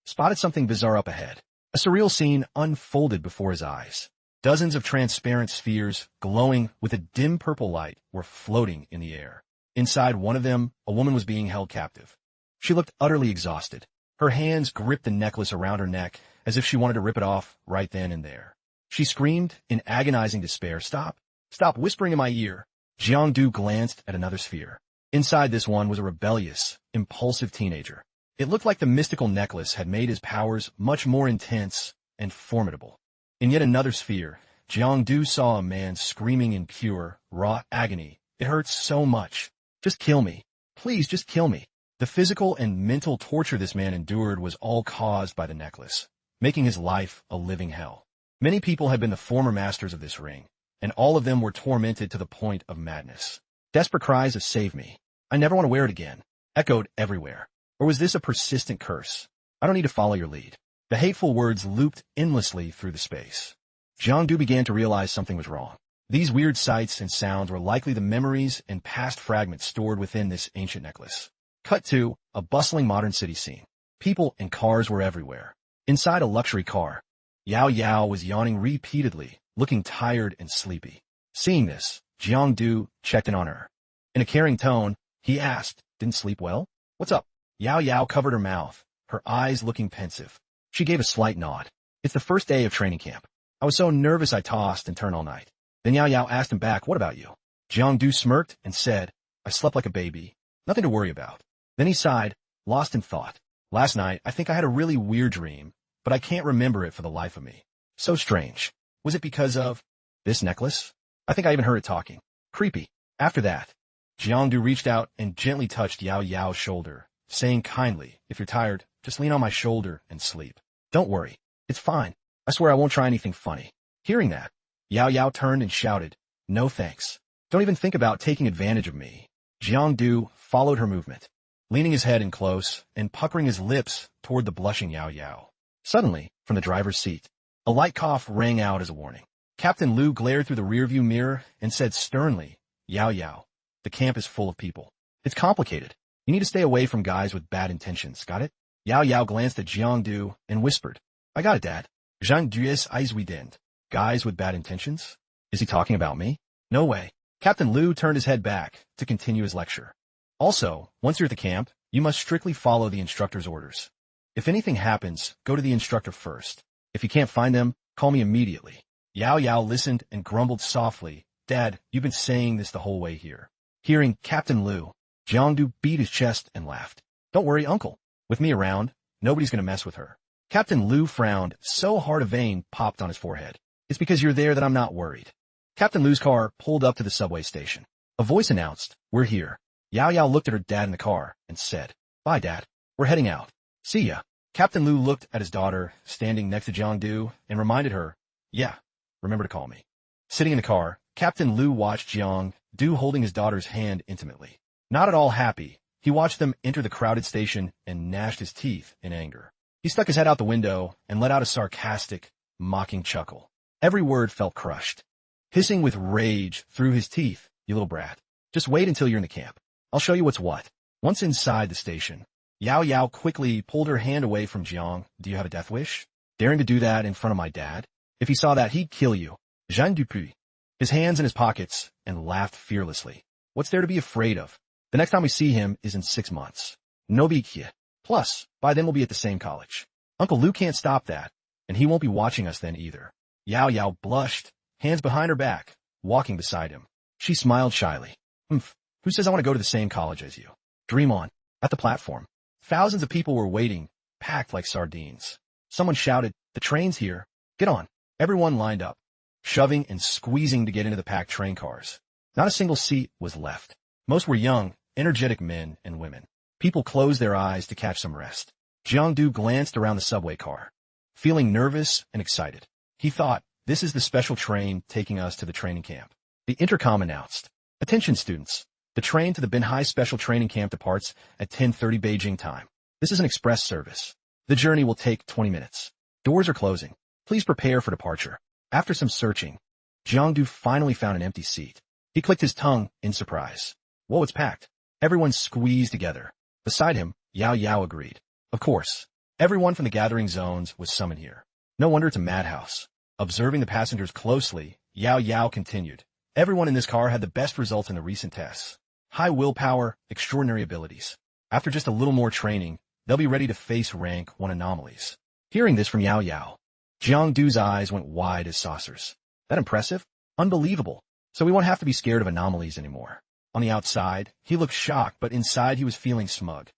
spotted something bizarre up ahead. A surreal scene unfolded before his eyes. Dozens of transparent spheres, glowing with a dim purple light, were floating in the air. Inside one of them, a woman was being held captive. She looked utterly exhausted. Her hands gripped the necklace around her neck as if she wanted to rip it off right then and there. She screamed in agonizing despair, Stop! Stop whispering in my ear! Jiangdu glanced at another sphere. Inside this one was a rebellious, impulsive teenager. It looked like the mystical necklace had made his powers much more intense and formidable. In yet another sphere, Jiangdu saw a man screaming in pure, raw agony. It hurts so much. Just kill me. Please, just kill me. The physical and mental torture this man endured was all caused by the necklace, making his life a living hell. Many people had been the former masters of this ring, and all of them were tormented to the point of madness. Desperate cries of save me. I never want to wear it again echoed everywhere. Or was this a persistent curse? I don't need to follow your lead. The hateful words looped endlessly through the space. Jiangdu began to realize something was wrong. These weird sights and sounds were likely the memories and past fragments stored within this ancient necklace. Cut to a bustling modern city scene. People and cars were everywhere. Inside a luxury car, Yao Yao was yawning repeatedly, looking tired and sleepy. Seeing this, Jiangdu checked in on her. In a caring tone, he asked, Didn't sleep well? What's up? Yao Yao covered her mouth, her eyes looking pensive. She gave a slight nod. It's the first day of training camp. I was so nervous I tossed and turned all night. Then Yao Yao asked him back, what about you? Jiangdu smirked and said, I slept like a baby. Nothing to worry about. Then he sighed, lost in thought. Last night, I think I had a really weird dream, but I can't remember it for the life of me. So strange. Was it because of this necklace? I think I even heard it talking. Creepy. After that, Jiangdu reached out and gently touched Yao Yao's shoulder, saying kindly, if you're tired, just lean on my shoulder and sleep. Don't worry. It's fine. I swear I won't try anything funny. Hearing that, Yao Yao turned and shouted, No thanks. Don't even think about taking advantage of me. Jiangdu followed her movement, leaning his head in close and puckering his lips toward the blushing Yao Yao. Suddenly, from the driver's seat, a light cough rang out as a warning. Captain Lu glared through the rearview mirror and said sternly, Yao Yao, the camp is full of people. It's complicated. You need to stay away from guys with bad intentions, got it? Yao Yao glanced at Jiangdu and whispered, I got it, Dad. Jiangdu's eyes widened. Guys with bad intentions? Is he talking about me? No way. Captain Lu turned his head back to continue his lecture. Also, once you're at the camp, you must strictly follow the instructor's orders. If anything happens, go to the instructor first. If you can't find them, call me immediately. Yao Yao listened and grumbled softly, Dad, you've been saying this the whole way here. Hearing Captain Lu, Jiangdu beat his chest and laughed. Don't worry, Uncle. With me around, nobody's going to mess with her. Captain Lu frowned so hard a vein popped on his forehead. It's because you're there that I'm not worried. Captain Lu's car pulled up to the subway station. A voice announced, We're here. Yao Yao looked at her dad in the car and said, Bye, Dad. We're heading out. See ya. Captain Lu looked at his daughter, standing next to Jiangdu, and reminded her, Yeah, remember to call me. Sitting in the car, Captain Lu watched Jiangdu holding his daughter's hand intimately. Not at all happy, he watched them enter the crowded station and gnashed his teeth in anger. He stuck his head out the window and let out a sarcastic, mocking chuckle. Every word felt crushed. Hissing with rage through his teeth, You little brat. Just wait until you're in the camp. I'll show you what's what. Once inside the station, Yao Yao quickly pulled her hand away from Jiang. Do you have a death wish? Daring to do that in front of my dad? If he saw that, he'd kill you. Jean Dupuis. His hands in his pockets, and laughed fearlessly. What's there to be afraid of? The next time we see him is in 6 months. No big deal. Plus, by then we'll be at the same college. Uncle Lou can't stop that, and he won't be watching us then either. Yao Yao blushed, hands behind her back, walking beside him. She smiled shyly. Who says I want to go to the same college as you? Dream on. At the platform, thousands of people were waiting, packed like sardines. Someone shouted, the train's here. Get on. Everyone lined up, shoving and squeezing to get into the packed train cars. Not a single seat was left. Most were young, energetic men and women. People closed their eyes to catch some rest. Jiangdu glanced around the subway car, feeling nervous and excited. He thought, this is the special train taking us to the training camp. The intercom announced, attention students, the train to the Binhai Special Training Camp departs at 10:30 Beijing time. This is an express service. The journey will take 20 minutes. Doors are closing. Please prepare for departure. After some searching, Jiangdu finally found an empty seat. He clicked his tongue in surprise. Whoa, it's packed. Everyone squeezed together. Beside him, Yao Yao agreed. Of course, everyone from the gathering zones was summoned here. No wonder it's a madhouse. Observing the passengers closely, Yao Yao continued. Everyone in this car had the best results in the recent tests. High willpower, extraordinary abilities. After just a little more training, they'll be ready to face rank 1 anomalies. Hearing this from Yao Yao, Jiangdu's eyes went wide as saucers. That impressive? Unbelievable. So we won't have to be scared of anomalies anymore. On the outside, he looked shocked, but inside he was feeling smug.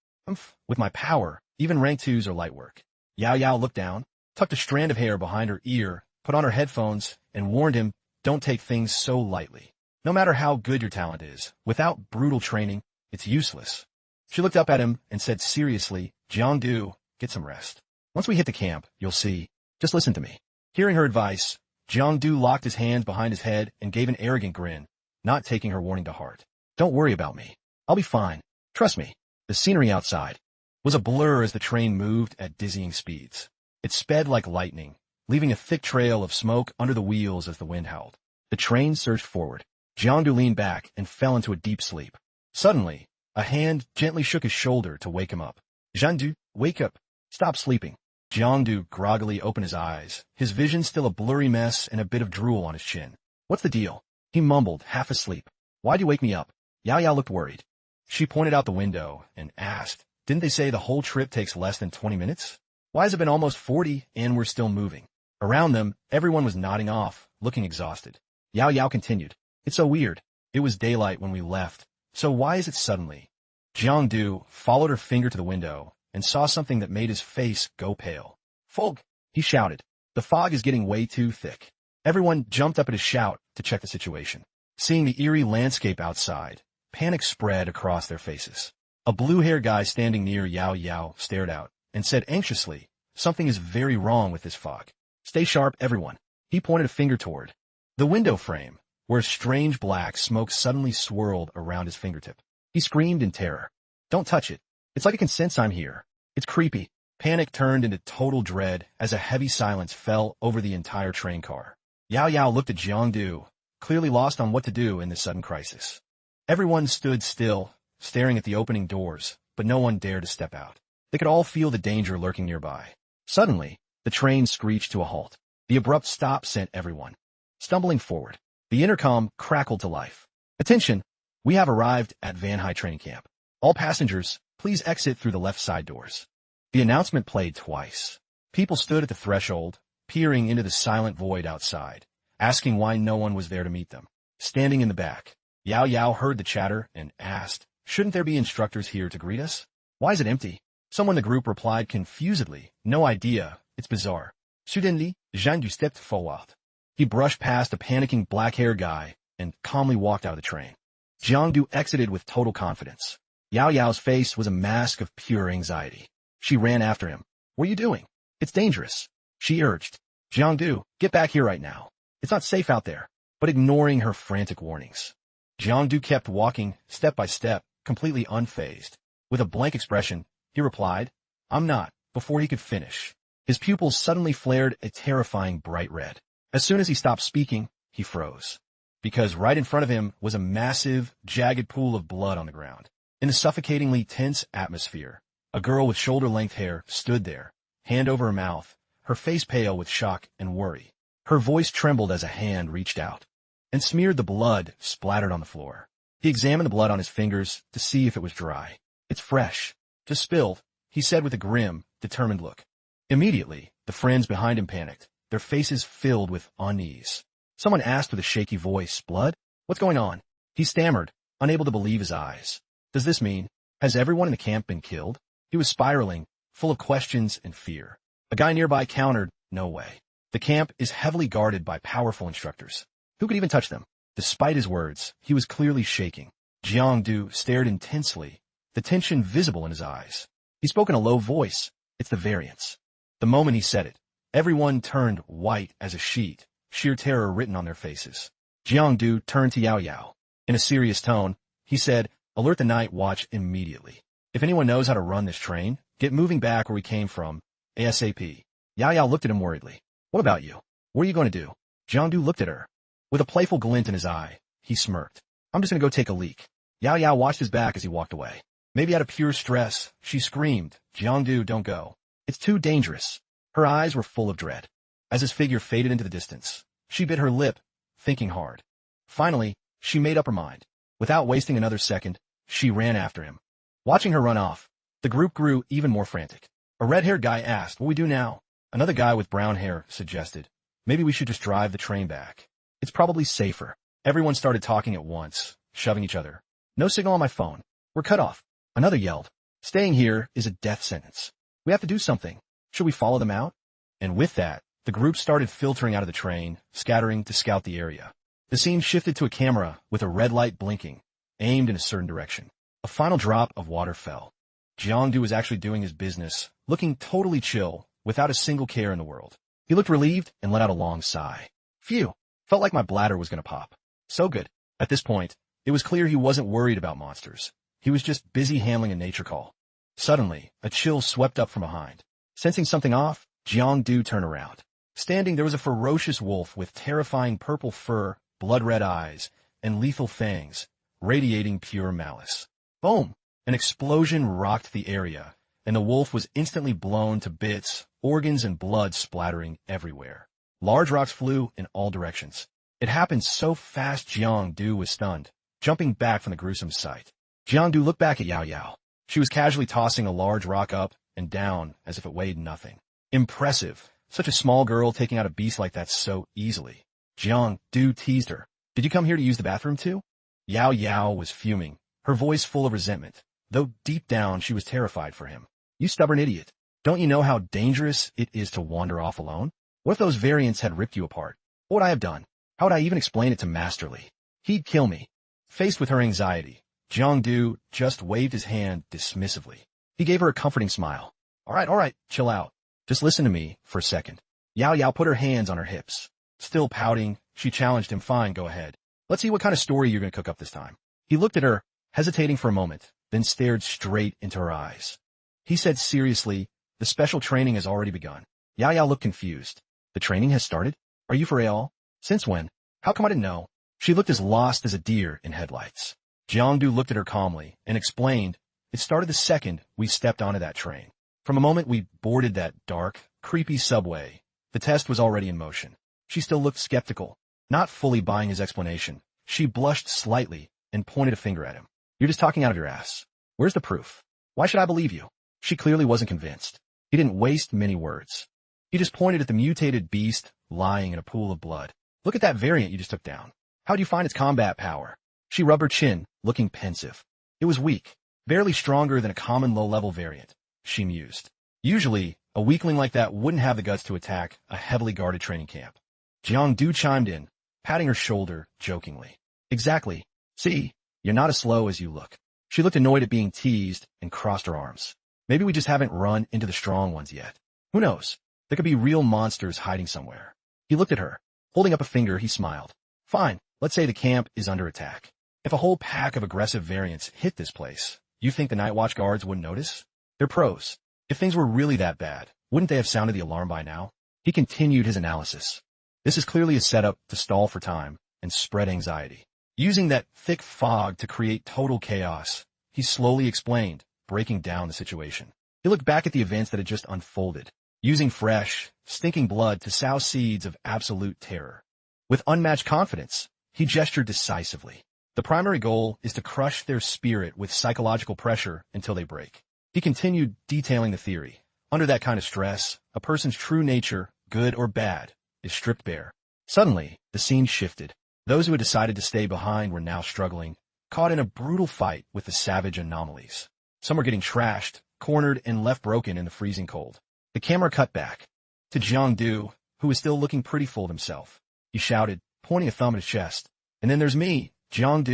With my power, even rank 2s are light work. Yao Yao looked down, tucked a strand of hair behind her ear, put on her headphones, and warned him, don't take things so lightly. No matter how good your talent is, without brutal training, it's useless. She looked up at him and said seriously, Jiangdu, get some rest. Once we hit the camp, you'll see. Just listen to me. Hearing her advice, Jiangdu locked his hands behind his head and gave an arrogant grin, not taking her warning to heart. Don't worry about me. I'll be fine. Trust me. The scenery outside was a blur as the train moved at dizzying speeds. It sped like lightning, leaving a thick trail of smoke under the wheels as the wind howled. The train surged forward. Jiangdu leaned back and fell into a deep sleep. Suddenly, a hand gently shook his shoulder to wake him up. Jiangdu, wake up. Stop sleeping. Jiangdu groggily opened his eyes, his vision still a blurry mess and a bit of drool on his chin. What's the deal? He mumbled, half asleep. Why'd you wake me up? Yao Yao looked worried. She pointed out the window and asked, didn't they say the whole trip takes less than 20 minutes? Why has it been almost 40 and we're still moving? Around them, everyone was nodding off, looking exhausted. Yao Yao continued. It's so weird. It was daylight when we left, so why is it suddenly? Jiangdu followed her finger to the window and saw something that made his face go pale. Fog! He shouted. The fog is getting way too thick. Everyone jumped up at his shout to check the situation. Seeing the eerie landscape outside, panic spread across their faces. A blue-haired guy standing near Yao Yao stared out and said anxiously, something is very wrong with this fog. Stay sharp, everyone. He pointed a finger toward the window frame, where strange black smoke suddenly swirled around his fingertip. He screamed in terror. Don't touch it. It's like it can sense I'm here. It's creepy. Panic turned into total dread as a heavy silence fell over the entire train car. Yao Yao looked at Jiangdu, clearly lost on what to do in this sudden crisis. Everyone stood still, staring at the opening doors, but no one dared to step out. They could all feel the danger lurking nearby. Suddenly, the train screeched to a halt. The abrupt stop sent everyone stumbling forward. The intercom crackled to life. Attention! We have arrived at Binhai Training Camp. All passengers, please exit through the left side doors. The announcement played twice. People stood at the threshold, peering into the silent void outside, asking why no one was there to meet them. Standing in the back, Yao Yao heard the chatter and asked, shouldn't there be instructors here to greet us? Why is it empty? Someone in the group replied confusedly, no idea, it's bizarre. Suddenly, Zhang stepped forward. He brushed past a panicking black-haired guy and calmly walked out of the train. Jiangdu exited with total confidence. Yao Yao's face was a mask of pure anxiety. She ran after him. What are you doing? It's dangerous. She urged. Jiangdu, get back here right now. It's not safe out there. But ignoring her frantic warnings, Jiangdu kept walking step by step, completely unfazed. With a blank expression, he replied, I'm not, before he could finish. His pupils suddenly flared a terrifying bright red. As soon as he stopped speaking, he froze. Because right in front of him was a massive, jagged pool of blood on the ground. In a suffocatingly tense atmosphere, A girl with shoulder-length hair stood there, hand over her mouth, her face pale with shock and worry. Her voice trembled as a hand reached out and smeared the blood splattered on the floor. He examined the blood on his fingers to see if it was dry. "It's fresh. Just spilled," he said with a grim, determined look. Immediately, the friends behind him panicked, their faces filled with unease. Someone asked with a shaky voice, "Blood? What's going on?" He stammered, unable to believe his eyes. "Does this mean, has everyone in the camp been killed?" He was spiraling, full of questions and fear. A guy nearby countered, "No way. The camp is heavily guarded by powerful instructors. Who could even touch them?" Despite his words, he was clearly shaking. Jiang stared intensely, the tension visible in his eyes. He spoke in a low voice. "It's the variants." The moment he said it, everyone turned white as a sheet, sheer terror written on their faces. Jiang turned to Yao Yao. In a serious tone, he said, "Alert the night watch immediately. If anyone knows how to run this train, get moving back where we came from, ASAP." Yao Yao looked at him worriedly. "What about you? What are you going to do?" Jiang looked at her. With a playful glint in his eye, he smirked. "I'm just going to go take a leak." Yao Yao watched his back as he walked away. Maybe out of pure stress, she screamed, "Jiang, don't go. It's too dangerous." Her eyes were full of dread. As his figure faded into the distance, she bit her lip, thinking hard. Finally, she made up her mind. Without wasting another second, she ran after him. Watching her run off, the group grew even more frantic. A red-haired guy asked, "What do we do now?" Another guy with brown hair suggested, "Maybe we should just drive the train back. It's probably safer." Everyone started talking at once, shoving each other. "No signal on my phone. We're cut off." Another yelled, "Staying here is a death sentence. We have to do something. Should we follow them out?" And with that, the group started filtering out of the train, scattering to scout the area. The scene shifted to a camera with a red light blinking, aimed in a certain direction. A final drop of water fell. Jiang was actually doing his business, looking totally chill, without a single care in the world. He looked relieved and let out a long sigh. "Phew, felt like my bladder was going to pop." So good. At this point, it was clear he wasn't worried about monsters. He was just busy handling a nature call. Suddenly, a chill swept up from behind. Sensing something off, Jiang turned around. Standing there was a ferocious wolf with terrifying purple fur, blood-red eyes, and lethal fangs, radiating pure malice. Boom! An explosion rocked the area, and the wolf was instantly blown to bits, organs and blood splattering everywhere. Large rocks flew in all directions. It happened so fast Jiang was stunned, jumping back from the gruesome sight. Jiang looked back at Yao Yao. She was casually tossing a large rock up and down as if it weighed nothing. Impressive. Such a small girl taking out a beast like that so easily. Jiang teased her. "Did you come here to use the bathroom too?" Yao Yao was fuming, her voice full of resentment, though deep down she was terrified for him. "You stubborn idiot. Don't you know how dangerous it is to wander off alone? What if those variants had ripped you apart? What would I have done? How would I even explain it to Master Li? He'd kill me." Faced with her anxiety, Jiang just waved his hand dismissively. He gave her a comforting smile. All right, chill out. Just listen to me for a second." Yao Yao put her hands on her hips. Still pouting, she challenged him, "Fine, go ahead. Let's see what kind of story you're going to cook up this time." He looked at her, hesitating for a moment, then stared straight into her eyes. He said seriously, "The special training has already begun." Yao Yao looked confused. "The training has started? Are you for real? Since when? How come I didn't know?" She looked as lost as a deer in headlights. Jiang looked at her calmly and explained, "It started the second we stepped onto that train. From the moment we boarded that dark, creepy subway, the test was already in motion." She still looked skeptical, not fully buying his explanation. She blushed slightly and pointed a finger at him. "You're just talking out of your ass. Where's the proof? Why should I believe you?" She clearly wasn't convinced. He didn't waste many words. He just pointed at the mutated beast lying in a pool of blood. "Look at that variant you just took down. How do you find its combat power?" She rubbed her chin, looking pensive. "It was weak, barely stronger than a common low-level variant," she mused. Usually, a weakling like that wouldn't have the guts to attack a heavily guarded training camp. Jiang chimed in, patting her shoulder jokingly. "Exactly. See, you're not as slow as you look." She looked annoyed at being teased and crossed her arms. "Maybe we just haven't run into the strong ones yet. Who knows? There could be real monsters hiding somewhere." He looked at her. Holding up a finger, he smiled. "Fine, let's say the camp is under attack. If a whole pack of aggressive variants hit this place, you think the Night Watch guards wouldn't notice? They're pros. If things were really that bad, wouldn't they have sounded the alarm by now?" He continued his analysis. "This is clearly a setup to stall for time and spread anxiety. Using that thick fog to create total chaos," he slowly explained, breaking down the situation. He looked back at the events that had just unfolded, using fresh, stinking blood to sow seeds of absolute terror. With unmatched confidence, he gestured decisively. The primary goal is to crush their spirit with psychological pressure until they break. He continued detailing the theory. Under that kind of stress, a person's true nature, good or bad, is stripped bare. Suddenly, the scene shifted. Those who had decided to stay behind were now struggling, caught in a brutal fight with the savage anomalies. Some were getting trashed, cornered, and left broken in the freezing cold. The camera cut back to Jang, who was still looking pretty full of himself. He shouted, pointing a thumb at his chest. And then there's me, Jang.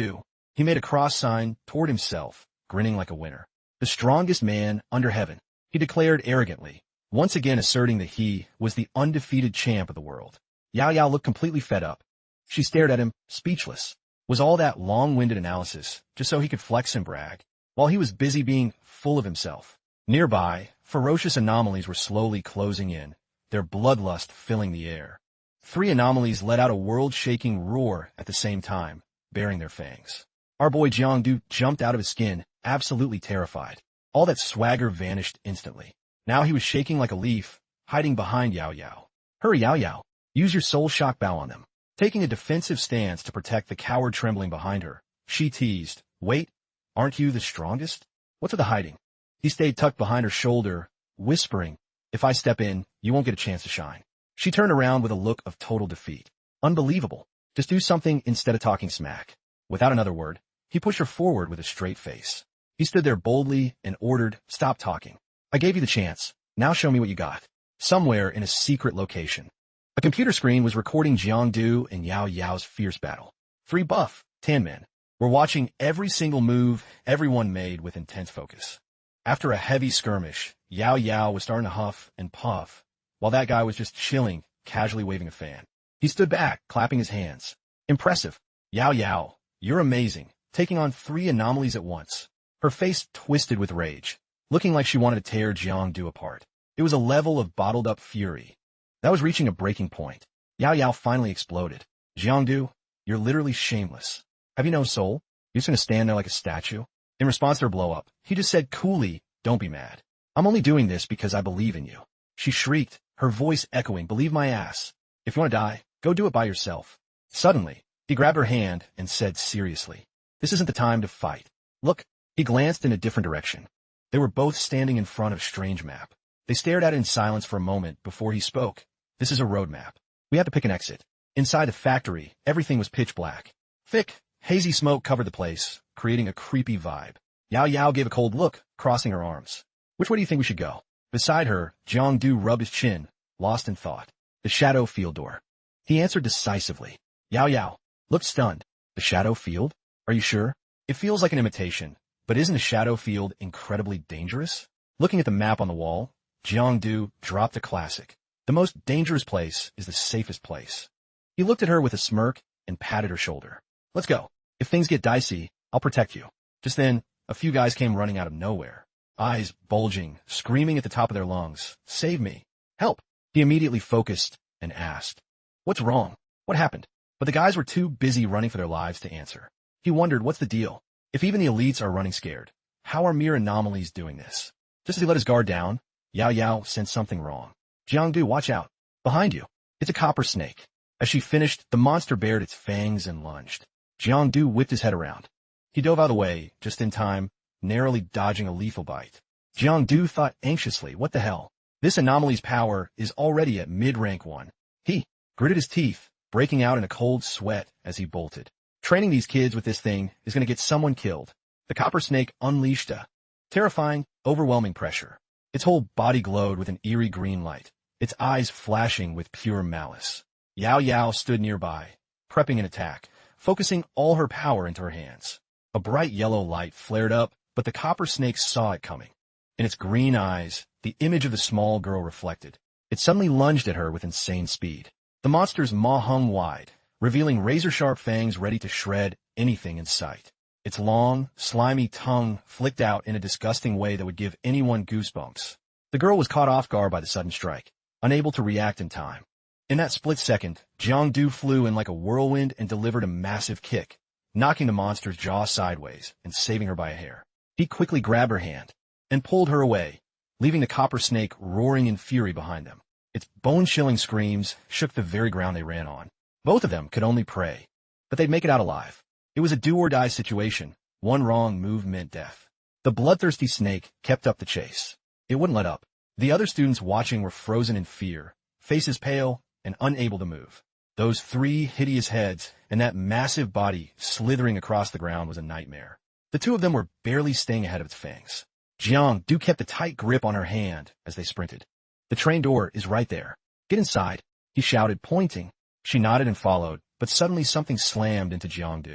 He made a cross sign toward himself, grinning like a winner. The strongest man under heaven, he declared arrogantly, once again asserting that he was the undefeated champ of the world. Yao Yao looked completely fed up. She stared at him, speechless. Was all that long-winded analysis just so he could flex and brag, while he was busy being full of himself? Nearby, ferocious anomalies were slowly closing in, their bloodlust filling the air. 3 anomalies let out a world-shaking roar at the same time, baring their fangs. Our boy Jang jumped out of his skin, absolutely terrified. All that swagger vanished instantly. Now he was shaking like a leaf, hiding behind Yao Yao. Hurry, Yao Yao. Use your soul shock bow on them. Taking a defensive stance to protect the coward trembling behind her, she teased, wait, aren't you the strongest? What's with the hiding? He stayed tucked behind her shoulder, whispering, if I step in, you won't get a chance to shine. She turned around with a look of total defeat. Unbelievable. Just do something instead of talking smack. Without another word, he pushed her forward with a straight face. He stood there boldly and ordered, stop talking. I gave you the chance. Now show me what you got. Somewhere in a secret location, a computer screen was recording Jang and Yao Yao's fierce battle. 3 buff, tan men were watching every single move everyone made with intense focus. After a heavy skirmish, Yao Yao was starting to huff and puff, while that guy was just chilling, casually waving a fan. He stood back, clapping his hands. Impressive. Yao Yao, you're amazing, taking on 3 anomalies at once. Her face twisted with rage, looking like she wanted to tear Jang apart. It was a level of bottled-up fury that was reaching a breaking point. Yao Yao finally exploded. Jang, you're literally shameless. Have you no soul? You're just going to stand there like a statue? In response to her blow-up, he just said coolly, don't be mad. I'm only doing this because I believe in you. She shrieked, her voice echoing, believe my ass. If you want to die, go do it by yourself. Suddenly, he grabbed her hand and said seriously, this isn't the time to fight. Look, he glanced in a different direction. They were both standing in front of a strange map. They stared at it in silence for a moment before he spoke. This is a roadmap. We have to pick an exit. Inside the factory, everything was pitch black. Thick, hazy smoke covered the place, creating a creepy vibe. Yao Yao gave a cold look, crossing her arms. Which way do you think we should go? Beside her, Jang rubbed his chin, lost in thought. The shadow field door. He answered decisively. Yao Yao looked stunned. The shadow field? Are you sure? It feels like an imitation, but isn't a shadow field incredibly dangerous? Looking at the map on the wall, Jang dropped a classic. The most dangerous place is the safest place. He looked at her with a smirk and patted her shoulder. Let's go. If things get dicey, I'll protect you. Just then, a few guys came running out of nowhere, eyes bulging, screaming at the top of their lungs. Save me. Help. He immediately focused and asked, what's wrong? What happened? But the guys were too busy running for their lives to answer. He wondered, what's the deal? If even the elites are running scared, how are mere anomalies doing this? Just as he let his guard down, Yao Yao sensed something wrong. Jang, watch out. Behind you. It's a copper snake. As she finished, the monster bared its fangs and lunged. Jang whipped his head around. He dove out of the way, just in time, narrowly dodging a lethal bite. Jang thought anxiously, what the hell? This anomaly's power is already at mid-rank 1. He gritted his teeth, breaking out in a cold sweat as he bolted. Training these kids with this thing is going to get someone killed. The copper snake unleashed a terrifying, overwhelming pressure. Its whole body glowed with an eerie green light, its eyes flashing with pure malice. Yao Yao stood nearby, prepping an attack, focusing all her power into her hands. A bright yellow light flared up, but the copper snake saw it coming. In its green eyes, the image of the small girl reflected. It suddenly lunged at her with insane speed. The monster's maw hung wide, revealing razor-sharp fangs ready to shred anything in sight. Its long, slimy tongue flicked out in a disgusting way that would give anyone goosebumps. The girl was caught off guard by the sudden strike, unable to react in time. In that split second, Jang flew in like a whirlwind and delivered a massive kick, knocking the monster's jaw sideways and saving her by a hair. He quickly grabbed her hand and pulled her away, leaving the copper snake roaring in fury behind them. Its bone-chilling screams shook the very ground they ran on. Both of them could only pray, but they'd make it out alive. It was a do-or-die situation. One wrong move meant death. The bloodthirsty snake kept up the chase. It wouldn't let up. The other students watching were frozen in fear, faces pale and unable to move. Those three hideous heads and that massive body slithering across the ground was a nightmare. The two of them were barely staying ahead of its fangs. Jang kept a tight grip on her hand as they sprinted. The train door is right there. Get inside, he shouted, pointing. She nodded and followed, but suddenly something slammed into Jang.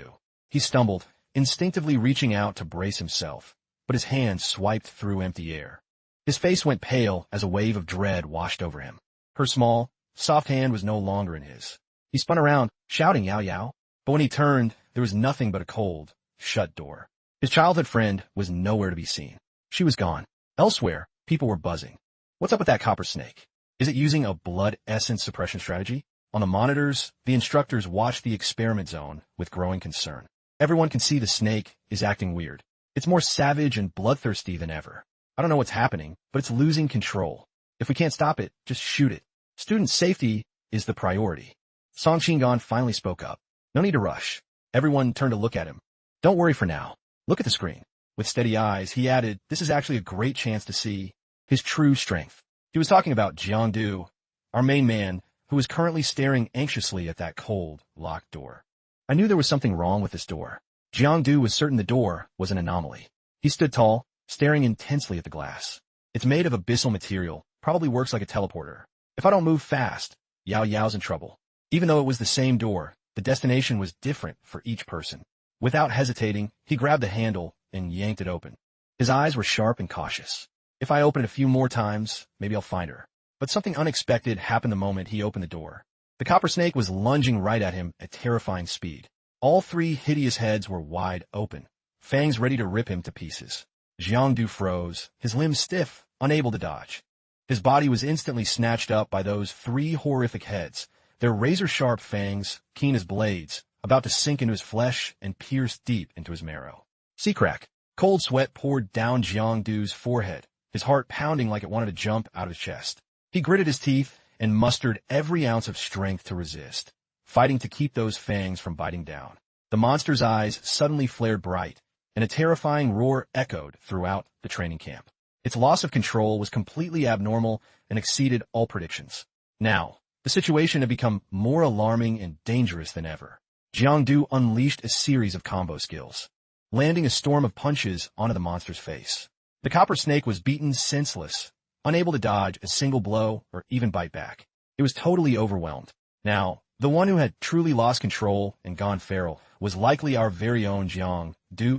He stumbled, instinctively reaching out to brace himself, but his hand swiped through empty air. His face went pale as a wave of dread washed over him. Her small, soft hand was no longer in his. He spun around, shouting Yao Yao, but when he turned, there was nothing but a cold, shut door. His childhood friend was nowhere to be seen. She was gone. Elsewhere, people were buzzing. What's up with that copper snake? Is it using a blood essence suppression strategy? On the monitors, the instructors watched the experiment zone with growing concern. Everyone can see the snake is acting weird. It's more savage and bloodthirsty than ever. I don't know what's happening, but it's losing control. If we can't stop it, just shoot it. Student safety is the priority. Song Qingan finally spoke up. No need to rush. Everyone turned to look at him. Don't worry for now. Look at the screen. With steady eyes, he added, this is actually a great chance to see his true strength. He was talking about Jiang, our main man, who was currently staring anxiously at that cold, locked door. I knew there was something wrong with this door. Jiang was certain the door was an anomaly. He stood tall, staring intensely at the glass. It's made of abyssal material, probably works like a teleporter. If I don't move fast, Yao Yao's in trouble. Even though it was the same door, the destination was different for each person. Without hesitating, he grabbed the handle and yanked it open. His eyes were sharp and cautious. If I open it a few more times, maybe I'll find her. But something unexpected happened the moment he opened the door. The copper snake was lunging right at him at terrifying speed. All three hideous heads were wide open, fangs ready to rip him to pieces. Jiang froze, his limbs stiff, unable to dodge. His body was instantly snatched up by those three horrific heads, their razor-sharp fangs, keen as blades, about to sink into his flesh and pierce deep into his marrow. Crack. Cold sweat poured down Jiang's forehead, his heart pounding like it wanted to jump out of his chest. He gritted his teeth and mustered every ounce of strength to resist, fighting to keep those fangs from biting down. The monster's eyes suddenly flared bright, and a terrifying roar echoed throughout the training camp. Its loss of control was completely abnormal and exceeded all predictions. Now, the situation had become more alarming and dangerous than ever. Jiang unleashed a series of combo skills, landing a storm of punches onto the monster's face. The copper snake was beaten senseless, unable to dodge a single blow or even bite back. It was totally overwhelmed. Now, the one who had truly lost control and gone feral was likely our very own Jiang,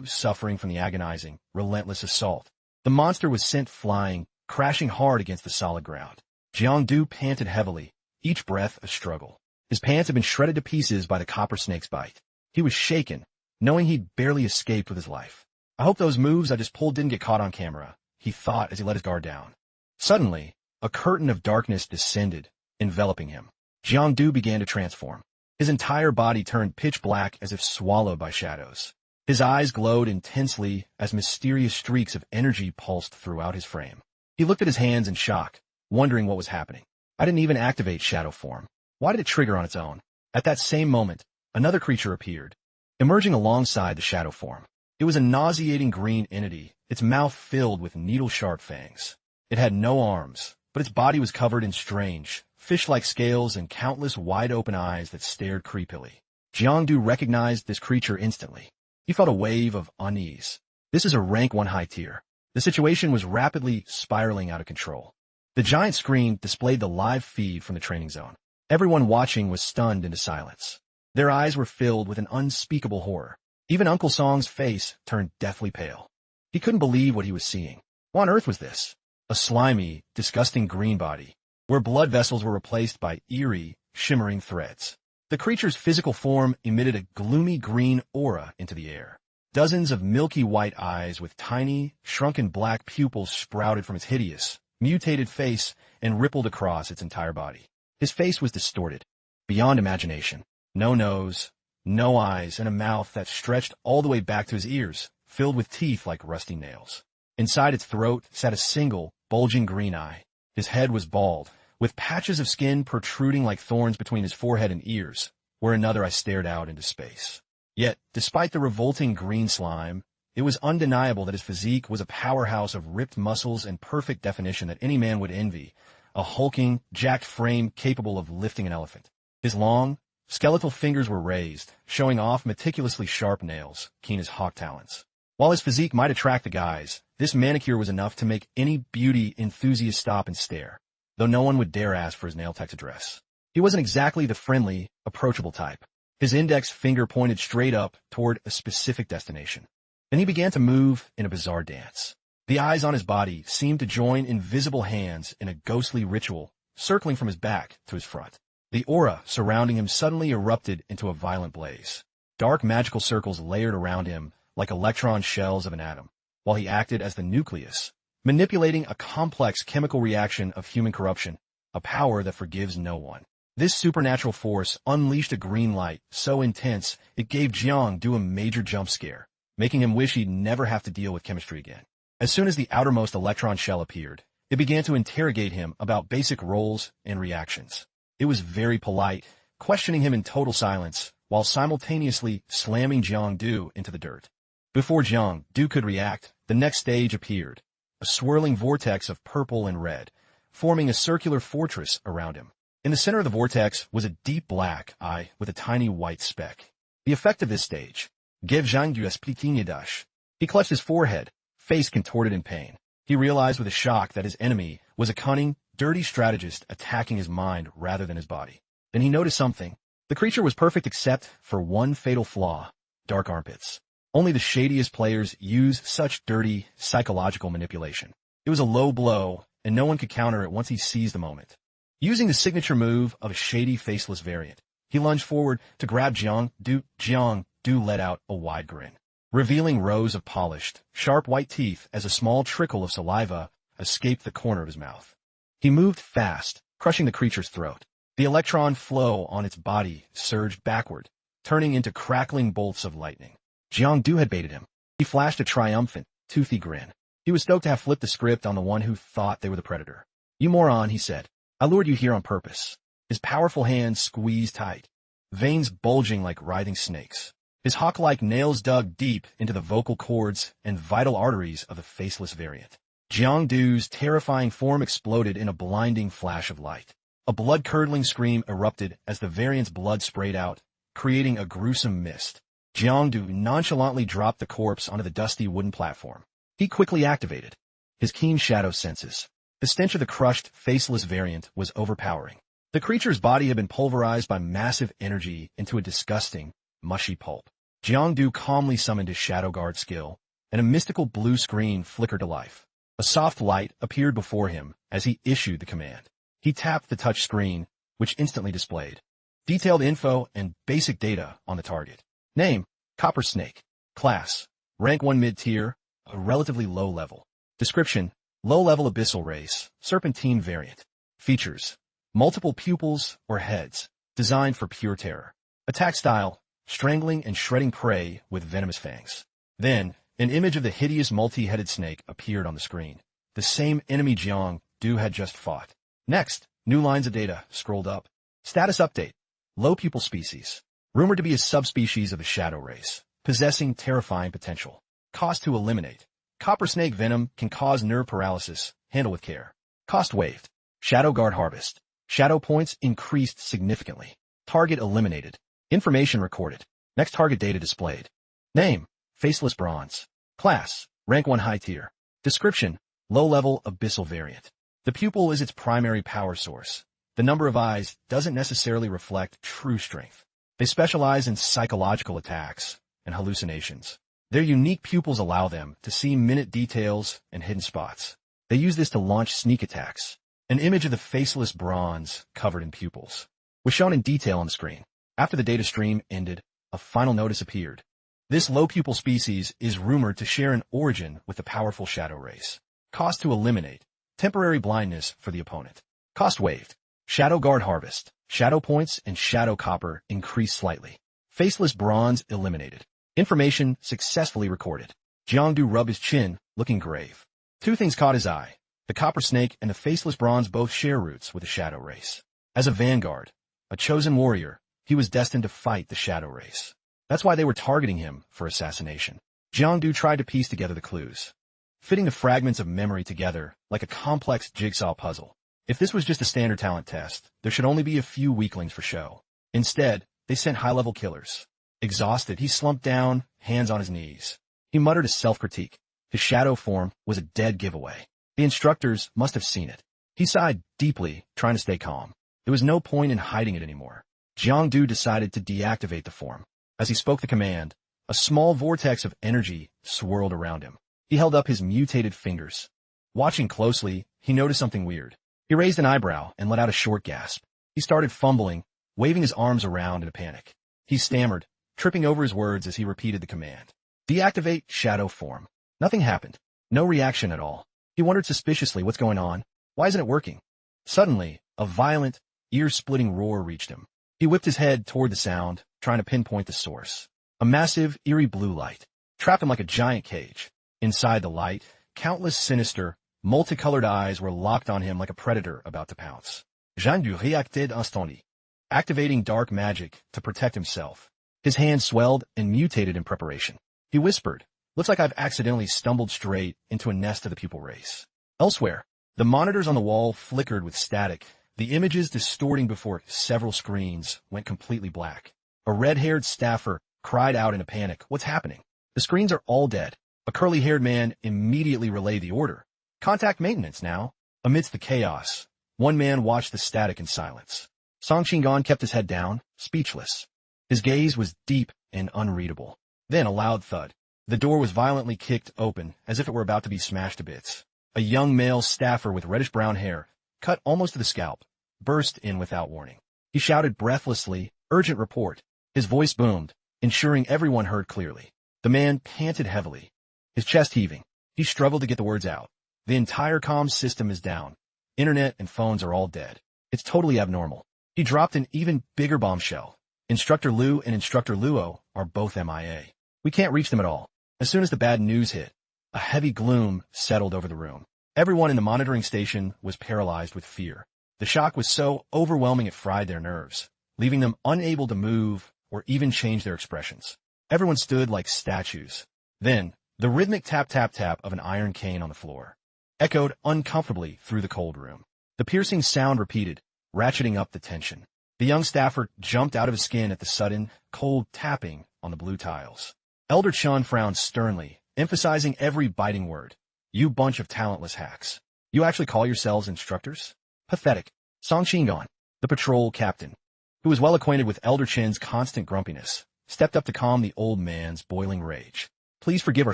suffering from the agonizing, relentless assault. The monster was sent flying, crashing hard against the solid ground. Jiang panted heavily, each breath a struggle. His pants had been shredded to pieces by the copper snake's bite. He was shaken, knowing he'd barely escaped with his life. I hope those moves I just pulled didn't get caught on camera, he thought as he let his guard down. Suddenly, a curtain of darkness descended, enveloping him. Jiang began to transform. His entire body turned pitch black as if swallowed by shadows. His eyes glowed intensely as mysterious streaks of energy pulsed throughout his frame. He looked at his hands in shock, wondering what was happening. I didn't even activate shadow form. Why did it trigger on its own? At that same moment, another creature appeared, emerging alongside the shadow form. It was a nauseating green entity, its mouth filled with needle-sharp fangs. It had no arms, but its body was covered in strange, fish-like scales and countless wide-open eyes that stared creepily. Jiang recognized this creature instantly. He felt a wave of unease. This is a rank 1 high tier. The situation was rapidly spiraling out of control. The giant screen displayed the live feed from the training zone. Everyone watching was stunned into silence. Their eyes were filled with an unspeakable horror. Even Uncle Song's face turned deathly pale. He couldn't believe what he was seeing. What on earth was this? A slimy, disgusting green body, where blood vessels were replaced by eerie, shimmering threads. The creature's physical form emitted a gloomy green aura into the air. Dozens of milky white eyes with tiny, shrunken black pupils sprouted from its hideous, mutated face and rippled across its entire body. His face was distorted, beyond imagination. No nose, no eyes, and a mouth that stretched all the way back to his ears, filled with teeth like rusty nails. Inside its throat sat a single, bulging green eye. His head was bald, with patches of skin protruding like thorns between his forehead and ears, where another eye stared out into space. Yet, despite the revolting green slime, it was undeniable that his physique was a powerhouse of ripped muscles and perfect definition that any man would envy, a hulking, jacked frame capable of lifting an elephant. His long, skeletal fingers were raised, showing off meticulously sharp nails, keen as hawk talons. While his physique might attract the guys, this manicure was enough to make any beauty enthusiast stop and stare, though no one would dare ask for his nail tech's address. He wasn't exactly the friendly, approachable type. His index finger pointed straight up toward a specific destination. Then he began to move in a bizarre dance. The eyes on his body seemed to join invisible hands in a ghostly ritual, circling from his back to his front. The aura surrounding him suddenly erupted into a violent blaze. Dark magical circles layered around him like electron shells of an atom, while he acted as the nucleus, manipulating a complex chemical reaction of human corruption, a power that forgives no one. This supernatural force unleashed a green light so intense it gave Jang a major jump scare, making him wish he'd never have to deal with chemistry again. As soon as the outermost electron shell appeared, it began to interrogate him about basic roles and reactions. It was very polite, questioning him in total silence, while simultaneously slamming Jang into the dirt. Before Jang could react, the next stage appeared, a swirling vortex of purple and red, forming a circular fortress around him. In the center of the vortex was a deep black eye with a tiny white speck. The effect of this stage gave Jang du esprit. He clutched his forehead, face contorted in pain. He realized with a shock that his enemy was a cunning, dirty strategist attacking his mind rather than his body. Then he noticed something. The creature was perfect except for one fatal flaw: dark armpits. Only the shadiest players use such dirty, psychological manipulation. It was a low blow, and no one could counter it once he seized the moment. Using the signature move of a shady, faceless variant, he lunged forward to grab Jang Du. Jang Du let out a wide grin, revealing rows of polished, sharp white teeth as a small trickle of saliva escaped the corner of his mouth. He moved fast, crushing the creature's throat. The electron flow on its body surged backward, turning into crackling bolts of lightning. Jang Du had baited him. He flashed a triumphant, toothy grin. He was stoked to have flipped the script on the one who thought they were the predator. "You moron," he said. "I lured you here on purpose." His powerful hands squeezed tight, veins bulging like writhing snakes. His hawk-like nails dug deep into the vocal cords and vital arteries of the faceless variant. Jang Du's terrifying form exploded in a blinding flash of light. A blood-curdling scream erupted as the variant's blood sprayed out, creating a gruesome mist. Jang Du nonchalantly dropped the corpse onto the dusty wooden platform. He quickly activated his keen shadow senses. The stench of the crushed, faceless variant was overpowering. The creature's body had been pulverized by massive energy into a disgusting, mushy pulp. Jang Du calmly summoned his Shadow Guard skill, and a mystical blue screen flickered to life. A soft light appeared before him as he issued the command. He tapped the touch screen, which instantly displayed detailed info and basic data on the target. Name: Copper Snake. Class: Rank 1 mid-tier, a relatively low level. Description: low-level Abyssal race, Serpentine variant. Features: multiple pupils or heads, designed for pure terror. Attack style: strangling and shredding prey with venomous fangs. Then, an image of the hideous multi-headed snake appeared on the screen. The same enemy Jang Du had just fought. Next, new lines of data scrolled up. Status update: low pupil species. Rumored to be a subspecies of the shadow race, possessing terrifying potential. Cost to eliminate: copper snake venom can cause nerve paralysis. Handle with care. Cost waived. Shadow Guard harvest. Shadow points increased significantly. Target eliminated. Information recorded. Next target data displayed. Name: Faceless Bronze. Class: Rank 1 high tier. Description: low-level Abyssal variant. The pupil is its primary power source. The number of eyes doesn't necessarily reflect true strength. They specialize in psychological attacks and hallucinations. Their unique pupils allow them to see minute details and hidden spots. They use this to launch sneak attacks. An image of the faceless bronze covered in pupils was shown in detail on the screen. After the data stream ended, a final notice appeared. This low pupil species is rumored to share an origin with the powerful shadow race. Cost to eliminate: temporary blindness for the opponent. Cost waived. Shadow Guard harvest. Shadow points and shadow copper increased slightly. Faceless bronze eliminated. Information successfully recorded. Jang Du rubbed his chin, looking grave. Two things caught his eye. The copper snake and the faceless bronze both share roots with the shadow race. As a vanguard, a chosen warrior, he was destined to fight the shadow race. That's why they were targeting him for assassination. Jiangdu tried to piece together the clues, fitting the fragments of memory together like a complex jigsaw puzzle. If this was just a standard talent test, there should only be a few weaklings for show. Instead, they sent high-level killers. Exhausted, he slumped down, hands on his knees. He muttered a self-critique. His shadow form was a dead giveaway. The instructors must have seen it. He sighed deeply, trying to stay calm. There was no point in hiding it anymore. Jiangdu decided to deactivate the form. As he spoke the command, a small vortex of energy swirled around him. He held up his mutated fingers. Watching closely, he noticed something weird. He raised an eyebrow and let out a short gasp. He started fumbling, waving his arms around in a panic. He stammered, tripping over his words as he repeated the command. Deactivate shadow form. Nothing happened. No reaction at all. He wondered suspiciously what's going on. Why isn't it working? Suddenly, a violent, ear-splitting roar reached him. He whipped his head toward the sound, trying to pinpoint the source. A massive, eerie blue light trapped him like a giant cage. Inside the light, countless sinister, multicolored eyes were locked on him like a predator about to pounce. Jang reacted instantly, activating dark magic to protect himself. His hand swelled and mutated in preparation. He whispered, "Looks like I've accidentally stumbled straight into a nest of the pupil race." Elsewhere, the monitors on the wall flickered with static. The images distorting before several screens went completely black. A red-haired staffer cried out in a panic, "What's happening?" "The screens are all dead." A curly-haired man immediately relayed the order. "Contact maintenance now." Amidst the chaos, one man watched the static in silence. Song Qingan kept his head down, speechless. His gaze was deep and unreadable. Then a loud thud. The door was violently kicked open, as if it were about to be smashed to bits. A young male staffer with reddish-brown hair, cut almost to the scalp, burst in without warning. He shouted breathlessly, "Urgent report." His voice boomed, ensuring everyone heard clearly. The man panted heavily, his chest heaving. He struggled to get the words out. "The entire comms system is down. Internet and phones are all dead. It's totally abnormal." He dropped an even bigger bombshell. "Instructor Liu and Instructor Luo are both MIA. We can't reach them at all." As soon as the bad news hit, a heavy gloom settled over the room. Everyone in the monitoring station was paralyzed with fear. The shock was so overwhelming it fried their nerves, leaving them unable to move or even change their expressions. Everyone stood like statues. Then, the rhythmic tap-tap-tap of an iron cane on the floor echoed uncomfortably through the cold room. The piercing sound repeated, ratcheting up the tension. The young staffer jumped out of his skin at the sudden, cold tapping on the blue tiles. Elder Chun frowned sternly, emphasizing every biting word. "You bunch of talentless hacks. You actually call yourselves instructors? Pathetic." Song Qingan, the patrol captain, who was well acquainted with Elder Chen's constant grumpiness, stepped up to calm the old man's boiling rage. "Please forgive our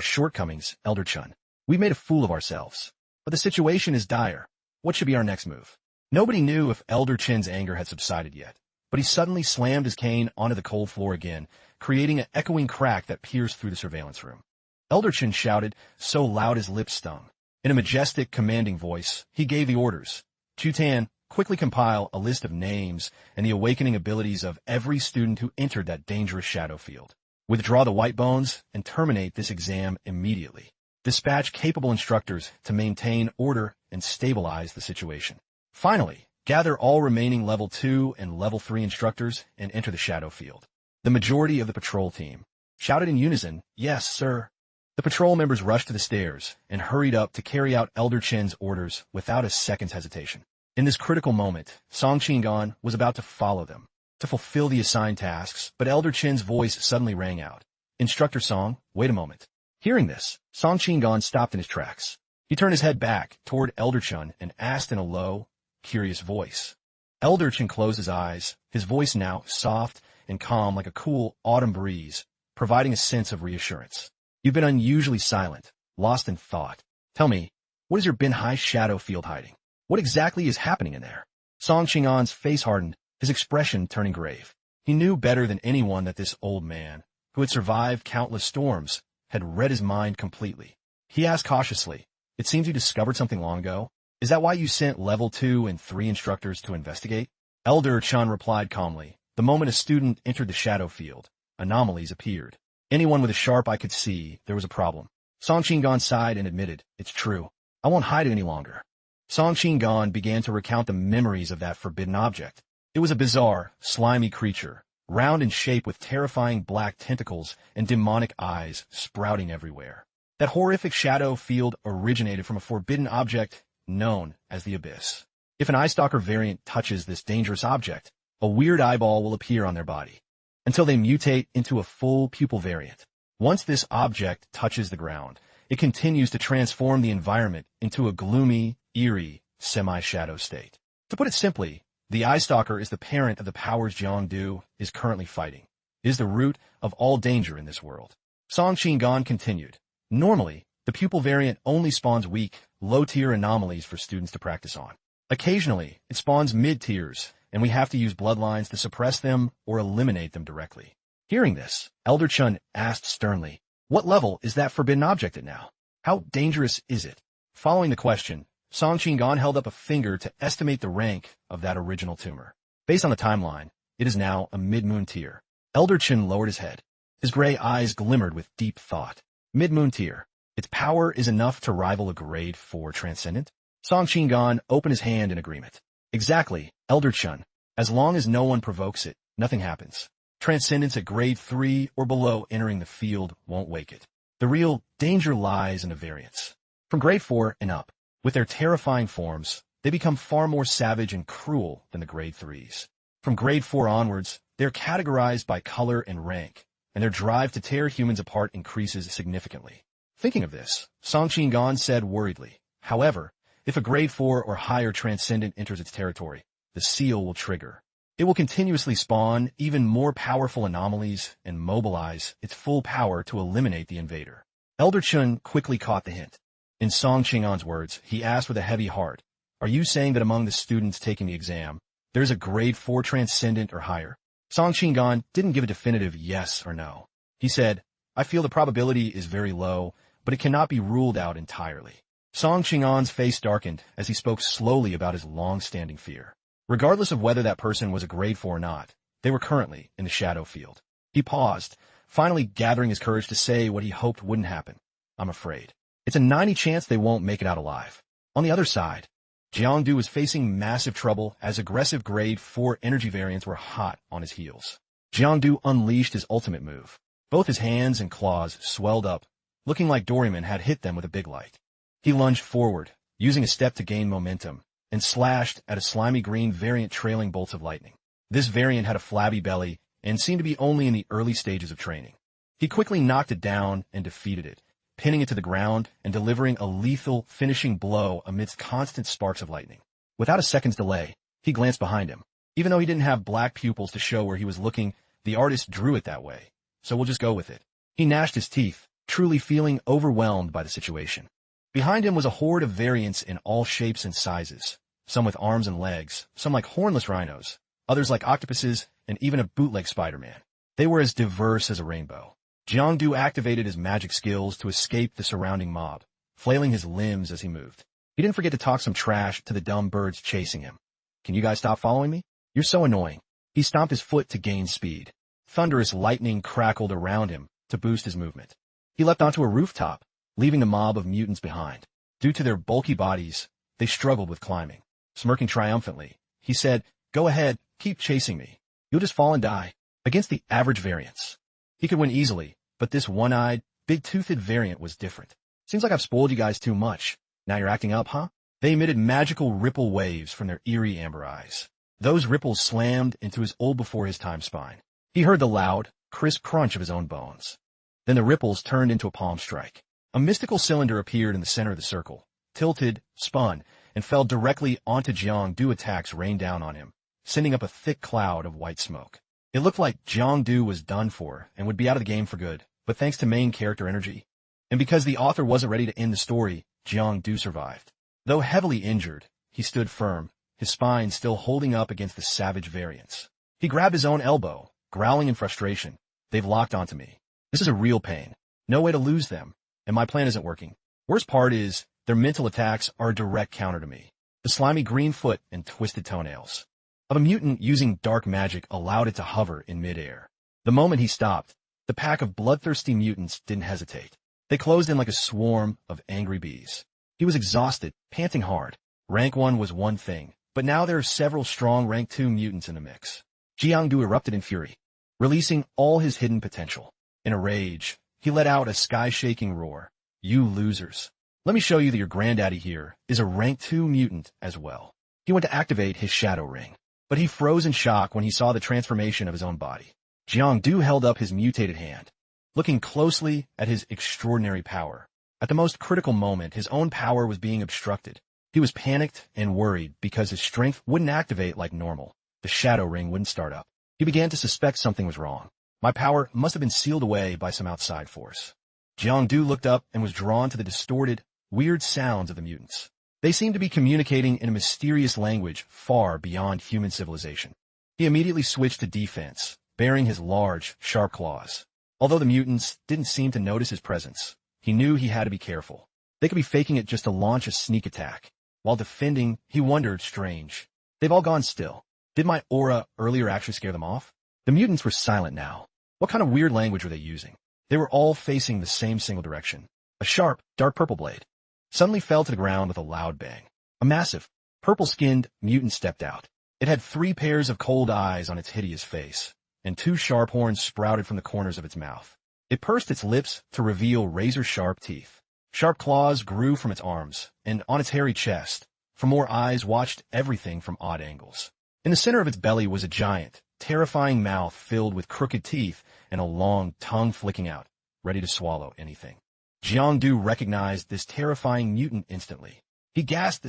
shortcomings, Elder Chun. We made a fool of ourselves. But the situation is dire. What should be our next move?" Nobody knew if Elder Chen's anger had subsided yet, but he suddenly slammed his cane onto the cold floor again, creating an echoing crack that pierced through the surveillance room. Elder Chen shouted, so loud his lips stung. In a majestic, commanding voice, he gave the orders. Chutan, quickly compile a list of names and the awakening abilities of every student who entered that dangerous shadow field. Withdraw the white bones and terminate this exam immediately. Dispatch capable instructors to maintain order and stabilize the situation. Finally, gather all remaining Level 2 and Level 3 instructors and enter the shadow field. The majority of the patrol team shouted in unison, "Yes, sir." The patrol members rushed to the stairs and hurried up to carry out Elder Chen's orders without a second's hesitation. In this critical moment, Song Qingan was about to follow them, to fulfill the assigned tasks, but Elder Chen's voice suddenly rang out. "Instructor Song, wait a moment." Hearing this, Song Qingan stopped in his tracks. He turned his head back toward Elder Chen and asked in a low, curious voice. Elder Chen closed his eyes, his voice now soft and calm like a cool autumn breeze, providing a sense of reassurance. "You've been unusually silent, lost in thought. Tell me, what is your Binhai shadow field hiding? What exactly is happening in there?" Song Qingan's face hardened, his expression turning grave. He knew better than anyone that this old man, who had survived countless storms, had read his mind completely. He asked cautiously, "It seems you discovered something long ago. Is that why you sent Level 2 and 3 instructors to investigate?" Elder Chun replied calmly, "The moment a student entered the shadow field, anomalies appeared. Anyone with a sharp eye could see there was a problem. Song Qingan sighed and admitted, "It's true. I won't hide it any longer." Song Qingan began to recount the memories of that forbidden object. It was a bizarre, slimy creature, round in shape with terrifying black tentacles and demonic eyes sprouting everywhere. That horrific shadow field originated from a forbidden object known as the Abyss. If an Eye Stalker variant touches this dangerous object, a weird eyeball will appear on their body, until they mutate into a full pupil variant. Once this object touches the ground, it continues to transform the environment into a gloomy, eerie, semi-shadow state. To put it simply, the Eye Stalker is the parent of the powers Jiangdu is currently fighting. It is the root of all danger in this world. Song Qingan continued, "Normally, the pupil variant only spawns weak, low-tier anomalies for students to practice on. Occasionally, it spawns mid-tiers, and we have to use bloodlines to suppress them or eliminate them directly." Hearing this, Elder Chun asked sternly, "What level is that forbidden object at now? How dangerous is it?" Following the question, Song Qingan held up a finger to estimate the rank of that original tumor. Based on the timeline, it is now a mid-moon tier. Elder Chun lowered his head. His gray eyes glimmered with deep thought. Mid-moon tier. Its power is enough to rival a grade 4 transcendent? Song Qingan opened his hand in agreement. Exactly, Elder Chun. As long as no one provokes it, nothing happens. Transcendence at grade 3 or below entering the field won't wake it. The real danger lies in the variants. From grade 4 and up, with their terrifying forms, they become far more savage and cruel than the grade 3s. From grade 4 onwards, they're categorized by color and rank, and their drive to tear humans apart increases significantly. Thinking of this, Song Qingan said worriedly, "However, if a grade 4 or higher transcendent enters its territory, the seal will trigger. It will continuously spawn even more powerful anomalies and mobilize its full power to eliminate the invader." Elder Chun quickly caught the hint. In Song Qingan's words, he asked with a heavy heart, "Are you saying that among the students taking the exam, there's a grade 4 transcendent or higher?" Song Qingan didn't give a definitive yes or no. He said, "I feel the probability is very low, but it cannot be ruled out entirely." Song Qingan's face darkened as he spoke slowly about his long-standing fear. Regardless of whether that person was a grade 4 or not, they were currently in the shadow field. He paused, finally gathering his courage to say what he hoped wouldn't happen. "I'm afraid. It's a 90 chance they won't make it out alive." On the other side, Jiangdu was facing massive trouble as aggressive grade 4 energy variants were hot on his heels. Jiangdu unleashed his ultimate move. Both his hands and claws swelled up, looking like Doraemon had hit them with a big light. He lunged forward, using a step to gain momentum, and slashed at a slimy green variant trailing bolts of lightning. This variant had a flabby belly and seemed to be only in the early stages of training. He quickly knocked it down and defeated it, pinning it to the ground and delivering a lethal finishing blow amidst constant sparks of lightning. Without a second's delay, he glanced behind him. Even though he didn't have black pupils to show where he was looking, the artist drew it that way, so we'll just go with it. He gnashed his teeth, truly feeling overwhelmed by the situation. Behind him was a horde of variants in all shapes and sizes, some with arms and legs, some like hornless rhinos, others like octopuses, and even a bootleg Spider-Man. They were as diverse as a rainbow. Jiangdu activated his magic skills to escape the surrounding mob, flailing his limbs as he moved. He didn't forget to talk some trash to the dumb birds chasing him. "Can you guys stop following me? You're so annoying." He stomped his foot to gain speed. Thunderous lightning crackled around him to boost his movement. He leapt onto a rooftop, leaving the mob of mutants behind. Due to their bulky bodies, they struggled with climbing. Smirking triumphantly, he said, "Go ahead, keep chasing me. You'll just fall and die." Against the average variants, he could win easily, but this one-eyed, big-toothed variant was different. "Seems like I've spoiled you guys too much. Now you're acting up, huh?" They emitted magical ripple waves from their eerie amber eyes. Those ripples slammed into his old-before-his-time spine. He heard the loud, crisp crunch of his own bones. Then the ripples turned into a palm strike. A mystical cylinder appeared in the center of the circle, tilted, spun, and fell directly onto Jiangdu. Attacks rained down on him, sending up a thick cloud of white smoke. It looked like Jiangdu was done for and would be out of the game for good, but thanks to main character energy, and because the author wasn't ready to end the story, Jiangdu survived. Though heavily injured, he stood firm, his spine still holding up against the savage variants. He grabbed his own elbow, growling in frustration. "They've locked onto me. This is a real pain. No way to lose them, and my plan isn't working. Worst part is, their mental attacks are a direct counter to me. The slimy green foot and twisted toenails of a mutant using dark magic allowed it to hover in midair. The moment he stopped, the pack of bloodthirsty mutants didn't hesitate. They closed in like a swarm of angry bees. He was exhausted, panting hard. Rank 1 was one thing, but now there are several strong Rank 2 mutants in the mix. Jiang Du erupted in fury, releasing all his hidden potential. In a rage, he let out a sky-shaking roar. You losers. Let me show you that your granddaddy here is a Rank 2 mutant as well. He went to activate his shadow ring, but he froze in shock when he saw the transformation of his own body. Jiang Du held up his mutated hand, looking closely at his extraordinary power. At the most critical moment, his own power was being obstructed. He was panicked and worried because his strength wouldn't activate like normal. The shadow ring wouldn't start up. He began to suspect something was wrong. My power must have been sealed away by some outside force. Jiang Du looked up and was drawn to the distorted, weird sounds of the mutants. They seemed to be communicating in a mysterious language far beyond human civilization. He immediately switched to defense, baring his large, sharp claws. Although the mutants didn't seem to notice his presence, he knew he had to be careful. They could be faking it just to launch a sneak attack. While defending, he wondered, strange. They've all gone still. Did my aura earlier actually scare them off? The mutants were silent now. What kind of weird language were they using? They were all facing the same single direction. A sharp, dark purple blade suddenly fell to the ground with a loud bang. A massive, purple-skinned mutant stepped out. It had 3 pairs of cold eyes on its hideous face, and 2 sharp horns sprouted from the corners of its mouth. It pursed its lips to reveal razor-sharp teeth. Sharp claws grew from its arms, and on its hairy chest, for more eyes watched everything from odd angles. In the center of its belly was a giant, terrifying mouth filled with crooked teeth and a long tongue flicking out, ready to swallow anything. Jiang Du recognized this terrifying mutant instantly. He gasped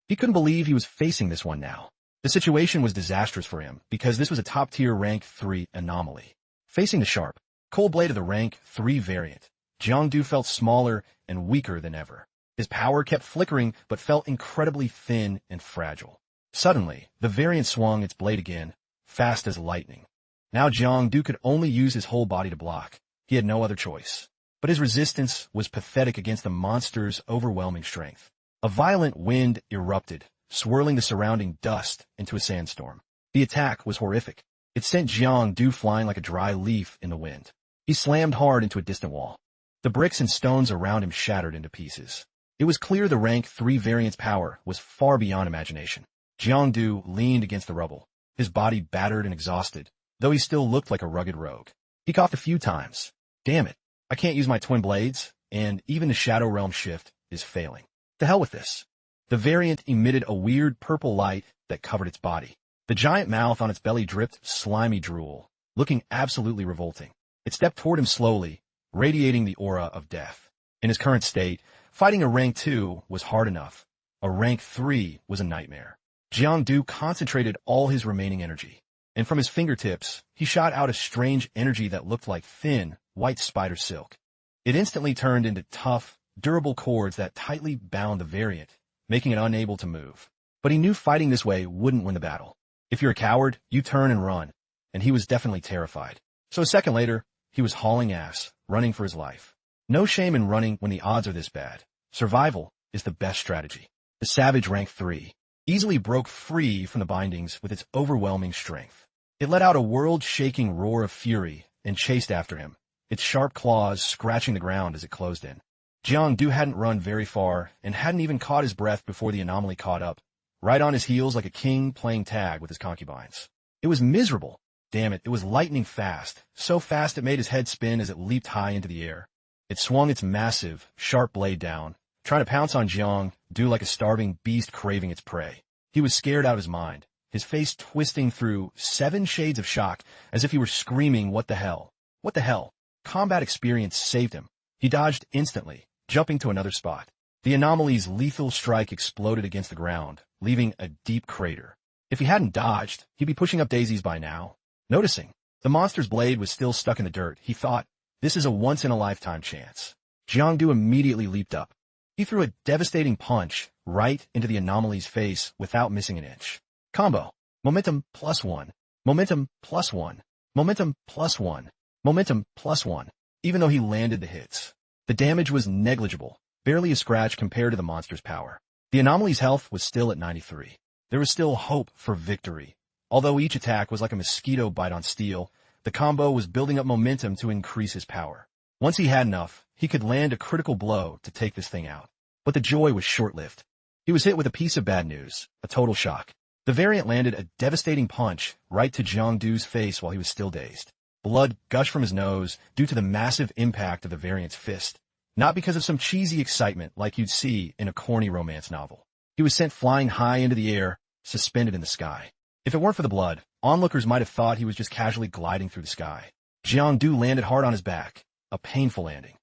he couldn't believe he was facing this one now. The situation was disastrous for him, because this was a top-tier Rank 3 anomaly. Facing the sharp, cold blade of the Rank 3 variant, Jiang Du felt smaller and weaker than ever. His power kept flickering, but felt incredibly thin and fragile. Suddenly, the variant swung its blade again, fast as lightning. Now Jiang Du could only use his whole body to block. He had no other choice. But his resistance was pathetic against the monster's overwhelming strength. A violent wind erupted, swirling the surrounding dust into a sandstorm. The attack was horrific. It sent Jiang Du flying like a dry leaf in the wind. He slammed hard into a distant wall. The bricks and stones around him shattered into pieces. It was clear the Rank 3 variant's power was far beyond imagination. Jiang Du leaned against the rubble, his body battered and exhausted, though he still looked like a rugged rogue. He coughed a few times. Damn it, I can't use my twin blades, and even the Shadow Realm shift is failing. To hell with this. The variant emitted a weird purple light that covered its body. The giant mouth on its belly dripped slimy drool, looking absolutely revolting. It stepped toward him slowly, radiating the aura of death. In his current state, fighting a Rank 2 was hard enough. A Rank 3 was a nightmare. Jiang Du concentrated all his remaining energy, and from his fingertips, he shot out a strange energy that looked like thin, white spider silk. It instantly turned into tough, durable cords that tightly bound the variant, making it unable to move. But he knew fighting this way wouldn't win the battle. If you're a coward, you turn and run, and he was definitely terrified. So a second later, he was hauling ass, running for his life. No shame in running when the odds are this bad. Survival is the best strategy. The savage Rank 3 easily broke free from the bindings with its overwhelming strength. It let out a world-shaking roar of fury and chased after him, its sharp claws scratching the ground as it closed in. Jiang Du hadn't run very far and hadn't even caught his breath before the anomaly caught up, right on his heels like a king playing tag with his concubines. It was miserable. Damn it, it was lightning fast, so fast it made his head spin as it leaped high into the air. It swung its massive, sharp blade down, trying to pounce on Jiang Du like a starving beast craving its prey. He was scared out of his mind, his face twisting through 7 shades of shock as if he were screaming, "What the hell? What the hell?" Combat experience saved him. He dodged instantly, jumping to another spot. The anomaly's lethal strike exploded against the ground, leaving a deep crater. If he hadn't dodged, he'd be pushing up daisies by now. Noticing the monster's blade was still stuck in the dirt, he thought, this is a once-in-a-lifetime chance. Jiang Du immediately leaped up. He threw a devastating punch right into the anomaly's face without missing an inch. Combo. Momentum +1. Momentum +1. Momentum +1. Momentum +1. Even though he landed the hits, the damage was negligible, barely a scratch compared to the monster's power. The anomaly's health was still at 93. There was still hope for victory. Although each attack was like a mosquito bite on steel, the combo was building up momentum to increase his power. Once he had enough, he could land a critical blow to take this thing out. But the joy was short-lived. He was hit with a piece of bad news, a total shock. The variant landed a devastating punch right to Jiangdu's face while he was still dazed. Blood gushed from his nose due to the massive impact of the variant's fist, not because of some cheesy excitement like you'd see in a corny romance novel. He was sent flying high into the air, suspended in the sky. If it weren't for the blood, onlookers might have thought he was just casually gliding through the sky. Jiangdu landed hard on his back, a painful landing.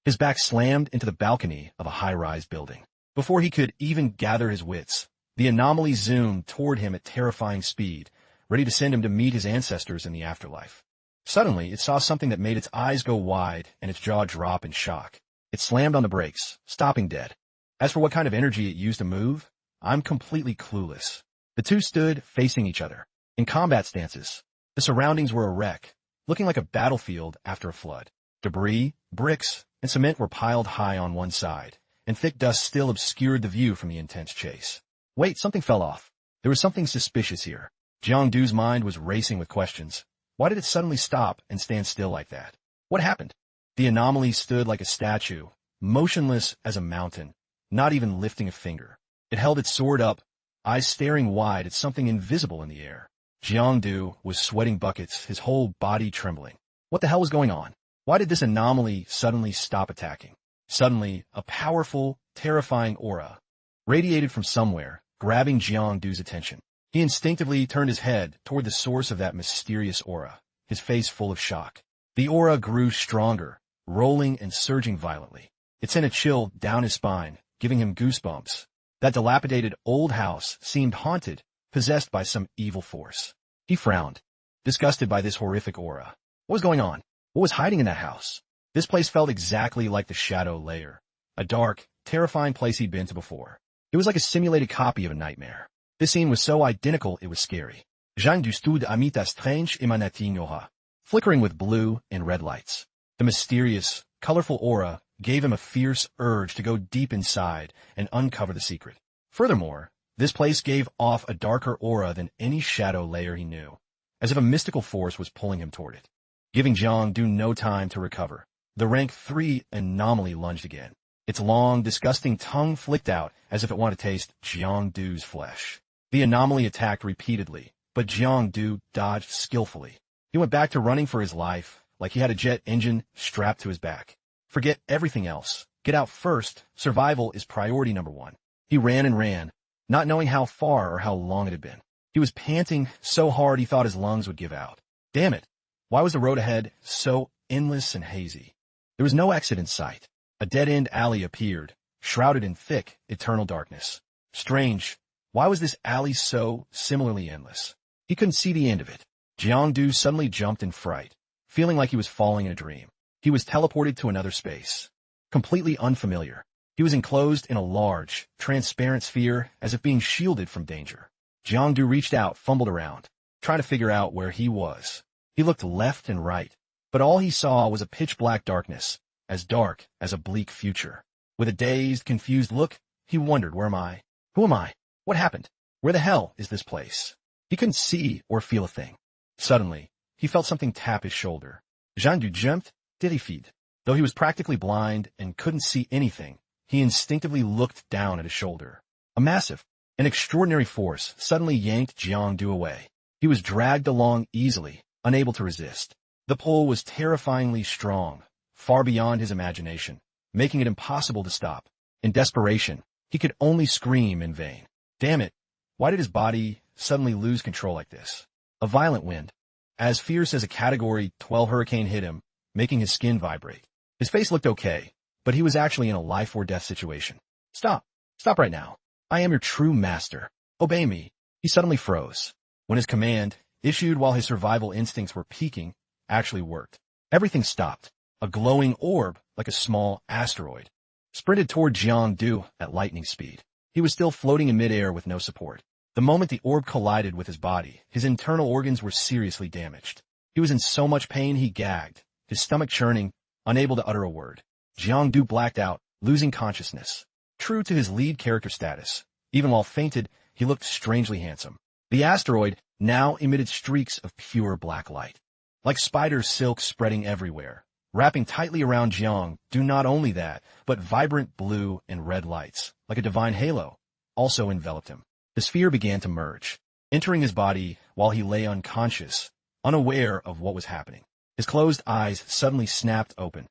His back slammed into the balcony of a high-rise building. Before he could even gather his wits, the anomaly zoomed toward him at terrifying speed, ready to send him to meet his ancestors in the afterlife. Suddenly, it saw something that made its eyes go wide and its jaw drop in shock. It slammed on the brakes, stopping dead. As for what kind of energy it used to move, I'm completely clueless. The two stood facing each other, in combat stances. The surroundings were a wreck, looking like a battlefield after a flood. Debris, bricks, and cement were piled high on one side, and thick dust still obscured the view from the intense chase. Wait, something fell off. There was something suspicious here. Jiangdu's mind was racing with questions. Why did it suddenly stop and stand still like that? What happened? The anomaly stood like a statue, motionless as a mountain, not even lifting a finger. It held its sword up, eyes staring wide at something invisible in the air. Jiangdu was sweating buckets, his whole body trembling. What the hell was going on? Why did this anomaly suddenly stop attacking? Suddenly, a powerful, terrifying aura radiated from somewhere, grabbing Jiangdu's attention. He instinctively turned his head toward the source of that mysterious aura, his face full of shock. The aura grew stronger, rolling and surging violently. It sent a chill down his spine, giving him goosebumps. That dilapidated old house seemed haunted, possessed by some evil force. He frowned, disgusted by this horrific aura. What was going on? What was hiding in that house? This place felt exactly like the Shadow Lair, a dark, terrifying place he'd been to before. It was like a simulated copy of a nightmare. This scene was so identical it was scary. Jang du stud amita strange imanatignora, flickering with blue and red lights. The mysterious, colorful aura gave him a fierce urge to go deep inside and uncover the secret. Furthermore, this place gave off a darker aura than any Shadow Lair he knew, as if a mystical force was pulling him toward it. Giving Jiangdu no time to recover, the rank 3 anomaly lunged again. Its long, disgusting tongue flicked out as if it wanted to taste Jiangdu's flesh. The anomaly attacked repeatedly, but Jiangdu dodged skillfully. He went back to running for his life, like he had a jet engine strapped to his back. Forget everything else. Get out first. Survival is priority number 1. He ran and ran, not knowing how far or how long it had been. He was panting so hard he thought his lungs would give out. Damn it. Why was the road ahead so endless and hazy? There was no exit in sight. A dead-end alley appeared, shrouded in thick, eternal darkness. Strange. Why was this alley so similarly endless? He couldn't see the end of it. Jiangdu suddenly jumped in fright, feeling like he was falling in a dream. He was teleported to another space, completely unfamiliar. He was enclosed in a large, transparent sphere as if being shielded from danger. Jiangdu reached out, fumbled around, trying to figure out where he was. He looked left and right, but all he saw was a pitch-black darkness, as dark as a bleak future. With a dazed, confused look, he wondered, where am I? Who am I? What happened? Where the hell is this place? He couldn't see or feel a thing. Suddenly, he felt something tap his shoulder. Jiangdu jumped, terrified. Though he was practically blind and couldn't see anything, he instinctively looked down at his shoulder. A massive, an extraordinary force suddenly yanked Jiangdu away. He was dragged along easily, unable to resist. The pull was terrifyingly strong, far beyond his imagination, making it impossible to stop. In desperation, he could only scream in vain. Damn it! Why did his body suddenly lose control like this? A violent wind, as fierce as a Category 12 hurricane, hit him, making his skin vibrate. His face looked okay, but he was actually in a life-or-death situation. Stop! Stop right now! I am your true master. Obey me. He suddenly froze, when his command, issued while his survival instincts were peaking, actually worked. Everything stopped. A glowing orb, like a small asteroid, sprinted toward Jiangdu at lightning speed. He was still floating in midair with no support. The moment the orb collided with his body, his internal organs were seriously damaged. He was in so much pain he gagged, his stomach churning, unable to utter a word. Jiangdu blacked out, losing consciousness. True to his lead character status, even while fainted, he looked strangely handsome. The asteroid now emitted streaks of pure black light, like spider silk spreading everywhere, wrapping tightly around Jiang. Do not only that, but vibrant blue and red lights, like a divine halo, also enveloped him. The sphere began to merge, entering his body while he lay unconscious, unaware of what was happening. His closed eyes suddenly snapped open.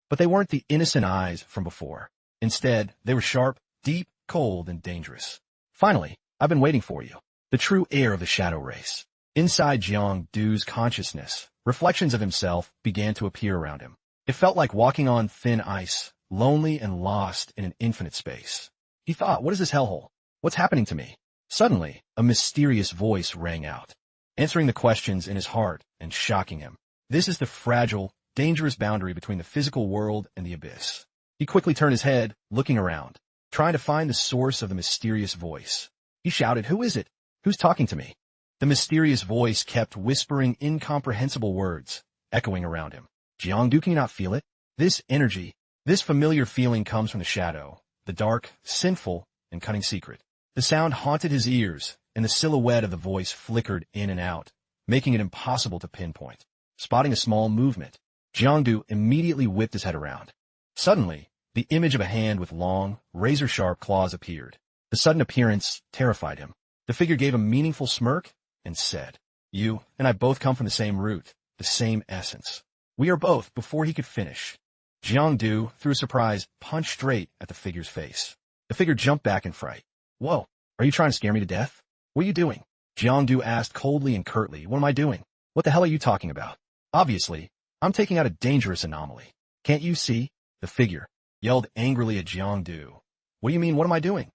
But they weren't the innocent eyes from before. Instead, they were sharp, deep, cold, and dangerous. Finally, I've been waiting for you. The true heir of the shadow race. Inside Jiang Du's consciousness, reflections of himself began to appear around him. It felt like walking on thin ice, lonely and lost in an infinite space. He thought, what is this hellhole? What's happening to me? Suddenly, a mysterious voice rang out, answering the questions in his heart and shocking him. This is the fragile, dangerous boundary between the physical world and the abyss. He quickly turned his head, looking around, trying to find the source of the mysterious voice. He shouted, "Who is it? Who's talking to me?" The mysterious voice kept whispering incomprehensible words, echoing around him. Jiangdu, can you not feel it? This energy, this familiar feeling comes from the shadow, the dark, sinful, and cunning secret. The sound haunted his ears, and the silhouette of the voice flickered in and out, making it impossible to pinpoint. Spotting a small movement, Jiangdu immediately whipped his head around. Suddenly, the image of a hand with long, razor-sharp claws appeared. The sudden appearance terrified him. The figure gave a meaningful smirk and said, "You and I both come from the same root, the same essence. We are both," before he could finish. Jiangdu, through surprise, punched straight at the figure's face. The figure jumped back in fright. "Whoa, are you trying to scare me to death? What are you doing?" Jiangdu asked coldly and curtly. "What am I doing? What the hell are you talking about? Obviously, I'm taking out a dangerous anomaly. Can't you see?" The figure yelled angrily at Jiangdu. "What do you mean, what am I doing?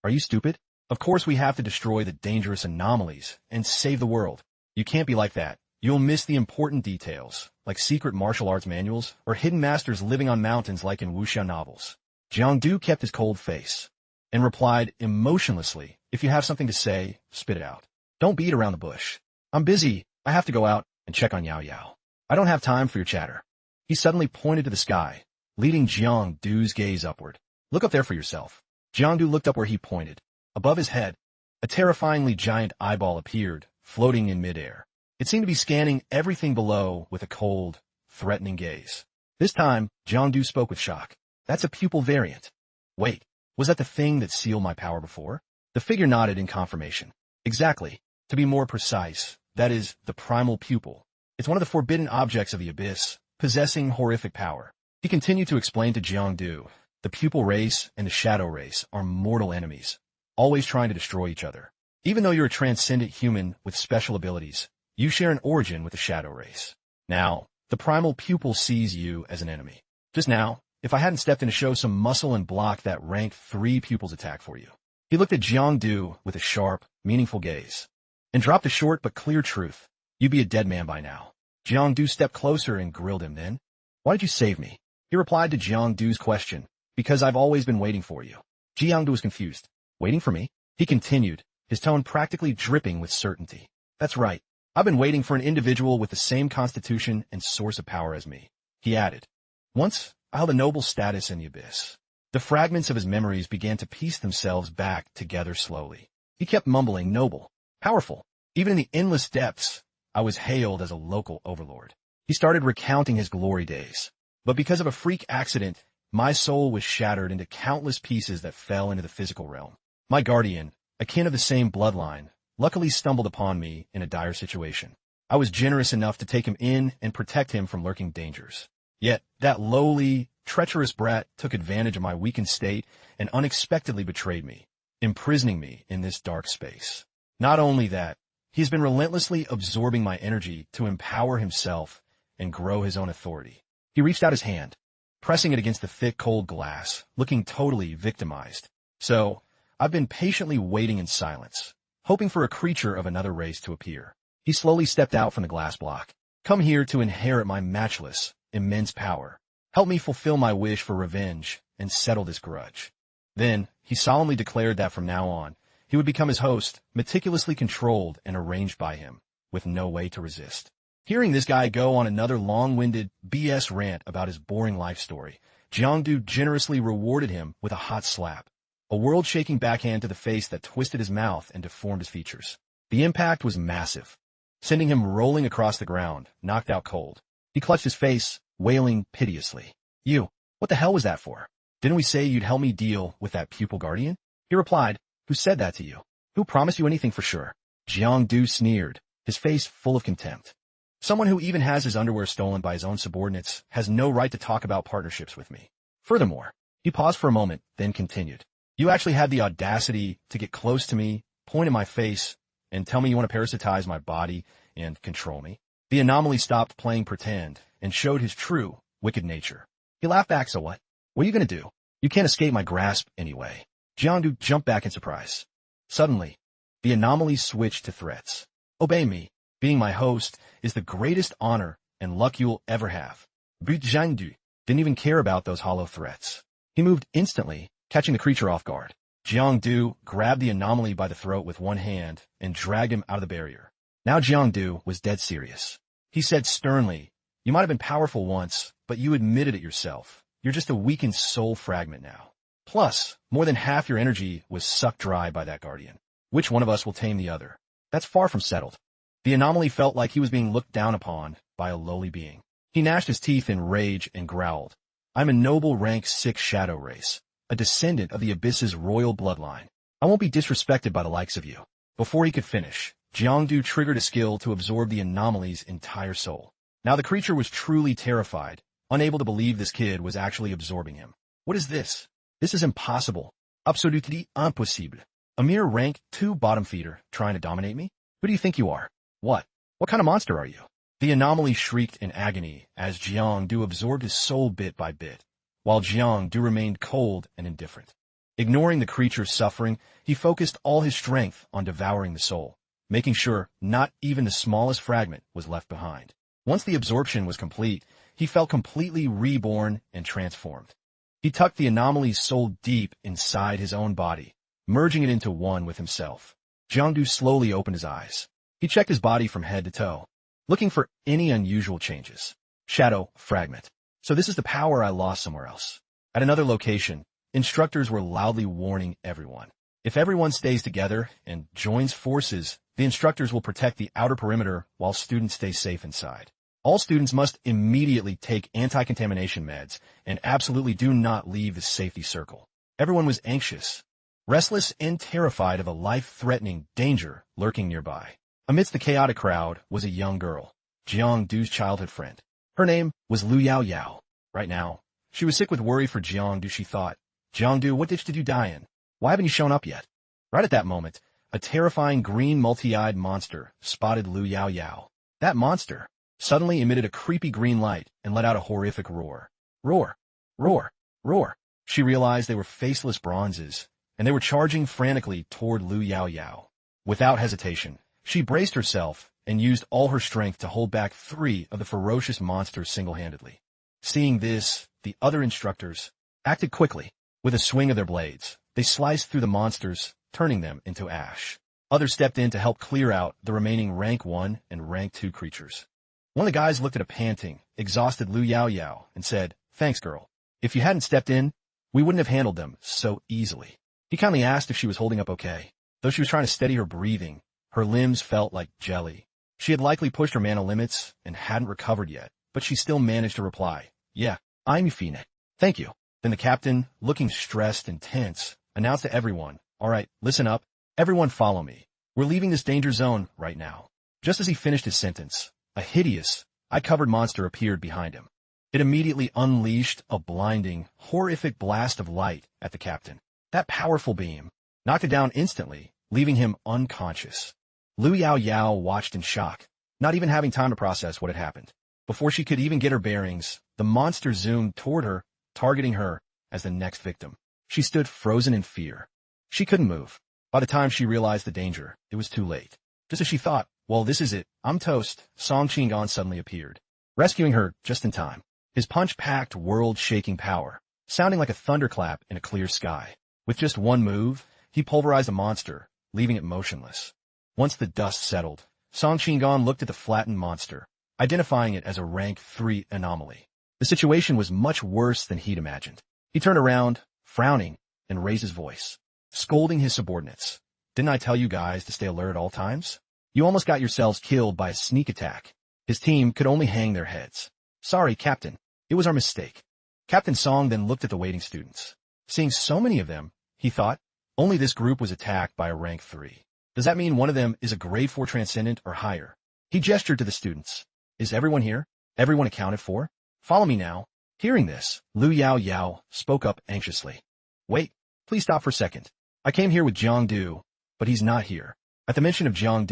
Are you stupid? Of course we have to destroy the dangerous anomalies and save the world. You can't be like that. You'll miss the important details, like secret martial arts manuals or hidden masters living on mountains like in wuxia novels." Jiangdu kept his cold face and replied emotionlessly, "If you have something to say, spit it out. Don't beat around the bush. I'm busy. I have to go out and check on Yao Yao. I don't have time for your chatter." He suddenly pointed to the sky, leading Jiangdu's gaze upward. "Look up there for yourself." Jiangdu looked up where he pointed. Above his head, a terrifyingly giant eyeball appeared, floating in midair. It seemed to be scanning everything below with a cold, threatening gaze. This time, Jiangdu spoke with shock. "That's a pupil variant." "Wait, was that the thing that sealed my power before?" The figure nodded in confirmation. "Exactly. To be more precise, that is, the primal pupil. It's one of the forbidden objects of the abyss, possessing horrific power." He continued to explain to Jiangdu, "The pupil race and the shadow race are mortal enemies, always trying to destroy each other. Even though you're a transcendent human with special abilities, you share an origin with the shadow race. Now, the primal pupil sees you as an enemy. Just now, if I hadn't stepped in to show some muscle and block that rank 3 pupils attack for you." He looked at Jiangdu with a sharp, meaningful gaze, and dropped a short but clear truth. "You'd be a dead man by now." Jiangdu stepped closer and grilled him then. "Why did you save me?" He replied to Jiangdu's question, "Because I've always been waiting for you." Jiangdu was confused. "Waiting for me?" He continued, his tone practically dripping with certainty. "That's right. I've been waiting for an individual with the same constitution and source of power as me." He added, "Once, I held a noble status in the abyss." The fragments of his memories began to piece themselves back together slowly. He kept mumbling, "Noble, powerful. Even in the endless depths, I was hailed as a local overlord." He started recounting his glory days. "But because of a freak accident, my soul was shattered into countless pieces that fell into the physical realm. My guardian, akin of the same bloodline, luckily stumbled upon me in a dire situation. I was generous enough to take him in and protect him from lurking dangers. Yet that lowly, treacherous brat took advantage of my weakened state and unexpectedly betrayed me, imprisoning me in this dark space. Not only that, he has been relentlessly absorbing my energy to empower himself and grow his own authority." He reached out his hand, pressing it against the thick, cold glass, looking totally victimized. "So, I've been patiently waiting in silence, hoping for a creature of another race to appear." He slowly stepped out from the glass block. "Come here to inherit my matchless, immense power. Help me fulfill my wish for revenge and settle this grudge." Then, he solemnly declared that from now on, he would become his host, meticulously controlled and arranged by him, with no way to resist. Hearing this guy go on another long-winded BS rant about his boring life story, Jiangdu generously rewarded him with a hot slap, a world-shaking backhand to the face that twisted his mouth and deformed his features. The impact was massive, sending him rolling across the ground, knocked out cold. He clutched his face, wailing piteously. You, what the hell was that for? Didn't we say you'd help me deal with that pupil guardian? He replied, who said that to you? Who promised you anything for sure? Jiang Du sneered, his face full of contempt. Someone who even has his underwear stolen by his own subordinates has no right to talk about partnerships with me. Furthermore, he paused for a moment, then continued. You actually had the audacity to get close to me, point in my face, and tell me you want to parasitize my body and control me? The anomaly stopped playing pretend and showed his true, wicked nature. He laughed back, so what? What are you going to do? You can't escape my grasp anyway. Jiangdu jumped back in surprise. Suddenly, the anomaly switched to threats. Obey me. Being my host is the greatest honor and luck you'll ever have. But Jiangdu didn't even care about those hollow threats. He moved instantly, catching the creature off guard. Jiangdu grabbed the anomaly by the throat with one hand and dragged him out of the barrier. Now Jiangdu was dead serious. He said sternly, you might have been powerful once, but you admitted it yourself. You're just a weakened soul fragment now. Plus, more than half your energy was sucked dry by that guardian. Which one of us will tame the other? That's far from settled. The anomaly felt like he was being looked down upon by a lowly being. He gnashed his teeth in rage and growled, I'm a noble rank 6 shadow race, a descendant of the Abyss's royal bloodline. I won't be disrespected by the likes of you. Before he could finish, Jiangdu triggered a skill to absorb the anomaly's entire soul. Now the creature was truly terrified, unable to believe this kid was actually absorbing him. What is this? This is impossible. Absolutely impossible. A mere rank 2 bottom feeder trying to dominate me? Who do you think you are? What? What kind of monster are you? The anomaly shrieked in agony as Jiangdu absorbed his soul bit by bit, while Jiangdu remained cold and indifferent. Ignoring the creature's suffering, he focused all his strength on devouring the soul, making sure not even the smallest fragment was left behind. Once the absorption was complete, he felt completely reborn and transformed. He tucked the anomaly's soul deep inside his own body, merging it into one with himself. Jiangdu slowly opened his eyes. He checked his body from head to toe, looking for any unusual changes. Shadow fragment. So this is the power I lost somewhere else. At another location, instructors were loudly warning everyone. If everyone stays together and joins forces, the instructors will protect the outer perimeter while students stay safe inside. All students must immediately take anti-contamination meds and absolutely do not leave the safety circle. Everyone was anxious, restless, and terrified of a life-threatening danger lurking nearby. Amidst the chaotic crowd was a young girl, Jiangdu's childhood friend. Her name was Yao Yao. Right now, she was sick with worry for Jiangdu. She thought, Jiangdu, what ditch did you die in? Why haven't you shown up yet? Right at that moment, a terrifying green multi-eyed monster spotted Yao Yao. That monster suddenly emitted a creepy green light and let out a horrific roar. Roar, roar, roar. She realized they were faceless bronzes, and they were charging frantically toward Yao Yao. Without hesitation, she braced herself and used all her strength to hold back 3 of the ferocious monsters single-handedly. Seeing this, the other instructors acted quickly. With a swing of their blades, they sliced through the monsters, turning them into ash. Others stepped in to help clear out the remaining rank 1 and rank 2 creatures. One of the guys looked at a panting, exhausted Yao Yao and said, Thanks, girl. If you hadn't stepped in, we wouldn't have handled them so easily. He kindly asked if she was holding up okay. Though she was trying to steady her breathing, her limbs felt like jelly. She had likely pushed her mana limits and hadn't recovered yet, but she still managed to reply, Yeah, I'm fine. Thank you. Then the captain, looking stressed and tense, announced to everyone, All right, listen up. Everyone follow me. We're leaving this danger zone right now. Just as he finished his sentence, a hideous, eye-covered monster appeared behind him. It immediately unleashed a blinding, horrific blast of light at the captain. That powerful beam knocked it down instantly, leaving him unconscious. Yao Yao watched in shock, not even having time to process what had happened. Before she could even get her bearings, the monster zoomed toward her, targeting her as the next victim. She stood frozen in fear. She couldn't move. By the time she realized the danger, it was too late. Just as she thought, well, this is it, I'm toast, Song Qingan suddenly appeared, rescuing her just in time. His punch-packed, world-shaking power, sounding like a thunderclap in a clear sky. With just one move, he pulverized the monster, leaving it motionless. Once the dust settled, Song Qingan looked at the flattened monster, identifying it as a rank 3 anomaly. The situation was much worse than he'd imagined. He turned around, frowning, and raised his voice, scolding his subordinates. Didn't I tell you guys to stay alert at all times? You almost got yourselves killed by a sneak attack. His team could only hang their heads. Sorry, Captain. It was our mistake. Captain Song then looked at the waiting students. Seeing so many of them, he thought, only this group was attacked by a rank 3. Does that mean one of them is a grade 4 transcendent or higher? He gestured to the students. Is everyone here? Everyone accounted for? Follow me now. Hearing this, Yao Yao spoke up anxiously. Wait, please stop for a second. I came here with Jang, but he's not here. At the mention of Jang,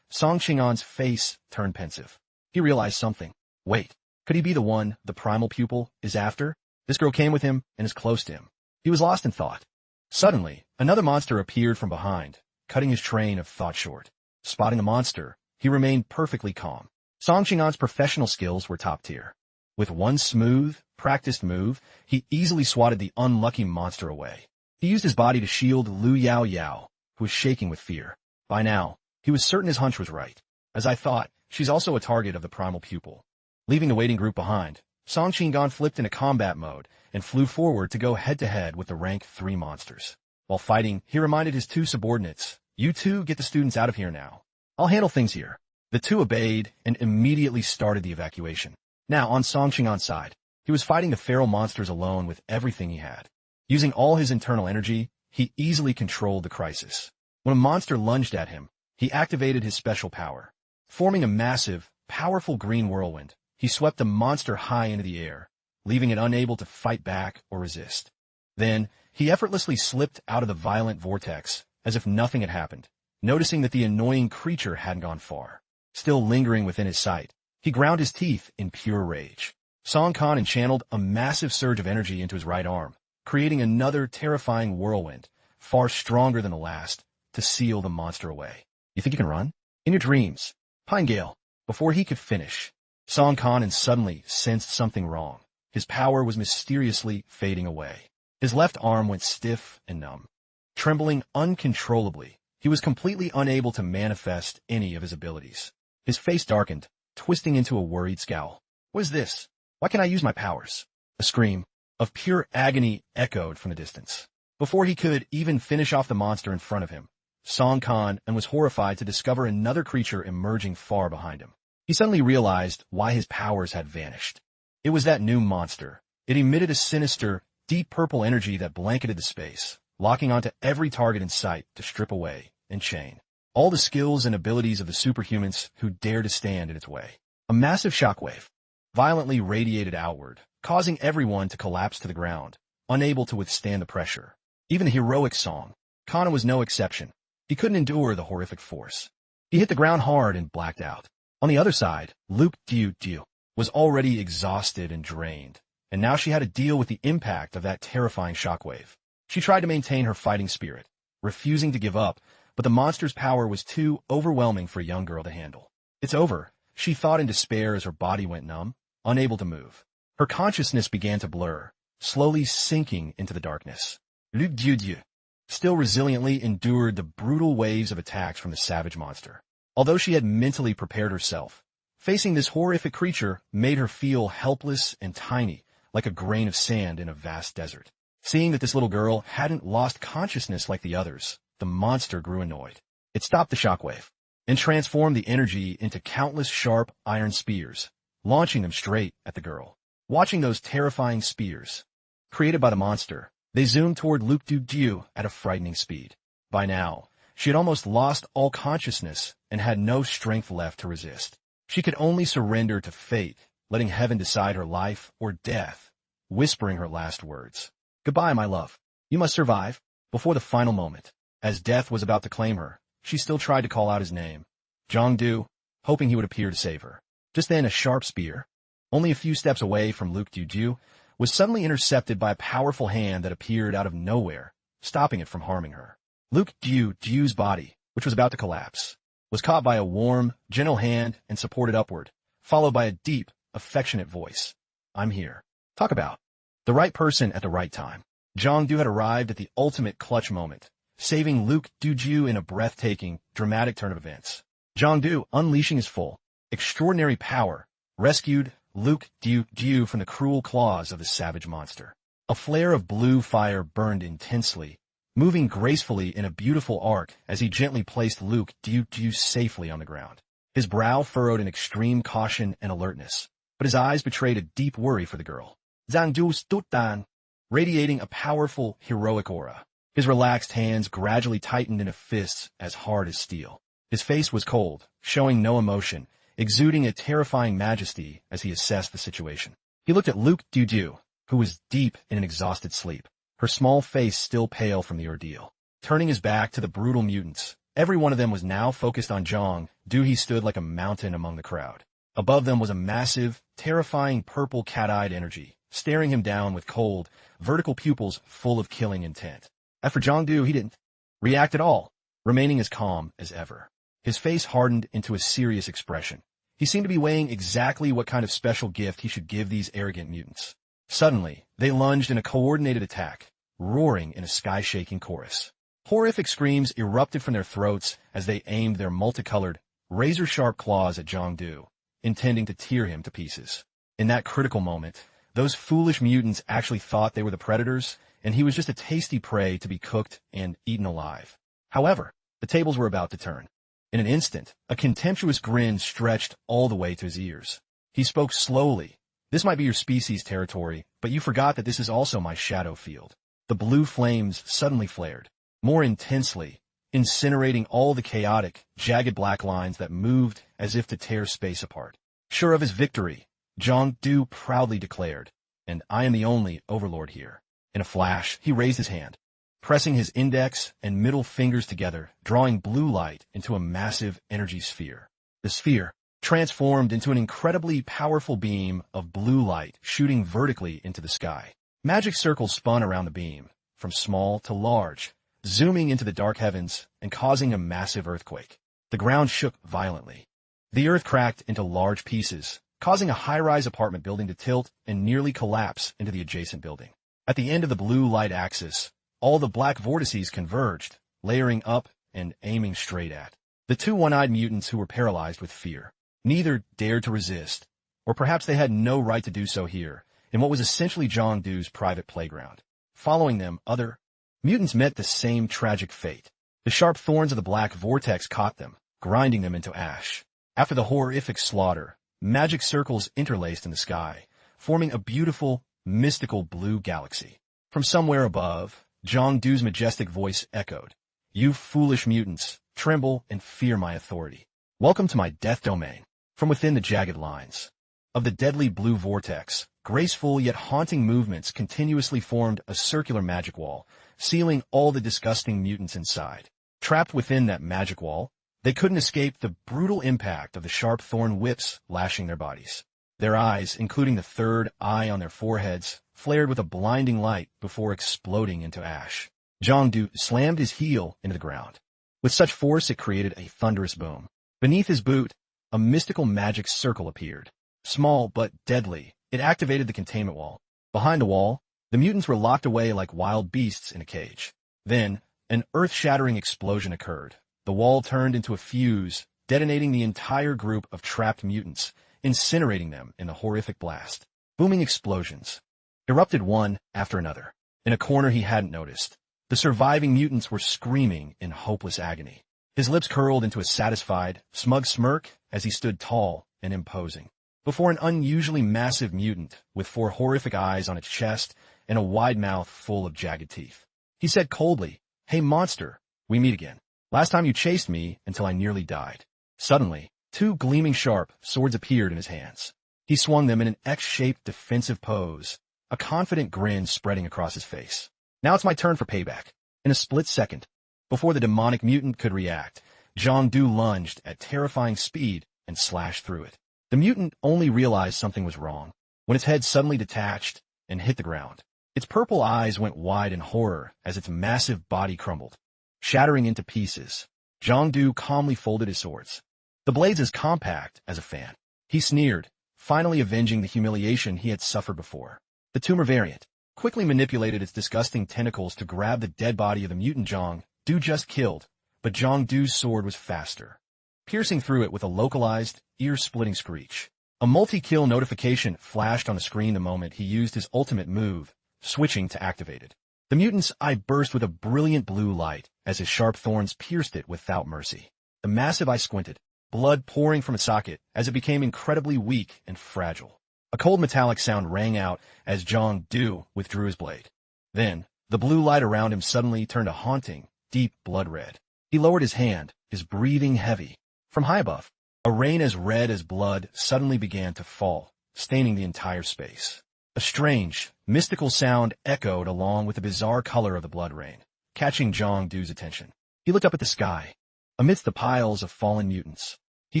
Song Qing'an's face turned pensive. He realized something. Wait, could he be the one the primal pupil is after? This girl came with him and is close to him. He was lost in thought. Suddenly, another monster appeared from behind, cutting his train of thought short. Spotting the monster, he remained perfectly calm. Song Qing'an's professional skills were top tier. With one smooth, practiced move, he easily swatted the unlucky monster away. He used his body to shield Yao Yao, who was shaking with fear. By now, he was certain his hunch was right. As I thought, she's also a target of the primal pupil. Leaving the waiting group behind, Song Qing'an flipped into combat mode and flew forward to go head-to-head with the rank 3 monsters. While fighting, he reminded his 2 subordinates, "You two get the students out of here now. I'll handle things here." The 2 obeyed and immediately started the evacuation. Now, on Song Qing'an's side, he was fighting the feral monsters alone with everything he had. Using all his internal energy, he easily controlled the crisis. When a monster lunged at him, he activated his special power. Forming a massive, powerful green whirlwind, he swept the monster high into the air, leaving it unable to fight back or resist. Then, he effortlessly slipped out of the violent vortex, as if nothing had happened, noticing that the annoying creature hadn't gone far. Still lingering within his sight, he ground his teeth in pure rage. Song Khan channeled a massive surge of energy into his right arm, creating another terrifying whirlwind, far stronger than the last, to seal the monster away. You think you can run? In your dreams. Pine Gale. Before he could finish, Song Khan suddenly sensed something wrong. His power was mysteriously fading away. His left arm went stiff and numb. Trembling uncontrollably, he was completely unable to manifest any of his abilities. His face darkened, twisting into a worried scowl. What is this? Why can't I use my powers? A scream of pure agony echoed from the distance. Before he could even finish off the monster in front of him, Song Khan was horrified to discover another creature emerging far behind him. He suddenly realized why his powers had vanished. It was that new monster. It emitted a sinister, deep purple energy that blanketed the space, locking onto every target in sight to strip away and chain all the skills and abilities of the superhumans who dare to stand in its way. A massive shockwave violently radiated outward, causing everyone to collapse to the ground, unable to withstand the pressure. Even the heroic Song Khan was no exception. He couldn't endure the horrific force. He hit the ground hard and blacked out. On the other side, Diu was already exhausted and drained, and now she had to deal with the impact of that terrifying shockwave. She tried to maintain her fighting spirit, refusing to give up, but the monster's power was too overwhelming for a young girl to handle. It's over, she thought in despair as her body went numb, unable to move. Her consciousness began to blur, slowly sinking into the darkness. Diu still resiliently endured the brutal waves of attacks from the savage monster. Although she had mentally prepared herself, facing this horrific creature made her feel helpless and tiny, like a grain of sand in a vast desert. Seeing that this little girl hadn't lost consciousness like the others, the monster grew annoyed. It stopped the shockwave and transformed the energy into countless sharp iron spears, launching them straight at the girl. Watching those terrifying spears, created by the monster, they zoomed toward Diu at a frightening speed. By now, she had almost lost all consciousness and had no strength left to resist. She could only surrender to fate, letting heaven decide her life or death, whispering her last words. Goodbye, my love. You must survive. Before the final moment, as death was about to claim her, she still tried to call out his name. Jang, hoping he would appear to save her. Just then a sharp spear, only a few steps away from Diu, was suddenly intercepted by a powerful hand that appeared out of nowhere, stopping it from harming her. Diu's body, which was about to collapse, was caught by a warm, gentle hand and supported upward, followed by a deep, affectionate voice. I'm here. Talk about the right person at the right time. Jang had arrived at the ultimate clutch moment, saving Diu in a breathtaking, dramatic turn of events. Jang, unleashing his full, extraordinary power, rescued Diu from the cruel claws of the savage monster. A flare of blue fire burned intensely, moving gracefully in a beautiful arc as he gently placed Diu safely on the ground. His brow furrowed in extreme caution and alertness, but his eyes betrayed a deep worry for the girl. Zhang Du stood dan, radiating a powerful, heroic aura. His relaxed hands gradually tightened into fists as hard as steel. His face was cold, showing no emotion, exuding a terrifying majesty as he assessed the situation. He looked at Luke Dudu, who was deep in an exhausted sleep, her small face still pale from the ordeal. Turning his back to the brutal mutants, every one of them was now focused on Jang. He stood like a mountain among the crowd. Above them was a massive, terrifying purple cat-eyed energy, staring him down with cold, vertical pupils full of killing intent. As for Jiangdu, he didn't react at all, remaining as calm as ever. His face hardened into a serious expression. He seemed to be weighing exactly what kind of special gift he should give these arrogant mutants. Suddenly, they lunged in a coordinated attack, roaring in a sky-shaking chorus. Horrific screams erupted from their throats as they aimed their multicolored, razor-sharp claws at Jiangdu, intending to tear him to pieces. In that critical moment, those foolish mutants actually thought they were the predators, and he was just a tasty prey to be cooked and eaten alive. However, the tables were about to turn. In an instant, a contemptuous grin stretched all the way to his ears. He spoke slowly. "This might be your species' territory, but you forgot that this is also my shadow field." The blue flames suddenly flared, more intensely, incinerating all the chaotic, jagged black lines that moved as if to tear space apart. Sure of his victory, Jiangdu proudly declared, "And I am the only overlord here." In a flash, he raised his hand, pressing his index and middle fingers together, drawing blue light into a massive energy sphere. The sphere transformed into an incredibly powerful beam of blue light shooting vertically into the sky. Magic circles spun around the beam, from small to large, zooming into the dark heavens and causing a massive earthquake. The ground shook violently. The earth cracked into large pieces, causing a high-rise apartment building to tilt and nearly collapse into the adjacent building. At the end of the blue light axis, all the black vortices converged, layering up and aiming straight at the two one-eyed mutants who were paralyzed with fear. Neither dared to resist, or perhaps they had no right to do so here, in what was essentially Jiangdu's private playground. Following them, other mutants met the same tragic fate. The sharp thorns of the black vortex caught them, grinding them into ash. After the horrific slaughter, magic circles interlaced in the sky, forming a beautiful, mystical blue galaxy. From somewhere above, Jiangdu's majestic voice echoed, "You foolish mutants, tremble and fear my authority. Welcome to my death domain." From within the jagged lines of the deadly blue vortex, graceful yet haunting movements continuously formed a circular magic wall, sealing all the disgusting mutants inside. Trapped within that magic wall, they couldn't escape the brutal impact of the sharp thorn whips lashing their bodies. Their eyes, including the third eye on their foreheads, flared with a blinding light before exploding into ash. Jiangdu slammed his heel into the ground. With such force it created a thunderous boom. Beneath his boot, a mystical magic circle appeared. Small but deadly, it activated the containment wall. Behind the wall, the mutants were locked away like wild beasts in a cage. Then, an earth-shattering explosion occurred. The wall turned into a fuse, detonating the entire group of trapped mutants, incinerating them in the horrific blast. Booming explosions erupted one after another. In a corner he hadn't noticed, the surviving mutants were screaming in hopeless agony. His lips curled into a satisfied, smug smirk as he stood tall and imposing before an unusually massive mutant with 4 horrific eyes on its chest and a wide mouth full of jagged teeth. He said coldly, "Hey monster, we meet again. Last time you chased me until I nearly died." Suddenly, 2 gleaming sharp swords appeared in his hands. He swung them in an X-shaped defensive pose, a confident grin spreading across his face. "Now it's my turn for payback." In a split second, before the demonic mutant could react, Jiangdu lunged at terrifying speed and slashed through it. The mutant only realized something was wrong when its head suddenly detached and hit the ground. Its purple eyes went wide in horror as its massive body crumbled, shattering into pieces. Jiangdu calmly folded his swords, the blades as compact as a fan. He sneered, finally avenging the humiliation he had suffered before. The tumor variant quickly manipulated its disgusting tentacles to grab the dead body of the mutant Jiangdu just killed, but Jiangdu's sword was faster, piercing through it with a localized, ear-splitting screech. A multi-kill notification flashed on the screen the moment he used his ultimate move, switching to activated. The mutant's eye burst with a brilliant blue light as his sharp thorns pierced it without mercy. The massive eye squinted, blood pouring from its socket as it became incredibly weak and fragile. A cold metallic sound rang out as Jang withdrew his blade. Then, the blue light around him suddenly turned a haunting, deep blood red. He lowered his hand, his breathing heavy. From high above, a rain as red as blood suddenly began to fall, staining the entire space. A strange, mystical sound echoed along with the bizarre color of the blood rain, catching Jang's attention. He looked up at the sky. Amidst the piles of fallen mutants, he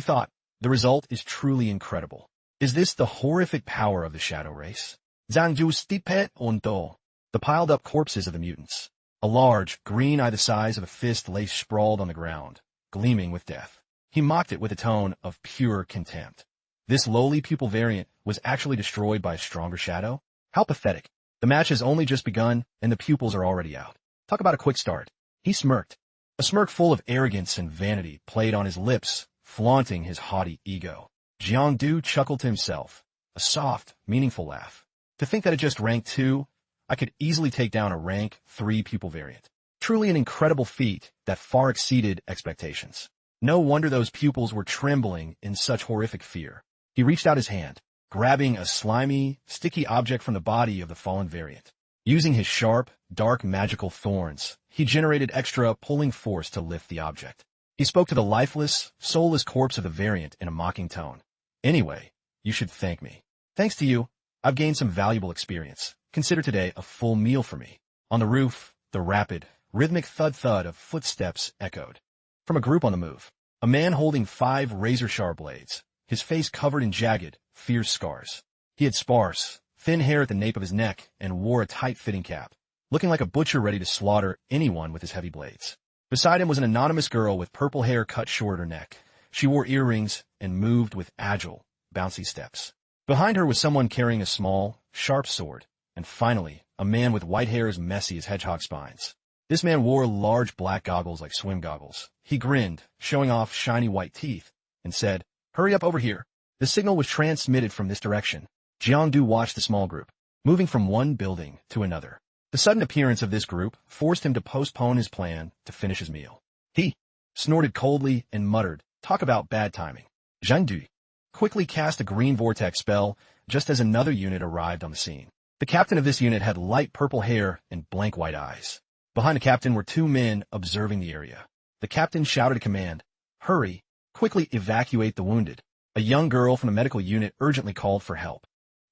thought, the result is truly incredible. Is this the horrific power of the shadow race? Zhangju stipet onto. The piled-up corpses of the mutants. A large, green eye the size of a fist lay sprawled on the ground, gleaming with death. He mocked it with a tone of pure contempt. This lowly pupil variant was actually destroyed by a stronger shadow? How pathetic. The match has only just begun, and the pupils are already out. Talk about a quick start. He smirked. A smirk full of arrogance and vanity played on his lips, flaunting his haughty ego. Jiangdu chuckled to himself. A soft, meaningful laugh. To think that at just rank 2, I could easily take down a rank 3 pupil variant. Truly an incredible feat that far exceeded expectations. No wonder those pupils were trembling in such horrific fear. He reached out his hand, grabbing a slimy, sticky object from the body of the fallen variant. Using his sharp, dark magical thorns, he generated extra pulling force to lift the object. He spoke to the lifeless, soulless corpse of the variant in a mocking tone. Anyway, you should thank me. Thanks to you, I've gained some valuable experience. Consider today a full meal for me. On the roof, the rapid, rhythmic thud-thud of footsteps echoed. From a group on the move, a man holding 5 razor-sharp blades, his face covered in jagged, fierce scars. He had sparse, thin hair at the nape of his neck and wore a tight-fitting cap, looking like a butcher ready to slaughter anyone with his heavy blades. Beside him was an anonymous girl with purple hair cut short at her neck. She wore earrings and moved with agile, bouncy steps. Behind her was someone carrying a small, sharp sword. And finally, a man with white hair as messy as hedgehog spines. This man wore large black goggles like swim goggles. He grinned, showing off shiny white teeth, and said, "Hurry up over here." The signal was transmitted from this direction. Jiangdu watched the small group, moving from one building to another. The sudden appearance of this group forced him to postpone his plan to finish his meal. He snorted coldly and muttered, "Talk about bad timing." Jiangdu quickly cast a green vortex spell just as another unit arrived on the scene. The captain of this unit had light purple hair and blank white eyes. Behind the captain were 2 men observing the area. The captain shouted a command, "Hurry, quickly evacuate the wounded." A young girl from the medical unit urgently called for help.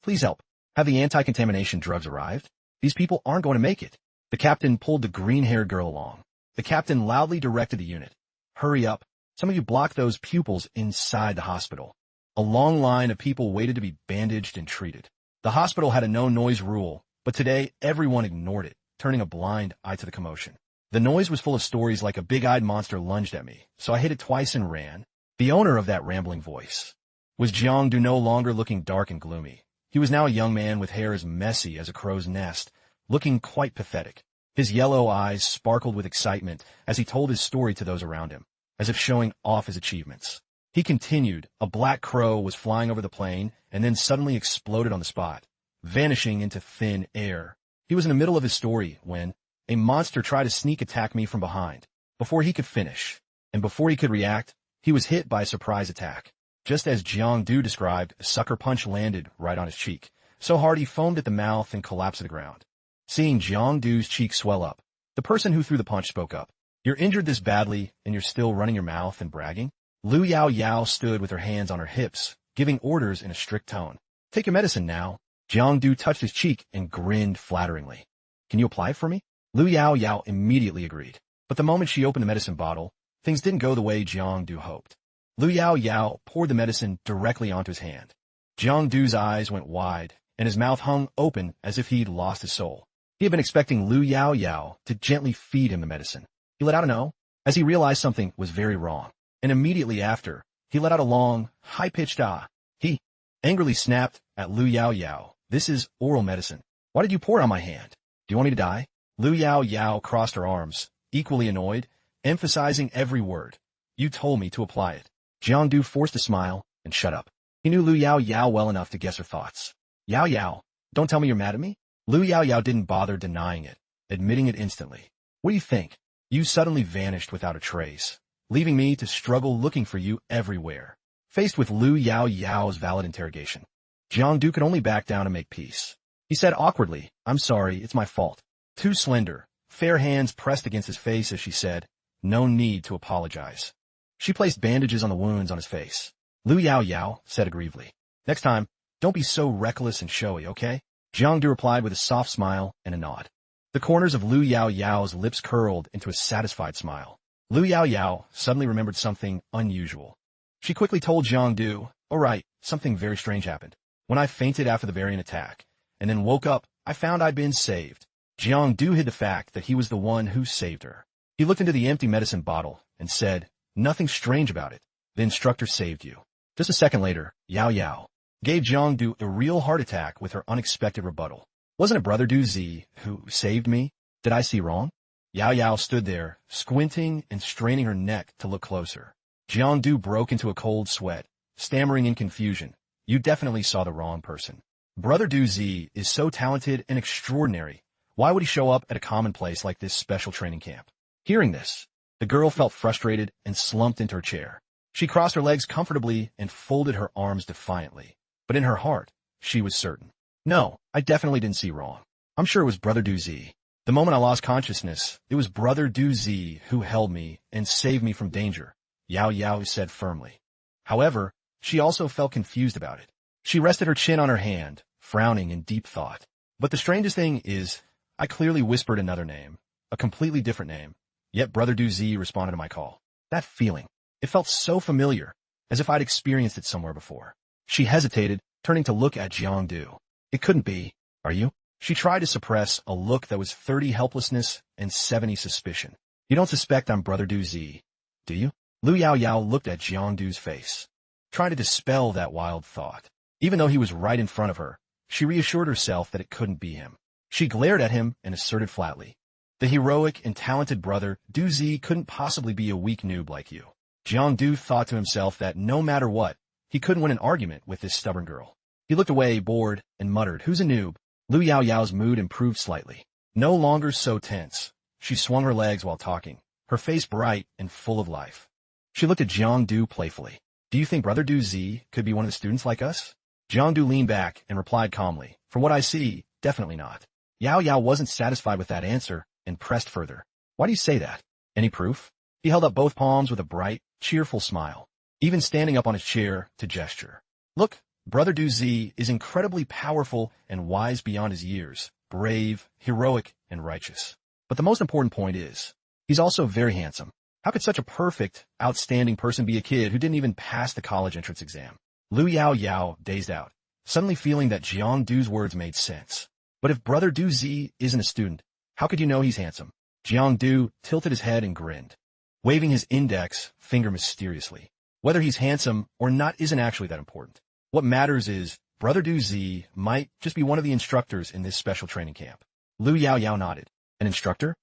"Please help. Have the anti-contamination drugs arrived? These people aren't going to make it." The captain pulled the green-haired girl along. The captain loudly directed the unit, "Hurry up. Some of you block those pupils inside the hospital." A long line of people waited to be bandaged and treated. The hospital had a no-noise rule, but today everyone ignored it, turning a blind eye to the commotion. The noise was full of stories like a big-eyed monster lunged at me, so I hit it twice and ran. The owner of that rambling voice was Jiangdu, no longer looking dark and gloomy. He was now a young man with hair as messy as a crow's nest, looking quite pathetic. His yellow eyes sparkled with excitement as he told his story to those around him, as if showing off his achievements. He continued, a black crow was flying over the plain and then suddenly exploded on the spot, vanishing into thin air. He was in the middle of his story when a monster tried to sneak attack me from behind. Before he could finish, and before he could react, he was hit by a surprise attack. Just as Jiangdu described, a sucker punch landed right on his cheek, so hard he foamed at the mouth and collapsed to the ground. Seeing Jiangdu's cheek swell up, the person who threw the punch spoke up. "You're injured this badly, and you're still running your mouth and bragging?" Yao Yao stood with her hands on her hips, giving orders in a strict tone. "Take your medicine now." Jiangdu touched his cheek and grinned flatteringly. "Can you apply it for me?" Yao Yao immediately agreed. But the moment she opened the medicine bottle, things didn't go the way Jiangdu hoped. Yao Yao poured the medicine directly onto his hand. Jiangdu's eyes went wide, and his mouth hung open as if he'd lost his soul. He had been expecting Yao Yao to gently feed him the medicine. He let out an "oh" as he realized something was very wrong. And immediately after, he let out a long, high-pitched "ah." He angrily snapped at Yao Yao. "This is oral medicine. Why did you pour it on my hand? Do you want me to die?" Yao Yao crossed her arms, equally annoyed, emphasizing every word. "You told me to apply it." Jiangdu forced a smile and shut up. He knew Yao Yao well enough to guess her thoughts. "Yao Yao, don't tell me you're mad at me?" Yao Yao didn't bother denying it, admitting it instantly. "What do you think? You suddenly vanished without a trace, leaving me to struggle looking for you everywhere." Faced with Yao Yao's valid interrogation, Jiangdu could only back down and make peace. He said awkwardly, "I'm sorry, it's my fault." Two slender, fair hands pressed against his face as she said, "No need to apologize." She placed bandages on the wounds on his face. Yao Yao said aggrievedly, "Next time, don't be so reckless and showy, okay?" Jiangdu replied with a soft smile and a nod. The corners of Yao Yao's lips curled into a satisfied smile. Yao Yao suddenly remembered something unusual. She quickly told Jiangdu, "All right, something very strange happened. When I fainted after the variant attack, and then woke up, I found I'd been saved." Jiangdu hid the fact that he was the one who saved her. He looked into the empty medicine bottle and said, "Nothing strange about it. The instructor saved you." Just a second later, Yao Yao gave Jiangdu a real heart attack with her unexpected rebuttal. "Wasn't it Brother Du Zi who saved me? Did I see wrong?" Yao Yao stood there, squinting and straining her neck to look closer. Jiangdu broke into a cold sweat, stammering in confusion. "You definitely saw the wrong person. Brother Du Zi is so talented and extraordinary. Why would he show up at a common place like this special training camp?" Hearing this, the girl felt frustrated and slumped into her chair. She crossed her legs comfortably and folded her arms defiantly. But in her heart, she was certain. "No, I definitely didn't see wrong. I'm sure it was Brother Du Zi. The moment I lost consciousness, it was Brother Du Zi who held me and saved me from danger," Yao Yao said firmly. However, she also felt confused about it. She rested her chin on her hand, frowning in deep thought. "But the strangest thing is, I clearly whispered another name, a completely different name, yet Brother Du Zi responded to my call. That feeling, it felt so familiar, as if I'd experienced it somewhere before." She hesitated, turning to look at Jiangdu. "It couldn't be. Are you?" She tried to suppress a look that was 30 helplessness and 70 suspicion. "You don't suspect I'm Brother Du Zi, do you?" Yao Yao looked at Jiangdu's face, trying to dispel that wild thought. Even though he was right in front of her, she reassured herself that it couldn't be him. She glared at him and asserted flatly, "The heroic and talented Brother Du Zi couldn't possibly be a weak noob like you." Jiangdu thought to himself that no matter what, he couldn't win an argument with this stubborn girl. He looked away, bored, and muttered, "Who's a noob?" Yao Yao's mood improved slightly. No longer so tense, she swung her legs while talking, her face bright and full of life. She looked at Jiangdu playfully. "Do you think Brother Du Zi could be one of the students like us?" Jiangdu leaned back and replied calmly, "From what I see, definitely not." Yao Yao wasn't satisfied with that answer and pressed further. "Why do you say that? Any proof?" He held up both palms with a bright, cheerful smile, even standing up on his chair to gesture. "Look, Brother Du Zi is incredibly powerful and wise beyond his years, brave, heroic, and righteous. But the most important point is, he's also very handsome. How could such a perfect, outstanding person be a kid who didn't even pass the college entrance exam?" Yao Yao dazed out, suddenly feeling that Jiangdu's words made sense. "But if Brother Du Zi isn't a student, how could you know he's handsome?" Jiangdu tilted his head and grinned, waving his index finger mysteriously. "Whether he's handsome or not isn't actually that important. What matters is, Brother Du Zi might just be one of the instructors in this special training camp." Yao Yao nodded. "An instructor?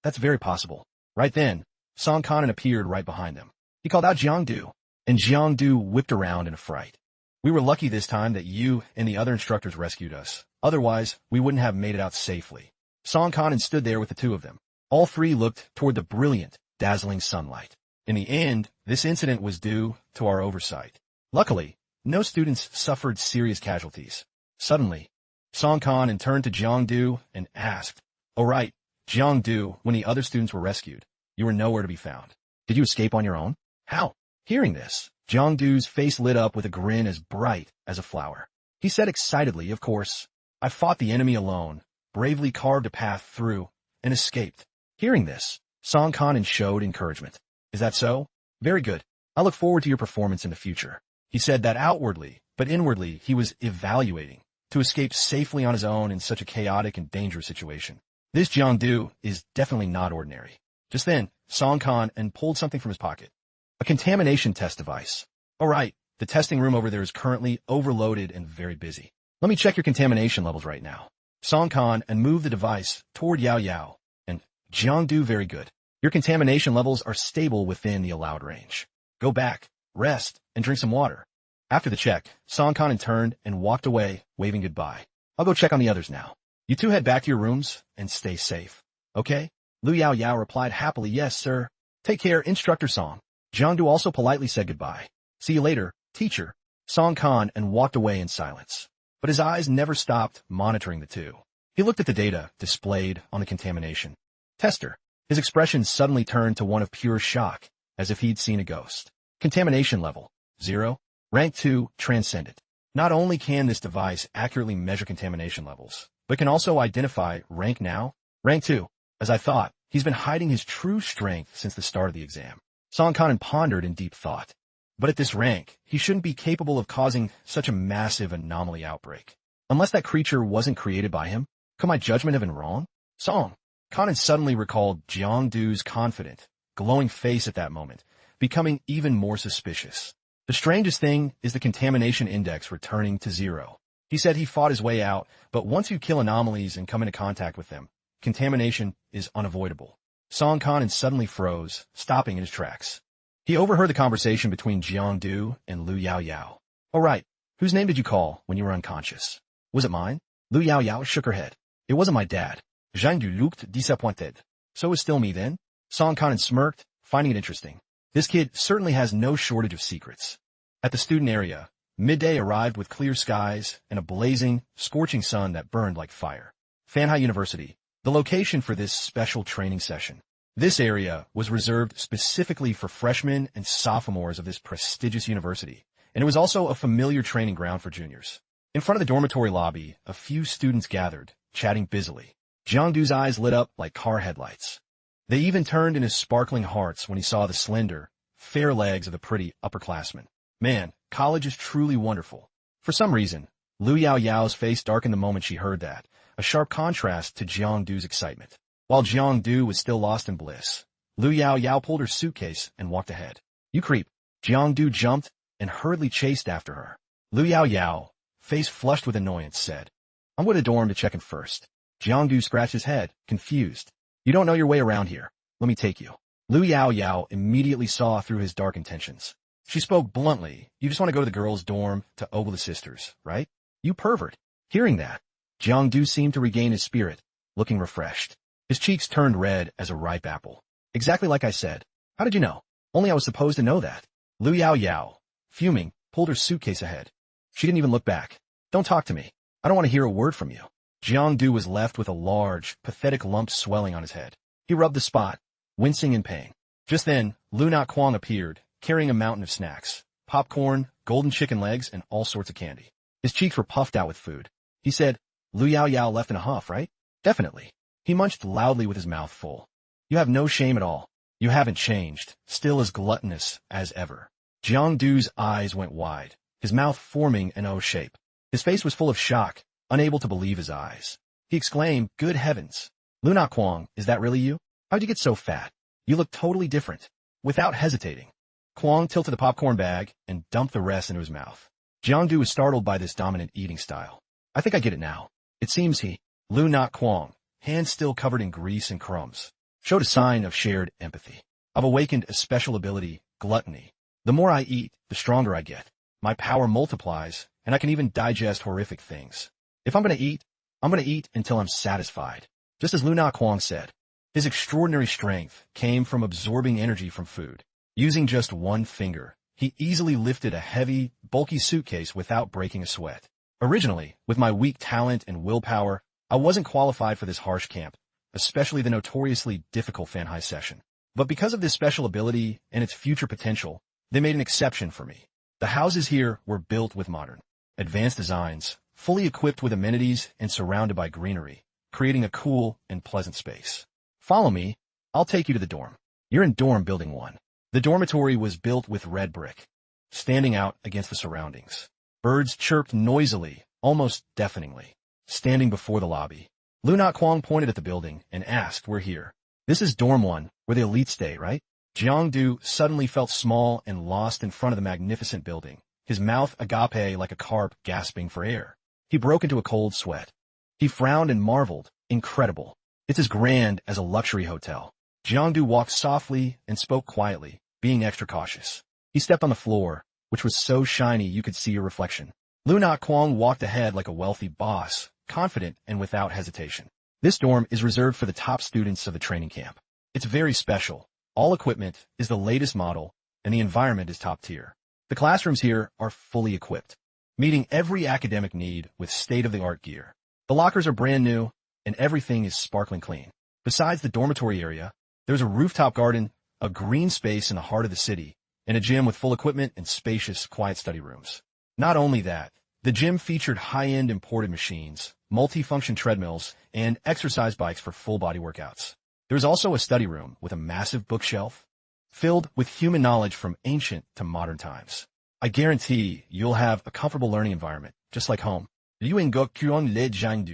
That's very possible." Right then, Song Kanan appeared right behind them. He called out Jiangdu, and Jiangdu whipped around in a fright. "We were lucky this time that you and the other instructors rescued us. Otherwise, we wouldn't have made it out safely." Song Kanan stood there with the two of them. All three looked toward the brilliant, dazzling sunlight. In the end, this incident was due to our oversight. Luckily, no students suffered serious casualties. Suddenly, Song Kanan turned to Jiangdu and asked, "Oh right, Jiangdu, when the other students were rescued, you were nowhere to be found. Did you escape on your own? How?" Hearing this, Jiangdu's face lit up with a grin as bright as a flower. He said excitedly, "Of course, I fought the enemy alone, bravely carved a path through, and escaped." Hearing this, Song Kanan showed encouragement. "Is that so? Very good. I look forward to your performance in the future." He said that outwardly, but inwardly he was evaluating to escape safely on his own in such a chaotic and dangerous situation. This Jiangdu is definitely not ordinary. Just then, Song Kanan pulled something from his pocket. A contamination test device. "All right, the testing room over there is currently overloaded and very busy. Let me check your contamination levels right now." Song Kanan moved the device toward Yao Yao, and Jiangdu, "Very good. Your contamination levels are stable within the allowed range. Go back, rest, and drink some water." After the check, Song Kanan turned and walked away, waving goodbye. "I'll go check on the others now. You two head back to your rooms and stay safe. Okay?" Yao Yao replied happily, "Yes, sir. Take care, Instructor Song." Jiangdu also politely said goodbye. "See you later, teacher." Song Khan and walked away in silence. But his eyes never stopped monitoring the two. He looked at the data displayed on the contamination tester. His expression suddenly turned to one of pure shock, as if he'd seen a ghost. Contamination level, 0. Rank 2, transcendent. Not only can this device accurately measure contamination levels, but can also identify rank now. Rank 2. As I thought, he's been hiding his true strength since the start of the exam. Song Khan pondered in deep thought. But at this rank, he shouldn't be capable of causing such a massive anomaly outbreak. Unless that creature wasn't created by him, could my judgment have been wrong? Song Khan suddenly recalled Jiangdu's confident, glowing face at that moment, becoming even more suspicious. The strangest thing is the contamination index returning to 0. He said he fought his way out, but once you kill anomalies and come into contact with them, contamination is unavoidable. Song Khan suddenly froze, stopping in his tracks. He overheard the conversation between Jiangdu and Lu Yao Yao. "Oh right, whose name did you call when you were unconscious? Was it mine?" Lu Yao Yao shook her head. "It wasn't my dad." Jiangdu looked disappointed. "So it was still me then?" Song Khan smirked, finding it interesting. This kid certainly has no shortage of secrets. At the student area, midday arrived with clear skies and a blazing, scorching sun that burned like fire. Fanhai University, the location for this special training session. This area was reserved specifically for freshmen and sophomores of this prestigious university, and it was also a familiar training ground for juniors. In front of the dormitory lobby, a few students gathered, chatting busily. Jiangdu's eyes lit up like car headlights. They even turned in his sparkling hearts when he saw the slender, fair legs of the pretty upperclassman. Man, college is truly wonderful. For some reason, Lu Yao Yao's face darkened the moment she heard that, a sharp contrast to Jiangdu's excitement. While Jiangdu was still lost in bliss, Lu Yao Yao pulled her suitcase and walked ahead. "You creep." Jiangdu jumped and hurriedly chased after her. Lu Yao Yao, face flushed with annoyance, said, "I'm going to dorm to check in first." Jiangdu scratched his head, confused. "You don't know your way around here. Let me take you." Lu Yao Yao immediately saw through his dark intentions. She spoke bluntly. "You just want to go to the girls' dorm to ogle the sisters, right? You pervert." Hearing that, Jiangdu seemed to regain his spirit, looking refreshed. His cheeks turned red as a ripe apple. "Exactly like I said. How did you know?" "Only I was supposed to know that." Lu Yao Yao, fuming, pulled her suitcase ahead. She didn't even look back. "Don't talk to me. I don't want to hear a word from you." Jiangdu was left with a large, pathetic lump swelling on his head. He rubbed the spot, wincing in pain. Just then, Lu Na Kuang appeared, carrying a mountain of snacks, popcorn, golden chicken legs, and all sorts of candy. His cheeks were puffed out with food. He said, "Lu Yao Yao left in a huff, right?" "Definitely." He munched loudly with his mouth full. "You have no shame at all. You haven't changed, still as gluttonous as ever." Jiangdu's eyes went wide, his mouth forming an O shape. His face was full of shock, unable to believe his eyes. He exclaimed, "Good heavens! Lu Na Kuang, is that really you? How'd you get so fat? You look totally different." Without hesitating, Kuang tilted the popcorn bag and dumped the rest into his mouth. Jiangdu was startled by this dominant eating style. "I think I get it now." It seems he, Lu Na Kuang, hands still covered in grease and crumbs, showed a sign of shared empathy. "I've awakened a special ability, gluttony. The more I eat, the stronger I get. My power multiplies, and I can even digest horrific things. If I'm going to eat until I'm satisfied." Just as Lu Na Kuang said, his extraordinary strength came from absorbing energy from food. Using just one finger, he easily lifted a heavy, bulky suitcase without breaking a sweat. Originally, with my weak talent and willpower, I wasn't qualified for this harsh camp, especially the notoriously difficult Fanhai session. But because of this special ability and its future potential, they made an exception for me. The houses here were built with modern, advanced designs, fully equipped with amenities and surrounded by greenery, creating a cool and pleasant space. "Follow me. I'll take you to the dorm." You're in dorm building 1. The dormitory was built with red brick, standing out against the surroundings. Birds chirped noisily, almost deafeningly. Standing before the lobby, Lu Na Kuang pointed at the building and asked, "We're here. This is dorm 1, where the elite stay, right?" Jiangdu suddenly felt small and lost in front of the magnificent building, his mouth agape like a carp gasping for air. He broke into a cold sweat. He frowned and marveled, "Incredible. It's as grand as a luxury hotel." Jiangdu walked softly and spoke quietly, being extra cautious. He stepped on the floor, which was so shiny you could see your reflection. Lu Na Kuang walked ahead like a wealthy boss, confident and without hesitation. "This dorm is reserved for the top students of the training camp. It's very special. All equipment is the latest model, and the environment is top tier. The classrooms here are fully equipped, meeting every academic need with state-of-the-art gear. The lockers are brand new, and everything is sparkling clean. Besides the dormitory area, there's a rooftop garden, a green space in the heart of the city, and a gym with full equipment and spacious, quiet study rooms. Not only that, the gym featured high-end imported machines, multi-function treadmills, and exercise bikes for full-body workouts. There was also a study room with a massive bookshelf, filled with human knowledge from ancient to modern times. I guarantee you'll have a comfortable learning environment, just like home. Lyn Mo le Jang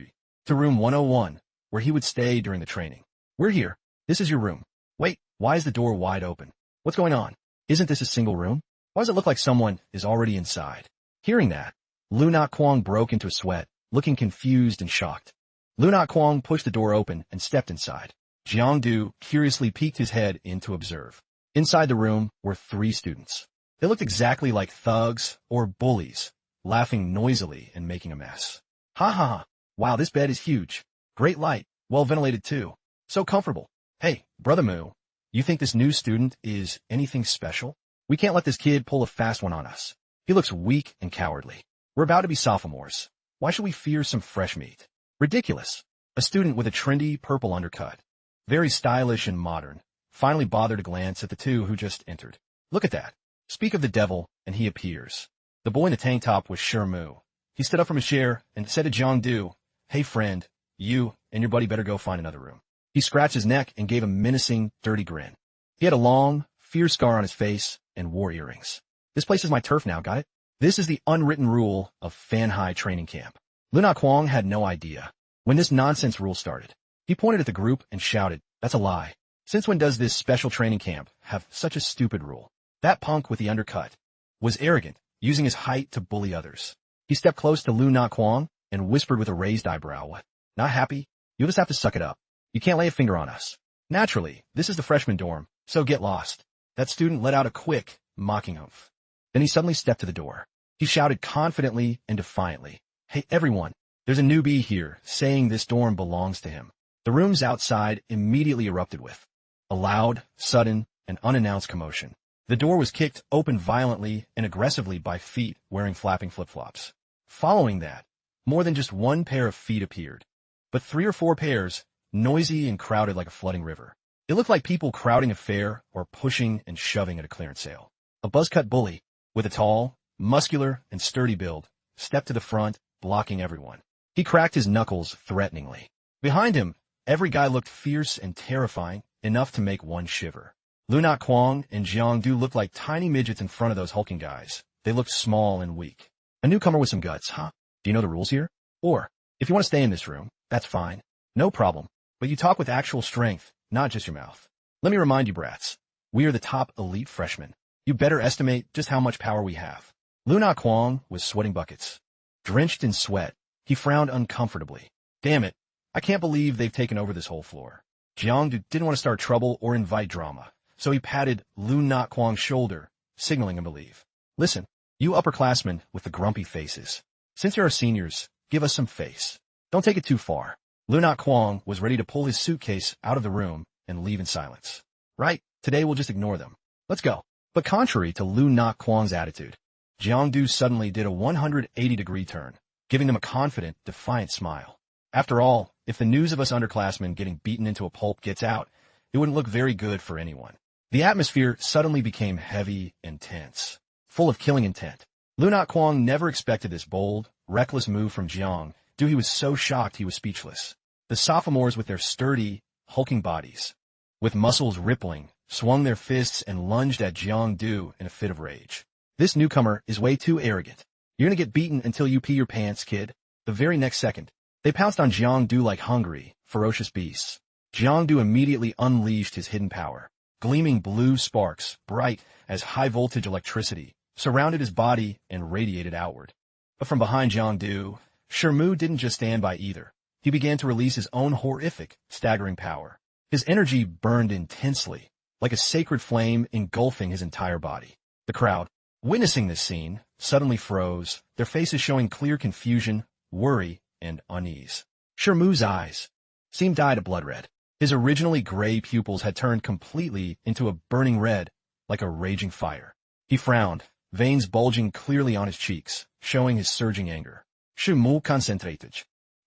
to room 101, where he would stay during the training. We're here. This is your room. Wait, why is the door wide open? What's going on? Isn't this a single room? Why does it look like someone is already inside? Hearing that, Lyn Mo broke into a sweat, looking confused and shocked. Lyn Mo pushed the door open and stepped inside. Jiang curiously peeked his head in to observe. Inside the room were 3 students. They looked exactly like thugs or bullies, laughing noisily and making a mess. Ha ha ha. Wow, this bed is huge. Great light, well ventilated too. So comfortable. Hey, Brother Mu, you think this new student is anything special? We can't let this kid pull a fast one on us. He looks weak and cowardly. We're about to be sophomores. Why should we fear some fresh meat? Ridiculous. A student with a trendy purple undercut, very stylish and modern, finally bothered to glance at the 2 who just entered. Look at that. Speak of the devil, and he appears. The boy in the tank top was Shu Yang. He stood up from his chair and said to Jiang, "Hey friend, you and your buddy better go find another room." He scratched his neck and gave a menacing, dirty grin. He had a long, fierce scar on his face and wore earrings. This place is my turf now, got it? This is the unwritten rule of Fan High training camp. Lyn Mo had no idea when this nonsense rule started. He pointed at the group and shouted, "That's a lie. Since when does this special training camp have such a stupid rule?" That punk with the undercut was arrogant, using his height to bully others. He stepped close to Lyn Mo and whispered with a raised eyebrow, "What? Not happy? You'll just have to suck it up. You can't lay a finger on us. Naturally, this is the freshman dorm, so get lost." That student let out a quick, mocking oomph. Then he suddenly stepped to the door. He shouted confidently and defiantly, "Hey everyone, there's a newbie here saying this dorm belongs to him." The rooms outside immediately erupted with a loud, sudden, and unannounced commotion. The door was kicked open violently and aggressively by feet wearing flapping flip-flops. Following that, more than just one pair of feet appeared, but 3 or 4 pairs, noisy and crowded like a flooding river. It looked like people crowding a fair or pushing and shoving at a clearance sale. A buzz-cut bully, with a tall, muscular, and sturdy build, stepped to the front, blocking everyone. He cracked his knuckles threateningly. Behind him, every guy looked fierce and terrifying, enough to make one shiver. Lyn Mo and Jiang looked like tiny midgets in front of those hulking guys. They looked small and weak. A newcomer with some guts, huh? Do you know the rules here? Or, if you want to stay in this room, that's fine. No problem. But you talk with actual strength, not just your mouth. Let me remind you, brats. We are the top elite freshmen. You better estimate just how much power we have. Lyn Mo was sweating buckets. Drenched in sweat, he frowned uncomfortably. Damn it. I can't believe they've taken over this whole floor. Jiang didn't want to start trouble or invite drama, so he patted Lyn Mo's shoulder, signaling him to leave. Listen, you upperclassmen with the grumpy faces. Since you're our seniors, give us some face. Don't take it too far. Lyn Mo was ready to pull his suitcase out of the room and leave in silence. Right, today we'll just ignore them. Let's go. But contrary to Lyn Mo's attitude, Jiang suddenly did a 180-degree turn, giving them a confident, defiant smile. After all, if the news of us underclassmen getting beaten into a pulp gets out, it wouldn't look very good for anyone. The atmosphere suddenly became heavy and tense, full of killing intent. Lyn Mo never expected this bold, reckless move from Jiang. He was so shocked he was speechless. The sophomores with their sturdy, hulking bodies, with muscles rippling, swung their fists and lunged at Jiang in a fit of rage. This newcomer is way too arrogant. You're gonna get beaten until you pee your pants, kid. The very next second, they pounced on Jiang like hungry, ferocious beasts. Jiang immediately unleashed his hidden power. Gleaming blue sparks, bright as high-voltage electricity, surrounded his body and radiated outward. But from behind Jiang Shu didn't just stand by either. He began to release his own horrific, staggering power. His energy burned intensely, like a sacred flame engulfing his entire body. The crowd, witnessing this scene, suddenly froze, their faces showing clear confusion, worry, and unease. Shu's eyes seemed dyed a blood red. His originally gray pupils had turned completely into a burning red, like a raging fire. He frowned, veins bulging clearly on his cheeks, showing his surging anger. Shu Mu concentrated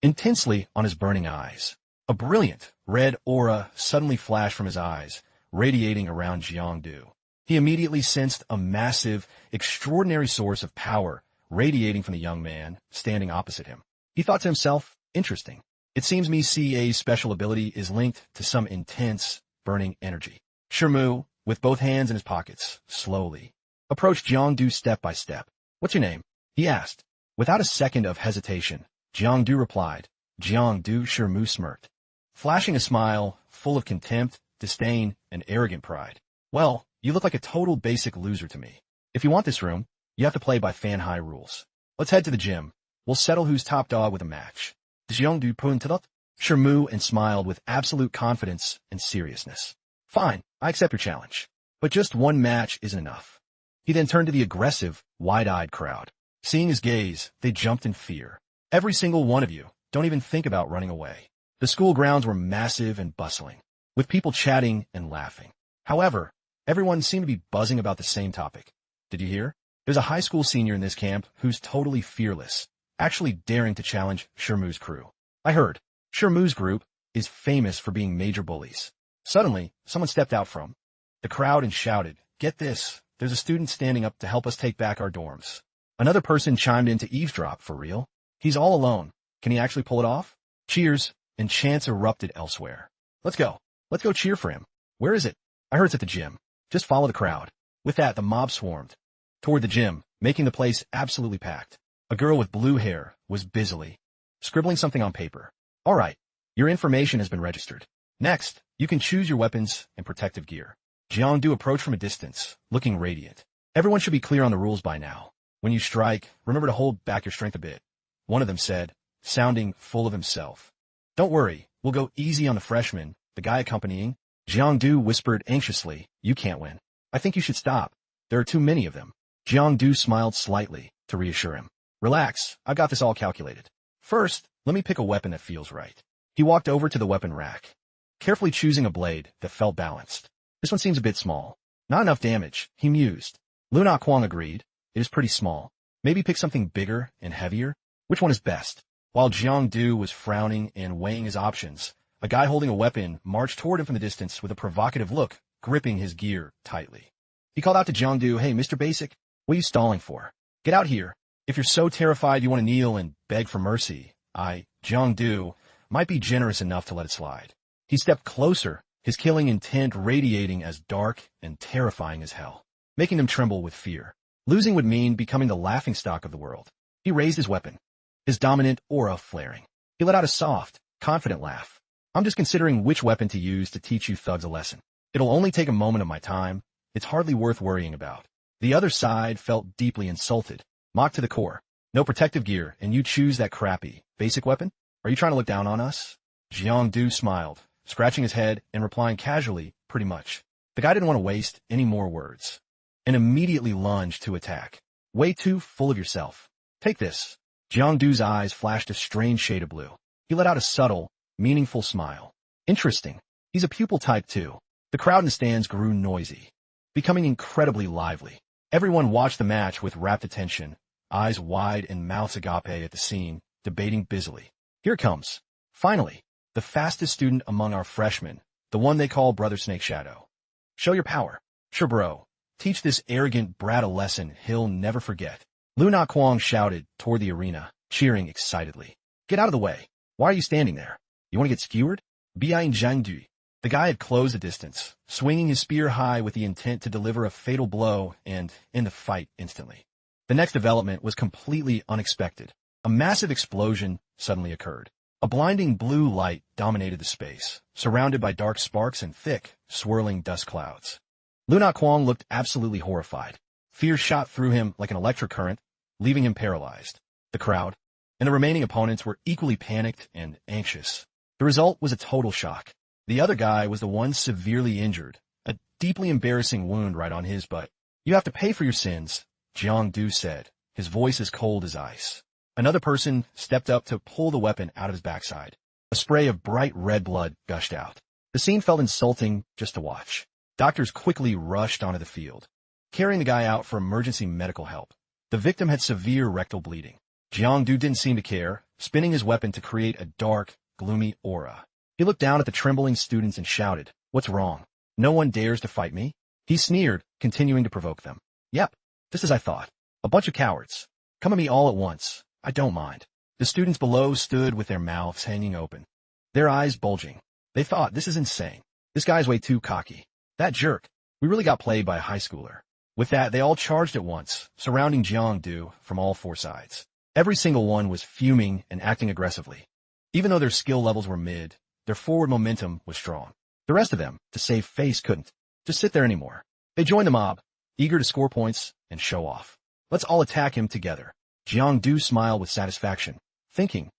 intensely on his burning eyes. A brilliant, red aura suddenly flashed from his eyes, radiating around Jiangdu. He immediately sensed a massive, extraordinary source of power radiating from the young man standing opposite him. He thought to himself, interesting. It seems me CA's special ability is linked to some intense, burning energy. Shermu, with both hands in his pockets, slowly approached Jiangdu step by step. What's your name? He asked. Without a second of hesitation, Jiangdu replied. Jiangdu. Shermu smirked, flashing a smile full of contempt, disdain, and arrogant pride. Well, you look like a total basic loser to me. If you want this room, you have to play by fan high rules. Let's head to the gym. We'll settle who's top dog with a match. Jiangdu pointed up, Shermu, and smiled with absolute confidence and seriousness. Fine, I accept your challenge. But just one match isn't enough. He then turned to the aggressive, wide-eyed crowd. Seeing his gaze, they jumped in fear. Every single one of you, don't even think about running away. The school grounds were massive and bustling, with people chatting and laughing. However, everyone seemed to be buzzing about the same topic. Did you hear? There's a high school senior in this camp who's totally fearless, actually daring to challenge Shermu's crew. I heard. Shermu's group is famous for being major bullies. Suddenly, someone stepped out from the crowd and shouted, "Get this, there's a student standing up to help us take back our dorms." Another person chimed in to eavesdrop. For real? He's all alone. Can he actually pull it off? Cheers, and chants erupted elsewhere. Let's go. Let's go cheer for him. Where is it? I heard it's at the gym. Just follow the crowd. With that, the mob swarmed toward the gym, making the place absolutely packed. A girl with blue hair was busily scribbling something on paper. All right, your information has been registered. Next, you can choose your weapons and protective gear. Jiangdu approached from a distance, looking radiant. Everyone should be clear on the rules by now. When you strike, remember to hold back your strength a bit, one of them said, sounding full of himself. Don't worry, we'll go easy on the freshman, the guy accompanying. Jiangdu whispered anxiously, you can't win. I think you should stop. There are too many of them. Jiangdu smiled slightly to reassure him. Relax, I've got this all calculated. First, let me pick a weapon that feels right. He walked over to the weapon rack, carefully choosing a blade that felt balanced. This one seems a bit small. Not enough damage, he mused. Luna Kwang agreed. It is pretty small. Maybe pick something bigger and heavier? Which one is best? While Jiangdu was frowning and weighing his options, a guy holding a weapon marched toward him from the distance with a provocative look, gripping his gear tightly. He called out to Jiangdu, hey, Mr. Basic, what are you stalling for? Get out here. If you're so terrified you want to kneel and beg for mercy, Jiangdu, might be generous enough to let it slide. He stepped closer, his killing intent radiating as dark and terrifying as hell, making them tremble with fear. Losing would mean becoming the laughingstock of the world. He raised his weapon, his dominant aura flaring. He let out a soft, confident laugh. I'm just considering which weapon to use to teach you thugs a lesson. It'll only take a moment of my time. It's hardly worth worrying about. The other side felt deeply insulted, mocked to the core. No protective gear, and you choose that crappy, basic weapon? Are you trying to look down on us? Jiangdu smiled, scratching his head and replying casually, pretty much. The guy didn't want to waste any more words, and immediately lunged to attack. Way too full of yourself. Take this. Jiangdu's eyes flashed a strange shade of blue. He let out a subtle, meaningful smile. Interesting. He's a pupil type too. The crowd in the stands grew noisy, becoming incredibly lively. Everyone watched the match with rapt attention, eyes wide and mouths agape at the scene, debating busily. Here it comes. Finally, the fastest student among our freshmen, the one they call Brother Snake Shadow. Show your power. Sure, bro. Teach this arrogant brat a lesson he'll never forget. Luna Kwang shouted toward the arena, cheering excitedly. Get out of the way. Why are you standing there? You want to get skewered? Bian Zhangdu. The guy had closed the distance, swinging his spear high with the intent to deliver a fatal blow and end the fight instantly. The next development was completely unexpected. A massive explosion suddenly occurred. A blinding blue light dominated the space, surrounded by dark sparks and thick, swirling dust clouds. Luna Kwang looked absolutely horrified. Fear shot through him like an electric current, leaving him paralyzed. The crowd and the remaining opponents were equally panicked and anxious. The result was a total shock. The other guy was the one severely injured, a deeply embarrassing wound right on his butt. You have to pay for your sins, Jiangdu said, his voice as cold as ice. Another person stepped up to pull the weapon out of his backside. A spray of bright red blood gushed out. The scene felt insulting just to watch. Doctors quickly rushed onto the field, carrying the guy out for emergency medical help. The victim had severe rectal bleeding. Jiangdu didn't seem to care, spinning his weapon to create a dark, gloomy aura. He looked down at the trembling students and shouted, "What's wrong? No one dares to fight me?" He sneered, continuing to provoke them. "Yep, just as I thought. A bunch of cowards. Come at me all at once. I don't mind." The students below stood with their mouths hanging open, their eyes bulging. They thought, this is insane. This guy's way too cocky. That jerk. We really got played by a high schooler. With that, they all charged at once, surrounding Jiangdu from all four sides. Every single one was fuming and acting aggressively. Even though their skill levels were mid, their forward momentum was strong. The rest of them, to save face, couldn't just sit there anymore. They joined the mob, eager to score points and show off. Let's all attack him together. Jiangdu smiled with satisfaction, thinking,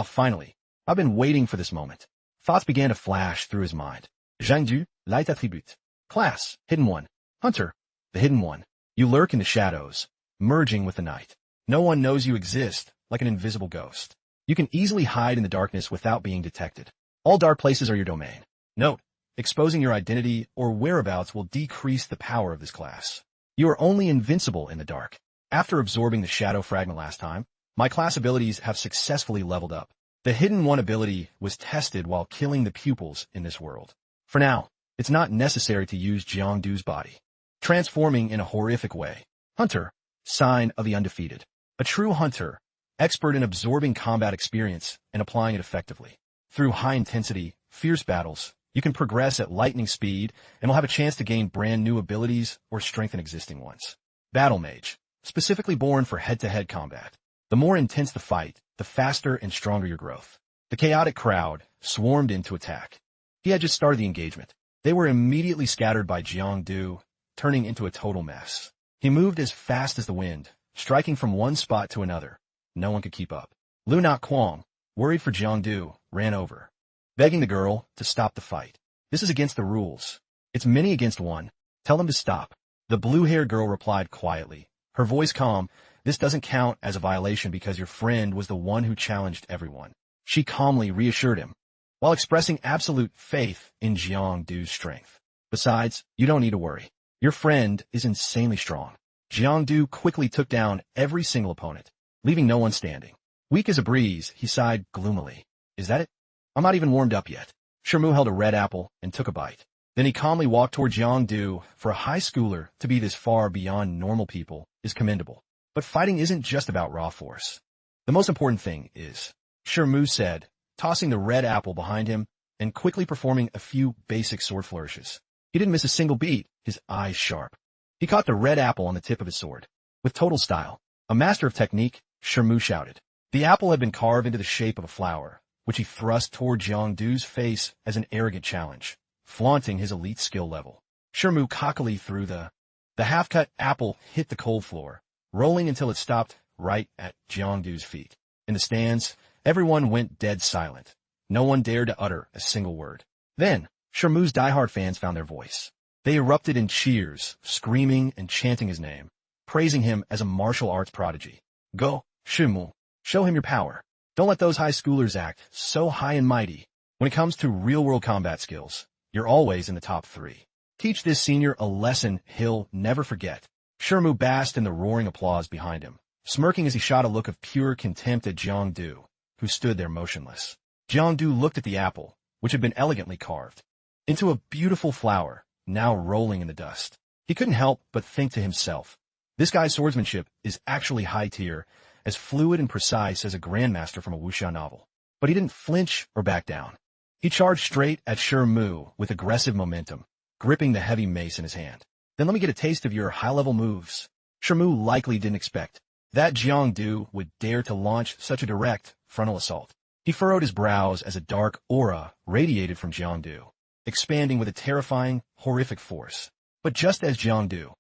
finally, I've been waiting for this moment. Thoughts began to flash through his mind. Zhangju, light attribute. Class, hidden one. Hunter, the hidden one. You lurk in the shadows, merging with the night. No one knows you exist, like an invisible ghost. You can easily hide in the darkness without being detected. All dark places are your domain. Note, exposing your identity or whereabouts will decrease the power of this class. You are only invincible in the dark. After absorbing the shadow fragment last time, my class abilities have successfully leveled up. The hidden one ability was tested while killing the pupils in this world. For now, it's not necessary to use Jiangdu's body, transforming in a horrific way. Hunter, sign of the undefeated. A true hunter, expert in absorbing combat experience and applying it effectively. Through high-intensity, fierce battles, you can progress at lightning speed and will have a chance to gain brand new abilities or strengthen existing ones. Battle Mage, specifically born for head-to-head combat. The more intense the fight, the faster and stronger your growth. The chaotic crowd swarmed in to attack. He had just started the engagement. They were immediately scattered by Jiangdu, turning into a total mess. He moved as fast as the wind, striking from one spot to another. No one could keep up. Lu Not Kwong, worried for Jiangdu, ran over, begging the girl to stop the fight. This is against the rules. It's many against one. Tell them to stop. The blue-haired girl replied quietly, her voice calm. This doesn't count as a violation because your friend was the one who challenged everyone. She calmly reassured him, while expressing absolute faith in Jiangdu's strength. Besides, you don't need to worry. Your friend is insanely strong. Jiangdu quickly took down every single opponent, leaving no one standing. Weak as a breeze, he sighed gloomily. Is that it? I'm not even warmed up yet. Shermu held a red apple and took a bite. Then he calmly walked toward Jiangdu. For a high schooler to be this far beyond normal people is commendable. But fighting isn't just about raw force. The most important thing is, Shermu said, tossing the red apple behind him and quickly performing a few basic sword flourishes. He didn't miss a single beat, his eyes sharp. He caught the red apple on the tip of his sword. With total style, a master of technique, Shermu shouted. The apple had been carved into the shape of a flower, which he thrust toward Jiangdu's face as an arrogant challenge, flaunting his elite skill level. Shermu cockily threw the half-cut apple hit the cold floor, rolling until it stopped right at Jiangdu's feet. In the stands, everyone went dead silent. No one dared to utter a single word. Then, Shermu's diehard fans found their voice. They erupted in cheers, screaming and chanting his name, praising him as a martial arts prodigy. Go, Shermu. Show him your power. Don't let those high schoolers act so high and mighty. When it comes to real-world combat skills, you're always in the top 3. Teach this senior a lesson he'll never forget. Shermu basked in the roaring applause behind him, smirking as he shot a look of pure contempt at Jiangdu, who stood there motionless. Jiangdu looked at the apple, which had been elegantly carved into a beautiful flower, now rolling in the dust. He couldn't help but think to himself, this guy's swordsmanship is actually high tier, as fluid and precise as a grandmaster from a wuxia novel. But he didn't flinch or back down. He charged straight at Shermu with aggressive momentum, gripping the heavy mace in his hand. Then let me get a taste of your high-level moves. Shermu likely didn't expect that Jiangdu would dare to launch such a direct, frontal assault. He furrowed his brows as a dark aura radiated from Jiangdu, expanding with a terrifying, horrific force. But just as Jiangdu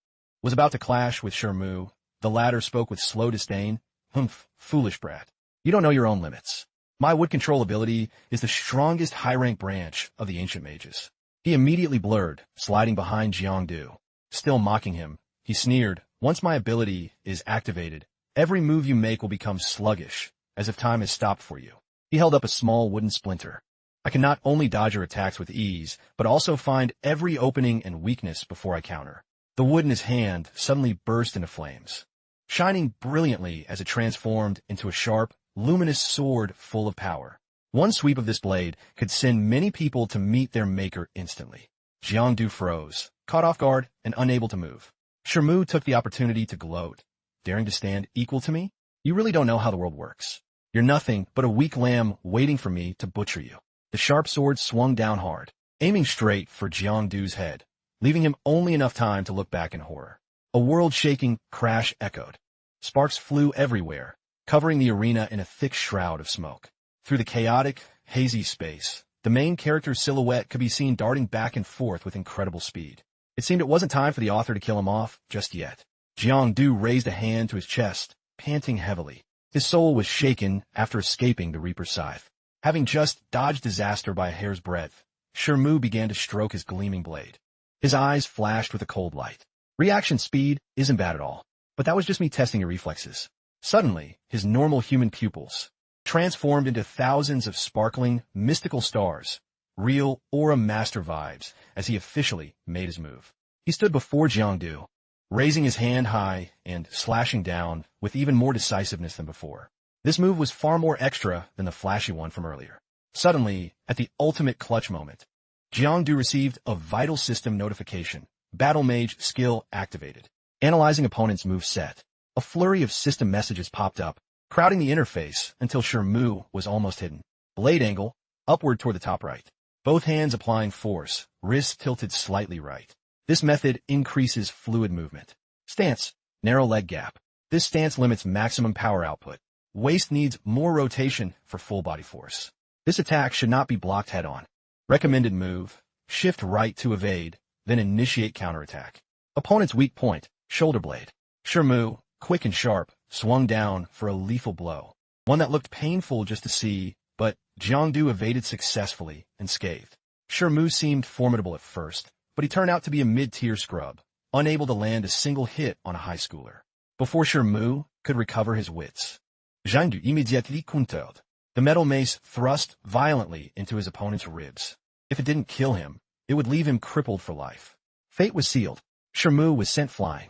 was about to clash with Shermu, the latter spoke with slow disdain. Humph, foolish brat. You don't know your own limits. My wood control ability is the strongest high-rank branch of the ancient mages. He immediately blurred, sliding behind Jiangdu. Still mocking him, he sneered, once my ability is activated, every move you make will become sluggish, as if time has stopped for you. He held up a small wooden splinter. I can not only dodge your attacks with ease, but also find every opening and weakness before I counter. The wood in his hand suddenly burst into flames, shining brilliantly as it transformed into a sharp, luminous sword full of power. One sweep of this blade could send many people to meet their maker instantly. Jiangdu froze, caught off guard and unable to move. Shu took the opportunity to gloat. Daring to stand equal to me? You really don't know how the world works. You're nothing but a weak lamb waiting for me to butcher you. The sharp sword swung down hard, aiming straight for Jiangdu's head, leaving him only enough time to look back in horror. A world-shaking crash echoed. Sparks flew everywhere, covering the arena in a thick shroud of smoke. Through the chaotic, hazy space, the main character's silhouette could be seen darting back and forth with incredible speed. It seemed it wasn't time for the author to kill him off just yet. Jiangdu raised a hand to his chest, panting heavily. His soul was shaken after escaping the Reaper's scythe. Having just dodged disaster by a hair's breadth, Shu began to stroke his gleaming blade. His eyes flashed with a cold light. Reaction speed isn't bad at all, but that was just me testing your reflexes. Suddenly, his normal human pupils transformed into thousands of sparkling, mystical stars, real Aura Master vibes, as he officially made his move. He stood before Jiangdu, raising his hand high and slashing down with even more decisiveness than before. This move was far more extra than the flashy one from earlier. Suddenly, at the ultimate clutch moment, Jiangdu received a vital system notification. Battle Mage skill activated. Analyzing opponent's move set. A flurry of system messages popped up, crowding the interface until Shu was almost hidden. Blade angle, upward toward the top right. Both hands applying force, wrist tilted slightly right. This method increases fluid movement. Stance, narrow leg gap. This stance limits maximum power output. Waist needs more rotation for full body force. This attack should not be blocked head-on. Recommended move, shift right to evade, then initiate counterattack. Opponent's weak point, shoulder blade. Shu, quick and sharp, swung down for a lethal blow. One that looked painful just to see, but Jiangdu evaded successfully and scathed. Shu seemed formidable at first, but he turned out to be a mid-tier scrub, unable to land a single hit on a high schooler. Before Shu could recover his wits, Jiangdu immediately countered. The metal mace thrust violently into his opponent's ribs. If it didn't kill him, it would leave him crippled for life. Fate was sealed. Shu was sent flying,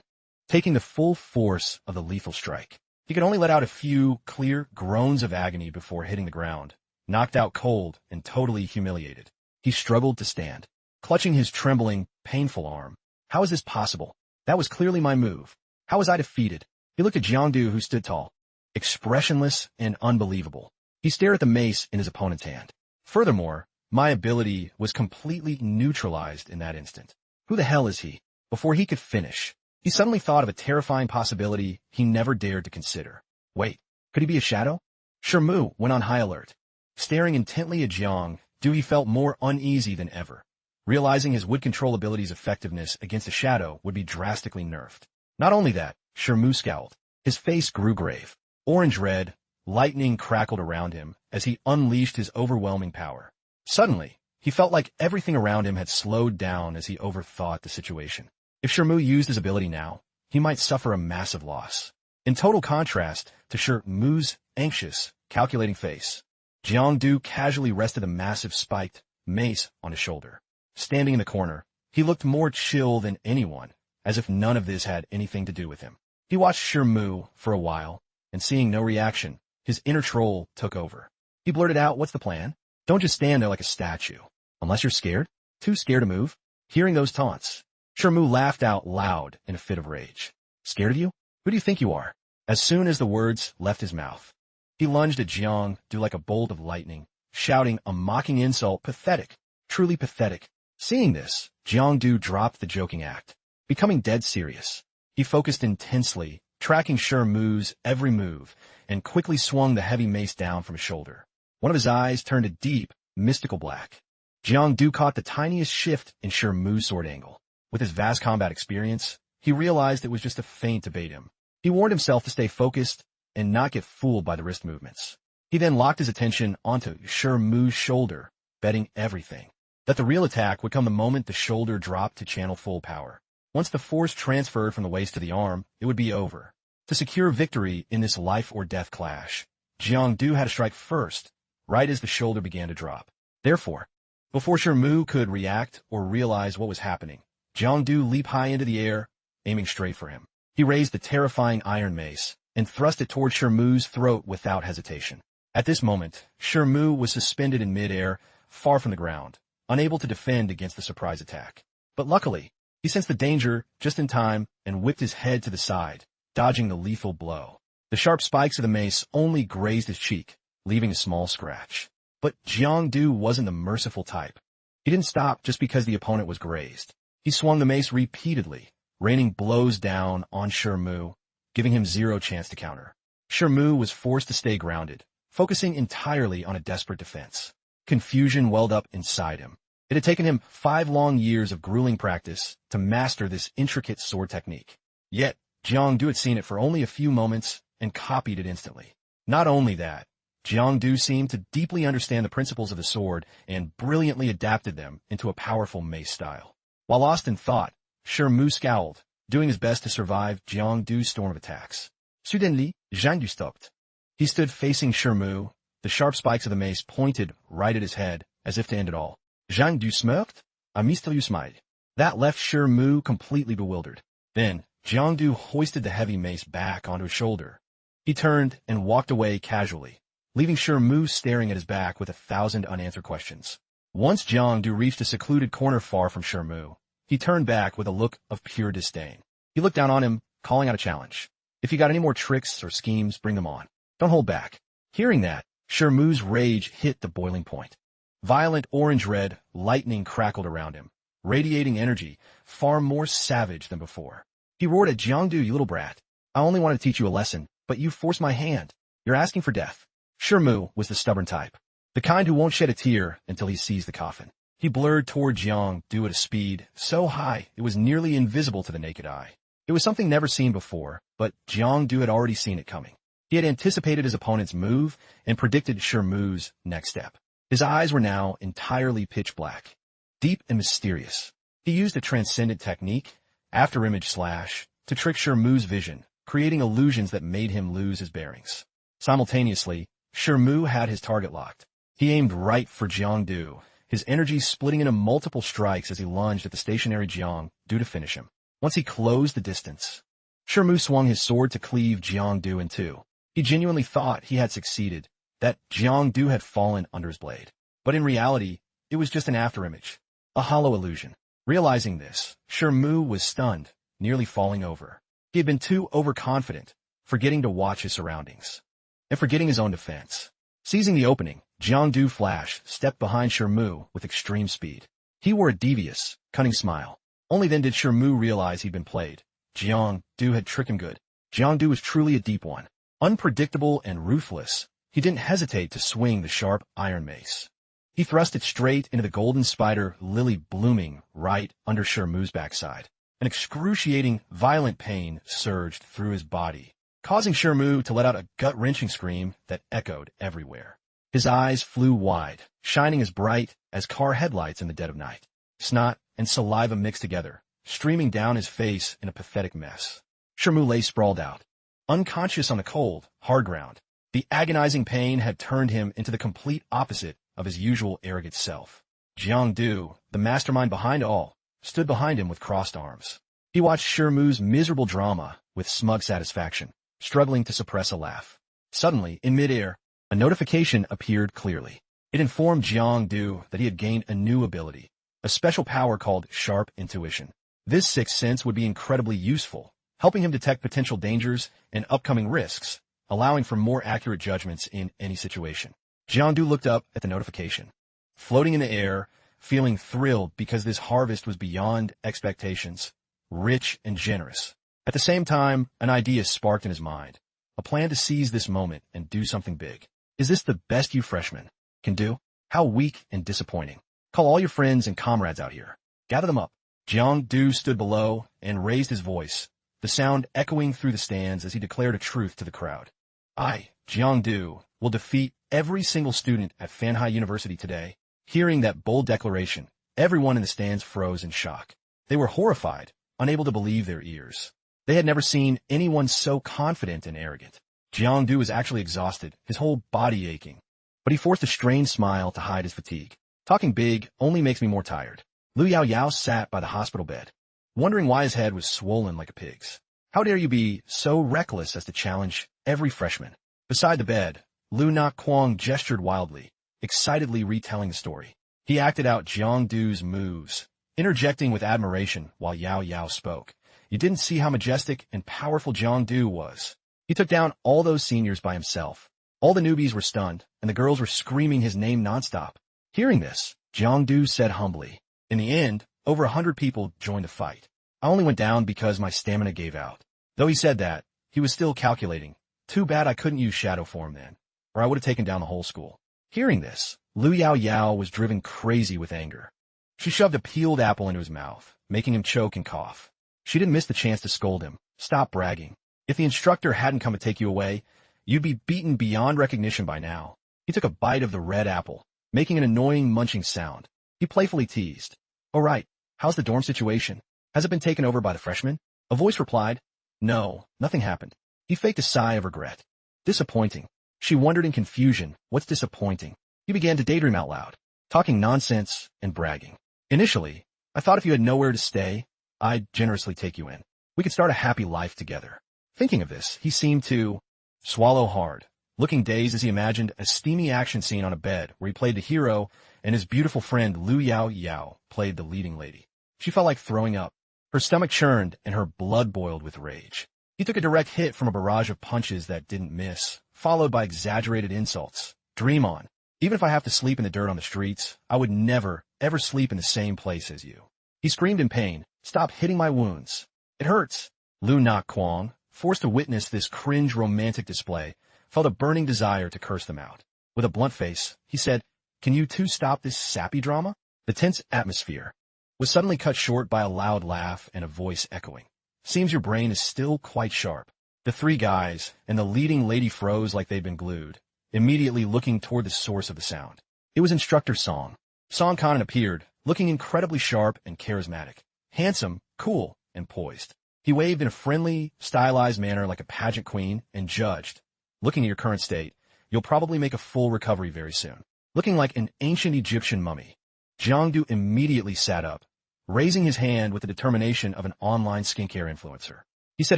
taking the full force of the lethal strike. He could only let out a few clear groans of agony before hitting the ground, knocked out cold and totally humiliated. He struggled to stand, clutching his trembling, painful arm. How is this possible? That was clearly my move. How was I defeated? He looked at Jiangdu, who stood tall, expressionless and unbelievable. He stared at the mace in his opponent's hand. Furthermore, my ability was completely neutralized in that instant. Who the hell is he? Before he could finish, he suddenly thought of a terrifying possibility he never dared to consider. Wait, could he be a shadow? Shu went on high alert. Staring intently at Jang, he felt more uneasy than ever, realizing his wood control ability's effectiveness against a shadow would be drastically nerfed. Not only that, Shu scowled. His face grew grave. Orange-red, lightning crackled around him as he unleashed his overwhelming power. Suddenly, he felt like everything around him had slowed down as he overthought the situation. If Shu used his ability now, he might suffer a massive loss. In total contrast to Shu's anxious, calculating face, Jiangdu casually rested a massive spiked mace on his shoulder. Standing in the corner, he looked more chill than anyone, as if none of this had anything to do with him. He watched Shu for a while, and seeing no reaction, his inner troll took over. He blurted out, "What's the plan? Don't just stand there like a statue. Unless you're scared? Too scared to move?" Hearing those taunts, Shu laughed out loud in a fit of rage. "Scared of you? Who do you think you are?" As soon as the words left his mouth, he lunged at Jiang like a bolt of lightning, shouting a mocking insult. Pathetic. Truly pathetic. Seeing this, Jiangdu dropped the joking act, becoming dead serious. He focused intensely, tracking Shu's every move, and quickly swung the heavy mace down from his shoulder. One of his eyes turned a deep, mystical black. Jiangdu caught the tiniest shift in Shu's sword angle. With his vast combat experience, he realized it was just a feint to bait him. He warned himself to stay focused and not get fooled by the wrist movements. He then locked his attention onto Shu's shoulder, betting everything that the real attack would come the moment the shoulder dropped to channel full power. Once the force transferred from the waist to the arm, it would be over. To secure victory in this life-or-death clash, Jiangdu had to strike first, right as the shoulder began to drop. Therefore, before Shu could react or realize what was happening, Jiangdu leaped high into the air, aiming straight for him. He raised the terrifying iron mace and thrust it toward Shermu's throat without hesitation. At this moment, Shermu was suspended in midair, far from the ground, unable to defend against the surprise attack. But luckily, he sensed the danger just in time and whipped his head to the side, dodging the lethal blow. The sharp spikes of the mace only grazed his cheek, leaving a small scratch. But Jiangdu wasn't the merciful type. He didn't stop just because the opponent was grazed. He swung the mace repeatedly, raining blows down on Shermu, giving him zero chance to counter. Shermu was forced to stay grounded, focusing entirely on a desperate defense. Confusion welled up inside him. It had taken him 5 long years of grueling practice to master this intricate sword technique. Yet, Jiangdu had seen it for only a few moments and copied it instantly. Not only that, Jiangdu seemed to deeply understand the principles of the sword and brilliantly adapted them into a powerful mace style. While lost in thought, Shermu scowled, doing his best to survive Jiangdu's storm of attacks. Suddenly, Jang du Stalked. He stood facing Shermu, the sharp spikes of the mace pointed right at his head, as if to end it all. Jang du Smirked? A mysterious smile. That left Shermu completely bewildered. Then, Jiangdu hoisted the heavy mace back onto his shoulder. He turned and walked away casually, leaving Shermu staring at his back with 1,000 unanswered questions. Once Jiangdu reached a secluded corner far from Shermu, he turned back with a look of pure disdain. He looked down on him, calling out a challenge. If you got any more tricks or schemes, bring them on. Don't hold back. Hearing that, Shermu's rage hit the boiling point. Violent orange-red lightning crackled around him, radiating energy far more savage than before. He roared at Jiangdu, "You little brat. I only wanted to teach you a lesson, but you forced my hand. You're asking for death." Shermu was the stubborn type, the kind who won't shed a tear until he sees the coffin. He blurred toward Jiangdu at a speed so high it was nearly invisible to the naked eye. It was something never seen before, but Jiangdu had already seen it coming. He had anticipated his opponent's move and predicted Shermu's next step. His eyes were now entirely pitch black, deep and mysterious. He used a transcendent technique, after-image slash, to trick Shermu's vision, creating illusions that made him lose his bearings. Simultaneously, Shermu had his target locked. He aimed right for Jiangdu, his energy splitting into multiple strikes as he lunged at the stationary Jiang, due to finish him. Once he closed the distance, Shermu swung his sword to cleave Jiangdu in two. He genuinely thought he had succeeded, that Jiangdu had fallen under his blade. But in reality, it was just an afterimage, a hollow illusion. Realizing this, Shermu was stunned, nearly falling over. He had been too overconfident, forgetting to watch his surroundings, and forgetting his own defense. Seizing the opening, Jiangdu Flash stepped behind Shermu with extreme speed. He wore a devious, cunning smile. Only then did Shermu realize he'd been played. Jiangdu had tricked him good. Jiangdu was truly a deep one. Unpredictable and ruthless, he didn't hesitate to swing the sharp iron mace. He thrust it straight into the golden spider lily blooming right under Shermu's backside. An excruciating, violent pain surged through his body, causing Shermu to let out a gut-wrenching scream that echoed everywhere. His eyes flew wide, shining as bright as car headlights in the dead of night. Snot and saliva mixed together, streaming down his face in a pathetic mess. Shermu lay sprawled out, unconscious on the cold, hard ground. The agonizing pain had turned him into the complete opposite of his usual arrogant self. Jiangdu, the mastermind behind all, stood behind him with crossed arms. He watched Shermu's miserable drama with smug satisfaction, struggling to suppress a laugh. Suddenly, in midair, a notification appeared clearly. It informed Jiangdu that he had gained a new ability, a special power called Sharp Intuition. This sixth sense would be incredibly useful, helping him detect potential dangers and upcoming risks, allowing for more accurate judgments in any situation. Jiangdu looked up at the notification. Floating in the air, feeling thrilled because this harvest was beyond expectations, rich and generous. At the same time, an idea sparked in his mind, a plan to seize this moment and do something big. Is this the best you freshmen can do? How weak and disappointing. Call all your friends and comrades out here. Gather them up. Jiangdu stood below and raised his voice, the sound echoing through the stands as he declared a truth to the crowd. I, Jiangdu, will defeat every single student at Fanhai University today. Hearing that bold declaration, everyone in the stands froze in shock. They were horrified, unable to believe their ears. They had never seen anyone so confident and arrogant. Jiangdu was actually exhausted, his whole body aching. But he forced a strained smile to hide his fatigue. Talking big only makes me more tired. Yao Yao sat by the hospital bed, wondering why his head was swollen like a pig's. How dare you be so reckless as to challenge every freshman? Beside the bed, Lu Nak Kwong gestured wildly, excitedly retelling the story. He acted out Jiang Du's moves, interjecting with admiration while Yao Yao spoke. You didn't see how majestic and powerful Jiang Du was. He took down all those seniors by himself. All the newbies were stunned, and the girls were screaming his name nonstop. Hearing this, Jiang Du said humbly, in the end, over 100 people joined the fight. I only went down because my stamina gave out. Though he said that, he was still calculating. Too bad I couldn't use shadow form then, or I would have taken down the whole school. Hearing this, Lu Yao Yao was driven crazy with anger. She shoved a peeled apple into his mouth, making him choke and cough. She didn't miss the chance to scold him. Stop bragging. If the instructor hadn't come to take you away, you'd be beaten beyond recognition by now. He took a bite of the red apple, making an annoying munching sound. He playfully teased. Oh right, how's the dorm situation? Has it been taken over by the freshmen? A voice replied. No, nothing happened. He faked a sigh of regret. Disappointing. She wondered in confusion, what's disappointing? He began to daydream out loud, talking nonsense and bragging. Initially, I thought if you had nowhere to stay, I'd generously take you in. We could start a happy life together. Thinking of this, he seemed to swallow hard, looking dazed as he imagined a steamy action scene on a bed where he played the hero and his beautiful friend Lu Yao Yao played the leading lady. She felt like throwing up. Her stomach churned and her blood boiled with rage. He took a direct hit from a barrage of punches that didn't miss, followed by exaggerated insults. Dream on. Even if I have to sleep in the dirt on the streets, I would never, ever sleep in the same place as you. He screamed in pain. Stop hitting my wounds. It hurts. Lu Nak Kwong, forced to witness this cringe romantic display, felt a burning desire to curse them out. With a blunt face, he said, Can you two stop this sappy drama? The tense atmosphere was suddenly cut short by a loud laugh and a voice echoing. Seems your brain is still quite sharp. The three guys and the leading lady froze like they'd been glued, immediately looking toward the source of the sound. It was Instructor Song. Song Kanan appeared, looking incredibly sharp and charismatic, handsome, cool, and poised. He waved in a friendly, stylized manner like a pageant queen and judged. Looking at your current state, you'll probably make a full recovery very soon. Looking like an ancient Egyptian mummy, Jiangdu immediately sat up, raising his hand with the determination of an online skincare influencer. He said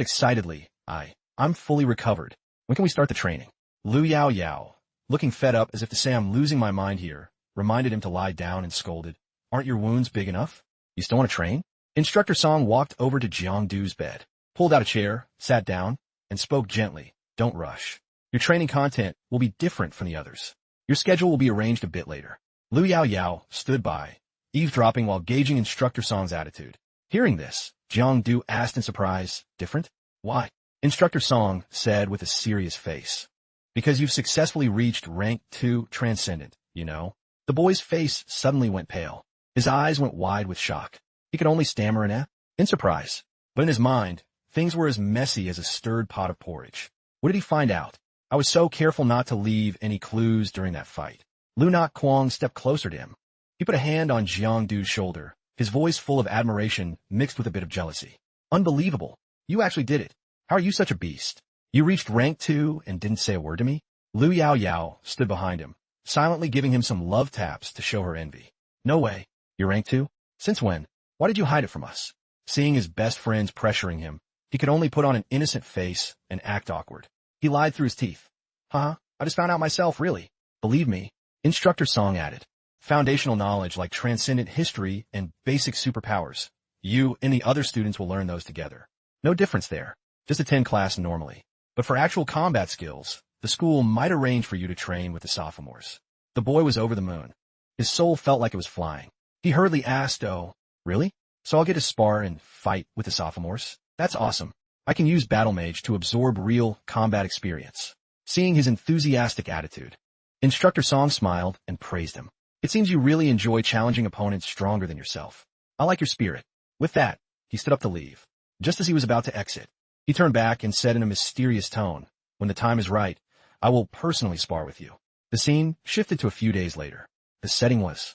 excitedly, I'm fully recovered. When can we start the training? Lu Yao Yao, looking fed up as if to say I'm losing my mind here, reminded him to lie down and scolded. Aren't your wounds big enough? You still want to train? Instructor Song walked over to Jiangdu's bed, pulled out a chair, sat down, and spoke gently. Don't rush. Your training content will be different from the others. Your schedule will be arranged a bit later. Lu Yao Yao stood by, eavesdropping while gauging Instructor Song's attitude. Hearing this, Jiangdu asked in surprise, different? Why? Instructor Song said with a serious face. Because you've successfully reached rank 2 Transcendent, you know. The boy's face suddenly went pale. His eyes went wide with shock. He could only stammer an "eh" in surprise. But in his mind, things were as messy as a stirred pot of porridge. What did he find out? I was so careful not to leave any clues during that fight. Lu Nak Kwong stepped closer to him. He put a hand on Jiangdu's shoulder, his voice full of admiration mixed with a bit of jealousy. Unbelievable. You actually did it. How are you such a beast? You reached rank 2 and didn't say a word to me? Lu Yao Yao stood behind him, silently giving him some love taps to show her envy. No way. You're rank 2? Since when? Why did you hide it from us? Seeing his best friends pressuring him, he could only put on an innocent face and act awkward. He lied through his teeth. I just found out myself, really. Believe me. Instructor Song added. Foundational knowledge like transcendent history and basic superpowers. You and the other students will learn those together. No difference there. Just attend class normally. But for actual combat skills, the school might arrange for you to train with the sophomores. The boy was over the moon. His soul felt like it was flying. He hurriedly asked, oh, really? So I'll get to spar and fight with the sophomores? That's awesome. I can use Battle Mage to absorb real combat experience. Seeing his enthusiastic attitude, Instructor Song smiled and praised him. It seems you really enjoy challenging opponents stronger than yourself. I like your spirit. With that, he stood up to leave. Just as he was about to exit, he turned back and said in a mysterious tone, when the time is right, I will personally spar with you. The scene shifted to a few days later. The setting was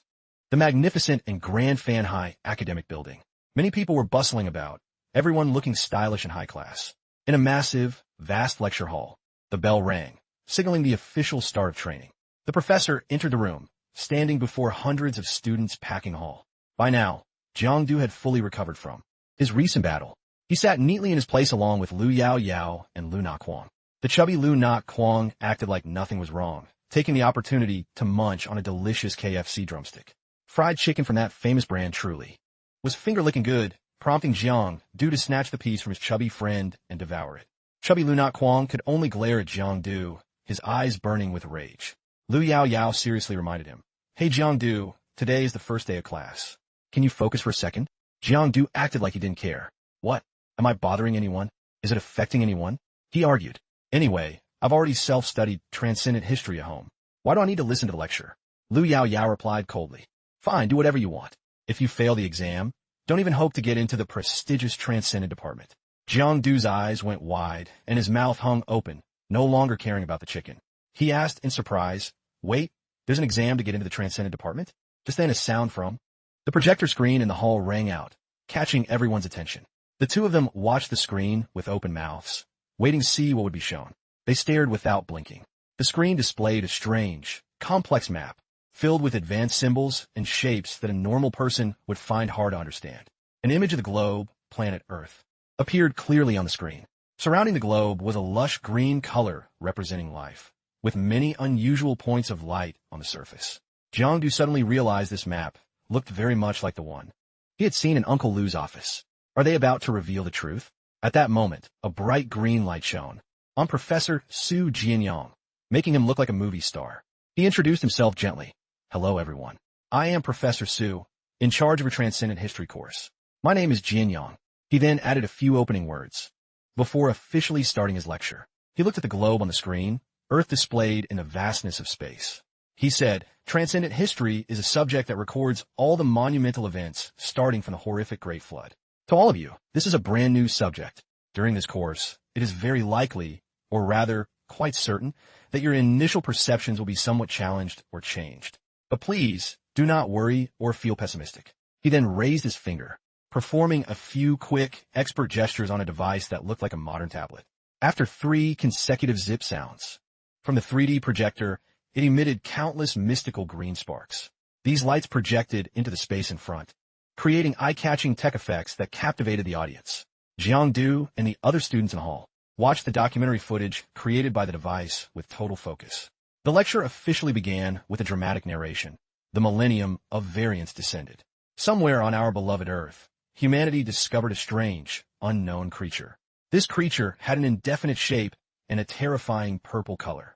the magnificent and grand Fan High academic building. Many people were bustling about, everyone looking stylish and high class. In a massive, vast lecture hall, the bell rang, signaling the official start of training. The professor entered the room, standing before hundreds of students packing hall. By now, Jiangdu had fully recovered from his recent battle. He sat neatly in his place along with Lu Yao Yao and Lu Na Quang. The chubby Lu Na Quang acted like nothing was wrong, taking the opportunity to munch on a delicious KFC drumstick. Fried chicken from that famous brand truly was finger-licking good, prompting Jiang Du to snatch the piece from his chubby friend and devour it. Chubby Lu Na Quang could only glare at Jiang Du, his eyes burning with rage. Lu Yao Yao seriously reminded him, "Hey Jiang Du, today is the first day of class. Can you focus for a second?" Jiang Du acted like he didn't care. "What? Am I bothering anyone? Is it affecting anyone?" He argued. "Anyway, I've already self-studied transcendent history at home. Why do I need to listen to the lecture?" Lu Yao Yao replied coldly. "Fine, do whatever you want. If you fail the exam, don't even hope to get into the prestigious transcendent department." Jiang Du's eyes went wide, and his mouth hung open, no longer caring about the chicken. He asked in surprise, "Wait, there's an exam to get into the transcendent department?" Just then a sound from the projector screen in the hall rang out, catching everyone's attention. The two of them watched the screen with open mouths, waiting to see what would be shown. They stared without blinking. The screen displayed a strange, complex map, filled with advanced symbols and shapes that a normal person would find hard to understand. An image of the globe, planet Earth, appeared clearly on the screen. Surrounding the globe was a lush green color representing life, with many unusual points of light on the surface. Jiang Du suddenly realized this map looked very much like the one he had seen in Uncle Lu's office. Are they about to reveal the truth? At that moment, a bright green light shone on Professor Su Jianyang, making him look like a movie star. He introduced himself gently. "Hello, everyone. I am Professor Su, in charge of a transcendent history course. My name is Jianyang." He then added a few opening words before officially starting his lecture. He looked at the globe on the screen, Earth displayed in the vastness of space. He said, "Transcendent history is a subject that records all the monumental events starting from the horrific Great Flood. To all of you, this is a brand new subject. During this course, it is very likely, or rather, quite certain, that your initial perceptions will be somewhat challenged or changed. But please, do not worry or feel pessimistic." He then raised his finger, performing a few quick, expert gestures on a device that looked like a modern tablet. After 3 consecutive zip sounds from the 3D projector, it emitted countless mystical green sparks. These lights projected into the space in front, creating eye-catching tech effects that captivated the audience. Jiang Du and the other students in the hall watched the documentary footage created by the device with total focus. The lecture officially began with a dramatic narration. The millennium of variance descended. Somewhere on our beloved Earth, humanity discovered a strange, unknown creature. This creature had an indefinite shape and a terrifying purple color,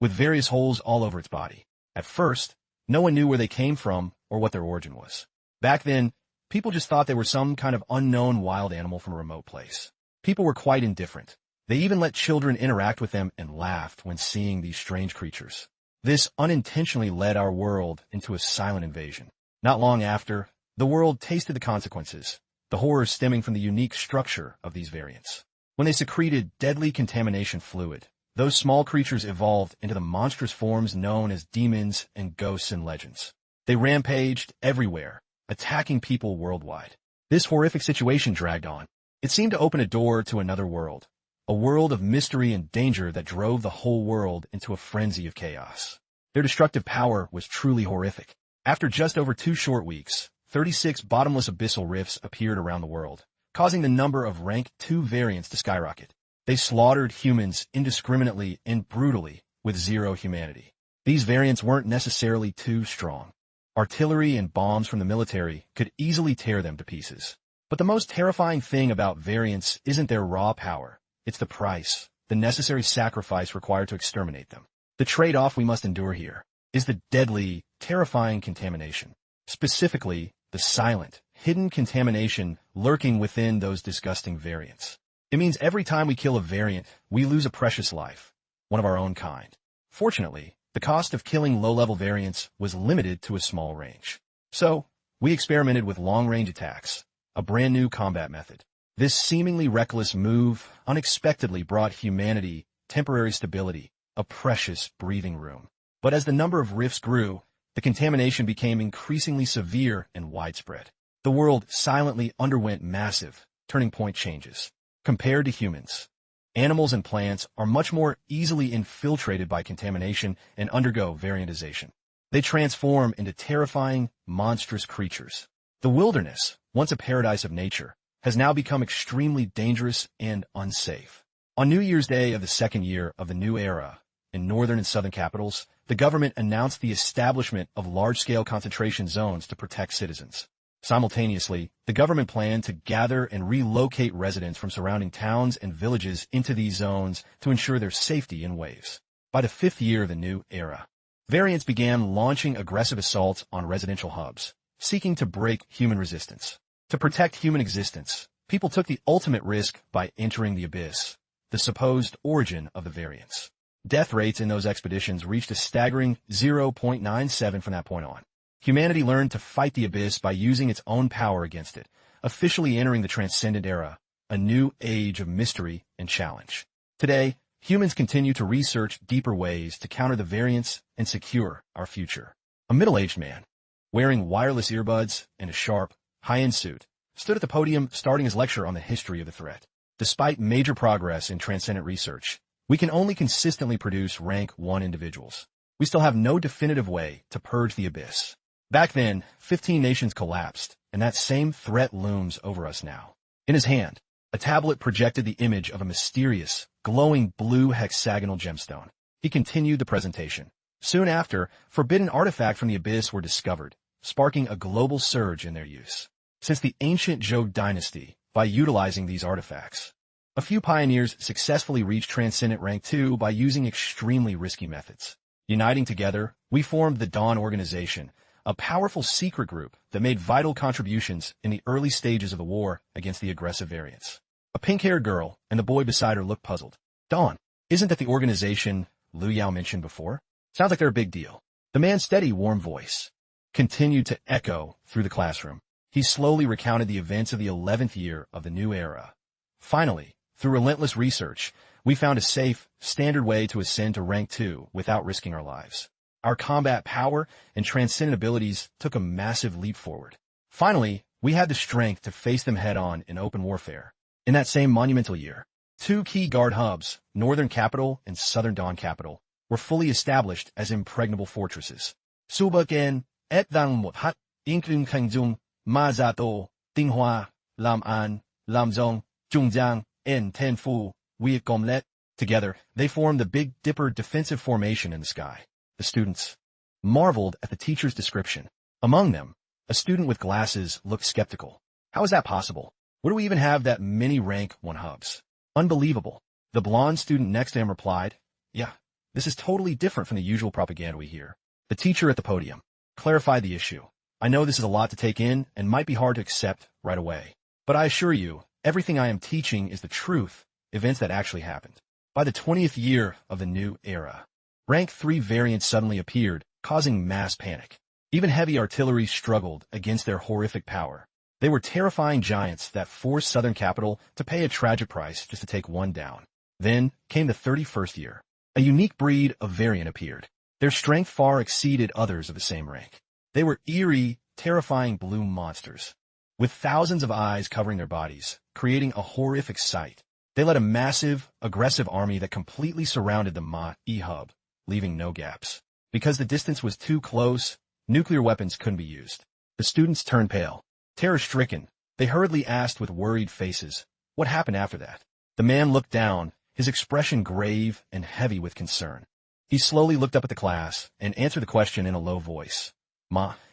with various holes all over its body. At first, no one knew where they came from or what their origin was. Back then, people just thought they were some kind of unknown wild animal from a remote place. People were quite indifferent. They even let children interact with them and laughed when seeing these strange creatures. This unintentionally led our world into a silent invasion. Not long after, the world tasted the consequences, the horrors stemming from the unique structure of these variants. When they secreted deadly contamination fluid, those small creatures evolved into the monstrous forms known as demons and ghosts in legends. They rampaged everywhere, attacking people worldwide. This horrific situation dragged on. It seemed to open a door to another world, a world of mystery and danger that drove the whole world into a frenzy of chaos. Their destructive power was truly horrific. After just over 2 short weeks, 36 bottomless abyssal rifts appeared around the world, causing the number of rank 2 variants to skyrocket. They slaughtered humans indiscriminately and brutally with zero humanity. These variants weren't necessarily too strong. Artillery and bombs from the military could easily tear them to pieces. But the most terrifying thing about variants isn't their raw power. It's the price, the necessary sacrifice required to exterminate them. The trade-off we must endure here is the deadly, terrifying contamination. Specifically, the silent, hidden contamination lurking within those disgusting variants. It means every time we kill a variant, we lose a precious life, one of our own kind. Fortunately, the cost of killing low-level variants was limited to a small range. So, we experimented with long-range attacks, a brand new combat method. This seemingly reckless move unexpectedly brought humanity temporary stability, a precious breathing room. But as the number of rifts grew, the contamination became increasingly severe and widespread. The world silently underwent massive, turning point changes. Compared to humans, animals and plants are much more easily infiltrated by contamination and undergo variantization. They transform into terrifying, monstrous creatures. The wilderness, once a paradise of nature, has now become extremely dangerous and unsafe. On New Year's Day of the second year of the new era, in northern and southern capitals, the government announced the establishment of large-scale concentration zones to protect citizens. Simultaneously, the government planned to gather and relocate residents from surrounding towns and villages into these zones to ensure their safety in waves. By the fifth year of the new era, variants began launching aggressive assaults on residential hubs, seeking to break human resistance. To protect human existence, people took the ultimate risk by entering the abyss, the supposed origin of the variants. Death rates in those expeditions reached a staggering 0.97 from that point on. Humanity learned to fight the abyss by using its own power against it, officially entering the transcendent era, a new age of mystery and challenge. Today, humans continue to research deeper ways to counter the variants and secure our future. A middle-aged man, wearing wireless earbuds and a sharp, high-end suit, stood at the podium starting his lecture on the history of the threat. Despite major progress in transcendent research, we can only consistently produce rank 1 individuals. We still have no definitive way to purge the abyss. Back then, 15 nations collapsed, and that same threat looms over us now. In his hand, a tablet projected the image of a mysterious, glowing blue hexagonal gemstone. He continued the presentation. Soon after, forbidden artifacts from the abyss were discovered, sparking a global surge in their use. Since the ancient Zhou dynasty, by utilizing these artifacts, a few pioneers successfully reached Transcendent Rank 2 by using extremely risky methods. Uniting together, we formed the Dawn Organization, a powerful secret group that made vital contributions in the early stages of the war against the aggressive variants. A pink-haired girl and the boy beside her looked puzzled. Dawn, isn't that the organization Liu Yao mentioned before? Sounds like they're a big deal. The man's steady, warm voice continued to echo through the classroom. He slowly recounted the events of the 11th year of the new era. Finally, through relentless research, we found a safe, standard way to ascend to Rank 2 without risking our lives. Our combat power and transcendent abilities took a massive leap forward. Finally, we had the strength to face them head-on in open warfare. In that same monumental year, 2 key guard hubs, Northern Capital and Southern Dawn Capital, were fully established as impregnable fortresses. Subaken et dang một hat, inkling kangjung, ma zato, Dinghua, Lam An, Lam Zong, Zhongjiang, and Tenfu, Wei Gomlet. Together, they formed the Big Dipper defensive formation in the sky. The students marveled at the teacher's description. Among them, a student with glasses looked skeptical. How is that possible? Where do we even have that many rank 1 hubs? Unbelievable. The blonde student next to him replied, yeah, this is totally different from the usual propaganda we hear. The teacher at the podium clarified the issue. I know this is a lot to take in and might be hard to accept right away. But I assure you, everything I am teaching is the truth, events that actually happened. By the 20th year of the new era, Rank 3 variants suddenly appeared, causing mass panic. Even heavy artillery struggled against their horrific power. They were terrifying giants that forced Southern Capital to pay a tragic price just to take one down. Then came the 31st year. A unique breed of variant appeared. Their strength far exceeded others of the same rank. They were eerie, terrifying blue monsters, with thousands of eyes covering their bodies, creating a horrific sight. They led a massive, aggressive army that completely surrounded the Ma-E hub, leaving no gaps. Because the distance was too close, nuclear weapons couldn't be used. The students turned pale. Terror-stricken, they hurriedly asked with worried faces, what happened after that? The man looked down, his expression grave and heavy with concern. He slowly looked up at the class and answered the question in a low voice.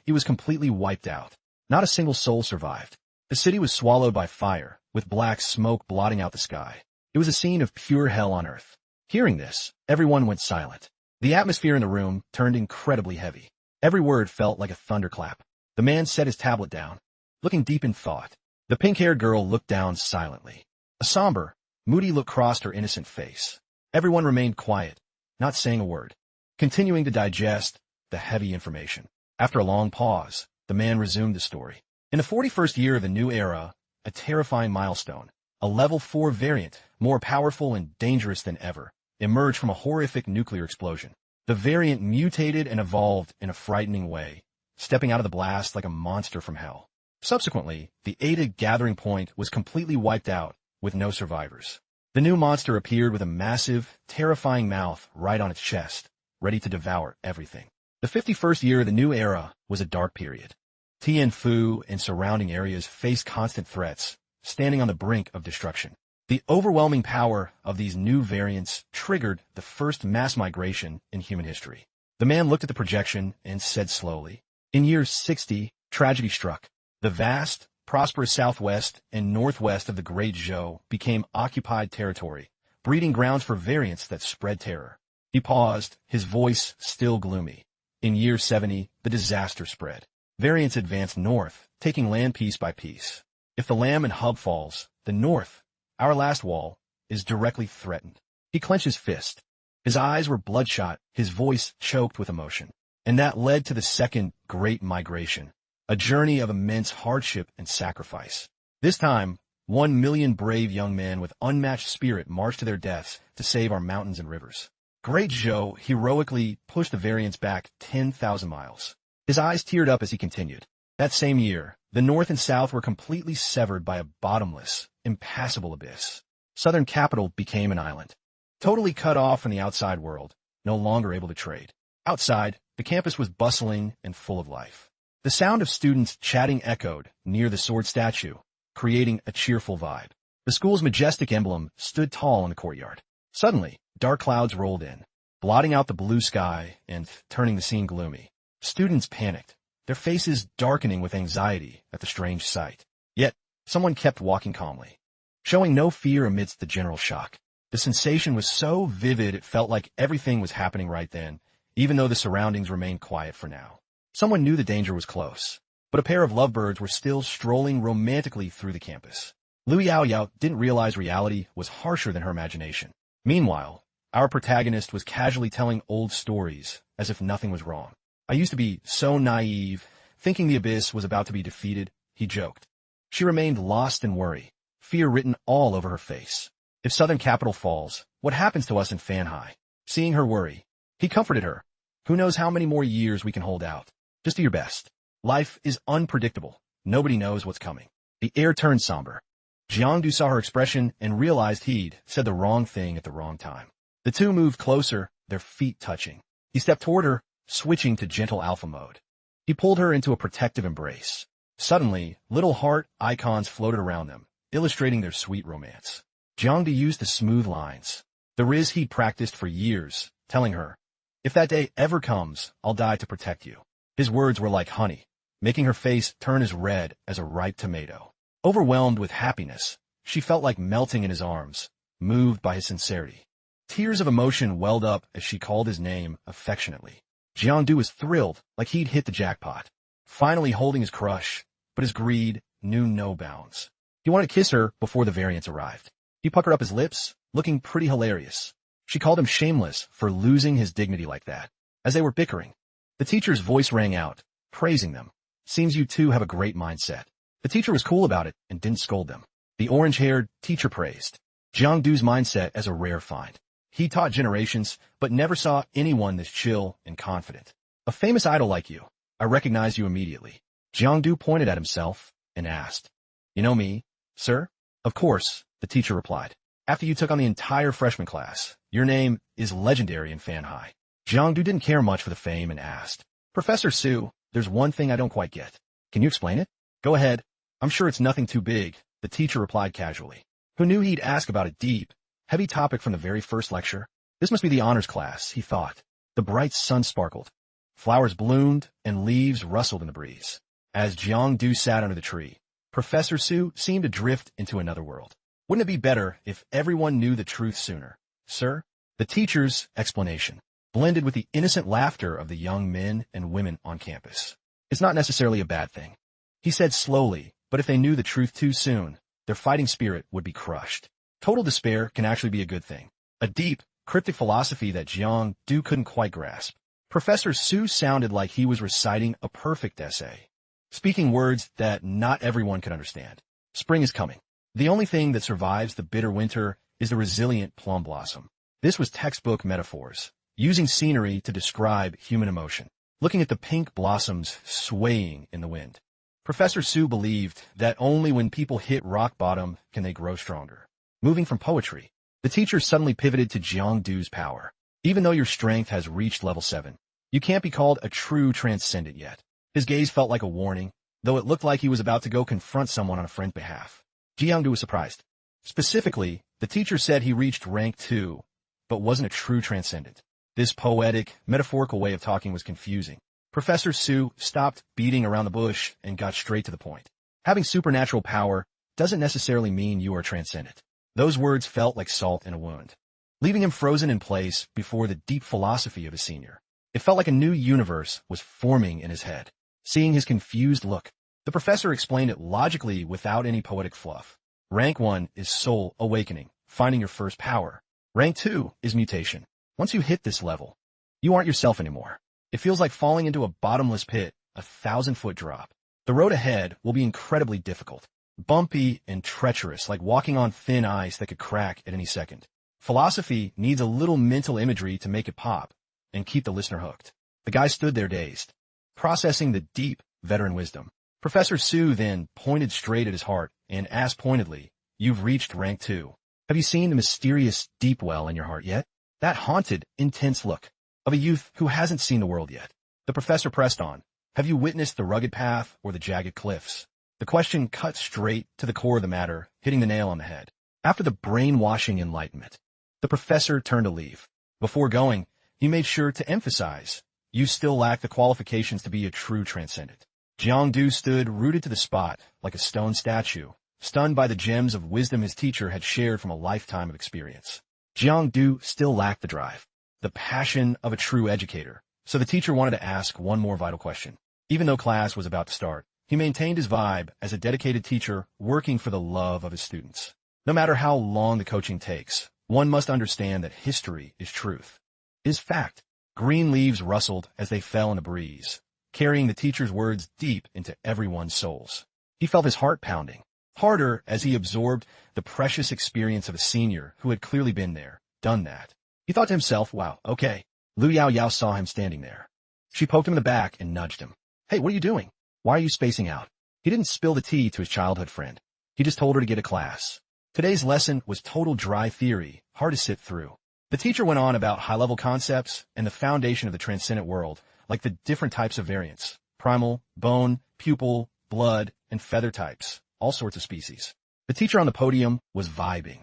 He was completely wiped out. Not a single soul survived. The city was swallowed by fire, with black smoke blotting out the sky. It was a scene of pure hell on earth. Hearing this, everyone went silent. The atmosphere in the room turned incredibly heavy. Every word felt like a thunderclap. The man set his tablet down, looking deep in thought. The pink-haired girl looked down silently. A somber, moody look crossed her innocent face. Everyone remained quiet, not saying a word, continuing to digest the heavy information. After a long pause, the man resumed the story. In the 41st year of the new era, a terrifying milestone, a level 4 variant, more powerful and dangerous than ever, emerged from a horrific nuclear explosion. The variant mutated and evolved in a frightening way, stepping out of the blast like a monster from hell. Subsequently, the Ada gathering point was completely wiped out, with no survivors. The new monster appeared with a massive, terrifying mouth right on its chest, ready to devour everything. The 51st year of the new era was a dark period. Tianfu and surrounding areas faced constant threats, standing on the brink of destruction. The overwhelming power of these new variants triggered the first mass migration in human history. The man looked at the projection and said slowly, "In year 60, tragedy struck. The vast, prosperous southwest and northwest of the Great Zhou became occupied territory, breeding grounds for variants that spread terror." He paused, his voice still gloomy. In year 70, the disaster spread. Variants advanced north, taking land piece by piece. If the Lamb and Hub falls, the north, our last wall, is directly threatened. He clenched his fist. His eyes were bloodshot, his voice choked with emotion. And that led to the second Great Migration, a journey of immense hardship and sacrifice. This time, 1 million brave young men with unmatched spirit marched to their deaths to save our mountains and rivers. Great Zhou heroically pushed the variants back 10,000 miles. His eyes teared up as he continued. That same year, the north and south were completely severed by a bottomless, impassable abyss. Southern capital became an island, totally cut off from the outside world, no longer able to trade. Outside, the campus was bustling and full of life. The sound of students chatting echoed near the sword statue, creating a cheerful vibe. The school's majestic emblem stood tall in the courtyard. Suddenly, dark clouds rolled in, blotting out the blue sky and turning the scene gloomy. Students panicked, their faces darkening with anxiety at the strange sight. Yet, someone kept walking calmly, showing no fear amidst the general shock. The sensation was so vivid it felt like everything was happening right then, even though the surroundings remained quiet for now. Someone knew the danger was close, but a pair of lovebirds were still strolling romantically through the campus. Yao Yao didn't realize reality was harsher than her imagination. Meanwhile, our protagonist was casually telling old stories as if nothing was wrong. "I used to be so naive, thinking the abyss was about to be defeated," he joked. She remained lost in worry, fear written all over her face. If Southern Capital falls, what happens to us in Fanhai? Seeing her worry, he comforted her. "Who knows how many more years we can hold out? Just do your best. Life is unpredictable. Nobody knows what's coming." The air turned somber. Jiangdu saw her expression and realized he'd said the wrong thing at the wrong time. The two moved closer, their feet touching. He stepped toward her, switching to gentle alpha mode. He pulled her into a protective embrace. Suddenly, little heart icons floated around them, illustrating their sweet romance. Jiangdu used the smooth lines, the riz he'd practiced for years, telling her, "If that day ever comes, I'll die to protect you." His words were like honey, making her face turn as red as a ripe tomato. Overwhelmed with happiness, she felt like melting in his arms, moved by his sincerity. Tears of emotion welled up as she called his name affectionately. Jiangdu was thrilled, like he'd hit the jackpot, finally holding his crush, but his greed knew no bounds. He wanted to kiss her before the variants arrived. He puckered up his lips, looking pretty hilarious. She called him shameless for losing his dignity like that. As they were bickering, the teacher's voice rang out, praising them. "Seems you two have a great mindset." The teacher was cool about it and didn't scold them. The orange-haired teacher praised Jiangdu's mindset as a rare find. He taught generations, but never saw anyone this chill and confident. "A famous idol like you. I recognized you immediately." Jiangdu pointed at himself and asked, "You know me, sir?" "Of course," the teacher replied. "After you took on the entire freshman class, your name is legendary in Fanhai." Jiangdu didn't care much for the fame and asked, "Professor Su, there's one thing I don't quite get. Can you explain it?" "Go ahead. I'm sure it's nothing too big," the teacher replied casually. Who knew he'd ask about a deep, heavy topic from the very first lecture? This must be the honors class, he thought. The bright sun sparkled. Flowers bloomed and leaves rustled in the breeze. As Jiangdu sat under the tree, Professor Su seemed to drift into another world. "Wouldn't it be better if everyone knew the truth sooner, sir?" The teacher's explanation blended with the innocent laughter of the young men and women on campus. "It's not necessarily a bad thing," he said slowly, "but if they knew the truth too soon, their fighting spirit would be crushed. Total despair can actually be a good thing." A deep, cryptic philosophy that Jiangdu couldn't quite grasp. Professor Su sounded like he was reciting a perfect essay, speaking words that not everyone could understand. Spring is coming. The only thing that survives the bitter winter is the resilient plum blossom. This was textbook metaphors, using scenery to describe human emotion. Looking at the pink blossoms swaying in the wind. Professor Su believed that only when people hit rock bottom can they grow stronger. Moving from poetry, the teacher suddenly pivoted to Jiangdu's power. Even though your strength has reached level 7, you can't be called a true transcendent yet. His gaze felt like a warning, though it looked like he was about to go confront someone on a friend's behalf. Jiangdu was surprised. Specifically, the teacher said he reached rank 2, but wasn't a true transcendent. This poetic, metaphorical way of talking was confusing. Professor Su stopped beating around the bush and got straight to the point. Having supernatural power doesn't necessarily mean you are transcendent. Those words felt like salt in a wound, leaving him frozen in place before the deep philosophy of his senior. It felt like a new universe was forming in his head. Seeing his confused look, the professor explained it logically without any poetic fluff. Rank 1 is soul awakening, finding your first power. Rank 2 is mutation. Once you hit this level, you aren't yourself anymore. It feels like falling into a bottomless pit, a 1,000-foot drop. The road ahead will be incredibly difficult, bumpy and treacherous, like walking on thin ice that could crack at any second. Philosophy needs a little mental imagery to make it pop and keep the listener hooked. The guy stood there dazed, processing the deep, veteran wisdom. Professor Su then pointed straight at his heart and asked pointedly, "You've reached rank 2. Have you seen the mysterious deep well in your heart yet?" That haunted, intense look of a youth who hasn't seen the world yet. The professor pressed on. "Have you witnessed the rugged path or the jagged cliffs?" The question cut straight to the core of the matter, hitting the nail on the head. After the brainwashing enlightenment, the professor turned to leave. Before going, he made sure to emphasize, "You still lack the qualifications to be a true transcendent." Jiangdu stood rooted to the spot like a stone statue, stunned by the gems of wisdom his teacher had shared from a lifetime of experience. Jiangdu still lacked the drive, the passion of a true educator, so the teacher wanted to ask one more vital question. Even though class was about to start, he maintained his vibe as a dedicated teacher working for the love of his students. No matter how long the coaching takes, one must understand that history is truth, is fact. Green leaves rustled as they fell in the breeze, carrying the teacher's words deep into everyone's souls. He felt his heart pounding harder as he absorbed the precious experience of a senior who had clearly been there, done that. He thought to himself, wow, okay. Yao Yao saw him standing there. She poked him in the back and nudged him. "Hey, what are you doing? Why are you spacing out?" He didn't spill the tea to his childhood friend. He just told her to get a class. Today's lesson was total dry theory, hard to sit through. The teacher went on about high-level concepts and the foundation of the transcendent world, like the different types of variants: primal, bone, pupil, blood, and feather types, all sorts of species. The teacher on the podium was vibing,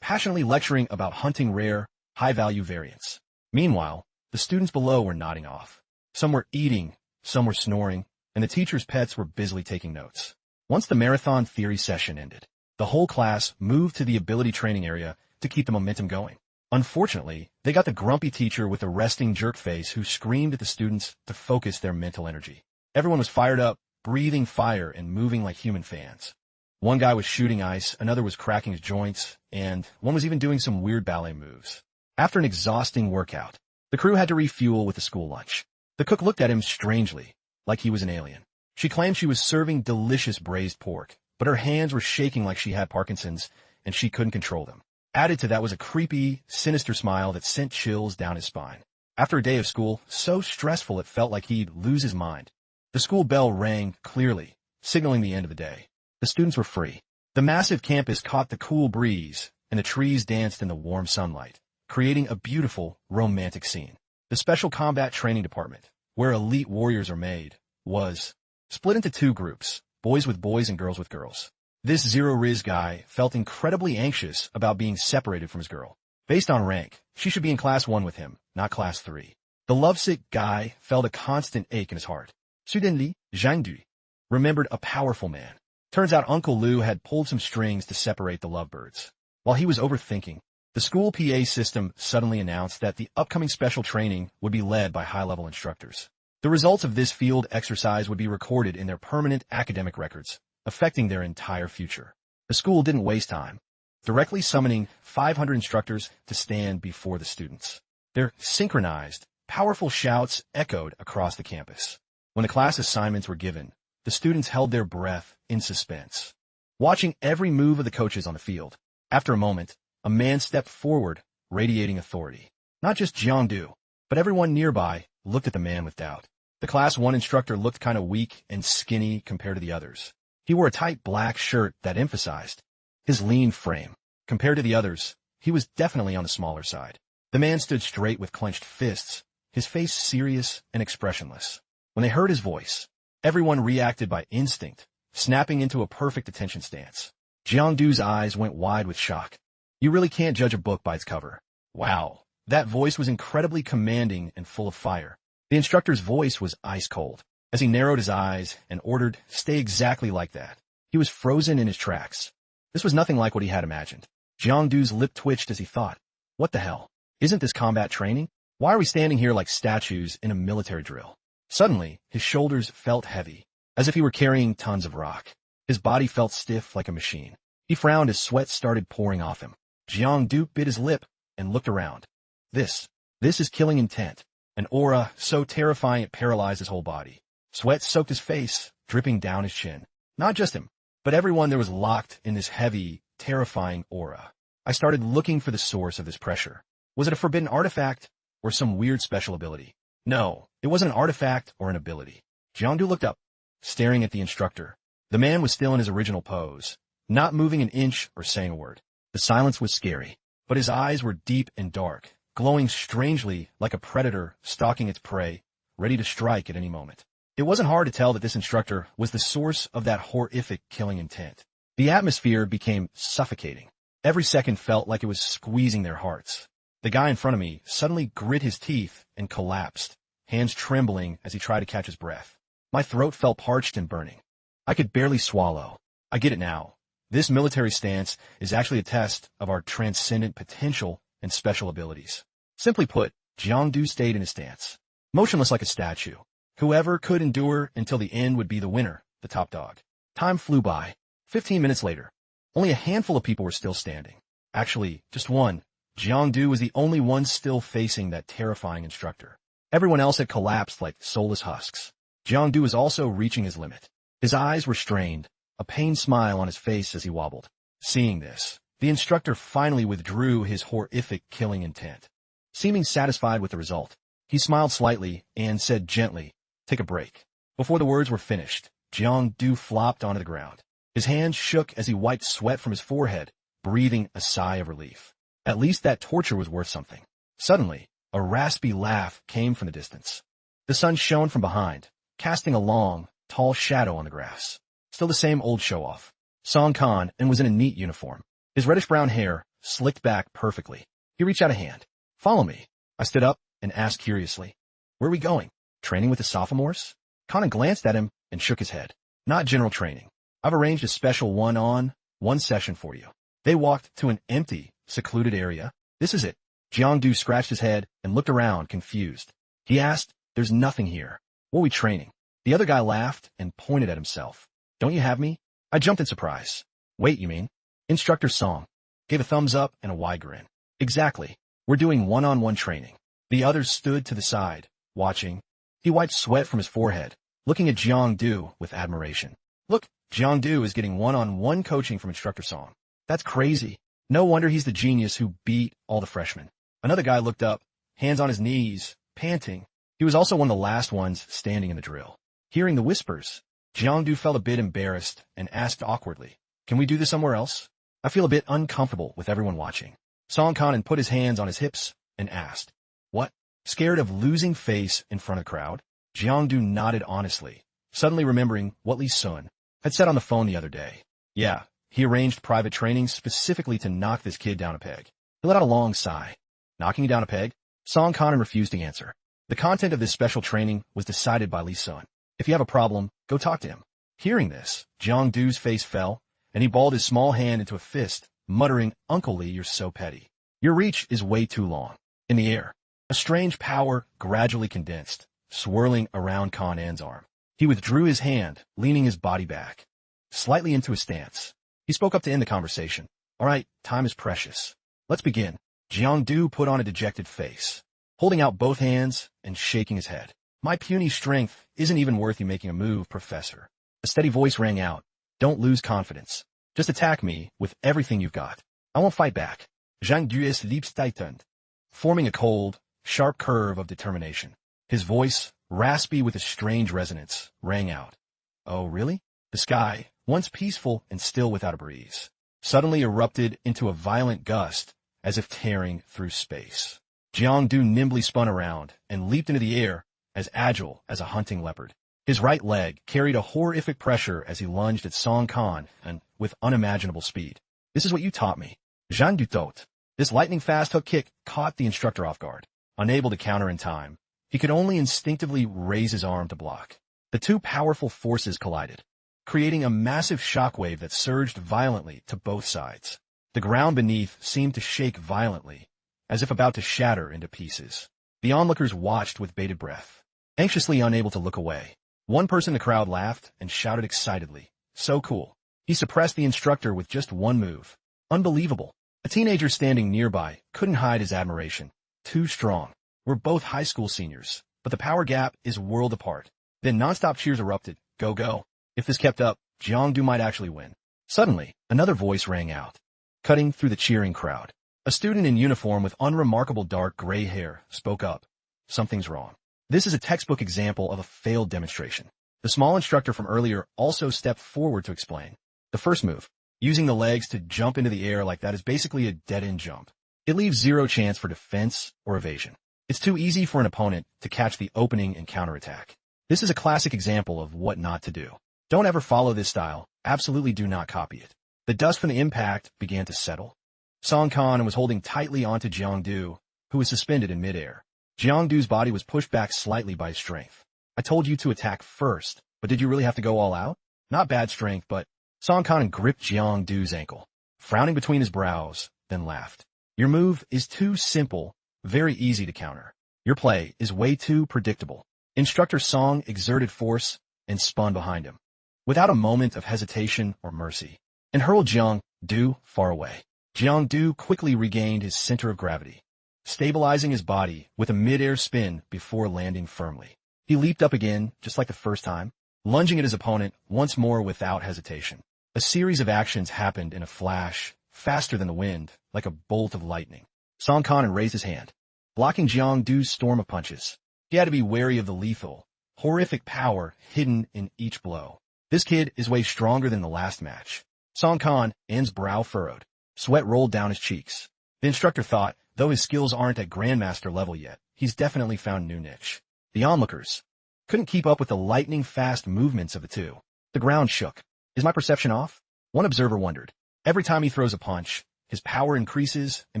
passionately lecturing about hunting rare, high-value variants. Meanwhile, the students below were nodding off. Some were eating, some were snoring, and the teacher's pets were busily taking notes. Once the marathon theory session ended, the whole class moved to the ability training area to keep the momentum going. Unfortunately, they got the grumpy teacher with the resting jerk face who screamed at the students to focus their mental energy. Everyone was fired up, breathing fire and moving like human fans. One guy was shooting ice, another was cracking his joints, and one was even doing some weird ballet moves. After an exhausting workout, the crew had to refuel with the school lunch. The cook looked at him strangely, like he was an alien. She claimed she was serving delicious braised pork, but her hands were shaking like she had Parkinson's, and she couldn't control them. Added to that was a creepy, sinister smile that sent chills down his spine. After a day of school, so stressful it felt like he'd lose his mind. The school bell rang clearly, signaling the end of the day. The students were free. The massive campus caught the cool breeze, and the trees danced in the warm sunlight, creating a beautiful, romantic scene. The Special Combat Training Department, where elite warriors are made, was split into two groups, boys with boys and girls with girls. This zero-riz guy felt incredibly anxious about being separated from his girl. Based on rank, she should be in Class 1 with him, not Class 3. The lovesick guy felt a constant ache in his heart. Suddenly, Zhang remembered a powerful man. Turns out Uncle Lu had pulled some strings to separate the lovebirds. While he was overthinking, the school PA system suddenly announced that the upcoming special training would be led by high-level instructors. The results of this field exercise would be recorded in their permanent academic records, affecting their entire future. The school didn't waste time, directly summoning 500 instructors to stand before the students. Their synchronized, powerful shouts echoed across the campus. When the class assignments were given, the students held their breath in suspense, watching every move of the coaches on the field. After a moment, a man stepped forward, radiating authority. Not just Jiangdu, but everyone nearby looked at the man with doubt. The Class 1 instructor looked kind of weak and skinny compared to the others. He wore a tight black shirt that emphasized his lean frame. Compared to the others, he was definitely on the smaller side. The man stood straight with clenched fists, his face serious and expressionless. When they heard his voice, everyone reacted by instinct, snapping into a perfect attention stance. Jiangdu's eyes went wide with shock. You really can't judge a book by its cover. Wow. That voice was incredibly commanding and full of fire. The instructor's voice was ice cold. As he narrowed his eyes and ordered, "Stay exactly like that." He was frozen in his tracks. This was nothing like what he had imagined. Jiangdu's lip twitched as he thought, what the hell? Isn't this combat training? Why are we standing here like statues in a military drill? Suddenly, his shoulders felt heavy, as if he were carrying tons of rock. His body felt stiff like a machine. He frowned as sweat started pouring off him. Jiangdu bit his lip and looked around. This is killing intent. An aura so terrifying it paralyzed his whole body. Sweat soaked his face, dripping down his chin. Not just him, but everyone there was locked in this heavy, terrifying aura. I started looking for the source of this pressure. Was it a forbidden artifact or some weird special ability? No, it wasn't an artifact or an ability. Jiangdu looked up, staring at the instructor. The man was still in his original pose, not moving an inch or saying a word. The silence was scary, but his eyes were deep and dark, glowing strangely like a predator stalking its prey, ready to strike at any moment. It wasn't hard to tell that this instructor was the source of that horrific killing intent. The atmosphere became suffocating. Every second felt like it was squeezing their hearts. The guy in front of me suddenly grit his teeth and collapsed, hands trembling as he tried to catch his breath. My throat felt parched and burning. I could barely swallow. I get it now. This military stance is actually a test of our transcendent potential and special abilities. Simply put, Jiangdu stayed in his stance, motionless like a statue. Whoever could endure until the end would be the winner, the top dog. Time flew by. 15 minutes later, only a handful of people were still standing. Actually, just one. Jiangdu was the only one still facing that terrifying instructor. Everyone else had collapsed like soulless husks. Jiangdu was also reaching his limit. His eyes were strained, a pained smile on his face as he wobbled. Seeing this, the instructor finally withdrew his horrific killing intent. Seeming satisfied with the result, he smiled slightly and said gently, "Take a break." Before the words were finished, Jiangdu flopped onto the ground. His hands shook as he wiped sweat from his forehead, breathing a sigh of relief. At least that torture was worth something. Suddenly, a raspy laugh came from the distance. The sun shone from behind, casting a long, tall shadow on the grass. Still the same old show-off. Song Khan and was in a neat uniform. His reddish-brown hair slicked back perfectly. He reached out a hand. "Follow me." I stood up and asked curiously, "Where are we going? Training with the sophomores?" Khan glanced at him and shook his head. "Not general training. I've arranged a special one-on-one session for you." They walked to an empty, secluded area. "This is it." Jiangdu scratched his head and looked around, confused. He asked, "There's nothing here. What are we training?" The other guy laughed and pointed at himself. "Don't you have me?" I jumped in surprise. "Wait, you mean?" Instructor Song gave a thumbs up and a wide grin. "Exactly. We're doing one-on-one training." The others stood to the side, watching. He wiped sweat from his forehead, looking at Jiangdu with admiration. "Look, Jiangdu is getting one-on-one coaching from Instructor Song. That's crazy. No wonder he's the genius who beat all the freshmen." Another guy looked up, hands on his knees, panting. He was also one of the last ones standing in the drill. Hearing the whispers, Jiangdu felt a bit embarrassed and asked awkwardly, "Can we do this somewhere else? I feel a bit uncomfortable with everyone watching." Song Khan put his hands on his hips and asked, "What? Scared of losing face in front of the crowd?" Jiangdu nodded honestly, suddenly remembering what Li Sun had said on the phone the other day. Yeah, he arranged private training specifically to knock this kid down a peg. He let out a long sigh. Knocking you down a peg? Song Khan refused to answer. The content of this special training was decided by Li Sun. If you have a problem, go talk to him. Hearing this, Jiangdu's face fell, and he balled his small hand into a fist, muttering, "Uncle Li, you're so petty. Your reach is way too long." In the air, a strange power gradually condensed, swirling around Khan An's arm. He withdrew his hand, leaning his body back, slightly into a stance. He spoke up to end the conversation. "All right, time is precious. Let's begin." Jiangdu put on a dejected face, holding out both hands and shaking his head. "My puny strength isn't even worth you making a move, Professor." A steady voice rang out. "Don't lose confidence. Just attack me with everything you've got. I won't fight back." Zhang Du's lips tightened, forming a cold, sharp curve of determination. His voice, raspy with a strange resonance, rang out. "Oh, really?" The sky, once peaceful and still without a breeze, suddenly erupted into a violent gust as if tearing through space. Jiangdu nimbly spun around and leaped into the air, as agile as a hunting leopard. His right leg carried a horrific pressure as he lunged at Song Khan, and with unimaginable speed. This is what you taught me. Jean du Tot. This lightning-fast hook kick caught the instructor off guard. Unable to counter in time, he could only instinctively raise his arm to block. The two powerful forces collided, creating a massive shockwave that surged violently to both sides. The ground beneath seemed to shake violently, as if about to shatter into pieces. The onlookers watched with bated breath, anxiously unable to look away. One person in the crowd laughed and shouted excitedly, "So cool." He suppressed the instructor with just one move. Unbelievable. A teenager standing nearby couldn't hide his admiration. Too strong. We're both high school seniors, but the power gap is world apart. Then nonstop cheers erupted. Go, go. If this kept up, Jiangdu might actually win. Suddenly, another voice rang out, cutting through the cheering crowd. A student in uniform with unremarkable dark gray hair spoke up. Something's wrong. This is a textbook example of a failed demonstration. The small instructor from earlier also stepped forward to explain. The first move, using the legs to jump into the air like that, is basically a dead-end jump. It leaves zero chance for defense or evasion. It's too easy for an opponent to catch the opening and counterattack. This is a classic example of what not to do. Don't ever follow this style. Absolutely do not copy it. The dust from the impact began to settle. Song Kan was holding tightly onto Jiangdu, who was suspended in midair. Jiangdu's body was pushed back slightly by his strength. I told you to attack first, but did you really have to go all out? Not bad strength, but Song Kan gripped Jiangdu's ankle, frowning between his brows, then laughed. Your move is too simple, very easy to counter. Your play is way too predictable. Instructor Song exerted force and spun behind him, without a moment of hesitation or mercy, and hurled Jiangdu far away. Jiangdu quickly regained his center of gravity, stabilizing his body with a mid-air spin before landing firmly. He leaped up again, just like the first time, lunging at his opponent once more without hesitation. A series of actions happened in a flash, faster than the wind, like a bolt of lightning. Song Kan raised his hand, blocking Jiangdu's storm of punches. He had to be wary of the lethal, horrific power hidden in each blow. This kid is way stronger than the last match. Song Kan's brow furrowed. Sweat rolled down his cheeks. The instructor thought, though his skills aren't at grandmaster level yet, he's definitely found new niche. The onlookers couldn't keep up with the lightning-fast movements of the two. The ground shook. Is my perception off? One observer wondered. Every time he throws a punch, his power increases and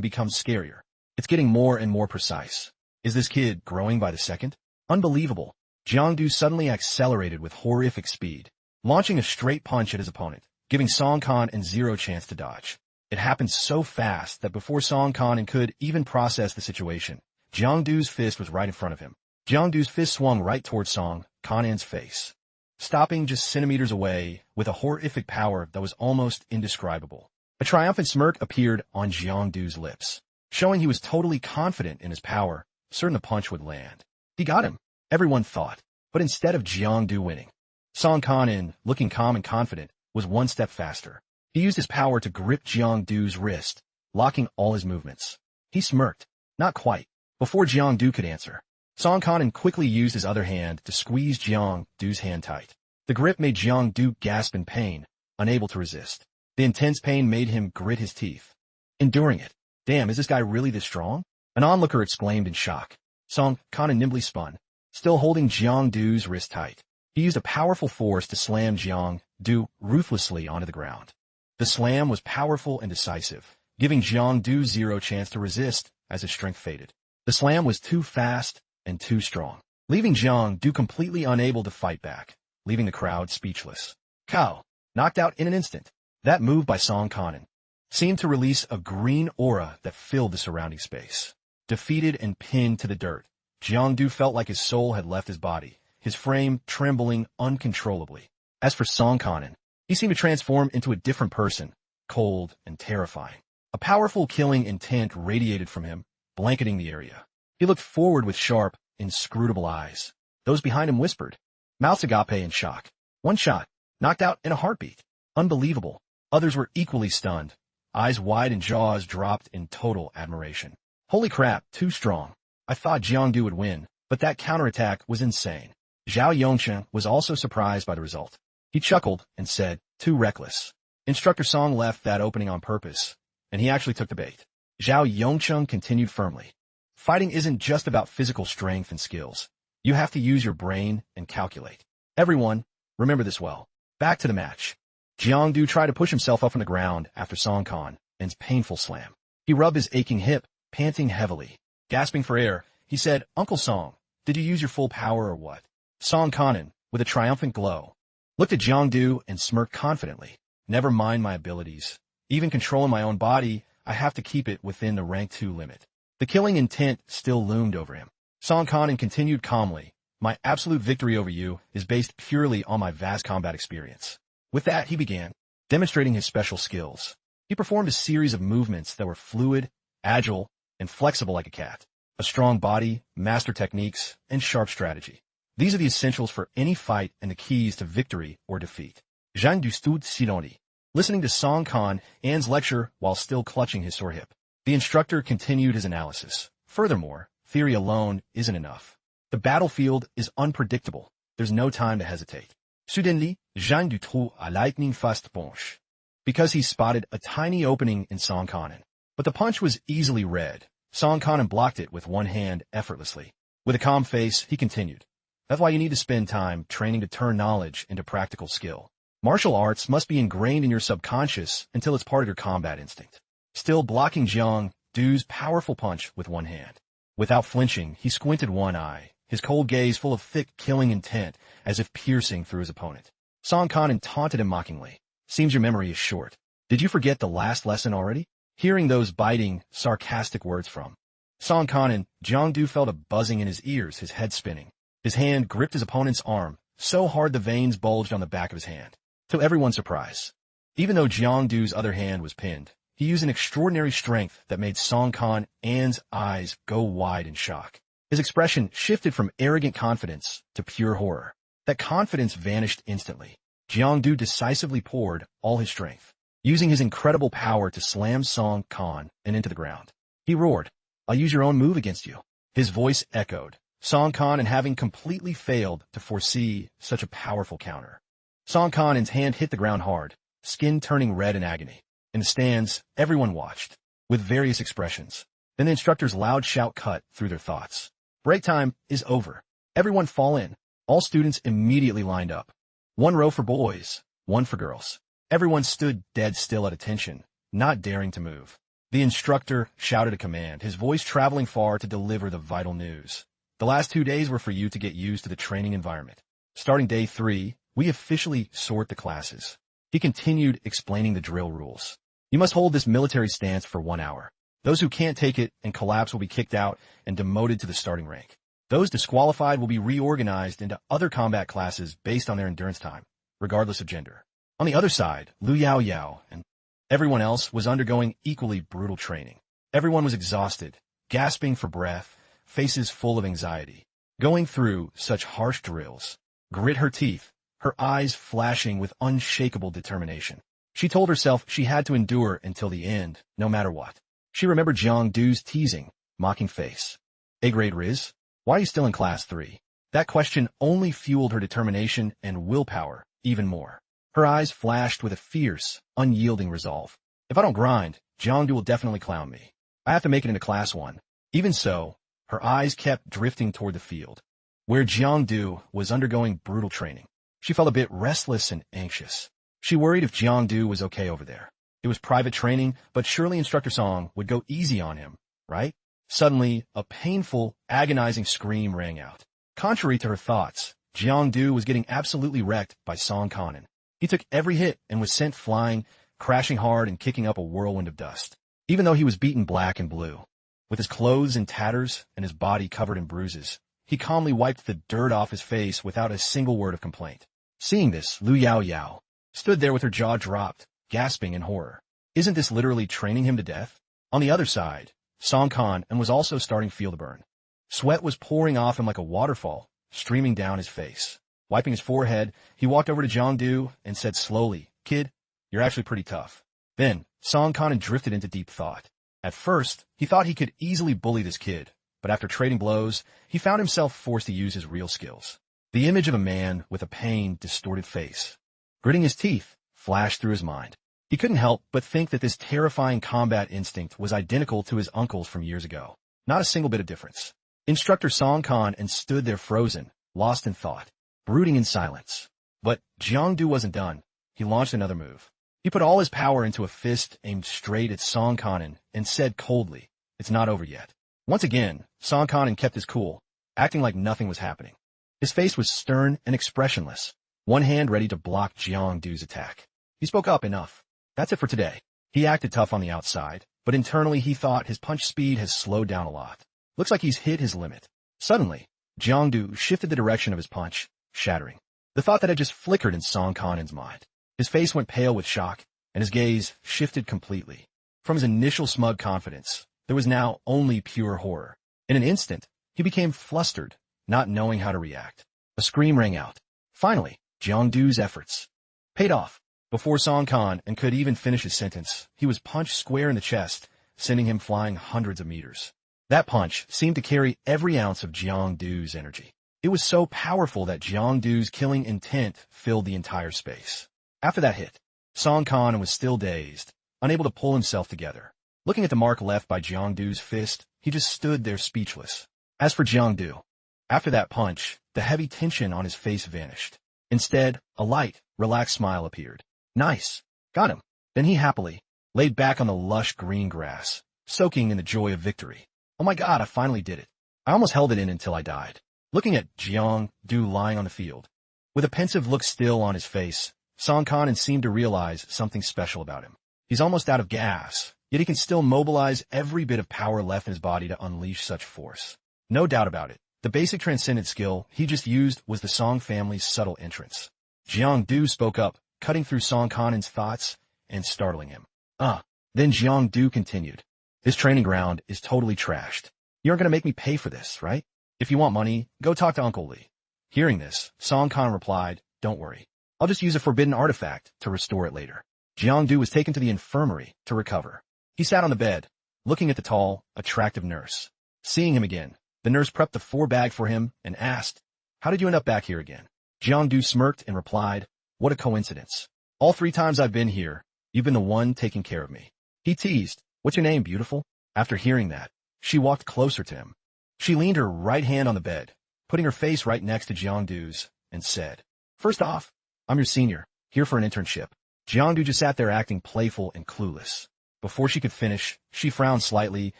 becomes scarier. It's getting more and more precise. Is this kid growing by the second? Unbelievable. Jiangdu suddenly accelerated with horrific speed, launching a straight punch at his opponent, giving Song Kan zero chance to dodge. It happened so fast that before Song Kan could even process the situation, Jiangdu's fist was right in front of him. Jiangdu's fist swung right towards Song Kan's face, stopping just centimeters away with a horrific power that was almost indescribable. A triumphant smirk appeared on Jiangdu's lips, showing he was totally confident in his power, certain the punch would land. He got him, everyone thought, but instead of Jiangdu winning, Song Kan, looking calm and confident, was one step faster. He used his power to grip Jiangdu's wrist, locking all his movements. He smirked. Not quite. Before Jiangdu could answer, Song Kan quickly used his other hand to squeeze Jiangdu's hand tight. The grip made Jiangdu gasp in pain, unable to resist. The intense pain made him grit his teeth, enduring it. Damn, is this guy really this strong? An onlooker exclaimed in shock. Song Kan nimbly spun, still holding Jiangdu's wrist tight. He used a powerful force to slam Jiangdu ruthlessly onto the ground. The slam was powerful and decisive, giving Jiangdu zero chance to resist as his strength faded. The slam was too fast and too strong, leaving Jiangdu completely unable to fight back, leaving the crowd speechless. Kao, knocked out in an instant. That move by Song Kan seemed to release a green aura that filled the surrounding space. Defeated and pinned to the dirt, Jiangdu felt like his soul had left his body, his frame trembling uncontrollably. As for Song Kan, he seemed to transform into a different person, cold and terrifying. A powerful killing intent radiated from him, blanketing the area. He looked forward with sharp, inscrutable eyes. Those behind him whispered. Mouths agape in shock. One shot, knocked out in a heartbeat. Unbelievable. Others were equally stunned, eyes wide and jaws dropped in total admiration. Holy crap, too strong. I thought Jiangdu would win, but that counterattack was insane. Zhao Yongchen was also surprised by the result. He chuckled and said, too reckless. Instructor Song left that opening on purpose, and he actually took the bait. Zhao Yongchen continued firmly. Fighting isn't just about physical strength and skills. You have to use your brain and calculate. Everyone, remember this well. Back to the match. Jiangdu tried to push himself up from the ground after Song Kan's painful slam. He rubbed his aching hip, panting heavily. Gasping for air, he said, "Uncle Song, did you use your full power or what?" Song Kanen, with a triumphant glow, looked at Jiangdu and smirked confidently. "Never mind my abilities. Even controlling my own body, I have to keep it within the rank 2 limit." The killing intent still loomed over him. Song Kanen continued calmly, "My absolute victory over you is based purely on my vast combat experience." With that, he began demonstrating his special skills. He performed a series of movements that were fluid, agile, and flexible like a cat. A strong body, master techniques, and sharp strategy. These are the essentials for any fight and the keys to victory or defeat. Zhang du stud siloni, listening to Song Kan's lecture while still clutching his sore hip. The instructor continued his analysis. Furthermore, theory alone isn't enough. The battlefield is unpredictable. There's no time to hesitate. Soudainly, Zhang du trou a lightning fast punch. Because he spotted a tiny opening in Song Kanen. But the punch was easily read. Song Kanen blocked it with one hand effortlessly. With a calm face, he continued. "That's why you need to spend time training to turn knowledge into practical skill. Martial arts must be ingrained in your subconscious until it's part of your combat instinct." Still blocking Jiangdu's powerful punch with one hand. Without flinching, he squinted one eye, his cold gaze full of thick, killing intent, as if piercing through his opponent. Song Kanen taunted him mockingly. "Seems your memory is short. Did you forget the last lesson already?" Hearing those biting, sarcastic words from Song Kanen, Jiangdu felt a buzzing in his ears, his head spinning. His hand gripped his opponent's arm, so hard the veins bulged on the back of his hand. To everyone's surprise, even though Jiangdu's other hand was pinned, he used an extraordinary strength that made Song Kan's eyes go wide in shock. His expression shifted from arrogant confidence to pure horror. That confidence vanished instantly. Jiangdu decisively poured all his strength, using his incredible power to slam Song Kan into the ground. He roared, "I'll use your own move against you." His voice echoed, Song Kanen having completely failed to foresee such a powerful counter. Song Kan's hand hit the ground hard, skin turning red in agony. In the stands, everyone watched, with various expressions. Then the instructor's loud shout cut through their thoughts. "Break time is over. Everyone fall in." All students immediately lined up. One row for boys, one for girls. Everyone stood dead still at attention, not daring to move. The instructor shouted a command, his voice traveling far to deliver the vital news. "The last 2 days were for you to get used to the training environment. Starting day 3, we officially sort the classes." He continued explaining the drill rules. "You must hold this military stance for 1 hour. Those who can't take it and collapse will be kicked out and demoted to the starting rank. Those disqualified will be reorganized into other combat classes based on their endurance time, regardless of gender." On the other side, Yao Yao and everyone else was undergoing equally brutal training. Everyone was exhausted, gasping for breath, faces full of anxiety. Going through such harsh drills, grit her teeth, her eyes flashing with unshakable determination. She told herself she had to endure until the end, no matter what. She remembered Jiangdu's teasing, mocking face. "A-grade Riz? Why are you still in class 3? That question only fueled her determination and willpower even more. Her eyes flashed with a fierce, unyielding resolve. "If I don't grind, Jiangdu will definitely clown me. I have to make it into class 1. Even so, her eyes kept drifting toward the field, where Jiangdu was undergoing brutal training. She felt a bit restless and anxious. She worried if Jiangdu was okay over there. It was private training, but surely Instructor Song would go easy on him, right? Suddenly, a painful, agonizing scream rang out. Contrary to her thoughts, Jiangdu was getting absolutely wrecked by Song Kanen. He took every hit and was sent flying, crashing hard and kicking up a whirlwind of dust. Even though he was beaten black and blue, with his clothes in tatters and his body covered in bruises, he calmly wiped the dirt off his face without a single word of complaint. Seeing this, Yao Yao stood there with her jaw dropped, gasping in horror. Isn't this literally training him to death? On the other side, Song Kan was also starting to feel the burn. Sweat was pouring off him like a waterfall, streaming down his face. Wiping his forehead, he walked over to Jiangdu and said slowly, "Kid, you're actually pretty tough." Then, Song Kan drifted into deep thought. At first, he thought he could easily bully this kid, but after trading blows, he found himself forced to use his real skills. The image of a man with a pained, distorted face, gritting his teeth, flashed through his mind. He couldn't help but think that this terrifying combat instinct was identical to his uncle's from years ago. Not a single bit of difference. Instructor Song Kan stood there frozen, lost in thought, brooding in silence. But Jiangdu wasn't done. he launched another move. He put all his power into a fist aimed straight at Song Kanan and said coldly, "It's not over yet." Once again, Song Kanan kept his cool, acting like nothing was happening. His face was stern and expressionless, one hand ready to block Jiang Du's attack. He spoke up enough. That's it for today. He acted tough on the outside, but internally he thought his punch speed has slowed down a lot. Looks like he's hit his limit. Suddenly, Jiang Du shifted the direction of his punch, shattering. The thought that had just flickered in Song Kanan's mind. His face went pale with shock, and his gaze shifted completely. From his initial smug confidence, there was now only pure horror. In an instant, he became flustered, not knowing how to react. A scream rang out. Finally, Jiang Du's efforts paid off. Before Song Kan and could even finish his sentence, he was punched square in the chest, sending him flying hundreds of meters. That punch seemed to carry every ounce of Jiang Du's energy. It was so powerful that Jiang Du's killing intent filled the entire space. After that hit, Song Kan was still dazed, unable to pull himself together. Looking at the mark left by Jiang Du's fist, he just stood there speechless. As for Jiang Du, after that punch, the heavy tension on his face vanished. Instead, a light, relaxed smile appeared. Nice. Got him. Then he happily laid back on the lush green grass, soaking in the joy of victory. Oh my God, I finally did it. I almost held it in until I died. Looking at Jiang Du lying on the field, with a pensive look still on his face, Song Kanan seemed to realize something special about him. He's almost out of gas, yet he can still mobilize every bit of power left in his body to unleash such force. No doubt about it, the basic transcendent skill he just used was the Song family's subtle entrance. Jiang Du spoke up, cutting through Song Kanan's thoughts and startling him. Then Jiang Du continued. This training ground is totally trashed. You aren't going to make me pay for this, right? If you want money, go talk to Uncle Lee. Hearing this, Song Kanan replied, don't worry. I'll just use a forbidden artifact to restore it later. Jiang Du was taken to the infirmary to recover. He sat on the bed, looking at the tall, attractive nurse. Seeing him again, the nurse prepped the 4-bag for him and asked, how did you end up back here again? Jiang Du smirked and replied, what a coincidence. All 3 times I've been here, you've been the one taking care of me. He teased, what's your name, beautiful? After hearing that, she walked closer to him. She leaned her right hand on the bed, putting her face right next to Jiang Du's, and said, first off, I'm your senior, here for an internship. Jiang Du just sat there acting playful and clueless. Before she could finish, she frowned slightly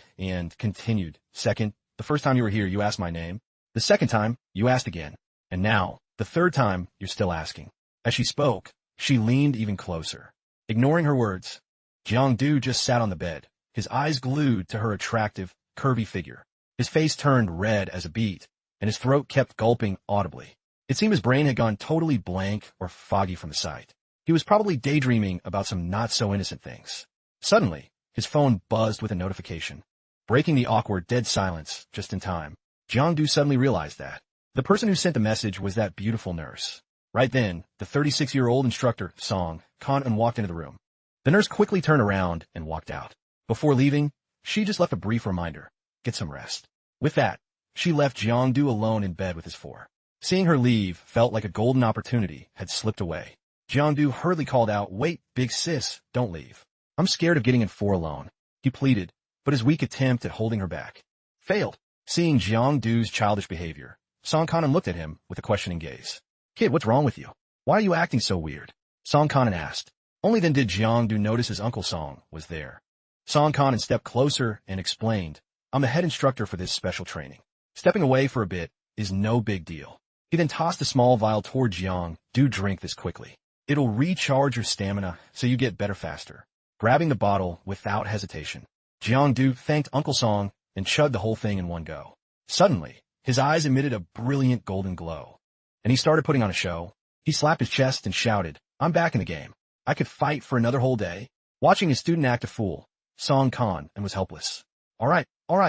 and continued, second, the first time you were here, you asked my name. The second time, you asked again. And now, the third time, you're still asking. As she spoke, she leaned even closer. Ignoring her words, Jiang Du just sat on the bed, his eyes glued to her attractive, curvy figure. His face turned red as a beet, and his throat kept gulping audibly. It seemed his brain had gone totally blank or foggy from the sight. He was probably daydreaming about some not-so-innocent things. Suddenly, his phone buzzed with a notification. Breaking the awkward, dead silence just in time, Jiang Du suddenly realized that the person who sent the message was that beautiful nurse. Right then, the 36-year-old instructor, Song Kanan, walked into the room. The nurse quickly turned around and walked out. Before leaving, she just left a brief reminder, get some rest. With that, she left Jiang Du alone in bed with his 4. Seeing her leave felt like a golden opportunity had slipped away. Jiang Du hurriedly called out, wait, big sis, don't leave. I'm scared of getting in 4 alone. He pleaded, but his weak attempt at holding her back failed. Seeing Jiang Du's childish behavior, Song Kanan looked at him with a questioning gaze. Kid, what's wrong with you? Why are you acting so weird? Song Kanan asked. Only then did Jiang Du notice his Uncle Song was there. Song Kanan stepped closer and explained, I'm the head instructor for this special training. Stepping away for a bit is no big deal. He then tossed a small vial toward Jiang. Do drink this quickly. It'll recharge your stamina so you get better faster. Grabbing the bottle without hesitation, Jiang Du thanked Uncle Song and chugged the whole thing in one go. Suddenly, his eyes emitted a brilliant golden glow, and he started putting on a show. He slapped his chest and shouted, I'm back in the game. I could fight for another whole day. Watching his student act a fool, Song Kanan was helpless. All right,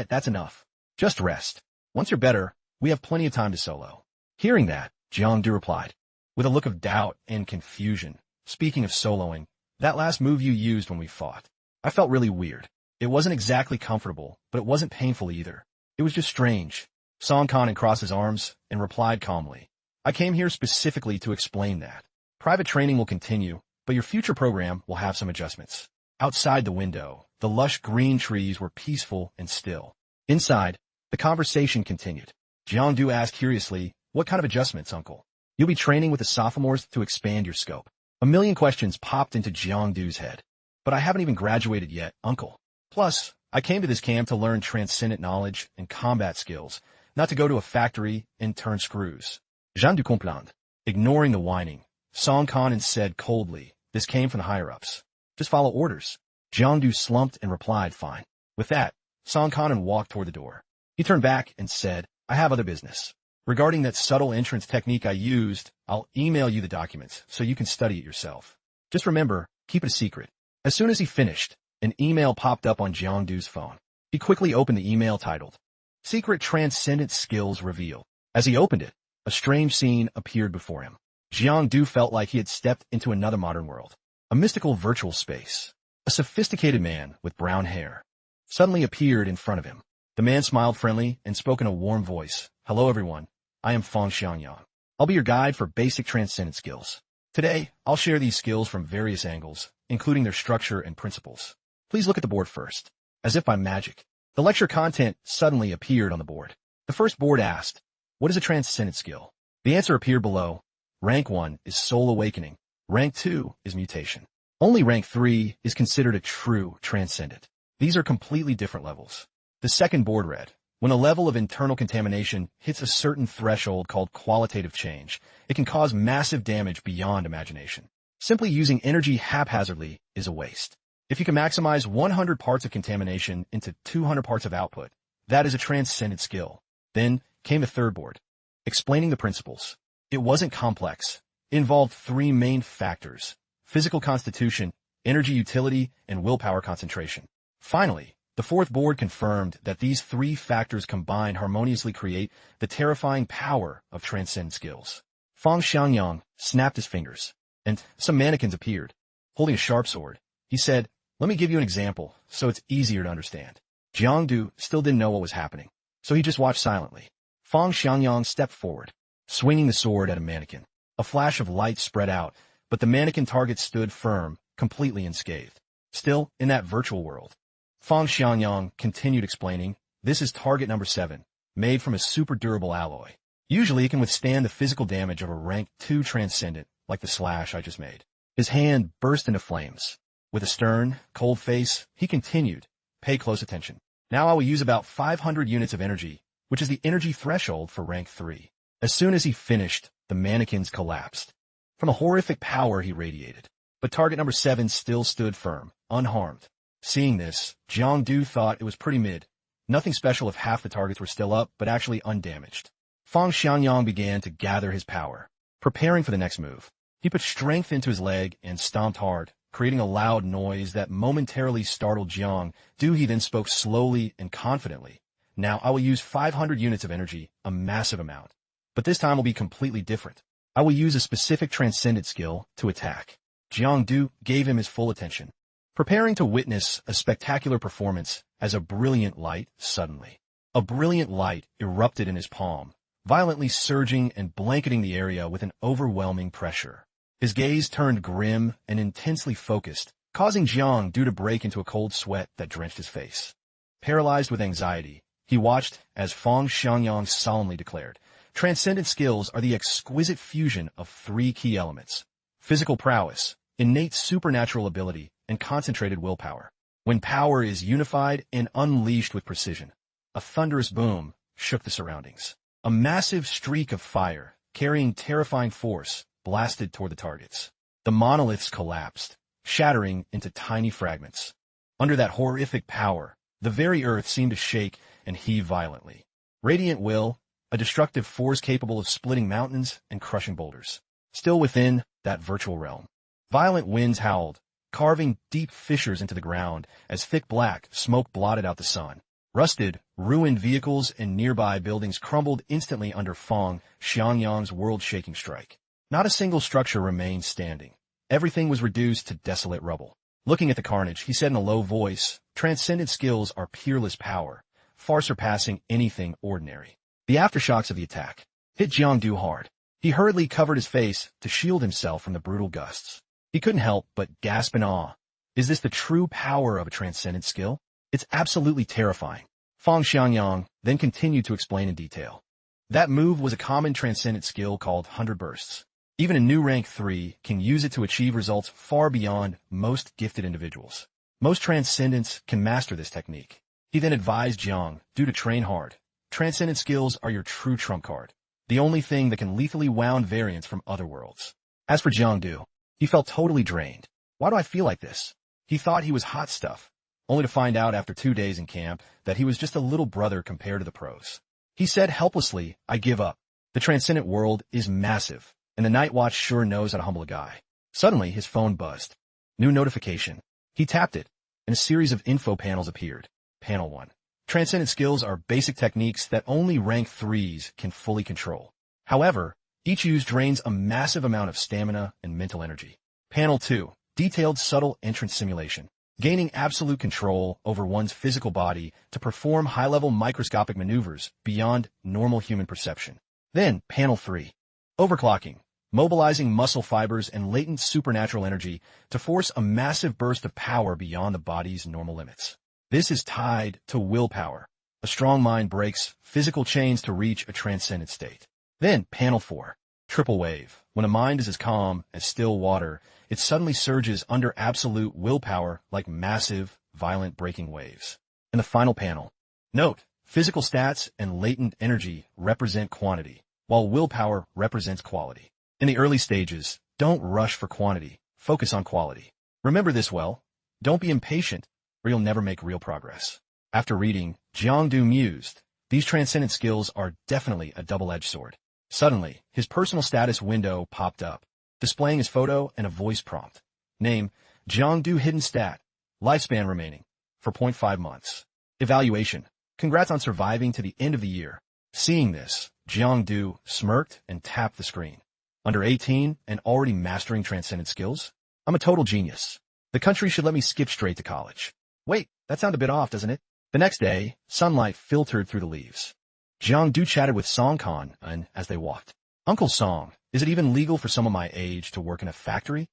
that's enough. Just rest. Once you're better, we have plenty of time to solo. Hearing that, Jiang Du replied, with a look of doubt and confusion, speaking of soloing, that last move you used when we fought, I felt really weird. It wasn't exactly comfortable, but it wasn't painful either. It was just strange. Song Kanan crossed his arms and replied calmly, I came here specifically to explain that. Private training will continue, but your future program will have some adjustments. Outside the window, the lush green trees were peaceful and still. Inside, the conversation continued. Jiang Du asked curiously, what kind of adjustments, uncle? You'll be training with the sophomores to expand your scope. A million questions popped into Jiangdu's head. But I haven't even graduated yet, uncle. Plus, I came to this camp to learn transcendent knowledge and combat skills, not to go to a factory and turn screws. Jean du comprendre. Ignoring the whining, Song Kanan said coldly, this came from the higher-ups. Just follow orders. Jiangdu slumped and replied, fine. With that, Song Kanan walked toward the door. He turned back and said, I have other business. Regarding that subtle entrance technique I used, I'll email you the documents so you can study it yourself. Just remember, keep it a secret. As soon as he finished, an email popped up on Jiangdu's phone. He quickly opened the email titled, Secret Transcendent Skills Reveal. As he opened it, a strange scene appeared before him. Jiangdu felt like he had stepped into another modern world. A mystical virtual space. A sophisticated man with brown hair suddenly appeared in front of him. The man smiled friendly and spoke in a warm voice. Hello everyone, I am Fang Xiangyang. I'll be your guide for basic transcendent skills. Today, I'll share these skills from various angles, including their structure and principles. Please look at the board first. As if by magic, the lecture content suddenly appeared on the board. The first board asked, what is a transcendent skill? The answer appeared below. Rank 1 is Soul Awakening. Rank 2 is Mutation. Only Rank 3 is considered a true transcendent. These are completely different levels. The second board read, when a level of internal contamination hits a certain threshold called qualitative change, it can cause massive damage beyond imagination. Simply using energy haphazardly is a waste. If you can maximize 100 parts of contamination into 200 parts of output, that is a transcendent skill. Then came the third board, explaining the principles. It wasn't complex. It involved three main factors: physical constitution, energy utility, and willpower concentration. Finally, the fourth board confirmed that these three factors combined harmoniously create the terrifying power of transcendent skills. Fang Xiangyang snapped his fingers, and some mannequins appeared, holding a sharp sword. He said, let me give you an example, so it's easier to understand. Jiangdu still didn't know what was happening, so he just watched silently. Fang Xiangyang stepped forward, swinging the sword at a mannequin. A flash of light spread out, but the mannequin target stood firm, completely unscathed. Still, in that virtual world, Fang Xiangyang continued explaining, this is target number 7, made from a super durable alloy. Usually it can withstand the physical damage of a rank 2 transcendent, like the slash I just made. His hand burst into flames. With a stern, cold face, he continued, pay close attention. Now I will use about 500 units of energy, which is the energy threshold for rank 3. As soon as he finished, the mannequins collapsed. From a horrific power he radiated. But target number 7 still stood firm, unharmed. Seeing this, Jiangdu thought it was pretty mid. Nothing special if half the targets were still up, but actually undamaged. Fang Xiangyang began to gather his power, preparing for the next move. He put strength into his leg and stomped hard, creating a loud noise that momentarily startled Jiangdu. He then spoke slowly and confidently. Now I will use 500 units of energy, a massive amount. But this time will be completely different. I will use a specific transcendent skill to attack. Jiangdu gave him his full attention, preparing to witness a spectacular performance as a brilliant light suddenly. A brilliant light erupted in his palm, violently surging and blanketing the area with an overwhelming pressure. His gaze turned grim and intensely focused, causing Jiangdu to break into a cold sweat that drenched his face. Paralyzed with anxiety, he watched as Fang Xiangyang solemnly declared, transcendent skills are the exquisite fusion of three key elements: physical prowess, innate supernatural ability, and concentrated willpower. When power is unified and unleashed with precision, a thunderous boom shook the surroundings. A massive streak of fire, carrying terrifying force, blasted toward the targets. The monoliths collapsed, shattering into tiny fragments. Under that horrific power, the very earth seemed to shake and heave violently. Radiant will, a destructive force capable of splitting mountains and crushing boulders. Still within that virtual realm, violent winds howled, carving deep fissures into the ground as thick black smoke blotted out the sun. Rusted, ruined vehicles and nearby buildings crumbled instantly under Fang Xiangyang's world-shaking strike. Not a single structure remained standing. Everything was reduced to desolate rubble. Looking at the carnage, he said in a low voice, transcendent skills are peerless power, far surpassing anything ordinary. The aftershocks of the attack hit Jiangdu hard. He hurriedly covered his face to shield himself from the brutal gusts. He couldn't help but gasp in awe. Is this the true power of a transcendent skill? It's absolutely terrifying. Fang Xiangyang then continued to explain in detail. That move was a common transcendent skill called 100 bursts. Even a new rank 3 can use it to achieve results far beyond most gifted individuals. Most transcendents can master this technique. He then advised Jang, to train hard. Transcendent skills are your true trump card, the only thing that can lethally wound variants from other worlds. As for Jiangdu, he felt totally drained. Why do I feel like this? He thought he was hot stuff, only to find out after 2 days in camp that he was just a little brother compared to the pros. He said helplessly, I give up. The transcendent world is massive, and the Night Watch sure knows how to humble a guy. Suddenly, his phone buzzed. New notification. He tapped it, and a series of info panels appeared. Panel 1. Transcendent skills are basic techniques that only rank 3s can fully control. However, each use drains a massive amount of stamina and mental energy. Panel 2. Detailed subtle entrance simulation. Gaining absolute control over one's physical body to perform high-level microscopic maneuvers beyond normal human perception. Then, Panel 3. Overclocking. Mobilizing muscle fibers and latent supernatural energy to force a massive burst of power beyond the body's normal limits. This is tied to willpower. A strong mind breaks physical chains to reach a transcendent state. Then, Panel 4. Triple wave. When a mind is as calm as still water, it suddenly surges under absolute willpower like massive, violent breaking waves. And the final panel. Note, physical stats and latent energy represent quantity, while willpower represents quality. In the early stages, don't rush for quantity, focus on quality. Remember this well, don't be impatient, or you'll never make real progress. After reading, Jiangdu mused, these transcendent skills are definitely a double-edged sword. Suddenly, his personal status window popped up, displaying his photo and a voice prompt. Name, Jiangdu hidden stat, lifespan remaining, for 0.5 months. Evaluation, congrats on surviving to the end of the year. Seeing this, Jiangdu smirked and tapped the screen. Under 18 and already mastering transcendent skills? I'm a total genius. The country should let me skip straight to college. Wait, that sounds a bit off, doesn't it? The next day, sunlight filtered through the leaves. Jiangdu chatted with Song Khan as they walked. Uncle Song, is it even legal for someone my age to work in a factory?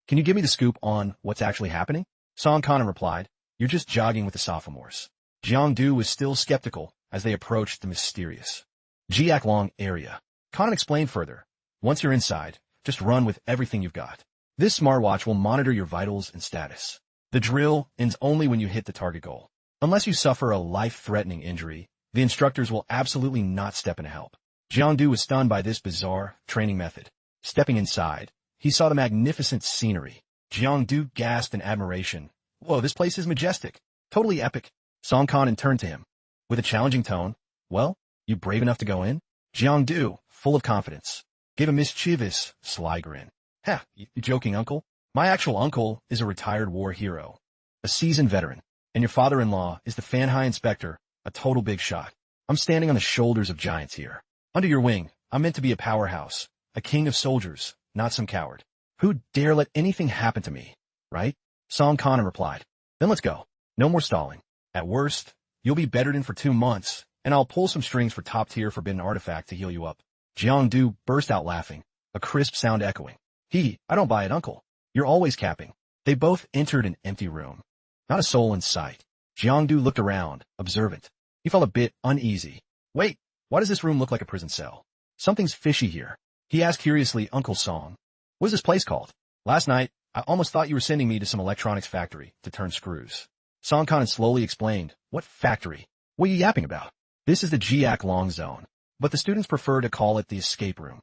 Can you give me the scoop on what's actually happening? Song Khan replied, you're just jogging with the sophomores. Jiangdu was still skeptical as they approached the mysterious Jiaklong area. Khan explained further. Once you're inside, just run with everything you've got. This smartwatch will monitor your vitals and status. The drill ends only when you hit the target goal. Unless you suffer a life-threatening injury, the instructors will absolutely not step in to help. Jiangdu was stunned by this bizarre training method. Stepping inside, he saw the magnificent scenery. Jiangdu gasped in admiration. Whoa, this place is majestic. Totally epic. Song Khan turned to him. With a challenging tone, well, you brave enough to go in? Jiangdu, full of confidence, gave a mischievous, sly grin. Ha, you joking, uncle? My actual uncle is a retired war hero, a seasoned veteran, and your father-in-law is the Fanhai inspector, a total big shot. I'm standing on the shoulders of giants here. Under your wing, I'm meant to be a powerhouse, a king of soldiers, not some coward. Who'd dare let anything happen to me, right? Song Khan replied. Then let's go. No more stalling. At worst, you'll be bettered in for 2 months, and I'll pull some strings for top-tier forbidden artifact to heal you up. Jiangdu burst out laughing, a crisp sound echoing. I don't buy it, uncle. You're always capping. They both entered an empty room. Not a soul in sight. Jiangdu looked around, observant. He felt a bit uneasy. Wait, why does this room look like a prison cell? Something's fishy here. He asked curiously Uncle Song. What is this place called? Last night, I almost thought you were sending me to some electronics factory to turn screws. Song Khan slowly explained. What factory? What are you yapping about? This is the Jiaklong zone, but the students prefer to call it the escape room.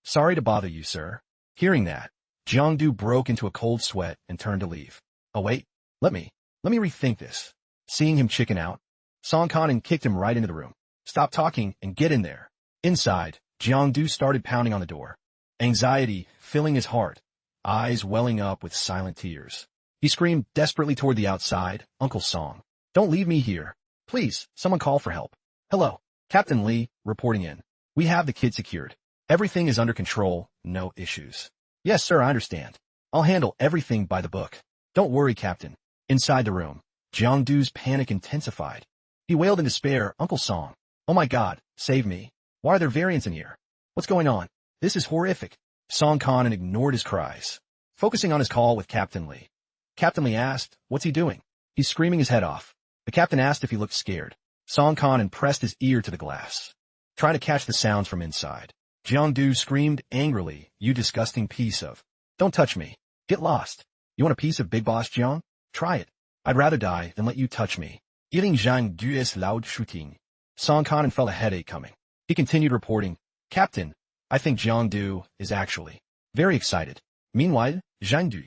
Sorry to bother you, sir. Hearing that, Jiangdu broke into a cold sweat and turned to leave. Oh wait, let me rethink this. Seeing him chicken out, Song Khan kicked him right into the room. Stop talking and get in there. Inside, Jiangdu started pounding on the door. Anxiety filling his heart, eyes welling up with silent tears. He screamed desperately toward the outside, Uncle Song. Don't leave me here. Please, someone call for help. Hello, Captain Lee, reporting in. We have the kid secured. Everything is under control, no issues. Yes, sir, I understand. I'll handle everything by the book. Don't worry, Captain. Inside the room, Jiangdu's panic intensified. He wailed in despair, Uncle Song. Oh my God, save me. Why are there variants in here? What's going on? This is horrific. Song Khan ignored his cries, focusing on his call with Captain Lee. Captain Lee asked, what's he doing? He's screaming his head off. The captain asked if he looked scared. Song Khan pressed his ear to the glass, trying to catch the sounds from inside. Jiangdu screamed angrily, "You disgusting piece of... Don't touch me. Get lost. You want a piece of Big Boss Jiang? Try it. I'd rather die than let you touch me." Eating Jiangdu is loud shooting. Song Kanan felt a headache coming. He continued reporting, "Captain, I think Jiangdu is actually very excited." Meanwhile, Jiangdu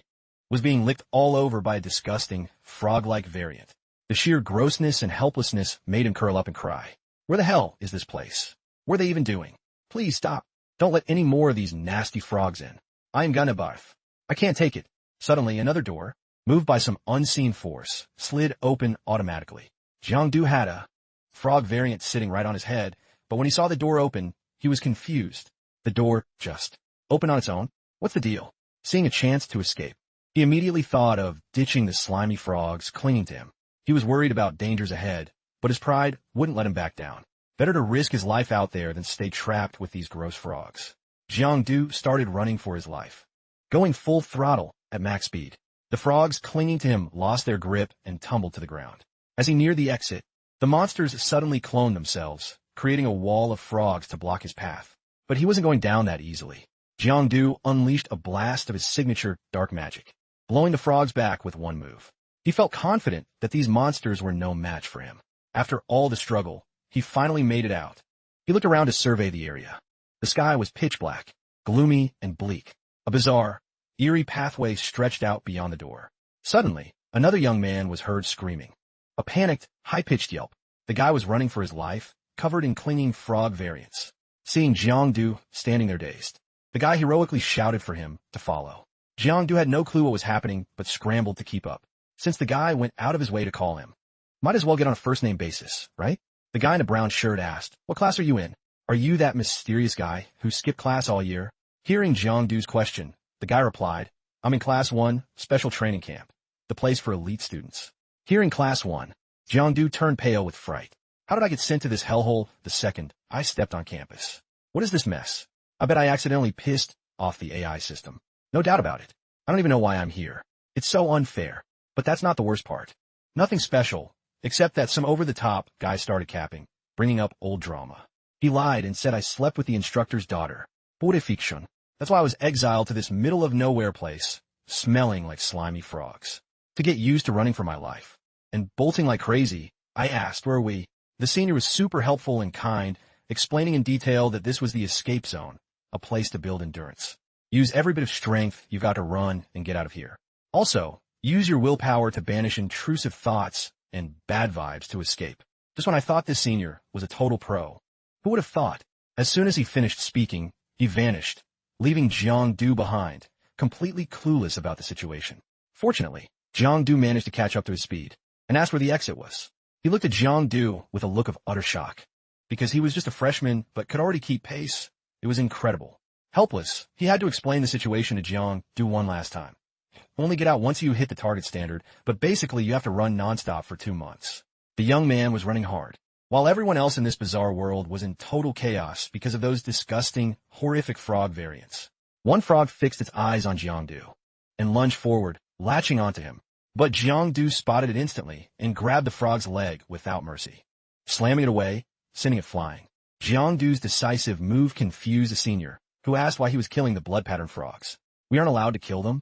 was being licked all over by a disgusting, frog-like variant. The sheer grossness and helplessness made him curl up and cry. "Where the hell is this place? What are they even doing? Please stop. Don't let any more of these nasty frogs in. I'm gonna barf. I can't take it." Suddenly, another door, moved by some unseen force, slid open automatically. Jiangdu had a frog variant sitting right on his head, but when he saw the door open, he was confused. The door just opened on its own? What's the deal? Seeing a chance to escape, he immediately thought of ditching the slimy frogs clinging to him. He was worried about dangers ahead, but his pride wouldn't let him back down. Better to risk his life out there than stay trapped with these gross frogs. Jiangdu started running for his life, going full throttle at max speed. The frogs clinging to him lost their grip and tumbled to the ground. As he neared the exit, the monsters suddenly cloned themselves, creating a wall of frogs to block his path. But he wasn't going down that easily. Jiangdu unleashed a blast of his signature dark magic, blowing the frogs back with one move. He felt confident that these monsters were no match for him. After all the struggle, he finally made it out. He looked around to survey the area. The sky was pitch black, gloomy and bleak. A bizarre, eerie pathway stretched out beyond the door. Suddenly, another young man was heard screaming. A panicked, high-pitched yelp. The guy was running for his life, covered in clinging frog variants. Seeing Jiangdu standing there dazed, the guy heroically shouted for him to follow. Jiangdu had no clue what was happening, but scrambled to keep up. Since the guy went out of his way to call him, might as well get on a first-name basis, right? The guy in a brown shirt asked, "What class are you in? Are you that mysterious guy who skipped class all year?" Hearing Jiangdu's question, the guy replied, "I'm in Class 1, Special Training Camp, the place for elite students." Hearing Class 1, Jiangdu turned pale with fright. "How did I get sent to this hellhole the second I stepped on campus? What is this mess? I bet I accidentally pissed off the AI system. No doubt about it. I don't even know why I'm here. It's so unfair." But that's not the worst part. Nothing special, except that some over-the-top guy started capping, bringing up old drama. He lied and said I slept with the instructor's daughter. Pure fiction. That's why I was exiled to this middle-of-nowhere place, smelling like slimy frogs. To get used to running for my life and bolting like crazy, I asked, "Where are we?" The senior was super helpful and kind, explaining in detail that this was the escape zone, a place to build endurance. Use every bit of strength you've got to run and get out of here. Also, use your willpower to banish intrusive thoughts and bad vibes to escape. Just when I thought this senior was a total pro. Who would have thought? As soon as he finished speaking, he vanished, leaving Jiangdu behind, completely clueless about the situation. Fortunately, Jiangdu managed to catch up to his speed and asked where the exit was. He looked at Jiangdu with a look of utter shock. Because he was just a freshman but could already keep pace, it was incredible. Helpless, he had to explain the situation to Jiangdu one last time. Only get out once you hit the target standard, but basically you have to run nonstop for 2 months. The young man was running hard, while everyone else in this bizarre world was in total chaos because of those disgusting, horrific frog variants. One frog fixed its eyes on Jiangdu and lunged forward, latching onto him. But Jiangdu spotted it instantly and grabbed the frog's leg without mercy, slamming it away, sending it flying. Jiangdu's decisive move confused the senior, who asked why he was killing the blood pattern frogs. "We aren't allowed to kill them?"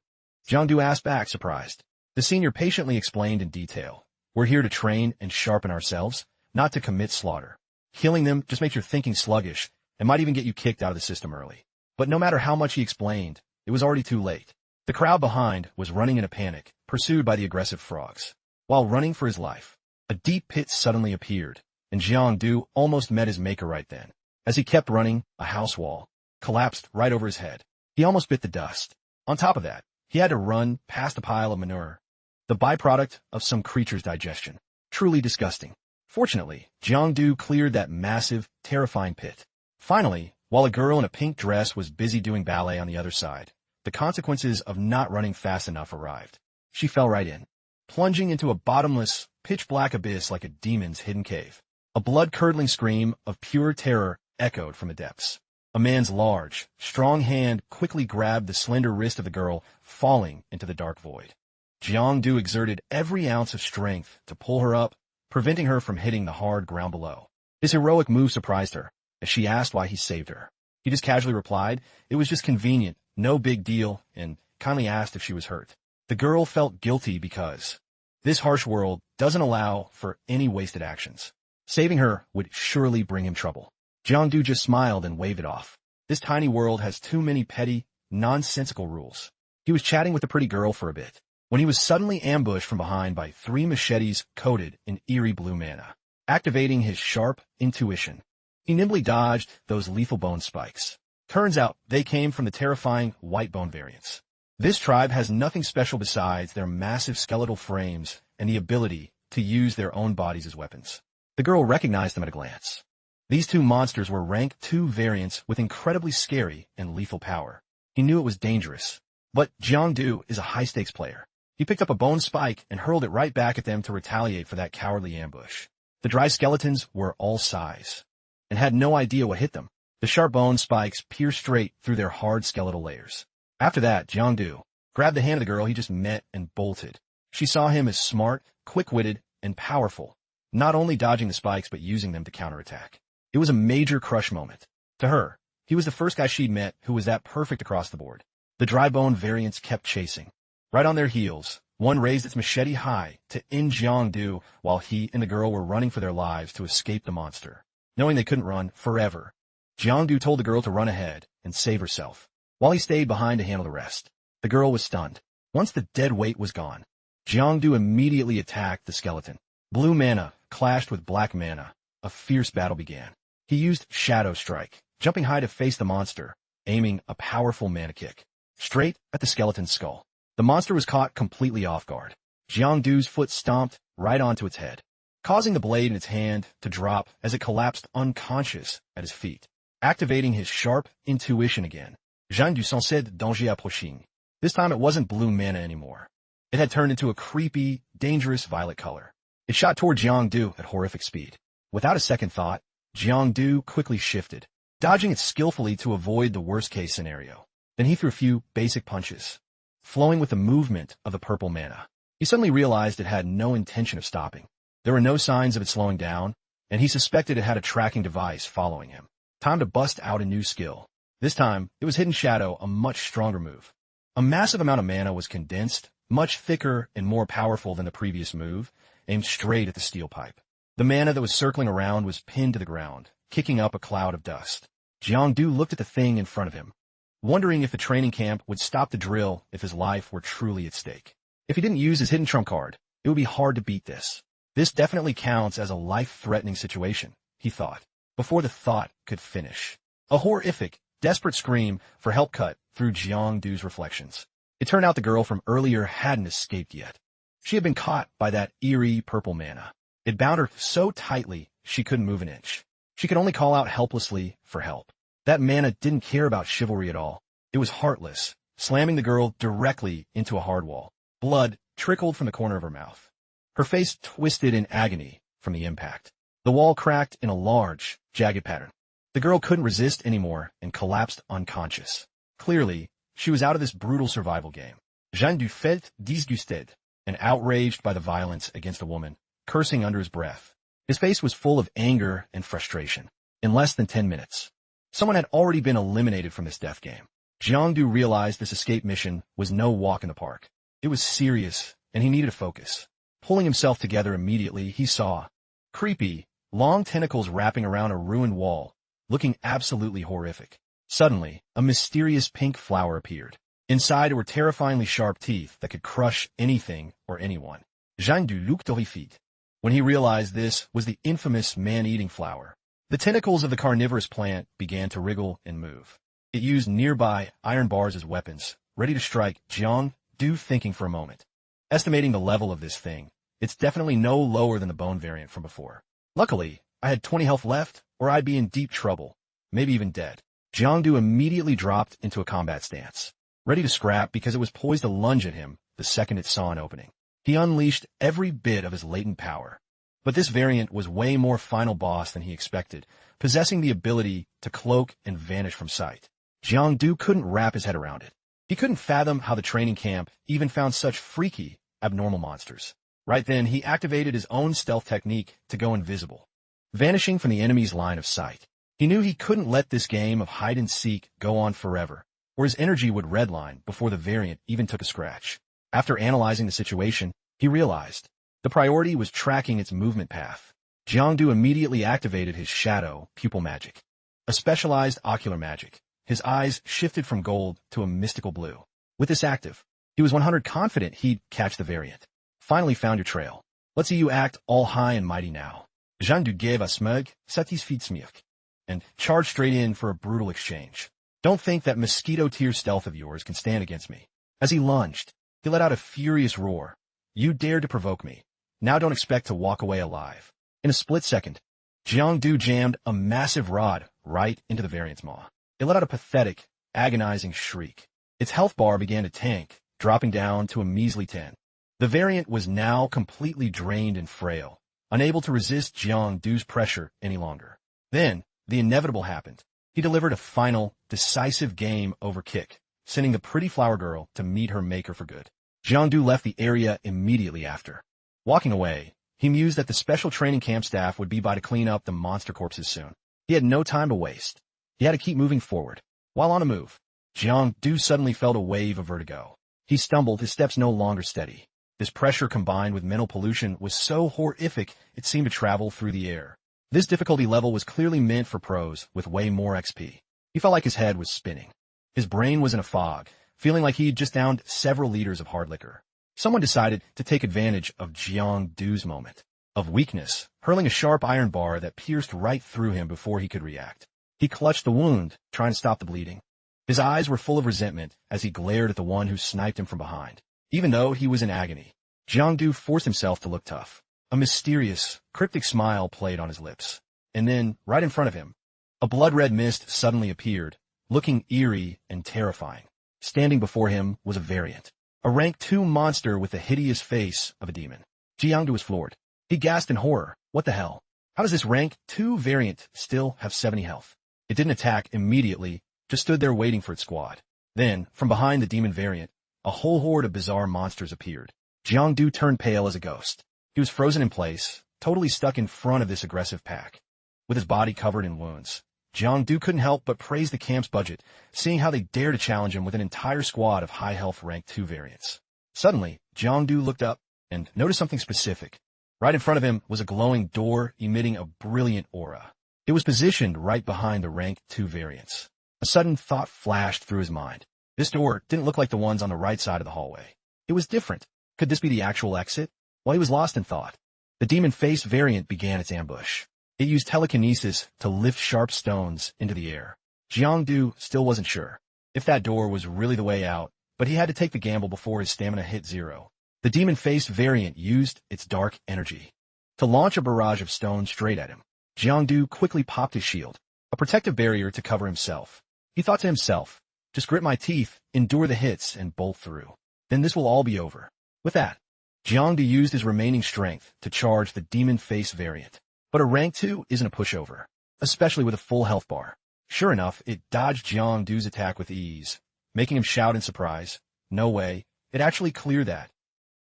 Jiangdu asked back, surprised. The senior patiently explained in detail, "We're here to train and sharpen ourselves, not to commit slaughter. Killing them just makes your thinking sluggish and might even get you kicked out of the system early." But no matter how much he explained, it was already too late. The crowd behind was running in a panic, pursued by the aggressive frogs. While running for his life, a deep pit suddenly appeared, and Jiangdu almost met his maker right then. As he kept running, a house wall collapsed right over his head. He almost bit the dust. On top of that, he had to run past a pile of manure, the byproduct of some creature's digestion. Truly disgusting. Fortunately, Jiangdu cleared that massive, terrifying pit. Finally, while a girl in a pink dress was busy doing ballet on the other side, the consequences of not running fast enough arrived. She fell right in, plunging into a bottomless, pitch-black abyss like a demon's hidden cave. A blood-curdling scream of pure terror echoed from the depths. A man's large, strong hand quickly grabbed the slender wrist of the girl, falling into the dark void. Jiangdu exerted every ounce of strength to pull her up, preventing her from hitting the hard ground below. His heroic move surprised her, as she asked why he saved her. He just casually replied, "It was just convenient, no big deal," and kindly asked if she was hurt. The girl felt guilty because this harsh world doesn't allow for any wasted actions. Saving her would surely bring him trouble. Jiangdu just smiled and waved it off. This tiny world has too many petty, nonsensical rules. He was chatting with the pretty girl for a bit, when he was suddenly ambushed from behind by 3 machetes coated in eerie blue mana. Activating his sharp intuition, he nimbly dodged those lethal bone spikes. Turns out they came from the terrifying white bone variants. This tribe has nothing special besides their massive skeletal frames and the ability to use their own bodies as weapons. The girl recognized them at a glance. These 2 monsters were rank 2 variants with incredibly scary and lethal power. He knew it was dangerous, but Jiangdu is a high-stakes player. He picked up a bone spike and hurled it right back at them to retaliate for that cowardly ambush. The dry skeletons were all size and had no idea what hit them. The sharp bone spikes pierced straight through their hard skeletal layers. After that, Jiangdu grabbed the hand of the girl he just met and bolted. She saw him as smart, quick-witted, and powerful, not only dodging the spikes but using them to counterattack. It was a major crush moment. To her, he was the first guy she'd met who was that perfect across the board. The dry bone variants kept chasing. Right on their heels, one raised its machete high to end Jiangdu while he and the girl were running for their lives to escape the monster. Knowing they couldn't run forever, Jiangdu told the girl to run ahead and save herself, while he stayed behind to handle the rest. The girl was stunned. Once the dead weight was gone, Jiangdu immediately attacked the skeleton. Blue mana clashed with black mana. A fierce battle began. He used Shadow Strike, jumping high to face the monster, aiming a powerful mana kick straight at the skeleton's skull. The monster was caught completely off guard. Jiangdu's foot stomped right onto its head, causing the blade in its hand to drop as it collapsed unconscious at his feet. Activating his sharp intuition again, Jiangdu sensed danger approaching. This time it wasn't blue mana anymore. It had turned into a creepy, dangerous violet color. It shot toward Jiangdu at horrific speed. Without a second thought, Jiangdu quickly shifted, dodging it skillfully to avoid the worst-case scenario. Then he threw a few basic punches, flowing with the movement of the purple mana. He suddenly realized it had no intention of stopping. There were no signs of it slowing down, and he suspected it had a tracking device following him. Time to bust out a new skill. This time, it was Hidden Shadow, a much stronger move. A massive amount of mana was condensed, much thicker and more powerful than the previous move, aimed straight at the steel pipe. The mana that was circling around was pinned to the ground, kicking up a cloud of dust. Jiangdu looked at the thing in front of him, wondering if the training camp would stop the drill if his life were truly at stake. If he didn't use his hidden trump card, it would be hard to beat this. This definitely counts as a life-threatening situation, he thought, before the thought could finish. A horrific, desperate scream for help cut through Jiangdu's reflections. It turned out the girl from earlier hadn't escaped yet. She had been caught by that eerie purple mana. It bound her so tightly she couldn't move an inch. She could only call out helplessly for help. That mana didn't care about chivalry at all. It was heartless, slamming the girl directly into a hard wall. Blood trickled from the corner of her mouth. Her face twisted in agony from the impact. The wall cracked in a large, jagged pattern. The girl couldn't resist anymore and collapsed unconscious. Clearly, she was out of this brutal survival game. Jiangdu felt disgusted and outraged by the violence against a woman, cursing under his breath. His face was full of anger and frustration. In less than 10 minutes, someone had already been eliminated from this death game. Jiangdu realized this escape mission was no walk in the park. It was serious, and he needed to focus. Pulling himself together immediately, he saw creepy, long tentacles wrapping around a ruined wall, looking absolutely horrific. Suddenly, a mysterious pink flower appeared. Inside were terrifyingly sharp teeth that could crush anything or anyone. Jiangdu looked horrified when he realized this was the infamous man-eating flower. The tentacles of the carnivorous plant began to wriggle and move. It used nearby iron bars as weapons, ready to strike. Jiangdu thinking for a moment. Estimating the level of this thing, it's definitely no lower than the bone variant from before. Luckily, I had 20 health left, or I'd be in deep trouble, maybe even dead. Jiangdu immediately dropped into a combat stance, ready to scrap because it was poised to lunge at him the second it saw an opening. He unleashed every bit of his latent power. But this variant was way more final boss than he expected, possessing the ability to cloak and vanish from sight. Jiangdu couldn't wrap his head around it. He couldn't fathom how the training camp even found such freaky, abnormal monsters. Right then, he activated his own stealth technique to go invisible, vanishing from the enemy's line of sight. He knew he couldn't let this game of hide-and-seek go on forever, or his energy would redline before the variant even took a scratch. After analyzing the situation, he realized the priority was tracking its movement path. Jiangdu immediately activated his shadow pupil magic, a specialized ocular magic. His eyes shifted from gold to a mystical blue. With this active, he was 100% confident he'd catch the variant. Finally found your trail. Let's see you act all high and mighty now. Jiangdu gave a smug, satisfied smirk, and charged straight in for a brutal exchange. Don't think that mosquito-tier stealth of yours can stand against me. As he lunged, he let out a furious roar. You dared to provoke me. Now don't expect to walk away alive. In a split second, Jiangdu jammed a massive rod right into the variant's maw. It let out a pathetic, agonizing shriek. Its health bar began to tank, dropping down to a measly 10. The variant was now completely drained and frail, unable to resist Jiangdu's pressure any longer. Then, the inevitable happened. He delivered a final, decisive game-over kick, sending the pretty flower girl to meet her maker for good. Jiangdu left the area immediately after. Walking away, he mused that the special training camp staff would be by to clean up the monster corpses soon. He had no time to waste. He had to keep moving forward. While on the move, Jiangdu suddenly felt a wave of vertigo. He stumbled, his steps no longer steady. This pressure combined with mental pollution was so horrific it seemed to travel through the air. This difficulty level was clearly meant for pros with way more XP. He felt like his head was spinning. His brain was in a fog, feeling like he'd just downed several liters of hard liquor. Someone decided to take advantage of Jiangdu's moment of weakness, hurling a sharp iron bar that pierced right through him before he could react. He clutched the wound, trying to stop the bleeding. His eyes were full of resentment as he glared at the one who sniped him from behind. Even though he was in agony, Jiangdu forced himself to look tough. A mysterious, cryptic smile played on his lips. And then, right in front of him, a blood-red mist suddenly appeared, looking eerie and terrifying. Standing before him was a variant, a rank 2 monster with the hideous face of a demon. Jiangdu was floored. He gasped in horror. What the hell? How does this rank 2 variant still have 70 health? It didn't attack immediately, just stood there waiting for its squad. Then, from behind the demon variant, a whole horde of bizarre monsters appeared. Jiangdu turned pale as a ghost. He was frozen in place, totally stuck in front of this aggressive pack. With his body covered in wounds, Jiangdu couldn't help but praise the camp's budget, seeing how they dared to challenge him with an entire squad of high-health rank 2 variants. Suddenly, Jiangdu looked up and noticed something specific. Right in front of him was a glowing door emitting a brilliant aura. It was positioned right behind the rank 2 variants. A sudden thought flashed through his mind. This door didn't look like the ones on the right side of the hallway. It was different. Could this be the actual exit? While he was lost in thought, the demon-faced variant began its ambush. It used telekinesis to lift sharp stones into the air. Jiangdu still wasn't sure if that door was really the way out, but he had to take the gamble before his stamina hit 0. The demon-faced variant used its dark energy to launch a barrage of stones straight at him. Jiangdu quickly popped his shield, a protective barrier to cover himself. He thought to himself, just grit my teeth, endure the hits, and bolt through. Then this will all be over. With that, Jiangdu used his remaining strength to charge the demon-face variant. But a rank 2 isn't a pushover, especially with a full health bar. Sure enough, it dodged Jiangdu's attack with ease, making him shout in surprise. No way, it actually cleared that.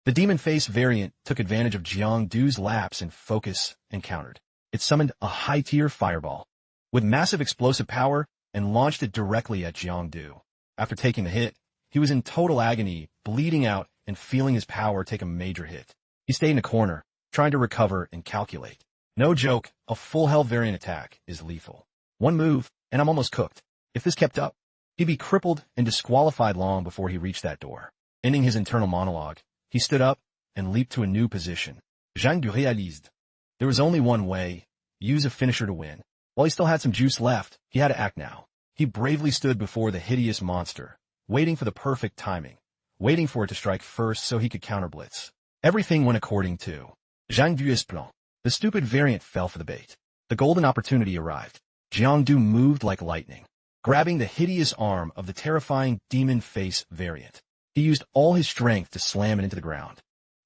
The demon-face variant took advantage of Jiangdu's lapse in focus and countered. It summoned a high-tier fireball with massive explosive power and launched it directly at Jiangdu. After taking the hit, he was in total agony, bleeding out and feeling his power take a major hit. He stayed in a corner, trying to recover and calculate. No joke, a full health variant attack is lethal. One move, and I'm almost cooked. If this kept up, he'd be crippled and disqualified long before he reached that door. Ending his internal monologue, he stood up and leaped to a new position. Jiangdu réalised. There was only one way, use a finisher to win. While he still had some juice left, he had to act now. He bravely stood before the hideous monster, waiting for the perfect timing, waiting for it to strike first so he could counter-blitz. Everything went according to Jiangdu's plan. The stupid variant fell for the bait. The golden opportunity arrived. Jiangdu moved like lightning, grabbing the hideous arm of the terrifying demon face variant. He used all his strength to slam it into the ground.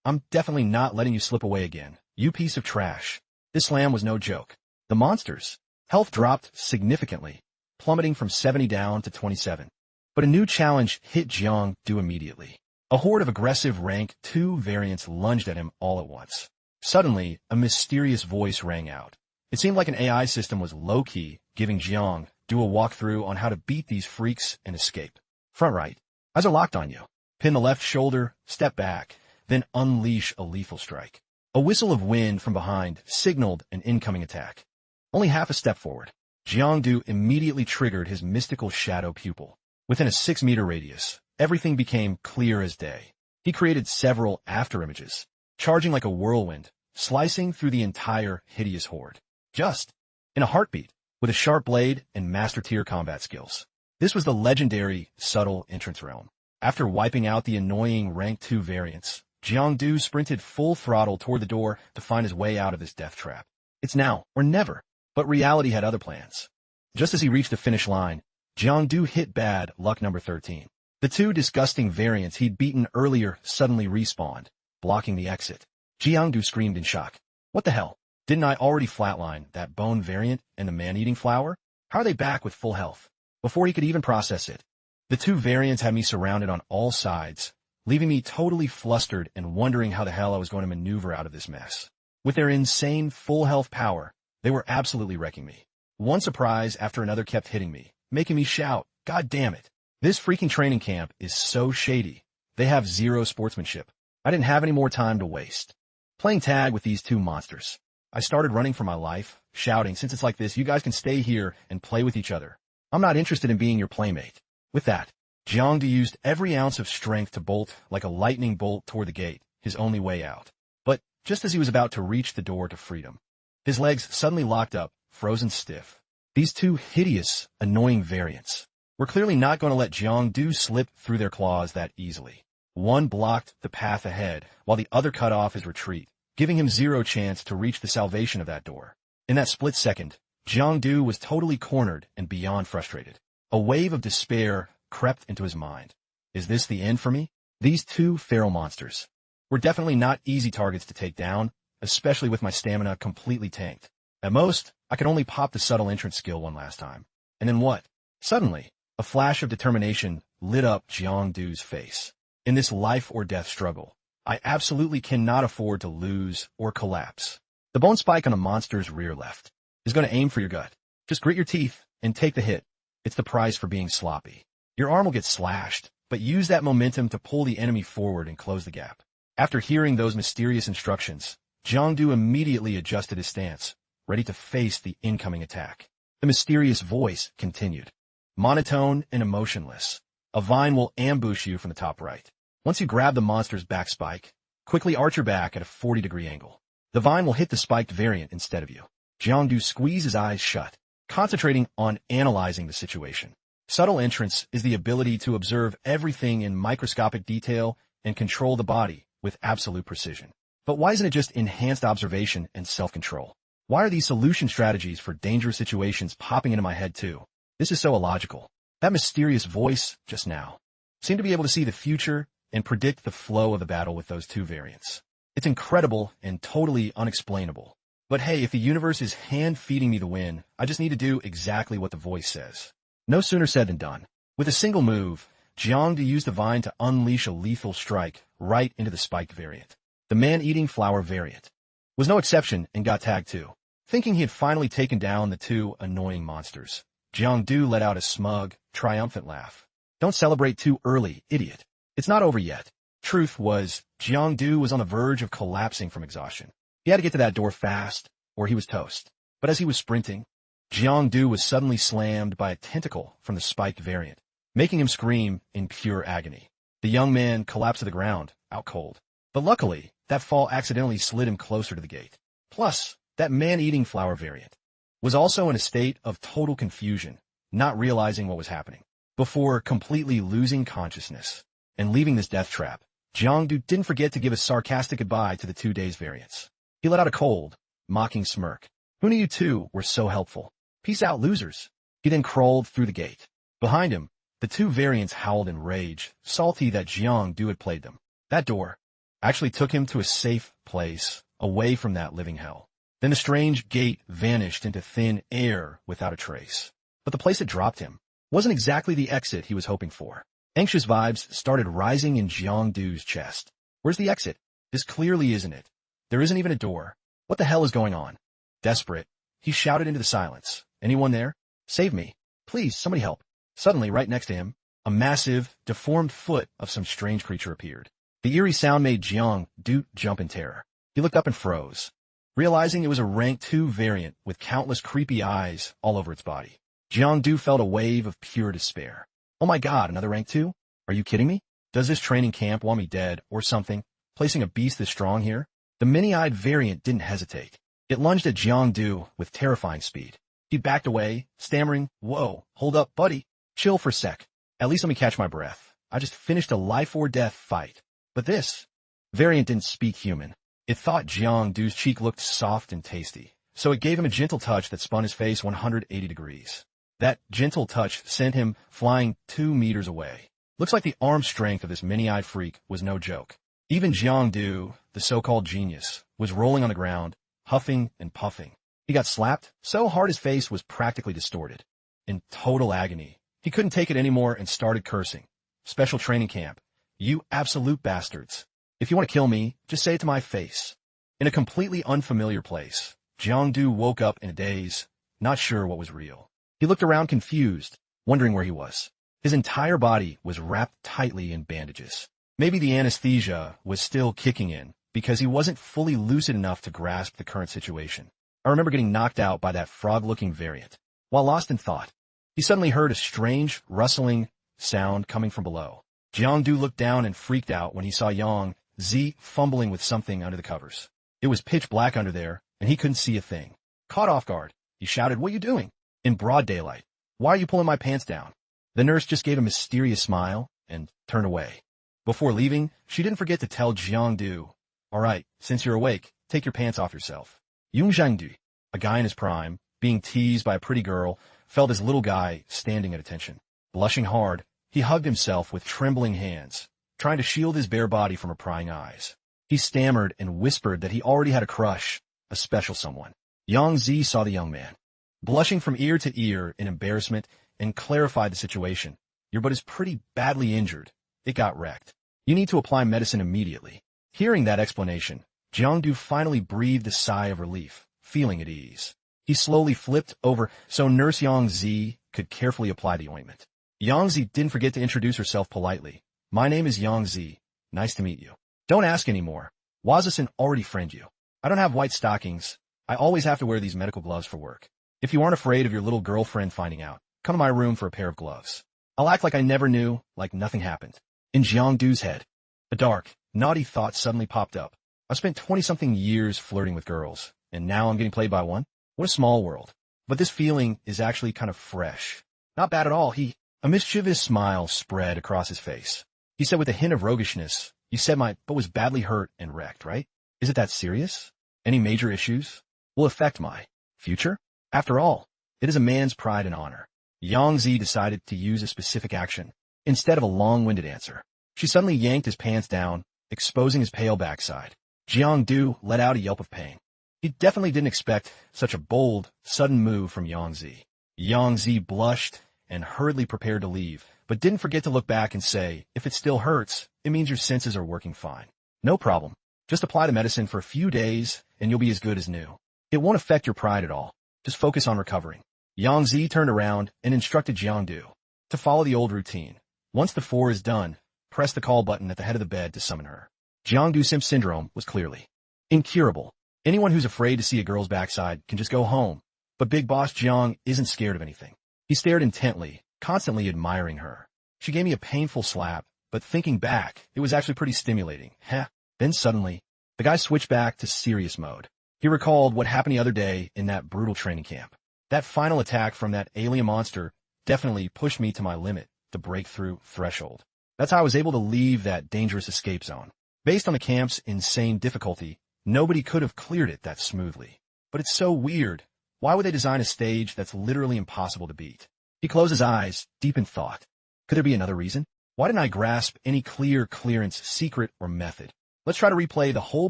I'm definitely not letting you slip away again, you piece of trash. This slam was no joke. The monster's health dropped significantly, plummeting from 70 down to 27. But a new challenge hit Jiangdu immediately. A horde of aggressive rank 2 variants lunged at him all at once. Suddenly, a mysterious voice rang out. It seemed like an AI system was low-key, giving Jiang do a walkthrough on how to beat these freaks and escape. Front right. Eyes are locked on you. Pin the left shoulder, step back, then unleash a lethal strike. A whistle of wind from behind signaled an incoming attack. Only half a step forward. Jiangdu immediately triggered his mystical shadow pupil. Within a 6-meter radius, everything became clear as day. He created several afterimages, charging like a whirlwind, slicing through the entire hideous horde. Just in a heartbeat, with a sharp blade and master-tier combat skills. This was the legendary subtle entrance realm. After wiping out the annoying Rank 2 variants, Jiangdu sprinted full throttle toward the door to find his way out of this death trap. It's now or never, but reality had other plans. Just as he reached the finish line, Jiangdu hit bad luck number 13. The 2 disgusting variants he'd beaten earlier suddenly respawned, blocking the exit. Jiangdu screamed in shock. What the hell? Didn't I already flatline that bone variant and the man-eating flower? How are they back with full health? Before he could even process it, the 2 variants had me surrounded on all sides, leaving me totally flustered and wondering how the hell I was going to maneuver out of this mess. With their insane full health power, they were absolutely wrecking me. One surprise after another kept hitting me, making me shout, "God damn it. This freaking training camp is so shady. They have zero sportsmanship." I didn't have any more time to waste. Playing tag with these 2 monsters, I started running for my life, shouting, "Since it's like this, you guys can stay here and play with each other. I'm not interested in being your playmate." With that, Jiangdu used every ounce of strength to bolt like a lightning bolt toward the gate, his only way out. But just as he was about to reach the door to freedom, his legs suddenly locked up, frozen stiff. These 2 hideous, annoying variants were clearly not going to let Jiangdu slip through their claws that easily. One blocked the path ahead, while the other cut off his retreat, giving him zero chance to reach the salvation of that door. In that split second, Jiangdu was totally cornered and beyond frustrated. A wave of despair crept into his mind. Is this the end for me? These 2 feral monsters were definitely not easy targets to take down, especially with my stamina completely tanked. At most, I could only pop the subtle entrance skill one last time. And then what? Suddenly, a flash of determination lit up Jiangdu's face. In this life-or-death struggle, I absolutely cannot afford to lose or collapse. The bone spike on a monster's rear left is going to aim for your gut. Just grit your teeth and take the hit. It's the price for being sloppy. Your arm will get slashed, but use that momentum to pull the enemy forward and close the gap. After hearing those mysterious instructions, Jiangdu immediately adjusted his stance, ready to face the incoming attack. The mysterious voice continued. Monotone and emotionless. A vine will ambush you from the top right. Once you grab the monster's back spike, quickly arch your back at a 40-degree angle. The vine will hit the spiked variant instead of you. Jiangdu squeezed his eyes shut, concentrating on analyzing the situation. Subtle entrance is the ability to observe everything in microscopic detail and control the body with absolute precision. But why isn't it just enhanced observation and self-control? Why are these solution strategies for dangerous situations popping into my head too? This is so illogical. That mysterious voice just now seemed to be able to see the future and predict the flow of the battle with those 2 variants. It's incredible and totally unexplainable. But hey, if the universe is hand-feeding me the win, I just need to do exactly what the voice says. No sooner said than done. With a single move, Jiangdu used the vine to unleash a lethal strike right into the spiked variant. The man-eating flower variant was no exception and got tagged too. Thinking he had finally taken down the 2 annoying monsters, Jiangdu let out a smug, triumphant laugh. Don't celebrate too early, idiot. It's not over yet. Truth was, Jiangdu was on the verge of collapsing from exhaustion. He had to get to that door fast, or he was toast. But as he was sprinting, Jiangdu was suddenly slammed by a tentacle from the spiked variant, making him scream in pure agony. The young man collapsed to the ground, out cold. But luckily, that fall accidentally slid him closer to the gate. Plus, that man-eating flower variant was also in a state of total confusion, not realizing what was happening. Before completely losing consciousness and leaving this death trap, Jiangdu didn't forget to give a sarcastic goodbye to the 2 days variants. He let out a cold, mocking smirk. Who knew you 2 were so helpful? Peace out, losers. He then crawled through the gate. Behind him, the 2 variants howled in rage, salty that Jiangdu had played them. That door actually took him to a safe place, away from that living hell. Then the strange gate vanished into thin air without a trace. But the place that dropped him wasn't exactly the exit he was hoping for. Anxious vibes started rising in Jiangdu's chest. Where's the exit? This clearly isn't it. There isn't even a door. What the hell is going on? Desperate, he shouted into the silence. Anyone there? Save me. Please, somebody help. Suddenly, right next to him, a massive, deformed foot of some strange creature appeared. The eerie sound made Jiang Du jump in terror. He looked up and froze, realizing it was a rank 2 variant with countless creepy eyes all over its body. Jiang Du felt a wave of pure despair. Oh my god, another rank 2? Are you kidding me? Does this training camp want me dead or something? Placing a beast this strong here? The many-eyed variant didn't hesitate. It lunged at Jiang Du with terrifying speed. He backed away, stammering, "Whoa, hold up, buddy. Chill for a sec. At least let me catch my breath. I just finished a life-or-death fight." But this variant didn't speak human. It thought Jiang Du's cheek looked soft and tasty, so it gave him a gentle touch that spun his face 180 degrees. That gentle touch sent him flying 2 meters away. Looks like the arm strength of this many-eyed freak was no joke. Even Jiang Du, the so-called genius, was rolling on the ground, huffing and puffing. He got slapped so hard his face was practically distorted. In total agony, he couldn't take it anymore and started cursing. "Special training camp. You absolute bastards. If you want to kill me, just say it to my face." In a completely unfamiliar place, Jiang Du woke up in a daze, not sure what was real. He looked around confused, wondering where he was. His entire body was wrapped tightly in bandages. Maybe the anesthesia was still kicking in, because he wasn't fully lucid enough to grasp the current situation. I remember getting knocked out by that frog-looking variant. While lost in thought, he suddenly heard a strange, rustling sound coming from below. Jiang Du looked down and freaked out when he saw Yang Zi fumbling with something under the covers. It was pitch black under there, and he couldn't see a thing. Caught off guard, he shouted, "What are you doing?" In broad daylight. "Why are you pulling my pants down?" The nurse just gave a mysterious smile and turned away. Before leaving, she didn't forget to tell Jiang Du, "All right, since you're awake, take your pants off yourself." Yung Zhangdu, a guy in his prime, being teased by a pretty girl, felt his little guy standing at attention. Blushing hard, he hugged himself with trembling hands, trying to shield his bare body from her prying eyes. He stammered and whispered that he already had a crush, a special someone. Yang Zi saw the young man, blushing from ear to ear in embarrassment, and clarified the situation. "Your butt is pretty badly injured. It got wrecked. You need to apply medicine immediately." Hearing that explanation, Jiang Du finally breathed a sigh of relief, feeling at ease. He slowly flipped over so Nurse Yang Zi could carefully apply the ointment. Yang Zi didn't forget to introduce herself politely. "My name is Yang Zi. Nice to meet you. Don't ask anymore. Wazasan already friend you. I don't have white stockings. I always have to wear these medical gloves for work. If you aren't afraid of your little girlfriend finding out, come to my room for a pair of gloves. I'll act like I never knew, like nothing happened." In Jiang Du's head, a dark, naughty thought suddenly popped up. I've spent 20-something years flirting with girls, and now I'm getting played by one? What a small world. But this feeling is actually kind of fresh. Not bad at all. A mischievous smile spread across his face. He said with a hint of roguishness, "You said my butt was badly hurt and wrecked, right? Is it that serious? Any major issues? Will affect my future? After all, it is a man's pride and honor." Yang Zi decided to use a specific action, instead of a long-winded answer. She suddenly yanked his pants down, exposing his pale backside. Jiang Du let out a yelp of pain. He definitely didn't expect such a bold, sudden move from Yang Zi. Yang Zi blushed and hurriedly prepared to leave, but didn't forget to look back and say, "If it still hurts, it means your senses are working fine. No problem. Just apply the medicine for a few days, and you'll be as good as new. It won't affect your pride at all. Just focus on recovering." Yang Zi turned around and instructed Jiang Du to follow the old routine. Once the 4 is done, press the call button at the head of the bed to summon her. Jiang Du Simp syndrome was clearly incurable. Anyone who's afraid to see a girl's backside can just go home. But Big Boss Jiang isn't scared of anything. He stared intently, constantly admiring her. She gave me a painful slap, but thinking back, it was actually pretty stimulating. Heh. Then suddenly, the guy switched back to serious mode. He recalled what happened the other day in that brutal training camp. That final attack from that alien monster definitely pushed me to my limit, the breakthrough threshold. That's how I was able to leave that dangerous escape zone. Based on the camp's insane difficulty, nobody could have cleared it that smoothly. But it's so weird. Why would they design a stage that's literally impossible to beat? He closed his eyes, deep in thought. Could there be another reason? Why didn't I grasp any clear clearance, secret, or method? Let's try to replay the whole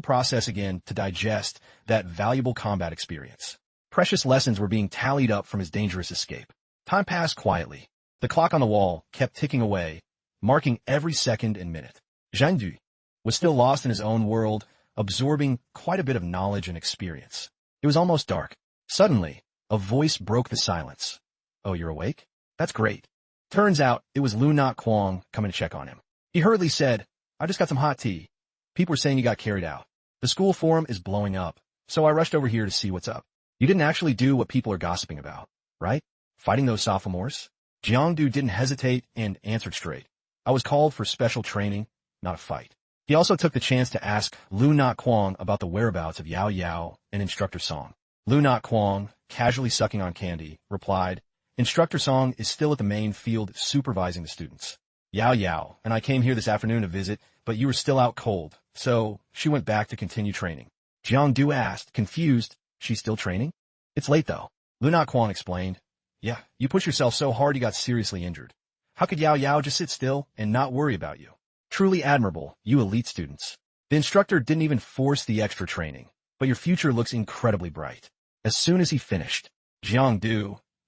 process again to digest that valuable combat experience. Precious lessons were being tallied up from his dangerous escape. Time passed quietly. The clock on the wall kept ticking away, marking every second and minute. Zhang Du was still lost in his own world, absorbing quite a bit of knowledge and experience. It was almost dark. Suddenly, a voice broke the silence. Oh, you're awake? That's great. Turns out it was Lyn Mo coming to check on him. He hurriedly said, I just got some hot tea. People were saying you got carried out. The school forum is blowing up, so I rushed over here to see what's up. You didn't actually do what people are gossiping about, right? Fighting those sophomores? Jang didn't hesitate and answered straight. I was called for special training, not a fight. He also took the chance to ask Lyn Mo about the whereabouts of Yao Yao and Instructor Song. Lyn Mo, casually sucking on candy, replied, Instructor Song is still at the main field supervising the students. Yao Yao and I came here this afternoon to visit, but you were still out cold, so she went back to continue training. Jang asked, confused, she's still training? It's late though. Lyn Mo explained, yeah, you pushed yourself so hard you got seriously injured. How could Yao Yao just sit still and not worry about you? Truly admirable, you elite students. The instructor didn't even force the extra training, but your future looks incredibly bright. As soon as he finished, Jang,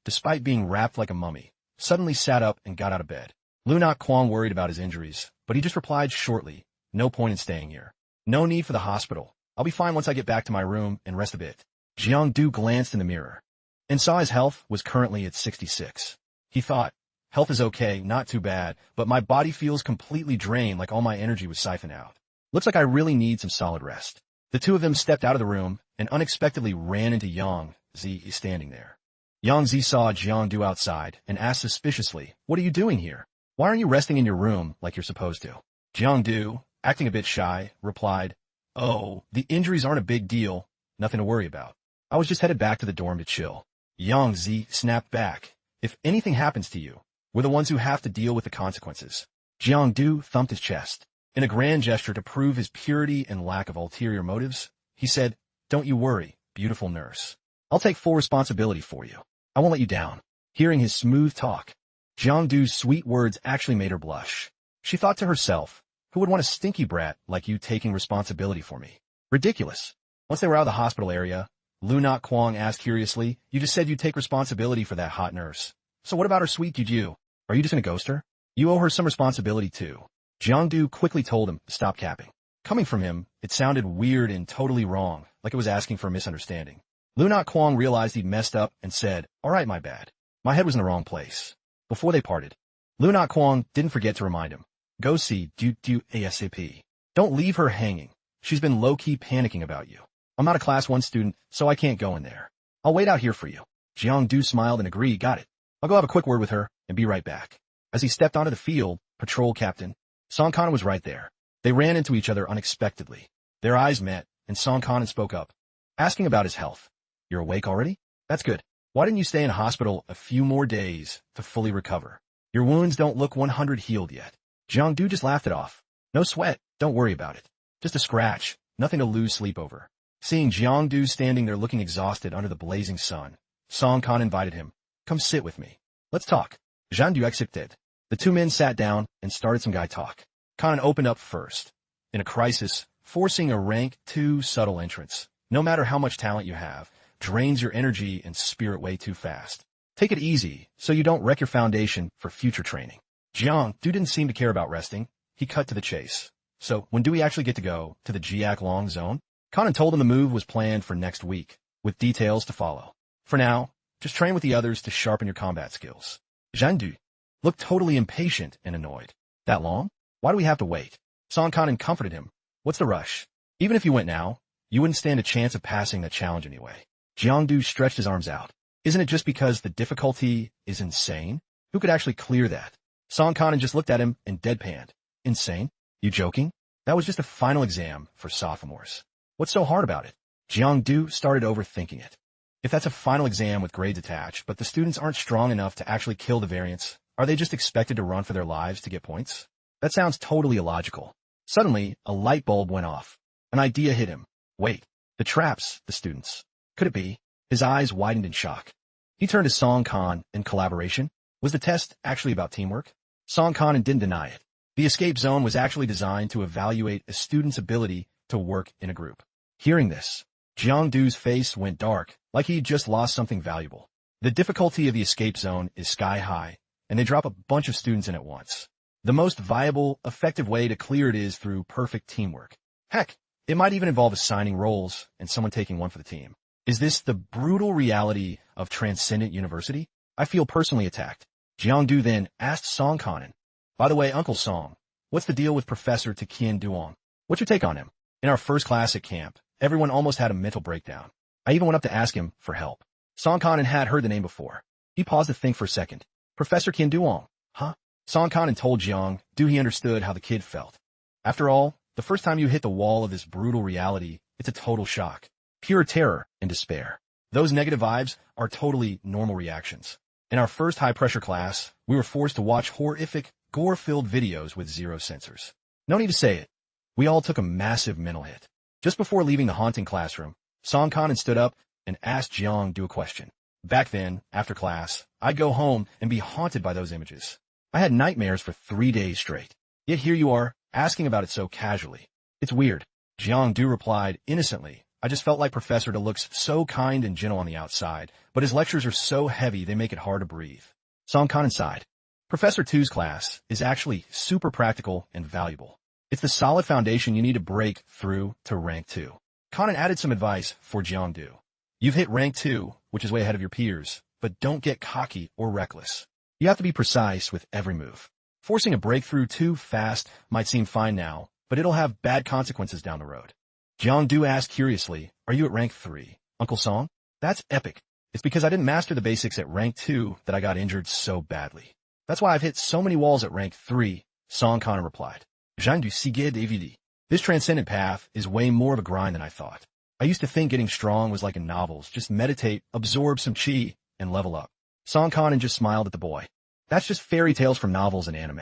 despite being wrapped like a mummy, suddenly sat up and got out of bed. Lyn Mo worried about his injuries, but he just replied shortly, no point in staying here. No need for the hospital. I'll be fine once I get back to my room and rest a bit. Jang glanced in the mirror and saw his health was currently at 66. He thought, health is okay, not too bad, but my body feels completely drained like all my energy was siphoned out. Looks like I really need some solid rest. The two of them stepped out of the room and unexpectedly ran into Yang Zi standing there. Yang Zi saw Jang outside and asked suspiciously, what are you doing here? Why aren't you resting in your room like you're supposed to? Jang, acting a bit shy, replied, oh, the injuries aren't a big deal, nothing to worry about. I was just headed back to the dorm to chill. Yang Zi snapped back, if anything happens to you, we're the ones who have to deal with the consequences. Jang thumped his chest. In a grand gesture to prove his purity and lack of ulterior motives, he said, don't you worry, beautiful nurse. I'll take full responsibility for you. I won't let you down. Hearing his smooth talk, Jang sweet words actually made her blush. She thought to herself, who would want a stinky brat like you taking responsibility for me? Ridiculous. Once they were out of the hospital area, Lyn Mo asked curiously, you just said you'd take responsibility for that hot nurse. So what about her sweet Juju? Are you just gonna ghost her? You owe her some responsibility too. Jang quickly told him to stop capping. Coming from him, it sounded weird and totally wrong, like it was asking for a misunderstanding. Lyn Mo realized he'd messed up and said, all right, my bad. My head was in the wrong place. Before they parted, Lyn Mo didn't forget to remind him, go see Juju ASAP. Don't leave her hanging. She's been low-key panicking about you. I'm not a Class 1 student, so I can't go in there. I'll wait out here for you. Jang smiled and agreed, got it. I'll go have a quick word with her and be right back. As he stepped onto the field, Patrol Captain Song Kanan was right there. They ran into each other unexpectedly. Their eyes met, and Song Kanan spoke up, asking about his health. You're awake already? That's good. Why didn't you stay in hospital a few more days to fully recover? Your wounds don't look 100 healed yet. Jang just laughed it off. No sweat, don't worry about it. Just a scratch, nothing to lose sleep over. Seeing Jang standing there looking exhausted under the blazing sun, Song Kanan invited him, come sit with me. Let's talk. Jang accepted. The two men sat down and started some guy talk. Kanan opened up first. In a crisis, forcing a rank 2 subtle entrance, no matter how much talent you have, drains your energy and spirit way too fast. Take it easy so you don't wreck your foundation for future training. Jang didn't seem to care about resting. He cut to the chase. So, when do we actually get to go to the Jiak Long Zone? Kanan told him the move was planned for next week, with details to follow. For now, just train with the others to sharpen your combat skills. Jang looked totally impatient and annoyed. That long? Why do we have to wait? Song Kanan comforted him. What's the rush? Even if you went now, you wouldn't stand a chance of passing that challenge anyway. Jang stretched his arms out. Isn't it just because the difficulty is insane? Who could actually clear that? Song Kanan just looked at him and deadpanned. Insane? You joking? That was just a final exam for sophomores. What's so hard about it? Jang started overthinking it. If that's a final exam with grades attached, but the students aren't strong enough to actually kill the variants, are they just expected to run for their lives to get points? That sounds totally illogical. Suddenly, a light bulb went off. An idea hit him. Wait, the traps, the students. Could it be? His eyes widened in shock. He turned to Song Kanan in collaboration. Was the test actually about teamwork? Song Kanan didn't deny it. The escape zone was actually designed to evaluate a student's ability to work in a group. Hearing this, Jang face went dark, like he'd just lost something valuable. The difficulty of the escape zone is sky high, and they drop a bunch of students in at once. The most viable, effective way to clear it is through perfect teamwork. Heck, it might even involve assigning roles and someone taking one for the team. Is this the brutal reality of Transcendent University? I feel personally attacked. Jiangdu then asked Song Kanan, "By the way, Uncle Song, what's the deal with Professor Takian Duong? What's your take on him?" In our first class at camp, everyone almost had a mental breakdown. I even went up to ask him for help. Song Kanan had heard the name before. He paused to think for a second. Professor Qian Duong, huh? Song Kanan told Jiangdu he understood how the kid felt. After all, the first time you hit the wall of this brutal reality, it's a total shock. Pure terror and despair. Those negative vibes are totally normal reactions. In our first high-pressure class, we were forced to watch horrific, gore-filled videos with zero censors. No need to say it. We all took a massive mental hit. Just before leaving the haunting classroom, Song Kanan stood up and asked Jiangdu a question. Back then, after class, I'd go home and be haunted by those images. I had nightmares for 3 days straight. Yet here you are, asking about it so casually. It's weird. Jiangdu replied innocently. I just felt like Professor Da looks so kind and gentle on the outside, but his lectures are so heavy they make it hard to breathe. Song Kanan sighed. Professor Tu's class is actually super practical and valuable. It's the solid foundation you need to break through to rank 2. Kanan added some advice for Jiangdu. You've hit rank 2, which is way ahead of your peers, but don't get cocky or reckless. You have to be precise with every move. Forcing a breakthrough too fast might seem fine now, but it'll have bad consequences down the road. Jiangdu asked curiously, are you at rank 3, Uncle Song? That's epic. It's because I didn't master the basics at rank 2 that I got injured so badly. That's why I've hit so many walls at rank 3, Song Kanan replied. Jang du sigil DVD. This transcendent path is way more of a grind than I thought. I used to think getting strong was like in novels, just meditate, absorb some chi, and level up. Song Kanan just smiled at the boy. That's just fairy tales from novels and anime.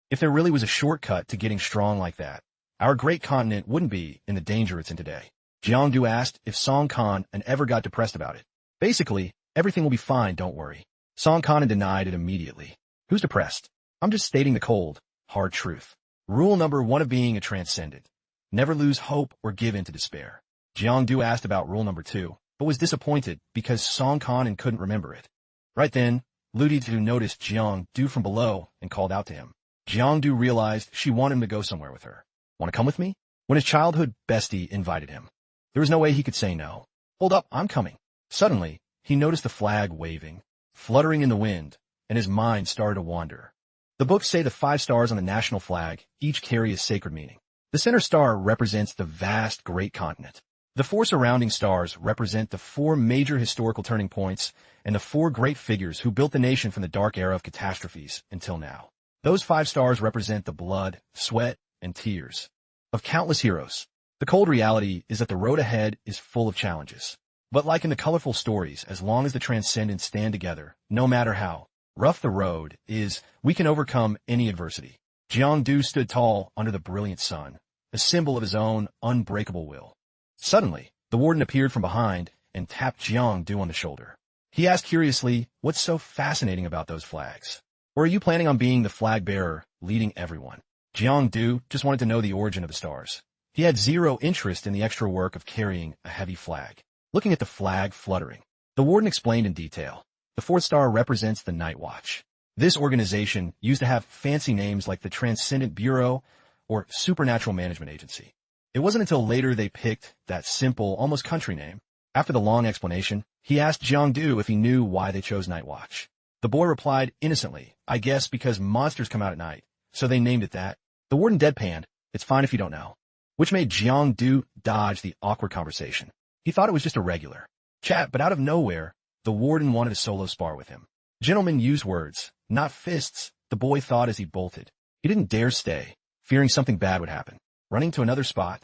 If there really was a shortcut to getting strong like that, our great continent wouldn't be in the danger it's in today. Jiangdu asked if Song Kanan ever got depressed about it. Basically, everything will be fine, don't worry. Song Kanan denied it immediately. Who's depressed? I'm just stating the cold, hard truth. Rule number 1 of being a transcendent. Never lose hope or give in to despair. Jiangdu asked about rule number 2, but was disappointed because Song Kanan couldn't remember it. Right then, Luditu noticed Jiangdu from below and called out to him. Jiangdu realized she wanted him to go somewhere with her. Want to come with me? When his childhood bestie invited him. There was no way he could say no. Hold up, I'm coming. Suddenly, he noticed the flag waving, fluttering in the wind, and his mind started to wander. The books say the 5 stars on the national flag each carry a sacred meaning. The center star represents the vast great continent. The 4 surrounding stars represent the 4 major historical turning points and the 4 great figures who built the nation from the dark era of catastrophes until now. Those 5 stars represent the blood, sweat, and tears of countless heroes. The cold reality is that the road ahead is full of challenges. But like in the colorful stories, as long as the transcendents stand together, no matter how rough the road is, we can overcome any adversity. Jiangdu stood tall under the brilliant sun, a symbol of his own unbreakable will. Suddenly, the warden appeared from behind and tapped Jiangdu on the shoulder. He asked curiously, what's so fascinating about those flags? Or are you planning on being the flag bearer, leading everyone? Jiangdu just wanted to know the origin of the stars. He had zero interest in the extra work of carrying a heavy flag. Looking at the flag fluttering, the warden explained in detail. The 4th star represents the Night Watch. This organization used to have fancy names like the Transcendent Bureau or Supernatural Management Agency. It wasn't until later they picked that simple, almost country name. After the long explanation, he asked Jiangdu if he knew why they chose Night Watch. The boy replied innocently, I guess because monsters come out at night, so they named it that. The warden deadpanned, it's fine if you don't know, which made Jiangdu dodge the awkward conversation. He thought it was just a regular chat, but out of nowhere, the warden wanted a solo spar with him. Gentlemen use words, not fists, the boy thought as he bolted. He didn't dare stay, fearing something bad would happen. Running to another spot,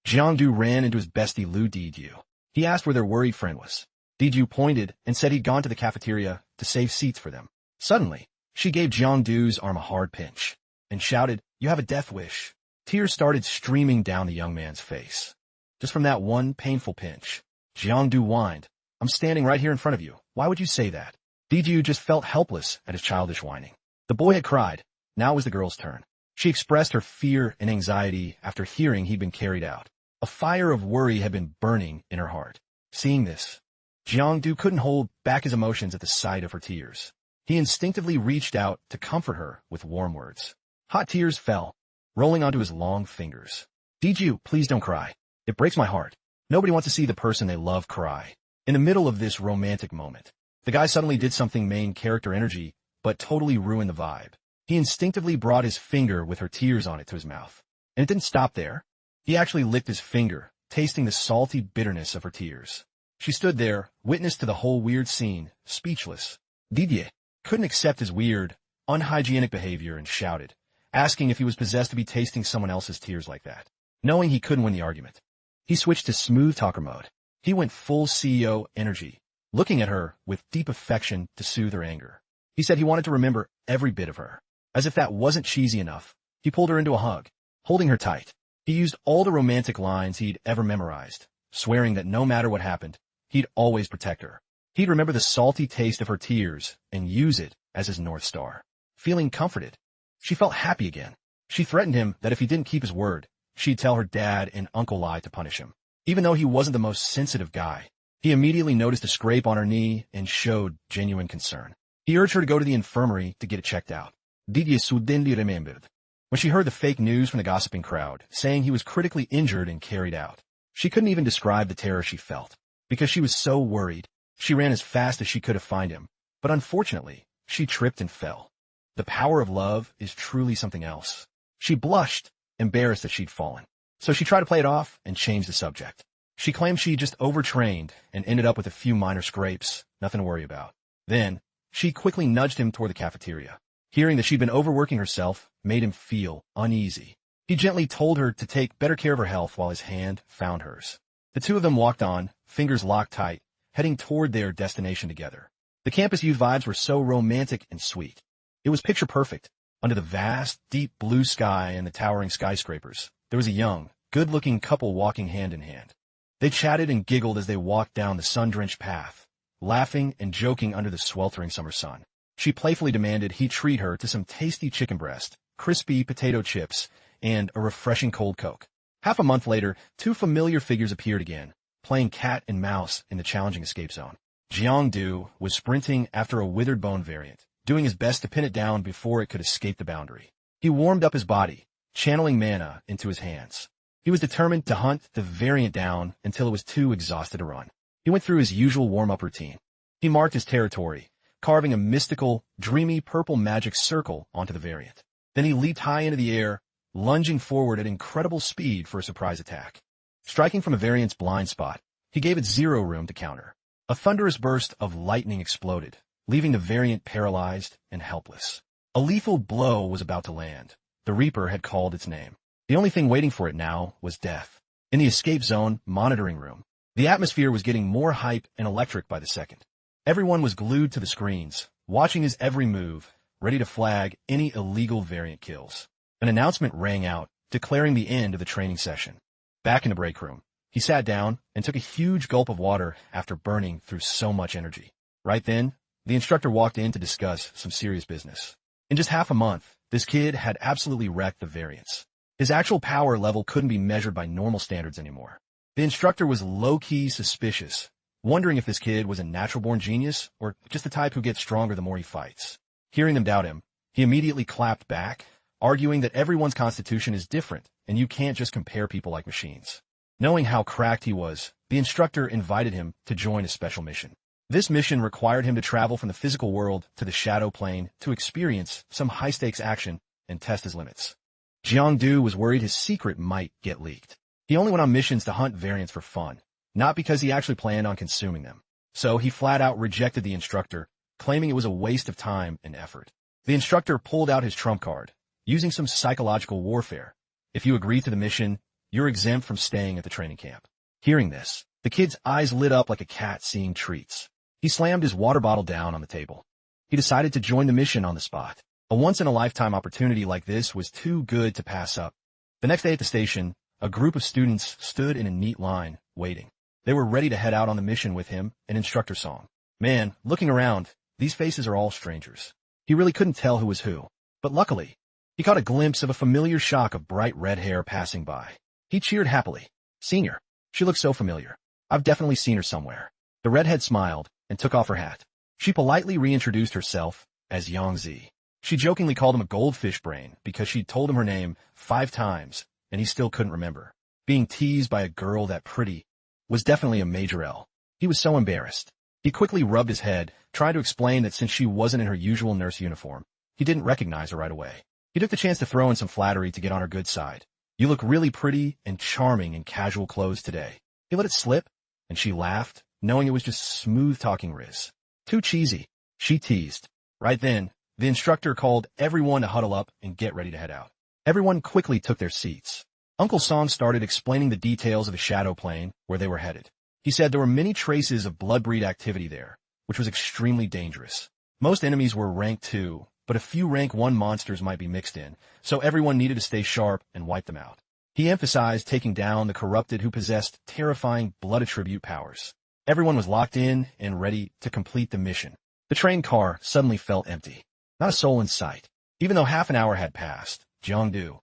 Jiangdu ran into his bestie Lu Diju. He asked where their worried friend was. Diju pointed and said he'd gone to the cafeteria to save seats for them. Suddenly, she gave Jiangdu's arm a hard pinch and shouted, you have a death wish. Tears started streaming down the young man's face. Just from that one painful pinch, Jiangdu whined, I'm standing right here in front of you. Why would you say that? Diju just felt helpless at his childish whining. The boy had cried. Now it was the girl's turn. She expressed her fear and anxiety after hearing he'd been carried out. A fire of worry had been burning in her heart. Seeing this, Jiangdu couldn't hold back his emotions at the sight of her tears. He instinctively reached out to comfort her with warm words. Hot tears fell, rolling onto his long fingers. Diju, please don't cry. It breaks my heart. Nobody wants to see the person they love cry. In the middle of this romantic moment, The guy suddenly did something main character energy, but totally ruined the vibe. He instinctively brought his finger with her tears on it to his mouth. And it didn't stop there. He actually licked his finger, tasting the salty bitterness of her tears. She stood there, witness to the whole weird scene, speechless. Didier couldn't accept his weird, unhygienic behavior and shouted, asking if he was possessed to be tasting someone else's tears like that. Knowing he couldn't win the argument, he switched to smooth talker mode. He went full CEO energy, looking at her with deep affection to soothe her anger. He said he wanted to remember every bit of her. As if that wasn't cheesy enough, he pulled her into a hug, holding her tight. He used all the romantic lines he'd ever memorized, swearing that no matter what happened, he'd always protect her. He'd remember the salty taste of her tears and use it as his North Star. Feeling comforted, she felt happy again. She threatened him that if he didn't keep his word, she'd tell her dad and Uncle Lai to punish him. Even though he wasn't the most sensitive guy, he immediately noticed a scrape on her knee and showed genuine concern. He urged her to go to the infirmary to get it checked out. Didier suddenly remembered when she heard the fake news from the gossiping crowd, saying he was critically injured and carried out. She couldn't even describe the terror she felt, because she was so worried. She ran as fast as she could to find him, but unfortunately, she tripped and fell. The power of love is truly something else. She blushed, embarrassed that she'd fallen. So she tried to play it off and change the subject. She claimed she just overtrained and ended up with a few minor scrapes, nothing to worry about. Then, she quickly nudged him toward the cafeteria. Hearing that she'd been overworking herself made him feel uneasy. He gently told her to take better care of her health while his hand found hers. The two of them walked on, fingers locked tight, heading toward their destination together. The campus youth vibes were so romantic and sweet. It was picture perfect. Under the vast, deep blue sky and the towering skyscrapers, there was a young, good-looking couple walking hand in hand. They chatted and giggled as they walked down the sun-drenched path, laughing and joking under the sweltering summer sun. She playfully demanded he treat her to some tasty chicken breast, crispy potato chips, and a refreshing cold Coke. Half a month later, two familiar figures appeared again, playing cat and mouse in the challenging escape zone. Jiang was sprinting after a withered bone variant, doing his best to pin it down before it could escape the boundary. He warmed up his body, channeling mana into his hands. He was determined to hunt the variant down until it was too exhausted to run. He went through his usual warm-up routine. He marked his territory, carving a mystical, dreamy purple magic circle onto the variant. Then he leaped high into the air, lunging forward at incredible speed for a surprise attack. Striking from a variant's blind spot, he gave it zero room to counter. A thunderous burst of lightning exploded, leaving the variant paralyzed and helpless. A lethal blow was about to land. The Reaper had called its name. The only thing waiting for it now was death. In the escape zone monitoring room, the atmosphere was getting more hype and electric by the second. Everyone was glued to the screens, watching his every move, ready to flag any illegal variant kills. An announcement rang out, declaring the end of the training session. Back in the break room, he sat down and took a huge gulp of water after burning through so much energy. Right then, the instructor walked in to discuss some serious business. In just half a month, this kid had absolutely wrecked the variants. His actual power level couldn't be measured by normal standards anymore. The instructor was low-key suspicious, wondering if this kid was a natural-born genius or just the type who gets stronger the more he fights. Hearing them doubt him, he immediately clapped back, arguing that everyone's constitution is different and you can't just compare people like machines. Knowing how cracked he was, the instructor invited him to join a special mission. This mission required him to travel from the physical world to the shadow plane to experience some high-stakes action and test his limits. Jiang was worried his secret might get leaked. He only went on missions to hunt variants for fun, not because he actually planned on consuming them. So he flat-out rejected the instructor, claiming it was a waste of time and effort. The instructor pulled out his trump card, using some psychological warfare. If you agree to the mission, you're exempt from staying at the training camp. Hearing this, the kid's eyes lit up like a cat seeing treats. He slammed his water bottle down on the table. He decided to join the mission on the spot. A once-in-a-lifetime opportunity like this was too good to pass up. The next day at the station, a group of students stood in a neat line, waiting. They were ready to head out on the mission with him, an instructor song. Man, looking around, these faces are all strangers. He really couldn't tell who was who. But luckily, he caught a glimpse of a familiar shock of bright red hair passing by. He cheered happily. Senior. She looks so familiar. I've definitely seen her somewhere. The redhead smiled and took off her hat. She politely reintroduced herself as Yang Zi. She jokingly called him a goldfish brain because she'd told him her name 5 times and he still couldn't remember. Being teased by a girl that pretty was definitely a major L. He was so embarrassed. He quickly rubbed his head, trying to explain that since she wasn't in her usual nurse uniform, he didn't recognize her right away. He took the chance to throw in some flattery to get on her good side. You look really pretty and charming in casual clothes today. He let it slip, and she laughed, knowing it was just smooth-talking riz. Too cheesy, she teased. Right then, the instructor called everyone to huddle up and get ready to head out. Everyone quickly took their seats. Uncle Song started explaining the details of the shadow plane where they were headed. He said there were many traces of bloodbreed activity there, which was extremely dangerous. Most enemies were rank 2, but a few rank 1 monsters might be mixed in, so everyone needed to stay sharp and wipe them out. He emphasized taking down the corrupted who possessed terrifying blood attribute powers. Everyone was locked in and ready to complete the mission. The train car suddenly felt empty. Not a soul in sight. Even though half an hour had passed, Jiangdu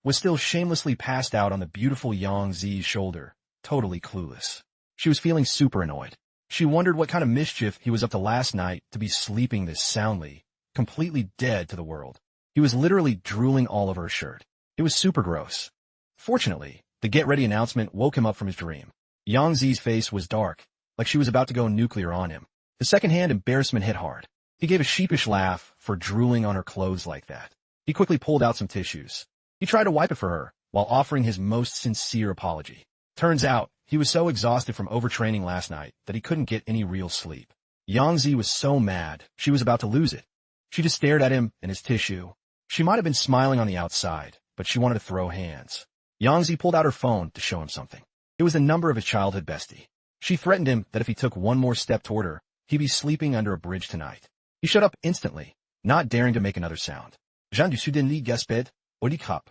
was still shamelessly passed out on the beautiful Yang Zi's shoulder, totally clueless. She was feeling super annoyed. She wondered what kind of mischief he was up to last night to be sleeping this soundly, completely dead to the world. He was literally drooling all over her shirt. It was super gross. Fortunately, the get-ready announcement woke him up from his dream. Yang Zi's face was dark, like she was about to go nuclear on him. The second-hand embarrassment hit hard. He gave a sheepish laugh for drooling on her clothes like that. He quickly pulled out some tissues. He tried to wipe it for her, while offering his most sincere apology. Turns out, he was so exhausted from overtraining last night that he couldn't get any real sleep. Yang Zi was so mad, she was about to lose it. She just stared at him and his tissue. She might have been smiling on the outside, but she wanted to throw hands. Yang Zi pulled out her phone to show him something. It was the number of his childhood bestie. She threatened him that if he took one more step toward her, he'd be sleeping under a bridge tonight. He shut up instantly, not daring to make another sound. Jean du Sudin Gasped, Odikap.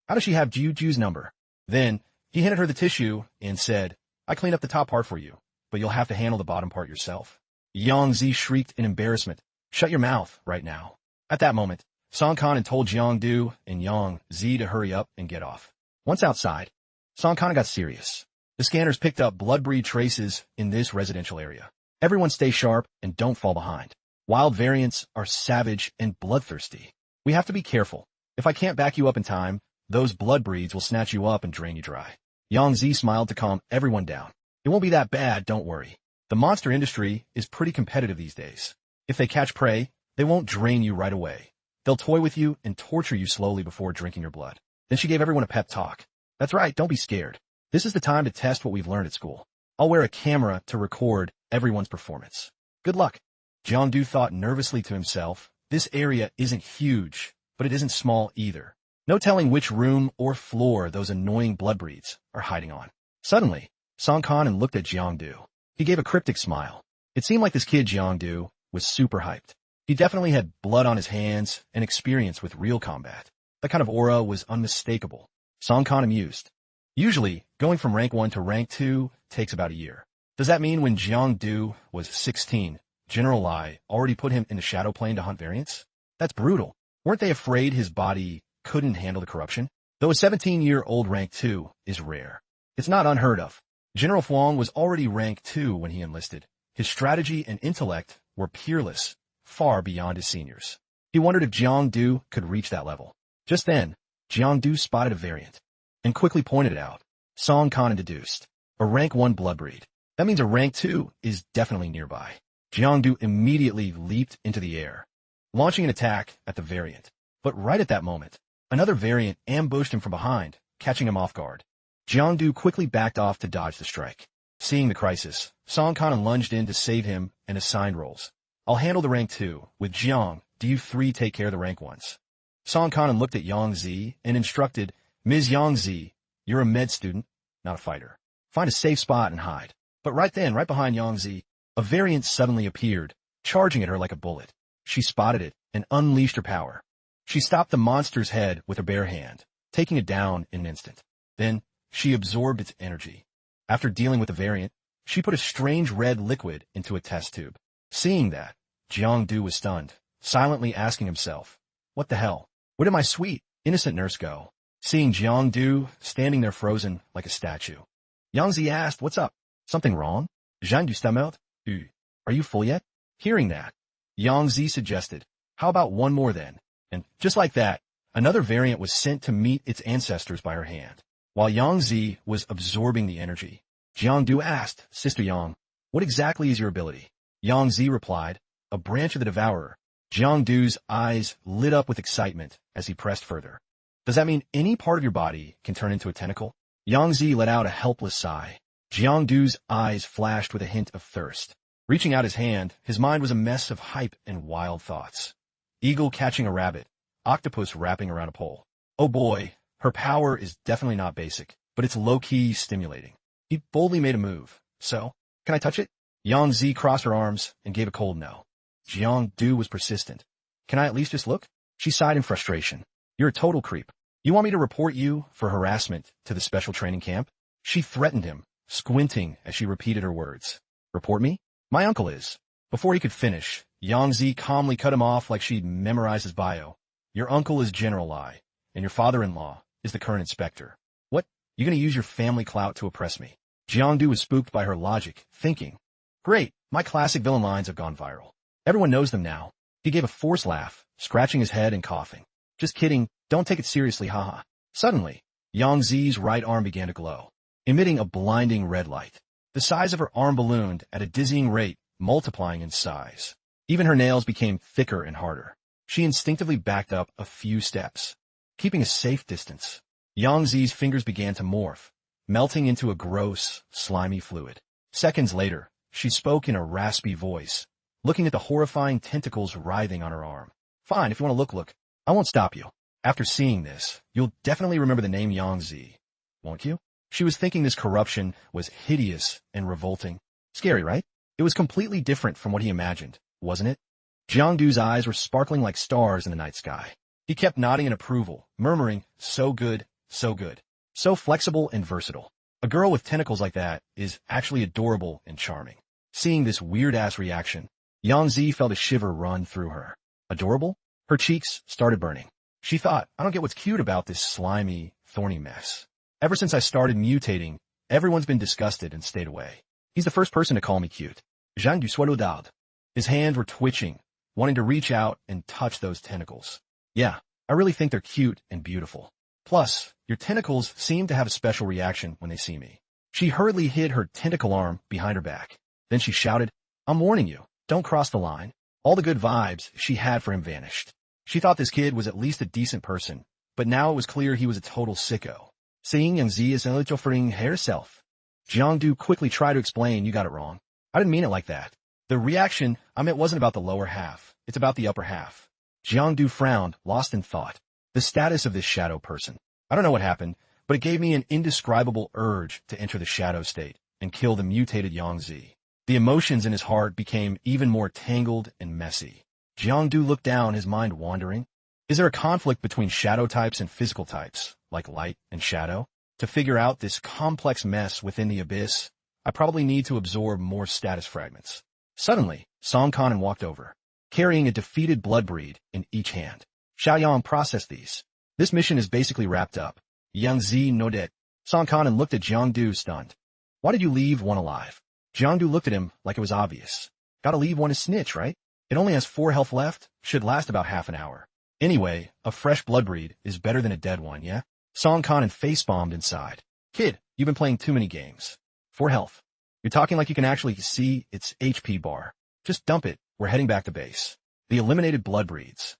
How does she have Juju's number? Then, he handed her the tissue and said, I cleaned up the top part for you, but you'll have to handle the bottom part yourself. Yang Zi shrieked in embarrassment. Shut your mouth right now. At that moment, Song Kanan told Jiangdu and Yang Zi to hurry up and get off. Once outside, Song Kanan got serious. The scanners picked up blood-breed traces in this residential area. Everyone stay sharp and don't fall behind. Wild variants are savage and bloodthirsty. We have to be careful. If I can't back you up in time, those blood breeds will snatch you up and drain you dry. Yang Zi smiled to calm everyone down. It won't be that bad, don't worry. The monster industry is pretty competitive these days. If they catch prey, they won't drain you right away. They'll toy with you and torture you slowly before drinking your blood. Then she gave everyone a pep talk. That's right, don't be scared. This is the time to test what we've learned at school. I'll wear a camera to record everyone's performance. Good luck. Jiangdu thought nervously to himself, this area isn't huge, but it isn't small either. No telling which room or floor those annoying bloodbreeds are hiding on. Suddenly, Song Kanan looked at Jiangdu. He gave a cryptic smile. It seemed like this kid Jiangdu was super hyped. He definitely had blood on his hands and experience with real combat. That kind of aura was unmistakable. Song Kanan mused. Usually, going from rank 1 to rank 2 takes about a year. Does that mean when Jiangdu was 16, General Lai already put him in the shadow plane to hunt variants? That's brutal. Weren't they afraid his body couldn't handle the corruption? Though a 17-year-old rank 2 is rare. It's not unheard of. General Huang was already rank 2 when he enlisted. His strategy and intellect were peerless, far beyond his seniors. He wondered if Jiangdu could reach that level. Just then, Jiangdu spotted a variant and quickly pointed it out. Song Kanan deduced. A rank 1 bloodbreed. That means a rank 2 is definitely nearby. Jiangdu immediately leaped into the air, launching an attack at the variant. But right at that moment, another variant ambushed him from behind, catching him off guard. Jiangdu quickly backed off to dodge the strike. Seeing the crisis, Song Kanan lunged in to save him and assigned roles. I'll handle the rank 2. With Jiang, do you 3 take care of the rank 1s. Song Kanan looked at Yang Zi and instructed, Ms. Yang Zi, you're a med student, not a fighter. Find a safe spot and hide. But right then, right behind Yang Zi, a variant suddenly appeared, charging at her like a bullet. She spotted it and unleashed her power. She stopped the monster's head with her bare hand, taking it down in an instant. Then, she absorbed its energy. After dealing with the variant, she put a strange red liquid into a test tube. Seeing that, Jiangdu was stunned, silently asking himself, what the hell? Where did my sweet, innocent nurse go? Seeing Jiangdu standing there frozen like a statue, Yang Zi asked, what's up? Something wrong? Jean du Stamelt? Are you full yet? Hearing that, Yang Zi suggested, how about one more then? And just like that, another variant was sent to meet its ancestors by her hand. While Yang Zi was absorbing the energy, Jiangdu asked, Sister Yang, what exactly is your ability? Yang Zi replied, a branch of the devourer. Jiang Du's eyes lit up with excitement as he pressed further. Does that mean any part of your body can turn into a tentacle? Yang Zi let out a helpless sigh. Jiang Du's eyes flashed with a hint of thirst. Reaching out his hand, his mind was a mess of hype and wild thoughts. Eagle catching a rabbit, octopus wrapping around a pole. Oh boy, her power is definitely not basic, but it's low-key stimulating. He boldly made a move. So, can I touch it? Yang Zi crossed her arms and gave a cold no. Jiang Du was persistent. Can I at least just look? She sighed in frustration. You're a total creep. You want me to report you for harassment to the special training camp? She threatened him, squinting as she repeated her words. Report me? My uncle is. Before he could finish, Yang Zi calmly cut him off like she'd memorized his bio. Your uncle is General Lai, and your father-in-law is the current inspector. What? You gonna use your family clout to oppress me? Jiang Du was spooked by her logic, thinking, great, my classic villain lines have gone viral. Everyone knows them now. He gave a forced laugh, scratching his head and coughing. Just kidding, don't take it seriously, haha. Suddenly, Yang Zi's right arm began to glow, emitting a blinding red light. The size of her arm ballooned at a dizzying rate, multiplying in size. Even her nails became thicker and harder. She instinctively backed up a few steps, keeping a safe distance. Yang Zi's fingers began to morph, melting into a gross, slimy fluid. Seconds later, she spoke in a raspy voice, looking at the horrifying tentacles writhing on her arm. Fine, if you want to look. I won't stop you. After seeing this, you'll definitely remember the name Yang Zi. Won't you? She was thinking this corruption was hideous and revolting. Scary, right? It was completely different from what he imagined, wasn't it? Jiang Du's eyes were sparkling like stars in the night sky. He kept nodding in approval, murmuring, so good, so good. So flexible and versatile. A girl with tentacles like that is actually adorable and charming. Seeing this weird-ass reaction, Yang Zi felt a shiver run through her. Adorable? Her cheeks started burning. She thought, I don't get what's cute about this slimy, thorny mess. Ever since I started mutating, everyone's been disgusted and stayed away. He's the first person to call me cute. Jean du Soileau Dard. His hands were twitching, wanting to reach out and touch those tentacles. Yeah, I really think they're cute and beautiful. Plus, your tentacles seem to have a special reaction when they see me. She hurriedly hid her tentacle arm behind her back. Then she shouted, I'm warning you, don't cross the line. All the good vibes she had for him vanished. She thought this kid was at least a decent person, but now it was clear he was a total sicko. Seeing Yang Zi is offering herself. Jiang Du quickly tried to explain, you got it wrong. I didn't mean it like that. The reaction I meant wasn't about the lower half, it's about the upper half. Jiang Du frowned, lost in thought. The status of this shadow person. I don't know what happened, but it gave me an indescribable urge to enter the shadow state and kill the mutated Yang Zi. The emotions in his heart became even more tangled and messy. Jiang Du looked down, his mind wandering. Is there a conflict between shadow types and physical types, like light and shadow? To figure out this complex mess within the abyss, I probably need to absorb more status fragments. Suddenly, Song Kanan walked over, carrying a defeated blood breed in each hand. Xiao Yang processed these. This mission is basically wrapped up. Yang Zi nodded. Song Kanan looked at Jiang Du, stunned. Why did you leave one alive? Jiang Du looked at him like it was obvious. Gotta leave one to snitch, right? It only has 4 health left, should last about half an hour. Anyway, a fresh blood breed is better than a dead one, yeah? Song Kanan face-bombed inside. Kid, you've been playing too many games. 4 health. You're talking like you can actually see its HP bar. Just dump it, we're heading back to base. The eliminated blood breeds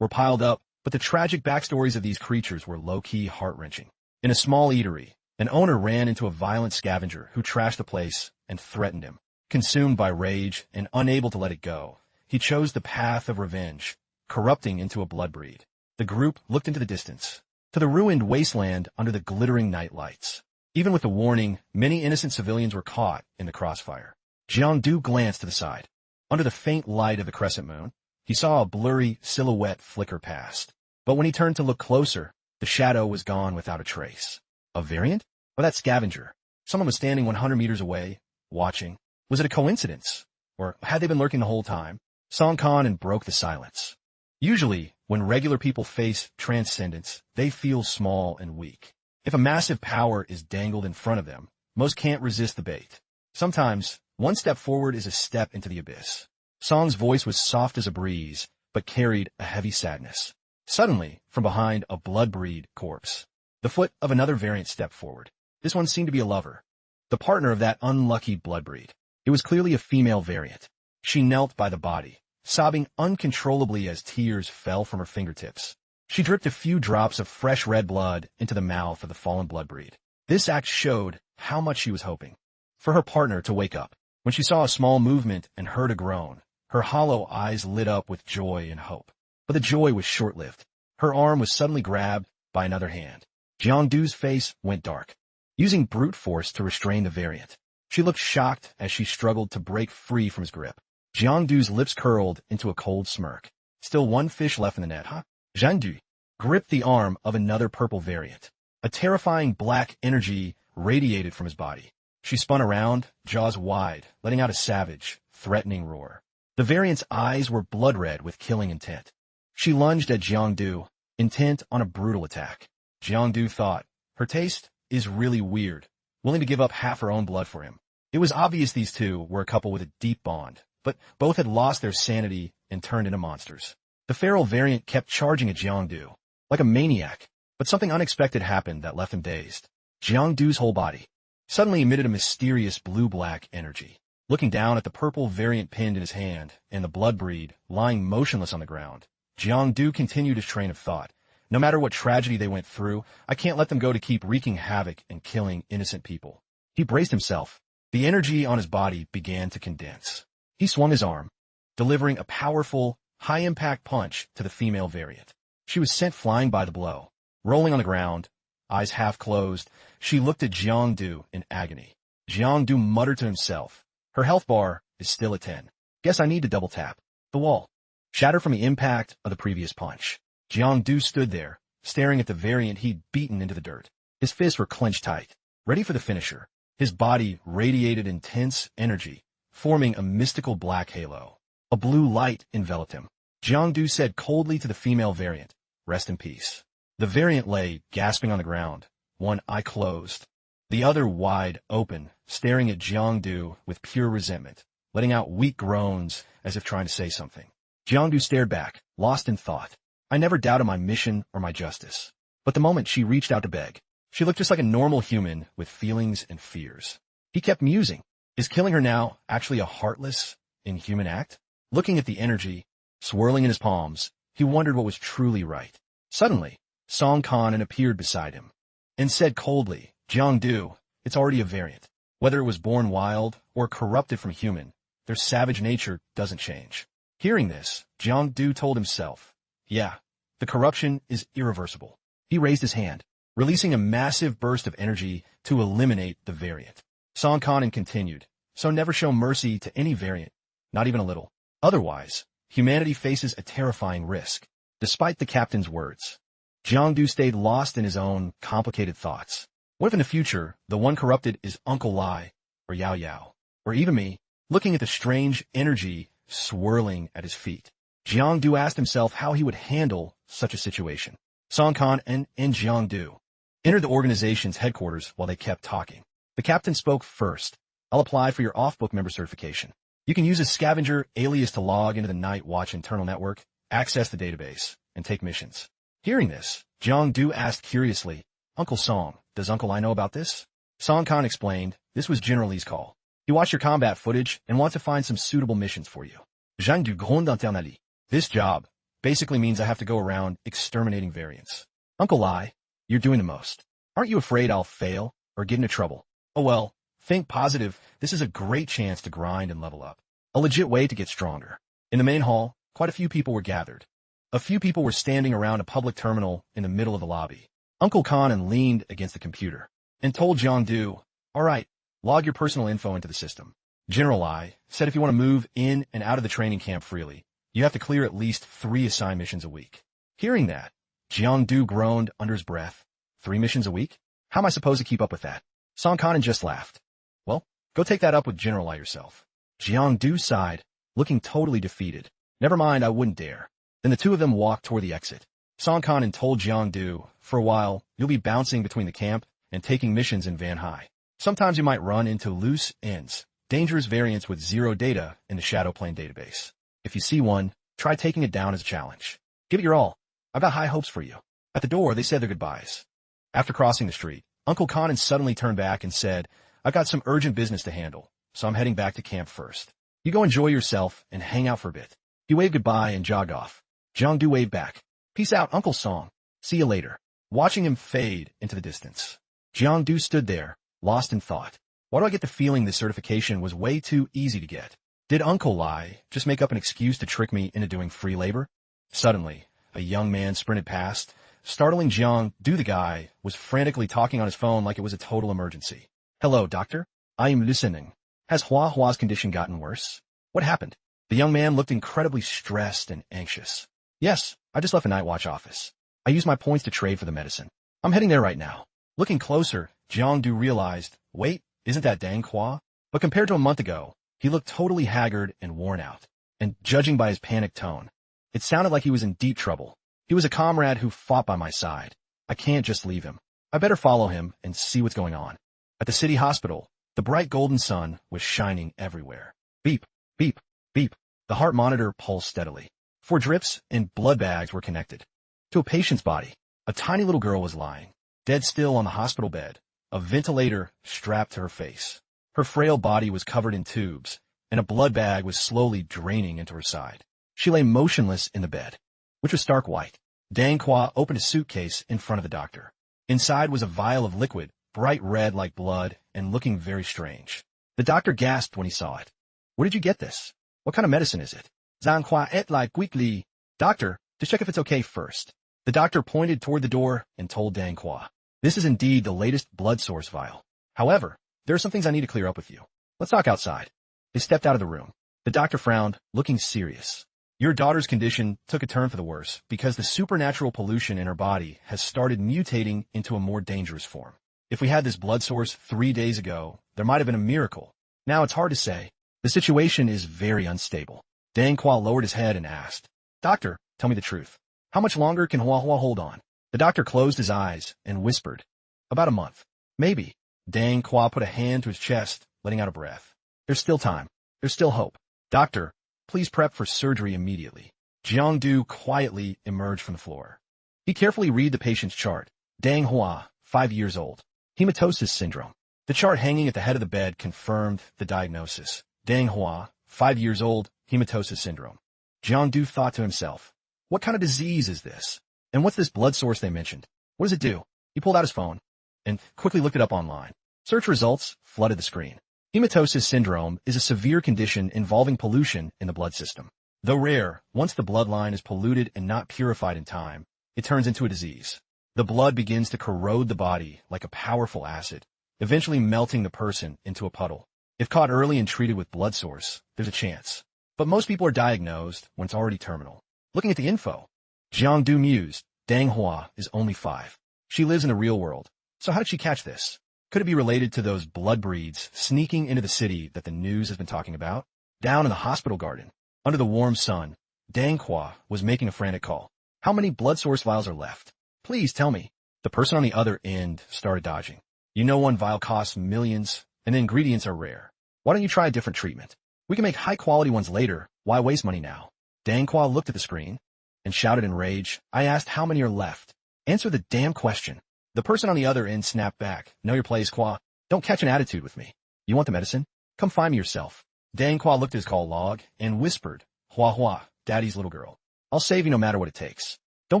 were piled up, but the tragic backstories of these creatures were low-key heart-wrenching. In a small eatery, an owner ran into a violent scavenger who trashed the place and threatened him. Consumed by rage and unable to let it go, he chose the path of revenge, corrupting into a blood breed. The group looked into the distance, to the ruined wasteland under the glittering night lights. Even with the warning, many innocent civilians were caught in the crossfire. Jiang Du glanced to the side. Under the faint light of the crescent moon, he saw a blurry silhouette flicker past. But when he turned to look closer, the shadow was gone without a trace. A variant? Or that scavenger? Someone was standing 100 meters away, watching. Was it a coincidence? Or had they been lurking the whole time? Song Kanan broke the silence. Usually, when regular people face transcendence, they feel small and weak. If a massive power is dangled in front of them, most can't resist the bait. Sometimes, one step forward is a step into the abyss. Song's voice was soft as a breeze, but carried a heavy sadness. Suddenly, from behind a blood breed corpse, the foot of another variant stepped forward. This one seemed to be a lover, the partner of that unlucky blood breed. It was clearly a female variant. She knelt by the body, sobbing uncontrollably as tears fell from her fingertips. She dripped a few drops of fresh red blood into the mouth of the fallen bloodbreed. This act showed how much she was hoping for her partner to wake up. When she saw a small movement and heard a groan, her hollow eyes lit up with joy and hope. But the joy was short-lived. Her arm was suddenly grabbed by another hand. Jiangdu's face went dark. Using brute force to restrain the variant, she looked shocked as she struggled to break free from his grip. Jiangdu's lips curled into a cold smirk. Still one fish left in the net, huh? Jiangdu gripped the arm of another purple variant. A terrifying black energy radiated from his body. She spun around, jaws wide, letting out a savage, threatening roar. The variant's eyes were blood-red with killing intent. She lunged at Jiangdu, intent on a brutal attack. Jiangdu thought, her taste is really weird, willing to give up half her own blood for him. It was obvious these two were a couple with a deep bond, but both had lost their sanity and turned into monsters. The feral variant kept charging at Jiangdu, like a maniac, but something unexpected happened that left him dazed. Jiangdu's whole body suddenly emitted a mysterious blue-black energy. Looking down at the purple variant pinned in his hand and the bloodbreed lying motionless on the ground, Jiangdu continued his train of thought. No matter what tragedy they went through, I can't let them go to keep wreaking havoc and killing innocent people. He braced himself. The energy on his body began to condense. He swung his arm, delivering a powerful, high-impact punch to the female variant. She was sent flying by the blow. Rolling on the ground, eyes half closed, she looked at Jiangdu in agony. Jiangdu muttered to himself, her health bar is still at 10. Guess I need to double tap. The wall shattered from the impact of the previous punch. Jiangdu stood there, staring at the variant he'd beaten into the dirt. His fists were clenched tight, ready for the finisher. His body radiated intense energy, forming a mystical black halo. A blue light enveloped him. Jiangdu said coldly to the female variant, rest in peace. The variant lay, gasping on the ground, one eye closed, the other wide open, staring at Jiangdu with pure resentment, letting out weak groans as if trying to say something. Jiangdu stared back, lost in thought. I never doubted my mission or my justice. But the moment she reached out to beg, she looked just like a normal human with feelings and fears. He kept musing. Is killing her now actually a heartless, inhuman act? Looking at the energy swirling in his palms, he wondered what was truly right. Suddenly, Song Khan appeared beside him and said coldly, Jiangdu, it's already a variant. Whether it was born wild or corrupted from human, their savage nature doesn't change. Hearing this, Jiangdu told himself, yeah, the corruption is irreversible. He raised his hand, releasing a massive burst of energy to eliminate the variant. Song Khan continued, so never show mercy to any variant, not even a little. Otherwise, humanity faces a terrifying risk. Despite the captain's words, Jiangdu stayed lost in his own complicated thoughts. What if in the future, the one corrupted is Uncle Lai, or Yao Yao, or even me? Looking at the strange energy swirling at his feet, Jiangdu asked himself how he would handle such a situation. Song Khan and Jiangdu entered the organization's headquarters while they kept talking. The captain spoke first. I'll apply for your off-book member certification. You can use a scavenger alias to log into the Night Watch internal network, access the database, and take missions. Hearing this, Jiangdu asked curiously, Uncle Song, does Uncle Lai know about this? Song Khan explained, this was General Li's call. He watched your combat footage and wants to find some suitable missions for you. Zhang du Grand Internali. This job basically means I have to go around exterminating variants. Uncle Lai, you're doing the most. Aren't you afraid I'll fail or get into trouble? Oh well, think positive. This is a great chance to grind and level up. A legit way to get stronger. In the main hall, quite a few people were gathered. A few people were standing around a public terminal in the middle of the lobby. Uncle Khan leaned against the computer and told Jiangdu, all right, log your personal info into the system. General Lai said if you want to move in and out of the training camp freely, you have to clear at least 3 assigned missions a week. Hearing that, Jiangdu groaned under his breath. 3 missions a week? How am I supposed to keep up with that? Song Khan just laughed. Well, go take that up with General Lai yourself. Jiangdu sighed, looking totally defeated. Never mind, I wouldn't dare. Then the two of them walked toward the exit. Song Khan told Jiangdu, for a while, you'll be bouncing between the camp and taking missions in Van Hai. Sometimes you might run into loose ends, dangerous variants with 0 data in the Shadow Plane database. If you see one, try taking it down as a challenge. Give it your all. I've got high hopes for you. At the door, they said their goodbyes. After crossing the street, Uncle Khan suddenly turned back and said, I've got some urgent business to handle, so I'm heading back to camp first. You go enjoy yourself and hang out for a bit. He waved goodbye and jogged off. Jiangdu waved back. Peace out, Uncle Song. See you later. Watching him fade into the distance, Jiangdu stood there, lost in thought. Why do I get the feeling this certification was way too easy to get? Did Uncle Lai just make up an excuse to trick me into doing free labor? Suddenly, a young man sprinted past, startling Jiangdu. The guy was frantically talking on his phone like it was a total emergency. Hello, doctor. I am listening. Has Hua Hua's condition gotten worse? What happened? The young man looked incredibly stressed and anxious. Yes, I just left the night watch office. I used my points to trade for the medicine. I'm heading there right now. Looking closer, Jiangdu realized, wait, isn't that Dangqua? But compared to a month ago, he looked totally haggard and worn out. And judging by his panicked tone, it sounded like he was in deep trouble. He was a comrade who fought by my side. I can't just leave him. I better follow him and see what's going on. At the city hospital, the bright golden sun was shining everywhere. Beep, beep, beep. The heart monitor pulsed steadily. 4 drips and blood bags were connected. To a patient's body, a tiny little girl was lying, dead still on the hospital bed, a ventilator strapped to her face. Her frail body was covered in tubes, and a blood bag was slowly draining into her side. She lay motionless in the bed, which was stark white. Dangqua opened a suitcase in front of the doctor. Inside was a vial of liquid, bright red like blood, and looking very strange. The doctor gasped when he saw it. Where did you get this? What kind of medicine is it? Dangqua et like quickly. Doctor, just check if it's okay first. The doctor pointed toward the door and told Dangqua, this is indeed the latest blood source vial. However, there are some things I need to clear up with you. Let's talk outside. They stepped out of the room. The doctor frowned, looking serious. Your daughter's condition took a turn for the worse because the supernatural pollution in her body has started mutating into a more dangerous form. If we had this blood source 3 days ago, there might have been a miracle. Now it's hard to say. The situation is very unstable. Dangqua lowered his head and asked, Doctor, tell me the truth. How much longer can Hua Hua hold on? The doctor closed his eyes and whispered, about a month. Maybe. Dangqua put a hand to his chest, letting out a breath. There's still time. There's still hope. Doctor, please prep for surgery immediately. Jiangdu quietly emerged from the floor. He carefully read the patient's chart. Dangqua, 5 years old. Hematosis syndrome. The chart hanging at the head of the bed confirmed the diagnosis. Dangqua, 5 years old, hematosis syndrome. Jiangdu thought to himself, what kind of disease is this? And what's this blood source they mentioned? What does it do? He pulled out his phone and quickly looked it up online. Search results flooded the screen. Hematosis syndrome is a severe condition involving pollution in the blood system. Though rare, once the bloodline is polluted and not purified in time, it turns into a disease. The blood begins to corrode the body like a powerful acid, eventually melting the person into a puddle. If caught early and treated with blood source, there's a chance. But most people are diagnosed when it's already terminal. Looking at the info, Jiangdu mused, Dangqua is only 5. She lives in the real world. So how did she catch this? Could it be related to those blood breeds sneaking into the city that the news has been talking about? Down in the hospital garden, under the warm sun, Dangqua was making a frantic call. How many blood source vials are left? Please tell me. The person on the other end started dodging. You know one vial costs millions, and the ingredients are rare. Why don't you try a different treatment? We can make high-quality ones later. Why waste money now? Dangqua looked at the screen and shouted in rage, I asked how many are left. Answer the damn question. The person on the other end snapped back. Know your place, Qua. Don't catch an attitude with me. You want the medicine? Come find me yourself. Dangqua looked at his call log and whispered, Hua Hua, Daddy's little girl. I'll save you no matter what it takes. Don't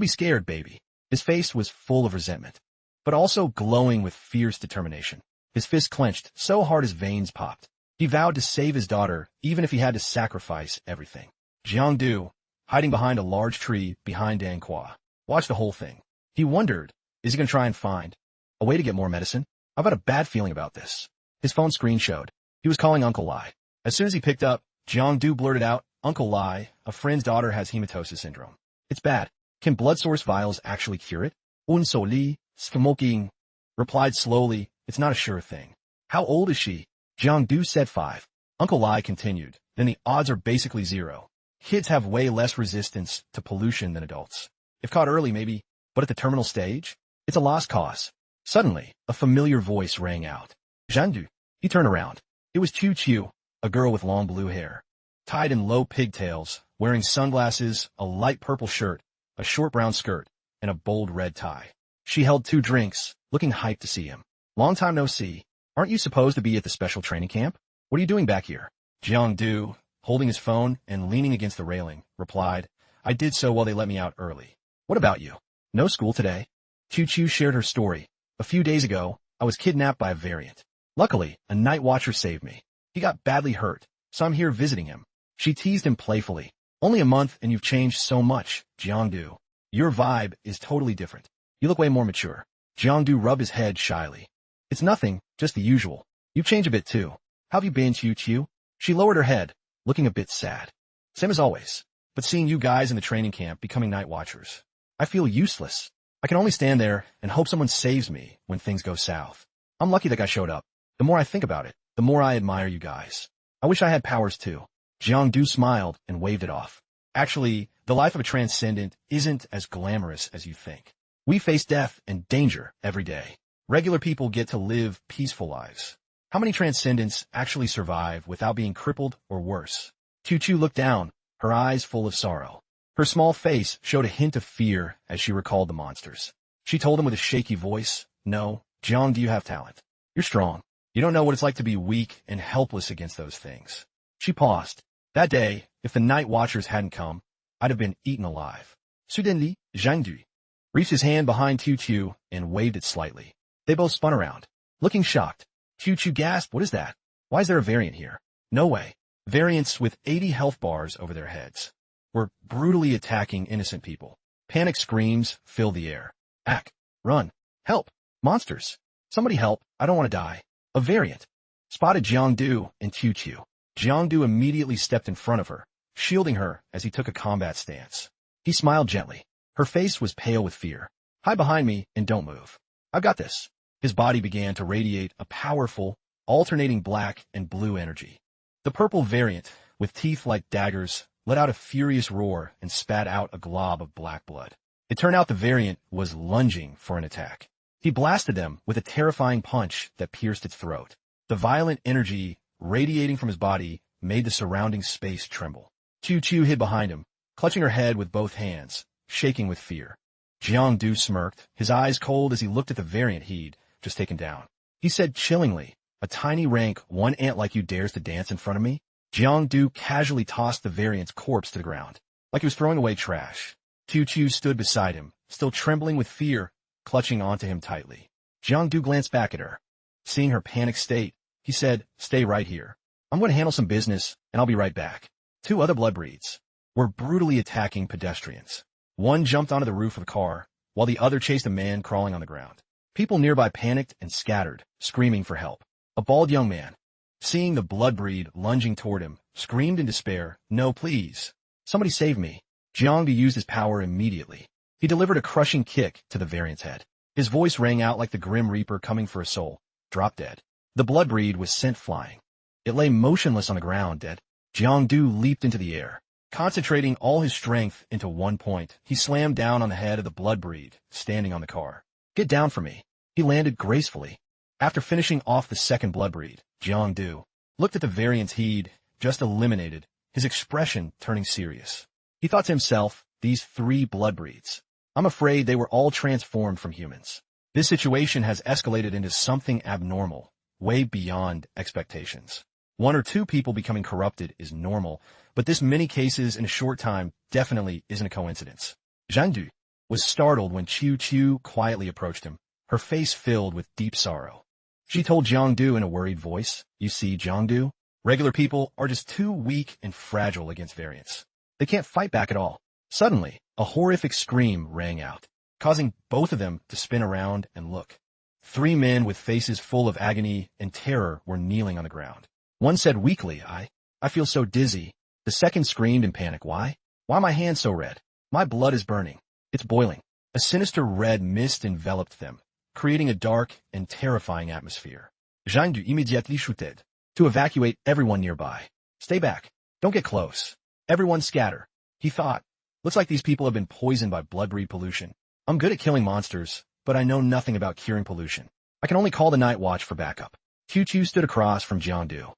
be scared, baby. His face was full of resentment, but also glowing with fierce determination. His fist clenched so hard his veins popped. He vowed to save his daughter, even if he had to sacrifice everything. Jiangdu, hiding behind a large tree behind Dangqua, watched the whole thing. He wondered, is he going to try and find a way to get more medicine? I've got a bad feeling about this. His phone screen showed. He was calling Uncle Lai. As soon as he picked up, Jiangdu blurted out, Uncle Lai, a friend's daughter has hematosis syndrome. It's bad. Can blood source vials actually cure it? Unso li, smoking, replied slowly, it's not a sure thing. How old is she? Jiangdu said 5. Uncle Lai continued, then the odds are basically 0. Kids have way less resistance to pollution than adults. If caught early, maybe, but at the terminal stage, it's a lost cause. Suddenly, a familiar voice rang out. Jiangdu. He turned around. It was Chuchu, a girl with long blue hair, tied in low pigtails, wearing sunglasses, a light purple shirt, a short brown skirt, and a bold red tie. She held 2 drinks, looking hyped to see him. Long time no see. Aren't you supposed to be at the special training camp? What are you doing back here? Jiangdu, holding his phone and leaning against the railing, replied, I did so while they let me out early. What about you? No school today? Chuchu shared her story. A few days ago, I was kidnapped by a variant. Luckily, a night watcher saved me. He got badly hurt, so I'm here visiting him. She teased him playfully. Only a month and you've changed so much, Jiangdu. Your vibe is totally different. You look way more mature. Jiangdu rubbed his head shyly. It's nothing, just the usual. You've changed a bit too. How have you been, Chuchu? She lowered her head, looking a bit sad. Same as always, but seeing you guys in the training camp becoming night watchers. I feel useless. I can only stand there and hope someone saves me when things go south. I'm lucky that guy showed up. The more I think about it, the more I admire you guys. I wish I had powers too. Jiangdu smiled and waved it off. Actually, the life of a transcendent isn't as glamorous as you think. We face death and danger every day. Regular people get to live peaceful lives. How many transcendents actually survive without being crippled or worse? Chuchu looked down, her eyes full of sorrow. Her small face showed a hint of fear as she recalled the monsters. She told him with a shaky voice, No, Jiang, do you have talent? You're strong. You don't know what it's like to be weak and helpless against those things. She paused. That day, if the night watchers hadn't come, I'd have been eaten alive. Suddenly, Zhang reached his hand behind Chuchu and waved it slightly. They both spun around, looking shocked. Chuchu gasped, What is that? Why is there a variant here? No way. Variants with 80 health bars over their heads were brutally attacking innocent people. Panic screams filled the air. Ack! Run! Help! Monsters! Somebody help! I don't want to die. A variant! Spotted Jiangdu and Chuchu. Jiangdu immediately stepped in front of her, shielding her as he took a combat stance. He smiled gently. Her face was pale with fear. Hide behind me and don't move. I've got this. His body began to radiate a powerful, alternating black and blue energy. The purple variant, with teeth like daggers, let out a furious roar and spat out a glob of black blood. It turned out the variant was lunging for an attack. He blasted them with a terrifying punch that pierced its throat. The violent energy radiating from his body made the surrounding space tremble. Chuchu hid behind him, clutching her head with both hands, shaking with fear. Jiangdu smirked, his eyes cold as he looked at the variant he'd just taken down. He said chillingly, A tiny rank, one ant like you dares to dance in front of me? Jiangdu casually tossed the variant's corpse to the ground, like he was throwing away trash. Chuchu stood beside him, still trembling with fear, clutching onto him tightly. Jiangdu glanced back at her. Seeing her panicked state, he said, Stay right here. I'm going to handle some business, and I'll be right back. Two other blood breeds were brutally attacking pedestrians. One jumped onto the roof of the car, while the other chased a man crawling on the ground. People nearby panicked and scattered, screaming for help. A bald young man, seeing the blood breed lunging toward him, screamed in despair, No, please. Somebody save me. Jiangdu used his power immediately. He delivered a crushing kick to the variant's head. His voice rang out like the Grim Reaper coming for a soul. Drop dead. The blood breed was sent flying. It lay motionless on the ground, dead. Jiangdu leaped into the air. Concentrating all his strength into one point, he slammed down on the head of the blood breed, standing on the car. Get down from me. He landed gracefully. After finishing off the second blood breed, Jiangdu looked at the variants he'd just eliminated, his expression turning serious. He thought to himself, these three blood breeds. I'm afraid they were all transformed from humans. This situation has escalated into something abnormal, way beyond expectations. One or two people becoming corrupted is normal, but this many cases in a short time definitely isn't a coincidence. Zhang was startled when Chuchu quietly approached him, her face filled with deep sorrow. She told Jiangdu in a worried voice, You see, Jiangdu, regular people are just too weak and fragile against variants. They can't fight back at all. Suddenly, a horrific scream rang out, causing both of them to spin around and look. Three men with faces full of agony and terror were kneeling on the ground. One said weakly, I feel so dizzy. The second screamed in panic, Why? Why are my hands so red? My blood is burning. It's boiling. A sinister red mist enveloped them, creating a dark and terrifying atmosphere. Zhang immediately shouted to evacuate everyone nearby. Stay back. Don't get close. Everyone scatter. He thought, Looks like these people have been poisoned by bloodbreed pollution. I'm good at killing monsters, but I know nothing about curing pollution. I can only call the Night Watch for backup. Chuchu stood across from Jiangdu.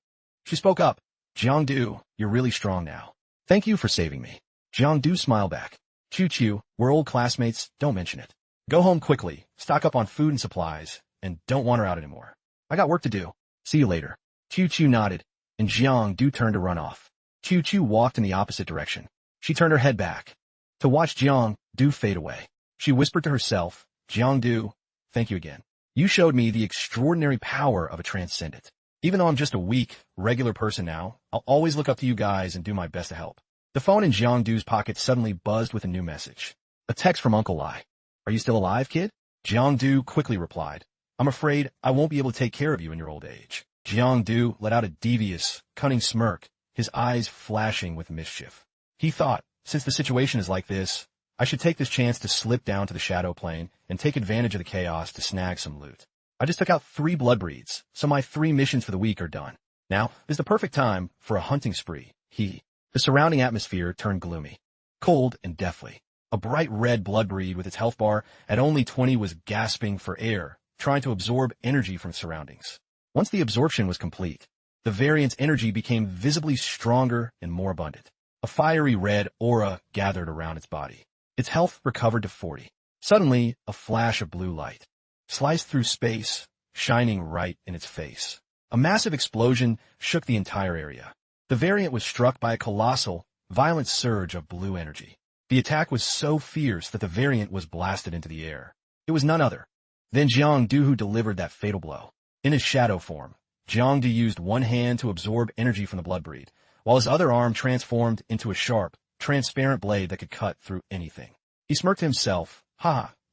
She spoke up. Jiangdu, you're really strong now. Thank you for saving me. Jiangdu smiled back. Chuchu, we're old classmates, don't mention it. Go home quickly, stock up on food and supplies, and don't want her out anymore. I got work to do. See you later. Chuchu nodded, and Jiangdu turned to run off. Chuchu walked in the opposite direction. She turned her head back to watch Jiang Du fade away. She whispered to herself, Jiang Du, thank you again. You showed me the extraordinary power of a transcendent. Even though I'm just a weak, regular person now, I'll always look up to you guys and do my best to help. The phone in Jiang Du's pocket suddenly buzzed with a new message. A text from Uncle Lai. Are you still alive, kid? Jiang Du quickly replied, I'm afraid I won't be able to take care of you in your old age. Jiang Du let out a devious, cunning smirk, his eyes flashing with mischief. He thought, since the situation is like this, I should take this chance to slip down to the shadow plane and take advantage of the chaos to snag some loot. I just took out 3 blood breeds, so my 3 missions for the week are done. Now is the perfect time for a hunting spree. The surrounding atmosphere turned gloomy, cold and deathly. A bright red blood breed with its health bar at only 20 was gasping for air, trying to absorb energy from surroundings. Once the absorption was complete, the variant's energy became visibly stronger and more abundant. A fiery red aura gathered around its body. Its health recovered to 40. Suddenly, a flash of blue light sliced through space, shining right in its face. A massive explosion shook the entire area. The variant was struck by a colossal, violent surge of blue energy. The attack was so fierce that the variant was blasted into the air. It was none other than Jiang Du who delivered that fatal blow. In his shadow form, Jiang Du used one hand to absorb energy from the blood breed, while his other arm transformed into a sharp, transparent blade that could cut through anything. He smirked to himself,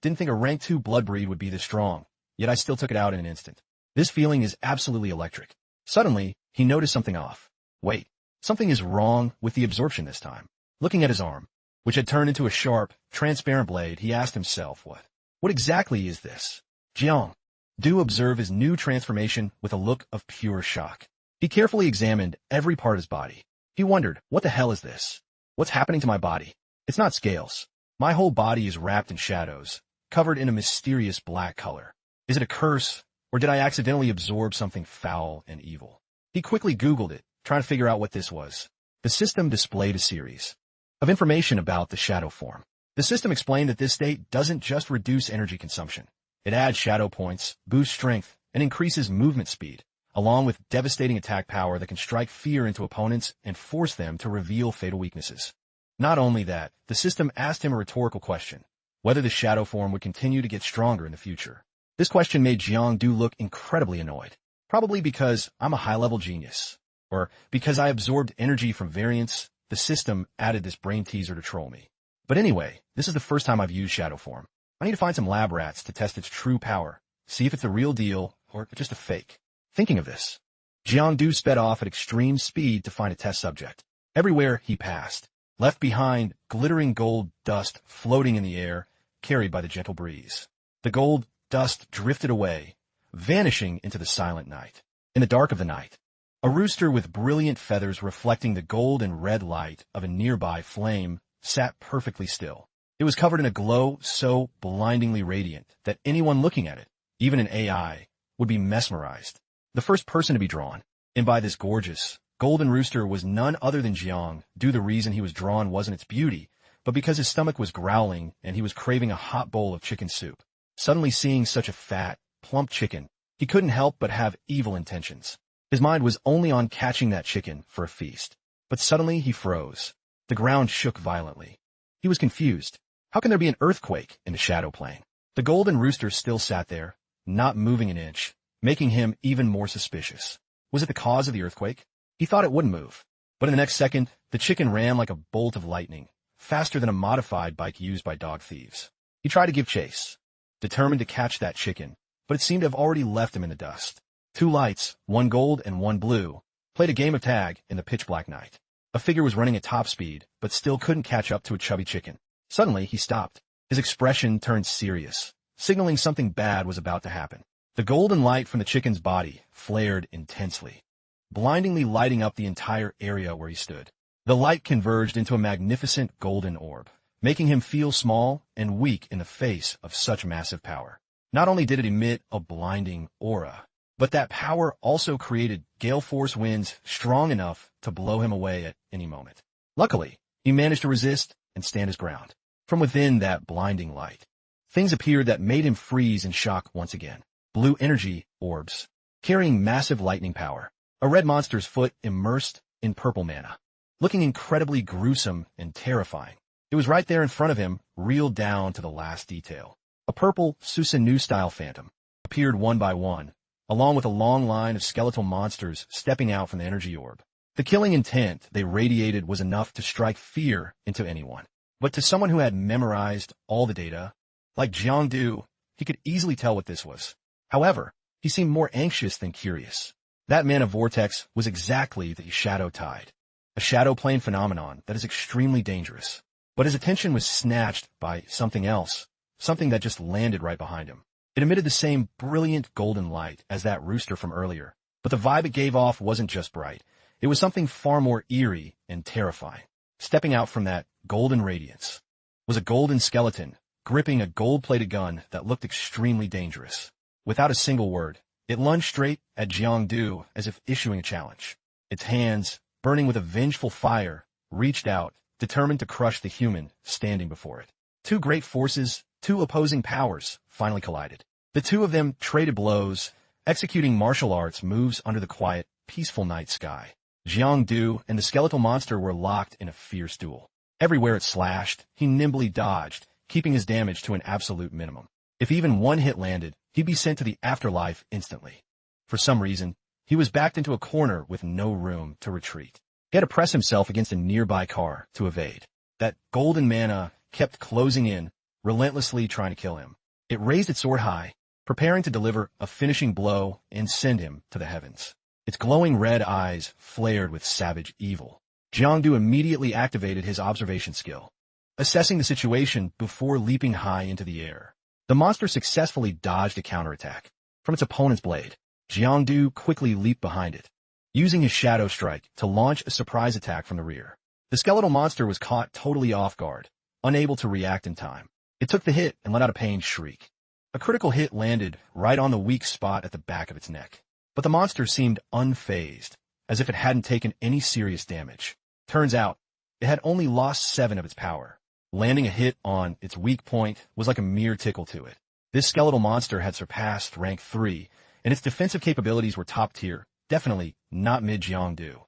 didn't think a rank 2 blood breed would be this strong, yet I still took it out in an instant. This feeling is absolutely electric. Suddenly, he noticed something off. Wait, something is wrong with the absorption this time. Looking at his arm, which had turned into a sharp, transparent blade, he asked himself, what exactly is this? Jiang Du observed his new transformation with a look of pure shock. He carefully examined every part of his body. He wondered, what the hell is this? What's happening to my body? It's not scales. My whole body is wrapped in shadows, covered in a mysterious black color. Is it a curse, or did I accidentally absorb something foul and evil? He quickly Googled it, trying to figure out what this was. The system displayed a series of information about the shadow form. The system explained that this state doesn't just reduce energy consumption. It adds shadow points, boosts strength, and increases movement speed, along with devastating attack power that can strike fear into opponents and force them to reveal fatal weaknesses. Not only that, the system asked him a rhetorical question, whether the shadow form would continue to get stronger in the future. This question made Jiang Du look incredibly annoyed, probably because I'm a high-level genius, or because I absorbed energy from variants. The system added this brain teaser to troll me. But anyway, this is the first time I've used shadow form. I need to find some lab rats to test its true power, see if it's the real deal or just a fake. Thinking of this, Jiang Du sped off at extreme speed to find a test subject. Everywhere he passed, left behind glittering gold dust floating in the air, carried by the gentle breeze. The gold dust drifted away, vanishing into the silent night. In the dark of the night, a rooster with brilliant feathers reflecting the gold and red light of a nearby flame sat perfectly still. It was covered in a glow so blindingly radiant that anyone looking at it, even an AI, would be mesmerized. The first person to be drawn in by this gorgeous, golden rooster was none other than Jiang Du. The reason he was drawn wasn't its beauty, but because his stomach was growling and he was craving a hot bowl of chicken soup. Suddenly seeing such a fat, plump chicken, he couldn't help but have evil intentions. His mind was only on catching that chicken for a feast. But suddenly he froze. The ground shook violently. He was confused. How can there be an earthquake in the shadow plane? The golden rooster still sat there, not moving an inch, making him even more suspicious. Was it the cause of the earthquake? He thought it wouldn't move. But in the next second, the chicken ran like a bolt of lightning, faster than a modified bike used by dog thieves. He tried to give chase, determined to catch that chicken, but it seemed to have already left him in the dust. 2 lights, one gold and one blue, played a game of tag in the pitch-black night. A figure was running at top speed, but still couldn't catch up to a chubby chicken. Suddenly, he stopped. His expression turned serious, signaling something bad was about to happen. The golden light from the chicken's body flared intensely, blindingly lighting up the entire area where he stood. The light converged into a magnificent golden orb, making him feel small and weak in the face of such massive power. Not only did it emit a blinding aura, but that power also created gale force winds strong enough to blow him away at any moment. Luckily, he managed to resist and stand his ground. From within that blinding light, things appeared that made him freeze in shock once again. Blue energy orbs, carrying massive lightning power. A red monster's foot immersed in purple mana. looking incredibly gruesome and terrifying. It was right there in front of him, reeled down to the last detail. A purple Susanoo-style phantom appeared one by one, along with a long line of skeletal monsters stepping out from the energy orb. The killing intent they radiated was enough to strike fear into anyone. But to someone who had memorized all the data, like Jiang Du, he could easily tell what this was. However, he seemed more anxious than curious. That mana vortex was exactly the shadow tide, a shadow plane phenomenon that is extremely dangerous. But his attention was snatched by something else, something that just landed right behind him. It emitted the same brilliant golden light as that rooster from earlier, but the vibe it gave off wasn't just bright. It was something far more eerie and terrifying. Stepping out from that golden radiance was a golden skeleton, gripping a gold-plated gun that looked extremely dangerous. Without a single word, it lunged straight at Jiang Du as if issuing a challenge. Its hands, burning with a vengeful fire, reached out, determined to crush the human standing before it. Two great forces, two opposing powers, finally collided. The two of them traded blows, executing martial arts moves under the quiet, peaceful night sky. Jiang Du and the skeletal monster were locked in a fierce duel. Everywhere it slashed, he nimbly dodged, keeping his damage to an absolute minimum. If even one hit landed, he'd be sent to the afterlife instantly. For some reason, he was backed into a corner with no room to retreat. He had to press himself against a nearby car to evade. That golden mana kept closing in, relentlessly trying to kill him. It raised its sword high, preparing to deliver a finishing blow and send him to the heavens. Its glowing red eyes flared with savage evil. Jiang Du immediately activated his observation skill, assessing the situation before leaping high into the air. The monster successfully dodged a counterattack from its opponent's blade. Jiang Du quickly leaped behind it, using his shadow strike to launch a surprise attack from the rear. The skeletal monster was caught totally off guard, unable to react in time. It took the hit and let out a pained shriek. A critical hit landed right on the weak spot at the back of its neck. But the monster seemed unfazed, as if it hadn't taken any serious damage. Turns out, it had only lost 7 of its power. Landing a hit on its weak point was like a mere tickle to it. This skeletal monster had surpassed rank 3, and its defensive capabilities were top tier, definitely not mid-Jiang Du.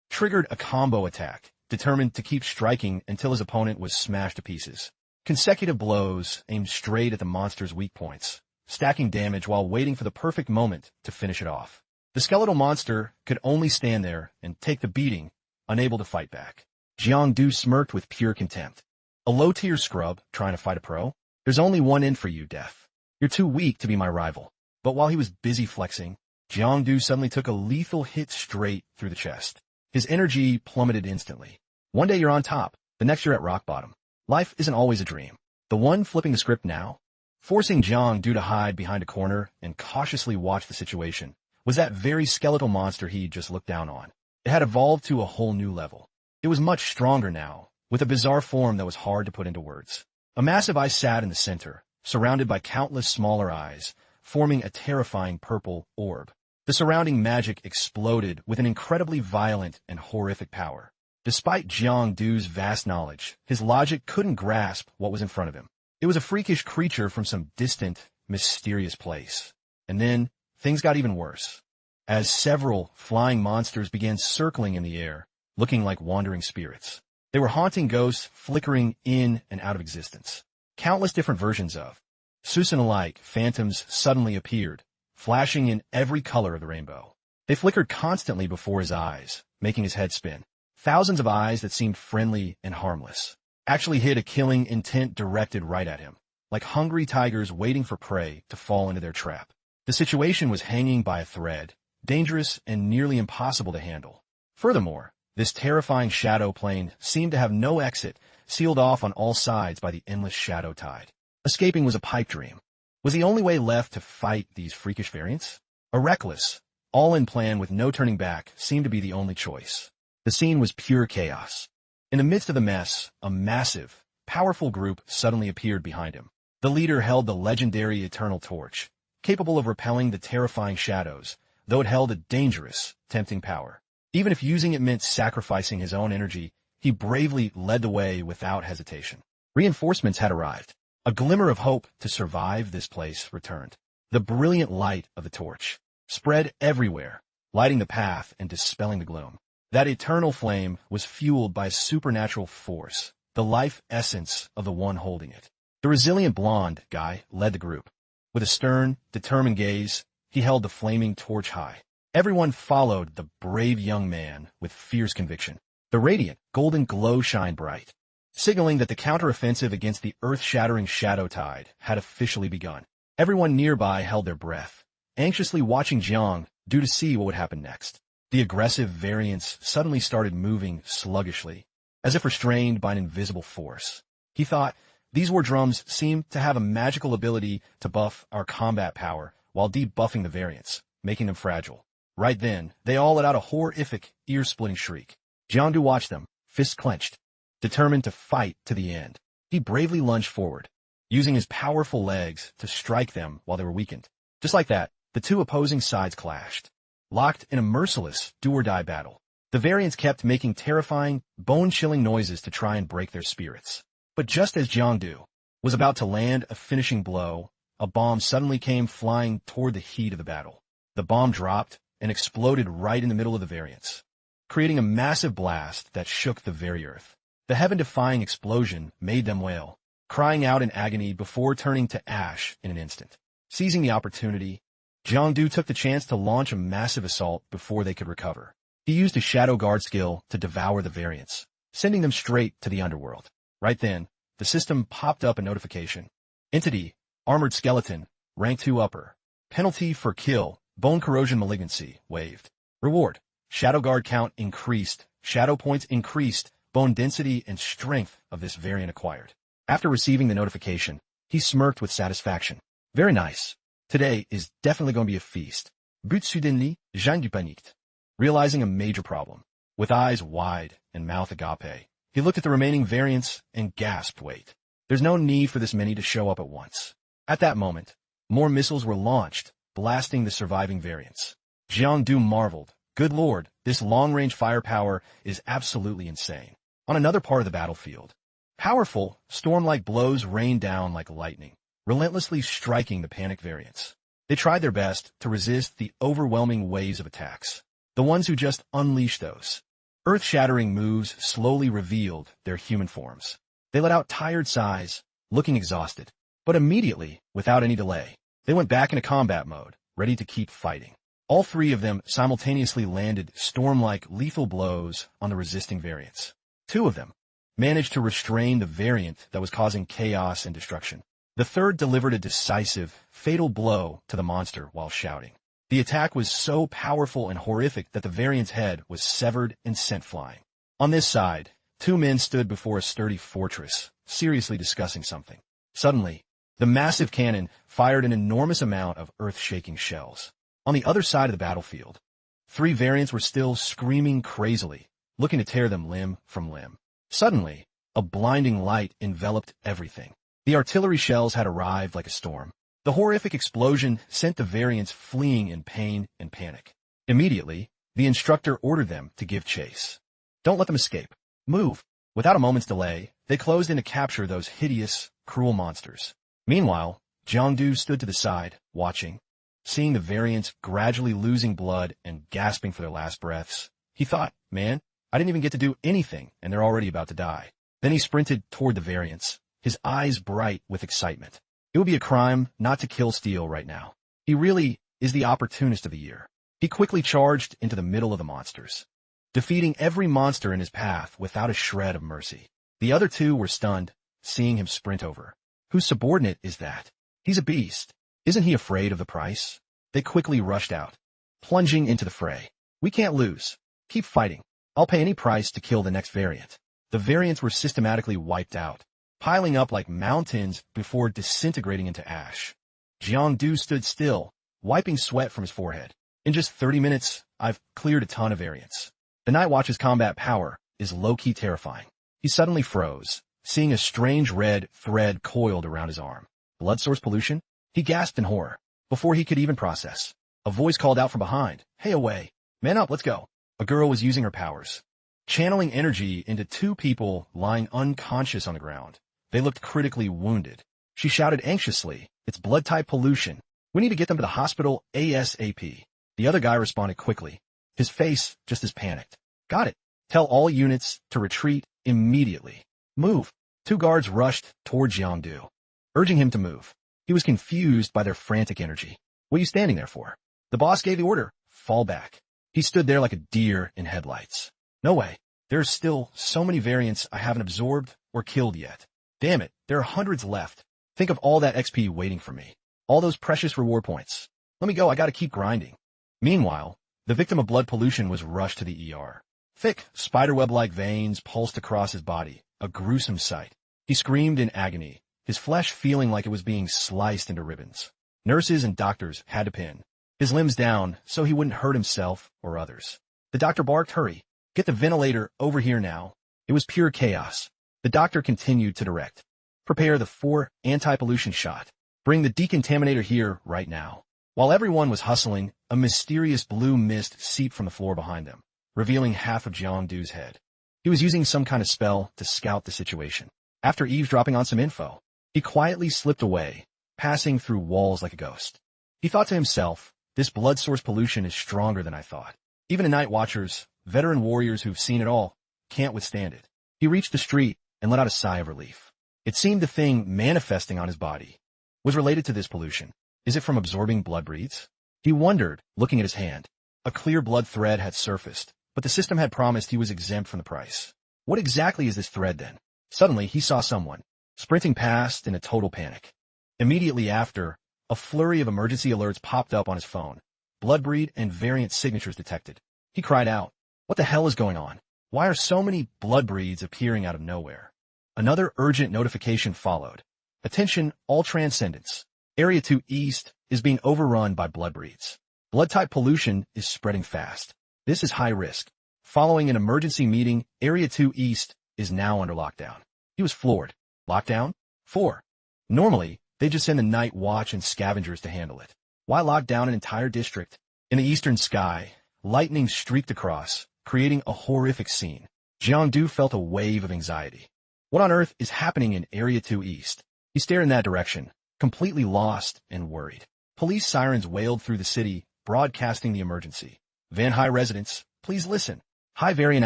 Triggered a combo attack, determined to keep striking until his opponent was smashed to pieces. Consecutive blows aimed straight at the monster's weak points, stacking damage while waiting for the perfect moment to finish it off. The skeletal monster could only stand there and take the beating, unable to fight back. Jiang Du smirked with pure contempt. A low-tier scrub trying to fight a pro? There's only one end for you, Death. You're too weak to be my rival. But while he was busy flexing, Jiang Du suddenly took a lethal hit straight through the chest. His energy plummeted instantly. One day you're on top, the next you're at rock bottom. Life isn't always a dream. The one flipping the script now, forcing Jiang Du to hide behind a corner and cautiously watch the situation, was that very skeletal monster he'd just looked down on. It had evolved to a whole new level. It was much stronger now, with a bizarre form that was hard to put into words. A massive eye sat in the center, surrounded by countless smaller eyes, forming a terrifying purple orb. The surrounding magic exploded with an incredibly violent and horrific power. Despite Jiang Du's vast knowledge, his logic couldn't grasp what was in front of him. It was a freakish creature from some distant, mysterious place. And then, things got even worse, as several flying monsters began circling in the air, looking like wandering spirits. They were haunting ghosts flickering in and out of existence. Countless different versions of Susan-alike phantoms suddenly appeared, flashing in every color of the rainbow. They flickered constantly before his eyes, making his head spin. Thousands of eyes that seemed friendly and harmless actually hid a killing intent directed right at him, like hungry tigers waiting for prey to fall into their trap. The situation was hanging by a thread, dangerous and nearly impossible to handle. Furthermore, this terrifying shadow plane seemed to have no exit, sealed off on all sides by the endless shadow tide. Escaping was a pipe dream. Was the only way left to fight these freakish variants? A reckless, all-in plan with no turning back seemed to be the only choice. The scene was pure chaos. In the midst of the mess, a massive, powerful group suddenly appeared behind him. The leader held the legendary Eternal Torch, capable of repelling the terrifying shadows, though it held a dangerous, tempting power. Even if using it meant sacrificing his own energy, he bravely led the way without hesitation. Reinforcements had arrived. A glimmer of hope to survive this place returned. The brilliant light of the torch spread everywhere, lighting the path and dispelling the gloom. That eternal flame was fueled by a supernatural force, the life essence of the one holding it. The resilient blonde guy led the group. With a stern, determined gaze, he held the flaming torch high. Everyone followed the brave young man with fierce conviction. The radiant, golden glow shined bright, signaling that the counteroffensive against the earth-shattering shadow tide had officially begun. Everyone nearby held their breath, anxiously watching Jang, due to see what would happen next. The aggressive variants suddenly started moving sluggishly, as if restrained by an invisible force. He thought, these war drums seem to have a magical ability to buff our combat power while debuffing the variants, making them fragile. Right then, they all let out a horrific, ear-splitting shriek. Jiangdu watched them, fists clenched, determined to fight to the end. He bravely lunged forward, using his powerful legs to strike them while they were weakened. Just like that, the two opposing sides clashed, locked in a merciless do-or-die battle. The variants kept making terrifying, bone-chilling noises to try and break their spirits. But just as Jiangdu was about to land a finishing blow, a bomb suddenly came flying toward the heat of the battle. The bomb dropped and exploded right in the middle of the variants, creating a massive blast that shook the very earth. The heaven-defying explosion made them wail, crying out in agony before turning to ash in an instant. Seizing the opportunity, Jiangdu took the chance to launch a massive assault before they could recover. He used his Shadow Guard skill to devour the variants, sending them straight to the underworld. Right then, the system popped up a notification. Entity, Armored Skeleton, Rank 2 Upper. Penalty for kill, Bone Corrosion Malignancy, waived. Reward, Shadow Guard count increased, Shadow points increased, bone density and strength of this variant acquired. After receiving the notification, he smirked with satisfaction. Very nice. Today is definitely going to be a feast. But soudainly, Jean du paniqued, realizing a major problem. With eyes wide and mouth agape, he looked at the remaining variants and gasped, wait. There's no need for this many to show up at once. At that moment, more missiles were launched, blasting the surviving variants. Jiangdu marveled. Good lord, this long-range firepower is absolutely insane. On another part of the battlefield, powerful, storm-like blows rained down like lightning, relentlessly striking the panicked variants. They tried their best to resist the overwhelming waves of attacks. The ones who just unleashed those earth-shattering moves slowly revealed their human forms. They let out tired sighs, looking exhausted. But immediately, without any delay, they went back into combat mode, ready to keep fighting. All three of them simultaneously landed storm-like lethal blows on the resisting variants. Two of them managed to restrain the variant that was causing chaos and destruction. The third delivered a decisive, fatal blow to the monster while shouting. The attack was so powerful and horrific that the variant's head was severed and sent flying. On this side, two men stood before a sturdy fortress, seriously discussing something. Suddenly, the massive cannon fired an enormous amount of earth-shaking shells. On the other side of the battlefield, three variants were still screaming crazily, looking to tear them limb from limb. Suddenly, a blinding light enveloped everything. The artillery shells had arrived like a storm. The horrific explosion sent the variants fleeing in pain and panic. Immediately, the instructor ordered them to give chase. Don't let them escape. Move. Without a moment's delay, they closed in to capture those hideous, cruel monsters. Meanwhile, Jiangdu stood to the side, watching. Seeing the variants gradually losing blood and gasping for their last breaths, he thought, man, I didn't even get to do anything, and they're already about to die. Then he sprinted toward the variants, his eyes bright with excitement. It would be a crime not to kill Steel right now. He really is the opportunist of the year. He quickly charged into the middle of the monsters, defeating every monster in his path without a shred of mercy. The other two were stunned, seeing him sprint over. Whose subordinate is that? He's a beast. Isn't he afraid of the price? They quickly rushed out, plunging into the fray. We can't lose. Keep fighting. I'll pay any price to kill the next variant. The variants were systematically wiped out, piling up like mountains before disintegrating into ash. Jiangdu stood still, wiping sweat from his forehead. In just 30 minutes, I've cleared a ton of variants. The Night Watch's combat power is low-key terrifying. He suddenly froze, seeing a strange red thread coiled around his arm. Blood source pollution? He gasped in horror. Before he could even process, a voice called out from behind, "Hey, away. Man up, let's go." A girl was using her powers, channeling energy into two people lying unconscious on the ground. They looked critically wounded. She shouted anxiously, "It's blood-type pollution. We need to get them to the hospital ASAP." The other guy responded quickly, his face just as panicked. Got it. Tell all units to retreat immediately. Move. 2 guards rushed toward Jiangdu, urging him to move. He was confused by their frantic energy. What are you standing there for? The boss gave the order. Fall back. He stood there like a deer in headlights. No way. There's still so many variants I haven't absorbed or killed yet. Damn it, there are hundreds left. Think of all that XP waiting for me. All those precious reward points. Let me go, I gotta keep grinding. Meanwhile, the victim of blood pollution was rushed to the ER. Thick, spiderweb-like veins pulsed across his body, a gruesome sight. He screamed in agony, his flesh feeling like it was being sliced into ribbons. Nurses and doctors had to pin his limbs down so he wouldn't hurt himself or others. The doctor barked, hurry, get the ventilator over here now. It was pure chaos. The doctor continued to direct. Prepare the 4 anti-pollution shot. Bring the decontaminator here right now. While everyone was hustling, a mysterious blue mist seeped from the floor behind them, revealing half of Jiangdu's head. He was using some kind of spell to scout the situation. After eavesdropping on some info, he quietly slipped away, passing through walls like a ghost. He thought to himself, this blood source pollution is stronger than I thought. Even the night watchers, veteran warriors who've seen it all, can't withstand it. He reached the street and let out a sigh of relief. It seemed the thing manifesting on his body was related to this pollution. Is it from absorbing blood breeds? He wondered, looking at his hand. A clear blood thread had surfaced, but the system had promised he was exempt from the price. What exactly is this thread then? Suddenly, he saw someone sprinting past in a total panic. Immediately after, a flurry of emergency alerts popped up on his phone. Blood breed and variant signatures detected. He cried out, what the hell is going on? Why are so many blood breeds appearing out of nowhere? Another urgent notification followed. Attention, all transcendents. Area 2 East is being overrun by blood breeds. Blood type pollution is spreading fast. This is high risk. Following an emergency meeting, Area 2 East is now under lockdown. He was floored. Lockdown? 4. Normally, they just send the night watch and scavengers to handle it. Why lock down an entire district? In the eastern sky, lightning streaked across, creating a horrific scene. Jiangdu felt a wave of anxiety. What on earth is happening in Area 2 East? He stared in that direction, completely lost and worried. Police sirens wailed through the city, broadcasting the emergency. Van High residents, please listen. High variant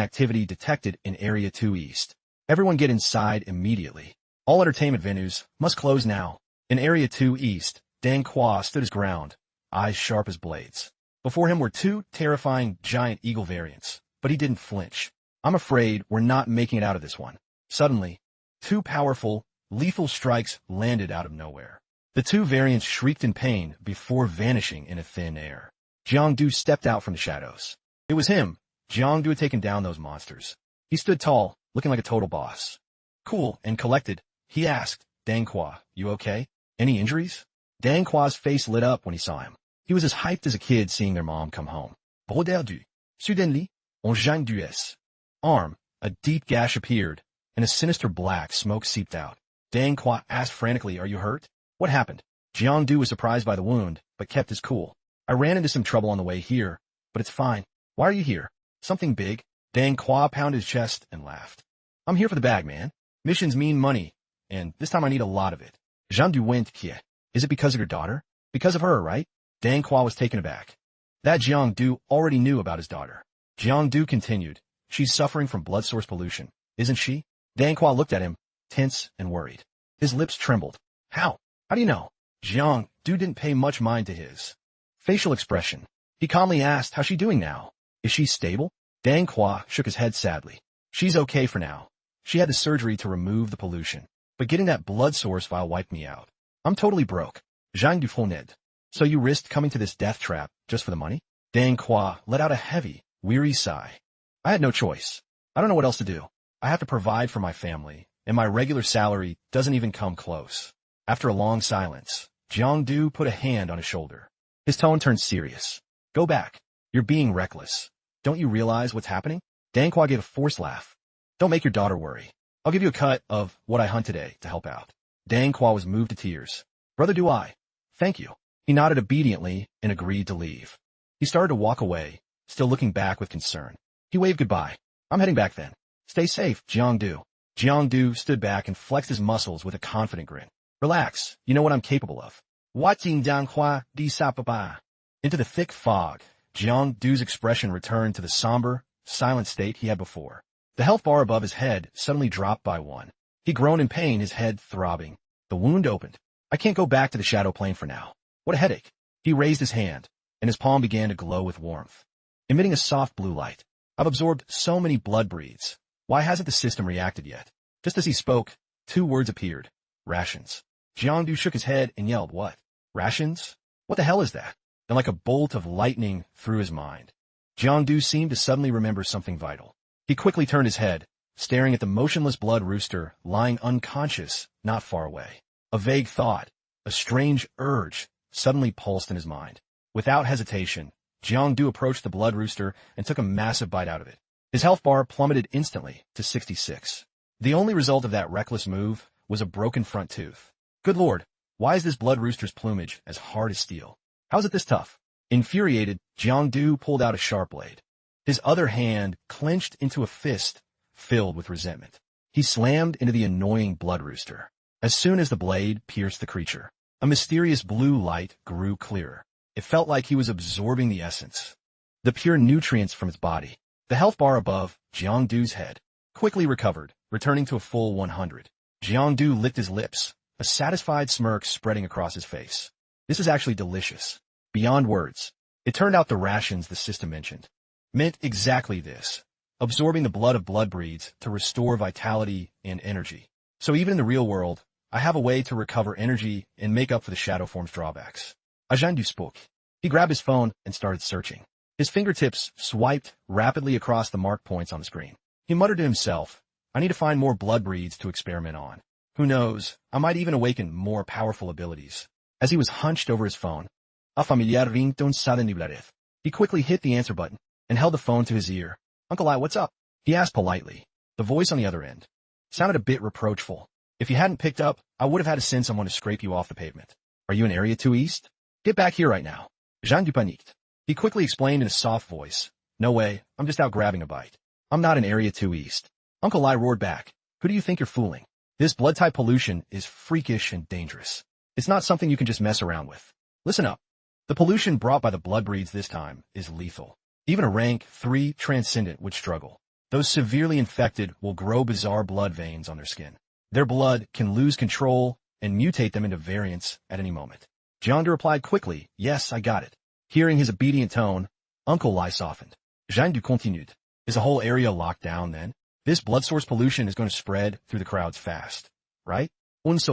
activity detected in Area 2 East. Everyone get inside immediately. All entertainment venues must close now. In Area 2 East, Dangqua stood his ground, eyes sharp as blades. Before him were 2 terrifying giant eagle variants, but he didn't flinch. I'm afraid we're not making it out of this one. Suddenly, 2 powerful, lethal strikes landed out of nowhere. The 2 variants shrieked in pain before vanishing in a thin air. Jiangdu stepped out from the shadows. It was him. Jiangdu had taken down those monsters. He stood tall, looking like a total boss. Cool and collected, he asked, Dangqua, you okay? Any injuries? Dangqua's face lit up when he saw him. He was as hyped as a kid seeing their mom come home. Broderdu. Soudainly, on Jang Du's arm, a deep gash appeared, and a sinister black smoke seeped out. Dangqua asked frantically, are you hurt? What happened? Jiangdu was surprised by the wound, but kept his cool. I ran into some trouble on the way here, but it's fine. Why are you here? Something big? Dangqua pounded his chest and laughed. I'm here for the bag, man. Missions mean money, and this time I need a lot of it. Jiangdu went, Kia. Is it because of your daughter? Because of her, right? Dangqua was taken aback. That Jiangdu already knew about his daughter. Jiangdu continued. She's suffering from blood source pollution, isn't she? Dangqua looked at him, tense and worried. His lips trembled. How? How do you know? Jiangdu didn't pay much mind to his facial expression. He calmly asked, how's she doing now? Is she stable? Dangqua shook his head sadly. She's okay for now. She had the surgery to remove the pollution, but getting that blood source vial wiped me out. I'm totally broke. Zhang Dufoned. So you risked coming to this death trap just for the money? Dangqua let out a heavy, weary sigh. I had no choice. I don't know what else to do. I have to provide for my family, and my regular salary doesn't even come close. After a long silence, Jiangdu put a hand on his shoulder. His tone turned serious. Go back. You're being reckless. Don't you realize what's happening? Dangqua gave a forced laugh. Don't make your daughter worry. I'll give you a cut of what I hunt today to help out. Dangqua was moved to tears. Brother, do I? Thank you. He nodded obediently and agreed to leave. He started to walk away, still looking back with concern. He waved goodbye. I'm heading back then. Stay safe, Jiangdu. Jiangdu stood back and flexed his muscles with a confident grin. Relax, you know what I'm capable of. Watching Dangqua di Sapapa. Into the thick fog, Jiangdu's expression returned to the somber, silent state he had before. The health bar above his head suddenly dropped by 1. He groaned in pain, his head throbbing. The wound opened. I can't go back to the shadow plane for now. What a headache. He raised his hand, and his palm began to glow with warmth, emitting a soft blue light. I've absorbed so many blood breeds. Why hasn't the system reacted yet? Just as he spoke, 2 words appeared. Rations. Jiangdu shook his head and yelled, what? Rations? What the hell is that? Then like a bolt of lightning through his mind, Jiangdu seemed to suddenly remember something vital. He quickly turned his head, staring at the motionless blood rooster lying unconscious not far away. A vague thought, a strange urge, suddenly pulsed in his mind. Without hesitation, Jiangdu approached the blood rooster and took a massive bite out of it. His health bar plummeted instantly to 66. The only result of that reckless move was a broken front tooth. Good lord, why is this blood rooster's plumage as hard as steel? How's it this tough? Infuriated, Jiangdu pulled out a sharp blade. His other hand clenched into a fist filled with resentment. He slammed into the annoying blood rooster. As soon as the blade pierced the creature, a mysterious blue light grew clearer. It felt like he was absorbing the essence, the pure nutrients from its body. The health bar above Jiangdu's head quickly recovered, returning to a full 100. Jiangdu licked his lips, a satisfied smirk spreading across his face. This is actually delicious. Beyond words. It turned out the rations the system mentioned meant exactly this, absorbing the blood of blood breeds to restore vitality and energy. So even in the real world, I have a way to recover energy and make up for the shadow form's drawbacks. Jiangdu spoke. He grabbed his phone and started searching. His fingertips swiped rapidly across the mark points on the screen. He muttered to himself, I need to find more blood breeds to experiment on. Who knows, I might even awaken more powerful abilities. As he was hunched over his phone, a familiar ringtone suddenly. He quickly hit the answer button and held the phone to his ear. Uncle I, what's up? He asked politely. The voice on the other end sounded a bit reproachful. If you hadn't picked up, I would have had to send someone to scrape you off the pavement. Are you in Area 2 East? Get back here right now. Jiangdu paniqued. He quickly explained in a soft voice. No way, I'm just out grabbing a bite. I'm not in Area 2 East. Uncle I roared back. Who do you think you're fooling? This blood-type pollution is freakish and dangerous. It's not something you can just mess around with. Listen up. The pollution brought by the blood breeds this time is lethal. Even a rank 3 transcendent would struggle. Those severely infected will grow bizarre blood veins on their skin. Their blood can lose control and mutate them into variants at any moment. Jiangdu replied quickly, yes, I got it. Hearing his obedient tone, Uncle Lai softened. Jiangdu continued. Is the whole area locked down then? This blood source pollution is going to spread through the crowds fast, right? Based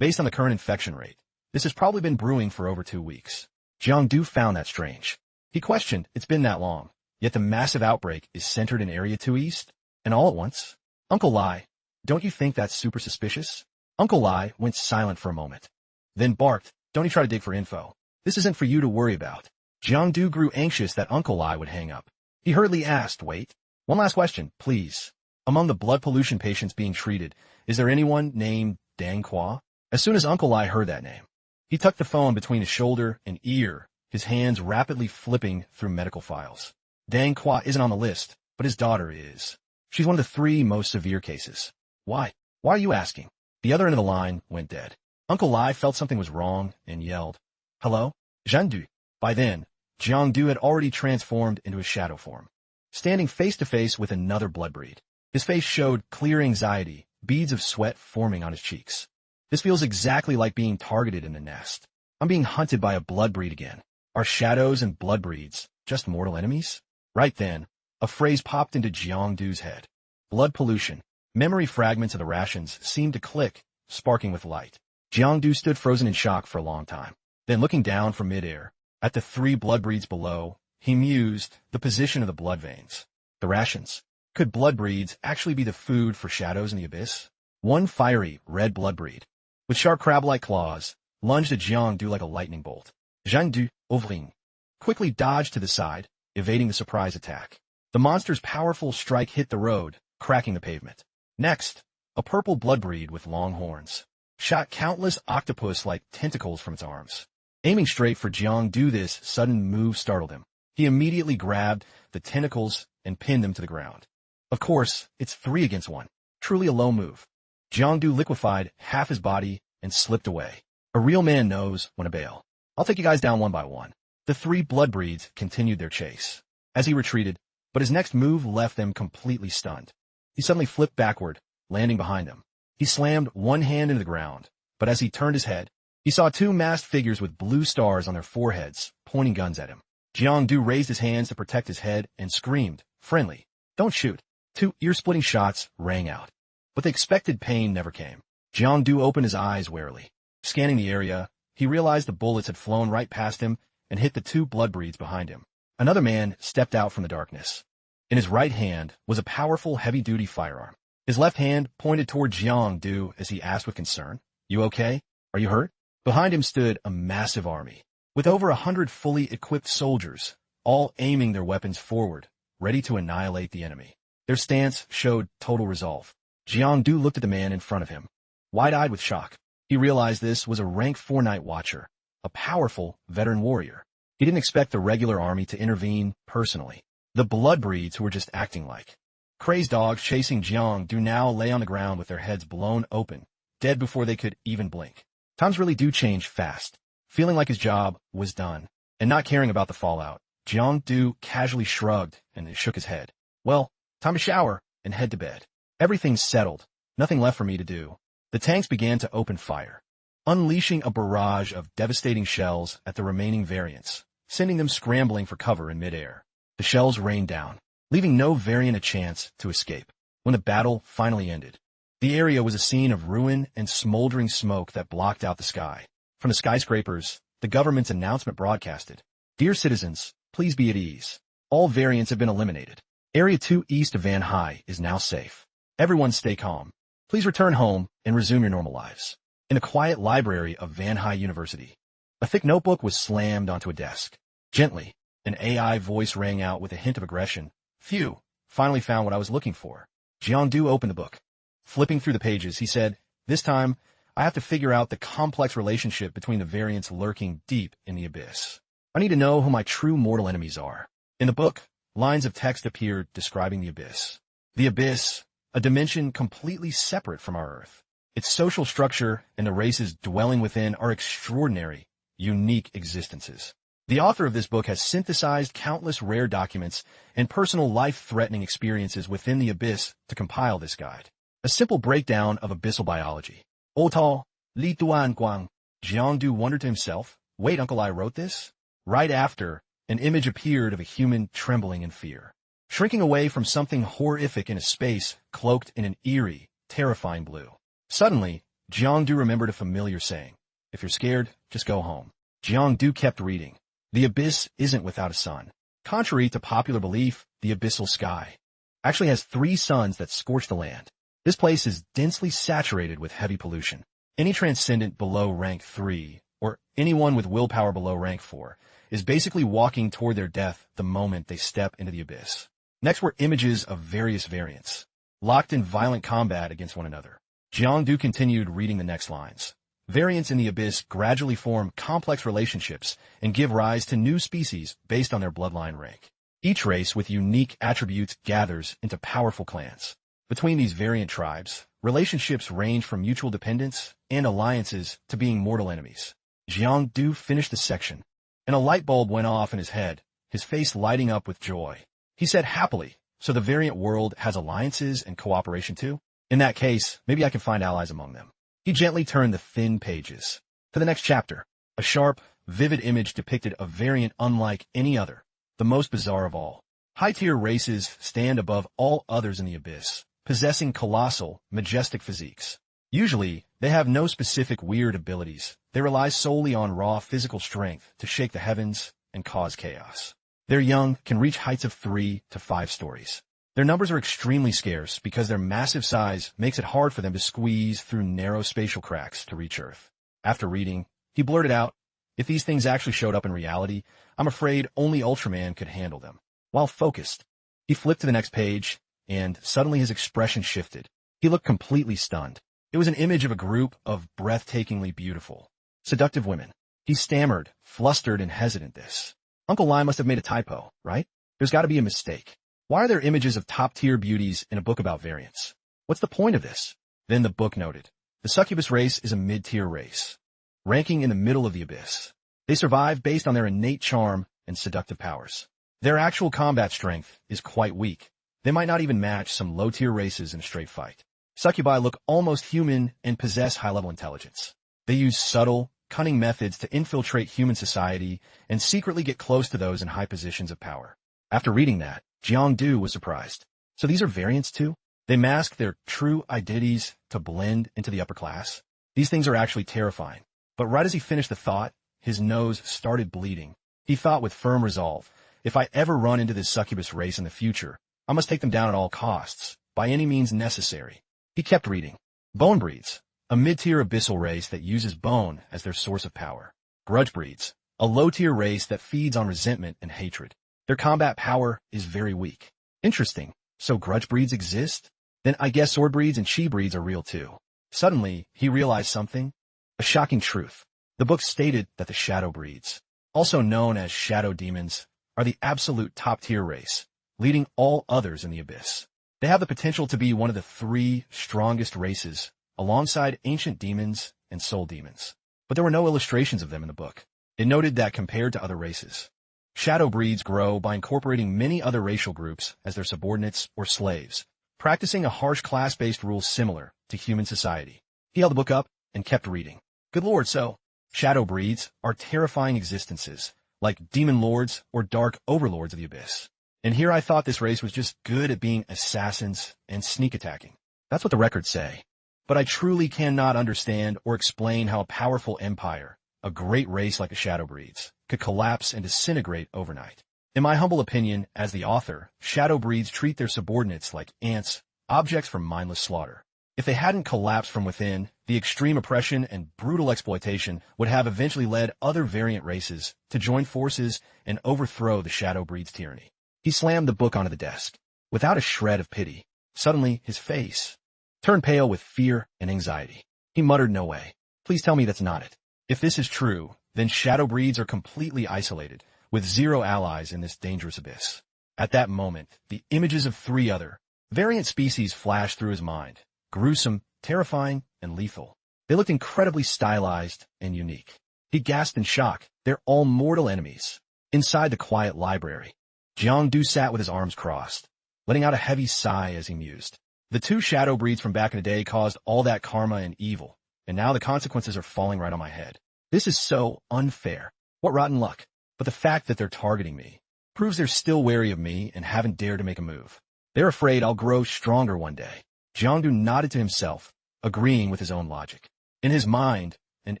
on the current infection rate, this has probably been brewing for over 2 weeks. Jiangdu found that strange. He questioned, it's been that long, yet the massive outbreak is centered in Area 2 East, and all at once? Uncle Lai, don't you think that's super suspicious? Uncle Lai went silent for a moment, then barked, don't you try to dig for info. This isn't for you to worry about. Jiangdu grew anxious that Uncle Lai would hang up. He hurriedly asked, wait, one last question, please. Among the blood pollution patients being treated, is there anyone named Dangqua? As soon as Uncle Lai heard that name, he tucked the phone between his shoulder and ear, his hands rapidly flipping through medical files. Dangqua isn't on the list, but his daughter is. She's one of the 3 most severe cases. Why? Why are you asking? The other end of the line went dead. Uncle Lai felt something was wrong and yelled, hello? Jiangdu. By then, Jiangdu had already transformed into a shadow form, standing face to face with another blood breed. His face showed clear anxiety, beads of sweat forming on his cheeks. This feels exactly like being targeted in a nest. I'm being hunted by a blood breed again. Are shadows and blood breeds just mortal enemies? Right then, a phrase popped into Jiangdu's head. Blood pollution. Memory fragments of the rations seemed to click, sparking with light. Jiangdu stood frozen in shock for a long time. Then looking down from midair, at the 3 blood breeds below, he mused the position of the blood veins. The rations. Could blood breeds actually be the food for shadows in the abyss? One fiery, red blood breed, with sharp crab-like claws, lunged at Jiangdu like a lightning bolt. Jiangdu, ouvring, quickly dodged to the side, evading the surprise attack. The monster's powerful strike hit the road, cracking the pavement. Next, a purple blood breed with long horns shot countless octopus-like tentacles from its arms. Aiming straight for Jiangdu, this sudden move startled him. He immediately grabbed the tentacles and pinned them to the ground. Of course, it's 3 against 1. Truly a low move. Jiangdu liquefied half his body and slipped away. A real man knows when to bail. I'll take you guys down one by one. The 3 blood breeds continued their chase. as he retreated, but his next move left them completely stunned. He suddenly flipped backward, landing behind them. He slammed one hand into the ground, but as he turned his head, he saw two masked figures with blue stars on their foreheads, pointing guns at him. Jiang Du raised his hands to protect his head and screamed, "Friendly, don't shoot." Two ear-splitting shots rang out. But the expected pain never came. Jiang Du opened his eyes warily. Scanning the area, he realized the bullets had flown right past him and hit the two bloodbreeds behind him. Another man stepped out from the darkness. In his right hand was a powerful heavy-duty firearm. His left hand pointed toward Jiang Du as he asked with concern, "You okay? Are you hurt?" Behind him stood a massive army, with over 100 fully equipped soldiers, all aiming their weapons forward, ready to annihilate the enemy. Their stance showed total resolve. Jiang Du looked at the man in front of him, wide-eyed with shock. He realized this was a rank 4 Night Watcher, a powerful veteran warrior. He didn't expect the regular army to intervene personally. The bloodbreeds who were just acting like crazed dogs chasing Jiang Du now lay on the ground with their heads blown open, dead before they could even blink. Times really do change fast. Feeling like his job was done, and not caring about the fallout, Jiang Du casually shrugged and shook his head. "Well, time to shower and head to bed. Everything's settled. Nothing left for me to do." The tanks began to open fire, unleashing a barrage of devastating shells at the remaining variants, sending them scrambling for cover in midair. The shells rained down, leaving no variant a chance to escape. When the battle finally ended, the area was a scene of ruin and smoldering smoke that blocked out the sky. From the skyscrapers, the government's announcement broadcasted, "Dear citizens, please be at ease. All variants have been eliminated. Area 2 east of Van Hai is now safe. Everyone stay calm. Please return home and resume your normal lives." In the quiet library of Van Hai University, a thick notebook was slammed onto a desk. Gently, an AI voice rang out with a hint of aggression. "Phew, finally found what I was looking for." Jiang Du opened the book. Flipping through the pages, he said, "This time, I have to figure out the complex relationship between the variants lurking deep in the abyss. I need to know who my true mortal enemies are." In the book, lines of text appeared describing the abyss. The abyss, a dimension completely separate from our Earth. Its social structure and the races dwelling within are extraordinary, unique existences. The author of this book has synthesized countless rare documents and personal life-threatening experiences within the abyss to compile this guide. A simple breakdown of abyssal biology. Otao, Li Duan Guang. Jiang Du wondered to himself, "Wait, Uncle, I wrote this?" Right after, an image appeared of a human trembling in fear, shrinking away from something horrific in a space cloaked in an eerie, terrifying blue. Suddenly, Jiang Du remembered a familiar saying, "If you're scared, just go home." Jiang Du kept reading. The abyss isn't without a sun. Contrary to popular belief, the abyssal sky actually has 3 suns that scorch the land. This place is densely saturated with heavy pollution. Any transcendent below rank 3, or anyone with willpower below rank 4, is basically walking toward their death the moment they step into the abyss. Next were images of various variants, locked in violent combat against one another. Jiang Du continued reading the next lines. Variants in the abyss gradually form complex relationships and give rise to new species based on their bloodline rank. Each race with unique attributes gathers into powerful clans. Between these variant tribes, relationships range from mutual dependence and alliances to being mortal enemies. Jiang Du finished the section, and a light bulb went off in his head, his face lighting up with joy. He said happily, "So the variant world has alliances and cooperation too? In that case, maybe I can find allies among them." He gently turned the thin pages to the next chapter. A sharp, vivid image depicted a variant unlike any other, the most bizarre of all. High-tier races stand above all others in the abyss, possessing colossal, majestic physiques. Usually, they have no specific weird abilities. They rely solely on raw physical strength to shake the heavens and cause chaos. Their young can reach heights of 3 to 5 stories. Their numbers are extremely scarce because their massive size makes it hard for them to squeeze through narrow spatial cracks to reach Earth. After reading, he blurted out, "If these things actually showed up in reality, I'm afraid only Ultraman could handle them." While focused, he flipped to the next page, and suddenly his expression shifted. He looked completely stunned. It was an image of a group of breathtakingly beautiful, seductive women. He stammered, flustered and hesitant. "This. Uncle Lyn must have made a typo, right? There's got to be a mistake. Why are there images of top-tier beauties in a book about variants? What's the point of this?" Then the book noted, "The succubus race is a mid-tier race, ranking in the middle of the abyss. They survive based on their innate charm and seductive powers. Their actual combat strength is quite weak. They might not even match some low-tier races in a straight fight. Succubi look almost human and possess high-level intelligence. They use subtle, cunning methods to infiltrate human society and secretly get close to those in high positions of power. After reading that, Jiang Du was surprised. So these are variants too? They mask their true identities to blend into the upper class? These things are actually terrifying. But right as he finished the thought, his nose started bleeding. He thought with firm resolve, if I ever run into this succubus race in the future, I must take them down at all costs, by any means necessary. He kept reading. Bone breeds, a mid-tier abyssal race that uses bone as their source of power. Grudge breeds, a low-tier race that feeds on resentment and hatred. Their combat power is very weak. Interesting. So grudge breeds exist? Then I guess sword breeds and chi breeds are real too. Suddenly, he realized something. A shocking truth. The book stated that the shadow breeds, also known as shadow demons, are the absolute top-tier race, leading all others in the abyss. They have the potential to be one of the 3 strongest races, alongside ancient demons and soul demons. But there were no illustrations of them in the book. It noted that compared to other races, shadow breeds grow by incorporating many other racial groups as their subordinates or slaves, practicing a harsh class-based rule similar to human society. He held the book up and kept reading. Good lord, so shadow breeds are terrifying existences, like demon lords or dark overlords of the abyss. And here I thought this race was just good at being assassins and sneak attacking. That's what the records say. But I truly cannot understand or explain how a powerful empire, a great race like a shadow breeds, could collapse and disintegrate overnight. In my humble opinion, as the author, shadow breeds treat their subordinates like ants, objects for mindless slaughter. If they hadn't collapsed from within, the extreme oppression and brutal exploitation would have eventually led other variant races to join forces and overthrow the shadow breed's tyranny. He slammed the book onto the desk, without a shred of pity. Suddenly, his face turned pale with fear and anxiety. He muttered, "No way. Please tell me that's not it. If this is true, then shadow breeds are completely isolated, with 0 allies in this dangerous abyss." At that moment, the images of 3 other variant species flashed through his mind, gruesome, terrifying, and lethal. They looked incredibly stylized and unique. He gasped in shock. They're all mortal enemies. Inside the quiet library, Jiang Du sat with his arms crossed, letting out a heavy sigh as he mused. The 2 shadow breeds from back in the day caused all that karma and evil, and now the consequences are falling right on my head. This is so unfair. What rotten luck. But the fact that they're targeting me proves they're still wary of me and haven't dared to make a move. They're afraid I'll grow stronger one day. Jiang Du nodded to himself, agreeing with his own logic. In his mind, an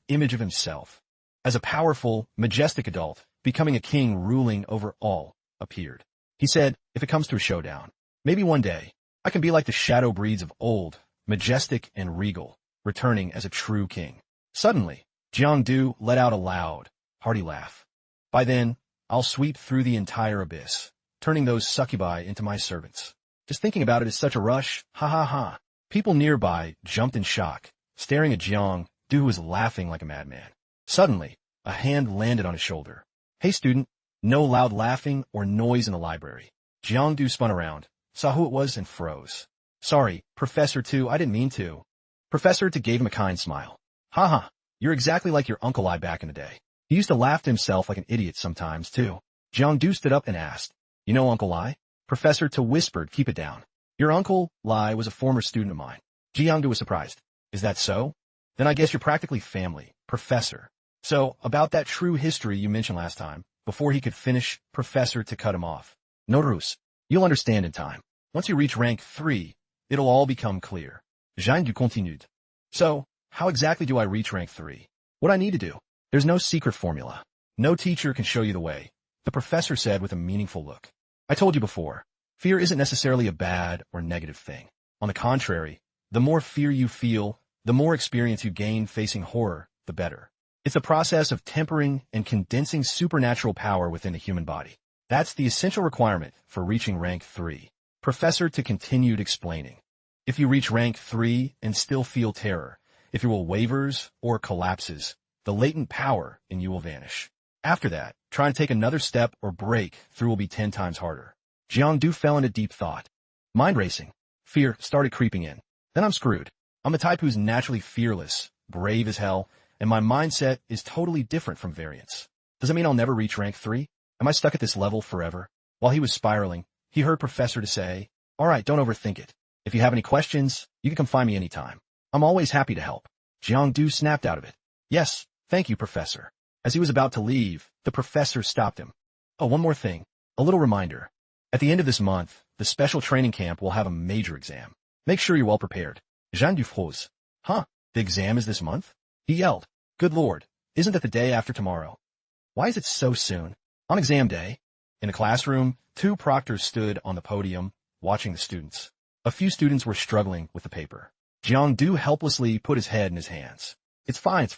image of himself, as a powerful, majestic adult, becoming a king ruling over all, appeared. He said, if it comes to a showdown, maybe one day, I can be like the shadow breeds of old, majestic and regal, returning as a true king. Suddenly, Jiang Du let out a loud, hearty laugh. By then, I'll sweep through the entire abyss, turning those succubi into my servants. Just thinking about it is such a rush, ha ha ha. People nearby jumped in shock, staring at Jiang Du, who was laughing like a madman. Suddenly, a hand landed on his shoulder. Hey student, no loud laughing or noise in the library. Jiang Du spun around, saw who it was, and froze. Sorry, Professor Tu, I didn't mean to. Professor Tu gave him a kind smile. Ha, you're exactly like your Uncle Ai back in the day. He used to laugh to himself like an idiot sometimes, too. Jiang Du stood up and asked, You know Uncle Ai? Professor Tu whispered, Keep it down. Your Uncle Ai was a former student of mine. Jiang Du was surprised. Is that so? Then I guess you're practically family, Professor. So, about that true history you mentioned last time, before he could finish, Professor Tu cut him off. No ruse. You'll understand in time. Once you reach rank 3, it'll all become clear. Jang Du continued. So, how exactly do I reach rank 3? What I need to do? There's no secret formula. No teacher can show you the way, the professor said with a meaningful look. I told you before, fear isn't necessarily a bad or negative thing. On the contrary, the more fear you feel, the more experience you gain facing horror, the better. It's a process of tempering and condensing supernatural power within the human body. That's the essential requirement for reaching rank 3. Professor Tu continued explaining. If you reach rank 3 and still feel terror, if your will wavers or collapses, the latent power in you will vanish. After that, trying to take another step or break through will be 10 times harder. Jiang Du fell into deep thought. Mind racing. Fear started creeping in. Then I'm screwed. I'm the type who's naturally fearless, brave as hell, and my mindset is totally different from variance. Does it mean I'll never reach rank 3? Am I stuck at this level forever? While he was spiraling, he heard Professor to say, "All right, don't overthink it. If you have any questions, you can come find me anytime. I'm always happy to help." Jiang snapped out of it. "Yes, thank you, Professor." As he was about to leave, the professor stopped him. "Oh, one more thing. A little reminder. At the end of this month, the special training camp will have a major exam. Make sure you're well prepared." Jean Dufros. "Huh? The exam is this month?" He yelled. "Good Lord, isn't that the day after tomorrow? Why is it so soon? On exam day?" In the classroom, two proctors stood on the podium, watching the students. A few students were struggling with the paper. Jiang helplessly put his head in his hands. It's fine.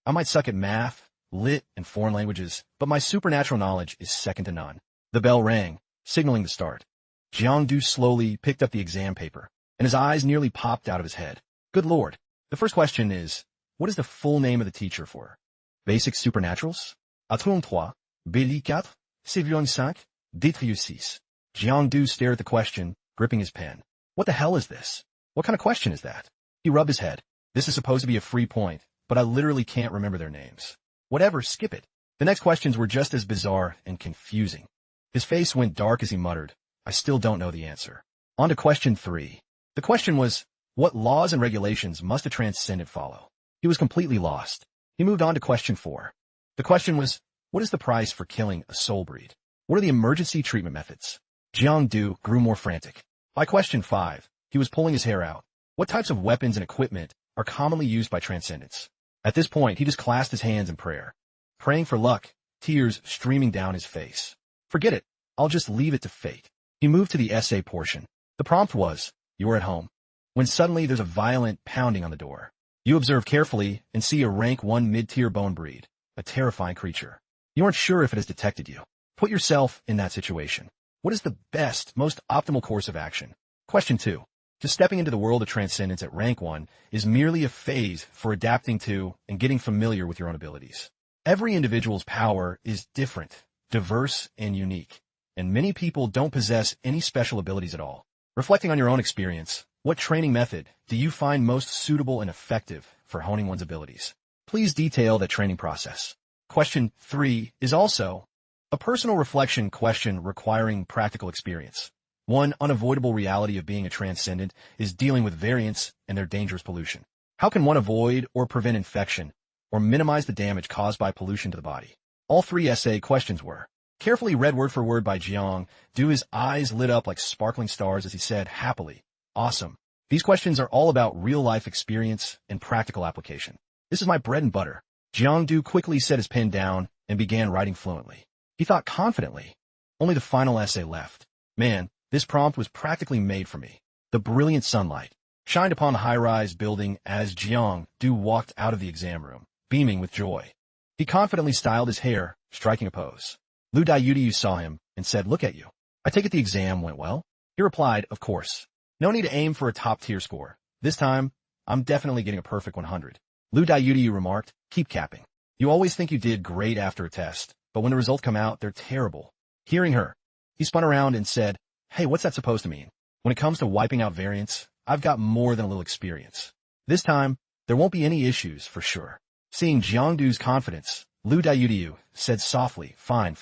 I might suck at math, lit, and foreign languages, but my supernatural knowledge is second to none." The bell rang, signaling the start. Jiang slowly picked up the exam paper, and his eyes nearly popped out of his head. "Good Lord. The first question is, what is the full name of the teacher for? Basic Supernaturals? A33, B4, C5, D36. Jiang stared at the question, gripping his pen. What the hell is this? What kind of question is that? He rubbed his head. This is supposed to be a free point, but I literally can't remember their names. Whatever, skip it. The next questions were just as bizarre and confusing. His face went dark as he muttered, I still don't know the answer. On to question 3. The question was, what laws and regulations must a transcendent follow? He was completely lost. He moved on to question 4. The question was, what is the price for killing a soul breed? What are the emergency treatment methods? Jiang grew more frantic. By question 5, he was pulling his hair out. What types of weapons and equipment are commonly used by transcendents? At this point, he just clasped his hands in prayer, praying for luck, tears streaming down his face. Forget it. I'll just leave it to fate. He moved to the essay portion. The prompt was, you are at home. When suddenly there's a violent pounding on the door. You observe carefully and see a rank 1 mid-tier bone breed, a terrifying creature. You aren't sure if it has detected you. Put yourself in that situation. What is the best, most optimal course of action? Question 2. Just stepping into the world of transcendence at rank 1 is merely a phase for adapting to and getting familiar with your own abilities. Every individual's power is different, diverse, and unique, and many people don't possess any special abilities at all. Reflecting on your own experience, what training method do you find most suitable and effective for honing one's abilities? Please detail that training process. Question 3 is also a personal reflection question requiring practical experience. One unavoidable reality of being a transcendent is dealing with variants and their dangerous pollution. How can one avoid or prevent infection or minimize the damage caused by pollution to the body? All 3 essay questions were carefully read word for word by Jiang. His eyes lit up like sparkling stars as he said happily, awesome. These questions are all about real-life experience and practical application. This is my bread and butter. Jiang quickly set his pen down and began writing fluently. He thought confidently. Only the final essay left. Man, this prompt was practically made for me. The brilliant sunlight shined upon the high-rise building as Jiang walked out of the exam room, beaming with joy. He confidently styled his hair, striking a pose. Lu Daiyu saw him and said, look at you. I take it the exam went well? He replied, of course. No need to aim for a top-tier score. This time, I'm definitely getting a perfect 100. Lu Daiyu remarked, keep capping. You always think you did great after a test, but when the results come out, they're terrible. Hearing her, he spun around and said, hey, what's that supposed to mean? When it comes to wiping out variants, I've got more than a little experience. This time, there won't be any issues for sure. Seeing Jiangdu's confidence, Lu Daiyu said softly, fine.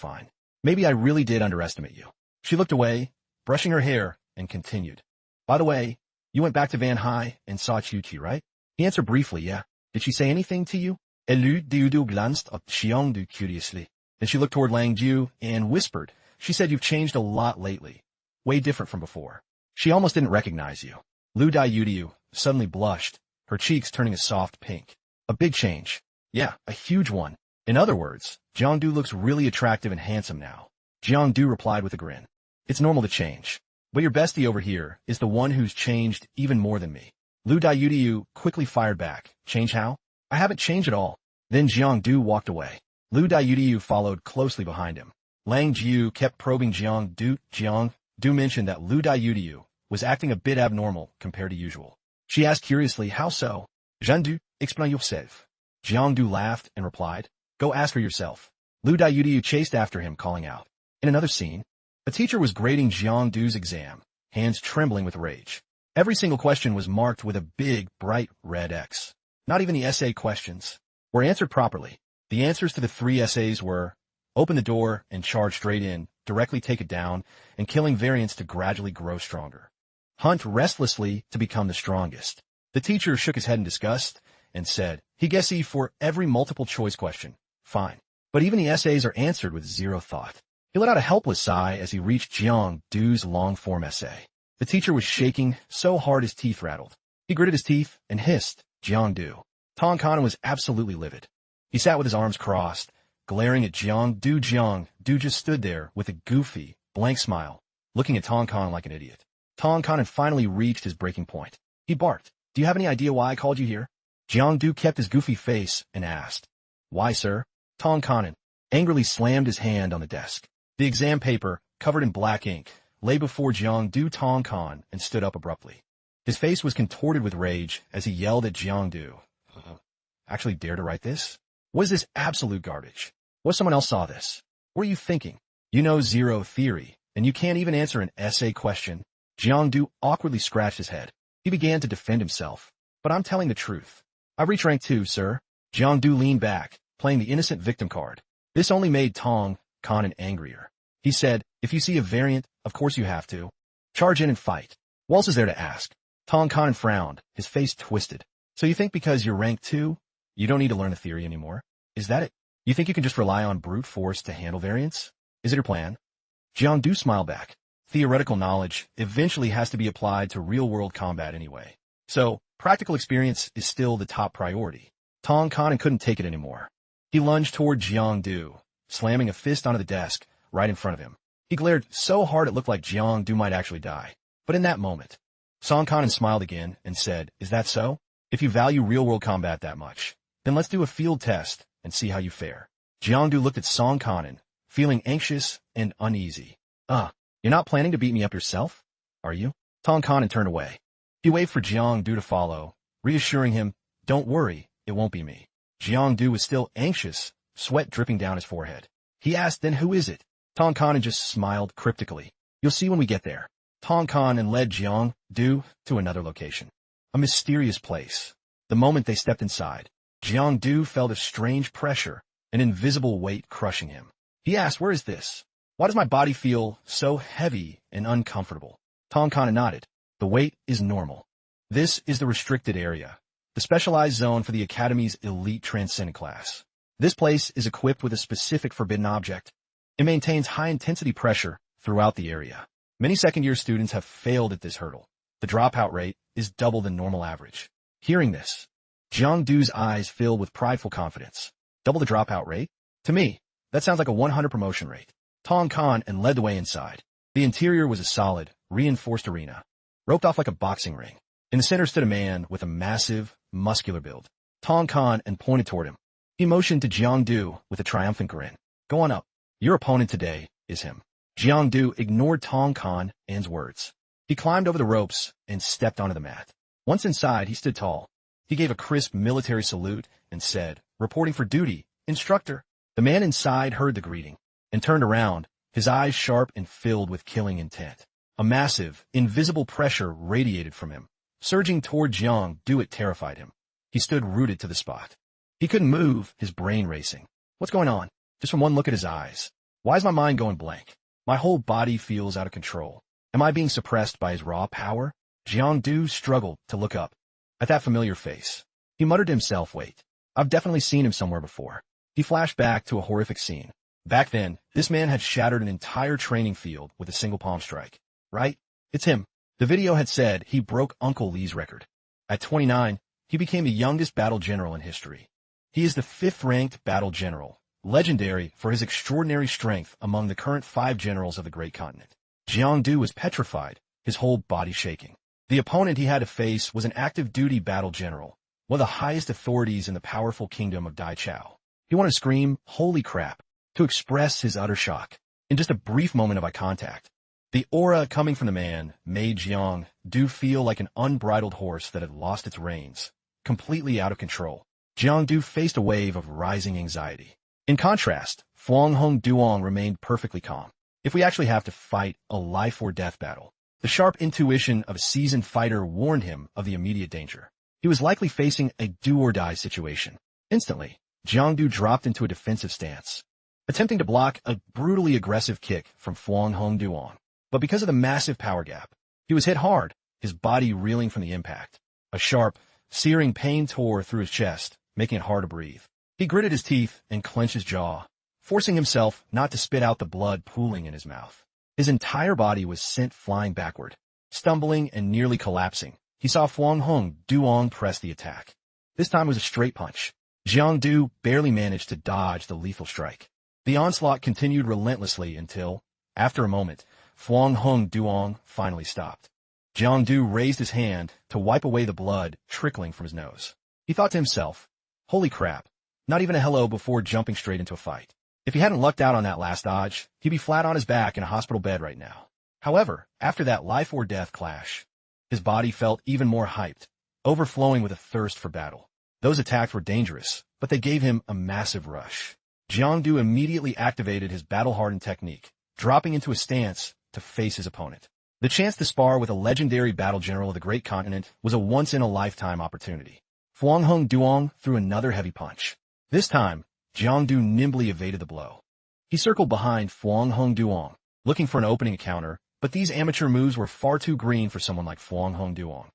Maybe I really did underestimate you. She looked away, brushing her hair, and continued. By the way, you went back to Van High and saw Chuchu, right? He answered briefly, yeah. Did she say anything to you? Lu Daiyu glanced at Jiangdu curiously. Then she looked toward Lang Ju and whispered, she said you've changed a lot lately. Way different from before. She almost didn't recognize you. Lu Daiyu suddenly blushed, her cheeks turning a soft pink. A big change. Yeah, a huge one. In other words, Jiangdu looks really attractive and handsome now. Jiangdu replied with a grin. It's normal to change. But your bestie over here is the one who's changed even more than me. Lu Daiyu quickly fired back. Change how? I haven't changed at all. Then Jiangdu walked away. Lu Daiyu followed closely behind him. Lang Ju kept probing Jiangdu. Jiangdu mentioned that Lu Daiyu was acting a bit abnormal compared to usual. She asked curiously, how so? Jiangdu, explain yourself. Jiangdu laughed and replied, go ask her yourself. Lu Daiyu chased after him, calling out. In another scene, a teacher was grading Jiangdu's exam, hands trembling with rage. Every single question was marked with a big, bright red X. Not even the essay questions were answered properly. The answers to the 3 essays were, open the door and charge straight in, directly take it down and killing variants to gradually grow stronger. Hunt restlessly to become the strongest. The teacher shook his head in disgust and said, he guessed for every multiple choice question. Fine. But even the essays are answered with zero thought. He let out a helpless sigh as he reached Jiang Du's long-form essay. The teacher was shaking so hard his teeth rattled. He gritted his teeth and hissed, Jiang Du. Tong Kanan was absolutely livid. He sat with his arms crossed, glaring at Jiang Du. Jiang Du just stood there with a goofy, blank smile, looking at Tong Kanan like an idiot. Tong Kanan finally reached his breaking point. He barked, do you have any idea why I called you here? Jiang Du kept his goofy face and asked, why, sir? Tong Kanan angrily slammed his hand on the desk. The exam paper, covered in black ink, lay before Jiang Du. Tong Kanan and stood up abruptly. His face was contorted with rage as he yelled at Jiang Du. Actually dare to write this? What is this absolute garbage? What if someone else saw this? What are you thinking? You know zero theory, and you can't even answer an essay question. Jiang Du awkwardly scratched his head. He began to defend himself. But I'm telling the truth. I've reached rank 2, sir. Jiang Du leaned back, playing the innocent victim card. This only made Tong Kanan angrier. He said, if you see a variant, of course you have to. Charge in and fight. What else is there to ask? Tong Kanan frowned, his face twisted. So you think because you're rank 2, you don't need to learn the theory anymore? Is that it? You think you can just rely on brute force to handle variants? Is it your plan? Jiang Du smiled back. Theoretical knowledge eventually has to be applied to real-world combat anyway. So, practical experience is still the top priority. Tong Kanan couldn't take it anymore. He lunged toward Jiang Du, slamming a fist onto the desk right in front of him. He glared so hard it looked like Jiang Du might actually die. But in that moment, Tong Kanan smiled again and said, is that so? If you value real-world combat that much, then let's do a field test and see how you fare. Jiang Du looked at Tong Kanan, feeling anxious and uneasy. You're not planning to beat me up yourself, are you? Tong Kanan turned away. He waved for Jiang Du to follow, reassuring him, don't worry, it won't be me. Jiang Du was still anxious, sweat dripping down his forehead. He asked, then who is it? Tong Kanan just smiled cryptically. You'll see when we get there. Tong Kanan led Jiang Du to another location. A mysterious place. The moment they stepped inside, Jiang Du felt a strange pressure, an invisible weight crushing him. He asked, where is this? Why does my body feel so heavy and uncomfortable? Tong Kanan nodded. The weight is normal. This is the restricted area, the specialized zone for the Academy's elite transcendent class. This place is equipped with a specific forbidden object. It maintains high-intensity pressure throughout the area. Many second-year students have failed at this hurdle. The dropout rate is double the normal average. Hearing this, Jiang Du's eyes filled with prideful confidence. Double the dropout rate? To me, that sounds like a 100 promotion rate. Tong Kanan led the way inside. The interior was a solid, reinforced arena, roped off like a boxing ring. In the center stood a man with a massive, muscular build. Tong Kanan pointed toward him. He motioned to Jiang Du with a triumphant grin. Go on up. Your opponent today is him. Jiang Du ignored Tong Kanan's words. He climbed over the ropes and stepped onto the mat. Once inside, he stood tall. He gave a crisp military salute and said, reporting for duty, instructor. The man inside heard the greeting and turned around, his eyes sharp and filled with killing intent. A massive, invisible pressure radiated from him. Surging toward Jiang Du, it terrified him. He stood rooted to the spot. He couldn't move, his brain racing. What's going on? Just from one look at his eyes. Why is my mind going blank? My whole body feels out of control. Am I being suppressed by his raw power? Jiang Du struggled to look up at that familiar face. He muttered to himself, wait, I've definitely seen him somewhere before. He flashed back to a horrific scene. Back then, this man had shattered an entire training field with a single palm strike. Right? It's him. The video had said he broke Uncle Lee's record. At 29, he became the youngest battle general in history. He is the 5th-ranked battle general, legendary for his extraordinary strength among the current 5 generals of the great continent. Jiang Du was petrified, his whole body shaking. The opponent he had to face was an active-duty battle general, one of the highest authorities in the powerful kingdom of Dai Chao. He wanted to scream, holy crap, to express his utter shock. In just a brief moment of eye contact, the aura coming from the man made Jiang Du feel like an unbridled horse that had lost its reins, completely out of control. Jiang Du faced a wave of rising anxiety. In contrast, Fuang Hong Duong remained perfectly calm. If we actually have to fight a life-or-death battle, the sharp intuition of a seasoned fighter warned him of the immediate danger. He was likely facing a do-or-die situation. Instantly, Jiang Du dropped into a defensive stance. attempting to block a brutally aggressive kick from Fuang Hong Duong. But because of the massive power gap, he was hit hard, his body reeling from the impact. A sharp, searing pain tore through his chest, making it hard to breathe. He gritted his teeth and clenched his jaw, forcing himself not to spit out the blood pooling in his mouth. His entire body was sent flying backward. Stumbling and nearly collapsing, he saw Fuang Hong Duong press the attack. This time was a straight punch. Jiang Du barely managed to dodge the lethal strike. The onslaught continued relentlessly until, after a moment, Fuang Hong Duong finally stopped. Jiang Du raised his hand to wipe away the blood trickling from his nose. He thought to himself, holy crap, not even a hello before jumping straight into a fight. If he hadn't lucked out on that last dodge, he'd be flat on his back in a hospital bed right now. However, after that life-or-death clash, his body felt even more hyped, overflowing with a thirst for battle. Those attacks were dangerous, but they gave him a massive rush. Jiang Du immediately activated his battle-hardened technique, dropping into a stance to face his opponent. The chance to spar with a legendary battle general of the Great Continent was a once-in-a-lifetime opportunity. Fuang Hong Duong threw another heavy punch. This time, Jiang Du nimbly evaded the blow. He circled behind Fuang Hong Duong, looking for an opening counter, but these amateur moves were far too green for someone like Fuang Hong Duong.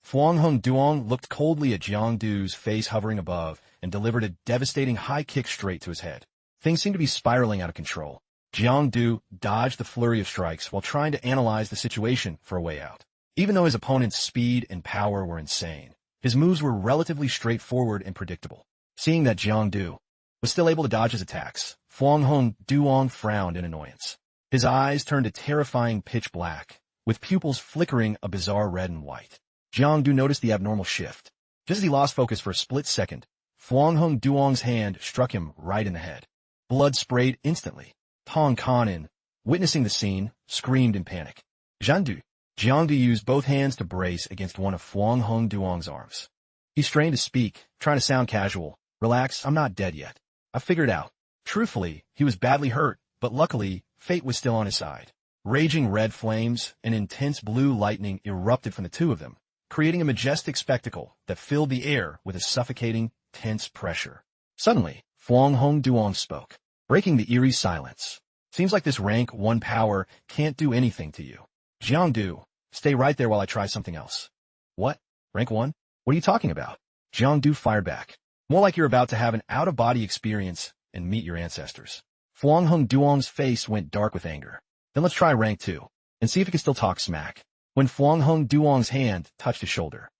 Fuang Hong Duong looked coldly at Jiang Du's face hovering above and delivered a devastating high kick straight to his head. Things seemed to be spiraling out of control. Jiang Du dodged the flurry of strikes while trying to analyze the situation for a way out. Even though his opponent's speed and power were insane, his moves were relatively straightforward and predictable. Seeing that Jiang Du was still able to dodge his attacks, Fuang Hong Duong frowned in annoyance. His eyes turned a terrifying pitch black, with pupils flickering a bizarre red and white. Jiang Du noticed the abnormal shift. Just as he lost focus for a split second, Fuang Hong Duong's hand struck him right in the head. Blood sprayed instantly. Tong Kanin, witnessing the scene, screamed in panic. Jiang Du used both hands to brace against one of Fuang Hong Duong's arms. He strained to speak, trying to sound casual. Relax, I'm not dead yet. I figured it out. Truthfully, he was badly hurt, but luckily, fate was still on his side. Raging red flames and intense blue lightning erupted from the two of them, creating a majestic spectacle that filled the air with a suffocating, tense pressure. Suddenly, Fuang Hong Duong spoke, breaking the eerie silence. Seems like this rank 1 power can't do anything to you. Jiang Du, stay right there while I try something else. What? Rank 1? What are you talking about? Jiang Du fired back. More like you're about to have an out-of-body experience and meet your ancestors. Fuang Hong Duong's face went dark with anger. Then let's try rank 2, and see if he can still talk smack. When Fuang Hong Duong's hand touched his shoulder,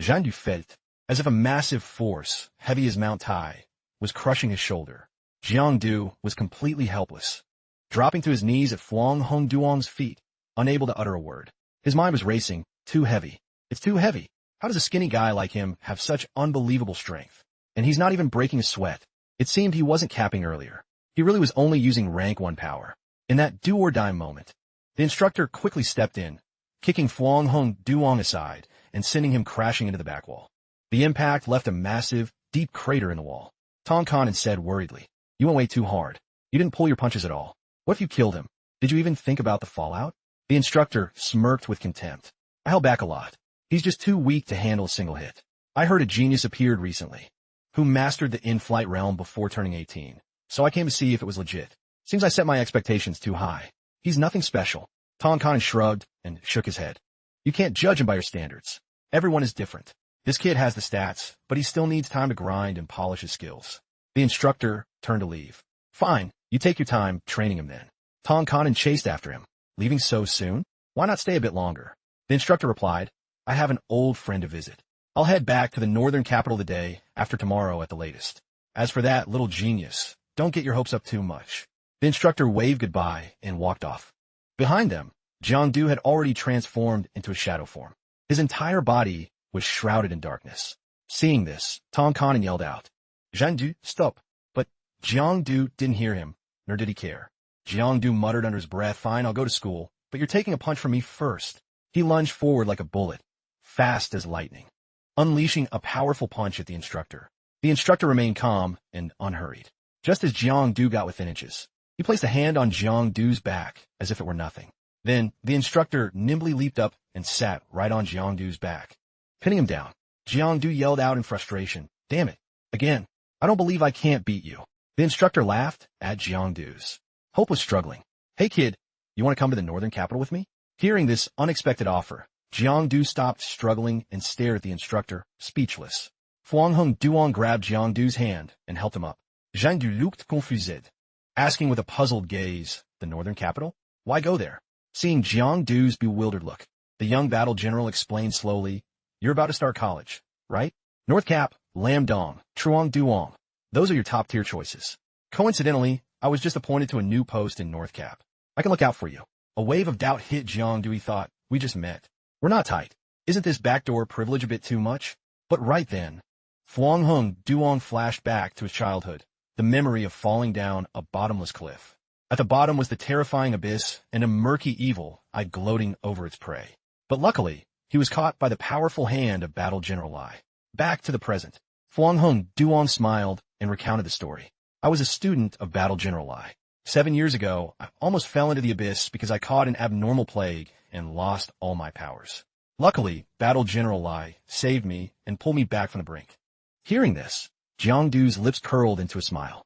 Jiang Du felt as if a massive force, heavy as Mount Tai, was crushing his shoulder. Jiang Du was completely helpless, dropping to his knees at Fuang Hong Duong's feet, unable to utter a word. His mind was racing. Too heavy. It's too heavy. How does a skinny guy like him have such unbelievable strength? And he's not even breaking a sweat. It seemed he wasn't capping earlier. He really was only using rank 1 power. In that do-or-die moment, the instructor quickly stepped in, kicking Fuang Hong Duong aside and sending him crashing into the back wall. The impact left a massive, deep crater in the wall. Tong Kanin said worriedly, "You went way too hard. You didn't pull your punches at all. What if you killed him? Did you even think about the fallout?" The instructor smirked with contempt. "I held back a lot. He's just too weak to handle a single hit. I heard a genius appeared recently, who mastered the in-flight realm before turning 18. So I came to see if it was legit. Seems I set my expectations too high. He's nothing special." Tong Kanin shrugged and shook his head. "You can't judge him by your standards. Everyone is different. This kid has the stats, but he still needs time to grind and polish his skills." The instructor turned to leave. "Fine, you take your time training him then." Tong Kanin chased after him. "Leaving so soon? Why not stay a bit longer?" The instructor replied, "I have an old friend to visit. I'll head back to the northern capital today, after tomorrow at the latest. As for that little genius, don't get your hopes up too much." The instructor waved goodbye and walked off. Behind them, Jiang Du had already transformed into a shadow form. His entire body was shrouded in darkness. Seeing this, Tong Kanin yelled out, "Jiang Du, stop!" But Jiang Du didn't hear him, nor did he care. Jiang Du muttered under his breath, "Fine, I'll go to school, but you're taking a punch from me first." He lunged forward like a bullet, fast as lightning, unleashing a powerful punch at the instructor. The instructor remained calm and unhurried. Just as Jiang Du got within inches, he placed a hand on Jiang Du's back as if it were nothing. Then, the instructor nimbly leaped up and sat right on Jiang Du's back, pinning him down. Jiang Du yelled out in frustration, "Damn it! Again! I don't believe I can't beat you." The instructor laughed at Jiangdu's. Hope was struggling. Hey kid, you want to come to the northern capital with me? Hearing this unexpected offer, Jiangdu stopped struggling and stared at the instructor, speechless. Fuangheng Duong grabbed Jiangdu's hand and helped him up. Jiangdu looked confused, asking with a puzzled gaze, the northern capital? Why go there? Seeing Jiangdu's bewildered look, the young battle general explained slowly, you're about to start college, right? North Cap, Lam Dong, Truong Duong. Those are your top-tier choices. Coincidentally, I was just appointed to a new post in North Cap. I can look out for you. A wave of doubt hit Jiangdu. He thought, we just met. We're not tight. Isn't this backdoor privilege a bit too much? But right then, Fuangheng Duong flashed back to his childhood, the memory of falling down a bottomless cliff. At the bottom was the terrifying abyss and a murky evil eyed gloating over its prey. But luckily, he was caught by the powerful hand of Battle General Lai. Back to the present. Fuangheng Duong smiled and recounted the story. I was a student of Battle General Lai. 7 years ago, I almost fell into the abyss because I caught an abnormal plague and lost all my powers. Luckily, Battle General Lai saved me and pulled me back from the brink. Hearing this, Jiangdu's lips curled into a smile.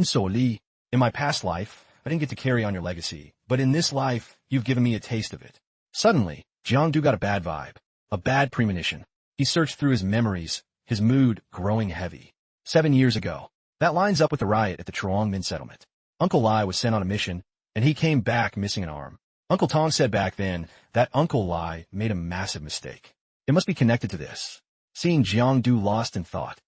So Li, in my past life, I didn't get to carry on your legacy, but in this life, you've given me a taste of it. Suddenly, Jiangdu got a bad vibe, a bad premonition. He searched through his memories, his mood growing heavy. 7 years ago. That lines up with the riot at the Truongmin settlement. Uncle Lai was sent on a mission, and he came back missing an arm. Uncle Tong said back then that Uncle Lai made a massive mistake. It must be connected to this. Seeing Jiangdu lost in thought,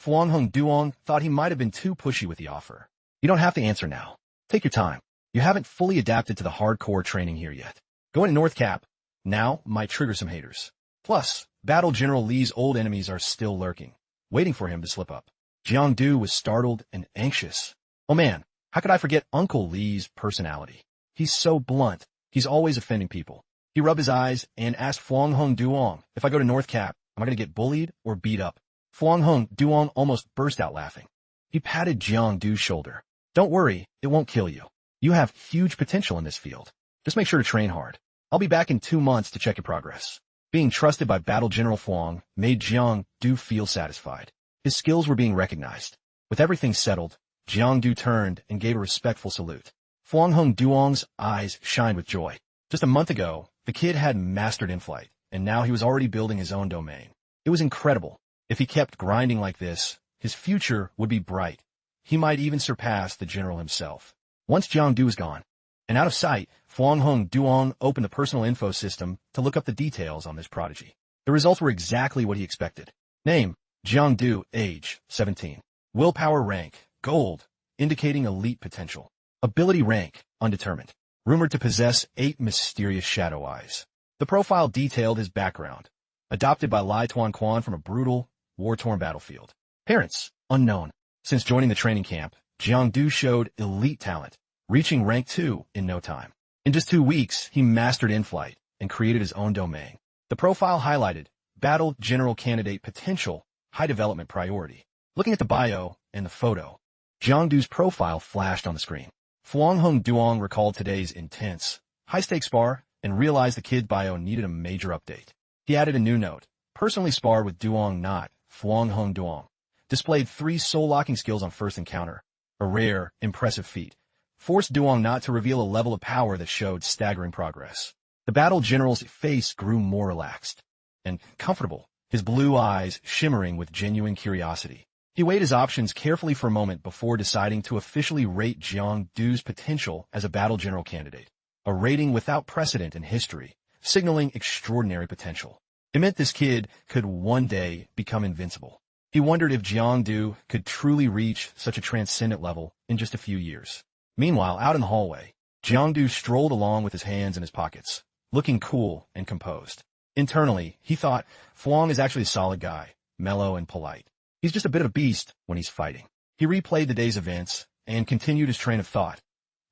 Fuangheng Duong thought he might have been too pushy with the offer. You don't have to answer now. Take your time. You haven't fully adapted to the hardcore training here yet. Going to North Cap now might trigger some haters. Plus, Battle General Li's old enemies are still lurking, waiting for him to slip up. Jiangdu was startled and anxious. Oh man, how could I forget Uncle Li's personality? He's so blunt. He's always offending people. He rubbed his eyes and asked Fuangheng Duong, if I go to North Cap, am I going to get bullied or beat up? Fuangheng Duong almost burst out laughing. He patted Jiangdu's shoulder. Don't worry, it won't kill you. You have huge potential in this field. Just make sure to train hard. I'll be back in 2 months to check your progress. Being trusted by Battle General Fuang made Jiangdu feel satisfied. His skills were being recognized. With everything settled, Jiangdu turned and gave a respectful salute. Fuangheng Duong's eyes shined with joy. Just a month ago, the kid had mastered in-flight, and now he was already building his own domain. It was incredible. If he kept grinding like this, his future would be bright. He might even surpass the general himself. Once Jiangdu was gone, and out of sight, Fuangheng Duong opened the personal info system to look up the details on this prodigy. The results were exactly what he expected. Name, Jiangdu, age, 17. Willpower rank, gold, indicating elite potential. Ability rank, undetermined. Rumored to possess 8 mysterious shadow eyes. The profile detailed his background. Adopted by Lai Tuan Quan from a brutal, war-torn battlefield. Parents, unknown. Since joining the training camp, Jiangdu showed elite talent, reaching rank 2 in no time. In just 2 weeks, he mastered in-flight and created his own domain. The profile highlighted Battle General Candidate potential, high development priority. Looking at the bio and the photo, Jiangdu's profile flashed on the screen. Fuangheng Duong recalled today's intense, high-stakes spar and realized the kid's bio needed a major update. He added a new note. Personally sparred with Duong not Fuangheng Duong. Displayed 3 soul-locking skills on first encounter. A rare, impressive feat. Forced Duong not to reveal a level of power that showed staggering progress. The battle general's face grew more relaxed and comfortable, his blue eyes shimmering with genuine curiosity. He weighed his options carefully for a moment before deciding to officially rate Jiangdu's potential as a battle general candidate. A rating without precedent in history, signaling extraordinary potential. It meant this kid could one day become invincible. He wondered if Jiangdu could truly reach such a transcendent level in just a few years. Meanwhile, out in the hallway, Jiangdu strolled along with his hands in his pockets, looking cool and composed. Internally, he thought, Fuang is actually a solid guy, mellow and polite. He's just a bit of a beast when he's fighting. He replayed the day's events and continued his train of thought.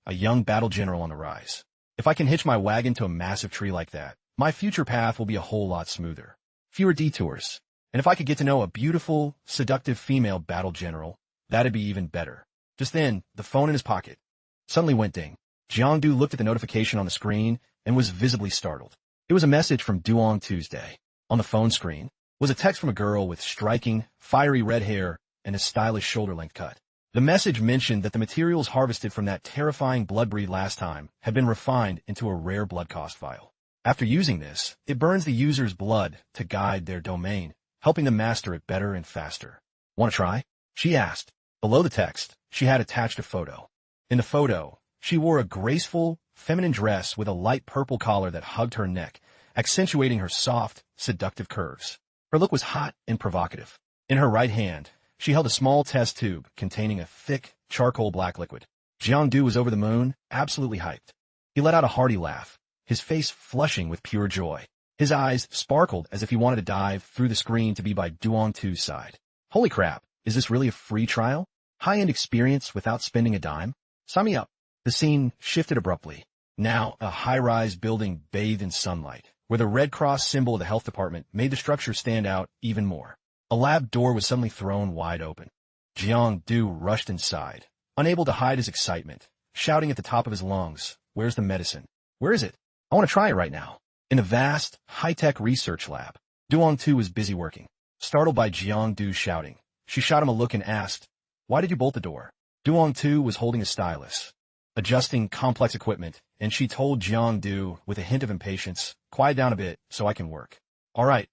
A young battle general on the rise. If I can hitch my wagon to a massive tree like that, my future path will be a whole lot smoother. Fewer detours. And if I could get to know a beautiful, seductive female battle general, that'd be even better. Just then, the phone in his pocket suddenly went ding. Jiangdu looked at the notification on the screen and was visibly startled. It was a message from Duong Tuesday. On the phone screen was a text from a girl with striking, fiery red hair and a stylish shoulder-length cut. The message mentioned that the materials harvested from that terrifying blood breed last time had been refined into a rare blood cost vial. After using this, it burns the user's blood to guide their domain, helping them master it better and faster. Want to try? She asked. Below the text, she had attached a photo. In the photo, she wore a graceful, feminine dress with a light purple collar that hugged her neck, accentuating her soft, seductive curves. Her look was hot and provocative. In her right hand, she held a small test tube containing a thick, charcoal black liquid. Jiangdu was over the moon, absolutely hyped. He let out a hearty laugh, his face flushing with pure joy. His eyes sparkled as if he wanted to dive through the screen to be by Duong-Tu's side. Holy crap, is this really a free trial? High-end experience without spending a dime? Sign me up. The scene shifted abruptly. Now, a high-rise building bathed in sunlight, where the Red Cross symbol of the health department made the structure stand out even more. A lab door was suddenly thrown wide open. Jiang-Du rushed inside, unable to hide his excitement, shouting at the top of his lungs, "Where's the medicine? Where is it? I want to try it right now." In a vast, high-tech research lab, Duong-Tu was busy working. Startled by Jiang-Du's shouting, she shot him a look and asked, "Why did you bolt the door?" Duong-Tu was holding a stylus, adjusting complex equipment, and she told Jiang-Du with a hint of impatience, "Quiet down a bit so I can work." All right,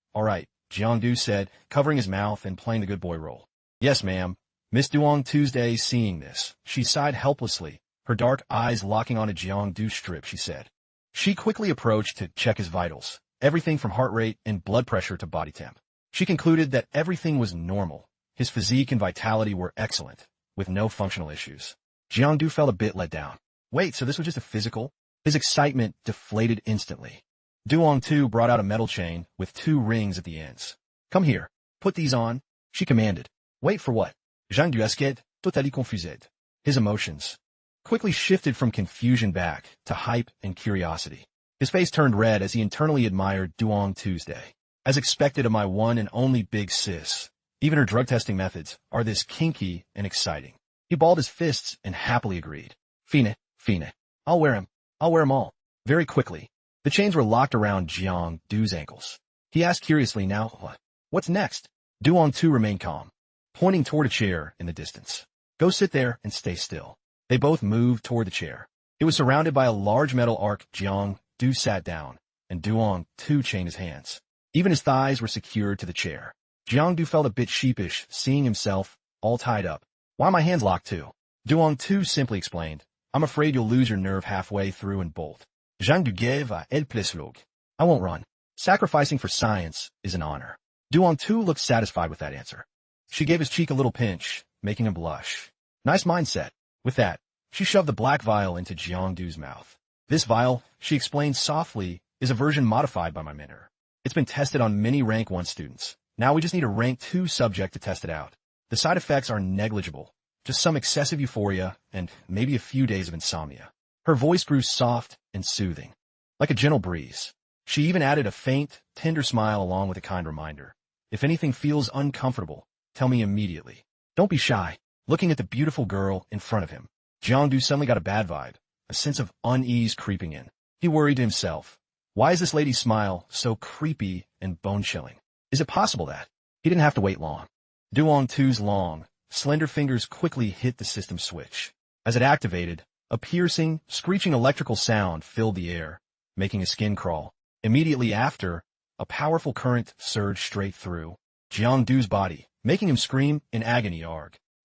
Jiang-Du said, covering his mouth and playing the good boy role. "Yes, ma'am." Miss Duong-Tuesday seeing this, she sighed helplessly, her dark eyes locking on a Jiang-Du strip, she said. She quickly approached to check his vitals, everything from heart rate and blood pressure to body temp. She concluded that everything was normal. His physique and vitality were excellent, with no functional issues. Jiang-Du felt a bit let down. Wait, so this was just a physical? His excitement deflated instantly. Duong-Tu brought out a metal chain with 2 rings at the ends. "Come here. Put these on," she commanded. "Wait for what?" Jiang-Du escaped, totally confused. His emotions quickly shifted from confusion back to hype and curiosity. His face turned red as he internally admired Duong-Tuesday. As expected of my one and only big sis, even her drug testing methods are this kinky and exciting. He balled his fists and happily agreed. Fine. I'll wear 'em all. Very quickly, the chains were locked around Jiang-Du's ankles. He asked curiously, "Now, what's next?" Duong-Tu remained calm, pointing toward a chair in the distance. "Go sit there and stay still." They both moved toward the chair. It was surrounded by a large metal arc. Jiang-Du sat down, and Duong-Tu chained his hands. Even his thighs were secured to the chair. Jiang-Du felt a bit sheepish, seeing himself all tied up. "Why are my hands locked too?" Duong-Tu simply explained, "I'm afraid you'll lose your nerve halfway through and bolt." Jiang-Du gave a helpless look. "I won't run. Sacrificing for science is an honor." Duong-Tu looked satisfied with that answer. She gave his cheek a little pinch, making him blush. Nice mindset. With that, she shoved the black vial into Jiang-Du's mouth. "This vial," she explained softly, "is a version modified by my mentor. It's been tested on many rank 1 students. Now we just need a rank 2 subject to test it out. The side effects are negligible, just some excessive euphoria and maybe a few days of insomnia." Her voice grew soft and soothing, like a gentle breeze. She even added a faint, tender smile along with a kind reminder. "If anything feels uncomfortable, tell me immediately. Don't be shy." Looking at the beautiful girl in front of him, Jiang-Du suddenly got a bad vibe, a sense of unease creeping in. He worried to himself, why is this lady's smile so creepy and bone-chilling? Is it possible that? He didn't have to wait long. Duong-Tu's long, slender fingers quickly hit the system switch. As it activated, a piercing, screeching electrical sound filled the air, making his skin crawl. Immediately after, a powerful current surged straight through Jiang-Du's body, making him scream in agony.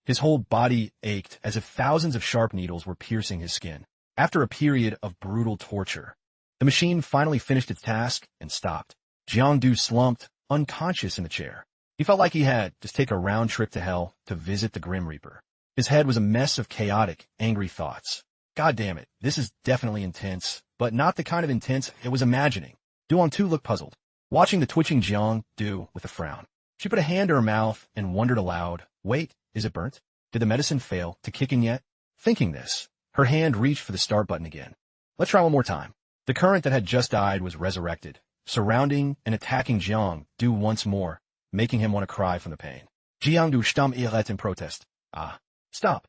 His whole body ached as if thousands of sharp needles were piercing his skin. After a period of brutal torture, the machine finally finished its task and stopped. Jiang-Du slumped, unconscious in the chair. He felt like he had just taken a round trip to hell to visit the Grim Reaper. His head was a mess of chaotic, angry thoughts. God damn it, this is definitely intense, but not the kind of intense it was imagining. Duong-Tu looked puzzled, watching the twitching Jiang-Du with a frown. She put a hand to her mouth and wondered aloud, "Wait, is it burnt? Did the medicine fail to kick in yet?" Thinking this, her hand reached for the start button again. "Let's try one more time." The current that had just died was resurrected, surrounding and attacking Jiang-Du once more, making him want to cry from the pain. Jiang-Du stammte ihret in protest. "Ah, stop,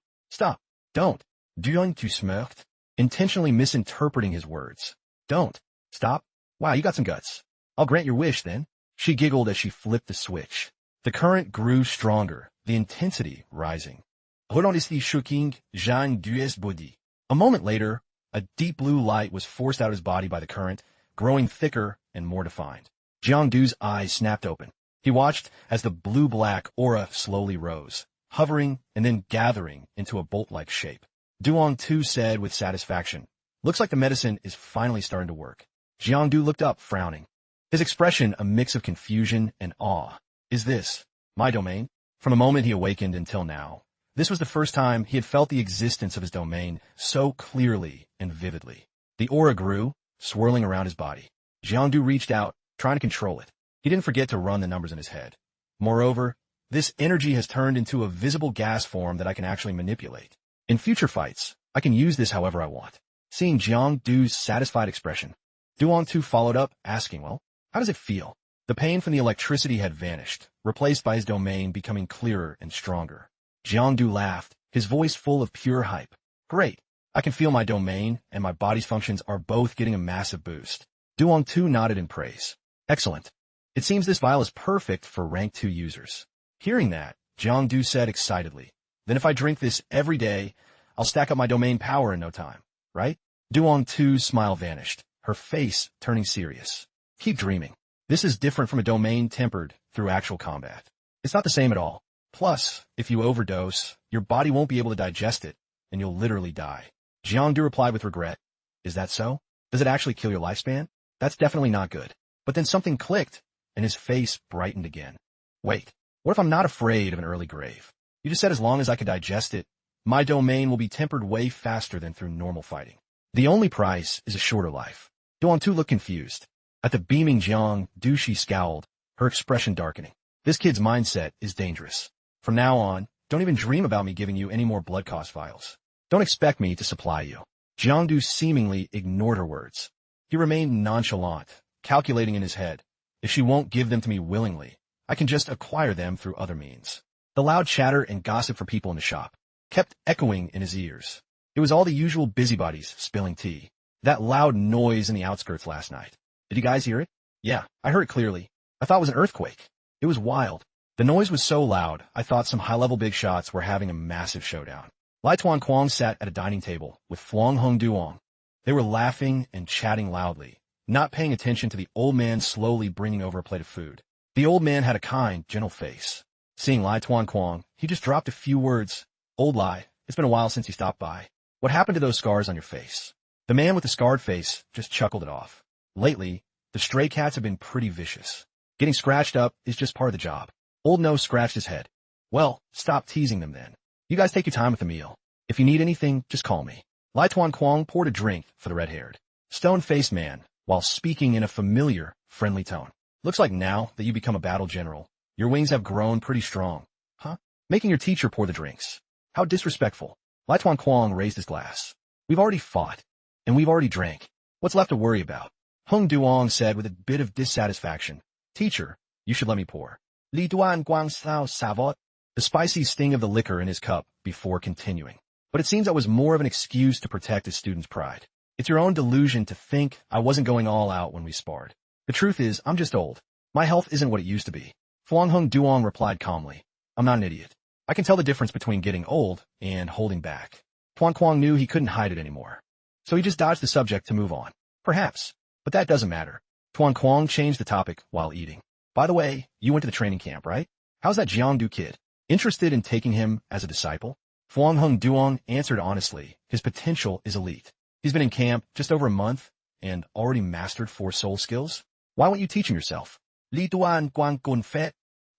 don't." Duong-Tu smirked, intentionally misinterpreting his words. "Don't, stop? Wow, you got some guts. I'll grant your wish then." She giggled as she flipped the switch. The current grew stronger, the intensity rising. Redondesti shuking Jang dues body. A moment later, a deep blue light was forced out of his body by the current, growing thicker and more defined. Jiangdu's eyes snapped open. He watched as the blue-black aura slowly rose, hovering and then gathering into a bolt-like shape. Duong Tu said with satisfaction, "Looks like the medicine is finally starting to work." Jiangdu looked up, frowning. His expression a mix of confusion and awe. Is this my domain? From the moment he awakened until now, this was the first time he had felt the existence of his domain so clearly and vividly. The aura grew, swirling around his body. Jiangdu reached out, trying to control it. He didn't forget to run the numbers in his head. Moreover, this energy has turned into a visible gas form that I can actually manipulate. In future fights, I can use this however I want. Seeing Jiangdu's satisfied expression, Duong Tu followed up, asking, well, how does it feel? The pain from the electricity had vanished, replaced by his domain becoming clearer and stronger. Jiangdu laughed, his voice full of pure hype. Great. I can feel my domain and my body's functions are both getting a massive boost. Duong Tu nodded in praise. Excellent. It seems this vial is perfect for rank 2 users. Hearing that, Jiangdu said excitedly, then if I drink this every day, I'll stack up my domain power in no time, right? Duong Tu's smile vanished, her face turning serious. Keep dreaming. This is different from a domain tempered through actual combat. It's not the same at all. Plus, if you overdose, your body won't be able to digest it, and you'll literally die. Jiangdu replied with regret. Is that so? Does it actually kill your lifespan? That's definitely not good. But then something clicked, and his face brightened again. Wait, what if I'm not afraid of an early grave? You just said as long as I can digest it, my domain will be tempered way faster than through normal fighting. The only price is a shorter life. Duong Tu looked confused. At the beaming Jiangdu, she scowled, her expression darkening. This kid's mindset is dangerous. From now on, don't even dream about me giving you any more blood cost vials. Don't expect me to supply you. Jiangdu seemingly ignored her words. He remained nonchalant, calculating in his head. If she won't give them to me willingly, I can just acquire them through other means. The loud chatter and gossip for people in the shop kept echoing in his ears. It was all the usual busybodies spilling tea. That loud noise in the outskirts last night. Did you guys hear it? Yeah, I heard it clearly. I thought it was an earthquake. It was wild. The noise was so loud, I thought some high-level big shots were having a massive showdown. Lai Tuan Quang sat at a dining table with Fluang Hung Duong. They were laughing and chatting loudly, not paying attention to the old man slowly bringing over a plate of food. The old man had a kind, gentle face. Seeing Lai Tuan Quang, he just dropped a few words. Old Lai, it's been a while since you stopped by. What happened to those scars on your face? The man with the scarred face just chuckled it off. Lately, the stray cats have been pretty vicious. Getting scratched up is just part of the job. Old No scratched his head. Well, stop teasing them then. You guys take your time with the meal. If you need anything, just call me. Lai Tuan Quang poured a drink for the red-haired, stone-faced man, while speaking in a familiar, friendly tone. Looks like now that you become a battle general, your wings have grown pretty strong. Huh? Making your teacher pour the drinks. How disrespectful. Lai Tuan Quang raised his glass. We've already fought, and we've already drank. What's left to worry about? Hung Duong said with a bit of dissatisfaction. Teacher, you should let me pour. Li Duan Guang Sao Savot. The spicy sting of the liquor in his cup before continuing. But it seems that was more of an excuse to protect his student's pride. It's your own delusion to think I wasn't going all out when we sparred. The truth is, I'm just old. My health isn't what it used to be. Fluang Hung Duong replied calmly. I'm not an idiot. I can tell the difference between getting old and holding back. Tuan Quang knew he couldn't hide it anymore. So he just dodged the subject to move on. Perhaps. But that doesn't matter. Tuan Quang changed the topic while eating. By the way, you went to the training camp, right? How's that Jiangdu kid? Interested in taking him as a disciple? Fluang Hung Duong answered honestly. His potential is elite. He's been in camp just over a month and already mastered 4 soul skills. Why won't you teach him yourself? Li Duan Guang Gun Fet.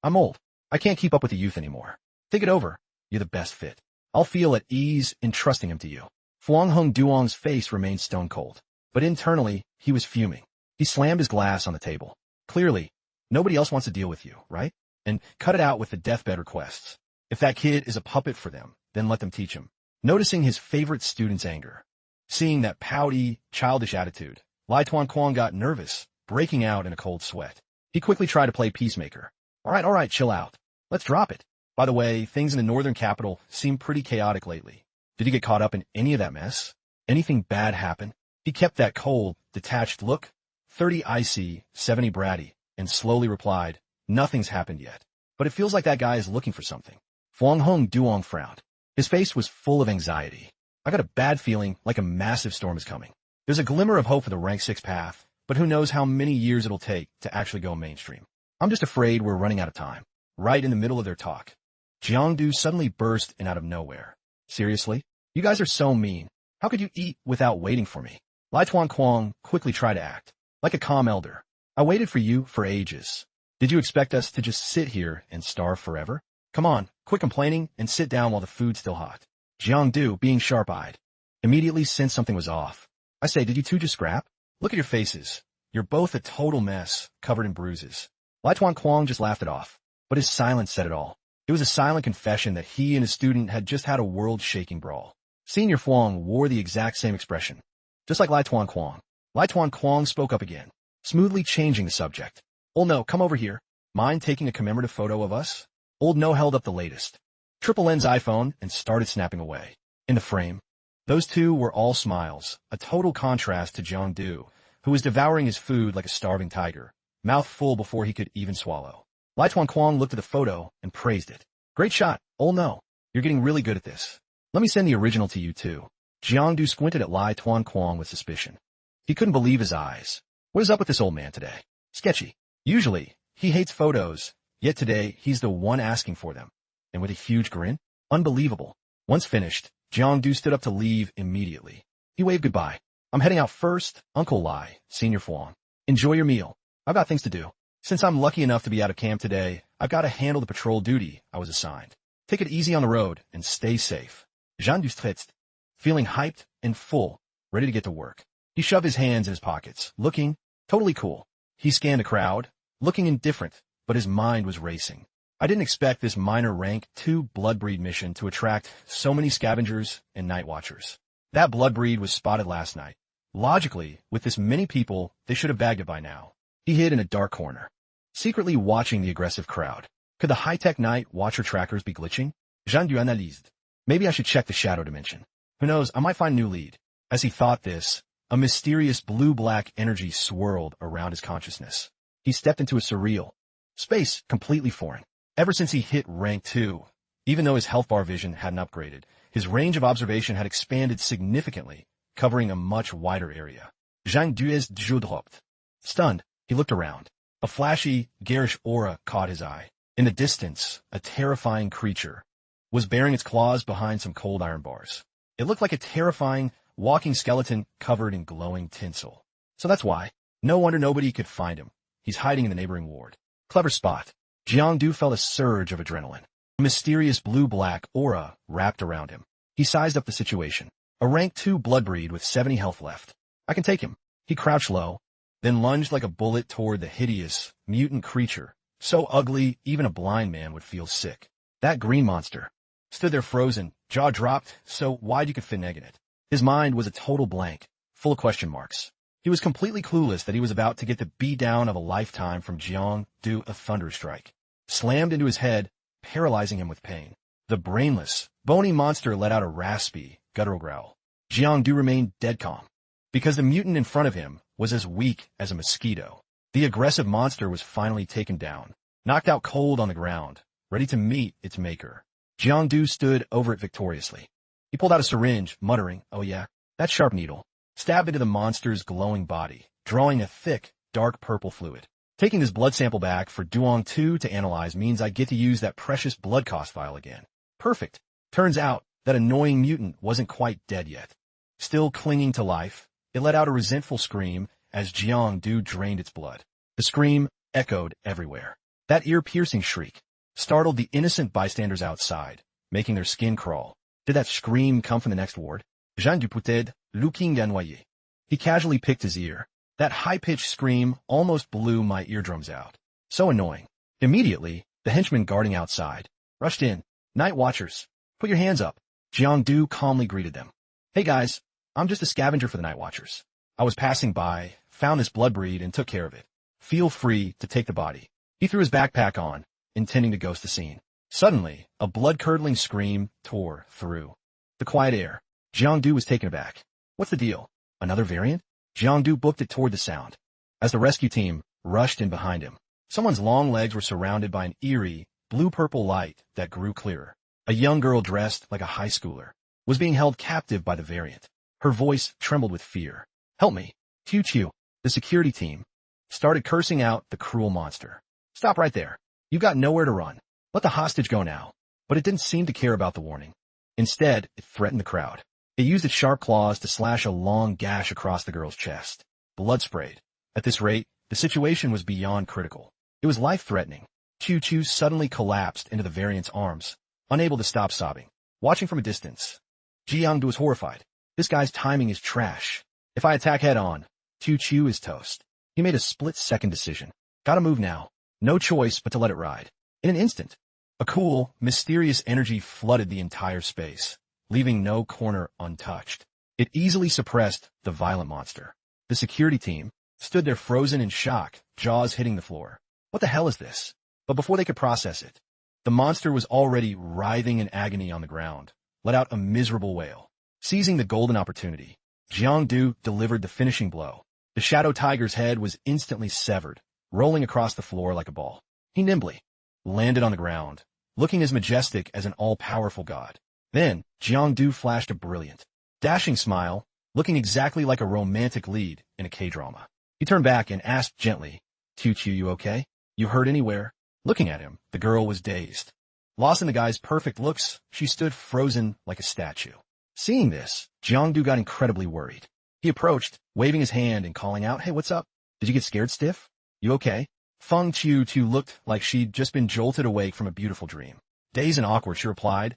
I'm old. I can't keep up with the youth anymore. Think it over. You're the best fit. I'll feel at ease in trusting him to you. Fluang Hung Duong's face remained stone cold, but internally, he was fuming. He slammed his glass on the table. Clearly, nobody else wants to deal with you, right? And cut it out with the deathbed requests. If that kid is a puppet for them, then let them teach him. Noticing his favorite student's anger, seeing that pouty, childish attitude, Lai Tuan Quang got nervous, breaking out in a cold sweat. He quickly tried to play peacemaker. All right, chill out. Let's drop it. By the way, things in the northern capital seem pretty chaotic lately. Did you get caught up in any of that mess? Anything bad happen? He kept that cold, detached look, 30 icy, 70 bratty, and slowly replied, nothing's happened yet. But it feels like that guy is looking for something. Fluang Hung Duong frowned. His face was full of anxiety. I got a bad feeling like a massive storm is coming. There's a glimmer of hope for the rank 6 path, but who knows how many years it'll take to actually go mainstream. I'm just afraid we're running out of time. Right in the middle of their talk, Jiangdu suddenly burst in out of nowhere. Seriously? You guys are so mean. How could you eat without waiting for me? Lai Tuan quickly tried to act like a calm elder. I waited for you for ages. Did you expect us to just sit here and starve forever? Come on, quit complaining and sit down while the food's still hot. Jiangdu, being sharp-eyed, immediately sensed something was off. I say, did you two just scrap? Look at your faces. You're both a total mess, covered in bruises. Lai Tuan just laughed it off, but his silence said it all. It was a silent confession that he and his student had just had a world-shaking brawl. Senior Fuang wore the exact same expression. Just like Lai Tuan spoke up again, smoothly changing the subject. Old No, come over here. Mind taking a commemorative photo of us? Old No held up the latest triple lens iPhone and started snapping away. In the frame, those two were all smiles, a total contrast to Jiangdu, who was devouring his food like a starving tiger, mouth full before he could even swallow. Lai Tuan looked at the photo and praised it. Great shot, Old No. You're getting really good at this. Let me send the original to you too. Jiangdu squinted at Lai Tuan with suspicion. He couldn't believe his eyes. What is up with this old man today? Sketchy. Usually, he hates photos, yet today he's the one asking for them. And with a huge grin? Unbelievable. Once finished, Jiangdu stood up to leave immediately. He waved goodbye. I'm heading out first, Uncle Lai, Senior Fuang. Enjoy your meal. I've got things to do. Since I'm lucky enough to be out of camp today, I've got to handle the patrol duty I was assigned. Take it easy on the road and stay safe. Jiangdu stretched, feeling hyped and full, ready to get to work. He shoved his hands in his pockets, looking totally cool. He scanned the crowd, looking indifferent, but his mind was racing. I didn't expect this minor rank 2 bloodbreed mission to attract so many scavengers and night watchers. That bloodbreed was spotted last night. Logically, with this many people, they should have bagged it by now. He hid in a dark corner, secretly watching the aggressive crowd. Could the high-tech night watcher trackers be glitching? Jiangdu analysed. Maybe I should check the shadow dimension. Who knows, I might find a new lead. As he thought this, a mysterious blue-black energy swirled around his consciousness. He stepped into a surreal space, completely foreign. Ever since he hit rank 2, even though his health bar vision hadn't upgraded, his range of observation had expanded significantly, covering a much wider area. Jiangdu's jaw dropped. Stunned, he looked around. A flashy, garish aura caught his eye. In the distance, a terrifying creature was bearing its claws behind some cold iron bars. It looked like a terrifying, walking skeleton covered in glowing tinsel. So that's why. No wonder nobody could find him. He's hiding in the neighboring ward. Clever spot. Jiangdu felt a surge of adrenaline. A mysterious blue-black aura wrapped around him. He sized up the situation. A rank 2 bloodbreed with 70 health left. I can take him. He crouched low, then lunged like a bullet toward the hideous, mutant creature, so ugly even a blind man would feel sick. That green monster stood there frozen, jaw dropped, so wide you could fit an egg in it. His mind was a total blank, full of question marks. He was completely clueless that he was about to get the beatdown of a lifetime from Jiangdu, a thunder strike. Slammed into his head, paralyzing him with pain. The brainless, bony monster let out a raspy, guttural growl. Jiangdu remained dead calm, because the mutant in front of him was as weak as a mosquito. The aggressive monster was finally taken down, knocked out cold on the ground, ready to meet its maker. Jiangdu stood over it victoriously. He pulled out a syringe, muttering, "Oh yeah, that sharp needle," stabbed into the monster's glowing body, drawing a thick, dark purple fluid. Taking this blood sample back for Duong 2 to analyze means I get to use that precious blood cost vial again. Perfect. Turns out that annoying mutant wasn't quite dead yet. Still clinging to life, it let out a resentful scream as Jiangdu drained its blood. The scream echoed everywhere. That ear-piercing shriek startled the innocent bystanders outside, making their skin crawl. Did that scream come from the next ward? Jiangdu peut-être, looking d'ennoyer. He casually picked his ear. That high-pitched scream almost blew my eardrums out. So annoying. Immediately, the henchmen guarding outside rushed in. "Night watchers, put your hands up." Jiangdu calmly greeted them. "Hey guys, I'm just a scavenger for the night watchers. I was passing by, found this bloodbreed and took care of it. Feel free to take the body." He threw his backpack on, intending to ghost the scene. Suddenly, a blood-curdling scream tore through the quiet air. Jiangdu was taken aback. What's the deal? Another variant? Jiangdu booked it toward the sound. As the rescue team rushed in behind him, someone's long legs were surrounded by an eerie, blue-purple light that grew clearer. A young girl dressed like a high schooler was being held captive by the variant. Her voice trembled with fear. "Help me." Chuchu, the security team, started cursing out the cruel monster. "Stop right there. You've got nowhere to run. Let the hostage go now." But it didn't seem to care about the warning. Instead, it threatened the crowd. It used its sharp claws to slash a long gash across the girl's chest. Blood sprayed. At this rate, the situation was beyond critical. It was life-threatening. Chuchu suddenly collapsed into the variant's arms, unable to stop sobbing. Watching from a distance, Jiang was horrified. This guy's timing is trash. If I attack head-on, Chuchu is toast. He made a split-second decision. Gotta move now. No choice but to let it ride. In an instant, a cool, mysterious energy flooded the entire space, leaving no corner untouched. It easily suppressed the violent monster. The security team stood there frozen in shock, jaws hitting the floor. What the hell is this? But before they could process it, the monster was already writhing in agony on the ground, let out a miserable wail. Seizing the golden opportunity, Jiang delivered the finishing blow. The shadow tiger's head was instantly severed, rolling across the floor like a ball. He nimbly landed on the ground, looking as majestic as an all-powerful god. Then, Jiang flashed a brilliant, dashing smile, looking exactly like a romantic lead in a K-drama. He turned back and asked gently, "Chuchu, you okay? You hurt anywhere?" Looking at him, the girl was dazed. Lost in the guy's perfect looks, she stood frozen like a statue. Seeing this, Jiang got incredibly worried. He approached, waving his hand and calling out, "Hey, what's up? Did you get scared stiff? You okay?" Feng Chuchu looked like she'd just been jolted awake from a beautiful dream. Dazed and awkward, she replied,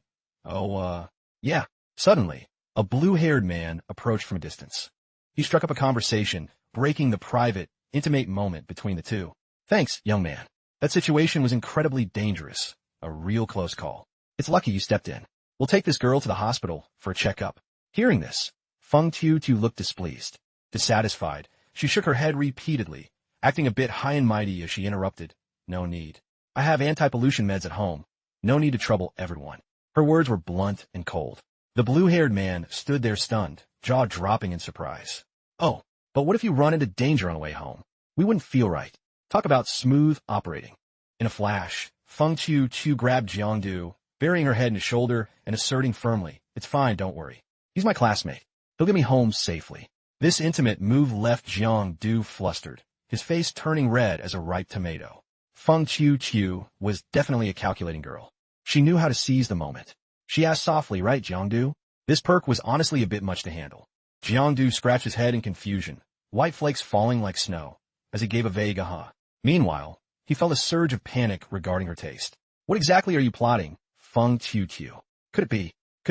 yeah." Suddenly, a blue-haired man approached from a distance. He struck up a conversation, breaking the private, intimate moment between the two. "Thanks, young man. That situation was incredibly dangerous. A real close call. It's lucky you stepped in. We'll take this girl to the hospital for a checkup." Hearing this, Feng Chuchu looked displeased. Dissatisfied, she shook her head repeatedly, acting a bit high and mighty as she interrupted. "No need. I have anti-pollution meds at home. No need to trouble everyone." Her words were blunt and cold. The blue-haired man stood there stunned, jaw dropping in surprise. "Oh, but what if you run into danger on the way home? We wouldn't feel right. Talk about smooth operating." In a flash, Feng Chuchu grabbed Jiang, burying her head in his shoulder and asserting firmly, "It's fine, don't worry. He's my classmate. He'll get me home safely." This intimate move left Jiang flustered, his face turning red as a ripe tomato. Feng Chuchu was definitely a calculating girl. She knew how to seize the moment. She asked softly, "Right, Jiang?" This perk was honestly a bit much to handle. Jiang scratched his head in confusion, white flakes falling like snow, as he gave a vague aha. Meanwhile, he felt a surge of panic regarding her taste. "What exactly are you plotting, Feng Chuchu? Could it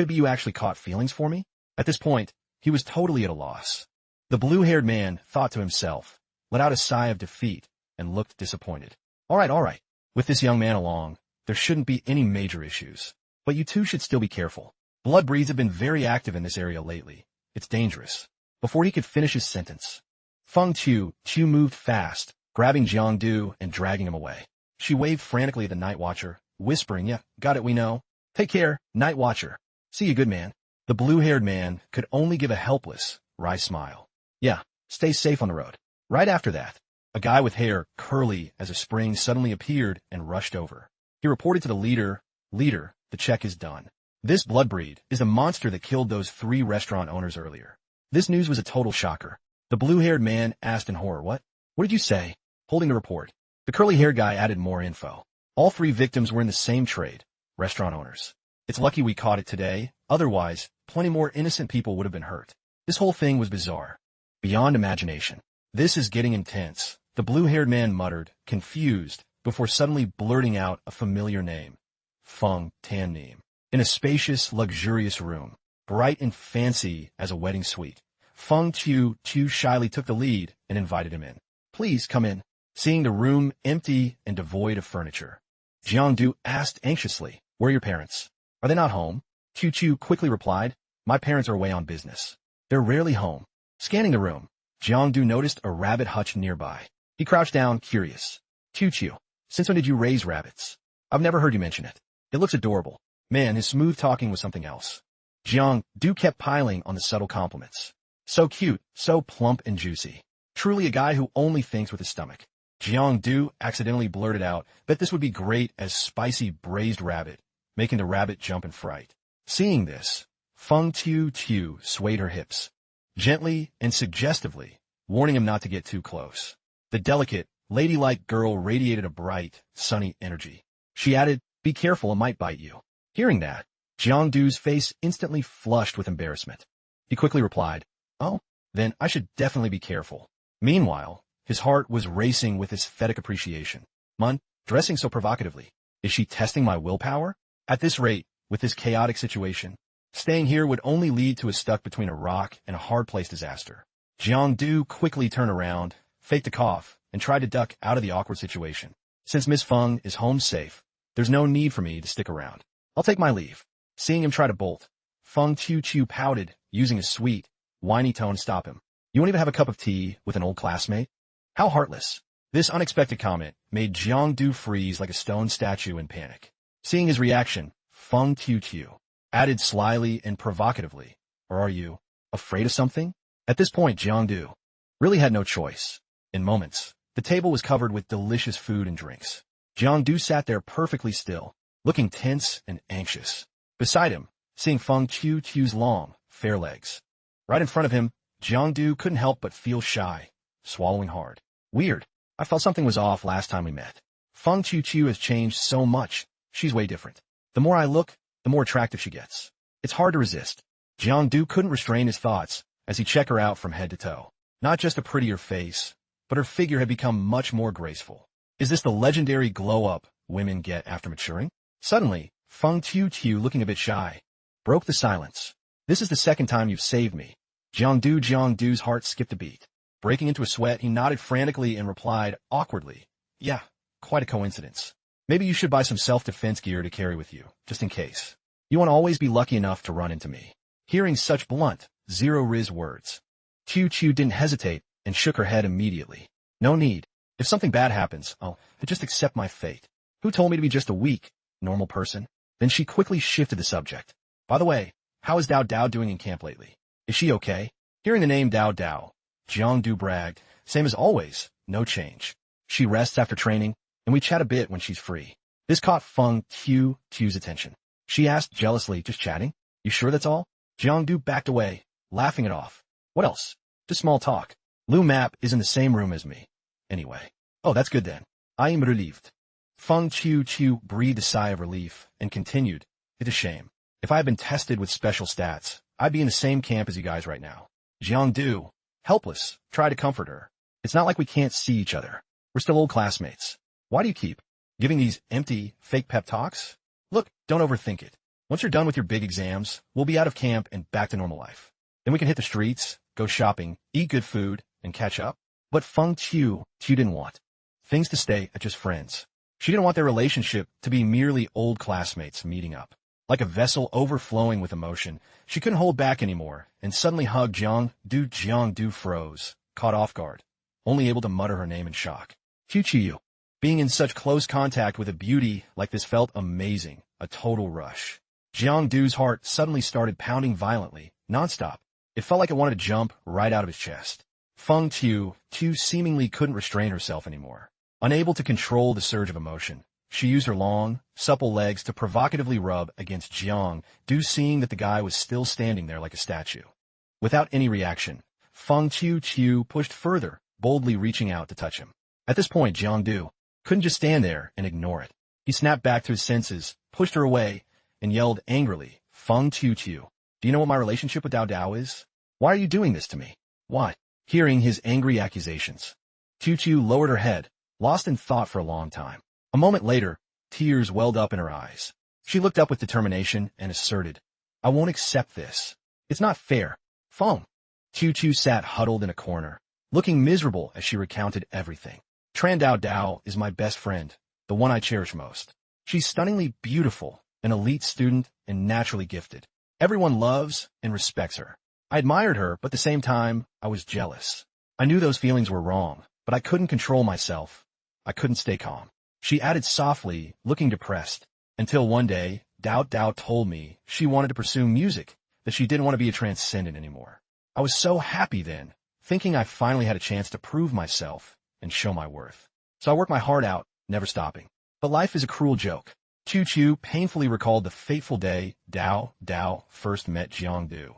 be you actually caught feelings for me?" At this point, he was totally at a loss. The blue-haired man thought to himself, let out a sigh of defeat, and looked disappointed. All right. With this young man along, there shouldn't be any major issues. But you two should still be careful. Blood breeds have been very active in this area lately. It's dangerous." Before he could finish his sentence, Feng Chuchu moved fast, grabbing Jiang and dragging him away. She waved frantically at the Night Watcher, whispering, "Yeah, got it, we know. Take care, Night Watcher. See you, good man." The blue-haired man could only give a helpless, wry smile. "Yeah, stay safe on the road." Right after that, a guy with hair curly as a spring suddenly appeared and rushed over. He reported to the leader, "The check is done. This bloodbreed is the monster that killed those 3 restaurant owners earlier." This news was a total shocker. The blue-haired man asked in horror, What did you say?" Holding the report, the curly-haired guy added more info. All 3 victims were in the same trade, restaurant owners. "It's lucky we caught it today, otherwise, plenty more innocent people would have been hurt." This whole thing was bizarre, beyond imagination. "This is getting intense," the blue-haired man muttered, confused, before suddenly blurting out a familiar name. Feng Tan. In a spacious, luxurious room, bright and fancy as a wedding suite, Feng Chuchu shyly took the lead and invited him in. "Please come in." Seeing the room empty and devoid of furniture, Jiang asked anxiously, "Where are your parents? Are they not home?" Chuchu quickly replied, "My parents are away on business. They're rarely home." Scanning the room, Jiang noticed a rabbit hutch nearby. He crouched down, curious. "Chuchu, since when did you raise rabbits? I've never heard you mention it. It looks adorable." Man, his smooth talking was something else. Jiang kept piling on the subtle compliments. So cute, so plump and juicy. Truly a guy who only thinks with his stomach. Jiang accidentally blurted out that this would be great as spicy braised rabbit, making the rabbit jump in fright. Seeing this, Feng Tiu swayed her hips, gently and suggestively, warning him not to get too close. The delicate, ladylike girl radiated a bright, sunny energy. She added, "Be careful, it might bite you." Hearing that, Jiangdu's face instantly flushed with embarrassment. He quickly replied, "Oh, then I should definitely be careful." Meanwhile, his heart was racing with aesthetic appreciation. Mun, dressing so provocatively. Is she testing my willpower? At this rate, with this chaotic situation, staying here would only lead to a stuck between a rock and a hard-place disaster. Jiangdu quickly turned around, faked a cough, and tried to duck out of the awkward situation. Since Miss Feng is home safe, there's no need for me to stick around. I'll take my leave. Seeing him try to bolt, Feng Tiu pouted, using a sweet, whiny tone to stop him. You won't even have a cup of tea with an old classmate? How heartless. This unexpected comment made Jiangdu freeze like a stone statue in panic. Seeing his reaction, Feng Tiu added slyly and provocatively, "Or are you afraid of something?" At this point, Jiangdu really had no choice. In moments, the table was covered with delicious food and drinks. Jiangdu sat there perfectly still, looking tense and anxious. Beside him, seeing Feng Tiu's long, fair legs. Right in front of him, Jiangdu couldn't help but feel shy, swallowing hard. Weird. I felt something was off last time we met. Feng Tiu has changed so much. She's way different. The more I look, the more attractive she gets. It's hard to resist. Jiangdu couldn't restrain his thoughts as he checked her out from head to toe. Not just a prettier face, but her figure had become much more graceful. Is this the legendary glow-up women get after maturing? Suddenly, Feng Tiu, looking a bit shy, broke the silence. "This is the second time you've saved me." Jiangdu's heart skipped a beat. Breaking into a sweat, he nodded frantically and replied, awkwardly, "Yeah, quite a coincidence. Maybe you should buy some self-defense gear to carry with you, just in case. You won't always be lucky enough to run into me." Hearing such blunt, zero-riz words, Tiu didn't hesitate and shook her head immediately. "No need. If something bad happens, I'll just accept my fate. Who told me to be just a weak, normal person?" Then she quickly shifted the subject. "By the way, how is Dao doing in camp lately? Is she okay?" Hearing the name Dao, Jiangdu bragged, "Same as always, no change. She rests after training, and we chat a bit when she's free." This caught Feng Tiu's attention. She asked jealously, "Just chatting? You sure that's all?" Jiangdu backed away, laughing it off. "What else? Just small talk. Lou Map is in the same room as me. Anyway." "Oh, that's good then. I am relieved." Feng Tiu breathed a sigh of relief and continued, "It's a shame. If I had been tested with special stats, I'd be in the same camp as you guys right now." Jiangdu, helpless, tried to comfort her. "It's not like we can't see each other. We're still old classmates. Why do you keep giving these empty, fake pep talks? Look, don't overthink it. Once you're done with your big exams, we'll be out of camp and back to normal life. Then we can hit the streets, go shopping, eat good food, and catch up." But Feng Tiu didn't want things to stay at just friends. She didn't want their relationship to be merely old classmates meeting up. Like a vessel overflowing with emotion, she couldn't hold back anymore and suddenly hugged Jiangdu froze, caught off guard, only able to mutter her name in shock. Chuchu. Being in such close contact with a beauty like this felt amazing, a total rush. Jiangdu's heart suddenly started pounding violently, nonstop. It felt like it wanted to jump right out of his chest. Feng Tiu seemingly couldn't restrain herself anymore. Unable to control the surge of emotion, she used her long, supple legs to provocatively rub against Jiangdu, seeing that the guy was still standing there like a statue. Without any reaction, Feng Tiu pushed further, boldly reaching out to touch him. At this point, Jiangdu couldn't just stand there and ignore it. He snapped back to his senses, pushed her away, and yelled angrily, "Feng Tiu, do you know what my relationship with Dao is? Why are you doing this to me?" "What?" Hearing his angry accusations, Tiu lowered her head, lost in thought for a long time. A moment later, tears welled up in her eyes. She looked up with determination and asserted, "I won't accept this. It's not fair." Feng Tiu sat huddled in a corner, looking miserable as she recounted everything. "Tran Dao is my best friend, the one I cherish most. She's stunningly beautiful, an elite student, and naturally gifted. Everyone loves and respects her. I admired her, but at the same time, I was jealous. I knew those feelings were wrong, but I couldn't control myself. I couldn't stay calm." She added softly, looking depressed, "Until one day, Dao told me she wanted to pursue music, that she didn't want to be a transcendent anymore. I was so happy then, thinking I finally had a chance to prove myself and show my worth. So I worked my heart out, never stopping. But life is a cruel joke. Chuchu painfully recalled the fateful day Dao first met Jiangdu.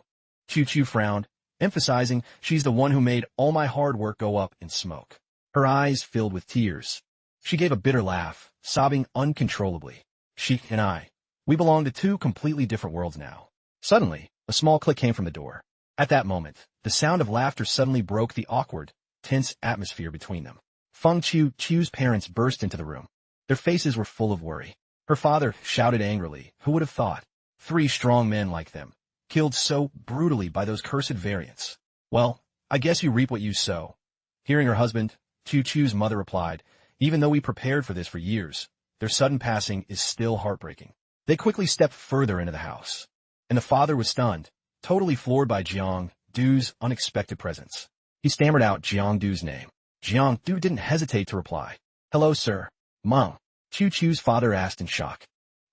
Chuchu frowned, emphasizing she's the one who made all my hard work go up in smoke. Her eyes filled with tears. She gave a bitter laugh, sobbing uncontrollably. She and I, we belong to two completely different worlds now. Suddenly, a small click came from the door. At that moment, the sound of laughter suddenly broke the awkward, tense atmosphere between them. Feng Chu's parents burst into the room. Their faces were full of worry. Her father shouted angrily, who would have thought? 3 strong men like them, killed so brutally by those cursed variants. Well, I guess you reap what you sow. Hearing her husband, Chuchu's mother replied, even though we prepared for this for years, their sudden passing is still heartbreaking. They quickly stepped further into the house. And the father was stunned, totally floored by Jiangdu's unexpected presence. He stammered out Jiangdu's name. Jiangdu didn't hesitate to reply. Hello, sir. Mom. Chuchu's father asked in shock.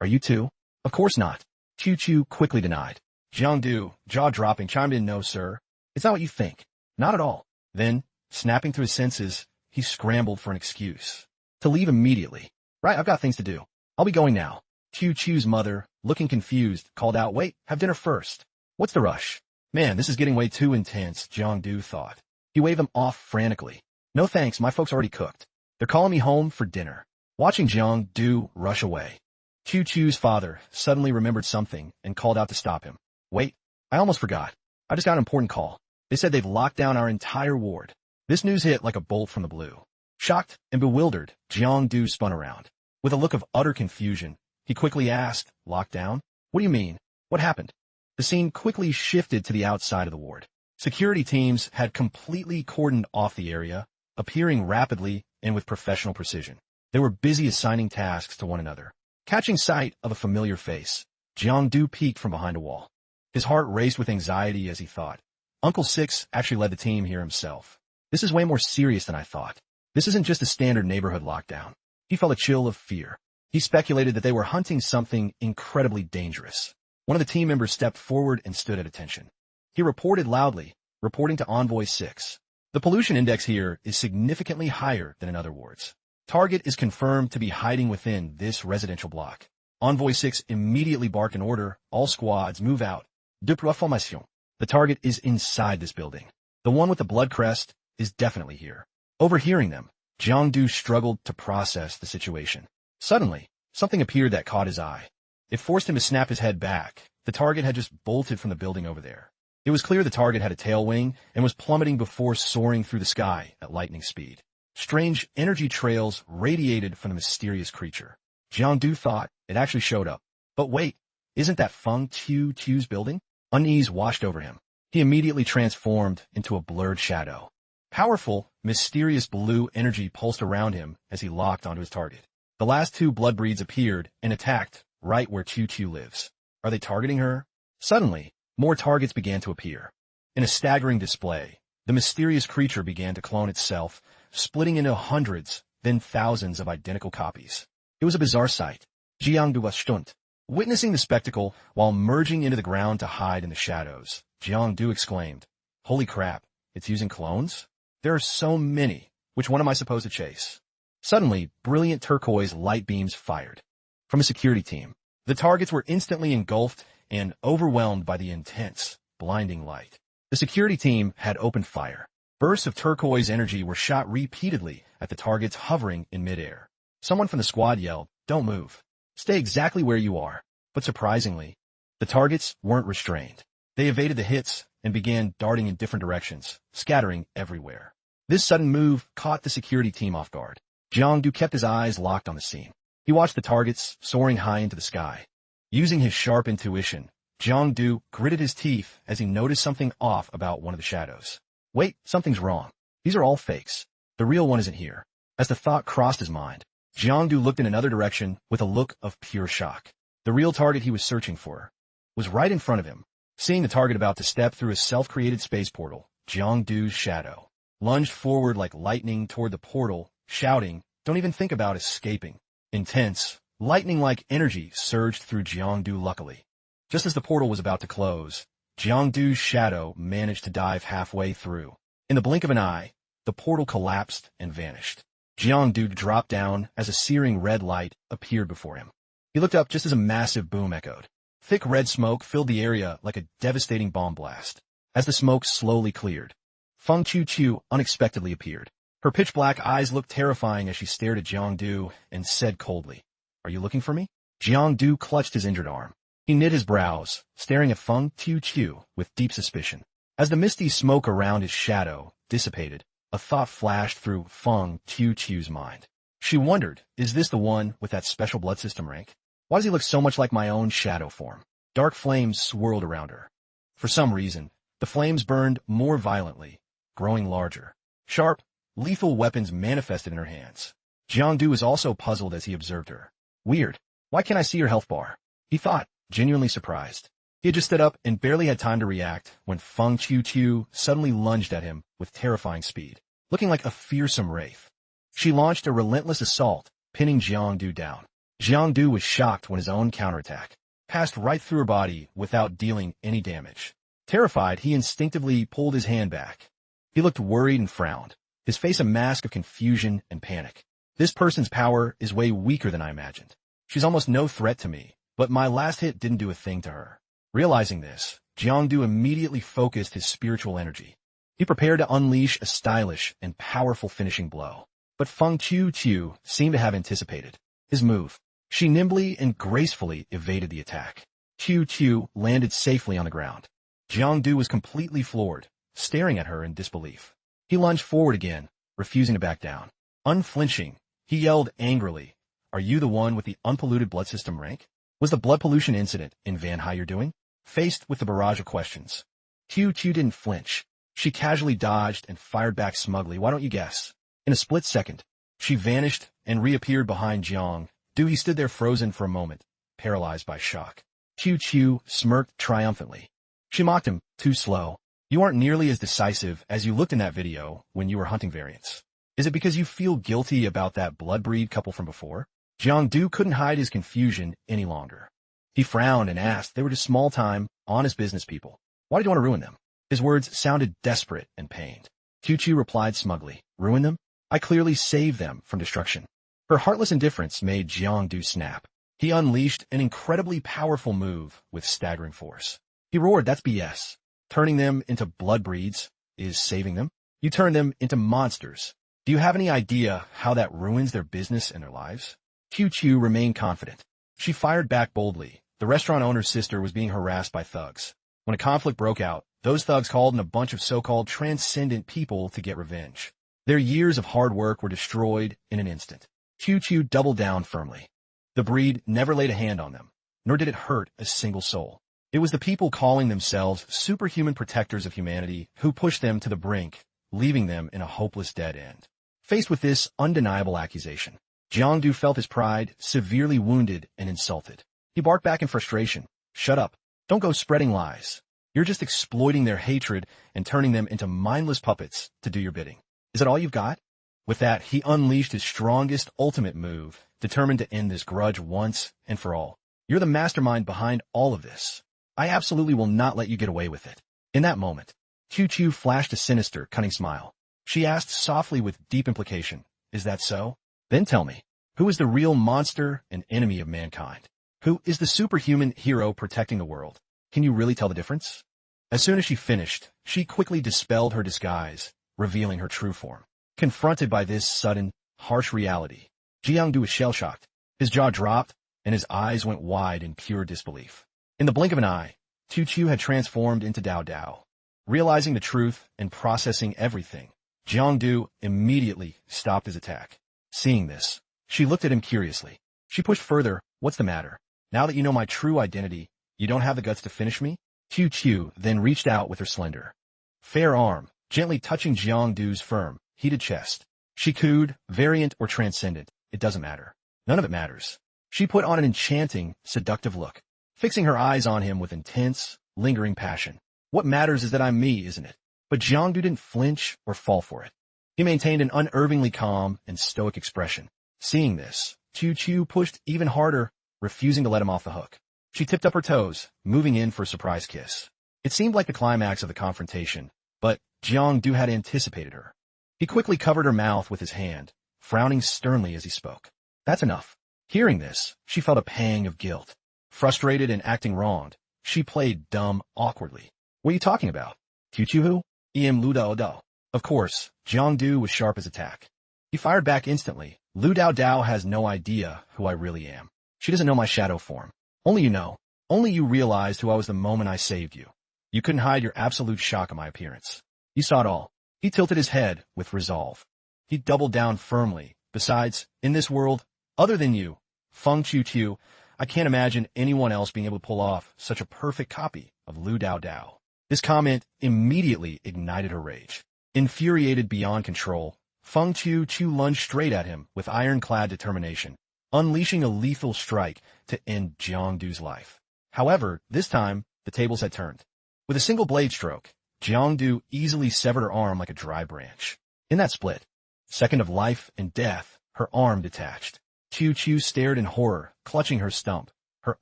Are you two? Of course not. Chuchu quickly denied. Jiangdu, jaw-dropping, chimed in, no, sir. It's not what you think. Not at all. Then, snapping to his senses, he scrambled for an excuse. To leave immediately. Right, I've got things to do. I'll be going now. Chuchu's mother, looking confused, called out, wait, have dinner first. What's the rush? Man, this is getting way too intense, Jiangdu thought. He waved them off frantically. No thanks, my folks already cooked. They're calling me home for dinner. Watching Jiangdu rush away. Chuchu's father suddenly remembered something and called out to stop him. Wait, I almost forgot. I just got an important call. They said they've locked down our entire ward. This news hit like a bolt from the blue. Shocked and bewildered, Jiangdu spun around. With a look of utter confusion, he quickly asked, locked down? What do you mean? What happened? The scene quickly shifted to the outside of the ward. Security teams had completely cordoned off the area, appearing rapidly and with professional precision. They were busy assigning tasks to one another. Catching sight of a familiar face, Jiangdu peeked from behind a wall. His heart raced with anxiety as he thought. Uncle Six actually led the team here himself. This is way more serious than I thought. This isn't just a standard neighborhood lockdown. He felt a chill of fear. He speculated that they were hunting something incredibly dangerous. One of the team members stepped forward and stood at attention. He reported loudly, reporting to Envoy 6. The pollution index here is significantly higher than in other wards. Target is confirmed to be hiding within this residential block. Envoy 6 immediately barked an order, all squads move out. Depuis formation. The target is inside this building. The one with the blood crest is definitely here. Overhearing them, Jiangdu struggled to process the situation. Suddenly, something appeared that caught his eye. It forced him to snap his head back. The target had just bolted from the building over there. It was clear the target had a tail wing and was plummeting before soaring through the sky at lightning speed. Strange energy trails radiated from the mysterious creature. Jiangdu thought it actually showed up. But wait, isn't that Feng Chu's building? Unease washed over him. He immediately transformed into a blurred shadow. Powerful, mysterious blue energy pulsed around him as he locked onto his target. The last 2 blood breeds appeared and attacked right where Chuchu lives. Are they targeting her? Suddenly, more targets began to appear. In a staggering display, the mysterious creature began to clone itself, splitting into hundreds, then thousands of identical copies. It was a bizarre sight. Jiangdu was stunned. Witnessing the spectacle while merging into the ground to hide in the shadows, Jiangdu exclaimed, holy crap, it's using clones? There are so many. Which one am I supposed to chase? Suddenly, brilliant turquoise light beams fired. From a security team, the targets were instantly engulfed and overwhelmed by the intense, blinding light. The security team had opened fire. Bursts of turquoise energy were shot repeatedly at the targets hovering in midair. Someone from the squad yelled, don't move. Stay exactly where you are. But surprisingly, the targets weren't restrained. They evaded the hits and began darting in different directions, scattering everywhere. This sudden move caught the security team off guard. Jiangdu kept his eyes locked on the scene. He watched the targets soaring high into the sky. Using his sharp intuition, Jiangdu gritted his teeth as he noticed something off about one of the shadows. Wait, something's wrong. These are all fakes. The real one isn't here. As the thought crossed his mind, Jiangdu looked in another direction with a look of pure shock. The real target he was searching for was right in front of him. Seeing the target about to step through a self-created space portal, Jiangdu's shadow lunged forward like lightning toward the portal, shouting, don't even think about escaping. Intense, lightning-like energy surged through Jiangdu luckily. Just as the portal was about to close, Jiangdu's shadow managed to dive halfway through. In the blink of an eye, the portal collapsed and vanished. Jiangdu dropped down as a searing red light appeared before him. He looked up just as a massive boom echoed. Thick red smoke filled the area like a devastating bomb blast. As the smoke slowly cleared, Feng Chuchu unexpectedly appeared. Her pitch-black eyes looked terrifying as she stared at Jiangdu and said coldly, "Are you looking for me?" Jiangdu clutched his injured arm. He knit his brows, staring at Feng Chuchu with deep suspicion. As the misty smoke around his shadow dissipated, a thought flashed through Feng Chuchu's mind. She wondered, is this the one with that special blood system rank? Why does he look so much like my own shadow form? Dark flames swirled around her. For some reason, the flames burned more violently, growing larger. Sharp, lethal weapons manifested in her hands. Jiangdu was also puzzled as he observed her. Weird. Why can't I see her health bar? He thought, genuinely surprised. He had just stood up and barely had time to react when Feng Chuchu suddenly lunged at him with terrifying speed, looking like a fearsome wraith. She launched a relentless assault, pinning Jiangdu down. Jiangdu was shocked when his own counterattack passed right through her body without dealing any damage. Terrified, he instinctively pulled his hand back. He looked worried and frowned, his face a mask of confusion and panic. This person's power is way weaker than I imagined. She's almost no threat to me, but my last hit didn't do a thing to her. Realizing this, Jiangdu immediately focused his spiritual energy. He prepared to unleash a stylish and powerful finishing blow. But Feng Chuchu seemed to have anticipated his move. She nimbly and gracefully evaded the attack. Chuchu landed safely on the ground. Jiangdu was completely floored, staring at her in disbelief. He lunged forward again, refusing to back down. Unflinching, he yelled angrily, "Are you the one with the unpolluted blood system rank? Was the blood pollution incident in Van Hai you're doing?" Faced with the barrage of questions, Chuchu didn't flinch. She casually dodged and fired back smugly. "Why don't you guess?" In a split second, she vanished and reappeared behind Jiang. He stood there frozen for a moment, paralyzed by shock. Chuchu smirked triumphantly. She mocked him, "Too slow. You aren't nearly as decisive as you looked in that video when you were hunting variants. Is it because you feel guilty about that blood-breed couple from before?" Jiangdu couldn't hide his confusion any longer. He frowned and asked, "They were just small-time, honest business people. Why did you want to ruin them?" His words sounded desperate and pained. Chuchu replied smugly, "Ruin them? I clearly saved them from destruction." Her heartless indifference made Jiangdu snap. He unleashed an incredibly powerful move with staggering force. He roared, "That's BS. Turning them into blood breeds is saving them. You turn them into monsters. Do you have any idea how that ruins their business and their lives?" Chuchu remained confident. She fired back boldly. The restaurant owner's sister was being harassed by thugs. When a conflict broke out, those thugs called in a bunch of so-called transcendent people to get revenge. Their years of hard work were destroyed in an instant. Chuchu doubled down firmly. The breed never laid a hand on them, nor did it hurt a single soul. It was the people calling themselves superhuman protectors of humanity who pushed them to the brink, leaving them in a hopeless dead end. Faced with this undeniable accusation, Jiangdu felt his pride severely wounded and insulted. He barked back in frustration, "Shut up. Don't go spreading lies. You're just exploiting their hatred and turning them into mindless puppets to do your bidding. Is that all you've got?" With that, he unleashed his strongest ultimate move, determined to end this grudge once and for all. "You're the mastermind behind all of this. I absolutely will not let you get away with it." In that moment, Chuchu flashed a sinister, cunning smile. She asked softly with deep implication, "Is that so? Then tell me, who is the real monster and enemy of mankind? Who is the superhuman hero protecting the world? Can you really tell the difference?" As soon as she finished, she quickly dispelled her disguise, revealing her true form. Confronted by this sudden, harsh reality, Jiangdu was shell-shocked. His jaw dropped, and his eyes went wide in pure disbelief. In the blink of an eye, Chuchu had transformed into Dao Dao. Realizing the truth and processing everything, Jiangdu immediately stopped his attack. Seeing this, she looked at him curiously. She pushed further, "What's the matter? Now that you know my true identity, you don't have the guts to finish me?" Chuchu then reached out with her slender, fair arm, gently touching Jiangdu's firm, heated chest. She cooed, "Variant or transcendent, it doesn't matter. None of it matters." She put on an enchanting, seductive look, fixing her eyes on him with intense, lingering passion. "What matters is that I'm me, isn't it?" But Jiangdu didn't flinch or fall for it. He maintained an unervingly calm and stoic expression. Seeing this, Chuchu pushed even harder, refusing to let him off the hook. She tipped up her toes, moving in for a surprise kiss. It seemed like the climax of the confrontation, but Jiangdu had anticipated her. He quickly covered her mouth with his hand, frowning sternly as he spoke. "That's enough. Hearing this, she felt a pang of guilt. Frustrated and acting wronged, she played dumb awkwardly. What are you talking about? Chuchu who? Em Lu Dao Dao. Of course, Jiangdu was sharp as a tack. He fired back instantly. Lu Dao Dao has no idea who I really am. She doesn't know my shadow form. Only you know. Only you realized who I was the moment I saved you. You couldn't hide your absolute shock at my appearance. You saw it all. He tilted his head with resolve. He doubled down firmly. Besides, in this world, other than you, Feng Chuchu, I can't imagine anyone else being able to pull off such a perfect copy of Lu Dao Dao. This comment immediately ignited her rage. Infuriated beyond control, Feng Chuchu lunged straight at him with ironclad determination, unleashing a lethal strike to end Jiangdu's life. However, this time, the tables had turned. With a single blade stroke, Jiangdu easily severed her arm like a dry branch. In that split second of life and death, her arm detached. Chuchu stared in horror, clutching her stump, her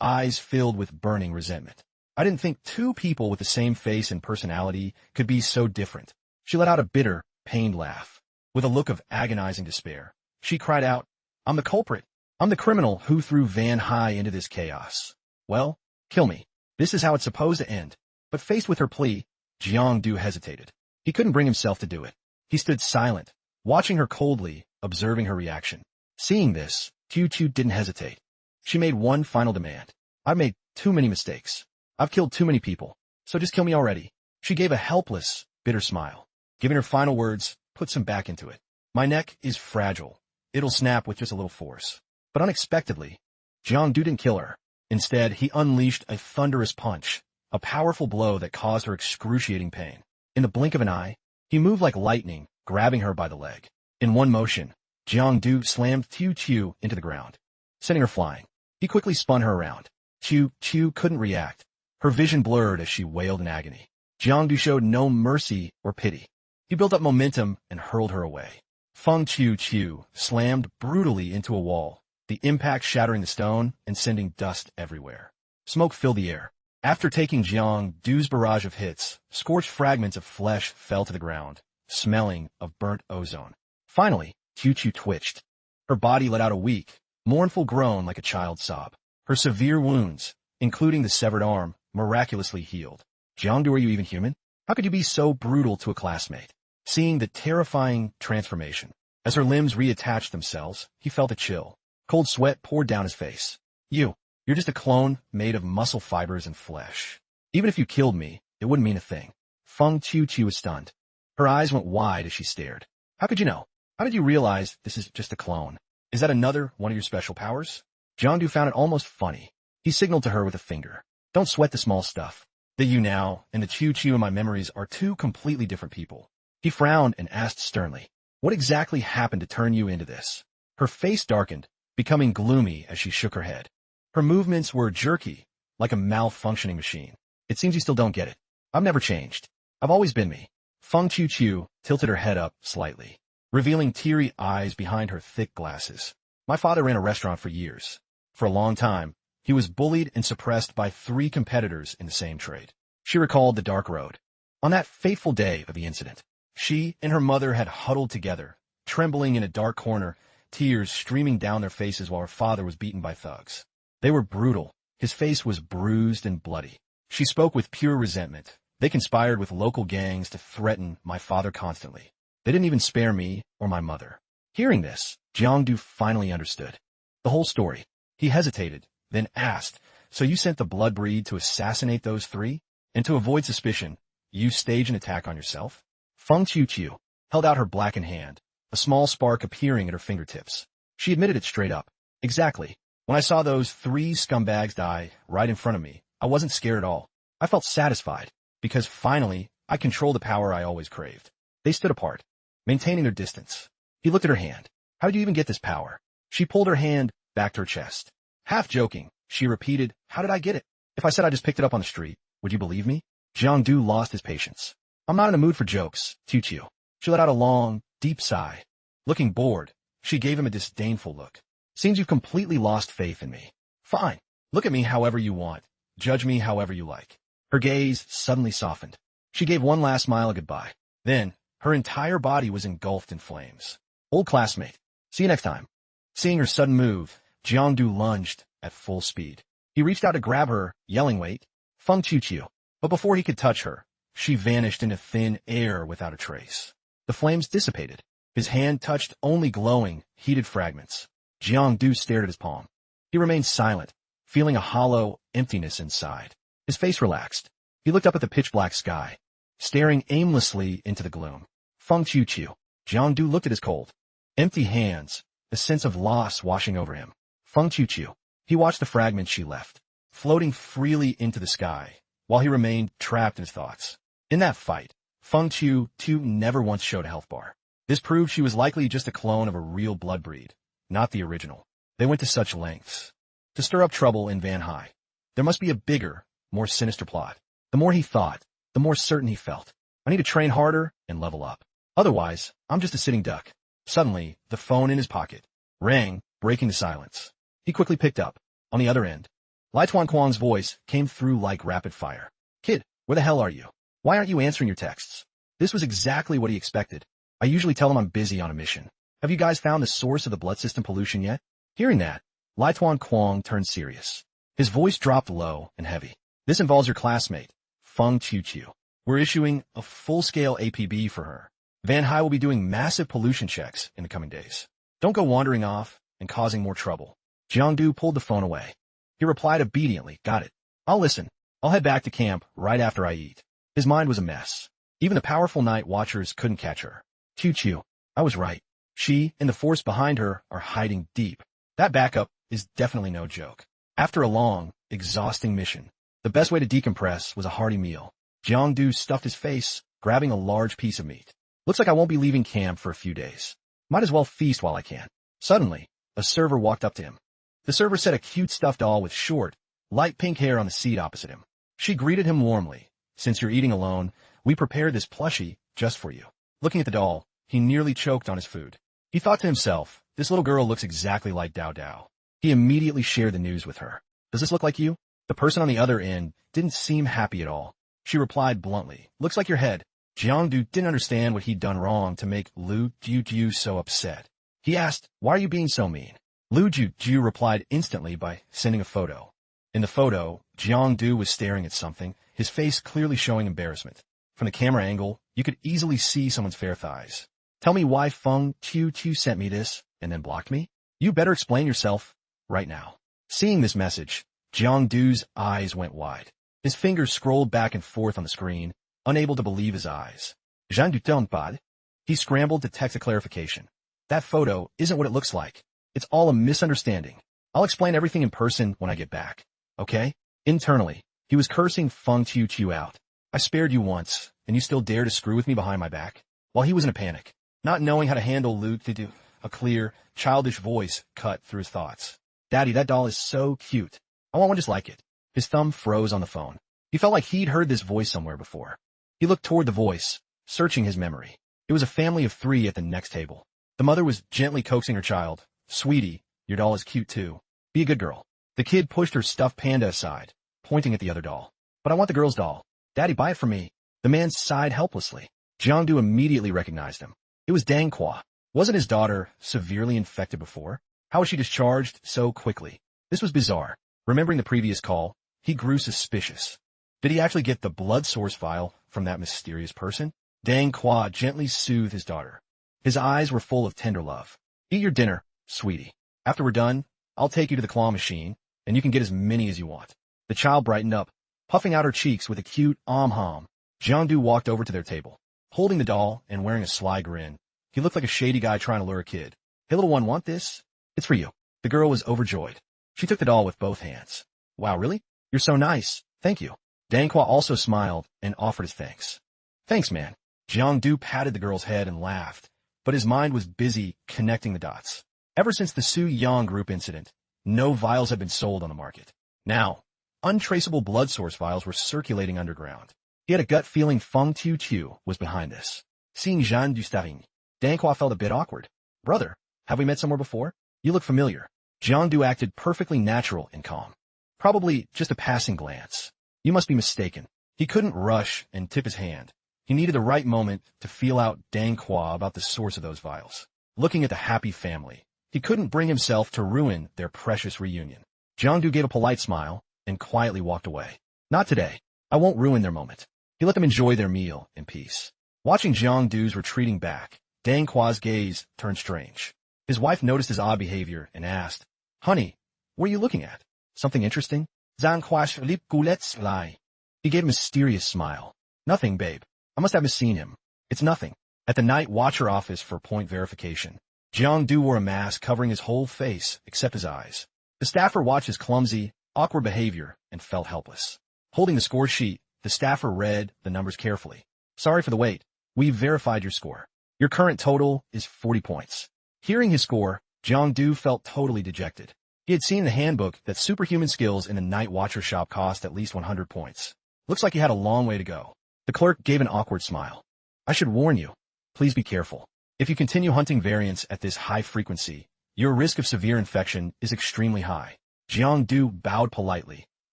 eyes filled with burning resentment. I didn't think two people with the same face and personality could be so different. She let out a bitter, pained laugh. With a look of agonizing despair, she cried out, I'm the culprit. I'm the criminal who threw Van Hai into this chaos. Well, kill me. This is how it's supposed to end. But faced with her plea, Jiangdu hesitated. He couldn't bring himself to do it. He stood silent, watching her coldly, observing her reaction. Seeing this, Chuchu didn't hesitate. She made one final demand. I've made too many mistakes. I've killed too many people, so just kill me already. She gave a helpless, bitter smile. Giving her final words, put some back into it. My neck is fragile. It'll snap with just a little force. But unexpectedly, Jiangdu didn't kill her. Instead, he unleashed a thunderous punch, a powerful blow that caused her excruciating pain. In the blink of an eye, he moved like lightning, grabbing her by the leg. In one motion, Jiangdu slammed Chuchu into the ground, sending her flying. He quickly spun her around. Chuchu couldn't react. Her vision blurred as she wailed in agony. Jiangdu showed no mercy or pity. He built up momentum and hurled her away. Feng Chuchu slammed brutally into a wall, the impact shattering the stone and sending dust everywhere. Smoke filled the air. After taking Jiangdu's barrage of hits, scorched fragments of flesh fell to the ground, smelling of burnt ozone. Finally, Chuchu twitched. Her body let out a weak, mournful groan like a child's sob. Her severe wounds, including the severed arm, miraculously healed. Jiangdu, are you even human? How could you be so brutal to a classmate? Seeing the terrifying transformation, as her limbs reattached themselves, he felt a chill. Cold sweat poured down his face. You're just a clone made of muscle fibers and flesh. Even if you killed me, it wouldn't mean a thing. Feng Chuchu was stunned. Her eyes went wide as she stared. How could you know? How did you realize this is just a clone? Is that another one of your special powers? Jiangdu found it almost funny. He signaled to her with a finger. Don't sweat the small stuff. The you now and the Chuchu in my memories are two completely different people. He frowned and asked sternly, what exactly happened to turn you into this? Her face darkened, becoming gloomy as she shook her head. Her movements were jerky, like a malfunctioning machine. It seems you still don't get it. I've never changed. I've always been me. Feng Chuchu tilted her head up slightly, revealing teary eyes behind her thick glasses. My father ran a restaurant for years. For a long time, he was bullied and suppressed by 3 competitors in the same trade. She recalled the dark road. On that fateful day of the incident, she and her mother had huddled together, trembling in a dark corner, tears streaming down their faces while her father was beaten by thugs. They were brutal. His face was bruised and bloody. She spoke with pure resentment. They conspired with local gangs to threaten my father constantly. They didn't even spare me or my mother. Hearing this, Jiangdu finally understood the whole story. He hesitated, then asked, so you sent the blood breed to assassinate those 3? And to avoid suspicion, you staged an attack on yourself? Feng Chuchu held out her blackened hand, a small spark appearing at her fingertips. She admitted it straight up. Exactly. When I saw those 3 scumbags die right in front of me, I wasn't scared at all. I felt satisfied, because finally, I controlled the power I always craved. They stood apart, maintaining their distance. He looked at her hand. How did you even get this power? She pulled her hand back to her chest. Half joking, she repeated, how did I get it? If I said I just picked it up on the street, would you believe me? Jiangdu lost his patience. I'm not in the mood for jokes, Chuchu. She let out a long, deep sigh. Looking bored, she gave him a disdainful look. Seems you've completely lost faith in me. Fine. Look at me however you want. Judge me however you like. Her gaze suddenly softened. She gave one last smile of goodbye. Then, her entire body was engulfed in flames. Old classmate. See you next time. Seeing her sudden move, Jiangdu lunged at full speed. He reached out to grab her, yelling, "Wait, Feng Chuchu." But before he could touch her, she vanished into thin air without a trace. The flames dissipated. His hand touched only glowing, heated fragments. Jiangdu stared at his palm. He remained silent, feeling a hollow emptiness inside. His face relaxed. He looked up at the pitch-black sky, staring aimlessly into the gloom. Feng Chuchu. Jiangdu looked at his cold, empty hands, a sense of loss washing over him. Feng Chuchu. He watched the fragments she left, floating freely into the sky, while he remained trapped in his thoughts. In that fight, Feng Chuchu never once showed a health bar. This proved she was likely just a clone of a real blood breed, not the original. They went to such lengths to stir up trouble in Van High. There must be a bigger, more sinister plot. The more he thought, the more certain he felt. I need to train harder and level up. Otherwise, I'm just a sitting duck. Suddenly, the phone in his pocket rang, breaking the silence. He quickly picked up. On the other end, Lai Tuanquang's voice came through like rapid fire. "Kid, where the hell are you? Why aren't you answering your texts?" This was exactly what he expected. "I usually tell him I'm busy on a mission. Have you guys found the source of the blood system pollution yet?" Hearing that, Lai Tuanquang turned serious. His voice dropped low and heavy. "This involves your classmate, Feng Chuchu. We're issuing a full-scale APB for her. Van High will be doing massive pollution checks in the coming days. Don't go wandering off and causing more trouble." Jiangdu pulled the phone away. He replied obediently, "Got it. I'll listen. I'll head back to camp right after I eat." His mind was a mess. Even the powerful night watchers couldn't catch her. Chuchu. I was right. She and the force behind her are hiding deep. That backup is definitely no joke. After a long, exhausting mission, the best way to decompress was a hearty meal. Jiangdu stuffed his face, grabbing a large piece of meat. "Looks like I won't be leaving camp for a few days. Might as well feast while I can." Suddenly, a server walked up to him. The server set a cute stuffed doll with short, light pink hair on the seat opposite him. She greeted him warmly. "Since you're eating alone, we prepared this plushie just for you." Looking at the doll, he nearly choked on his food. He thought to himself, this little girl looks exactly like Dao Dao. He immediately shared the news with her. "Does this look like you?" The person on the other end didn't seem happy at all. She replied bluntly, "Looks like your head." Jiangdu didn't understand what he'd done wrong to make Lu Juju so upset. He asked, "Why are you being so mean?" Lu Juju replied instantly by sending a photo. In the photo, Jiangdu was staring at something, his face clearly showing embarrassment. From the camera angle, you could easily see someone's fair thighs. "Tell me why Feng Chuchu sent me this and then blocked me? You better explain yourself right now." Seeing this message, Jiangdu's eyes went wide. His fingers scrolled back and forth on the screen, unable to believe his eyes. "Jean du Tonpad." He scrambled to text a clarification. "That photo isn't what it looks like. It's all a misunderstanding. I'll explain everything in person when I get back. Okay?" Internally, he was cursing Feng Chuchu out. "I spared you once, and you still dare to screw with me behind my back?" While he was in a panic, not knowing how to handle Lu Juju, a clear, childish voice cut through his thoughts. "Daddy, that doll is so cute. I want one just like it." His thumb froze on the phone. He felt like he'd heard this voice somewhere before. He looked toward the voice, searching his memory. It was a family of 3 at the next table. The mother was gently coaxing her child. "Sweetie, your doll is cute too. Be a good girl." The kid pushed her stuffed panda aside, pointing at the other doll. "But I want the girl's doll. Daddy, buy it for me." The man sighed helplessly. Jiangdu immediately recognized him. It was Dangqua. Wasn't his daughter severely infected before? How was she discharged so quickly? This was bizarre. Remembering the previous call, he grew suspicious. Did he actually get the blood source vial from that mysterious person? Dangqua gently soothed his daughter. His eyes were full of tender love. "Eat your dinner, sweetie. After we're done, I'll take you to the claw machine, and you can get as many as you want." The child brightened up, puffing out her cheeks with a cute om-hom. Jiangdu walked over to their table. Holding the doll and wearing a sly grin, he looked like a shady guy trying to lure a kid. "Hey, little one, want this? It's for you." The girl was overjoyed. She took the doll with both hands. "Wow, really? You're so nice. Thank you." Dangqua also smiled and offered his thanks. "Thanks, man." Jiangdu patted the girl's head and laughed, but his mind was busy connecting the dots. Ever since the Shu Yang Group incident, no vials had been sold on the market. Now, untraceable blood source vials were circulating underground. He had a gut feeling Feng Chuchu was behind this. Seeing Jean du Starring, Dangqua felt a bit awkward. "Brother, have we met somewhere before? You look familiar." Jiangdu acted perfectly natural and calm. "Probably just a passing glance. You must be mistaken." He couldn't rush and tip his hand. He needed the right moment to feel out Dangqua about the source of those vials. Looking at the happy family, He couldn't bring himself to ruin their precious reunion. Jiangdu gave a polite smile and quietly walked away. Not today. I won't ruin their moment. He let them enjoy their meal in peace. Watching Jiangdu's retreating back, Dangqua's gaze turned strange. His wife noticed his odd behavior and asked, "Honey, what are you looking at? Something interesting?" Dangqua's lip goulettes lie. He gave a mysterious smile. "Nothing, babe. I must have misseen him. It's nothing." At the night watcher office for point verification, Jiangdu wore a mask covering his whole face except his eyes. The staffer watched his clumsy, awkward behavior and felt helpless. Holding the score sheet, the staffer read the numbers carefully. "Sorry for the wait. We've verified your score. Your current total is 40 points. Hearing his score, Jiangdu felt totally dejected. He had seen in the handbook that superhuman skills in the Night Watcher shop cost at least 100 points. Looks like he had a long way to go. The clerk gave an awkward smile. "I should warn you. Please be careful. If you continue hunting variants at this high frequency, your risk of severe infection is extremely high." Jiangdu bowed politely,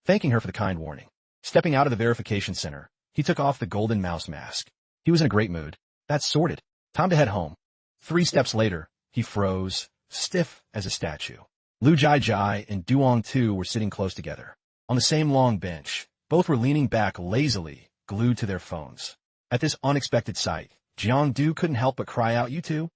thanking her for the kind warning. Stepping out of the verification center, he took off the golden mouse mask. He was in a great mood. That's sorted. Time to head home. 3 steps later, he froze, stiff as a statue. Lu Jai and Duong Tu were sitting close together. On the same long bench, both were leaning back lazily, glued to their phones. At this unexpected sight, Jiangdu couldn't help but cry out, "You two?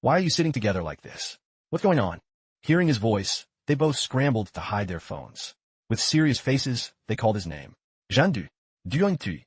Why are you sitting together like this? What's going on?" Hearing his voice, they both scrambled to hide their phones. With serious faces, they called his name. "Jiangdu." Duong Tu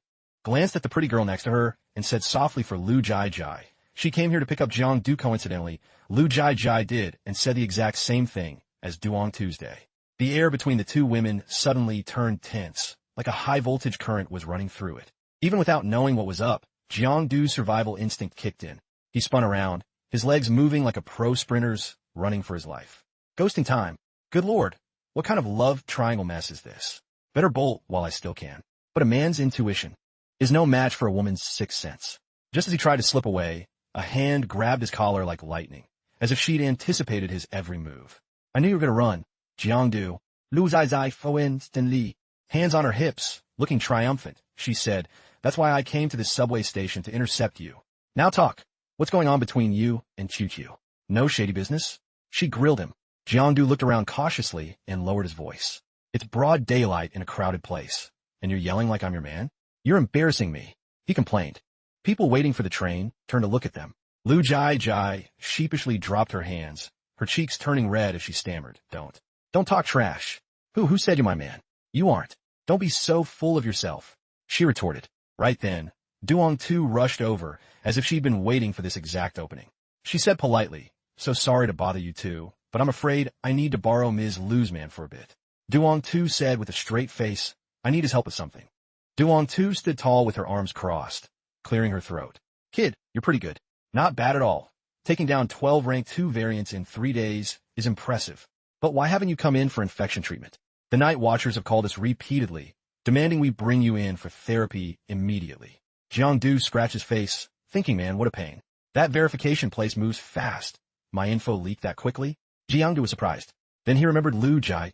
glanced at the pretty girl next to her and said softly for Lu Jai. "She came here to pick up Jiangdu coincidentally." Lu Jai did and said the exact same thing as Duong Tuesday. The air between the two women suddenly turned tense, like a high-voltage current was running through it. Even without knowing what was up, Jiangdu's survival instinct kicked in. He spun around, his legs moving like a pro sprinter's, running for his life. Ghosting time. Good lord, what kind of love triangle mess is this? Better bolt while I still can. But a man's intuition is no match for a woman's sixth sense. Just as he tried to slip away, a hand grabbed his collar like lightning, as if she'd anticipated his every move. "I knew you were going to run." Jiangdu, Lu Zai Foen Stanley, hands on her hips, looking triumphant, she said, "That's why I came to this subway station to intercept you. Now talk. What's going on between you and Chuchu? No shady business?" She grilled him. Jiangdu looked around cautiously and lowered his voice. "It's broad daylight in a crowded place, and you're yelling like I'm your man? You're embarrassing me," he complained. People waiting for the train turned to look at them. Lu Jai sheepishly dropped her hands, her cheeks turning red as she stammered, Don't talk trash. Who said you're my man? You aren't. Don't be so full of yourself," she retorted. Right then, Duong Tu rushed over, as if she'd been waiting for this exact opening. She said politely, "So sorry to bother you two, but I'm afraid I need to borrow Ms. Lu's man for a bit." Duong Tu said with a straight face, "I need his help with something." Duong Tu stood tall with her arms crossed, clearing her throat. "Kid, you're pretty good. Not bad at all. Taking down 12 rank 2 variants in 3 days is impressive. But why haven't you come in for infection treatment? The Night Watchers have called us repeatedly, demanding we bring you in for therapy immediately." Jiangdu scratched his face, thinking, man, what a pain. That verification place moves fast. My info leaked that quickly? Jiangdu was surprised. Then he remembered Lu Jai,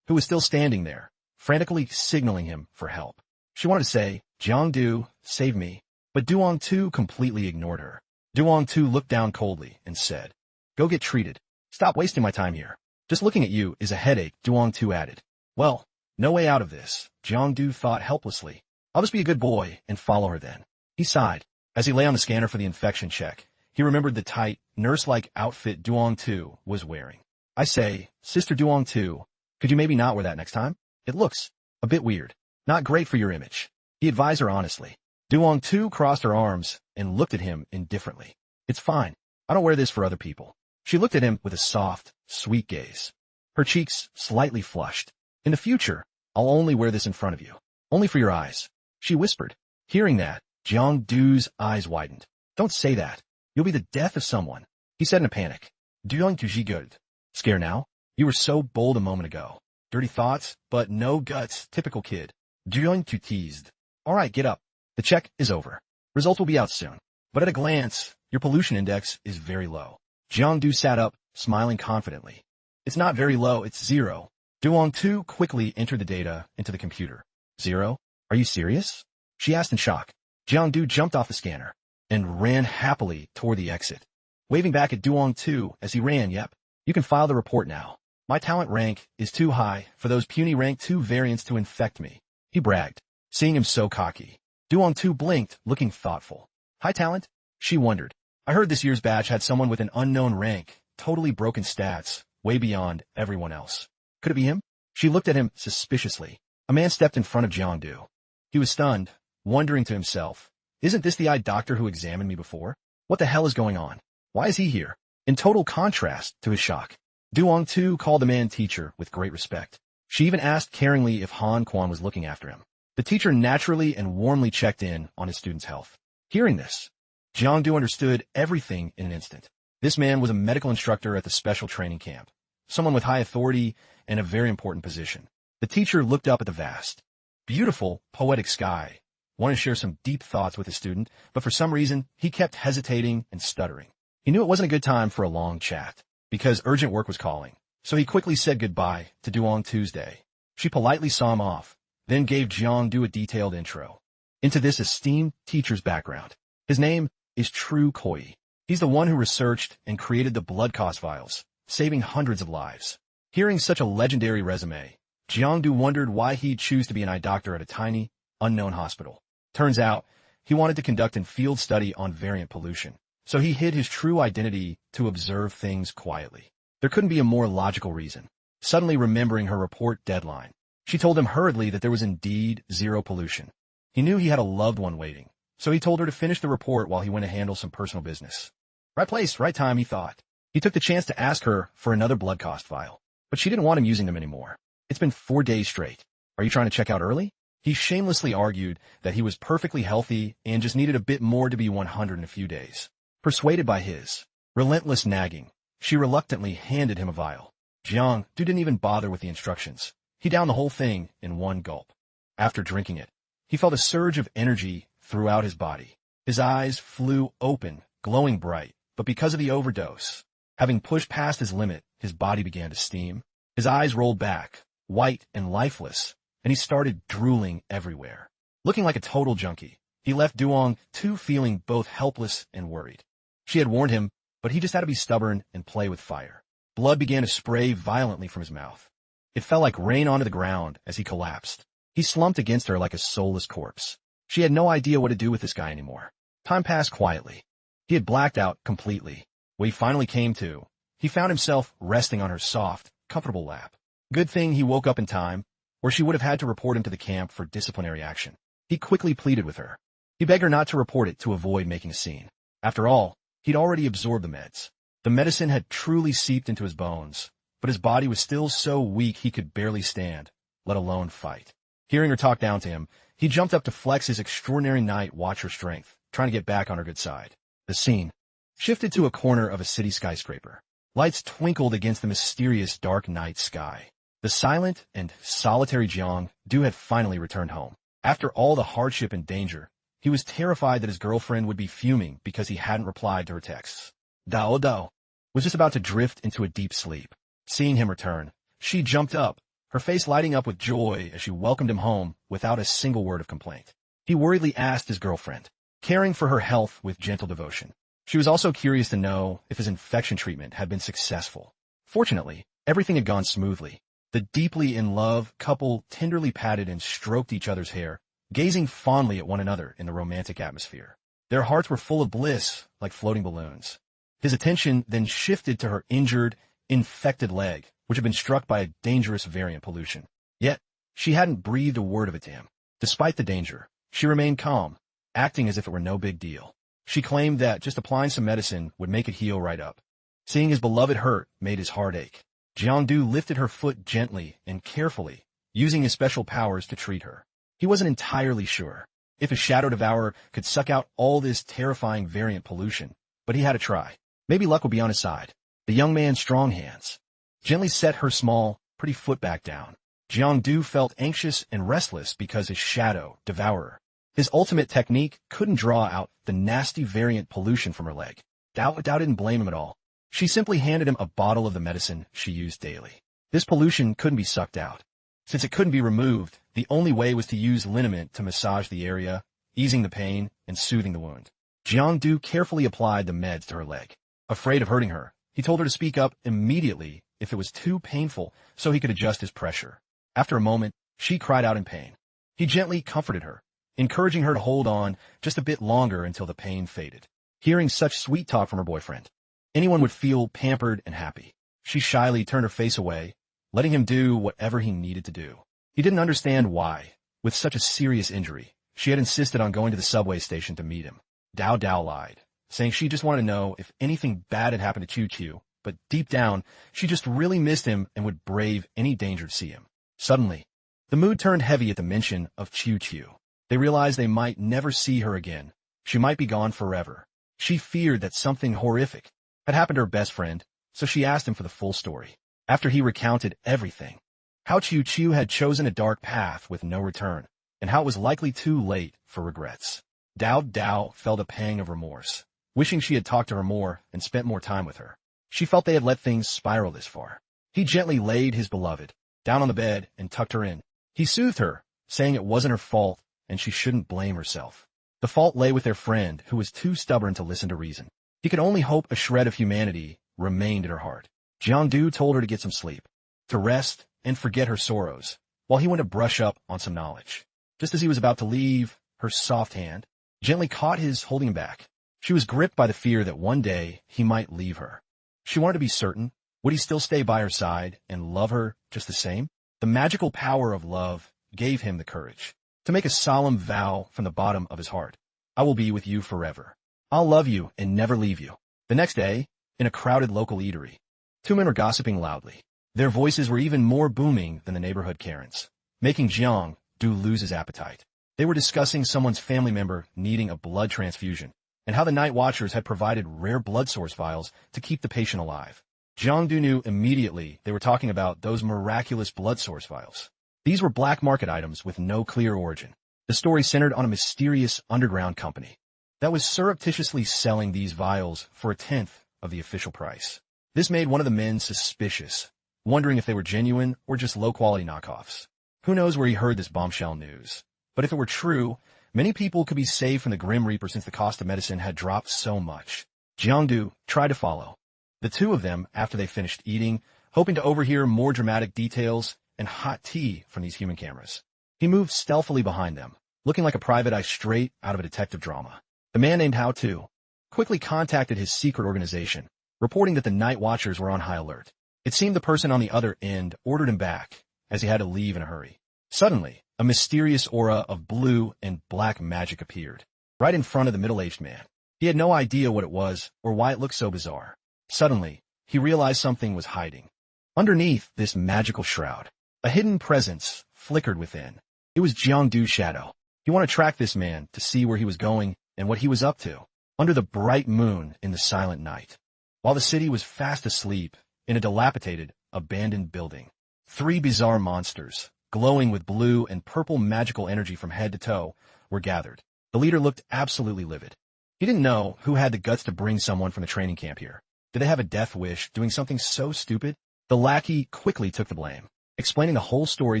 who was still standing there, frantically signaling him for help. She wanted to say, "Jiangdu, save me," but Duong Tu completely ignored her. Duong Tu looked down coldly and said, "Go get treated. Stop wasting my time here. Just looking at you is a headache," Duong Tu added. "Well, no way out of this," Jiangdu thought helplessly. "I'll just be a good boy and follow her then." He sighed. As he lay on the scanner for the infection check, he remembered the tight, nurse-like outfit Duong Tu was wearing. "I say, Sister Duong Tu, could you maybe not wear that next time? It looks a bit weird. Not great for your image," he advised her honestly. Duong Tu crossed her arms and looked at him indifferently. "It's fine. I don't wear this for other people." She looked at him with a soft, sweet gaze. Her cheeks slightly flushed. "In the future, I'll only wear this in front of you. Only for your eyes," she whispered. Hearing that, Jiangdu's eyes widened. "Don't say that. You'll be the death of someone," he said in a panic. "Duong Tu good. Scare now? You were so bold a moment ago. Dirty thoughts, but no guts, typical kid." Duong Tu teased. "All right, get up. The check is over. Results will be out soon. But at a glance, your pollution index is very low." Jiangdu sat up, smiling confidently. "It's not very low, it's 0. Duong Tu quickly entered the data into the computer. "0? Are you serious?" she asked in shock. Jiangdu jumped off the scanner and ran happily toward the exit, waving back at Duong Tu as he ran. "Yep, You can file the report now. My talent rank is too high for those puny rank 2 variants to infect me, he bragged, seeing him so cocky. Duong 2 blinked, looking thoughtful. High talent? She wondered. I heard this year's batch had someone with an unknown rank, totally broken stats, way beyond everyone else. Could it be him? She looked at him suspiciously. A man stepped in front of Jiangdu. He was stunned, wondering to himself, isn't this the eye doctor who examined me before? What the hell is going on? Why is he here? In total contrast to his shock, Duong 2 called the man teacher with great respect. She even asked caringly if Han Quan was looking after him. The teacher naturally and warmly checked in on his student's health. Hearing this, Jiangdu understood everything in an instant. This man was a medical instructor at the special training camp, someone with high authority and a very important position. The teacher looked up at the vast, beautiful, poetic sky, wanted to share some deep thoughts with his student, but for some reason, he kept hesitating and stuttering. He knew it wasn't a good time for a long chat, because urgent work was calling, so he quickly said goodbye to Duong Tuesday. She politely saw him off, then gave Jiangdu a detailed intro into this esteemed teacher's background. His name is True Koi. He's the one who researched and created the blood cost vials, saving hundreds of lives. Hearing such a legendary resume, Jiangdu wondered why he'd choose to be an eye doctor at a tiny, unknown hospital. Turns out, he wanted to conduct a field study on variant pollution, so he hid his true identity to observe things quietly. There couldn't be a more logical reason. Suddenly remembering her report deadline, she told him hurriedly that there was indeed zero pollution. He knew he had a loved one waiting, so he told her to finish the report while he went to handle some personal business. Right place, right time, he thought. He took the chance to ask her for another blood cost vial, but she didn't want him using them anymore. It's been 4 days straight. Are you trying to check out early? He shamelessly argued that he was perfectly healthy and just needed a bit more to be 100 in a few days. Persuaded by his relentless nagging, she reluctantly handed him a vial. Jiang didn't even bother with the instructions. He downed the whole thing in one gulp. After drinking it, he felt a surge of energy throughout his body. His eyes flew open, glowing bright, but because of the overdose, having pushed past his limit, his body began to steam. His eyes rolled back, white and lifeless, and he started drooling everywhere. Looking like a total junkie, he left Duong 2 feeling both helpless and worried. She had warned him, but he just had to be stubborn and play with fire. Blood began to spray violently from his mouth. It fell like rain onto the ground as he collapsed. He slumped against her like a soulless corpse. She had no idea what to do with this guy anymore. Time passed quietly. He had blacked out completely. When he finally came to, he found himself resting on her soft, comfortable lap. Good thing he woke up in time, or she would have had to report him to the camp for disciplinary action. He quickly pleaded with her. He begged her not to report it to avoid making a scene. After all, he'd already absorbed the meds. The medicine had truly seeped into his bones, but his body was still so weak he could barely stand, let alone fight. Hearing her talk down to him, he jumped up to flex his extraordinary night watcher strength, trying to get back on her good side. The scene shifted to a corner of a city skyscraper. Lights twinkled against the mysterious dark night sky. The silent and solitary Jiangdu had finally returned home. After all the hardship and danger, he was terrified that his girlfriend would be fuming because he hadn't replied to her texts. Dao Dao was just about to drift into a deep sleep. Seeing him return, she jumped up, her face lighting up with joy as she welcomed him home without a single word of complaint. He worriedly asked his girlfriend, caring for her health with gentle devotion. She was also curious to know if his infection treatment had been successful. Fortunately, everything had gone smoothly. The deeply in love couple tenderly patted and stroked each other's hair, gazing fondly at one another in the romantic atmosphere. Their hearts were full of bliss, like floating balloons. His attention then shifted to her injured, infected leg, which had been struck by a dangerous variant pollution. Yet, she hadn't breathed a word of it to him. Despite the danger, she remained calm, acting as if it were no big deal. She claimed that just applying some medicine would make it heal right up. Seeing his beloved hurt made his heart ache. Jiangdu lifted her foot gently and carefully, using his special powers to treat her. He wasn't entirely sure if his shadow devourer could suck out all this terrifying variant pollution, but he had to try. Maybe luck would be on his side. The young man's strong hands gently set her small, pretty foot back down. Jiangdu felt anxious and restless because his shadow devourer, his ultimate technique, couldn't draw out the nasty variant pollution from her leg. Dao didn't blame him at all. She simply handed him a bottle of the medicine she used daily. This pollution couldn't be sucked out. Since it couldn't be removed, the only way was to use liniment to massage the area, easing the pain and soothing the wound. Jiangdu carefully applied the meds to her leg. Afraid of hurting her, He told her to speak up immediately if it was too painful so he could adjust his pressure. After a moment, she cried out in pain. He gently comforted her, encouraging her to hold on just a bit longer until the pain faded. Hearing such sweet talk from her boyfriend, anyone would feel pampered and happy. She shyly turned her face away, letting him do whatever he needed to do. He didn't understand why, with such a serious injury, she had insisted on going to the subway station to meet him. Dao Dao lied, saying she just wanted to know if anything bad had happened to Chuchu, but deep down, she just really missed him and would brave any danger to see him. Suddenly, the mood turned heavy at the mention of Chuchu. They realized they might never see her again. She might be gone forever. She feared that something horrific had happened to her best friend, so she asked him for the full story. After he recounted everything, how Chuchu had chosen a dark path with no return, and how it was likely too late for regrets, Dao Dao felt a pang of remorse, wishing she had talked to her more and spent more time with her. She felt they had let things spiral this far. He gently laid his beloved down on the bed and tucked her in. He soothed her, saying it wasn't her fault and she shouldn't blame herself. The fault lay with their friend, who was too stubborn to listen to reason. He could only hope a shred of humanity remained in her heart. Jiangdu told her to get some sleep, to rest and forget her sorrows, while he went to brush up on some knowledge. Just as he was about to leave, her soft hand gently caught his, holding him back. She was gripped by the fear that one day he might leave her. She wanted to be certain. Would he still stay by her side and love her just the same? The magical power of love gave him the courage to make a solemn vow from the bottom of his heart. I will be with you forever. I'll love you and never leave you. The next day, in a crowded local eatery, two men were gossiping loudly. Their voices were even more booming than the neighborhood Karens, making Jiang lose his appetite. They were discussing someone's family member needing a blood transfusion, and how the night watchers had provided rare blood source vials to keep the patient alive. Jiang knew immediately they were talking about those miraculous blood source vials. These were black market items with no clear origin. The story centered on a mysterious underground company that was surreptitiously selling these vials for 1/10 of the official price. This made one of the men suspicious, wondering if they were genuine or just low-quality knockoffs. Who knows where he heard this bombshell news? But if it were true, many people could be saved from the Grim Reaper since the cost of medicine had dropped so much. Jiangdu tried to follow the two of them after they finished eating, hoping to overhear more dramatic details and hot tea from these human cameras. He moved stealthily behind them, looking like a private eye straight out of a detective drama. The man named Hao Tu quickly contacted his secret organization, reporting that the night watchers were on high alert. It seemed the person on the other end ordered him back, as he had to leave in a hurry. Suddenly, a mysterious aura of blue and black magic appeared, right in front of the middle-aged man. He had no idea what it was or why it looked so bizarre. Suddenly, he realized something was hiding underneath this magical shroud. A hidden presence flickered within. It was Jiangdu's shadow. He wanted to track this man to see where he was going and what he was up to, under the bright moon in the silent night. While the city was fast asleep in a dilapidated, abandoned building, three bizarre monsters, glowing with blue and purple magical energy from head to toe, were gathered. The leader looked absolutely livid. He didn't know who had the guts to bring someone from the training camp here. Did they have a death wish, doing something so stupid? The lackey quickly took the blame, explaining the whole story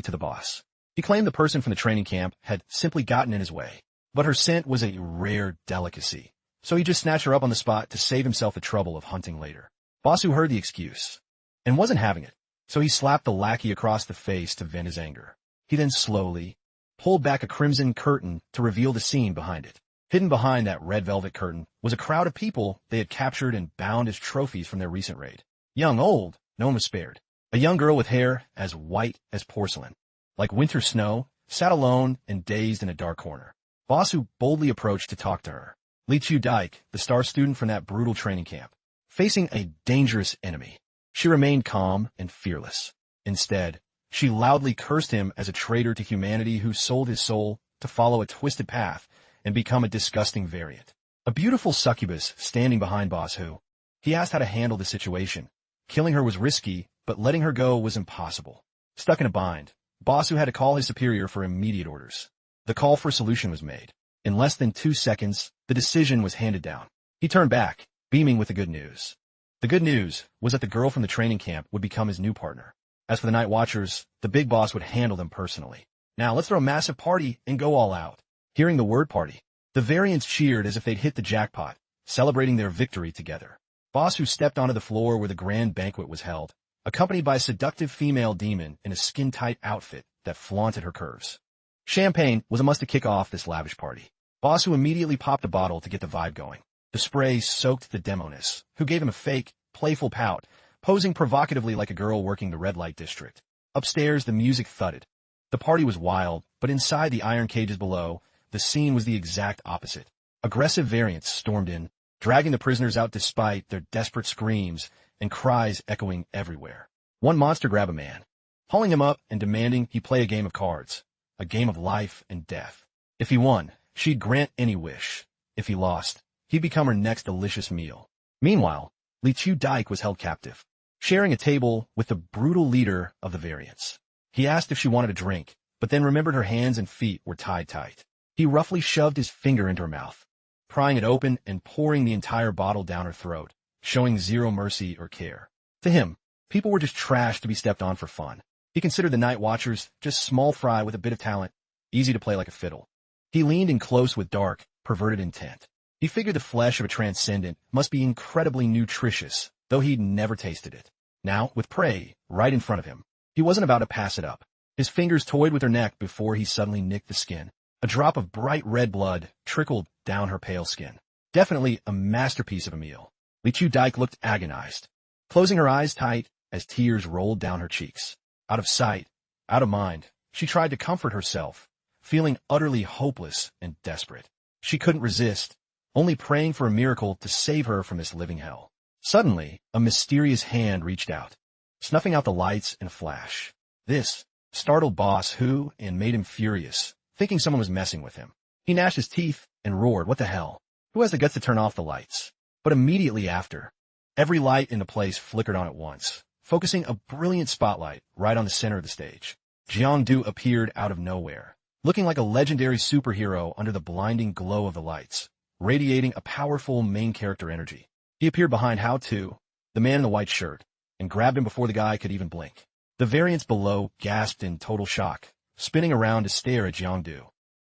to the boss. He claimed the person from the training camp had simply gotten in his way, but her scent was a rare delicacy, so he just snatched her up on the spot to save himself the trouble of hunting later. Basu heard the excuse and wasn't having it, so he slapped the lackey across the face to vent his anger. He then slowly pulled back a crimson curtain to reveal the scene behind it. Hidden behind that red velvet curtain was a crowd of people they had captured and bound as trophies from their recent raid. Young, old, no one was spared. A young girl with hair as white as porcelain, like winter snow, sat alone and dazed in a dark corner. Basu boldly approached to talk to her. Li Chu Dike, the star student from that brutal training camp, facing a dangerous enemy. She remained calm and fearless. Instead, she loudly cursed him as a traitor to humanity who sold his soul to follow a twisted path and become a disgusting variant. A beautiful succubus standing behind Basu. He asked how to handle the situation. Killing her was risky, but letting her go was impossible. Stuck in a bind, Basu had to call his superior for immediate orders. The call for a solution was made. In less than 2 seconds, the decision was handed down. He turned back, beaming with the good news. The good news was that the girl from the training camp would become his new partner. As for the night watchers, the big boss would handle them personally. Now let's throw a massive party and go all out. Hearing the word party, the variants cheered as if they'd hit the jackpot, celebrating their victory together. Boss Who stepped onto the floor where the grand banquet was held, accompanied by a seductive female demon in a skin-tight outfit that flaunted her curves. Champagne was a must to kick off this lavish party. Boss Who immediately popped a bottle to get the vibe going. The spray soaked the demoness, who gave him a fake, playful pout, posing provocatively like a girl working the red light district. Upstairs, the music thudded. The party was wild, but inside the iron cages below, the scene was the exact opposite. Aggressive variants stormed in, dragging the prisoners out despite their desperate screams and cries echoing everywhere. One monster grabbed a man, hauling him up and demanding he play a game of cards, a game of life and death. If he won, she'd grant any wish. If he lost, he'd become her next delicious meal. Meanwhile, Lyn Mo was held captive, sharing a table with the brutal leader of the variants. He asked if she wanted a drink, but then remembered her hands and feet were tied tight. He roughly shoved his finger into her mouth, prying it open and pouring the entire bottle down her throat, showing zero mercy or care. To him, people were just trash to be stepped on for fun. He considered the Night Watchers just small fry with a bit of talent, easy to play like a fiddle. He leaned in close with dark, perverted intent. He figured the flesh of a transcendent must be incredibly nutritious, though he'd never tasted it. Now, with prey right in front of him, he wasn't about to pass it up. His fingers toyed with her neck before he suddenly nicked the skin. A drop of bright red blood trickled down her pale skin. Definitely a masterpiece of a meal. Lyn Mo looked agonized, closing her eyes tight as tears rolled down her cheeks. Out of sight, out of mind, she tried to comfort herself, feeling utterly hopeless and desperate. She couldn't resist, only praying for a miracle to save her from this living hell. Suddenly, a mysterious hand reached out, snuffing out the lights in a flash. This startled Boss Who and made him furious, thinking someone was messing with him. He gnashed his teeth and roared, "What the hell? Who has the guts to turn off the lights?" But immediately after, every light in the place flickered on at once, focusing a brilliant spotlight right on the center of the stage. Jang appeared out of nowhere, looking like a legendary superhero under the blinding glow of the lights, radiating a powerful main character energy. He appeared behind Hao Tu, the man in the white shirt, and grabbed him before the guy could even blink. The variants below gasped in total shock, spinning around to stare at Jang.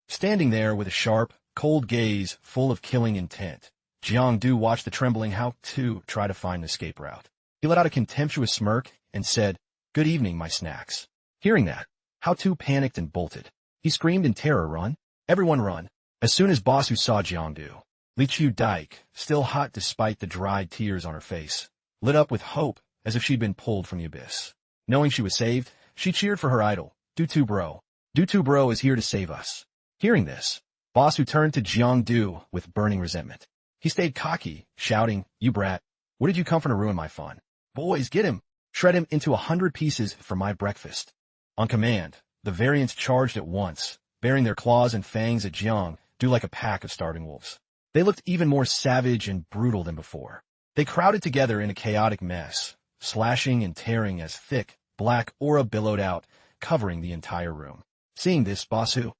Standing there with a sharp, cold gaze full of killing intent, Jang watched the trembling Hao Tu try to find an escape route. He let out a contemptuous smirk and said, "Good evening, my snacks." Hearing that, Hao Tu panicked and bolted. He screamed in terror, "Run! Everyone run!" As soon as Boss Who saw Jang, Lyn Mo, still hot despite the dried tears on her face, lit up with hope as if she'd been pulled from the abyss. Knowing she was saved, she cheered for her idol. "Do bro. Do bro is here to save us." Hearing this, Boss Who turned to Jang with burning resentment. He stayed cocky, shouting, "You brat. Where did you come from to ruin my fun? Boys, get him! Shred him into 100 pieces for my breakfast." On command, the variants charged at once, baring their claws and fangs at Jang like a pack of starving wolves. They looked even more savage and brutal than before. They crowded together in a chaotic mess, slashing and tearing as thick, black aura billowed out, covering the entire room. Seeing this, Boss Who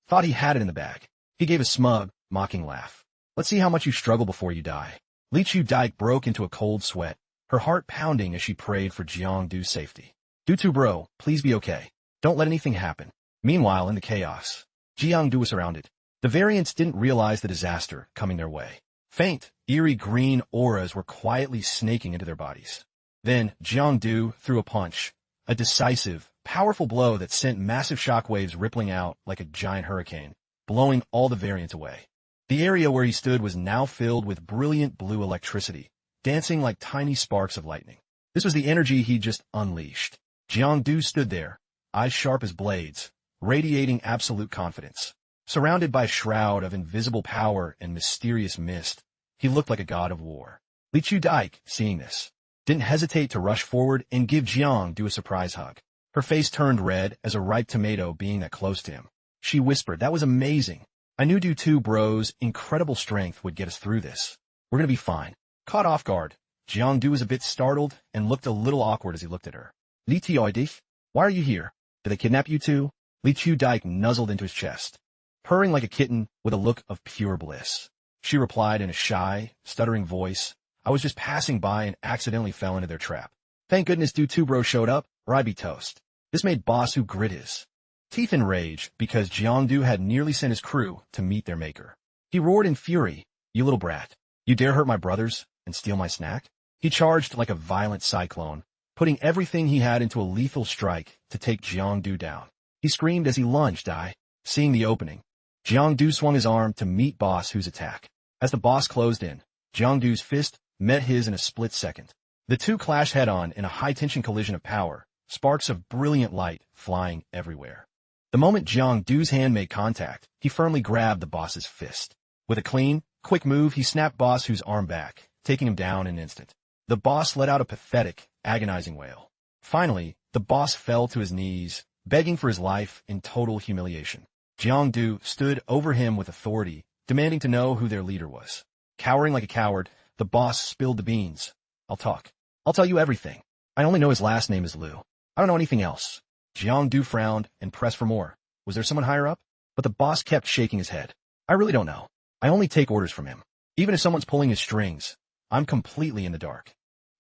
thought he had it in the bag. He gave a smug, mocking laugh. "Let's see how much you struggle before you die." Lyn Mo broke into a cold sweat, her heart pounding as she prayed for Jang's safety. "Do bro, please be okay. Don't let anything happen." Meanwhile, in the chaos, Jang was surrounded. The variants didn't realize the disaster coming their way. Faint, eerie green auras were quietly snaking into their bodies. Then Jang threw a punch, a decisive, powerful blow that sent massive shockwaves rippling out like a giant hurricane, blowing all the variants away. The area where he stood was now filled with brilliant blue electricity, dancing like tiny sparks of lightning. This was the energy he'd just unleashed. Jang stood there, eyes sharp as blades, radiating absolute confidence. Surrounded by a shroud of invisible power and mysterious mist, he looked like a god of war. Lyn Mo, seeing this, didn't hesitate to rush forward and give Jang a surprise hug. Her face turned red as a ripe tomato being that close to him. She whispered, "That was amazing. I knew Do bro's incredible strength would get us through this. We're gonna be fine." Caught off guard, Jang was a bit startled and looked a little awkward as he looked at her. "Lyn Mo, why are you here? Did they kidnap you too?" Lyn Mo nuzzled into his chest, purring like a kitten with a look of pure bliss. She replied in a shy, stuttering voice, "I was just passing by and accidentally fell into their trap. Thank goodness Do bro showed up, or I'd be toast." This made Boss Who grit his teeth in rage because Jang had nearly sent his crew to meet their maker. He roared in fury, "You little brat. You dare hurt my brothers and steal my snack?" He charged like a violent cyclone, putting everything he had into a lethal strike to take Jiangdu down. He screamed as he lunged, seeing the opening. Jiangdu swung his arm to meet Boss Hu's attack. As the boss closed in, Jiangdu's fist met his in a split second. The two clashed head-on in a high-tension collision of power, sparks of brilliant light flying everywhere. The moment Jiangdu's hand made contact, he firmly grabbed the boss's fist. With a clean, quick move, he snapped Boss Hu's arm back, taking him down in an instant. The boss let out a pathetic, agonizing wail. Finally, the boss fell to his knees, begging for his life in total humiliation. Jiangdu stood over him with authority, demanding to know who their leader was. Cowering like a coward, the boss spilled the beans. I'll talk. I'll tell you everything. I only know his last name is Liu. I don't know anything else. Jiangdu frowned and pressed for more. Was there someone higher up? But the boss kept shaking his head. I really don't know. I only take orders from him. Even if someone's pulling his strings, I'm completely in the dark.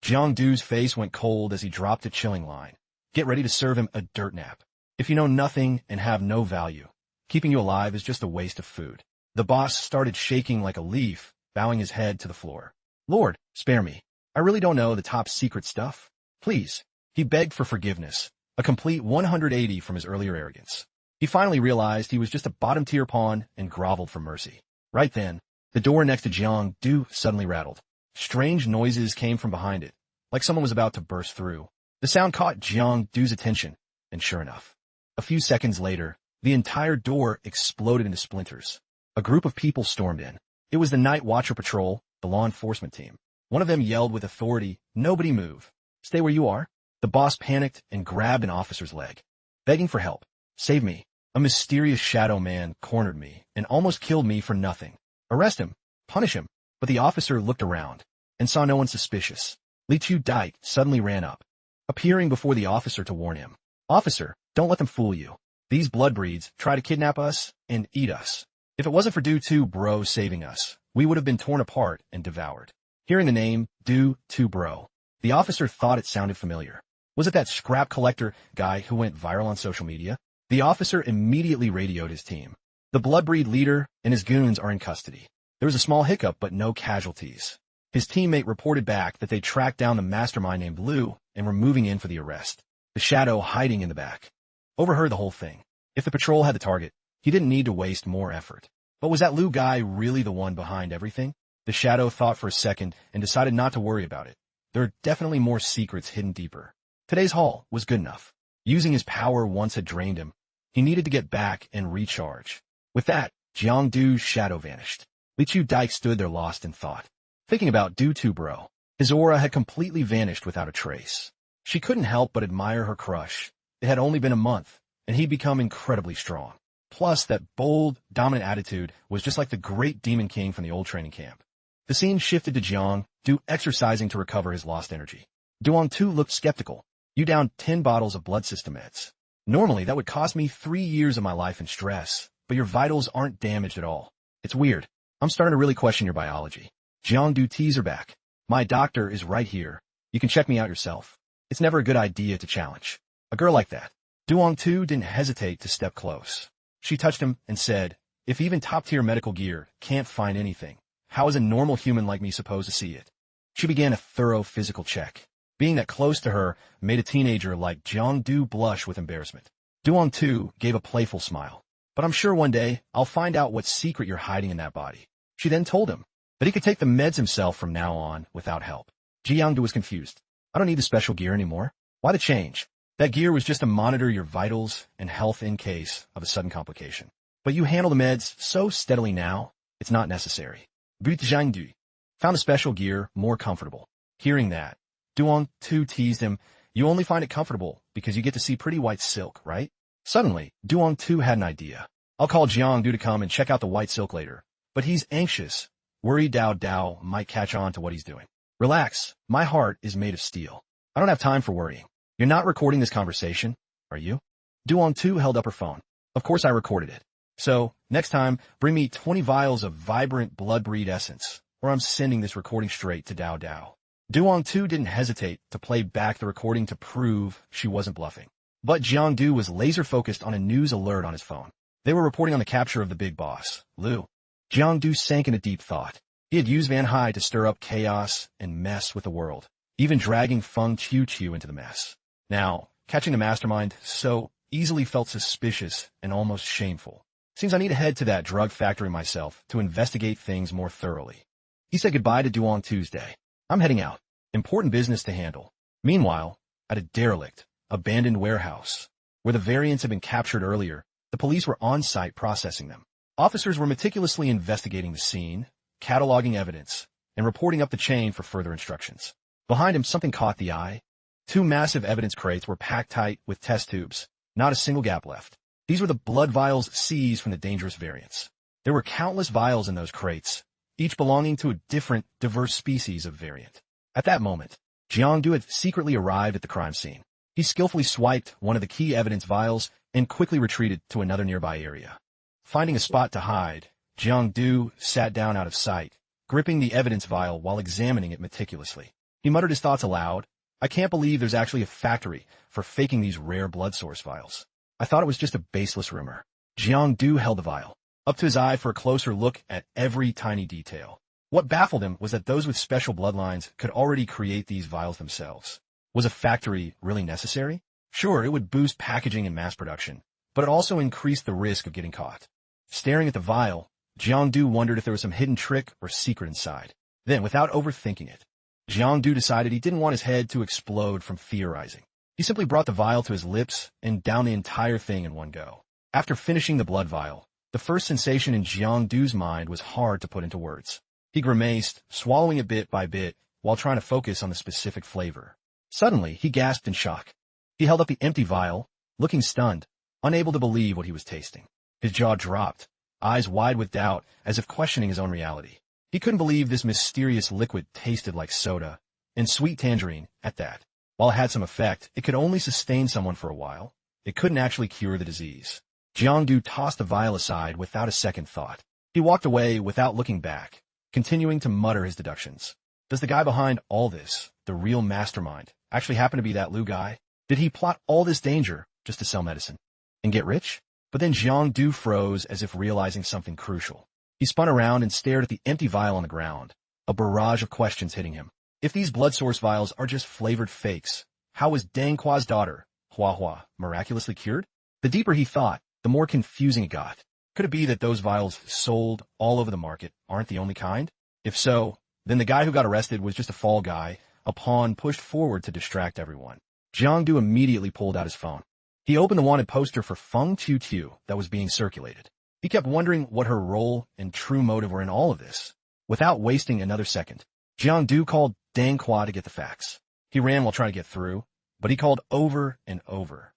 Jiangdu's face went cold as he dropped a chilling line. Get ready to serve him a dirt nap. If you know nothing and have no value, keeping you alive is just a waste of food. The boss started shaking like a leaf, bowing his head to the floor. Lord, spare me. I really don't know the top secret stuff. Please. He begged for forgiveness, a complete 180 from his earlier arrogance. He finally realized he was just a bottom-tier pawn and groveled for mercy. Right then, the door next to Jiangdu suddenly rattled. Strange noises came from behind it, like someone was about to burst through. The sound caught Jiangdu's attention, and sure enough, a few seconds later, the entire door exploded into splinters. A group of people stormed in. It was the Night Watcher Patrol, the law enforcement team. One of them yelled with authority, "Nobody move. Stay where you are." The boss panicked and grabbed an officer's leg, begging for help. Save me. A mysterious shadow man cornered me and almost killed me for nothing. Arrest him. Punish him. But the officer looked around and saw no one suspicious. Li Chu Dike suddenly ran up, appearing before the officer to warn him. Officer, don't let them fool you. These bloodbreeds try to kidnap us and eat us. If it wasn't for Du Tu Bro saving us, we would have been torn apart and devoured. Hearing the name, Du Tu Bro, the officer thought it sounded familiar. Was it that scrap collector guy who went viral on social media? The officer immediately radioed his team. The bloodbreed leader and his goons are in custody. There was a small hiccup but no casualties. His teammate reported back that they tracked down the mastermind named Liu and were moving in for the arrest. The shadow hiding in the back overheard the whole thing. If the patrol had the target, he didn't need to waste more effort. But was that Liu guy really the one behind everything? The shadow thought for a second and decided not to worry about it. There are definitely more secrets hidden deeper. Today's haul was good enough. Using his power once had drained him, he needed to get back and recharge. With that, Jiangdu's shadow vanished. Li Chu Dike stood there lost in thought, thinking about Du Tu Bro. His aura had completely vanished without a trace. She couldn't help but admire her crush. It had only been a month, and he'd become incredibly strong. Plus, that bold, dominant attitude was just like the great demon king from the old training camp. The scene shifted to Jiangdu exercising to recover his lost energy. Duong Tu looked skeptical. You downed 10 bottles of blood system meds. Normally, that would cost me 3 years of my life in stress, but your vitals aren't damaged at all. It's weird. I'm starting to really question your biology. Jiangdu teased her back. My doctor is right here. You can check me out yourself. It's never a good idea to challenge a girl like that. Duong Tu didn't hesitate to step close. She touched him and said, if even top-tier medical gear can't find anything, how is a normal human like me supposed to see it? She began a thorough physical check. Being that close to her made a teenager like Jiangdu blush with embarrassment. Duong Tu gave a playful smile. But I'm sure one day I'll find out what secret you're hiding in that body. She then told him that he could take the meds himself from now on without help. Jiangdu was confused. I don't need the special gear anymore. Why the change? That gear was just to monitor your vitals and health in case of a sudden complication. But you handle the meds so steadily now, it's not necessary. But Jiangdu found the special gear more comfortable. Hearing that, Duong Tu teased him, you only find it comfortable because you get to see pretty white silk, right? Suddenly, Duong Tu had an idea. I'll call Jiangdu to come and check out the white silk later. But he's anxious, worried Dao Dao might catch on to what he's doing. Relax, my heart is made of steel. I don't have time for worrying. You're not recording this conversation, are you? Duong Tu held up her phone. Of course I recorded it. So, next time, bring me 20 vials of vibrant blood-breed essence, or I'm sending this recording straight to Dao Dao. Duong Tu didn't hesitate to play back the recording to prove she wasn't bluffing. But Jiangdu was laser-focused on a news alert on his phone. They were reporting on the capture of the big boss, Liu. Jiangdu sank into deep thought. He had used Van Hai to stir up chaos and mess with the world, even dragging Feng Chuchu into the mess. Now, catching the mastermind so easily felt suspicious and almost shameful. Seems I need to head to that drug factory myself to investigate things more thoroughly. He said goodbye to Duong Tuesday. I'm heading out. Important business to handle. Meanwhile, at a derelict, abandoned warehouse, where the variants had been captured earlier, the police were on site processing them. Officers were meticulously investigating the scene, cataloging evidence, and reporting up the chain for further instructions. Behind him, something caught the eye. 2 massive evidence crates were packed tight with test tubes, not a single gap left. These were the blood vials seized from the dangerous variants. There were countless vials in those crates, each belonging to a different, diverse species of variant. At that moment, Jiang Du had secretly arrived at the crime scene. He skillfully swiped one of the key evidence vials and quickly retreated to another nearby area. Finding a spot to hide, Jiang Du sat down out of sight, gripping the evidence vial while examining it meticulously. He muttered his thoughts aloud. I can't believe there's actually a factory for faking these rare blood source vials. I thought it was just a baseless rumor. Jiang Du held the vial up to his eye for a closer look at every tiny detail. What baffled him was that those with special bloodlines could already create these vials themselves. Was a factory really necessary? Sure, it would boost packaging and mass production, but it also increased the risk of getting caught. Staring at the vial, Jiang Du wondered if there was some hidden trick or secret inside. Then, without overthinking it, Jiang Du decided he didn't want his head to explode from theorizing. He simply brought the vial to his lips and downed the entire thing in one go. After finishing the blood vial, the first sensation in Jiang Du's mind was hard to put into words. He grimaced, swallowing it bit by bit while trying to focus on the specific flavor. Suddenly, he gasped in shock. He held up the empty vial, looking stunned, unable to believe what he was tasting. His jaw dropped, eyes wide with doubt, as if questioning his own reality. He couldn't believe this mysterious liquid tasted like soda, and sweet tangerine at that. While it had some effect, it could only sustain someone for a while. It couldn't actually cure the disease. Jiang Du tossed the vial aside without a second thought. He walked away without looking back, continuing to mutter his deductions. Does the guy behind all this, the real mastermind, actually happen to be that Lu guy? Did he plot all this danger just to sell medicine and get rich? But then Jiang Du froze as if realizing something crucial. He spun around and stared at the empty vial on the ground, a barrage of questions hitting him. If these blood source vials are just flavored fakes, how was Dangqua's daughter, Hua Hua, miraculously cured? The deeper he thought, the more confusing it got. Could it be that those vials sold all over the market aren't the only kind? If so, then the guy who got arrested was just a fall guy, a pawn pushed forward to distract everyone. Jiang Du immediately pulled out his phone. He opened the wanted poster for Feng Chuchu that was being circulated. He kept wondering what her role and true motive were in all of this. Without wasting another second, Jiang Du called Dangqua to get the facts. He ran while trying to get through, but he called over and over,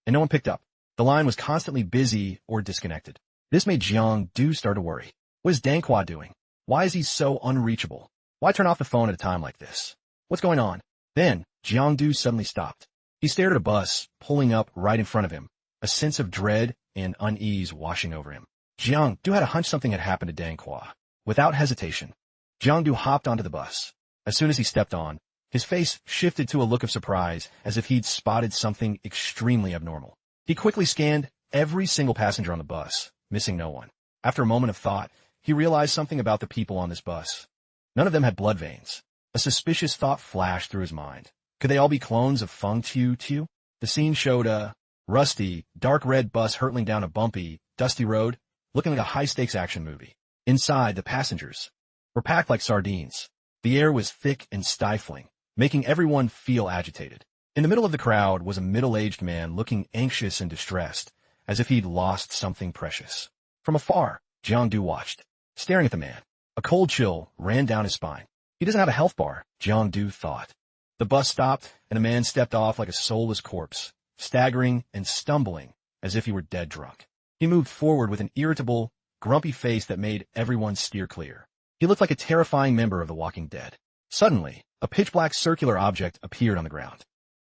and no one picked up. The line was constantly busy or disconnected. This made Jiang Du start to worry. What is Dangqua doing? Why is he so unreachable? Why turn off the phone at a time like this? What's going on? Then, Jiang Du suddenly stopped. He stared at a bus pulling up right in front of him, a sense of dread and unease washing over him. Jiang Du had a hunch something had happened to Dangqua. Without hesitation, Jiang Du hopped onto the bus. As soon as he stepped on, his face shifted to a look of surprise as if he'd spotted something extremely abnormal. He quickly scanned every single passenger on the bus, missing no one. After a moment of thought, he realized something about the people on this bus. None of them had blood veins. A suspicious thought flashed through his mind. Could they all be clones of Feng Chuchu? The scene showed a rusty, dark red bus hurtling down a bumpy, dusty road, looking like a high-stakes action movie. Inside, the passengers were packed like sardines. The air was thick and stifling, making everyone feel agitated. In the middle of the crowd was a middle-aged man looking anxious and distressed, as if he'd lost something precious. From afar, Jiang Du watched, staring at the man. A cold chill ran down his spine. He doesn't have a health bar, Jiang Du thought. The bus stopped, and a man stepped off like a soulless corpse, staggering and stumbling as if he were dead drunk. He moved forward with an irritable, grumpy face that made everyone steer clear. He looked like a terrifying member of the Walking Dead. Suddenly, a pitch-black circular object appeared on the ground.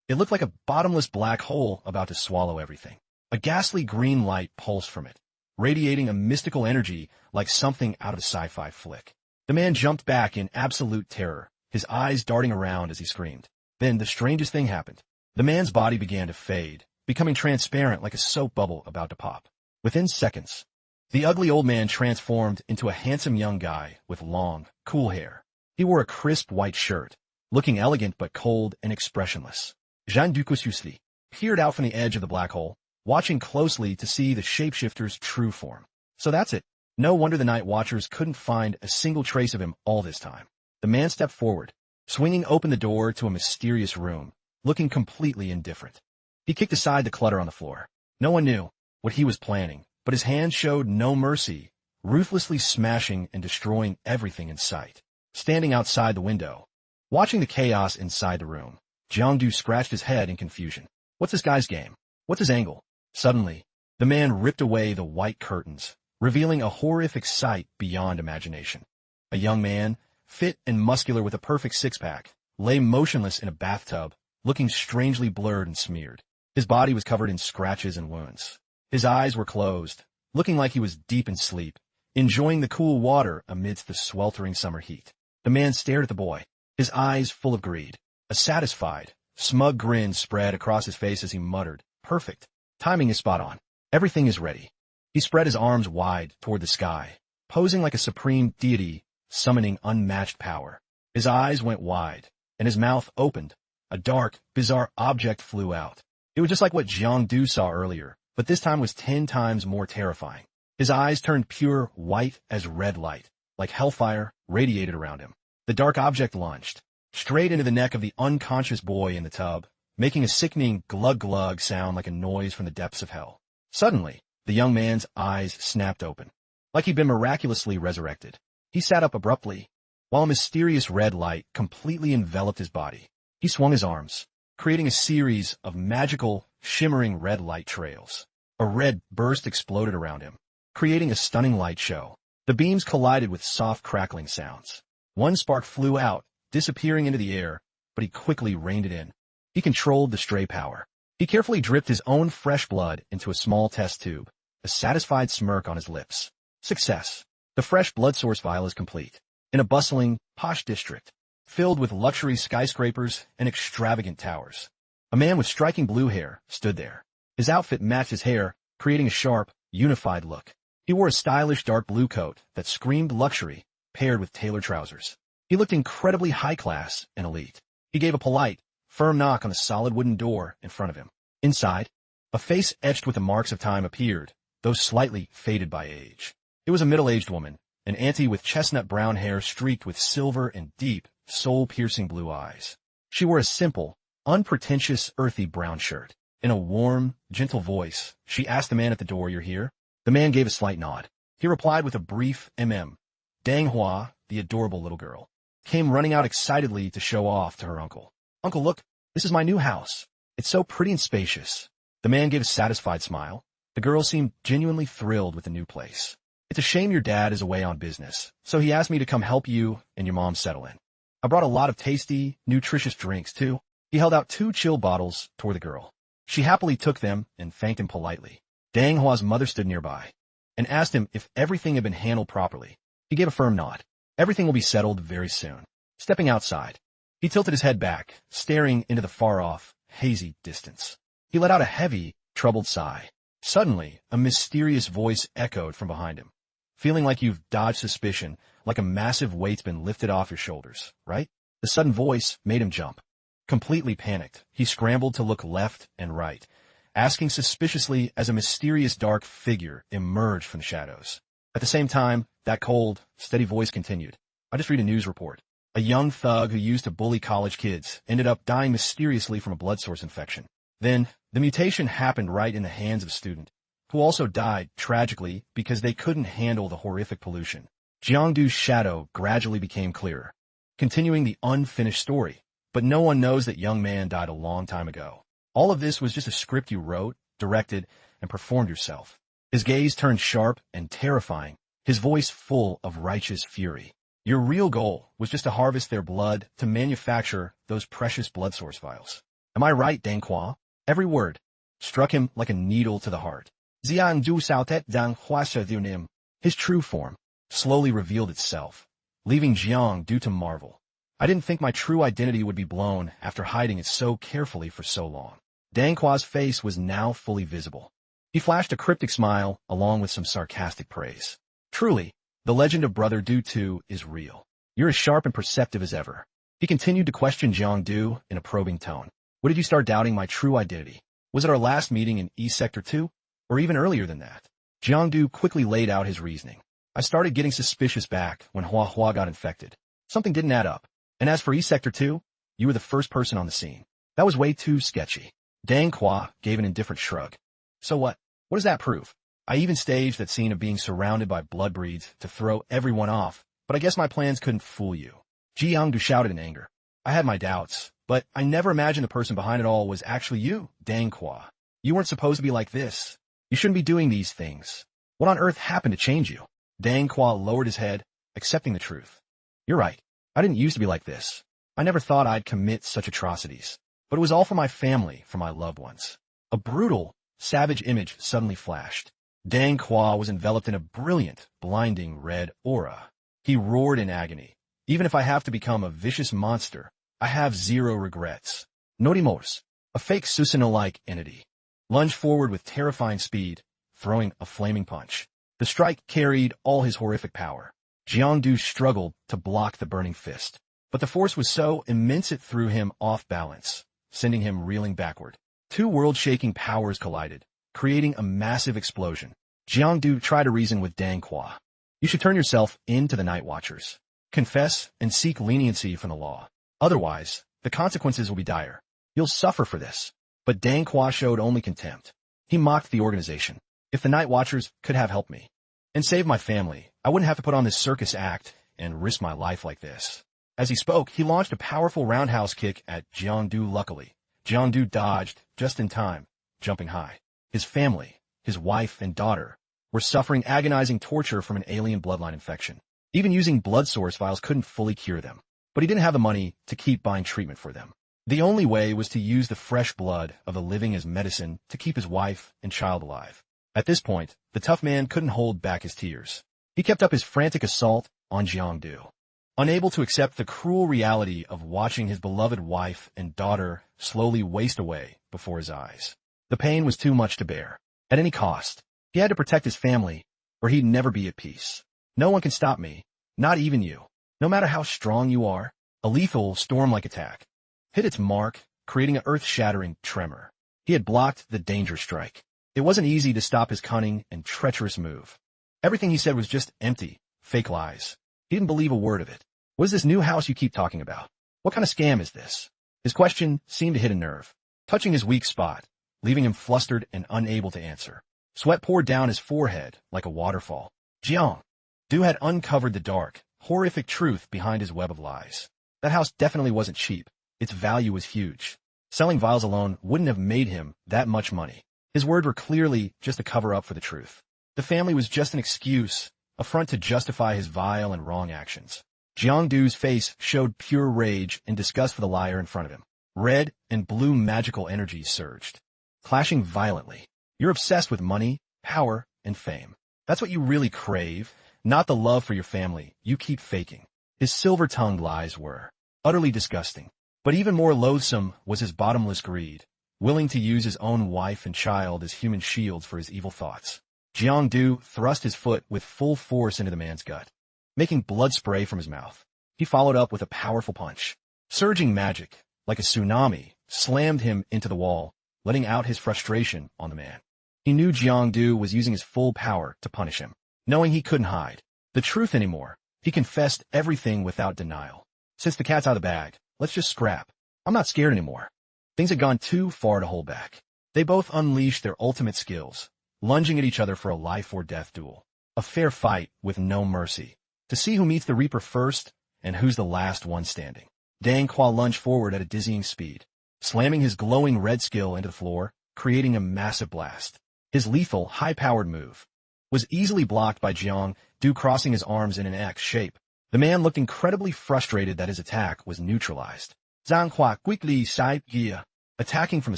It looked like a bottomless black hole about to swallow everything. A ghastly green light pulsed from it, radiating a mystical energy like something out of a sci-fi flick. The man jumped back in absolute terror, his eyes darting around as he screamed. Then the strangest thing happened. The man's body began to fade, becoming transparent like a soap bubble about to pop. Within seconds, The ugly old man transformed into a handsome young guy with long, cool hair. He wore a crisp white shirt, looking elegant but cold and expressionless. Jean Ducossusli peered out from the edge of the black hole, watching closely to see the shapeshifter's true form. So that's it. No wonder the Night Watchers couldn't find a single trace of him all this time. The man stepped forward, swinging open the door to a mysterious room, looking completely indifferent. He kicked aside the clutter on the floor. No one knew what he was planning, but his hand showed no mercy, ruthlessly smashing and destroying everything in sight. Standing outside the window, watching the chaos inside the room, Jiangdu scratched his head in confusion. What's this guy's game? What's his angle? Suddenly, the man ripped away the white curtains, revealing a horrific sight beyond imagination. A young man, fit and muscular with a perfect six-pack, lay motionless in a bathtub, looking strangely blurred and smeared. His body was covered in scratches and wounds. His eyes were closed, looking like he was deep in sleep, enjoying the cool water amidst the sweltering summer heat. The man stared at the boy, his eyes full of greed. A satisfied, smug grin spread across his face as he muttered, "Perfect. Timing is spot on. Everything is ready." He spread his arms wide toward the sky, posing like a supreme deity, summoning unmatched power. His eyes went wide, and his mouth opened. A dark, bizarre object flew out. It was just like what Jiangdu saw earlier, but this time was 10 times more terrifying. His eyes turned pure white as red light, like hellfire radiated around him. The dark object launched straight into the neck of the unconscious boy in the tub, making a sickening glug-glug sound like a noise from the depths of hell. Suddenly, the young man's eyes snapped open, like he'd been miraculously resurrected. He sat up abruptly, while a mysterious red light completely enveloped his body. He swung his arms, creating a series of magical, shimmering red light trails. A red burst exploded around him, creating a stunning light show. The beams collided with soft crackling sounds. One spark flew out, disappearing into the air, but he quickly reined it in. He controlled the stray power. He carefully dripped his own fresh blood into a small test tube, a satisfied smirk on his lips. Success. The fresh blood source vial is complete. In a bustling, posh district, filled with luxury skyscrapers and extravagant towers, a man with striking blue hair stood there. His outfit matched his hair, creating a sharp, unified look. He wore a stylish dark blue coat that screamed luxury, paired with tailored trousers. He looked incredibly high-class and elite. He gave a polite, firm knock on the solid wooden door in front of him. Inside, a face etched with the marks of time appeared, though slightly faded by age. It was a middle-aged woman, an auntie with chestnut brown hair streaked with silver and deep, soul-piercing blue eyes. She wore a simple, unpretentious, earthy brown shirt. In a warm, gentle voice, she asked the man at the door, "You're here?" The man gave a slight nod. He replied with a brief Dangqua, the adorable little girl, came running out excitedly to show off to her uncle. "Uncle, look, this is my new house. It's so pretty and spacious." The man gave a satisfied smile. The girl seemed genuinely thrilled with the new place. "It's a shame your dad is away on business, so he asked me to come help you and your mom settle in. I brought a lot of tasty, nutritious drinks, too." He held out 2 chill bottles toward the girl. She happily took them and thanked him politely. Danghua's mother stood nearby and asked him if everything had been handled properly. He gave a firm nod. "Everything will be settled very soon." Stepping outside, he tilted his head back, staring into the far-off, hazy distance. He let out a heavy, troubled sigh. Suddenly, a mysterious voice echoed from behind him. "Feeling like you've dodged suspicion, like a massive weight's been lifted off your shoulders, right?" The sudden voice made him jump. Completely panicked, he scrambled to look left and right, asking suspiciously as a mysterious dark figure emerged from the shadows. At the same time, that cold, steady voice continued. "I just read a news report. A young thug who used to bully college kids ended up dying mysteriously from a blood source infection. Then, the mutation happened right in the hands of a student, who also died tragically because they couldn't handle the horrific pollution." Jiangdu's shadow gradually became clearer, continuing the unfinished story. "But no one knows that young man died a long time ago. All of this was just a script you wrote, directed, and performed yourself." His gaze turned sharp and terrifying, his voice full of righteous fury. "Your real goal was just to harvest their blood to manufacture those precious blood source vials. Am I right, Dangqua?" Every word struck him like a needle to the heart. Jiangdu Sautet Dangqua Shadhunim. His true form slowly revealed itself, leaving Jiangdu to marvel. "I didn't think my true identity would be blown after hiding it so carefully for so long." Dangqua's face was now fully visible. He flashed a cryptic smile along with some sarcastic praise. Truly, the legend of Brother Du 2 is real. You're as sharp and perceptive as ever. He continued to question Jiang Du in a probing tone. When did you start doubting my true identity? Was it our last meeting in East Sector 2? Or even earlier than that? Jiang Du quickly laid out his reasoning. I started getting suspicious back when Hua Hua got infected. Something didn't add up. And as for East Sector 2, you were the first person on the scene. That was way too sketchy. Dangqua gave an indifferent shrug. So what? What does that prove? I even staged that scene of being surrounded by blood breeds to throw everyone off, but I guess my plans couldn't fool you. Jiang Du shouted in anger. I had my doubts, but I never imagined the person behind it all was actually you, Dangqua. You weren't supposed to be like this. You shouldn't be doing these things. What on earth happened to change you? Dangqua lowered his head, accepting the truth. You're right. I didn't used to be like this. I never thought I'd commit such atrocities. But it was all for my family, for my loved ones. A brutal, savage image suddenly flashed. Dangqua was enveloped in a brilliant, blinding red aura. He roared in agony. Even if I have to become a vicious monster, I have zero regrets. Norimos, a fake Susanoo-like entity, lunged forward with terrifying speed, throwing a flaming punch. The strike carried all his horrific power. Jiang Du struggled to block the burning fist, but the force was so immense it threw him off balance, sending him reeling backward. Two world-shaking powers collided, creating a massive explosion. Jiang Du tried to reason with Dangqua. You should turn yourself in to the Night Watchers. Confess and seek leniency from the law. Otherwise, the consequences will be dire. You'll suffer for this. But Dangqua showed only contempt. He mocked the organization. If the Night Watchers could have helped me and saved my family, I wouldn't have to put on this circus act and risk my life like this. As he spoke, he launched a powerful roundhouse kick at Jiang Du. Luckily, Jiang Du dodged just in time, jumping high. His family, his wife and daughter, were suffering agonizing torture from an alien bloodline infection. Even using blood source vials couldn't fully cure them. But he didn't have the money to keep buying treatment for them. The only way was to use the fresh blood of the living as medicine to keep his wife and child alive. At this point, the tough man couldn't hold back his tears. He kept up his frantic assault on Jiang Du, unable to accept the cruel reality of watching his beloved wife and daughter slowly waste away before his eyes. The pain was too much to bear. At any cost, he had to protect his family, or he'd never be at peace. No one can stop me, not even you. No matter how strong you are, a lethal, storm-like attack hit its mark, creating an earth-shattering tremor. He had blocked the danger strike. It wasn't easy to stop his cunning and treacherous move. Everything he said was just empty, fake lies. He didn't believe a word of it. What is this new house you keep talking about? What kind of scam is this? His question seemed to hit a nerve, touching his weak spot, leaving him flustered and unable to answer. Sweat poured down his forehead like a waterfall. Jiang Du had uncovered the dark, horrific truth behind his web of lies. That house definitely wasn't cheap. Its value was huge. Selling vials alone wouldn't have made him that much money. His words were clearly just a cover-up for the truth. The family was just an excuse, a front to justify his vile and wrong actions. Jiang Du's face showed pure rage and disgust for the liar in front of him. Red and blue magical energies surged, clashing violently. You're obsessed with money, power, and fame. That's what you really crave, not the love for your family you keep faking. His silver-tongued lies were utterly disgusting. But even more loathsome was his bottomless greed, willing to use his own wife and child as human shields for his evil thoughts. Jiang Du thrust his foot with full force into the man's gut, making blood spray from his mouth. He followed up with a powerful punch. Surging magic, like a tsunami, slammed him into the wall, letting out his frustration on the man. He knew Jiang Du was using his full power to punish him. Knowing he couldn't hide the truth anymore, he confessed everything without denial. Since the cat's out of the bag, let's just scrap. I'm not scared anymore. Things had gone too far to hold back. They both unleashed their ultimate skills, lunging at each other for a life-or-death duel. A fair fight with no mercy, to see who meets the Reaper first and who's the last one standing. Dangqua lunged forward at a dizzying speed, slamming his glowing red skill into the floor, creating a massive blast. His lethal, high-powered move was easily blocked by Jiang Du crossing his arms in an X shape. The man looked incredibly frustrated that his attack was neutralized. Dangqua quickly side gear, attacking from the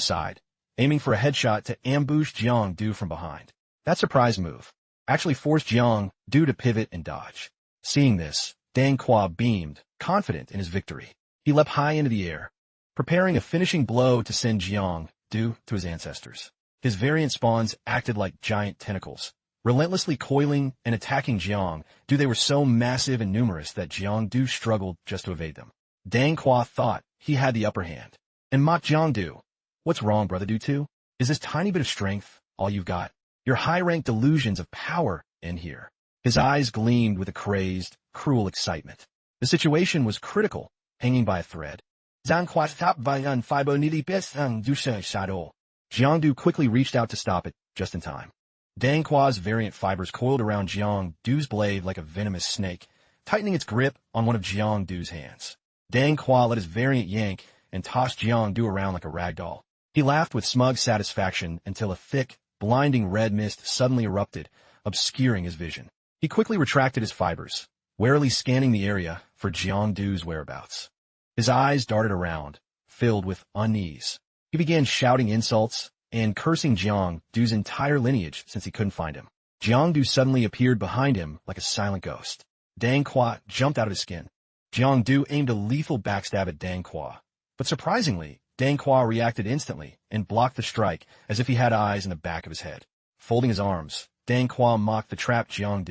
side, aiming for a headshot to ambush Jiang Du from behind. That surprise move actually forced Jiang Du to pivot and dodge. Seeing this, Dangqua beamed, confident in his victory. He leapt high into the air, preparing a finishing blow to send Jiang Du to his ancestors. His variant spawns acted like giant tentacles, relentlessly coiling and attacking Jiang. They were so massive and numerous that Jiang struggled just to evade them. Dangqua thought he had the upper hand, and mocked Jiang. What's wrong, brother Du? Is this tiny bit of strength all you've got? Your high-ranked delusions of power end here. His eyes gleamed with a crazed, cruel excitement. The situation was critical, hanging by a thread. Jiang quickly reached out to stop it, just in time. Dangqua's variant fibers coiled around Jiang's blade like a venomous snake, tightening its grip on one of Jiang's hands. Dangqua let his variant yank and tossed Jiang around like a rag doll. He laughed with smug satisfaction until a thick, blinding red mist suddenly erupted, obscuring his vision. He quickly retracted his fibers, warily scanning the area for Jiang's whereabouts. His eyes darted around, filled with unease. He began shouting insults and cursing Jiang's entire lineage since he couldn't find him. Jiang suddenly appeared behind him like a silent ghost. Dangqua jumped out of his skin. Jiang aimed a lethal backstab at Dangqua, but surprisingly, Dangqua reacted instantly and blocked the strike as if he had eyes in the back of his head. Folding his arms, Dangqua mocked the trapped Jiang.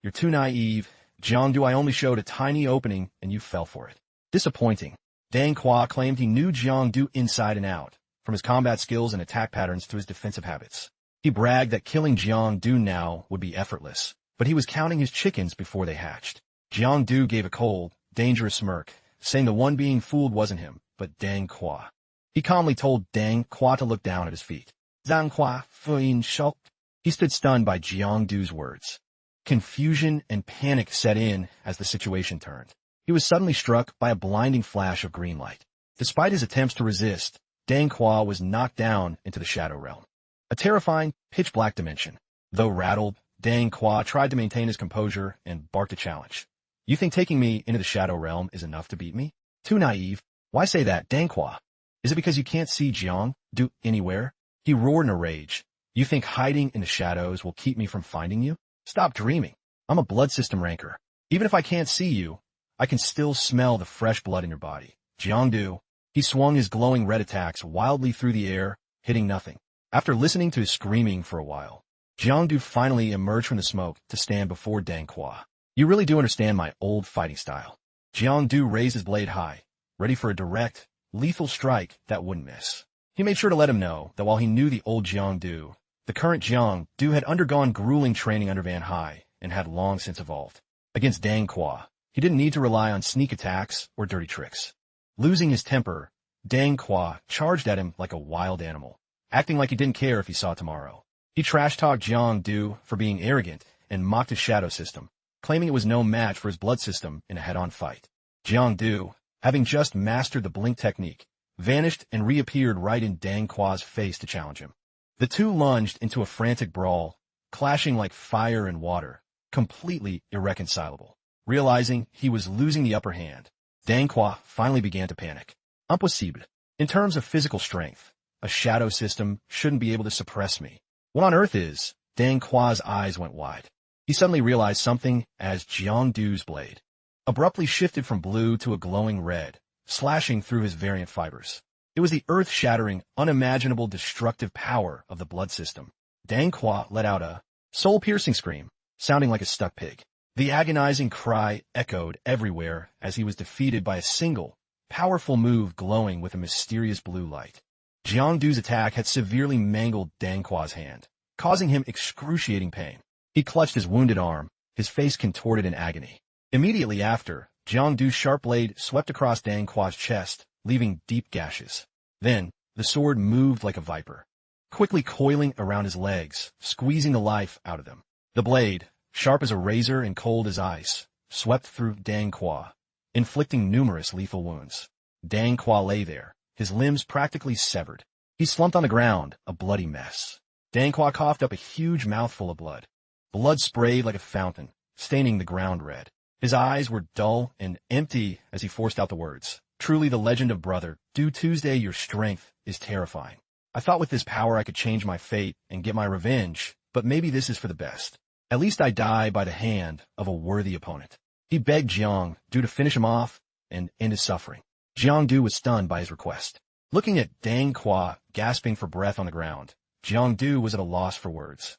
You're too naive. Jiang, I only showed a tiny opening and you fell for it. Disappointing. Dangqua claimed he knew Jiang inside and out, from his combat skills and attack patterns to his defensive habits. He bragged that killing Jiang now would be effortless, but he was counting his chickens before they hatched. Jiang gave a cold, dangerous smirk, saying the one being fooled wasn't him, but Dangqua. He calmly told Dangqua to look down at his feet. Dangqua, fuin shocked. He stood stunned by Jiang's words. Confusion and panic set in as the situation turned. He was suddenly struck by a blinding flash of green light. Despite his attempts to resist, Dangqua was knocked down into the Shadow Realm, a terrifying, pitch-black dimension. Though rattled, Dangqua tried to maintain his composure and barked a challenge. You think taking me into the Shadow Realm is enough to beat me? Too naive. Why say that, Dangqua? Is it because you can't see Jiang anywhere? He roared in a rage. You think hiding in the shadows will keep me from finding you? Stop dreaming. I'm a blood system ranker. Even if I can't see you, I can still smell the fresh blood in your body. Jiang. He swung his glowing red attacks wildly through the air, hitting nothing. After listening to his screaming for a while, Jiang finally emerged from the smoke to stand before Dangqua. You really do understand my old fighting style. Jiang raised his blade high, ready for a direct, lethal strike that wouldn't miss. He made sure to let him know that while he knew the old Jiang, the current Jiang had undergone grueling training under Van Hai and had long since evolved. Against Dangqua, he didn't need to rely on sneak attacks or dirty tricks. Losing his temper, Dangqua charged at him like a wild animal, acting like he didn't care if he saw tomorrow. He trash-talked Jiang for being arrogant and mocked his shadow system, claiming it was no match for his blood system in a head-on fight. Jiang, having just mastered the blink technique, vanished and reappeared right in Dangqua's face to challenge him. The two lunged into a frantic brawl, clashing like fire and water, completely irreconcilable. Realizing he was losing the upper hand, Dangqua finally began to panic. Impossible. In terms of physical strength, a shadow system shouldn't be able to suppress me. What on earth is? Dangqua's eyes went wide. He suddenly realized something as Jiang's blade abruptly shifted from blue to a glowing red, slashing through his variant fibers. It was the earth-shattering, unimaginable destructive power of the blood system. Dangqua let out a soul-piercing scream, sounding like a stuck pig. The agonizing cry echoed everywhere as he was defeated by a single, powerful move glowing with a mysterious blue light. Jiang's attack had severely mangled Dangqua's hand, causing him excruciating pain. He clutched his wounded arm, his face contorted in agony. Immediately after, Jiang's sharp blade swept across Dangqua's chest, leaving deep gashes. Then, the sword moved like a viper, quickly coiling around his legs, squeezing the life out of them. The blade, sharp as a razor and cold as ice, swept through Dangqua, inflicting numerous lethal wounds. Dangqua lay there, his limbs practically severed. He slumped on the ground, a bloody mess. Dangqua coughed up a huge mouthful of blood. Blood sprayed like a fountain, staining the ground red. His eyes were dull and empty as he forced out the words. Truly the legend of brother, Tuesday, your strength is terrifying. I thought with this power I could change my fate and get my revenge, but maybe this is for the best. At least I die by the hand of a worthy opponent. He begged Jiang to finish him off and end his suffering. Jiang was stunned by his request. Looking at Dangqua gasping for breath on the ground, Dangqua was at a loss for words.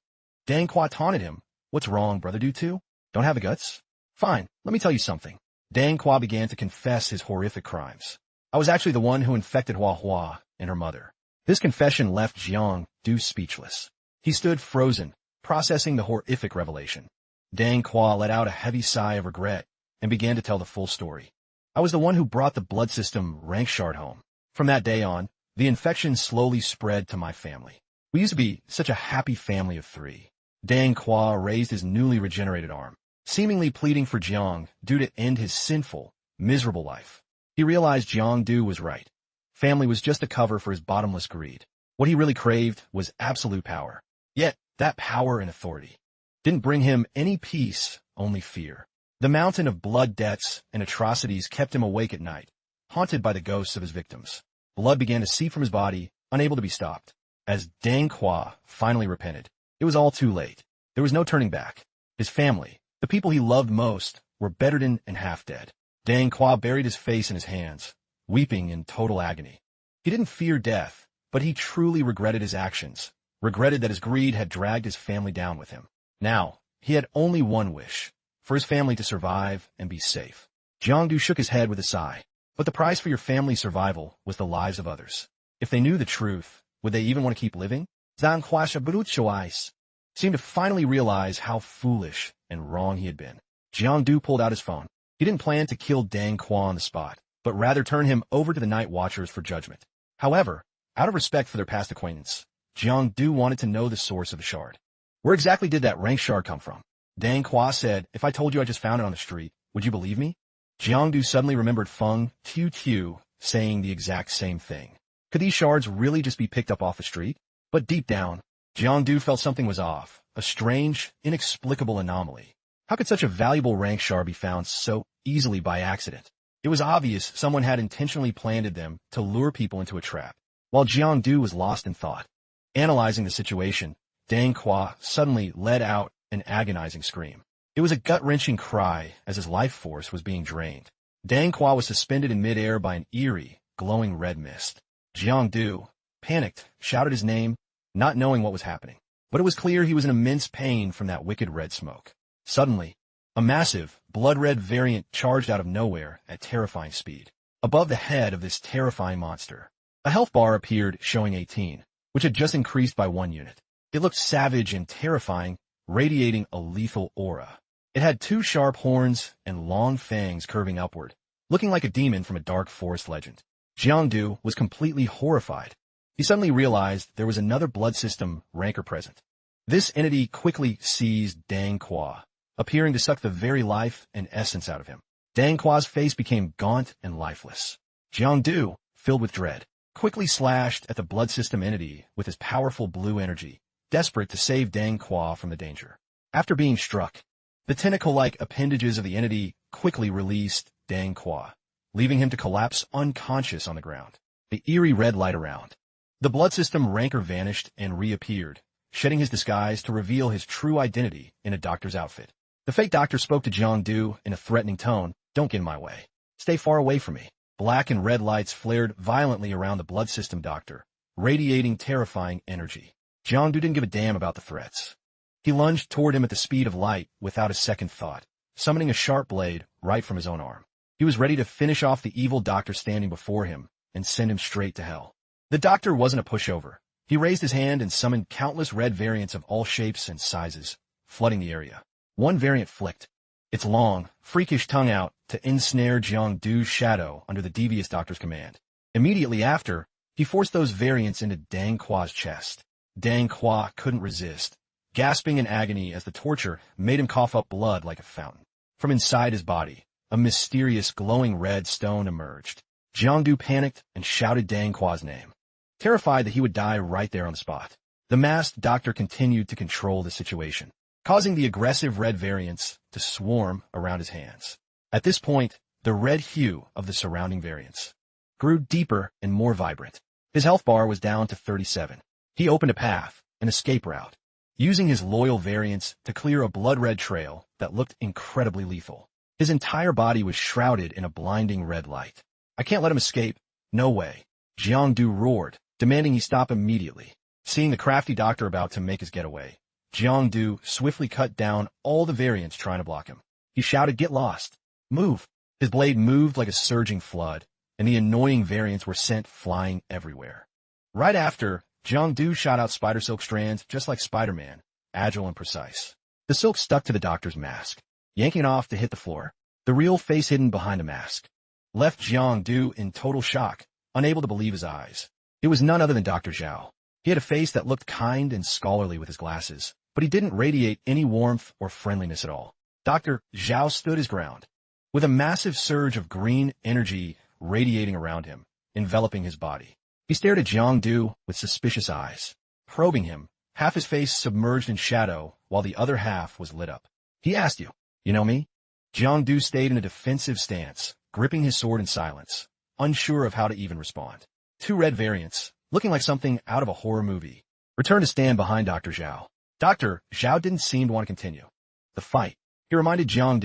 Dangqua taunted him. What's wrong, brother? Do too? Don't have the guts? Fine, let me tell you something. Dangqua began to confess his horrific crimes. I was actually the one who infected Hua Hua and her mother. This confession left Xiang Du speechless. He stood frozen, processing the horrific revelation. Dangqua let out a heavy sigh of regret and began to tell the full story. I was the one who brought the blood system rank shard home. From that day on, the infection slowly spread to my family. We used to be such a happy family of 3. Dangqua raised his newly regenerated arm, seemingly pleading for Jiang Du to end his sinful, miserable life. He realized Jiang Du was right. Family was just a cover for his bottomless greed. What he really craved was absolute power. Yet, that power and authority didn't bring him any peace, only fear. The mountain of blood debts and atrocities kept him awake at night, haunted by the ghosts of his victims. Blood began to seep from his body, unable to be stopped. As Dangqua finally repented, it was all too late. There was no turning back. His family, the people he loved most, were bedridden and half dead. Dangqua buried his face in his hands, weeping in total agony. He didn't fear death, but he truly regretted his actions, regretted that his greed had dragged his family down with him. Now, he had only one wish, for his family to survive and be safe. Jiang Du shook his head with a sigh. But the price for your family's survival was the lives of others. If they knew the truth, would they even want to keep living? Zhang Huasha Buruchois seemed to finally realize how foolish and wrong he had been. Jiang Du pulled out his phone. He didn't plan to kill Dangqua on the spot, but rather turn him over to the Night Watchers for judgment. However, out of respect for their past acquaintance, Jiang Du wanted to know the source of the shard. Where exactly did that rank shard come from? Dangqua said, if I told you I just found it on the street, would you believe me? Jiang Du suddenly remembered Feng Tiu saying the exact same thing. Could these shards really just be picked up off the street? But deep down, Jiang Du felt something was off, a strange, inexplicable anomaly. How could such a valuable rank shard be found so easily by accident? It was obvious someone had intentionally planted them to lure people into a trap. While Jiang Du was lost in thought, analyzing the situation, Dangqua suddenly let out an agonizing scream. It was a gut-wrenching cry as his life force was being drained. Dangqua was suspended in midair by an eerie, glowing red mist. Jiang Du, panicked, shouted his name, not knowing what was happening. But it was clear he was in immense pain from that wicked red smoke. Suddenly, a massive, blood-red variant charged out of nowhere at terrifying speed. Above the head of this terrifying monster, a health bar appeared showing 18, which had just increased by 1 unit. It looked savage and terrifying, radiating a lethal aura. It had 2 sharp horns and long fangs curving upward, looking like a demon from a dark forest legend. Jiang Du was completely horrified. He suddenly realized there was another blood system ranker present. This entity quickly seized Dangqua, appearing to suck the very life and essence out of him. Dangqua's face became gaunt and lifeless. Jiang Du, filled with dread, quickly slashed at the blood system entity with his powerful blue energy, desperate to save Dangqua from the danger. After being struck, the tentacle-like appendages of the entity quickly released Dangqua, leaving him to collapse unconscious on the ground. The eerie red light around. The blood system ranker vanished and reappeared, shedding his disguise to reveal his true identity in a doctor's outfit. The fake doctor spoke to Jiang Du in a threatening tone, "Don't get in my way. Stay far away from me." Black and red lights flared violently around the blood system doctor, radiating terrifying energy. Jiang Du didn't give a damn about the threats. He lunged toward him at the speed of light without a second thought, summoning a sharp blade right from his own arm. He was ready to finish off the evil doctor standing before him and send him straight to hell. The doctor wasn't a pushover. He raised his hand and summoned countless red variants of all shapes and sizes, flooding the area. One variant flicked its long, freakish tongue out to ensnare Jiang Du's shadow under the devious doctor's command. Immediately after, he forced those variants into Dangqua's chest. Dangqua couldn't resist, gasping in agony as the torture made him cough up blood like a fountain. From inside his body, a mysterious glowing red stone emerged. Jiang Du panicked and shouted Dangqua's name, terrified that he would die right there on the spot. The masked doctor continued to control the situation, causing the aggressive red variants to swarm around his hands. At this point, the red hue of the surrounding variants grew deeper and more vibrant. His health bar was down to 37. He opened a path, an escape route, using his loyal variants to clear a blood-red trail that looked incredibly lethal. His entire body was shrouded in a blinding red light. "I can't let him escape. No way." Jiang Du roared, demanding he stop immediately. Seeing the crafty doctor about to make his getaway, Jang swiftly cut down all the variants trying to block him. He shouted, "Get lost! Move!" His blade moved like a surging flood, and the annoying variants were sent flying everywhere. Right after, Jang shot out spider silk strands just like Spider-Man, agile and precise. The silk stuck to the doctor's mask, yanking it off to hit the floor. The real face hidden behind the mask left Jang in total shock, unable to believe his eyes. It was none other than Dr. Xiao. He had a face that looked kind and scholarly with his glasses, but he didn't radiate any warmth or friendliness at all. Dr. Xiao stood his ground, with a massive surge of green energy radiating around him, enveloping his body. He stared at Jang with suspicious eyes, probing him, half his face submerged in shadow while the other half was lit up. He asked, "You know me?" Jang stayed in a defensive stance, gripping his sword in silence, unsure of how to even respond. Two red variants, looking like something out of a horror movie, returned to stand behind Dr. Xiao. Dr. Xiao didn't seem to want to continue the fight. He reminded Jang,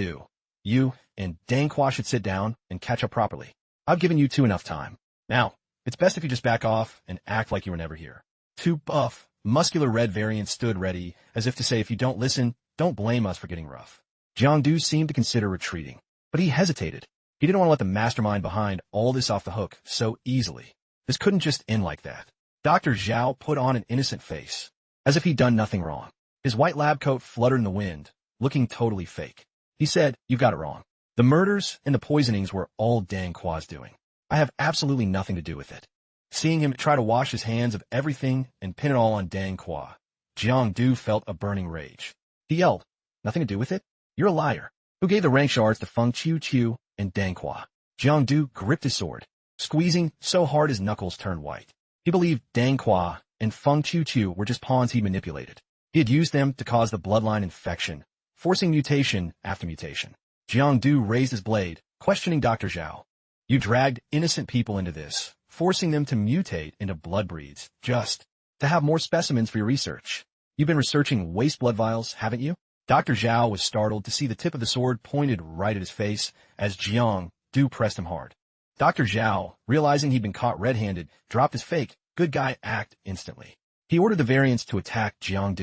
"You and Dangqua should sit down and catch up properly. I've given you two enough time. Now, it's best if you just back off and act like you were never here." Two buff, muscular red variants stood ready, as if to say, "If you don't listen, don't blame us for getting rough." Jang seemed to consider retreating, but he hesitated. He didn't want to let the mastermind behind all this off the hook so easily. This couldn't just end like that. Dr. Xiao put on an innocent face, as if he'd done nothing wrong. His white lab coat fluttered in the wind, looking totally fake. He said, "You've got it wrong. The murders and the poisonings were all Dangqua's doing. I have absolutely nothing to do with it." Seeing him try to wash his hands of everything and pin it all on Dangqua, Jang felt a burning rage. He yelled, "Nothing to do with it? You're a liar. Who gave the rank shards to Feng Chuchu and Dangqua?" Jang gripped his sword, squeezing so hard his knuckles turned white. He believed Dangqua and Feng Chuchu were just pawns he manipulated. He had used them to cause the bloodline infection, forcing mutation after mutation. Jang raised his blade, questioning Dr. Xiao. "You dragged innocent people into this, forcing them to mutate into blood breeds, just to have more specimens for your research. You've been researching waste blood vials, haven't you?" Dr. Xiao was startled to see the tip of the sword pointed right at his face as Jang pressed him hard. Dr. Xiao, realizing he'd been caught red-handed, dropped his fake, good guy act instantly. He ordered the variants to attack Jang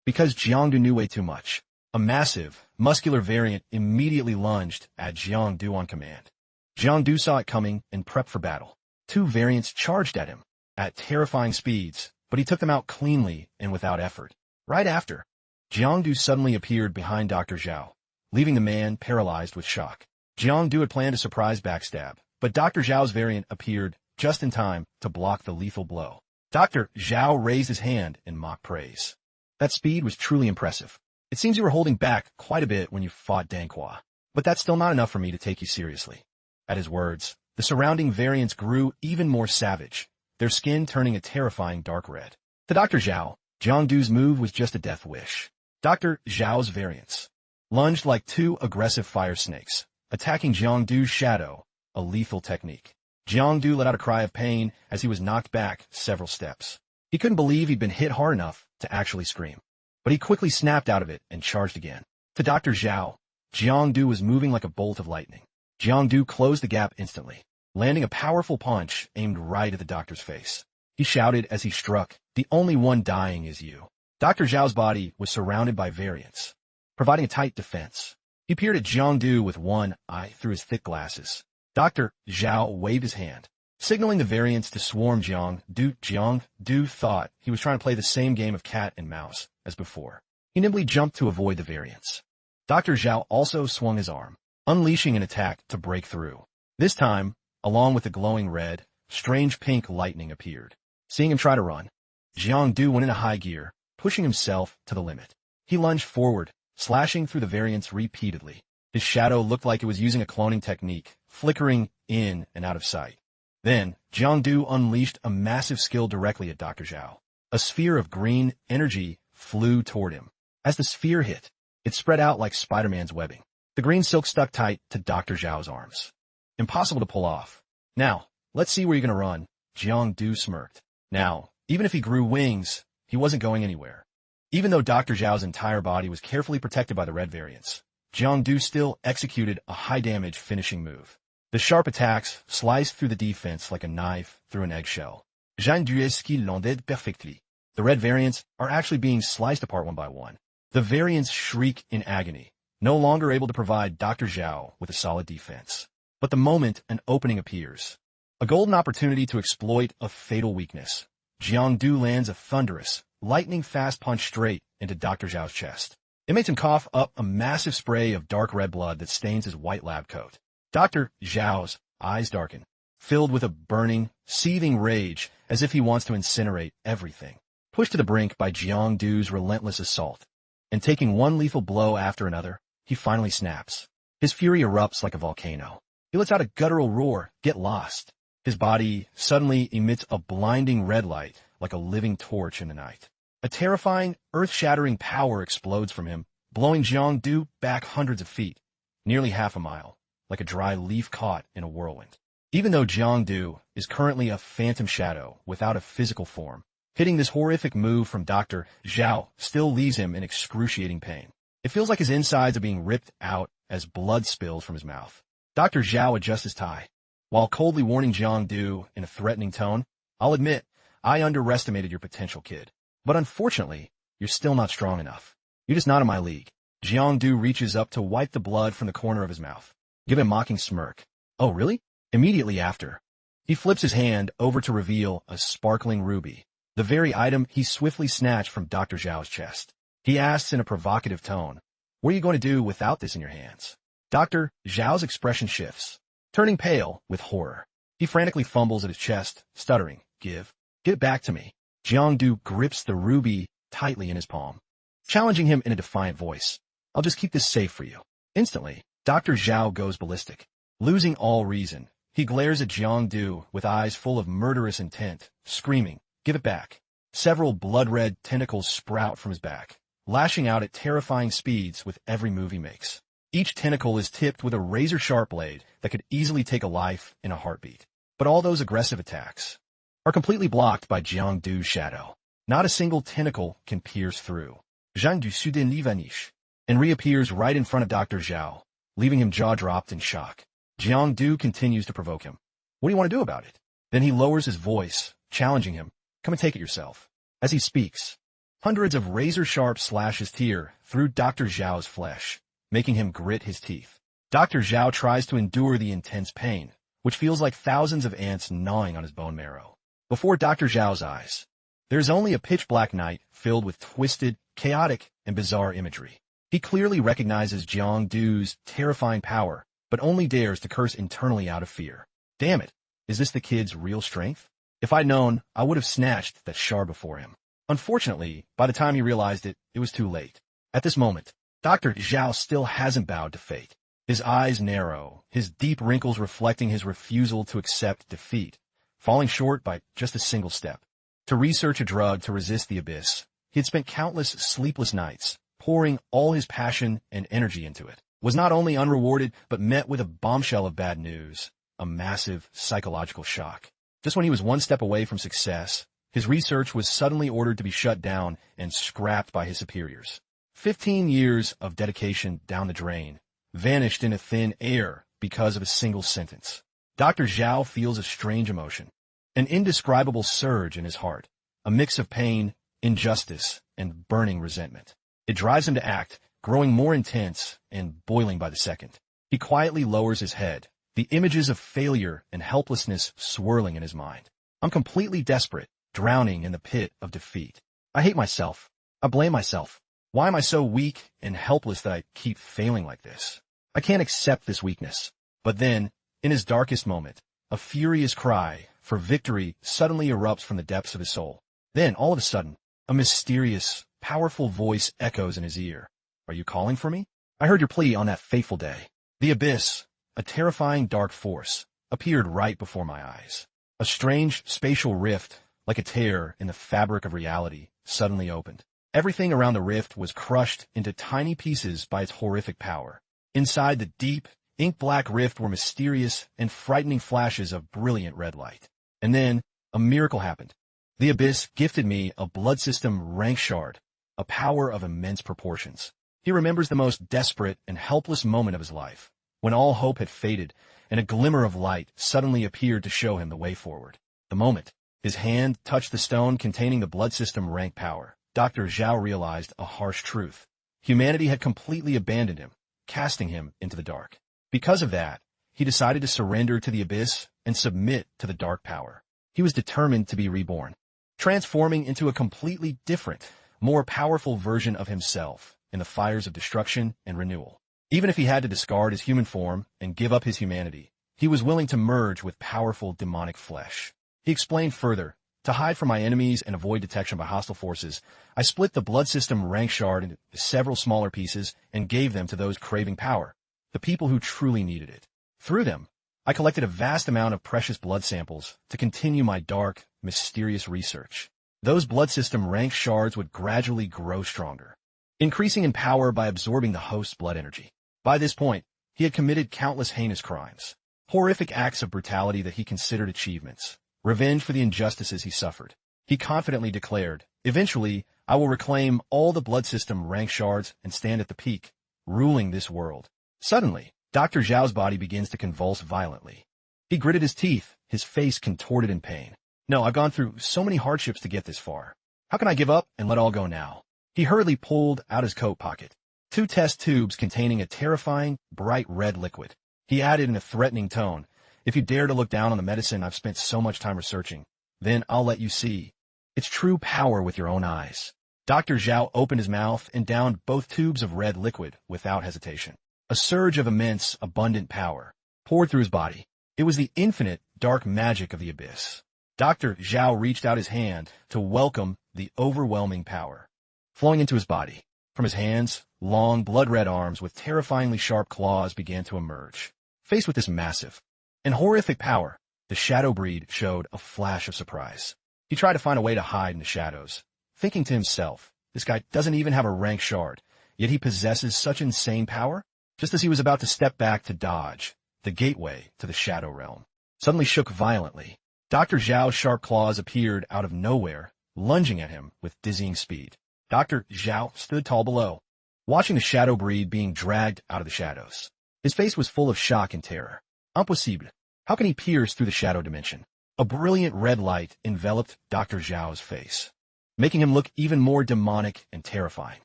because Jang knew way too much. A massive, muscular variant immediately lunged at Jang on command. Jang saw it coming and prepped for battle. Two variants charged at him at terrifying speeds, but he took them out cleanly and without effort. Right after, Jang suddenly appeared behind Dr. Xiao, leaving the man paralyzed with shock. Jang had planned a surprise backstab, but Dr. Xiao's variant appeared just in time to block the lethal blow. Dr. Xiao raised his hand in mock praise. "That speed was truly impressive. It seems you were holding back quite a bit when you fought Dangqua, but that's still not enough for me to take you seriously." At his words, the surrounding variants grew even more savage, their skin turning a terrifying dark red. To Dr. Xiao, Jang move was just a death wish. Dr. Xiao's variants lunged like two aggressive fire snakes, attacking Jang shadow, a lethal technique. Jang let out a cry of pain as he was knocked back several steps. He couldn't believe he'd been hit hard enough to actually scream, but he quickly snapped out of it and charged again. To Dr. Xiao, Jang was moving like a bolt of lightning. Jang closed the gap instantly, landing a powerful punch aimed right at the doctor's face. He shouted as he struck, "The only one dying is you." Dr. Xiao's body was surrounded by variants, providing a tight defense. He peered at Jang with one eye through his thick glasses. Dr. Xiao waved his hand, signaling the variants to swarm Jang. Jang thought he was trying to play the same game of cat and mouse as before. He nimbly jumped to avoid the variants. Dr. Xiao also swung his arm, unleashing an attack to break through. This time, along with the glowing red, strange pink lightning appeared. Seeing him try to run, Jang went into high gear, pushing himself to the limit. He lunged forward, slashing through the variants repeatedly. His shadow looked like it was using a cloning technique, flickering in and out of sight. Then, Jang unleashed a massive skill directly at Dr. Xiao. A sphere of green energy flew toward him. As the sphere hit, it spread out like Spider-Man's webbing. The green silk stuck tight to Dr. Xiao's arms. Impossible to pull off. "Now, let's see where you're gonna run," Jang smirked. Now, even if he grew wings, he wasn't going anywhere. Even though Dr. Xiao's entire body was carefully protected by the red variants, Jang still executed a high-damage finishing move. The sharp attacks sliced through the defense like a knife through an eggshell. Jang esquive l'ended perfectly. The red variants are actually being sliced apart one by one. The variants shriek in agony, no longer able to provide Dr. Xiao with a solid defense. But the moment an opening appears, a golden opportunity to exploit a fatal weakness, Jiangdu lands a thunderous, lightning-fast punch straight into Dr. Xiao's chest. It makes him cough up a massive spray of dark red blood that stains his white lab coat. Dr. Xiao's eyes darken, filled with a burning, seething rage as if he wants to incinerate everything. Pushed to the brink by Jiangdu's relentless assault, and taking one lethal blow after another, he finally snaps. His fury erupts like a volcano. He lets out a guttural roar, "Get lost." His body suddenly emits a blinding red light like a living torch in the night. A terrifying, earth-shattering power explodes from him, blowing Jiangdu back hundreds of feet, nearly half a mile, like a dry leaf caught in a whirlwind. Even though Jiangdu is currently a phantom shadow without a physical form, hitting this horrific move from Dr. Xiao still leaves him in excruciating pain. It feels like his insides are being ripped out as blood spills from his mouth. Dr. Xiao adjusts his tie, while coldly warning Jiangdu in a threatening tone, "I'll admit, I underestimated your potential, kid. But unfortunately, you're still not strong enough. You're just not in my league." Jiangdu reaches up to wipe the blood from the corner of his mouth, giving a mocking smirk. "Oh, really?" Immediately after, he flips his hand over to reveal a sparkling ruby, the very item he swiftly snatched from Dr. Xiao's chest. He asks in a provocative tone, "What are you going to do without this in your hands?" Dr. Xiao's expression shifts, turning pale with horror. He frantically fumbles at his chest, stuttering, Give it back to me." Jiangdu grips the ruby tightly in his palm, challenging him in a defiant voice. "I'll just keep this safe for you." Instantly, Dr. Xiao goes ballistic. Losing all reason, he glares at Jiangdu with eyes full of murderous intent, screaming, "Give it back." Several blood-red tentacles sprout from his back, lashing out at terrifying speeds with every move he makes. Each tentacle is tipped with a razor-sharp blade that could easily take a life in a heartbeat. But all those aggressive attacks are completely blocked by Jiangdu's shadow. Not a single tentacle can pierce through. Zhang du Sudin li vanish, and reappears right in front of Dr. Xiao, leaving him jaw-dropped in shock. Jiangdu continues to provoke him. "What do you want to do about it?" Then he lowers his voice, challenging him, "Come and take it yourself." As he speaks, hundreds of razor-sharp slashes tear through Dr. Xiao's flesh, making him grit his teeth. Dr. Xiao tries to endure the intense pain, which feels like thousands of ants gnawing on his bone marrow. Before Dr. Xiao's eyes, there is only a pitch-black night filled with twisted, chaotic, and bizarre imagery. He clearly recognizes Jiangdu's terrifying power, but only dares to curse internally out of fear. Damn it, is this the kid's real strength? If I'd known, I would have snatched that shard before him. Unfortunately, by the time he realized it, it was too late. At this moment, Dr. Xiao still hasn't bowed to fate. His eyes narrow, his deep wrinkles reflecting his refusal to accept defeat, falling short by just a single step. To research a drug to resist the abyss, he had spent countless sleepless nights, pouring all his passion and energy into it, was not only unrewarded, but met with a bombshell of bad news, a massive psychological shock. Just when he was one step away from success, his research was suddenly ordered to be shut down and scrapped by his superiors. 15 years of dedication down the drain, vanished into thin air because of a single sentence. Dr. Xiao feels a strange emotion, an indescribable surge in his heart, a mix of pain, injustice, and burning resentment. It drives him to act, growing more intense and boiling by the second. He quietly lowers his head, the images of failure and helplessness swirling in his mind. "I'm completely desperate, drowning in the pit of defeat. I hate myself. I blame myself. Why am I so weak and helpless that I keep failing like this? I can't accept this weakness." But then, in his darkest moment, a furious cry for victory suddenly erupts from the depths of his soul. Then, all of a sudden, a mysterious, powerful voice echoes in his ear. "Are you calling for me? I heard your plea on that fateful day." The abyss, a terrifying dark force, appeared right before my eyes. A strange spatial rift, like a tear in the fabric of reality, suddenly opened. Everything around the rift was crushed into tiny pieces by its horrific power. Inside the deep, ink-black rift were mysterious and frightening flashes of brilliant red light. And then, a miracle happened. The abyss gifted me a blood system rank shard, a power of immense proportions. He remembers the most desperate and helpless moment of his life, when all hope had faded and a glimmer of light suddenly appeared to show him the way forward. The moment, His hand touched the stone containing the blood system rank power. Dr. Xiao realized a harsh truth. Humanity had completely abandoned him, casting him into the dark. Because of that, he decided to surrender to the abyss and submit to the dark power. He was determined to be reborn, transforming into a completely different, more powerful version of himself in the fires of destruction and renewal. Even if he had to discard his human form and give up his humanity, he was willing to merge with powerful demonic flesh. He explained further, to hide from my enemies and avoid detection by hostile forces, I split the blood system rank shard into several smaller pieces and gave them to those craving power, the people who truly needed it. Through them, I collected a vast amount of precious blood samples to continue my dark, mysterious research. Those blood system rank shards would gradually grow stronger, increasing in power by absorbing the host's blood energy. By this point, he had committed countless heinous crimes, horrific acts of brutality that he considered achievements, revenge for the injustices he suffered. He confidently declared, "Eventually, I will reclaim all the blood system rank shards and stand at the peak, ruling this world." Suddenly, Dr. Xiao's body begins to convulse violently. He gritted his teeth, his face contorted in pain. "No, I've gone through so many hardships to get this far. How can I give up and let all go now?" He hurriedly pulled out his coat pocket 2 test tubes containing a terrifying, bright red liquid. He added in a threatening tone, "If you dare to look down on the medicine I've spent so much time researching, then I'll let you see its true power with your own eyes." Dr. Xiao opened his mouth and downed both tubes of red liquid without hesitation. A surge of immense, abundant power poured through his body. It was the infinite, dark magic of the abyss. Dr. Xiao reached out his hand to welcome the overwhelming power flowing into his body. From his hands, long, blood-red arms with terrifyingly sharp claws began to emerge. Faced with this massive and horrific power, the shadow breed showed a flash of surprise. He tried to find a way to hide in the shadows, thinking to himself, this guy doesn't even have a rank shard, yet he possesses such insane power? Just as he was about to step back to dodge, the gateway to the shadow realm suddenly shook violently. Dr. Xiao's sharp claws appeared out of nowhere, lunging at him with dizzying speed. Dr. Xiao stood tall below, watching the shadow breed being dragged out of the shadows. His face was full of shock and terror. Impossible. How can he pierce through the shadow dimension? A brilliant red light enveloped Dr. Xiao's face, making him look even more demonic and terrifying.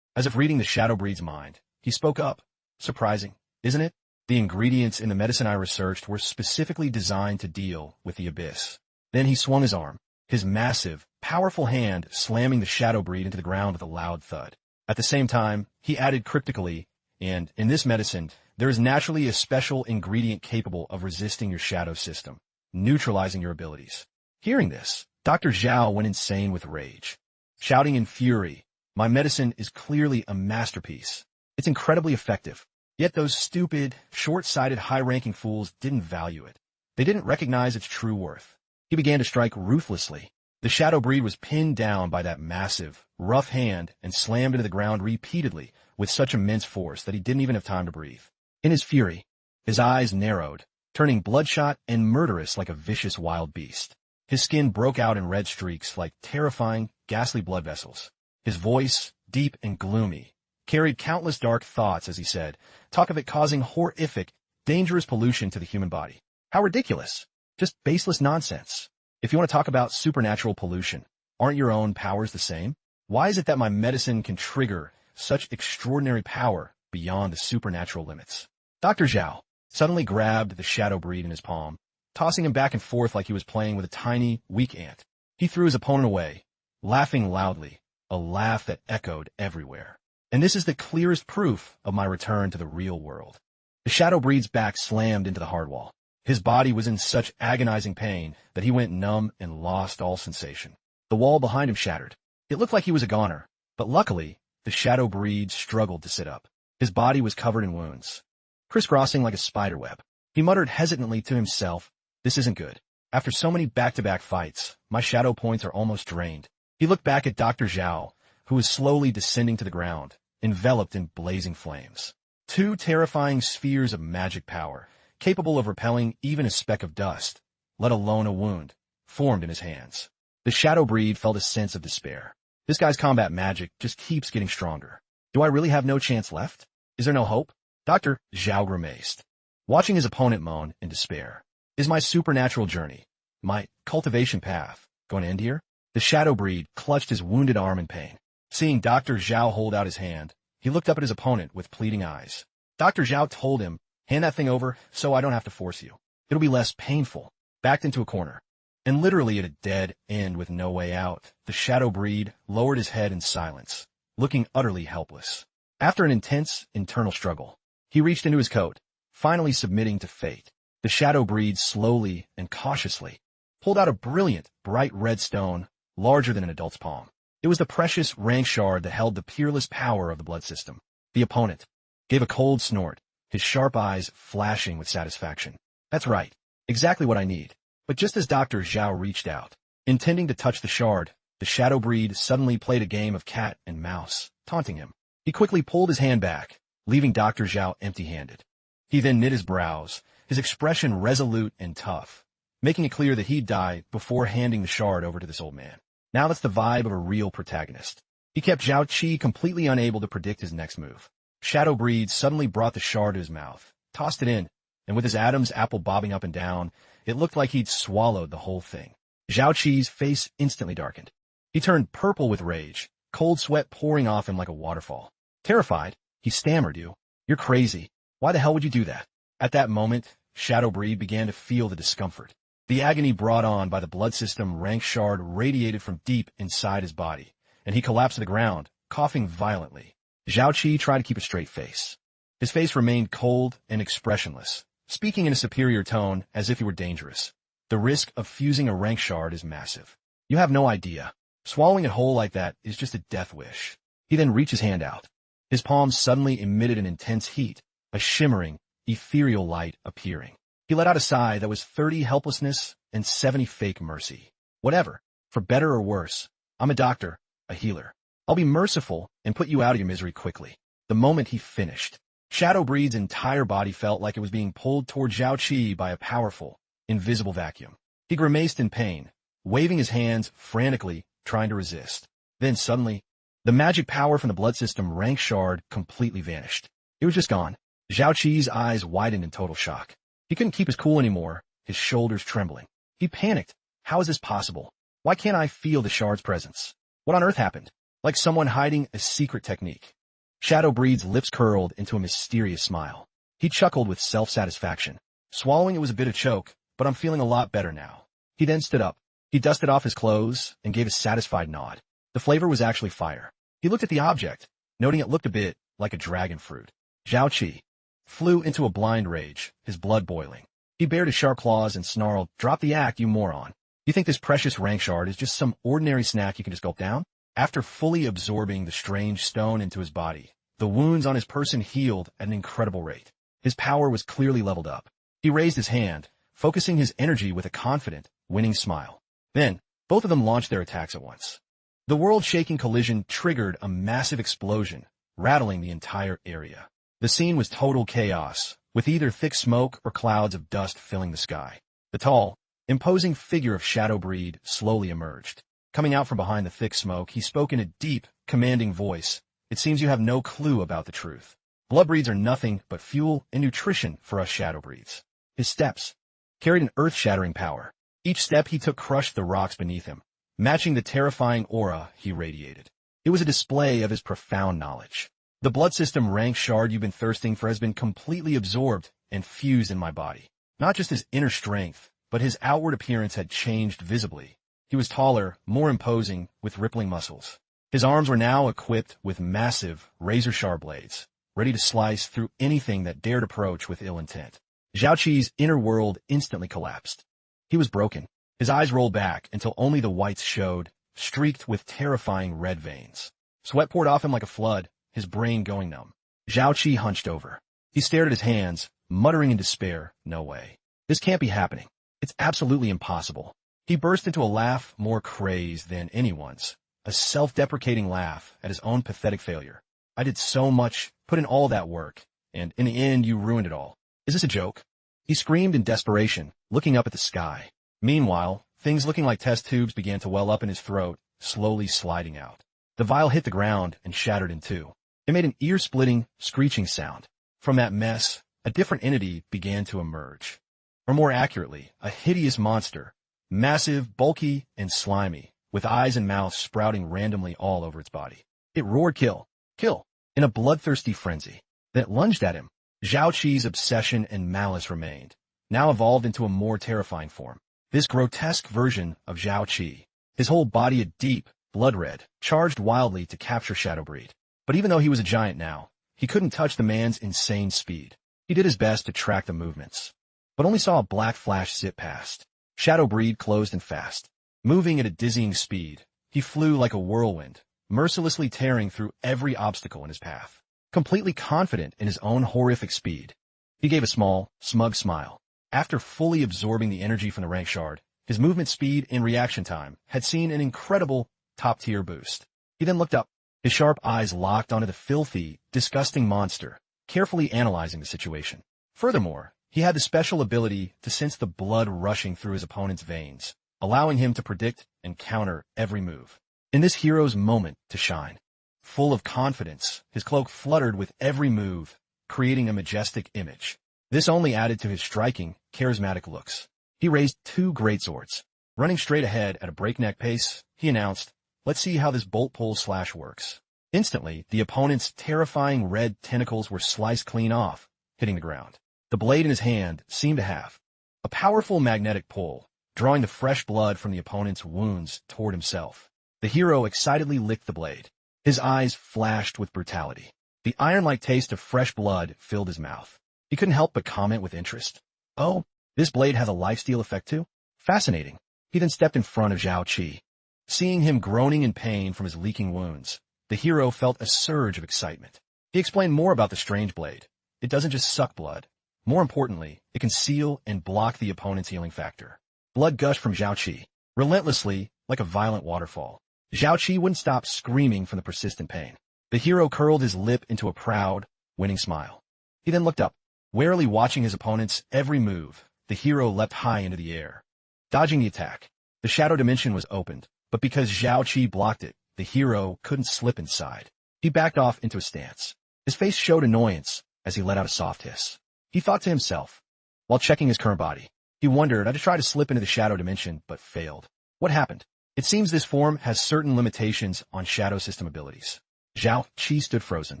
As if reading the shadow breed's mind, he spoke up. "Surprising, isn't it? The ingredients in the medicine I researched were specifically designed to deal with the abyss." Then he swung his arm, his massive, powerful hand slamming the shadow breed into the ground with a loud thud. At the same time, he added cryptically, "And in this medicine, there is naturally a special ingredient capable of resisting your shadow system, neutralizing your abilities." Hearing this, Dr. Xiao went insane with rage, shouting in fury, "My medicine is clearly a masterpiece. It's incredibly effective. Yet those stupid, short-sighted, high-ranking fools didn't value it. They didn't recognize its true worth." He began to strike ruthlessly. The shadow breed was pinned down by that massive, rough hand and slammed into the ground repeatedly with such immense force that he didn't even have time to breathe. In his fury, his eyes narrowed, turning bloodshot and murderous like a vicious wild beast. His skin broke out in red streaks like terrifying, ghastly blood vessels. His voice, deep and gloomy, carried countless dark thoughts as he said, "Talk of it causing horrific, dangerous pollution to the human body. How ridiculous. Just baseless nonsense. If you want to talk about supernatural pollution, aren't your own powers the same? Why is it that my medicine can trigger such extraordinary power beyond the supernatural limits?" Dr. Xiao suddenly grabbed the shadow breed in his palm, tossing him back and forth like he was playing with a tiny, weak ant. He threw his opponent away, laughing loudly, a laugh that echoed everywhere. "And this is the clearest proof of my return to the real world." The shadow breed's back slammed into the hard wall. His body was in such agonizing pain that he went numb and lost all sensation. The wall behind him shattered. It looked like he was a goner, but luckily, the shadow breed struggled to sit up. His body was covered in wounds, crisscrossing like a spider web. He muttered hesitantly to himself, "This isn't good. After so many back-to-back fights, my shadow points are almost drained." He looked back at Dr. Xiao, who was slowly descending to the ground, enveloped in blazing flames. 2 terrifying spheres of magic power, capable of repelling even a speck of dust, let alone a wound, formed in his hands. The shadow breed felt a sense of despair. This guy's combat magic just keeps getting stronger. Do I really have no chance left? Is there no hope? Dr. Xiao grimaced, watching his opponent moan in despair. Is my supernatural journey, my cultivation path, Going to end here? The shadow breed clutched his wounded arm in pain. Seeing Dr. Xiao hold out his hand, he looked up at his opponent with pleading eyes. Dr. Xiao told him, hand that thing over so I don't have to force you. It'll be less painful. Backed into a corner. And literally at a dead end with no way out, the shadow breed lowered his head in silence, looking utterly helpless. After an intense internal struggle, he reached into his coat, finally submitting to fate. The shadow breed slowly and cautiously pulled out a brilliant, bright red stone, larger than an adult's palm. It was the precious rank shard that held the peerless power of the blood system. The opponent gave a cold snort, his sharp eyes flashing with satisfaction. That's right, exactly what I need. But just as Dr. Xiao reached out, intending to touch the shard, the shadow breed suddenly played a game of cat and mouse, taunting him. He quickly pulled his hand back, leaving Dr. Xiao empty-handed. He then knit his brows, his expression resolute and tough, making it clear that he'd die before handing the shard over to this old man. Now that's the vibe of a real protagonist. He kept Zhao Qi completely unable to predict his next move. Shadow Breed suddenly brought the shard to his mouth, tossed it in, and with his Adam's apple bobbing up and down, it looked like he'd swallowed the whole thing. Zhao Qi's face instantly darkened. He turned purple with rage, cold sweat pouring off him like a waterfall. Terrified, he stammered, You're crazy. Why the hell would you do that? At that moment, Shadow Breed began to feel the discomfort. The agony brought on by the blood system rank shard radiated from deep inside his body, and he collapsed to the ground, coughing violently. Zhao Qi tried to keep a straight face. His face remained cold and expressionless, speaking in a superior tone as if he were dangerous. The risk of fusing a rank shard is massive. You have no idea. Swallowing it whole like that is just a death wish. He then reached his hand out. His palm suddenly emitted an intense heat, a shimmering, ethereal light appearing. He let out a sigh that was 30 helplessness and 70 fake mercy. Whatever, for better or worse, I'm a doctor, a healer. I'll be merciful and put you out of your misery quickly. The moment he finished, Shadow Breed's entire body felt like it was being pulled toward Zhao Qi by a powerful, invisible vacuum. He grimaced in pain, waving his hands frantically, trying to resist. Then suddenly, the magic power from the blood system rank shard completely vanished. It was just gone. Zhao Qi's eyes widened in total shock. He couldn't keep his cool anymore, his shoulders trembling. He panicked. How is this possible? Why can't I feel the shard's presence? What on earth happened? Like someone hiding a secret technique. Shadow Breed's lips curled into a mysterious smile. He chuckled with self-satisfaction. Swallowing it was a bit of choke, but I'm feeling a lot better now. He then stood up. He dusted off his clothes and gave a satisfied nod. The flavor was actually fire. He looked at the object, noting it looked a bit like a dragon fruit. Zhao Qi flew into a blind rage, his blood boiling. He bared his sharp claws and snarled, "Drop the act, you moron. You think this precious rank shard is just some ordinary snack you can just gulp down?" After fully absorbing the strange stone into his body, the wounds on his person healed at an incredible rate. His power was clearly leveled up. He raised his hand, focusing his energy with a confident, winning smile. Then, both of them launched their attacks at once. The world-shaking collision triggered a massive explosion, rattling the entire area. The scene was total chaos, with either thick smoke or clouds of dust filling the sky. The tall, imposing figure of Shadow Breed slowly emerged. Coming out from behind the thick smoke, he spoke in a deep, commanding voice. "It seems you have no clue about the truth. Blood breeds are nothing but fuel and nutrition for us Shadow Breeds." His steps carried an earth-shattering power. Each step he took crushed the rocks beneath him, matching the terrifying aura he radiated. It was a display of his profound knowledge. The blood system rank shard you've been thirsting for has been completely absorbed and fused in my body. Not just his inner strength, but his outward appearance had changed visibly. He was taller, more imposing, with rippling muscles. His arms were now equipped with massive, razor-sharp blades, ready to slice through anything that dared approach with ill intent. Zhao Qi's inner world instantly collapsed. He was broken. His eyes rolled back until only the whites showed, streaked with terrifying red veins. Sweat poured off him like a flood, his brain going numb. Zhao Qi hunched over. He stared at his hands, muttering in despair, "No way. This can't be happening. It's absolutely impossible." He burst into a laugh more crazed than anyone's, a self-deprecating laugh at his own pathetic failure. "I did so much, put in all that work, and in the end you ruined it all. Is this a joke?" He screamed in desperation, looking up at the sky. Meanwhile, things looking like test tubes began to well up in his throat, slowly sliding out. The vial hit the ground and shattered in two. It made an ear-splitting, screeching sound. From that mess, a different entity began to emerge. Or more accurately, a hideous monster, massive, bulky, and slimy, with eyes and mouth sprouting randomly all over its body. It roared kill, kill, in a bloodthirsty frenzy. Then it lunged at him. Zhao Qi's obsession and malice remained, now evolved into a more terrifying form. This grotesque version of Zhao Qi, his whole body a deep, blood red, charged wildly to capture Shadow Breed. But even though he was a giant now, he couldn't touch the man's insane speed. He did his best to track the movements, but only saw a black flash zip past. Shadow Breed closed and fast. Moving at a dizzying speed, he flew like a whirlwind, mercilessly tearing through every obstacle in his path. Completely confident in his own horrific speed, he gave a small, smug smile. After fully absorbing the energy from the rank shard, his movement speed and reaction time had seen an incredible top-tier boost. He then looked up, his sharp eyes locked onto the filthy, disgusting monster, carefully analyzing the situation. Furthermore, he had the special ability to sense the blood rushing through his opponent's veins, allowing him to predict and counter every move. In this hero's moment to shine, full of confidence, his cloak fluttered with every move, creating a majestic image. This only added to his striking, charismatic looks. He raised two greatswords. Running straight ahead at a breakneck pace, he announced, "Let's see how this bolt pull slash works." Instantly, the opponent's terrifying red tentacles were sliced clean off, hitting the ground. The blade in his hand seemed to have a powerful magnetic pull, drawing the fresh blood from the opponent's wounds toward himself. The hero excitedly licked the blade. His eyes flashed with brutality. The iron-like taste of fresh blood filled his mouth. He couldn't help but comment with interest. "Oh, this blade has a lifesteal effect too? Fascinating." He then stepped in front of Zhao Qi. Seeing him groaning in pain from his leaking wounds, the hero felt a surge of excitement. He explained more about the strange blade. It doesn't just suck blood. More importantly, it can seal and block the opponent's healing factor. Blood gushed from Zhao Qi, relentlessly, like a violent waterfall. Zhao Qi wouldn't stop screaming from the persistent pain. The hero curled his lip into a proud, winning smile. He then looked up. Warily watching his opponent's every move, the hero leapt high into the air. Dodging the attack, the shadow dimension was opened, but because Zhao Qi blocked it, the hero couldn't slip inside. He backed off into a stance. His face showed annoyance as he let out a soft hiss. He thought to himself, while checking his current body. He wondered how to try to slip into the shadow dimension, but failed. What happened? It seems this form has certain limitations on shadow system abilities. Zhao Qi stood frozen.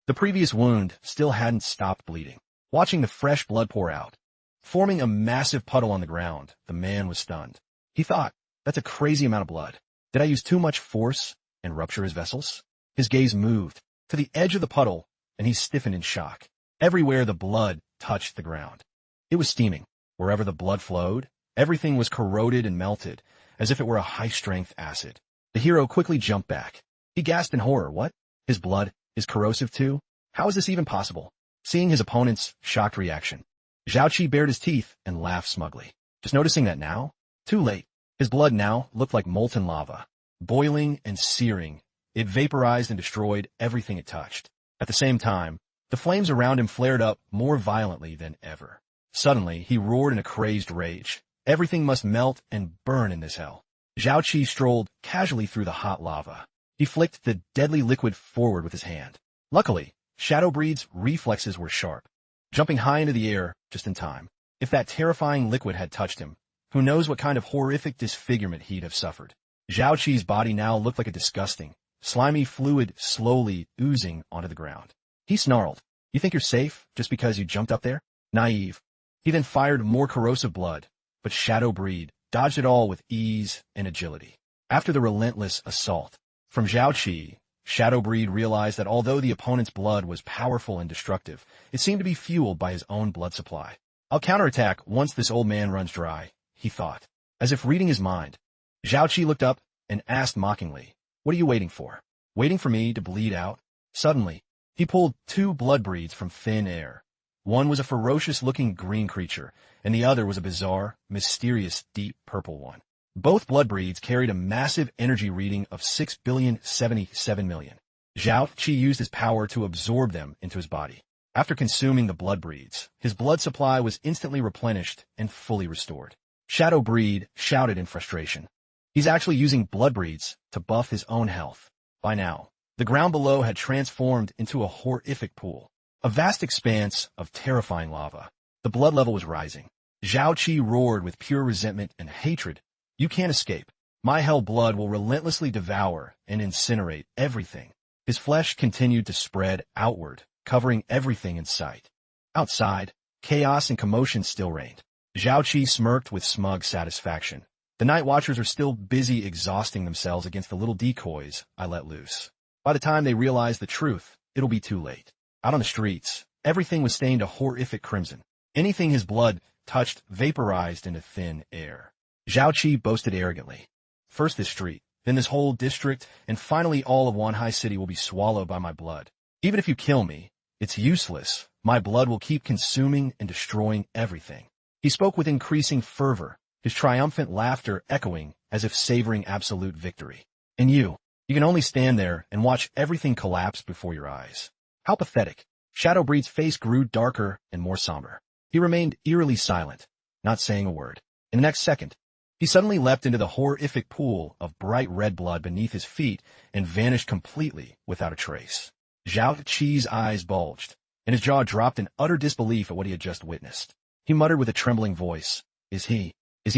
The previous wound still hadn't stopped bleeding. Watching the fresh blood pour out, forming a massive puddle on the ground, the man was stunned. He thought, "That's a crazy amount of blood. Did I use too much force and rupture his vessels?" His gaze moved to the edge of the puddle, and he stiffened in shock. Everywhere the blood touched the ground. It was steaming. Wherever the blood flowed, everything was corroded and melted, as if it were a high-strength acid. The hero quickly jumped back. He gasped in horror. What? His blood is corrosive too? How is this even possible? Seeing his opponent's shocked reaction, Zhao Qi bared his teeth and laughed smugly. Just noticing that now? Too late. His blood now looked like molten lava. Boiling and searing, it vaporized and destroyed everything it touched. At the same time, the flames around him flared up more violently than ever. Suddenly, he roared in a crazed rage. Everything must melt and burn in this hell. Zhao Qi strolled casually through the hot lava. He flicked the deadly liquid forward with his hand. Luckily, Shadow Breed's reflexes were sharp, jumping high into the air just in time. If that terrifying liquid had touched him, who knows what kind of horrific disfigurement he'd have suffered. Zhao Qi's body now looked like a disgusting, slimy fluid slowly oozing onto the ground. He snarled, "You think you're safe just because you jumped up there? Naive." He then fired more corrosive blood, but Shadow Breed dodged it all with ease and agility. After the relentless assault from Zhao Qi, Shadow Breed realized that although the opponent's blood was powerful and destructive, it seemed to be fueled by his own blood supply. "I'll counterattack once this old man runs dry," he thought. As if reading his mind, Zhao Qi looked up and asked mockingly, "What are you waiting for? Waiting for me to bleed out?" Suddenly, he pulled two blood breeds from thin air. One was a ferocious-looking green creature, and the other was a bizarre, mysterious, deep purple one. Both blood breeds carried a massive energy reading of 6,077,000,000. Zhao Qi used his power to absorb them into his body. After consuming the blood breeds, his blood supply was instantly replenished and fully restored. Shadow Breed shouted in frustration. He's actually using blood breeds to buff his own health. By now, the ground below had transformed into a horrific pool, a vast expanse of terrifying lava. The blood level was rising. Zhao Qi roared with pure resentment and hatred. You can't escape. My hell blood will relentlessly devour and incinerate everything. His flesh continued to spread outward, covering everything in sight. Outside, chaos and commotion still reigned. Zhao Qi smirked with smug satisfaction. The Night Watchers are still busy exhausting themselves against the little decoys I let loose. By the time they realize the truth, it'll be too late. Out on the streets, everything was stained a horrific crimson. Anything his blood touched vaporized into thin air. Zhao Qi boasted arrogantly. First this street, then this whole district, and finally all of Wanhai City will be swallowed by my blood. Even if you kill me, it's useless. My blood will keep consuming and destroying everything. He spoke with increasing fervor, his triumphant laughter echoing as if savoring absolute victory. And you can only stand there and watch everything collapse before your eyes. How pathetic. Shadowbreed's face grew darker and more somber. He remained eerily silent, not saying a word. In the next second, he suddenly leapt into the horrific pool of bright red blood beneath his feet and vanished completely without a trace. Zhao Qi's eyes bulged, and his jaw dropped in utter disbelief at what he had just witnessed. He muttered with a trembling voice, Is he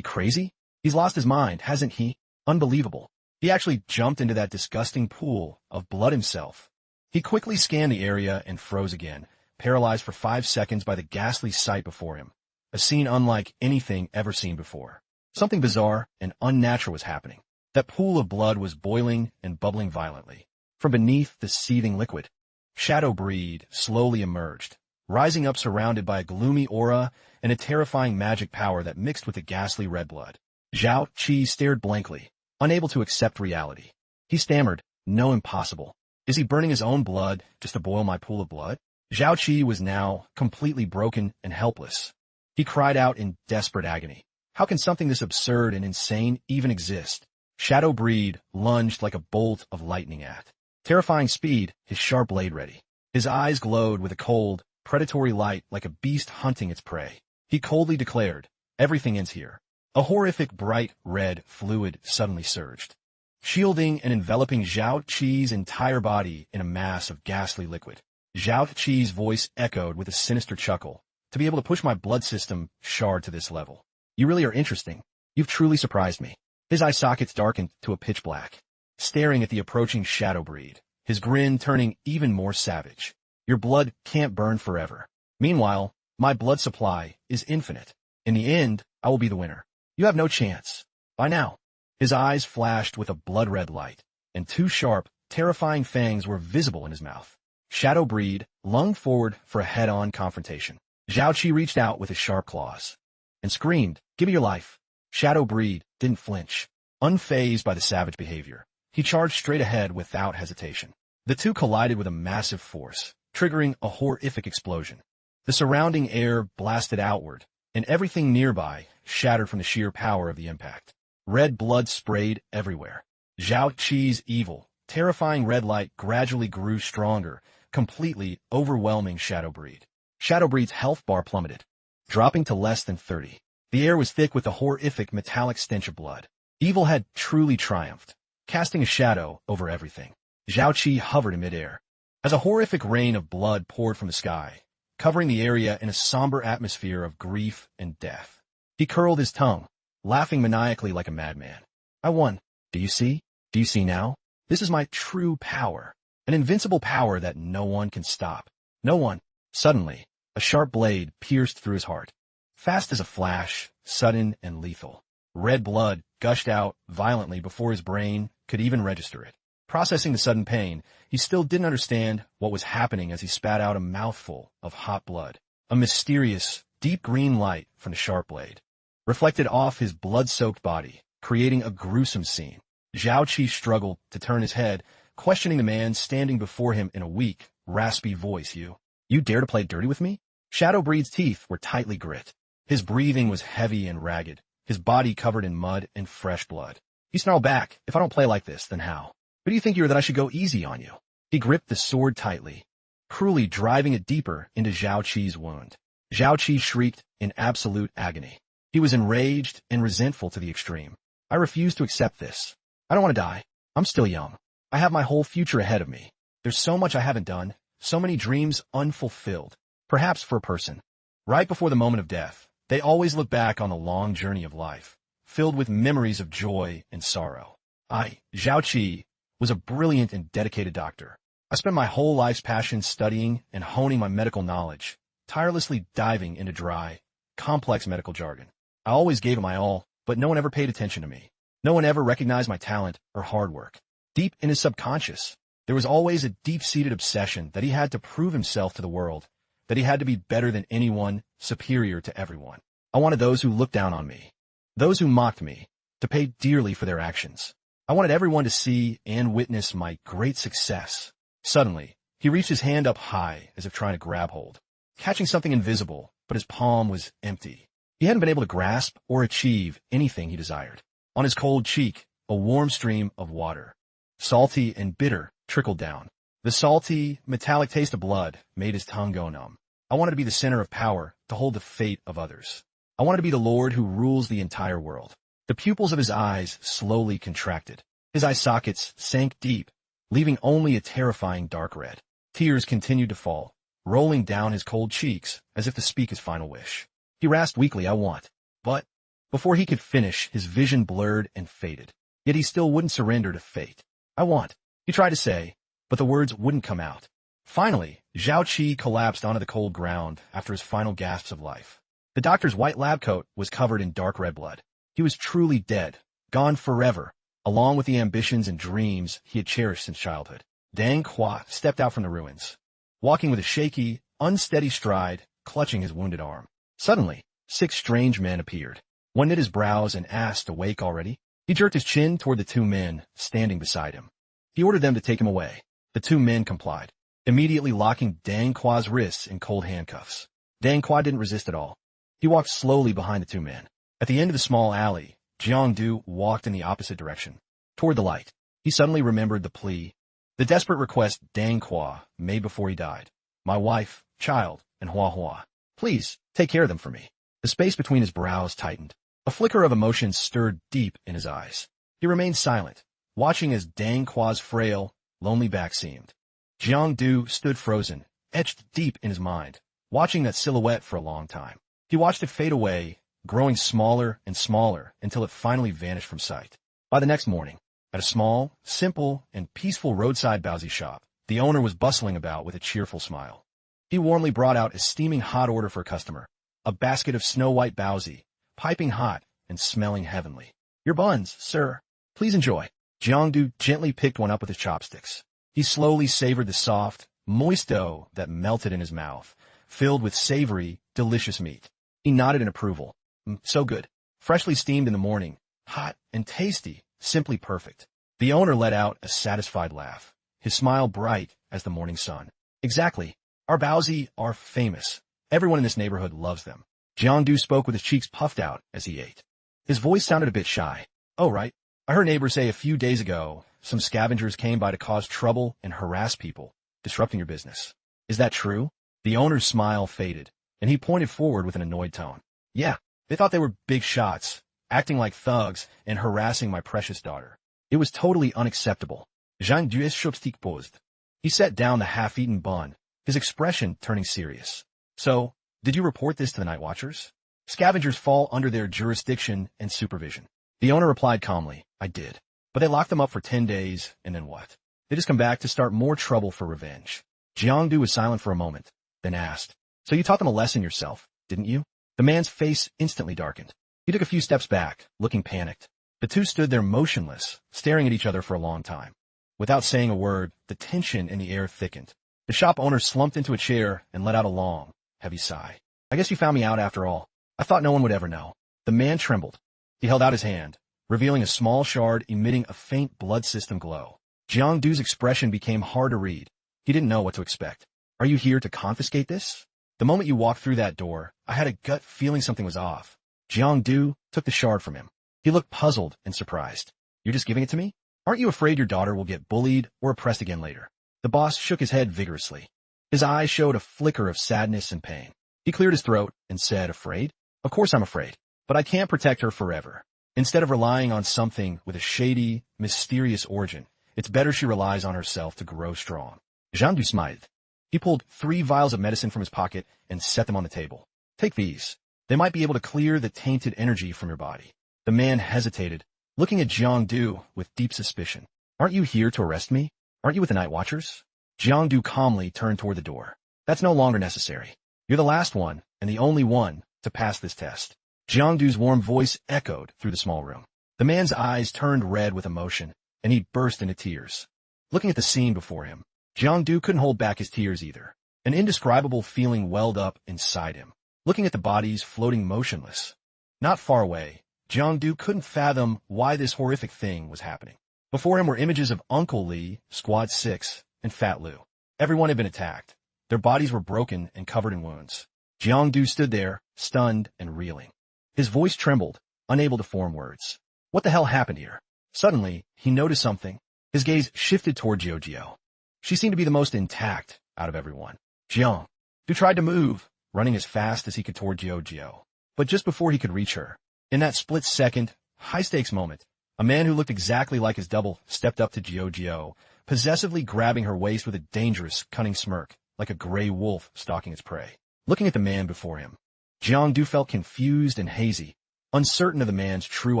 crazy? He's lost his mind, hasn't he? Unbelievable. He actually jumped into that disgusting pool of blood himself. He quickly scanned the area and froze again, paralyzed for 5 seconds by the ghastly sight before him. A scene unlike anything ever seen before. Something bizarre and unnatural was happening. That pool of blood was boiling and bubbling violently. From beneath the seething liquid, Shadowbreed slowly emerged, rising up surrounded by a gloomy aura and a terrifying magic power that mixed with the ghastly red blood. Zhao Qi stared blankly, unable to accept reality. He stammered, No, impossible. Is he burning his own blood just to boil my pool of blood? Zhao Qi was now completely broken and helpless. He cried out in desperate agony. How can something this absurd and insane even exist? Shadowbreed lunged like a bolt of lightning at terrifying speed, his sharp blade ready. His eyes glowed with a cold, predatory light like a beast hunting its prey. He coldly declared, Everything ends here. A horrific bright red fluid suddenly surged, shielding and enveloping Zhao Qi's entire body in a mass of ghastly liquid. Zhao Qi's voice echoed with a sinister chuckle. To be able to push my blood system shard to this level. You really are interesting. You've truly surprised me. His eye sockets darkened to a pitch black, staring at the approaching Shadowbreed, his grin turning even more savage. Your blood can't burn forever. Meanwhile, my blood supply is infinite. In the end, I will be the winner. You have no chance. By now. His eyes flashed with a blood-red light, and 2 sharp, terrifying fangs were visible in his mouth. Shadowbreed lunged forward for a head-on confrontation. Zhao Qi reached out with his sharp claws and screamed, Give me your life. Shadowbreed didn't flinch. Unfazed by the savage behavior, he charged straight ahead without hesitation. The two collided with a massive force, triggering a horrific explosion. The surrounding air blasted outward, and everything nearby shattered from the sheer power of the impact. Red blood sprayed everywhere. Zhao Qi's evil, terrifying red light gradually grew stronger, completely overwhelming Shadowbreed. Shadowbreed's health bar plummeted, dropping to less than 30. The air was thick with the horrific metallic stench of blood. Evil had truly triumphed, casting a shadow over everything. Zhao Qi hovered in midair, as a horrific rain of blood poured from the sky, covering the area in a somber atmosphere of grief and death. He curled his tongue, laughing maniacally like a madman. I won. Do you see? Do you see now? This is my true power, an invincible power that no one can stop. No one. Suddenly, a sharp blade pierced through his heart. Fast as a flash, sudden and lethal. Red blood gushed out violently before his brain could even register it. Processing the sudden pain, he still didn't understand what was happening as he spat out a mouthful of hot blood. A mysterious, deep green light from the sharp blade reflected off his blood-soaked body, creating a gruesome scene. Zhao Qi struggled to turn his head, questioning the man standing before him in a weak, raspy voice. You dare to play dirty with me? Shadowbreed's teeth were tightly grit. His breathing was heavy and ragged, his body covered in mud and fresh blood. He snarled back, If I don't play like this, then how? Who do you think you are that I should go easy on you? He gripped the sword tightly, cruelly driving it deeper into Zhao Qi's wound. Zhao Qi shrieked in absolute agony. He was enraged and resentful to the extreme. I refuse to accept this. I don't want to die. I'm still young. I have my whole future ahead of me. There's so much I haven't done, so many dreams unfulfilled. Perhaps for a person, right before the moment of death, they always look back on the long journey of life, filled with memories of joy and sorrow. Zhao Qi, was a brilliant and dedicated doctor. I spent my whole life's passion studying and honing my medical knowledge, tirelessly diving into dry, complex medical jargon. I always gave it my all, but no one ever paid attention to me. No one ever recognized my talent or hard work. Deep in his subconscious, there was always a deep-seated obsession that he had to prove himself to the world, that he had to be better than anyone, superior to everyone. I wanted those who looked down on me, those who mocked me, to pay dearly for their actions. I wanted everyone to see and witness my great success. Suddenly, he reached his hand up high as if trying to grab hold, catching something invisible, but his palm was empty. He hadn't been able to grasp or achieve anything he desired. On his cold cheek, a warm stream of water, salty and bitter, trickled down. The salty, metallic taste of blood made his tongue go numb. I wanted to be the center of power, to hold the fate of others. I wanted to be the Lord who rules the entire world. The pupils of his eyes slowly contracted. His eye sockets sank deep, leaving only a terrifying dark red. Tears continued to fall, rolling down his cold cheeks as if to speak his final wish. He rasped weakly, "I want." But before he could finish, his vision blurred and faded. Yet he still wouldn't surrender to fate. "I want," he tried to say, but the words wouldn't come out. Finally, Zhao Qi collapsed onto the cold ground after his final gasps of life. The doctor's white lab coat was covered in dark red blood. He was truly dead, gone forever, along with the ambitions and dreams he had cherished since childhood. Dangqua stepped out from the ruins, walking with a shaky, unsteady stride, clutching his wounded arm. Suddenly, 6 strange men appeared. One knit his brows and asked, "Awake already?" He jerked his chin toward the 2 men standing beside him. He ordered them to take him away. The 2 men complied, immediately locking Dangqua's wrists in cold handcuffs. Dangqua didn't resist at all. He walked slowly behind the 2 men. At the end of the small alley, Jiangdu walked in the opposite direction, toward the light. He suddenly remembered the plea, the desperate request Dangqua made before he died. "My wife, child, and Hua Hua. Please, take care of them for me." The space between his brows tightened. A flicker of emotion stirred deep in his eyes. He remained silent, watching as Dangqua's frail, lonely back seemed. Jiangdu stood frozen, etched deep in his mind, watching that silhouette for a long time. He watched it fade away, growing smaller and smaller until it finally vanished from sight. By the next morning, at a small, simple, and peaceful roadside baozi shop, the owner was bustling about with a cheerful smile. He warmly brought out a steaming hot order for a customer, a basket of snow-white baozi, piping hot and smelling heavenly. "Your buns, sir. Please enjoy." Jiangdu gently picked one up with his chopsticks. He slowly savored the soft, moist dough that melted in his mouth, filled with savory, delicious meat. He nodded in approval. So good. Freshly steamed in the morning, hot and tasty, simply perfect. The owner let out a satisfied laugh, his smile bright as the morning sun. "Exactly. Our baozi are famous. Everyone in this neighborhood loves them." Jiangdu spoke with his cheeks puffed out as he ate. His voice sounded a bit shy. "Oh, right. I heard neighbors say a few days ago some scavengers came by to cause trouble and harass people, disrupting your business. Is that true?" The owner's smile faded, and he pointed forward with an annoyed tone. "Yeah. They thought they were big shots, acting like thugs and harassing my precious daughter. It was totally unacceptable." Zhang Du's chopstick posed. He set down the half-eaten bun, his expression turning serious. "So, did you report this to the night watchers? Scavengers fall under their jurisdiction and supervision." The owner replied calmly, "I did. But they locked them up for 10 days, and then what? They just come back to start more trouble for revenge." Jiangdu was silent for a moment, then asked, "So you taught them a lesson yourself, didn't you?" The man's face instantly darkened. He took a few steps back, looking panicked. The 2 stood there motionless, staring at each other for a long time. Without saying a word, the tension in the air thickened. The shop owner slumped into a chair and let out a long, heavy sigh. "I guess you found me out after all. I thought no one would ever know." The man trembled. He held out his hand, revealing a small shard emitting a faint blood system glow. Jiangdu's expression became hard to read. He didn't know what to expect. "Are you here to confiscate this?" "The moment you walked through that door, I had a gut feeling something was off." Jiangdu took the shard from him. He looked puzzled and surprised. "You're just giving it to me? Aren't you afraid your daughter will get bullied or oppressed again later?" The boss shook his head vigorously. His eyes showed a flicker of sadness and pain. He cleared his throat and said, "Afraid? Of course I'm afraid. But I can't protect her forever. Instead of relying on something with a shady, mysterious origin, it's better she relies on herself to grow strong." Jiangdu smiled. He pulled 3 vials of medicine from his pocket and set them on the table. "Take these. They might be able to clear the tainted energy from your body." The man hesitated, looking at Jiangdu with deep suspicion. Aren't you here to arrest me? Aren't you with the Night Watchers? Jiangdu calmly turned toward the door. That's no longer necessary. You're the last one, and the only one, to pass this test. Jiangdu's warm voice echoed through the small room. The man's eyes turned red with emotion, and he burst into tears. Looking at the scene before him, Jiangdu couldn't hold back his tears either. An indescribable feeling welled up inside him, looking at the bodies floating motionless. Not far away, Jiangdu couldn't fathom why this horrific thing was happening. Before him were images of Uncle Lee, Squad 6, and Fat Lou. Everyone had been attacked. Their bodies were broken and covered in wounds. Jiangdu stood there, stunned and reeling. His voice trembled, unable to form words. What the hell happened here? Suddenly, he noticed something. His gaze shifted toward Jiao. She seemed to be the most intact out of everyone. Jiangdu tried to move, running as fast as he could toward Jiao. But just before he could reach her, in that split-second, high-stakes moment, a man who looked exactly like his double stepped up to Jiao, possessively grabbing her waist with a dangerous, cunning smirk, like a gray wolf stalking its prey. Looking at the man before him, Jiangdu felt confused and hazy, uncertain of the man's true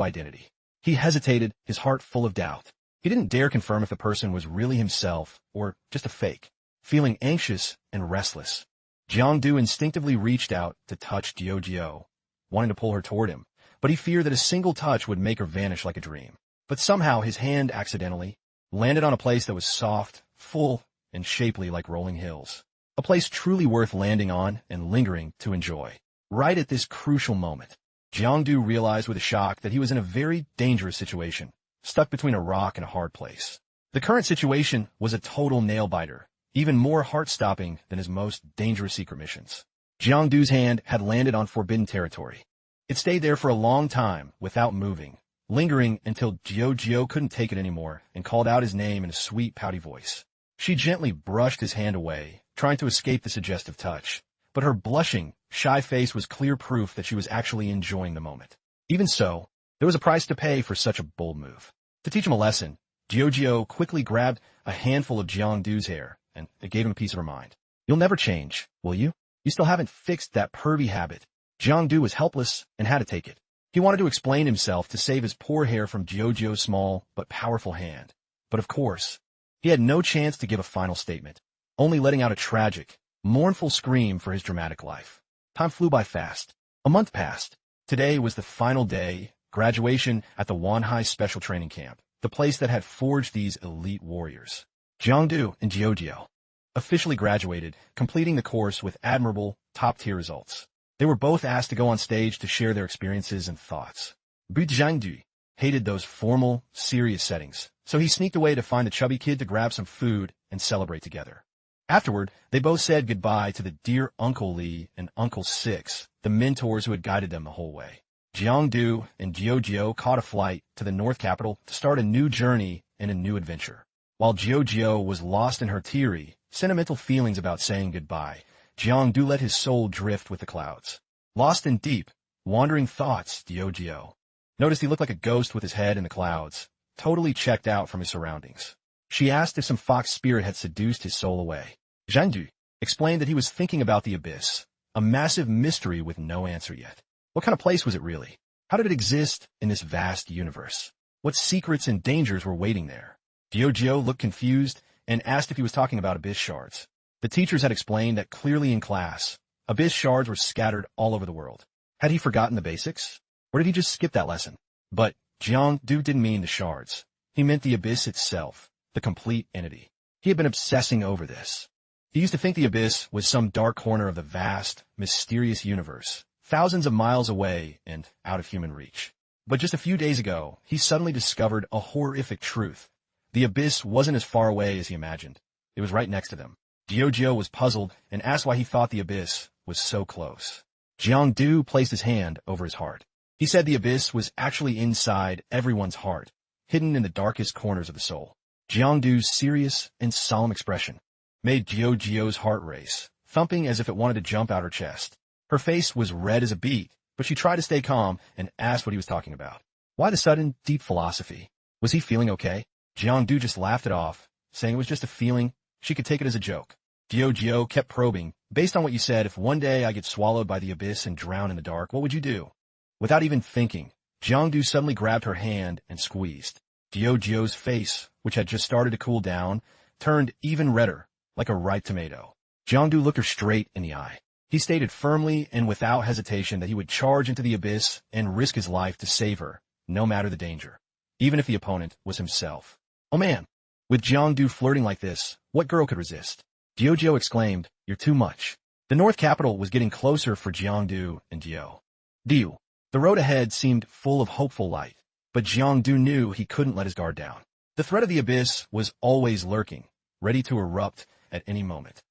identity. He hesitated, his heart full of doubt. He didn't dare confirm if the person was really himself or just a fake. Feeling anxious and restless, Jiangdu instinctively reached out to touch Jiao, wanting to pull her toward him, but he feared that a single touch would make her vanish like a dream. But somehow his hand accidentally landed on a place that was soft, full, and shapely like rolling hills. A place truly worth landing on and lingering to enjoy. Right at this crucial moment, Jiangdu realized with a shock that he was in a very dangerous situation, stuck between a rock and a hard place. The current situation was a total nail-biter, even more heart-stopping than his most dangerous secret missions. Jiangdu's hand had landed on forbidden territory. It stayed there for a long time without moving, lingering until Jiao couldn't take it anymore and called out his name in a sweet, pouty voice. She gently brushed his hand away, trying to escape the suggestive touch, but her blushing, shy face was clear proof that she was actually enjoying the moment. Even so, there was a price to pay for such a bold move. To teach him a lesson, Jiao quickly grabbed a handful of Jiangdu's hair, and it gave him a piece of her mind. You'll never change, will you? You still haven't fixed that pervy habit. Jiangdu was helpless and had to take it. He wanted to explain himself to save his poor hair from Jiao's small but powerful hand. But of course, he had no chance to give a final statement, only letting out a tragic, mournful scream for his dramatic life. Time flew by fast. A month passed. Today was the final day, graduation at the Wanhai Special Training Camp, the place that had forged these elite warriors. Jiangdu and Jiao officially graduated, completing the course with admirable, top-tier results. They were both asked to go on stage to share their experiences and thoughts. But Jiangdu hated those formal, serious settings, so he sneaked away to find a chubby kid to grab some food and celebrate together. Afterward, they both said goodbye to the dear Uncle Lee and Uncle Six, the mentors who had guided them the whole way. Jiangdu and Jiao caught a flight to the North Capital to start a new journey and a new adventure. While Jiao was lost in her teary, sentimental feelings about saying goodbye, Jiangdu let his soul drift with the clouds. Lost in deep, wandering thoughts, Jiao noticed he looked like a ghost with his head in the clouds, totally checked out from his surroundings. She asked if some fox spirit had seduced his soul away. Jiangdu explained that he was thinking about the abyss, a massive mystery with no answer yet. What kind of place was it really? How did it exist in this vast universe? What secrets and dangers were waiting there? Jiao looked confused and asked if he was talking about abyss shards. The teachers had explained that clearly in class, abyss shards were scattered all over the world. Had he forgotten the basics? Or did he just skip that lesson? But Jiangdu didn't mean the shards. He meant the abyss itself, the complete entity. He had been obsessing over this. He used to think the abyss was some dark corner of the vast, mysterious universe, thousands of miles away and out of human reach. But just a few days ago, he suddenly discovered a horrific truth. The abyss wasn't as far away as he imagined. It was right next to them. Jiao was puzzled and asked why he thought the abyss was so close. Jiangdu placed his hand over his heart. He said the abyss was actually inside everyone's heart, hidden in the darkest corners of the soul. Jiangdu's serious and solemn expression made Jiao's heart race, thumping as if it wanted to jump out her chest. Her face was red as a beet, but she tried to stay calm and asked what he was talking about. Why the sudden, deep philosophy? Was he feeling okay? Jiangdu just laughed it off, saying it was just a feeling. She could take it as a joke. Jiao kept probing. Based on what you said, if one day I get swallowed by the abyss and drown in the dark, what would you do? Without even thinking, Jiangdu suddenly grabbed her hand and squeezed. Jiu's face, which had just started to cool down, turned even redder, like a ripe tomato. Jiangdu looked her straight in the eye. He stated firmly and without hesitation that he would charge into the abyss and risk his life to save her, no matter the danger, even if the opponent was himself. Oh man! With Jiangdu flirting like this, what girl could resist? Jiu exclaimed, "You're too much." The North Capital was getting closer for Jiangdu and Diu. The road ahead seemed full of hopeful light, but Jiangdu knew he couldn't let his guard down. The threat of the abyss was always lurking, ready to erupt at any moment.